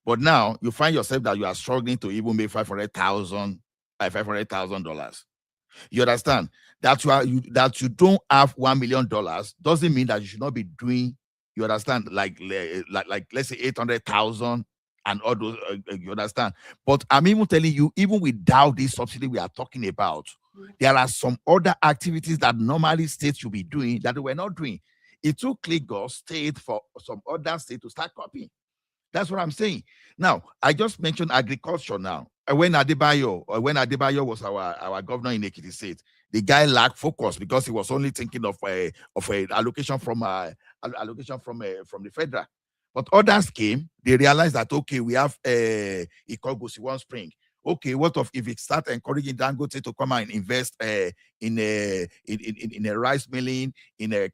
But now you find yourself that you are struggling to even make $500,000. You understand that you don't have $1 million doesn't mean that you should not be doing. You understand, like let's say 800,000 and all those. You understand, but I'm even telling you, even without this subsidy we are talking about, there are some other activities that normally states should be doing that they were not doing. It took Lagos State for some other state to start copying. That's what I'm saying. Now, I just mentioned agriculture now. When Adebayo was our governor in Ekiti State, the guy lacked focus because he was only thinking of a allocation from the federal. But others came, they realized that, okay, we have Ikogosi One Spring. Okay, what if we start encouraging Dangote to come and invest in a rice milling, in a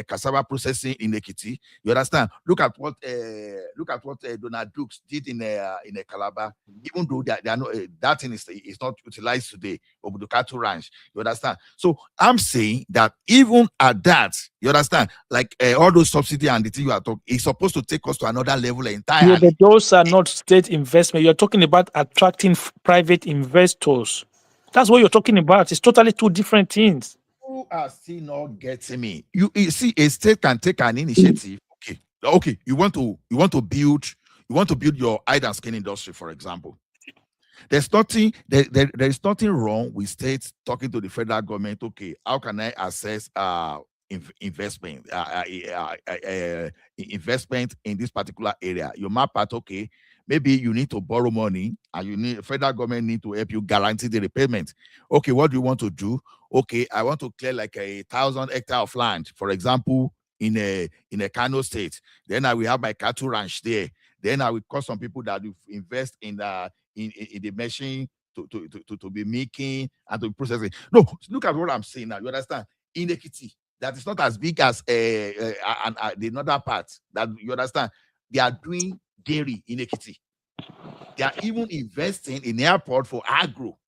cassava processing in Ekiti? You understand? Look at what Donald Dukes did in a Calabar. Even though that thing is not utilized today, Obudukatu Ranch. You understand? So I'm saying that even at that, you understand, like all those subsidy and the thing you are talking, is supposed to take us to another level entirely. Yeah, but those are not state investment. You're talking about attracting private investors. That's what you're talking about. It's totally two different things. You are still not getting me. You see, a state can take an initiative. Okay. You want to build your hide and skin industry, for example. There is nothing wrong with states talking to the federal government. Okay, how can I access investment in this particular area? You map out, okay, maybe you need to borrow money and federal government need to help you guarantee the repayment. Okay, what do you want to do? Okay, I want to clear like 1,000 hectares of land, for example, in a Kano state. Then I will have my cattle ranch there. Then I will call some people that will invest in the machine to be making and to be processing. No, look at what I'm saying now. You understand? In Ekiti, that is not as big as the other part. That you understand? They are doing dairy in Ekiti. They are even investing in airport for agro.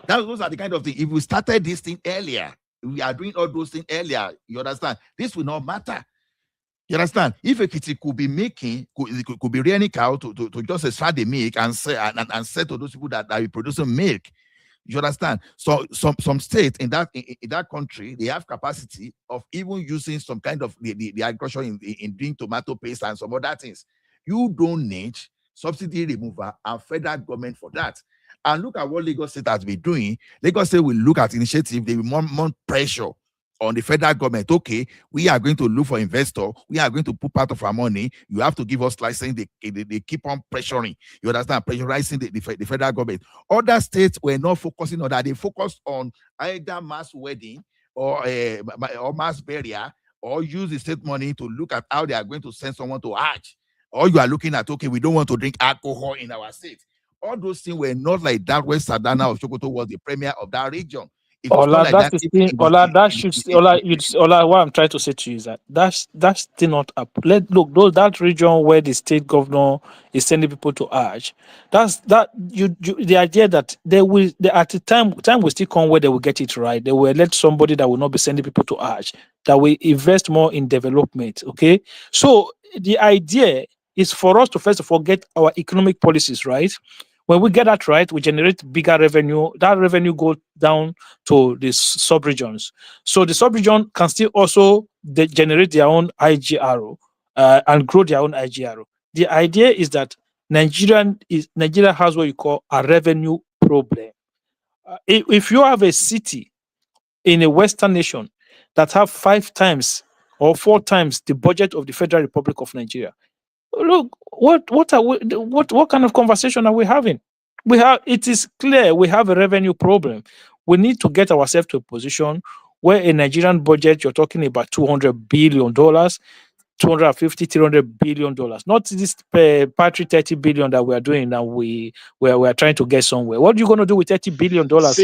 Those are the kind of things. If we started this thing earlier, we are doing all those things earlier. You understand? This will not matter. You understand? If Ekiti could be rearing cow to just extract the milk and sell to those people that are producing milk. You understand? So some states in that country, they have capacity of even using some kind of the agriculture in doing tomato paste and some other things. You don't need subsidy removal and federal government for that. And look at what Lagos State has been doing. Lagos State will look at initiative, they will more pressure on the federal government. Okay, we are going to look for investor. We are going to put part of our money. You have to give us license. They keep on pressuring. You understand? Pressurizing the federal government. Other states were not focusing on that. They focused on either mass wedding or mass burial, or use the state money to look at how they are going to send someone to Hajj. Or you are looking at, okay, we don't want to drink alcohol in our state. All those things were not like that when Sadana of Sokoto was the premier of that region. Ola, like that's the thing. Ola, what I'm trying to say to you is that's still not up. That region where the state governor is sending people to Hajj, the idea that at the time will still come where they will get it right. They will elect somebody that will not be sending people to Hajj, that will invest more in development. Okay, so the idea is for us to first of all get our economic policies right. When we get that right, we generate bigger revenue. That revenue goes down to the sub-regions. So the sub-region can still also generate their own IGRO and grow their own IGRO. The idea is that Nigeria has what you call a revenue problem. If you have a city in a Western nation that have 5 times or 4 times the budget of the Federal Republic of Nigeria, look, what kind of conversation are we having? It is clear we have a revenue problem. We need to get ourselves to a position where a Nigerian budget, you're talking about $200 billion, 250, $300 billion, not this patry 30 billion that we are doing now. We are trying to get somewhere. What are you going to do with $30 billion as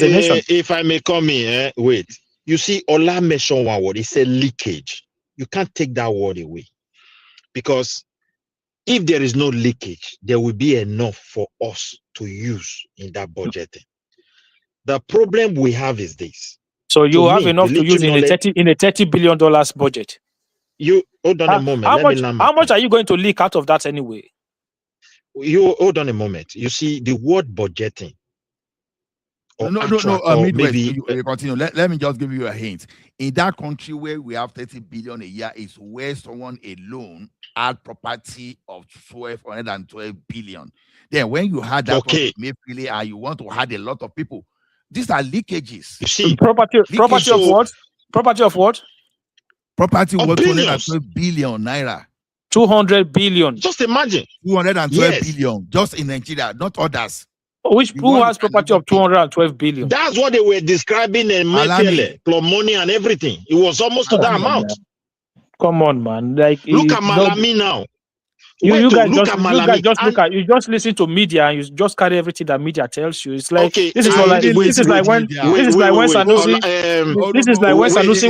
a nation? If I may come in, wait. You see, Ola mentioned one word. It's a leakage. You can't take that word away. Because if there is no leakage, there will be enough for us to use in that budgeting. The problem we have is this. So you have enough to use in a $30 billion budget. You hold on a moment. How much are you going to leak out of that anyway? You hold on a moment. You see, the word budgeting. Continue. Let me just give you a hint. In that country where we have 30 billion a year is where someone alone had property of 112 billion. Then when you had that maybe and you want to add a lot of people, these are leakages. You see, property of what? Property of what? Property worth 212 billion naira. 200 billion. Just imagine. 212 billion just in Nigeria, not others. Who has property of 212 billion? That's what they were describing in Mayfield, club money and everything. It was almost to that amount. Come on, man. Like, look at Malami now. You just listen to media and you just carry everything that media tells you. It's like this is like when Sanusi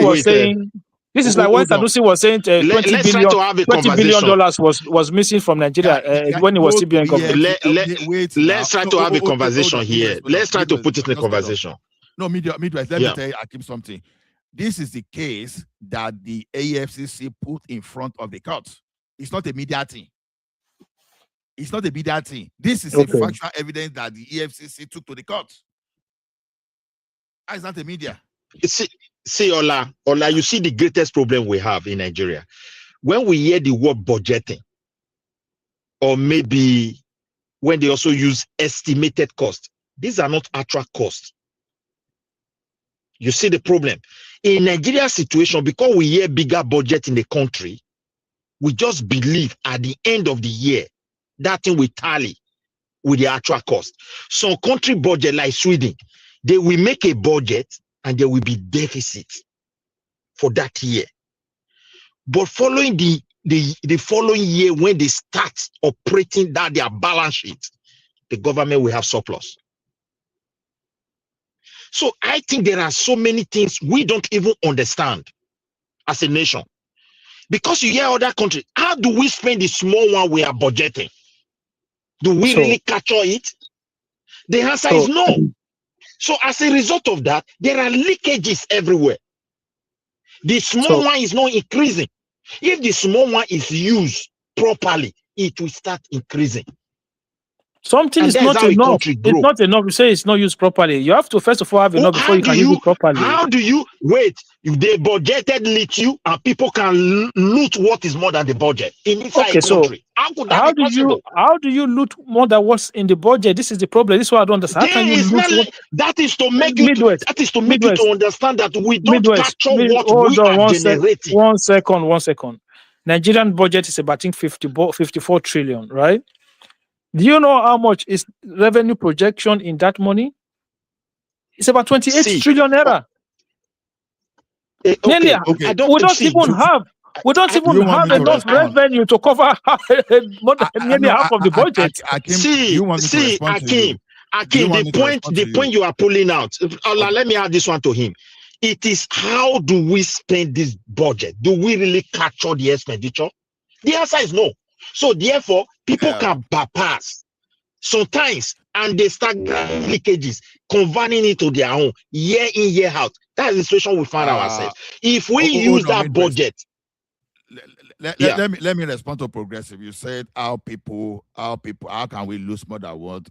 was saying. This is like when Sanusi was saying $20 billion was missing from Nigeria when he was CBN government. Let's try to have a conversation here. Let's try to put it in a conversation. No, midwife, let me tell you, Akim, something. This is the case that the AFCC put in front of the court. It's not a media thing. It's not a media thing. This is a factual evidence that the EFCC took to the court. It's not a media. See, Ola, you see the greatest problem we have in Nigeria. When we hear the word budgeting, or maybe when they also use estimated cost, these are not actual costs. You see the problem. In Nigeria's situation, because we hear bigger budget in the country, we just believe at the end of the year, that thing will tally with the actual cost. Some country budget like Sweden, they will make a budget and there will be deficit for that year. But following the following year, when they start operating that their balance sheet, the government will have surplus. So I think there are so many things we don't even understand as a nation. Because you hear other countries, how do we spend the small one we are budgeting? Do we really capture it? The answer is no. So as a result of that, there are leakages everywhere. The small one is not increasing. If the small one is used properly, it will start increasing. Something And is that is not how a enough. country It's grows. not enough. You say it's not used properly. You have to first of all have enough before you can use it properly. How do you wait? If they budgeted lithium and people can loot what is more than the budget inside Okay, a so country, how could that be possible? how do you loot more than what's in the budget? This is the problem. This is what I don't understand. How can you loot what That is to make you to understand that we don't capture what we are generating. 1 second, 1 second. Nigerian budget is about 54 trillion, right? Do you know how much is revenue projection in that money? It's about 28 trillion naira. Nearly, we don't even have enough revenue to cover nearly half of the budget. Akim, the point you are pulling out. Let me add this one to him. It is how do we spend this budget? Do we really capture the expenditure? The answer is no. So therefore, people can bypass sometimes, and they start leakages, converting it to their own year in, year out. That's the situation we find ourselves. If we use that budget, let me respond to Progressive. You said how can we lose more than what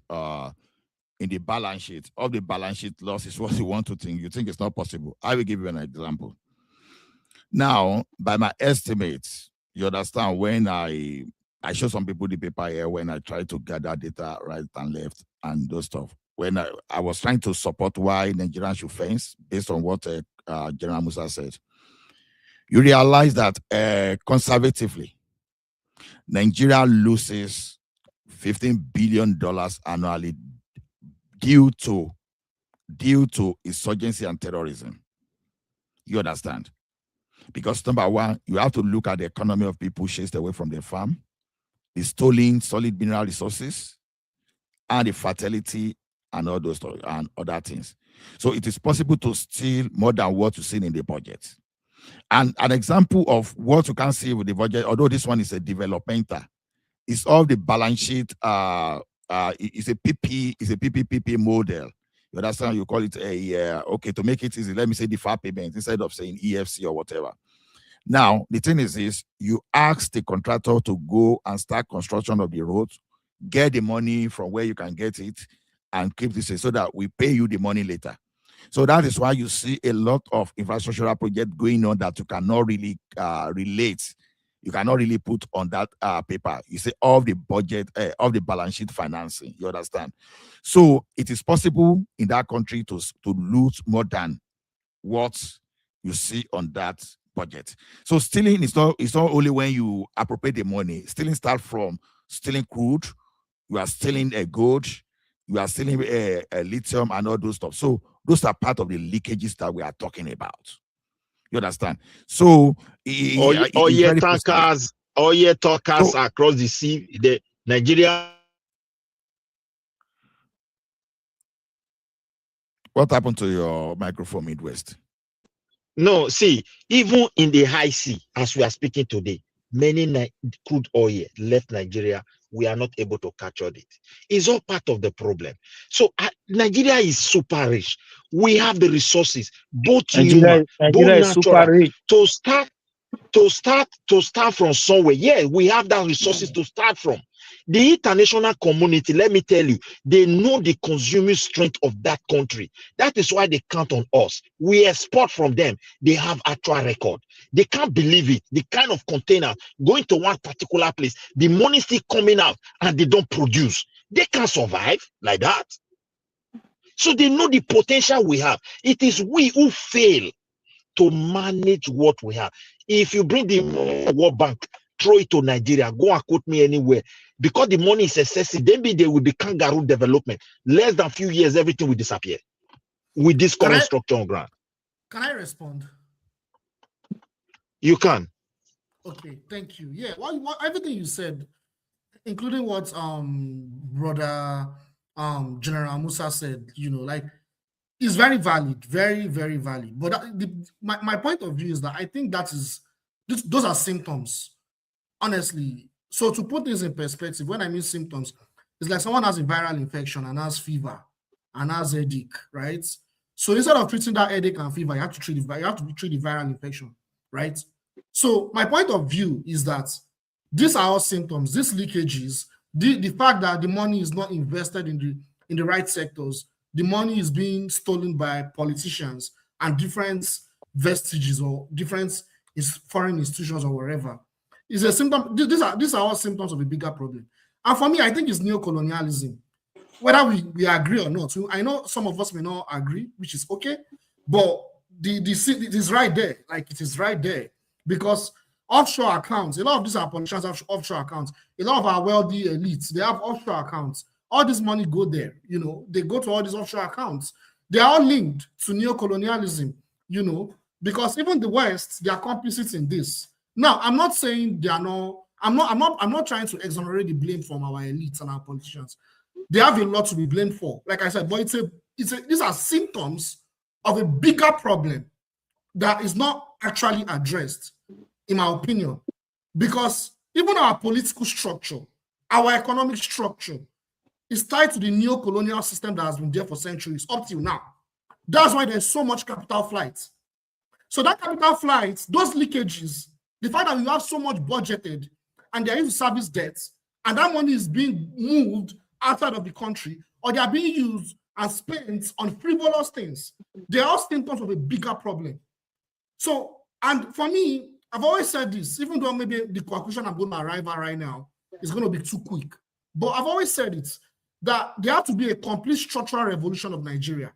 in the balance sheet? Of the balance sheet loss is what you want to think. You think it's not possible. I will give you an example. Now, by my estimates, you understand, when I show some people the paper here when I try to gather data right and left and those stuff. When I was trying to support why Nigerians should fence based on what General Musa said, you realize that conservatively, Nigeria loses $15 billion annually due to insurgency and terrorism. You understand? Because number one, you have to look at the economy of people chased away from their farm, the stolen solid mineral resources, and the fertility and all those stuff and other things. So it is possible to steal more than what you see in the budget. And an example of what you can see with the budget, although this one is a developmental, is all the balance sheet. It's a PPP model. You understand? You call it okay, to make it easy, let me say deferred payment instead of saying EFC or whatever. Now, the thing is you ask the contractor to go and start construction of the road, get the money from where you can get it, and keep this so that we pay you the money later. So that is why you see a lot of infrastructural projects going on that you cannot really relate. You cannot really put on that paper. You say of the budget, of the balance sheet financing. You understand? So it is possible in that country to lose more than what you see on that budget. So stealing is not only when you appropriate the money. Stealing starts from stealing crude, you are stealing gold, you are stealing lithium and all those stuff. So those are part of the leakages that we are talking about. You understand? So oil tankers across the sea, the Nigeria. What happened to your microphone, Midwest? No, see, even in the high sea, as we are speaking today, many crude oil left Nigeria. We are not able to capture it. It's all part of the problem. So Nigeria is super rich. We have the resources, both human, both natural, to start from somewhere. Yeah, we have that resources to start from. The international community, let me tell you, they know the consuming strength of that country. That is why they count on us. We export from them. They have actual record. They can't believe it. The kind of container going to one particular place, the money still coming out and they don't produce. They can't survive like that. So they know the potential we have. It is we who fail to manage what we have. If you bring the World Bank, throw it to Nigeria, go and quote me anywhere, because the money is excessive, then there will be kangaroo development. Less than a few years, everything will disappear with this current structure on ground. Can I respond? You can. Okay, thank you. Yeah, everything you said, including what brother General Musa said, is very valid, very, very valid. But my point of view is that I think those are symptoms, honestly. So to put this in perspective, when I mean symptoms, it's like someone has a viral infection and has fever and has headache, right? So instead of treating that headache and fever, you have to treat the viral infection, right? So my point of view is that these are all symptoms, these leakages, the fact that the money is not invested in the right sectors, the money is being stolen by politicians and different vestiges or different foreign institutions or wherever, is a symptom. These are all symptoms of a bigger problem. And for me, I think it's neocolonialism. Whether we agree or not, I know some of us may not agree, which is okay, but it is right there. Like, it is right there. Because offshore accounts, a lot of these are politicians have offshore accounts. A lot of our wealthy elites, they have offshore accounts. All this money go there, they go to all these offshore accounts. They are all linked to neocolonialism, because even the West, they are complicit in this. Now, I'm not saying they are not, I'm not trying to exonerate the blame from our elites and our politicians. They have a lot to be blamed for, like I said, but these are symptoms of a bigger problem that is not actually addressed, in my opinion, because even our political structure, our economic structure is tied to the neo-colonial system that has been there for centuries up till now. That's why there's so much capital flight. So that capital flight, those leakages, the fact that you have so much budgeted and they're used to service debts, and that money is being moved outside of the country, or they are being used and spent on frivolous things, they are all symptoms of a bigger problem. So, and for me, I've always said this, even though maybe the conclusion I'm going to arrive at right now is going to be too quick, but I've always said it, that there has to be a complete structural revolution of Nigeria,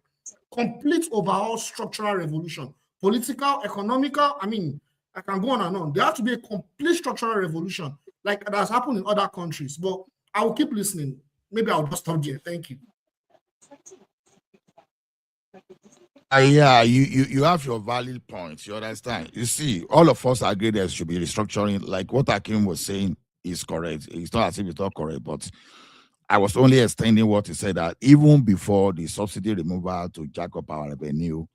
complete overall structural revolution, political, economical, I can go on and on. There has to be a complete structural revolution, like that has happened in other countries, but I will keep listening. Maybe I'll just stop there. Thank you. Yeah, you have your valid points. You understand? You see, all of us agree there should be restructuring. Like what Akim was saying is correct. It's not as if it's not correct, but I was only extending what he said, that even before the subsidy removal to jack up our revenue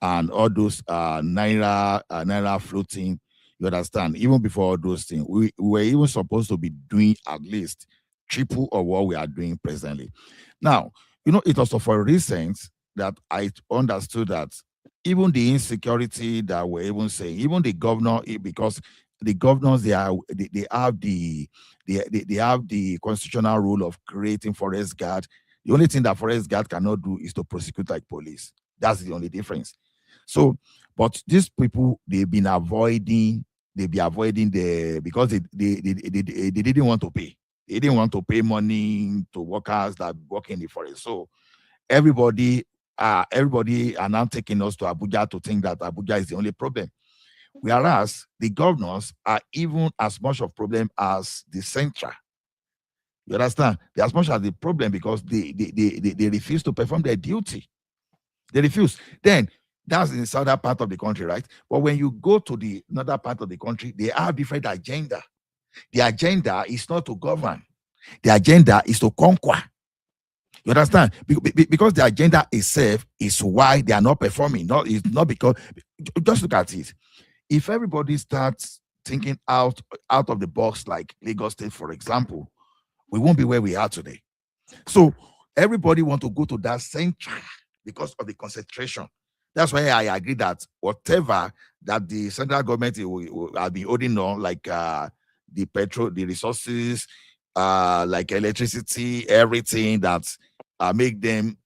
and all those naira floating, you understand? Even before all those things, we were even supposed to be doing at least triple of what we are doing presently. Now, it was for reasons that I understood that even the insecurity that we're even saying, even the governor, because the governors, they have the constitutional rule of creating forest guard. The only thing that forest guard cannot do is to prosecute like police. That's the only difference. So, but these people, they've been avoiding because they didn't want to pay. They didn't want to pay money to workers that work in the forest. So everybody are now taking us to Abuja to think that Abuja is the only problem. Whereas the governors are even as much of a problem as the central. You understand? They're as much as the problem because they refuse to perform their duty. They refuse. Then that's in the southern part of the country, right? But when you go to the northern part of the country, they have different agenda. The agenda is not to govern. The agenda is to conquer. You understand? Because the agenda itself is why they are not performing. It's not because, just look at it. If everybody starts thinking out of the box, like Lagos State, for example, we won't be where we are today. So everybody want to go to that center because of the concentration. That's why I agree that whatever that the central government will be holding on, like the petrol, the resources, like electricity, everything that make them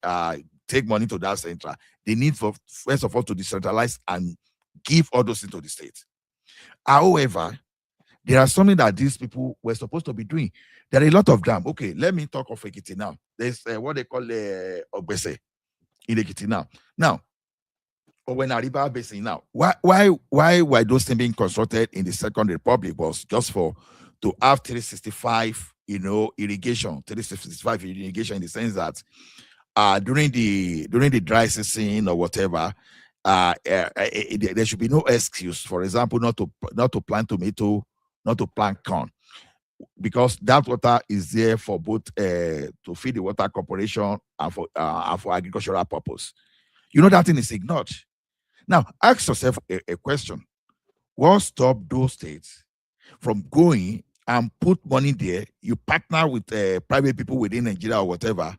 take money to that center, they need for first of all to decentralize and give all those things to the state. However, there are something that these people were supposed to be doing. There are a lot of them. Okay, let me talk of Ekiti now. There's what they call Ogbese in Ekiti now. Now, or when Ariba Basin now, why were those things being constructed in the Second Republic? Was just to have 365, irrigation, 365 irrigation, in the sense that during the dry season or whatever, there should be no excuse, for example, not to plant tomato, not to plant corn, because that water is there for both to feed the water corporation and for agricultural purpose. That thing is ignored. Now, ask yourself a question. What stopped those states from going and put money there? You partner with private people within Nigeria or whatever,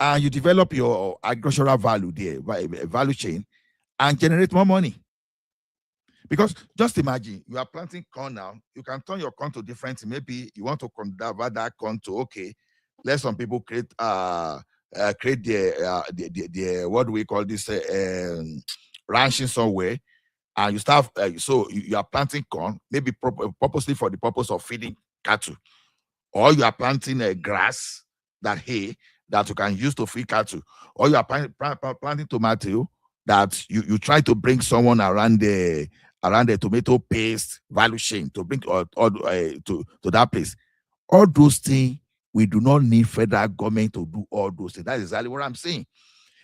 and you develop your agricultural value there, value chain, and generate more money. Because just imagine you are planting corn now. You can turn your corn to different. Maybe you want to convert that corn to okay. Let some people create the what do we call this ranching somewhere, and you start so you are planting corn maybe purposely for the purpose of feeding cattle, or you are planting grass that hay that you can use to feed cattle, or you are planting tomato that you try to bring someone around the tomato paste value chain to bring to that place. All those things, we do not need federal government to do all those things. That is exactly what I'm saying.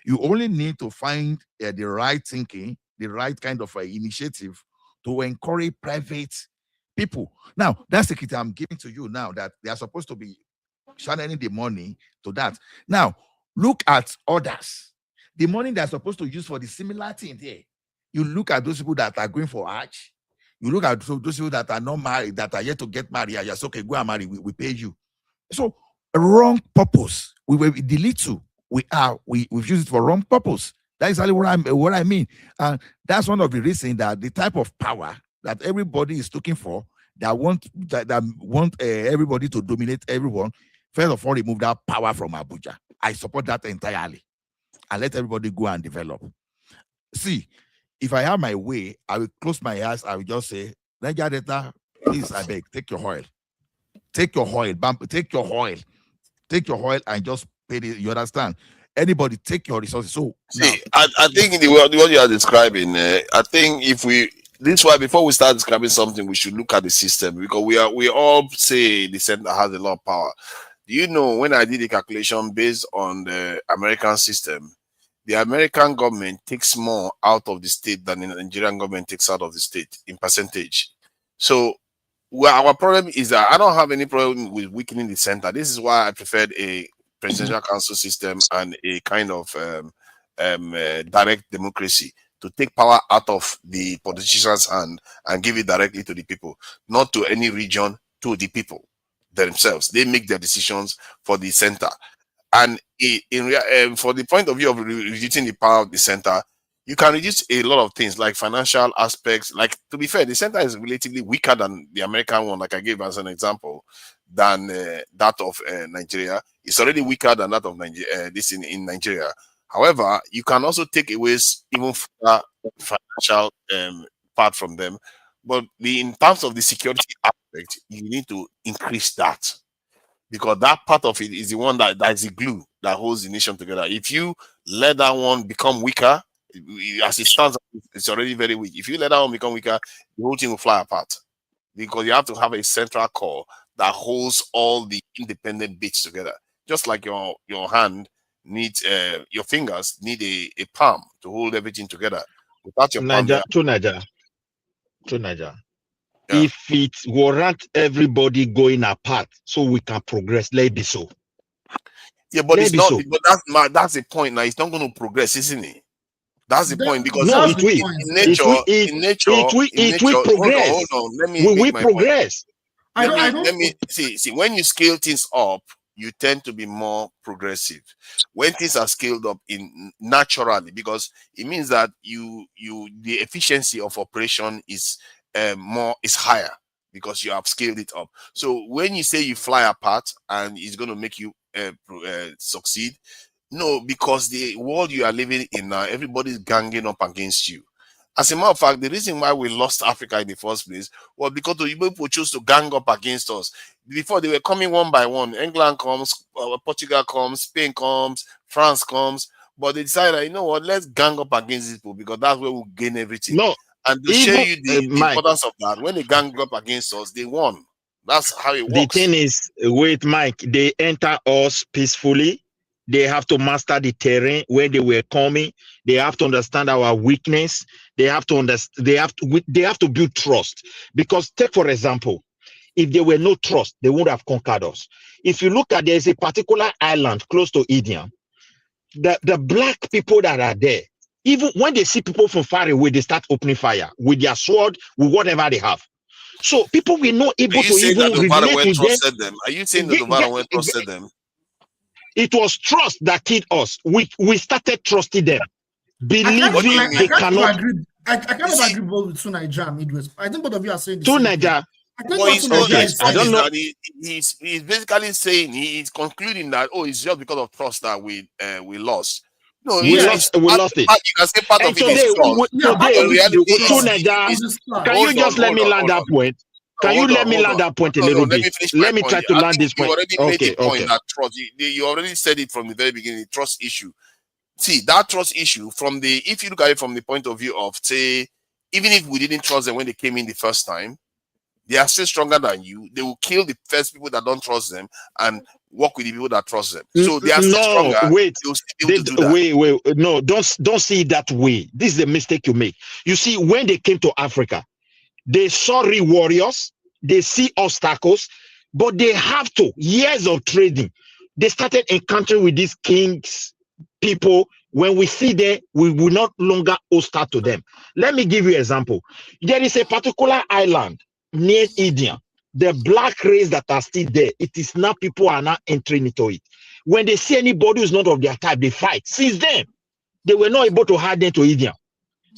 You only need to find the right thinking, the right kind of initiative to encourage private people. Now, that's the key I'm giving to you now, that they are supposed to be channeling the money to that. Now, look at others. The money they're supposed to use for the similar thing there. You look at those people that are going for Hajj. You look at those people that are not married, that are yet to get married. Yes, okay, go and marry. We pay you. So, a wrong purpose. We will delete to. We've used it for wrong purpose. That is exactly what I mean. And that's one of the reasons that the type of power that everybody is looking for, that want everybody to dominate everyone, first of all, remove that power from Abuja. I support that entirely. And let everybody go and develop. See, if I have my way, I will close my eyes. I will just say, Niger Delta, please, I beg, take your oil. Take your oil, take your oil. Take your oil and just pay it. You understand? Anybody take your resources. So see, now, I think in the world, what you are describing, I think if we this is why before we start describing something, we should look at the system, because we all say the center has a lot of power. Do you know, when I did the calculation based on the American system, the American government takes more out of the state than the Nigerian government takes out of the state in percentage. So our problem is that I don't have any problem with weakening the center. This is why I preferred a presidential council system and a kind of direct democracy, to take power out of the politicians' hand and give it directly to the people, not to any region, to the people themselves. They make their decisions for the center. And for the point of view of reducing the power of the center, you can reduce a lot of things like financial aspects. Like, to be fair, the center is relatively weaker than the American one, like I gave as an example, than that of Nigeria. It's already weaker than that of Nigeria. This in Nigeria. However, you can also take away even further financial part from them. But in terms of the security aspect, you need to increase that, because that part of it is the one that is the glue that holds the nation together. If you let that one become weaker, as it stands, it's already very weak. If you let that one become weaker, the whole thing will fly apart, because you have to have a central core that holds all the independent bits together. Just like your hand needs, your fingers need a palm to hold everything together. Without your palm, to Niger. Yeah. If it warrant everybody going apart so we can progress, let it be so. Yeah, but it's not. So. But that's the point. Now it's not going to progress, isn't it? That's the point, because no, it will. In nature, it will progress. Hold on. Let me make my progress. Point. Let me see. When you scale things up, you tend to be more progressive. When things are scaled up naturally, because it means that the efficiency of operation is higher, because you have scaled it up. So when you say you fly apart and it's going to make you succeed, no, because the world you are living in now, everybody's ganging up against you. As a matter of fact, the reason why we lost Africa in the first place was because the people chose to gang up against us. Before, they were coming one by one. England comes, Portugal comes, Spain comes, France comes. But they decided, you know what, let's gang up against these people, because that's where we'll gain everything. No. And to show you the importance of that, when they gang up against us, they won. That's how it works. The thing is, wait, Mike, they enter us peacefully. They have to master the terrain where they were coming. They have to understand our weakness. They have to understand. They have to build trust. Because take, for example, if there were no trust, they would have conquered us. If you look at, there's a particular island close to Idian. The black people that are there, even when they see people from far away, they start opening fire with their sword, with whatever they have. So people will not able to even relate with them. Are you saying that the Varawen trusted them? It was trust that killed us. We started trusting them, believing they cannot. I kind of agree both with Nigeria and Midwest. I think both of you are saying the To same Nigeria. I think But what his Nigeria I don't know. he's basically saying he's concluding that it's just because of trust that we lost. No, We lost it. You can say part And of it is trust. To Nigeria, can you just let me land that point? Can you let me land that point a little bit? Let me try to land this point. You already made the point that trust. You already said it from the very beginning. The trust issue. See that trust issue if you look at it from the point of view of say, even if we didn't trust them when they came in the first time, they are still stronger than you. They will kill the first people that don't trust them and work with the people that trust them. So they are still stronger. Wait, they will still be able to do that. wait. No, don't see it that way. This is a mistake you make. You see, when they came to Africa, they saw real warriors. They see obstacles, but they have to years of trading. They started encountering with these kings, people. When we see them, we will not longer hostile to them. Let me give you an example. There is a particular island near India. The black race that are still there, it is now people are now entering into it. When they see anybody who's not of their type, they fight. Since then, they were not able to harden to India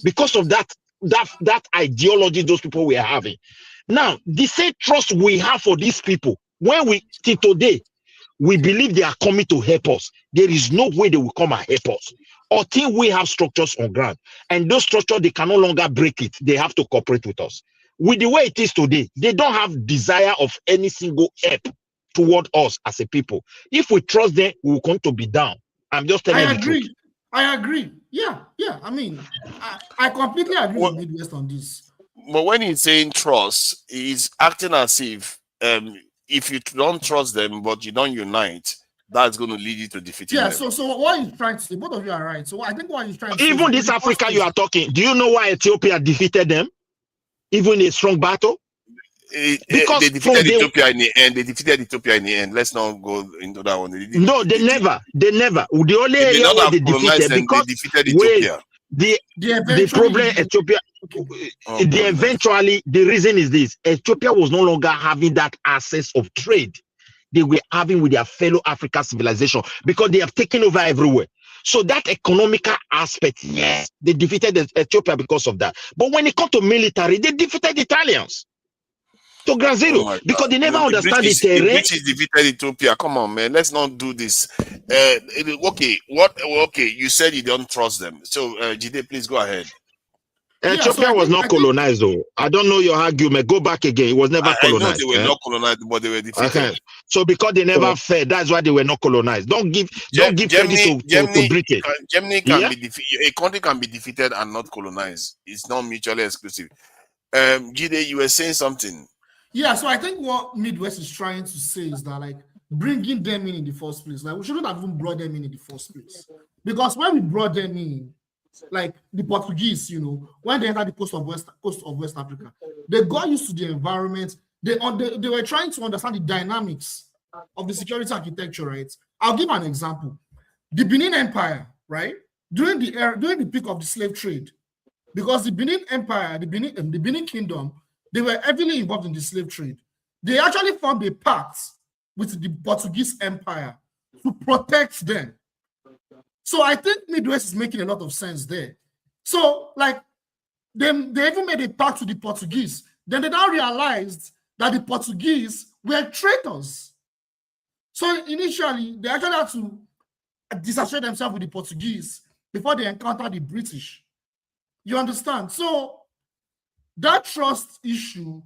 because of that ideology those people were having. Now, the same trust we have for these people, when we till today, we believe they are coming to help us. There is no way they will come and help us until we have structures on ground. And those structures, they can no longer break it. They have to cooperate with us. With the way it is today, they don't have desire of any single help toward us as a people. If we trust them, we will come to be down. I'm just telling you the truth. I agree. Yeah. I mean, I completely agree with Midwest on this. But when he's saying trust, he's acting as if you don't trust them, but you don't unite, that's going to lead you to defeating them. So what he's trying to say, both of you are right. So I think what he's trying to say, even this Africa you are talking, do you know why Ethiopia defeated them? Even a strong battle? Because they defeated Ethiopia in the end. Let's not go into that one. They never. The only area where they defeated because they defeated Ethiopia. The problem Ethiopia, eventually the reason is this: Ethiopia was no longer having that access of trade they were having with their fellow African civilization because they have taken over everywhere. So that economical aspect, yes, they defeated Ethiopia because of that. But when it comes to military, they defeated Italians to ground zero because they never understand the terrain. The British defeated Ethiopia. Come on, man. Let's not do this. Okay, you said you don't trust them. So, Jide, please go ahead. Ethiopia was not colonized, though. I don't know your argument. Go back again. It was never colonized. I know they were not colonized, but they were defeated. Okay. So because they never fed, that's why they were not colonized. Don't give credit to Britain. Germany can be defeated. A country can be defeated and not colonized. It's not mutually exclusive. Jide, you were saying something. Yeah, so I think what Midwest is trying to say is that, like, bringing them in the first place, like, we shouldn't have even brought them in the first place. Because when we brought them in, like the Portuguese, when they entered the coast of West Africa, they got used to the environment. They were trying to understand the dynamics of the security architecture, right? I'll give an example. The Benin Empire, right? During the peak of the slave trade, because the Benin Empire, the Benin Kingdom, they were heavily involved in the slave trade. They actually formed a pact with the Portuguese Empire to protect them. So I think Midwest is making a lot of sense there. So, like, they even made a pact with the Portuguese. Then they now realized that the Portuguese were traitors. So initially, they actually had to disassociate themselves with the Portuguese before they encountered the British. You understand? So that trust issue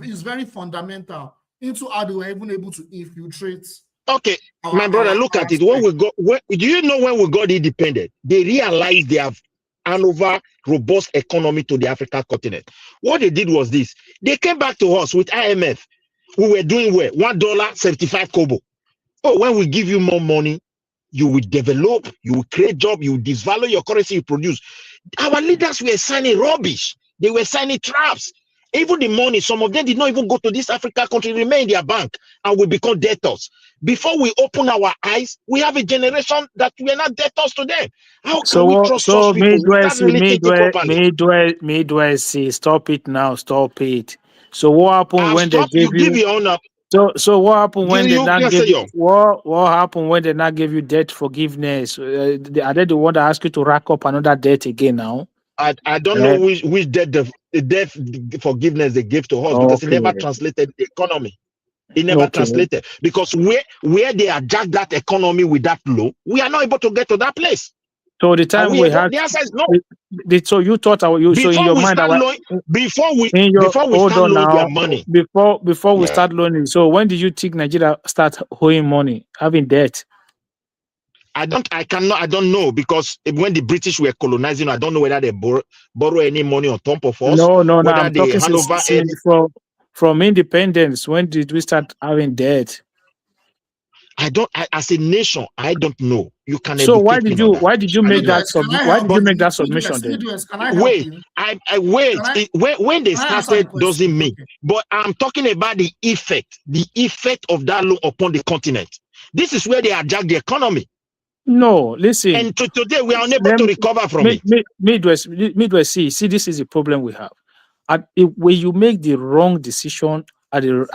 is very fundamental into how they were even able to infiltrate. Okay, my brother, look at it. Do you know when we got independent? They realized they have an over robust economy to the African continent. What they did was this. They came back to us with IMF. We were doing well. $1, 75 kobo. Oh, when we give you more money, you will develop, you will create jobs, you will disvalue your currency you produce. Our leaders were signing rubbish. They were signing traps. Even the money, some of them did not even go to this African country, remain in their bank, and we become debtors. Before we open our eyes, we have a generation that we are not debtors to them. How can we trust such people without really thinking properly? Midwest, stop it now, stop it. So what happened when they gave you? Give your honor. So what happened when they not gave you? What happened when they not gave you debt forgiveness? Are they the one that asked you to rack up another debt again now? I don't know which debt forgiveness they gave to us, because it never translated the economy. It never translated, because where they adjust that economy with that low, we are not able to get to that place. So the time we had, the answer is no. So you thought so in your mind, before we start loaning their money, before we start loaning. So when did you think Nigeria start owing money, having debt? I don't know, because when the British were colonizing, I don't know whether they borrow any money on top of us. No. Whether I'm they talking hand over from independence. When did we start having debt? As a nation, I don't know. You can So why did you make that submission then? Wait, when they started doesn't mean, but I'm talking about the effect of that loan upon the continent. This is where they adjust the economy. No, listen. And today we are unable to recover from it. Midwest, see, this is the problem we have. When you make the wrong decision at the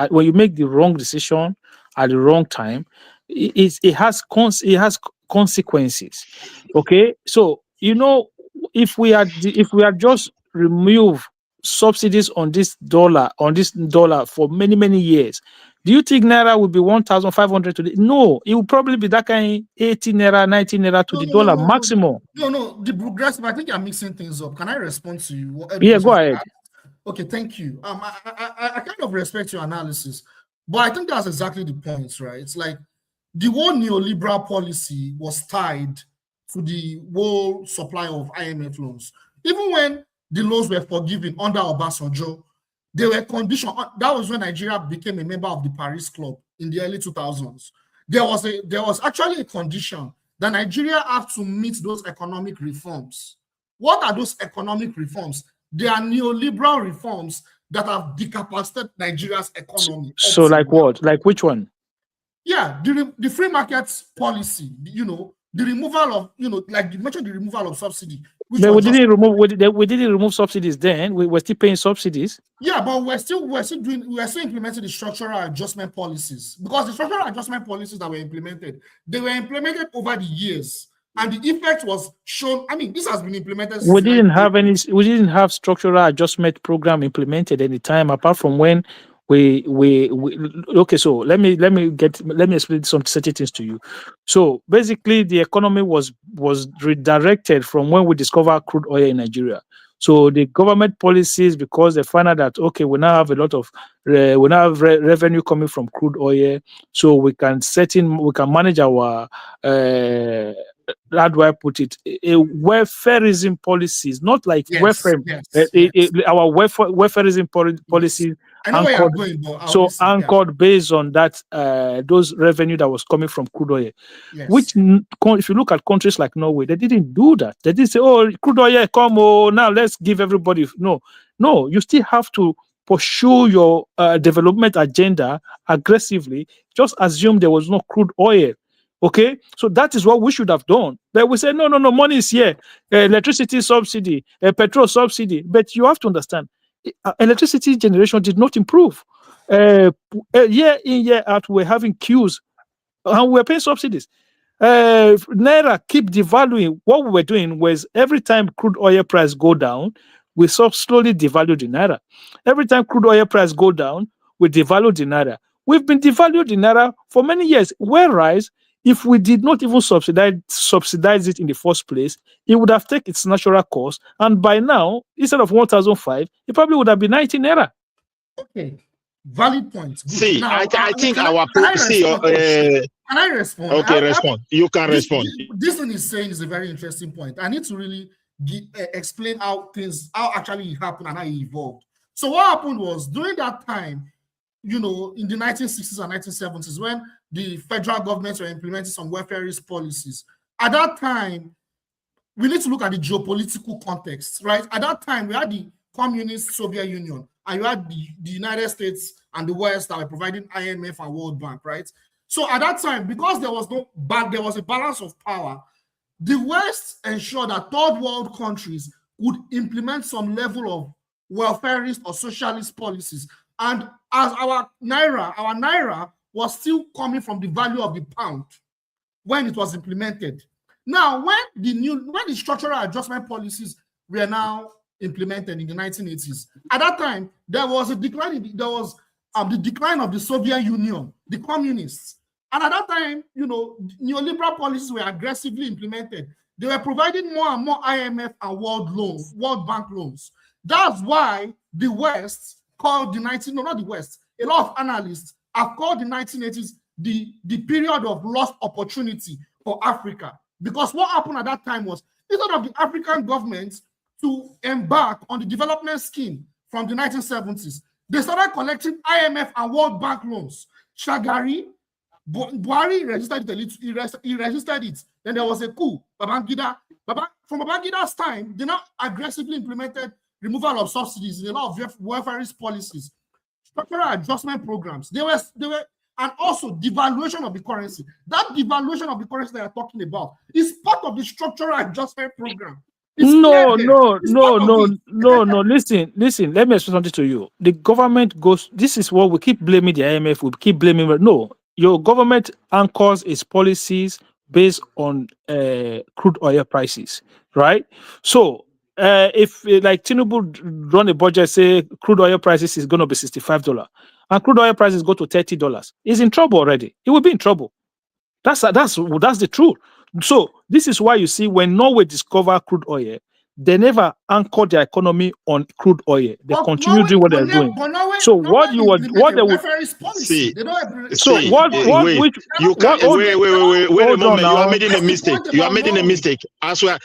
wrong time, it has consequences. Okay, so if we had just removed subsidies on this dollar for many years, do you think naira would be 1,500 today? No, it will probably be that kind 80 naira, 90 naira to the dollar maximum. No, the progressive. I think you're mixing things up. Can I respond to you? Yeah, go ahead. Okay, thank you. I kind of respect your analysis, but I think that's exactly the point, right? It's like the whole neoliberal policy was tied to the whole supply of IMF loans. Even when the loans were forgiven under Obasanjo, they were conditioned. That was when Nigeria became a member of the Paris Club in the early 2000s. There was actually a condition that Nigeria had to meet those economic reforms. What are those economic reforms? They are neoliberal reforms that have decapacitated Nigeria's economy. So like what? Like which one? Yeah, the free market policy, the removal of, like you mentioned, the removal of subsidy. We didn't remove subsidies then. We were still paying subsidies. Yeah, but we're still implementing the structural adjustment policies, because the structural adjustment policies that were implemented, they were implemented over the years, and the effect was shown. I mean, this has been implemented. We didn't have structural adjustment program implemented any time apart from when we okay. So let me explain some certain things to you. So basically, the economy was redirected from when we discovered crude oil in Nigeria. So the government policies, because they found out that we now have a lot of revenue coming from crude oil, so we can manage our how do I put it? A welfareism policies, not like welfare. Our welfareism policies anchored based on that those revenue that was coming from crude oil. Yes. Which, if you look at countries like Norway, they didn't do that. They didn't say, "Oh, crude oil, come, now let's give everybody." No, you still have to pursue your development agenda aggressively. Just assume there was no crude oil. Okay, so that is what we should have done. But we say, no, money is here. Electricity subsidy, petrol subsidy. But you have to understand, electricity generation did not improve. Year in, year out, we're having queues and we're paying subsidies. Naira keep devaluing. What we were doing was every time crude oil price go down, we slowly devalue the Naira. Every time crude oil price go down, we devalue the Naira. We've been devaluing the Naira for many years, whereas if we did not even subsidize it in the first place, it would have taken its natural course. And by now, instead of 1,005, it probably would have been 90 naira. Okay, valid point. Good. See, now, I think can I respond? Okay, respond. You can respond. This thing is saying is a very interesting point. I need to really explain how actually it happened and how it evolved. So what happened was, during that time, in the 1960s and 1970s, when the federal governments were implementing some welfareist policies, at that time, we need to look at the geopolitical context, right? At that time, we had the communist Soviet Union, and you had the United States and the West that were providing IMF and World Bank, right? So at that time, because there was a balance of power, the West ensured that third world countries would implement some level of welfareist or socialist policies. And as our naira was still coming from the value of the pound when it was implemented. Now, when the structural adjustment policies were now implemented in the 1980s. At that time, there was a decline. The decline of the Soviet Union, the communists. And at that time, neoliberal policies were aggressively implemented. They were providing more and more IMF and World Bank loans. That's why the West called a lot of analysts have called the 1980s the period of lost opportunity for Africa. Because what happened at that time was, instead of the African governments to embark on the development scheme from the 1970s, they started collecting IMF and World Bank loans. Shagari, Buhari registered it. Then there was a coup. From Babangida's time, they now aggressively implemented removal of subsidies in a lot of welfarist policies, structural adjustment programs. They were, and also devaluation of the currency. That devaluation of the currency that you're talking about is part of the structural adjustment program. No. Listen. Let me explain something to you. The government goes. This is what we keep blaming the IMF. We keep blaming. No, your government anchors its policies based on crude oil prices, right? So, if like Tinubu run a budget, say crude oil prices is going to be $65, and crude oil prices go to $30, he's in trouble already. He will be in trouble. That's the truth. So this is why you see when Norway discovered crude oil, they never anchored their economy on crude oil. They continue doing what they're doing. So what they would see. So wait a moment. You are making a mistake. You are making a mistake. As you are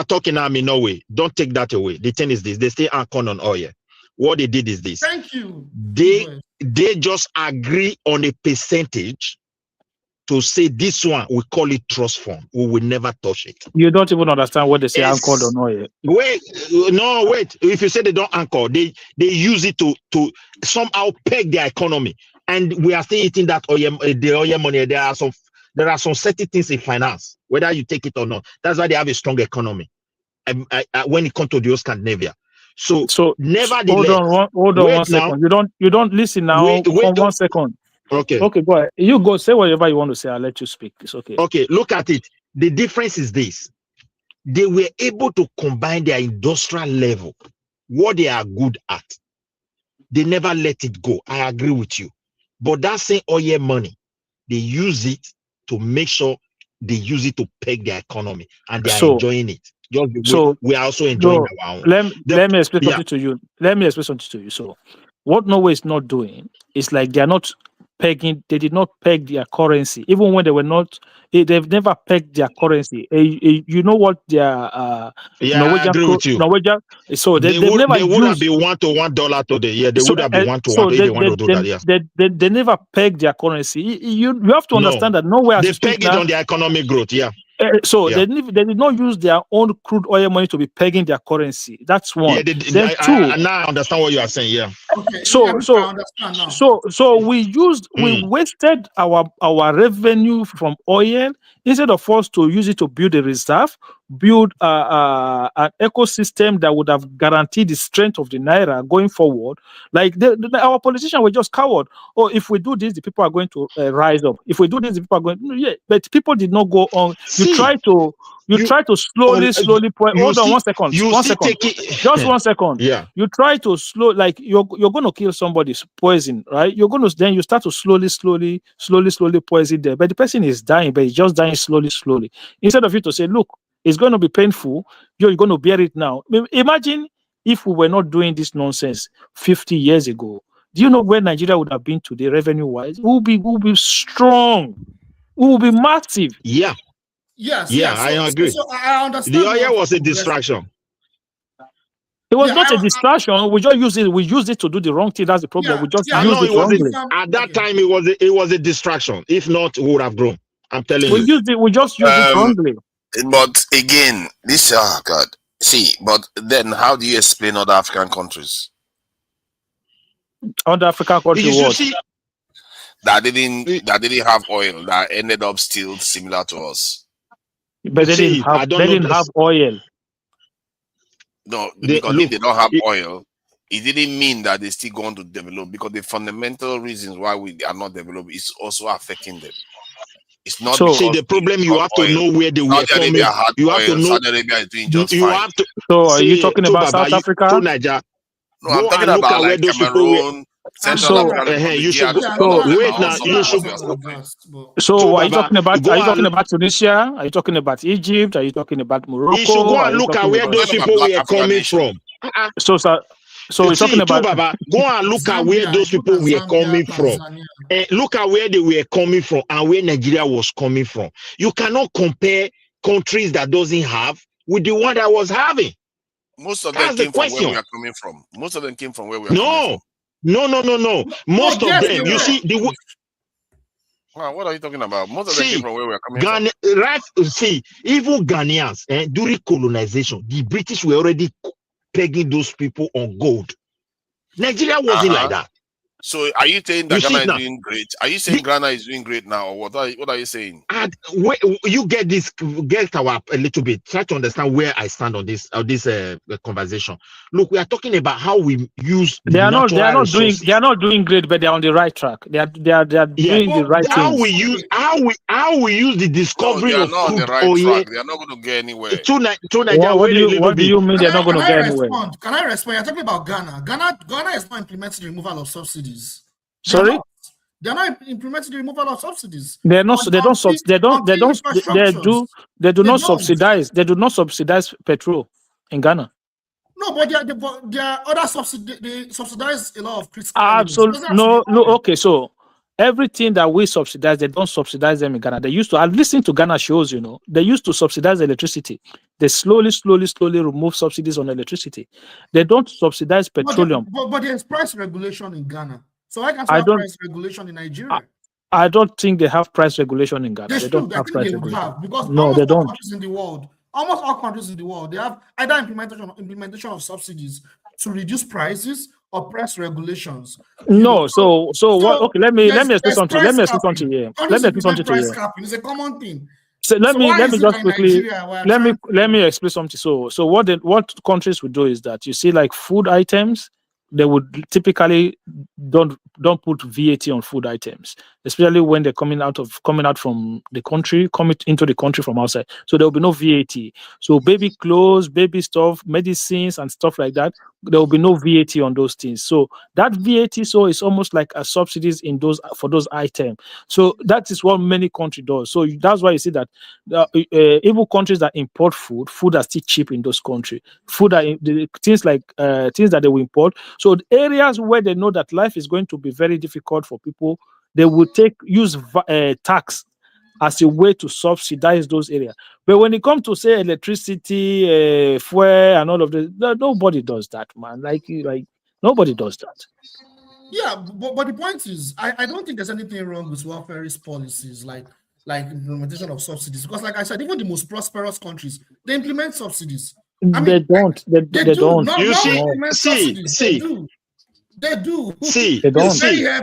talking now, in Norway, don't take that away. The thing is this: they stay anchored on oil. What they did is this. Thank you. They just agree on a percentage to say this one, we call it trust fund. We will never touch it. You don't even understand what they say anchored on oil. Wait. If you say they don't anchor, they use it to somehow peg their economy. And we are still eating that oil, the oil money. There are some certain things in finance, whether you take it or not. That's why they have a strong economy. When it comes to the Scandinavia. So nevertheless, hold on 1 second. You don't listen now. Wait 1 second. Okay, go ahead. You go say whatever you want to say. I'll let you speak. It's okay. Okay, look at it. The difference is this. They were able to combine their industrial level, what they are good at. They never let it go. I agree with you. But that same oil money, they use it to make sure they use it to peg their economy, and they are enjoying it. We are also enjoying our own. Let me explain something to you. So what Norway is not doing is like they are not pegging. They did not peg their currency, even when they were not. They've never pegged their currency. You know what their Norwegian, I agree with you. Norwegian. So they would have been $1 to $1 today. Yeah, they would have been $1 to $1 if they want to do that. Yeah, they never pegged their currency. You have to understand that nowhere they peg it on their economic growth. Yeah. They did not use their own crude oil money to be pegging their currency. That's one. Yeah, then two. Now I understand what you are saying. Yeah. Okay. So we wasted our revenue from oil instead of us to use it to build a reserve, build an ecosystem that would have guaranteed the strength of the naira going forward. Like our politicians were just coward. Oh, if we do this, the people are going to rise up. If we do this, the people are going. Yeah, but people did not go on. You try to slowly point. Hold on 1 second. Just 1 second. Yeah. You try to slow, like you're going to kill somebody's poison, right? You're going to then you start to slowly poison them. But the person is dying, but he's just dying slowly. Instead of you to say, look, it's going to be painful. You're going to bear it now. Imagine if we were not doing this nonsense 50 years ago. Do you know where Nigeria would have been today, revenue-wise? We'll be strong. We will be massive. Yeah. Yes. I agree. So I understand. The oil was a distraction. It was not a distraction. We just used it. We used it to do the wrong thing. That's the problem. We just used it wrongly. At that time, it was a distraction. If not, we would have grown. I'm telling you. We just used it wrongly. But again, God. See, but then how do you explain other African countries? Other African countries what? That didn't have oil, that ended up still similar to us. But they didn't have oil. No, because if they don't have oil, it didn't mean that they're still going to develop, because the fundamental reasons why we are not developed is also affecting them. It's not So, because see, the problem you have to know where they were coming. You have to know. Saudi Arabia is doing just you fine. have to. So are you See, talking about South Africa? Niger. No, I'm talking about like Cameroon, Central African Republic. You should wait now. You should. So are you talking about? Go Are you talking and- about Tunisia? Are you talking about Egypt? Are you talking about Morocco? You should go Are and you look at talking where about- those people were coming from. So you're talking about Baba, go and look at where those people were coming from. Look at where they were coming from and where Nigeria was coming from. You cannot compare countries that doesn't have with the one that was having. Most of them came from where we are coming from. Most of them came from where we are coming from. No. Most of them, you see, what are you talking about? Most of them came from where we are coming from. Right? See, even Ghanaians, during colonization, the British were already pegging those people on gold. Nigeria wasn't like that. So are you saying that Ghana is doing great? Are you saying Ghana is doing great now, or what are you saying? You get a little bit. Try to understand where I stand on this conversation. Look, we are talking about how we use. They are not doing great, but they are on the right track. They are doing the right how things. we use the discovery they are of not on the crude right oil. track. They are not going to get anywhere. What do you mean they're not going to get anywhere? Can I respond? You're talking about Ghana. Ghana is not implementing the removal of subsidies. Sorry? They're not implementing the removal of subsidies. They do not subsidize. They do not subsidize petrol in Ghana. No, but there are other subsidies. They subsidize a lot of critical Absolutely. No. Okay, so everything that we subsidize, they don't subsidize them in Ghana. They used to. I've listened to Ghana shows. They used to subsidize electricity. They slowly remove subsidies on electricity. They don't subsidize petroleum. But there's price regulation in Ghana. So I can't have price regulation in Nigeria. I don't think they have price regulation in Ghana. They don't have price regulation. Because almost all countries in the world, they have either implementation of subsidies to reduce prices or price regulations. No, so what? Okay, let me explain something. Let me explain something here. Price capping is a common thing. So let me just quickly let me explain something. So what countries would do is that you see like food items, they would typically don't put VAT on food items, especially when they're coming out from the country, coming into the country from outside. So there will be no VAT. So baby clothes, baby stuff, medicines, and stuff like that, there will be no VAT on those things. So that VAT is almost like a subsidies for those items. So that is what many countries do. So that's why you see that even countries that import food are still cheap in those countries. Things that they will import. So the areas where they know that life is going to be very difficult for people, they will use tax as a way to subsidize those areas. But when it comes to say electricity, fuel, and all of this, nobody does that, man. Like nobody does that. Yeah, but the point is, I don't think there's anything wrong with welfareist policies like implementation of subsidies, because like I said, even the most prosperous countries, they implement subsidies. I mean, they don't. They don't. You see. They do. See, they don't.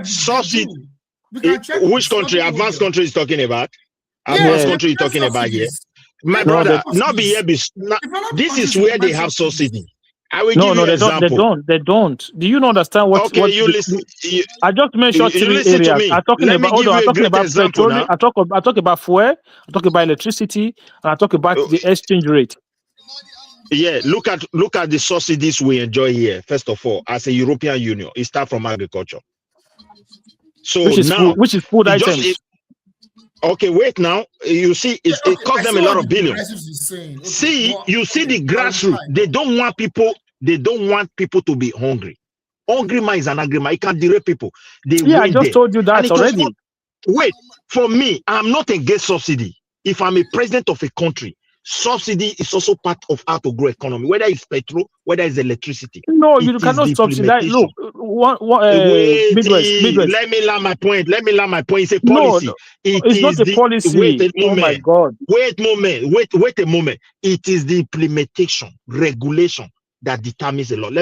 Subsidy. Which country? Advanced country is talking about? Advanced country is talking about here. My brother, not be here. This is where they have subsidy. I will give you an example. They don't. Do you not understand what? Okay, you listen. I just mentioned three areas. I'm talking about petroleum. I talk about fuel. I talk about electricity, and I talk about the exchange rate. Yeah, look at the subsidies we enjoy here. First of all, as a European Union, it starts from agriculture. So which is food items. Okay, wait now. You see, it costs them a lot of billions. You see the grassroots. They don't want people to be hungry. Hungry man is an angry man. It can derail people. I just told you that already. Wait, for me, I'm not against subsidy. If I'm a president of a country, subsidy is also part of how to grow economy, whether it's petrol, whether it's electricity. No, you cannot subsidize. Look, Midwest. Let me land my point. It's a policy. No, it's not a policy. Wait a moment. Oh my God. Wait a moment. It is the implementation, regulation that determines a lot.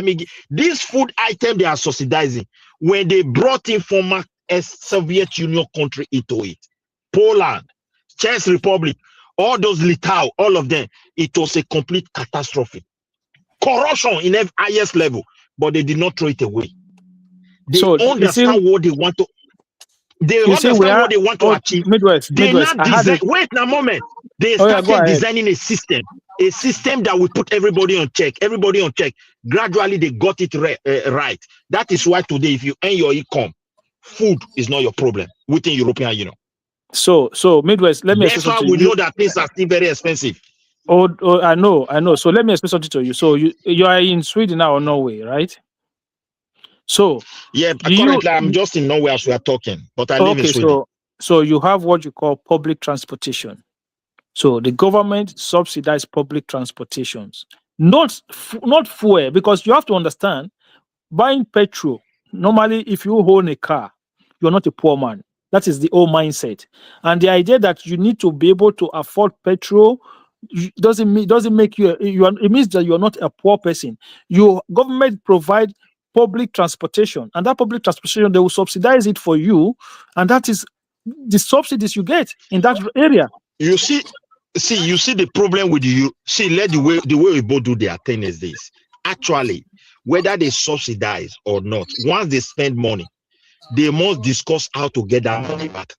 This food item they are subsidizing, when they brought in former Soviet Union country into it, Poland, Czech Republic, all those Litau, all of them, it was a complete catastrophe. Corruption in the highest level, but they did not throw it away. They understand what they want to. They understand what they want to achieve. They not design. Wait a moment. They started designing a system that will put everybody on check. Gradually, they got it right. That is why today, if you earn your income, food is not your problem within European Union. So Midwest, let me explain something. That's why we know that things are still very expensive. Oh, I know. So let me explain something to you. So you are in Sweden now or Norway, right? So yeah, currently I'm just in Norway as we are talking, but I live in Sweden. So you have what you call public transportation. So the government subsidizes public transportations, not fuel, because you have to understand, buying petrol. Normally, if you own a car, you're not a poor man. That is the old mindset, and the idea that you need to be able to afford petrol doesn't make you it means that you're not a poor person. Your government provide public transportation, and that public transportation, they will subsidize it for you, and that is the subsidies you get in that area. You see the problem with you. See, the way we both do their thing is this. Actually, whether they subsidize or not, once they spend money, they must discuss how to get that money back.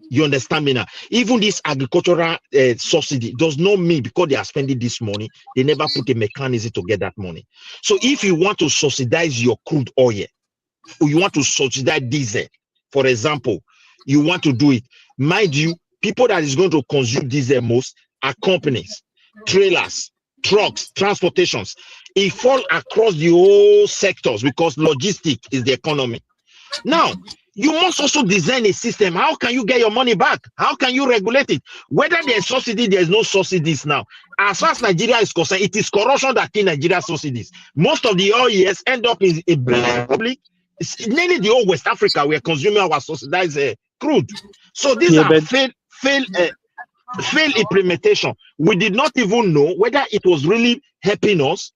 You understand me now? Even this agricultural subsidy does not mean because they are spending this money, they never put a mechanism to get that money. So if you want to subsidize your crude oil, or you want to subsidize diesel, for example, you want to do it. Mind you, people that is going to consume diesel most are companies, trailers, trucks, transportations. It falls across the whole sectors because logistics is the economy. Now, you must also design a system. How can you get your money back? How can you regulate it? Whether there's subsidy, there's no subsidies now. As far as Nigeria is concerned, it is corruption that kills Nigeria subsidies. Most of the OES end up in a public. Mainly the whole West Africa, we are consuming our subsidized crude. So these are failed implementation. We did not even know whether it was really helping us,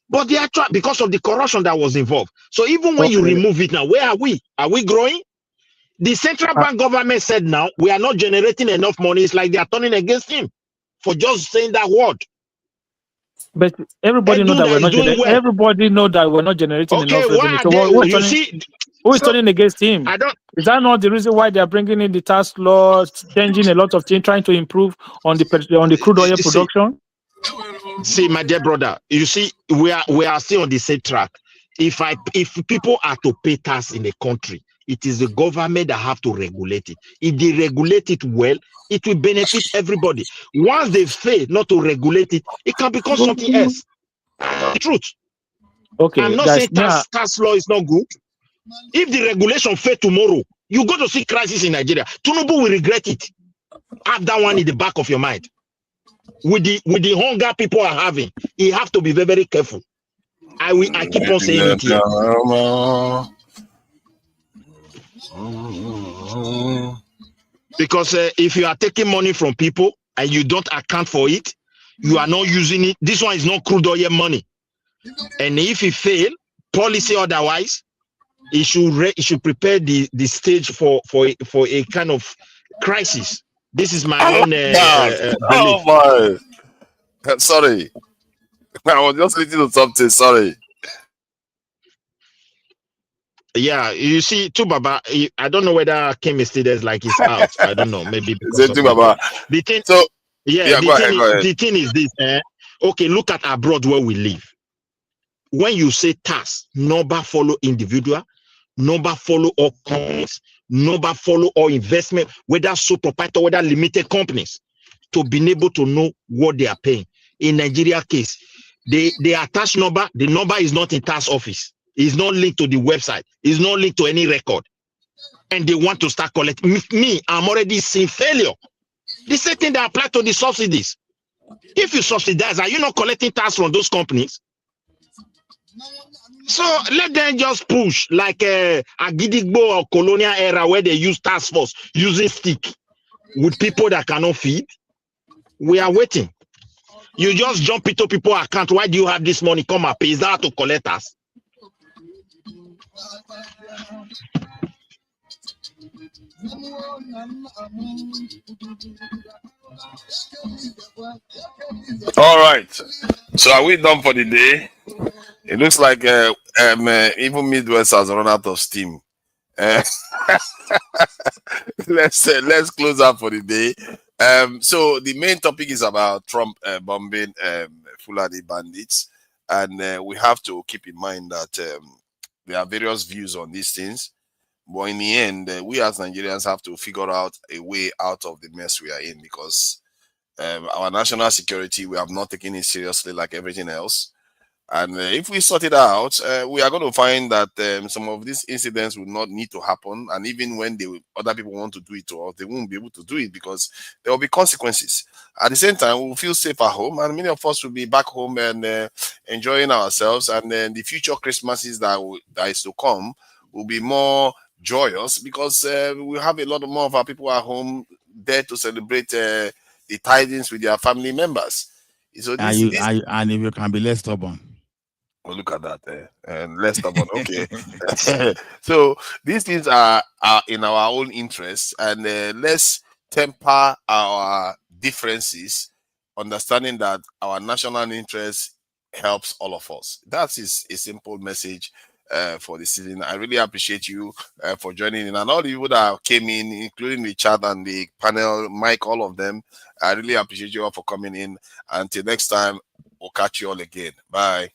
but the actual, because of the corruption that was involved. So even when you remove it now, where are we? Are we growing? The central bank government said now we are not generating enough money. It's like they are turning against him for just saying that word. But everybody know that we're not. Everybody know that we're not generating enough revenue. So who is turning against him? Is that not the reason why they are bringing in the tax laws, changing a lot of things, trying to improve on the crude oil production? See, my dear brother, you see, we are still on the same track. If people are to pay tax in a country, it is the government that have to regulate it. If they regulate it well, it will benefit everybody. Once they fail not to regulate it, it can become something else. The truth. Okay, I'm not saying tax law is not good. If the regulation fail tomorrow, you go to see crisis in Nigeria. Tinubu will regret it. Have that one in the back of your mind. With the hunger people are having, you have to be very, very careful. I keep on saying it here. Because if you are taking money from people and you don't account for it, you are not using it. This one is not crude oil money. And if it fail, policy otherwise, it should prepare the stage for a kind of crisis. This is my own belief. Oh my! Sorry, I was just listening to something. Sorry. Yeah, you see, Baba, I don't know whether Kim is still there, like it's out. I don't know, maybe because of Baba. The thing. So the thing is this. Okay, look at abroad where we live. When you say tax, number follow individual, number follow all companies, number follow all investment, whether sole proprietor, whether limited companies, to be able to know what they are paying. In Nigeria case, they attach number. The number is not in tax office. It's not linked to the website. It's not linked to any record. And they want to start collecting. Me, I'm already seeing failure. The same thing that apply to the subsidies. If you subsidize, are you not collecting tax from those companies? So let them just push like a Gidigbo or colonial era where they use task force using stick with people that cannot feed. We are waiting. You just jump into people's account. Why do you have this money? Come and pay. Is that to collect us? All right. So are we done for the day? It looks like even Midwest has run out of steam. let's close up for the day. So the main topic is about Trump bombing Fulani bandits, and we have to keep in mind that there are various views on these things. But in the end, we as Nigerians have to figure out a way out of the mess we are in, because our national security, we have not taken it seriously like everything else. And if we sort it out, we are going to find that some of these incidents will not need to happen. And even when other people want to do it to us, they won't be able to do it because there will be consequences. At the same time, we'll feel safe at home, and many of us will be back home and enjoying ourselves. And then the future Christmases that is to come will be more joyous, because we have a lot more of our people at home there to celebrate the tidings with their family members. So and if you can be less stubborn. Oh, look at that, and less stubborn. Okay. So these things are in our own interests, and let's temper our differences, understanding that our national interest helps all of us. That is a simple message for the season. I really appreciate you for joining in, and all the people that came in, including the chat and the panel, Mike, all of them. I really appreciate you all for coming in. Until next time, we'll catch you all again. Bye.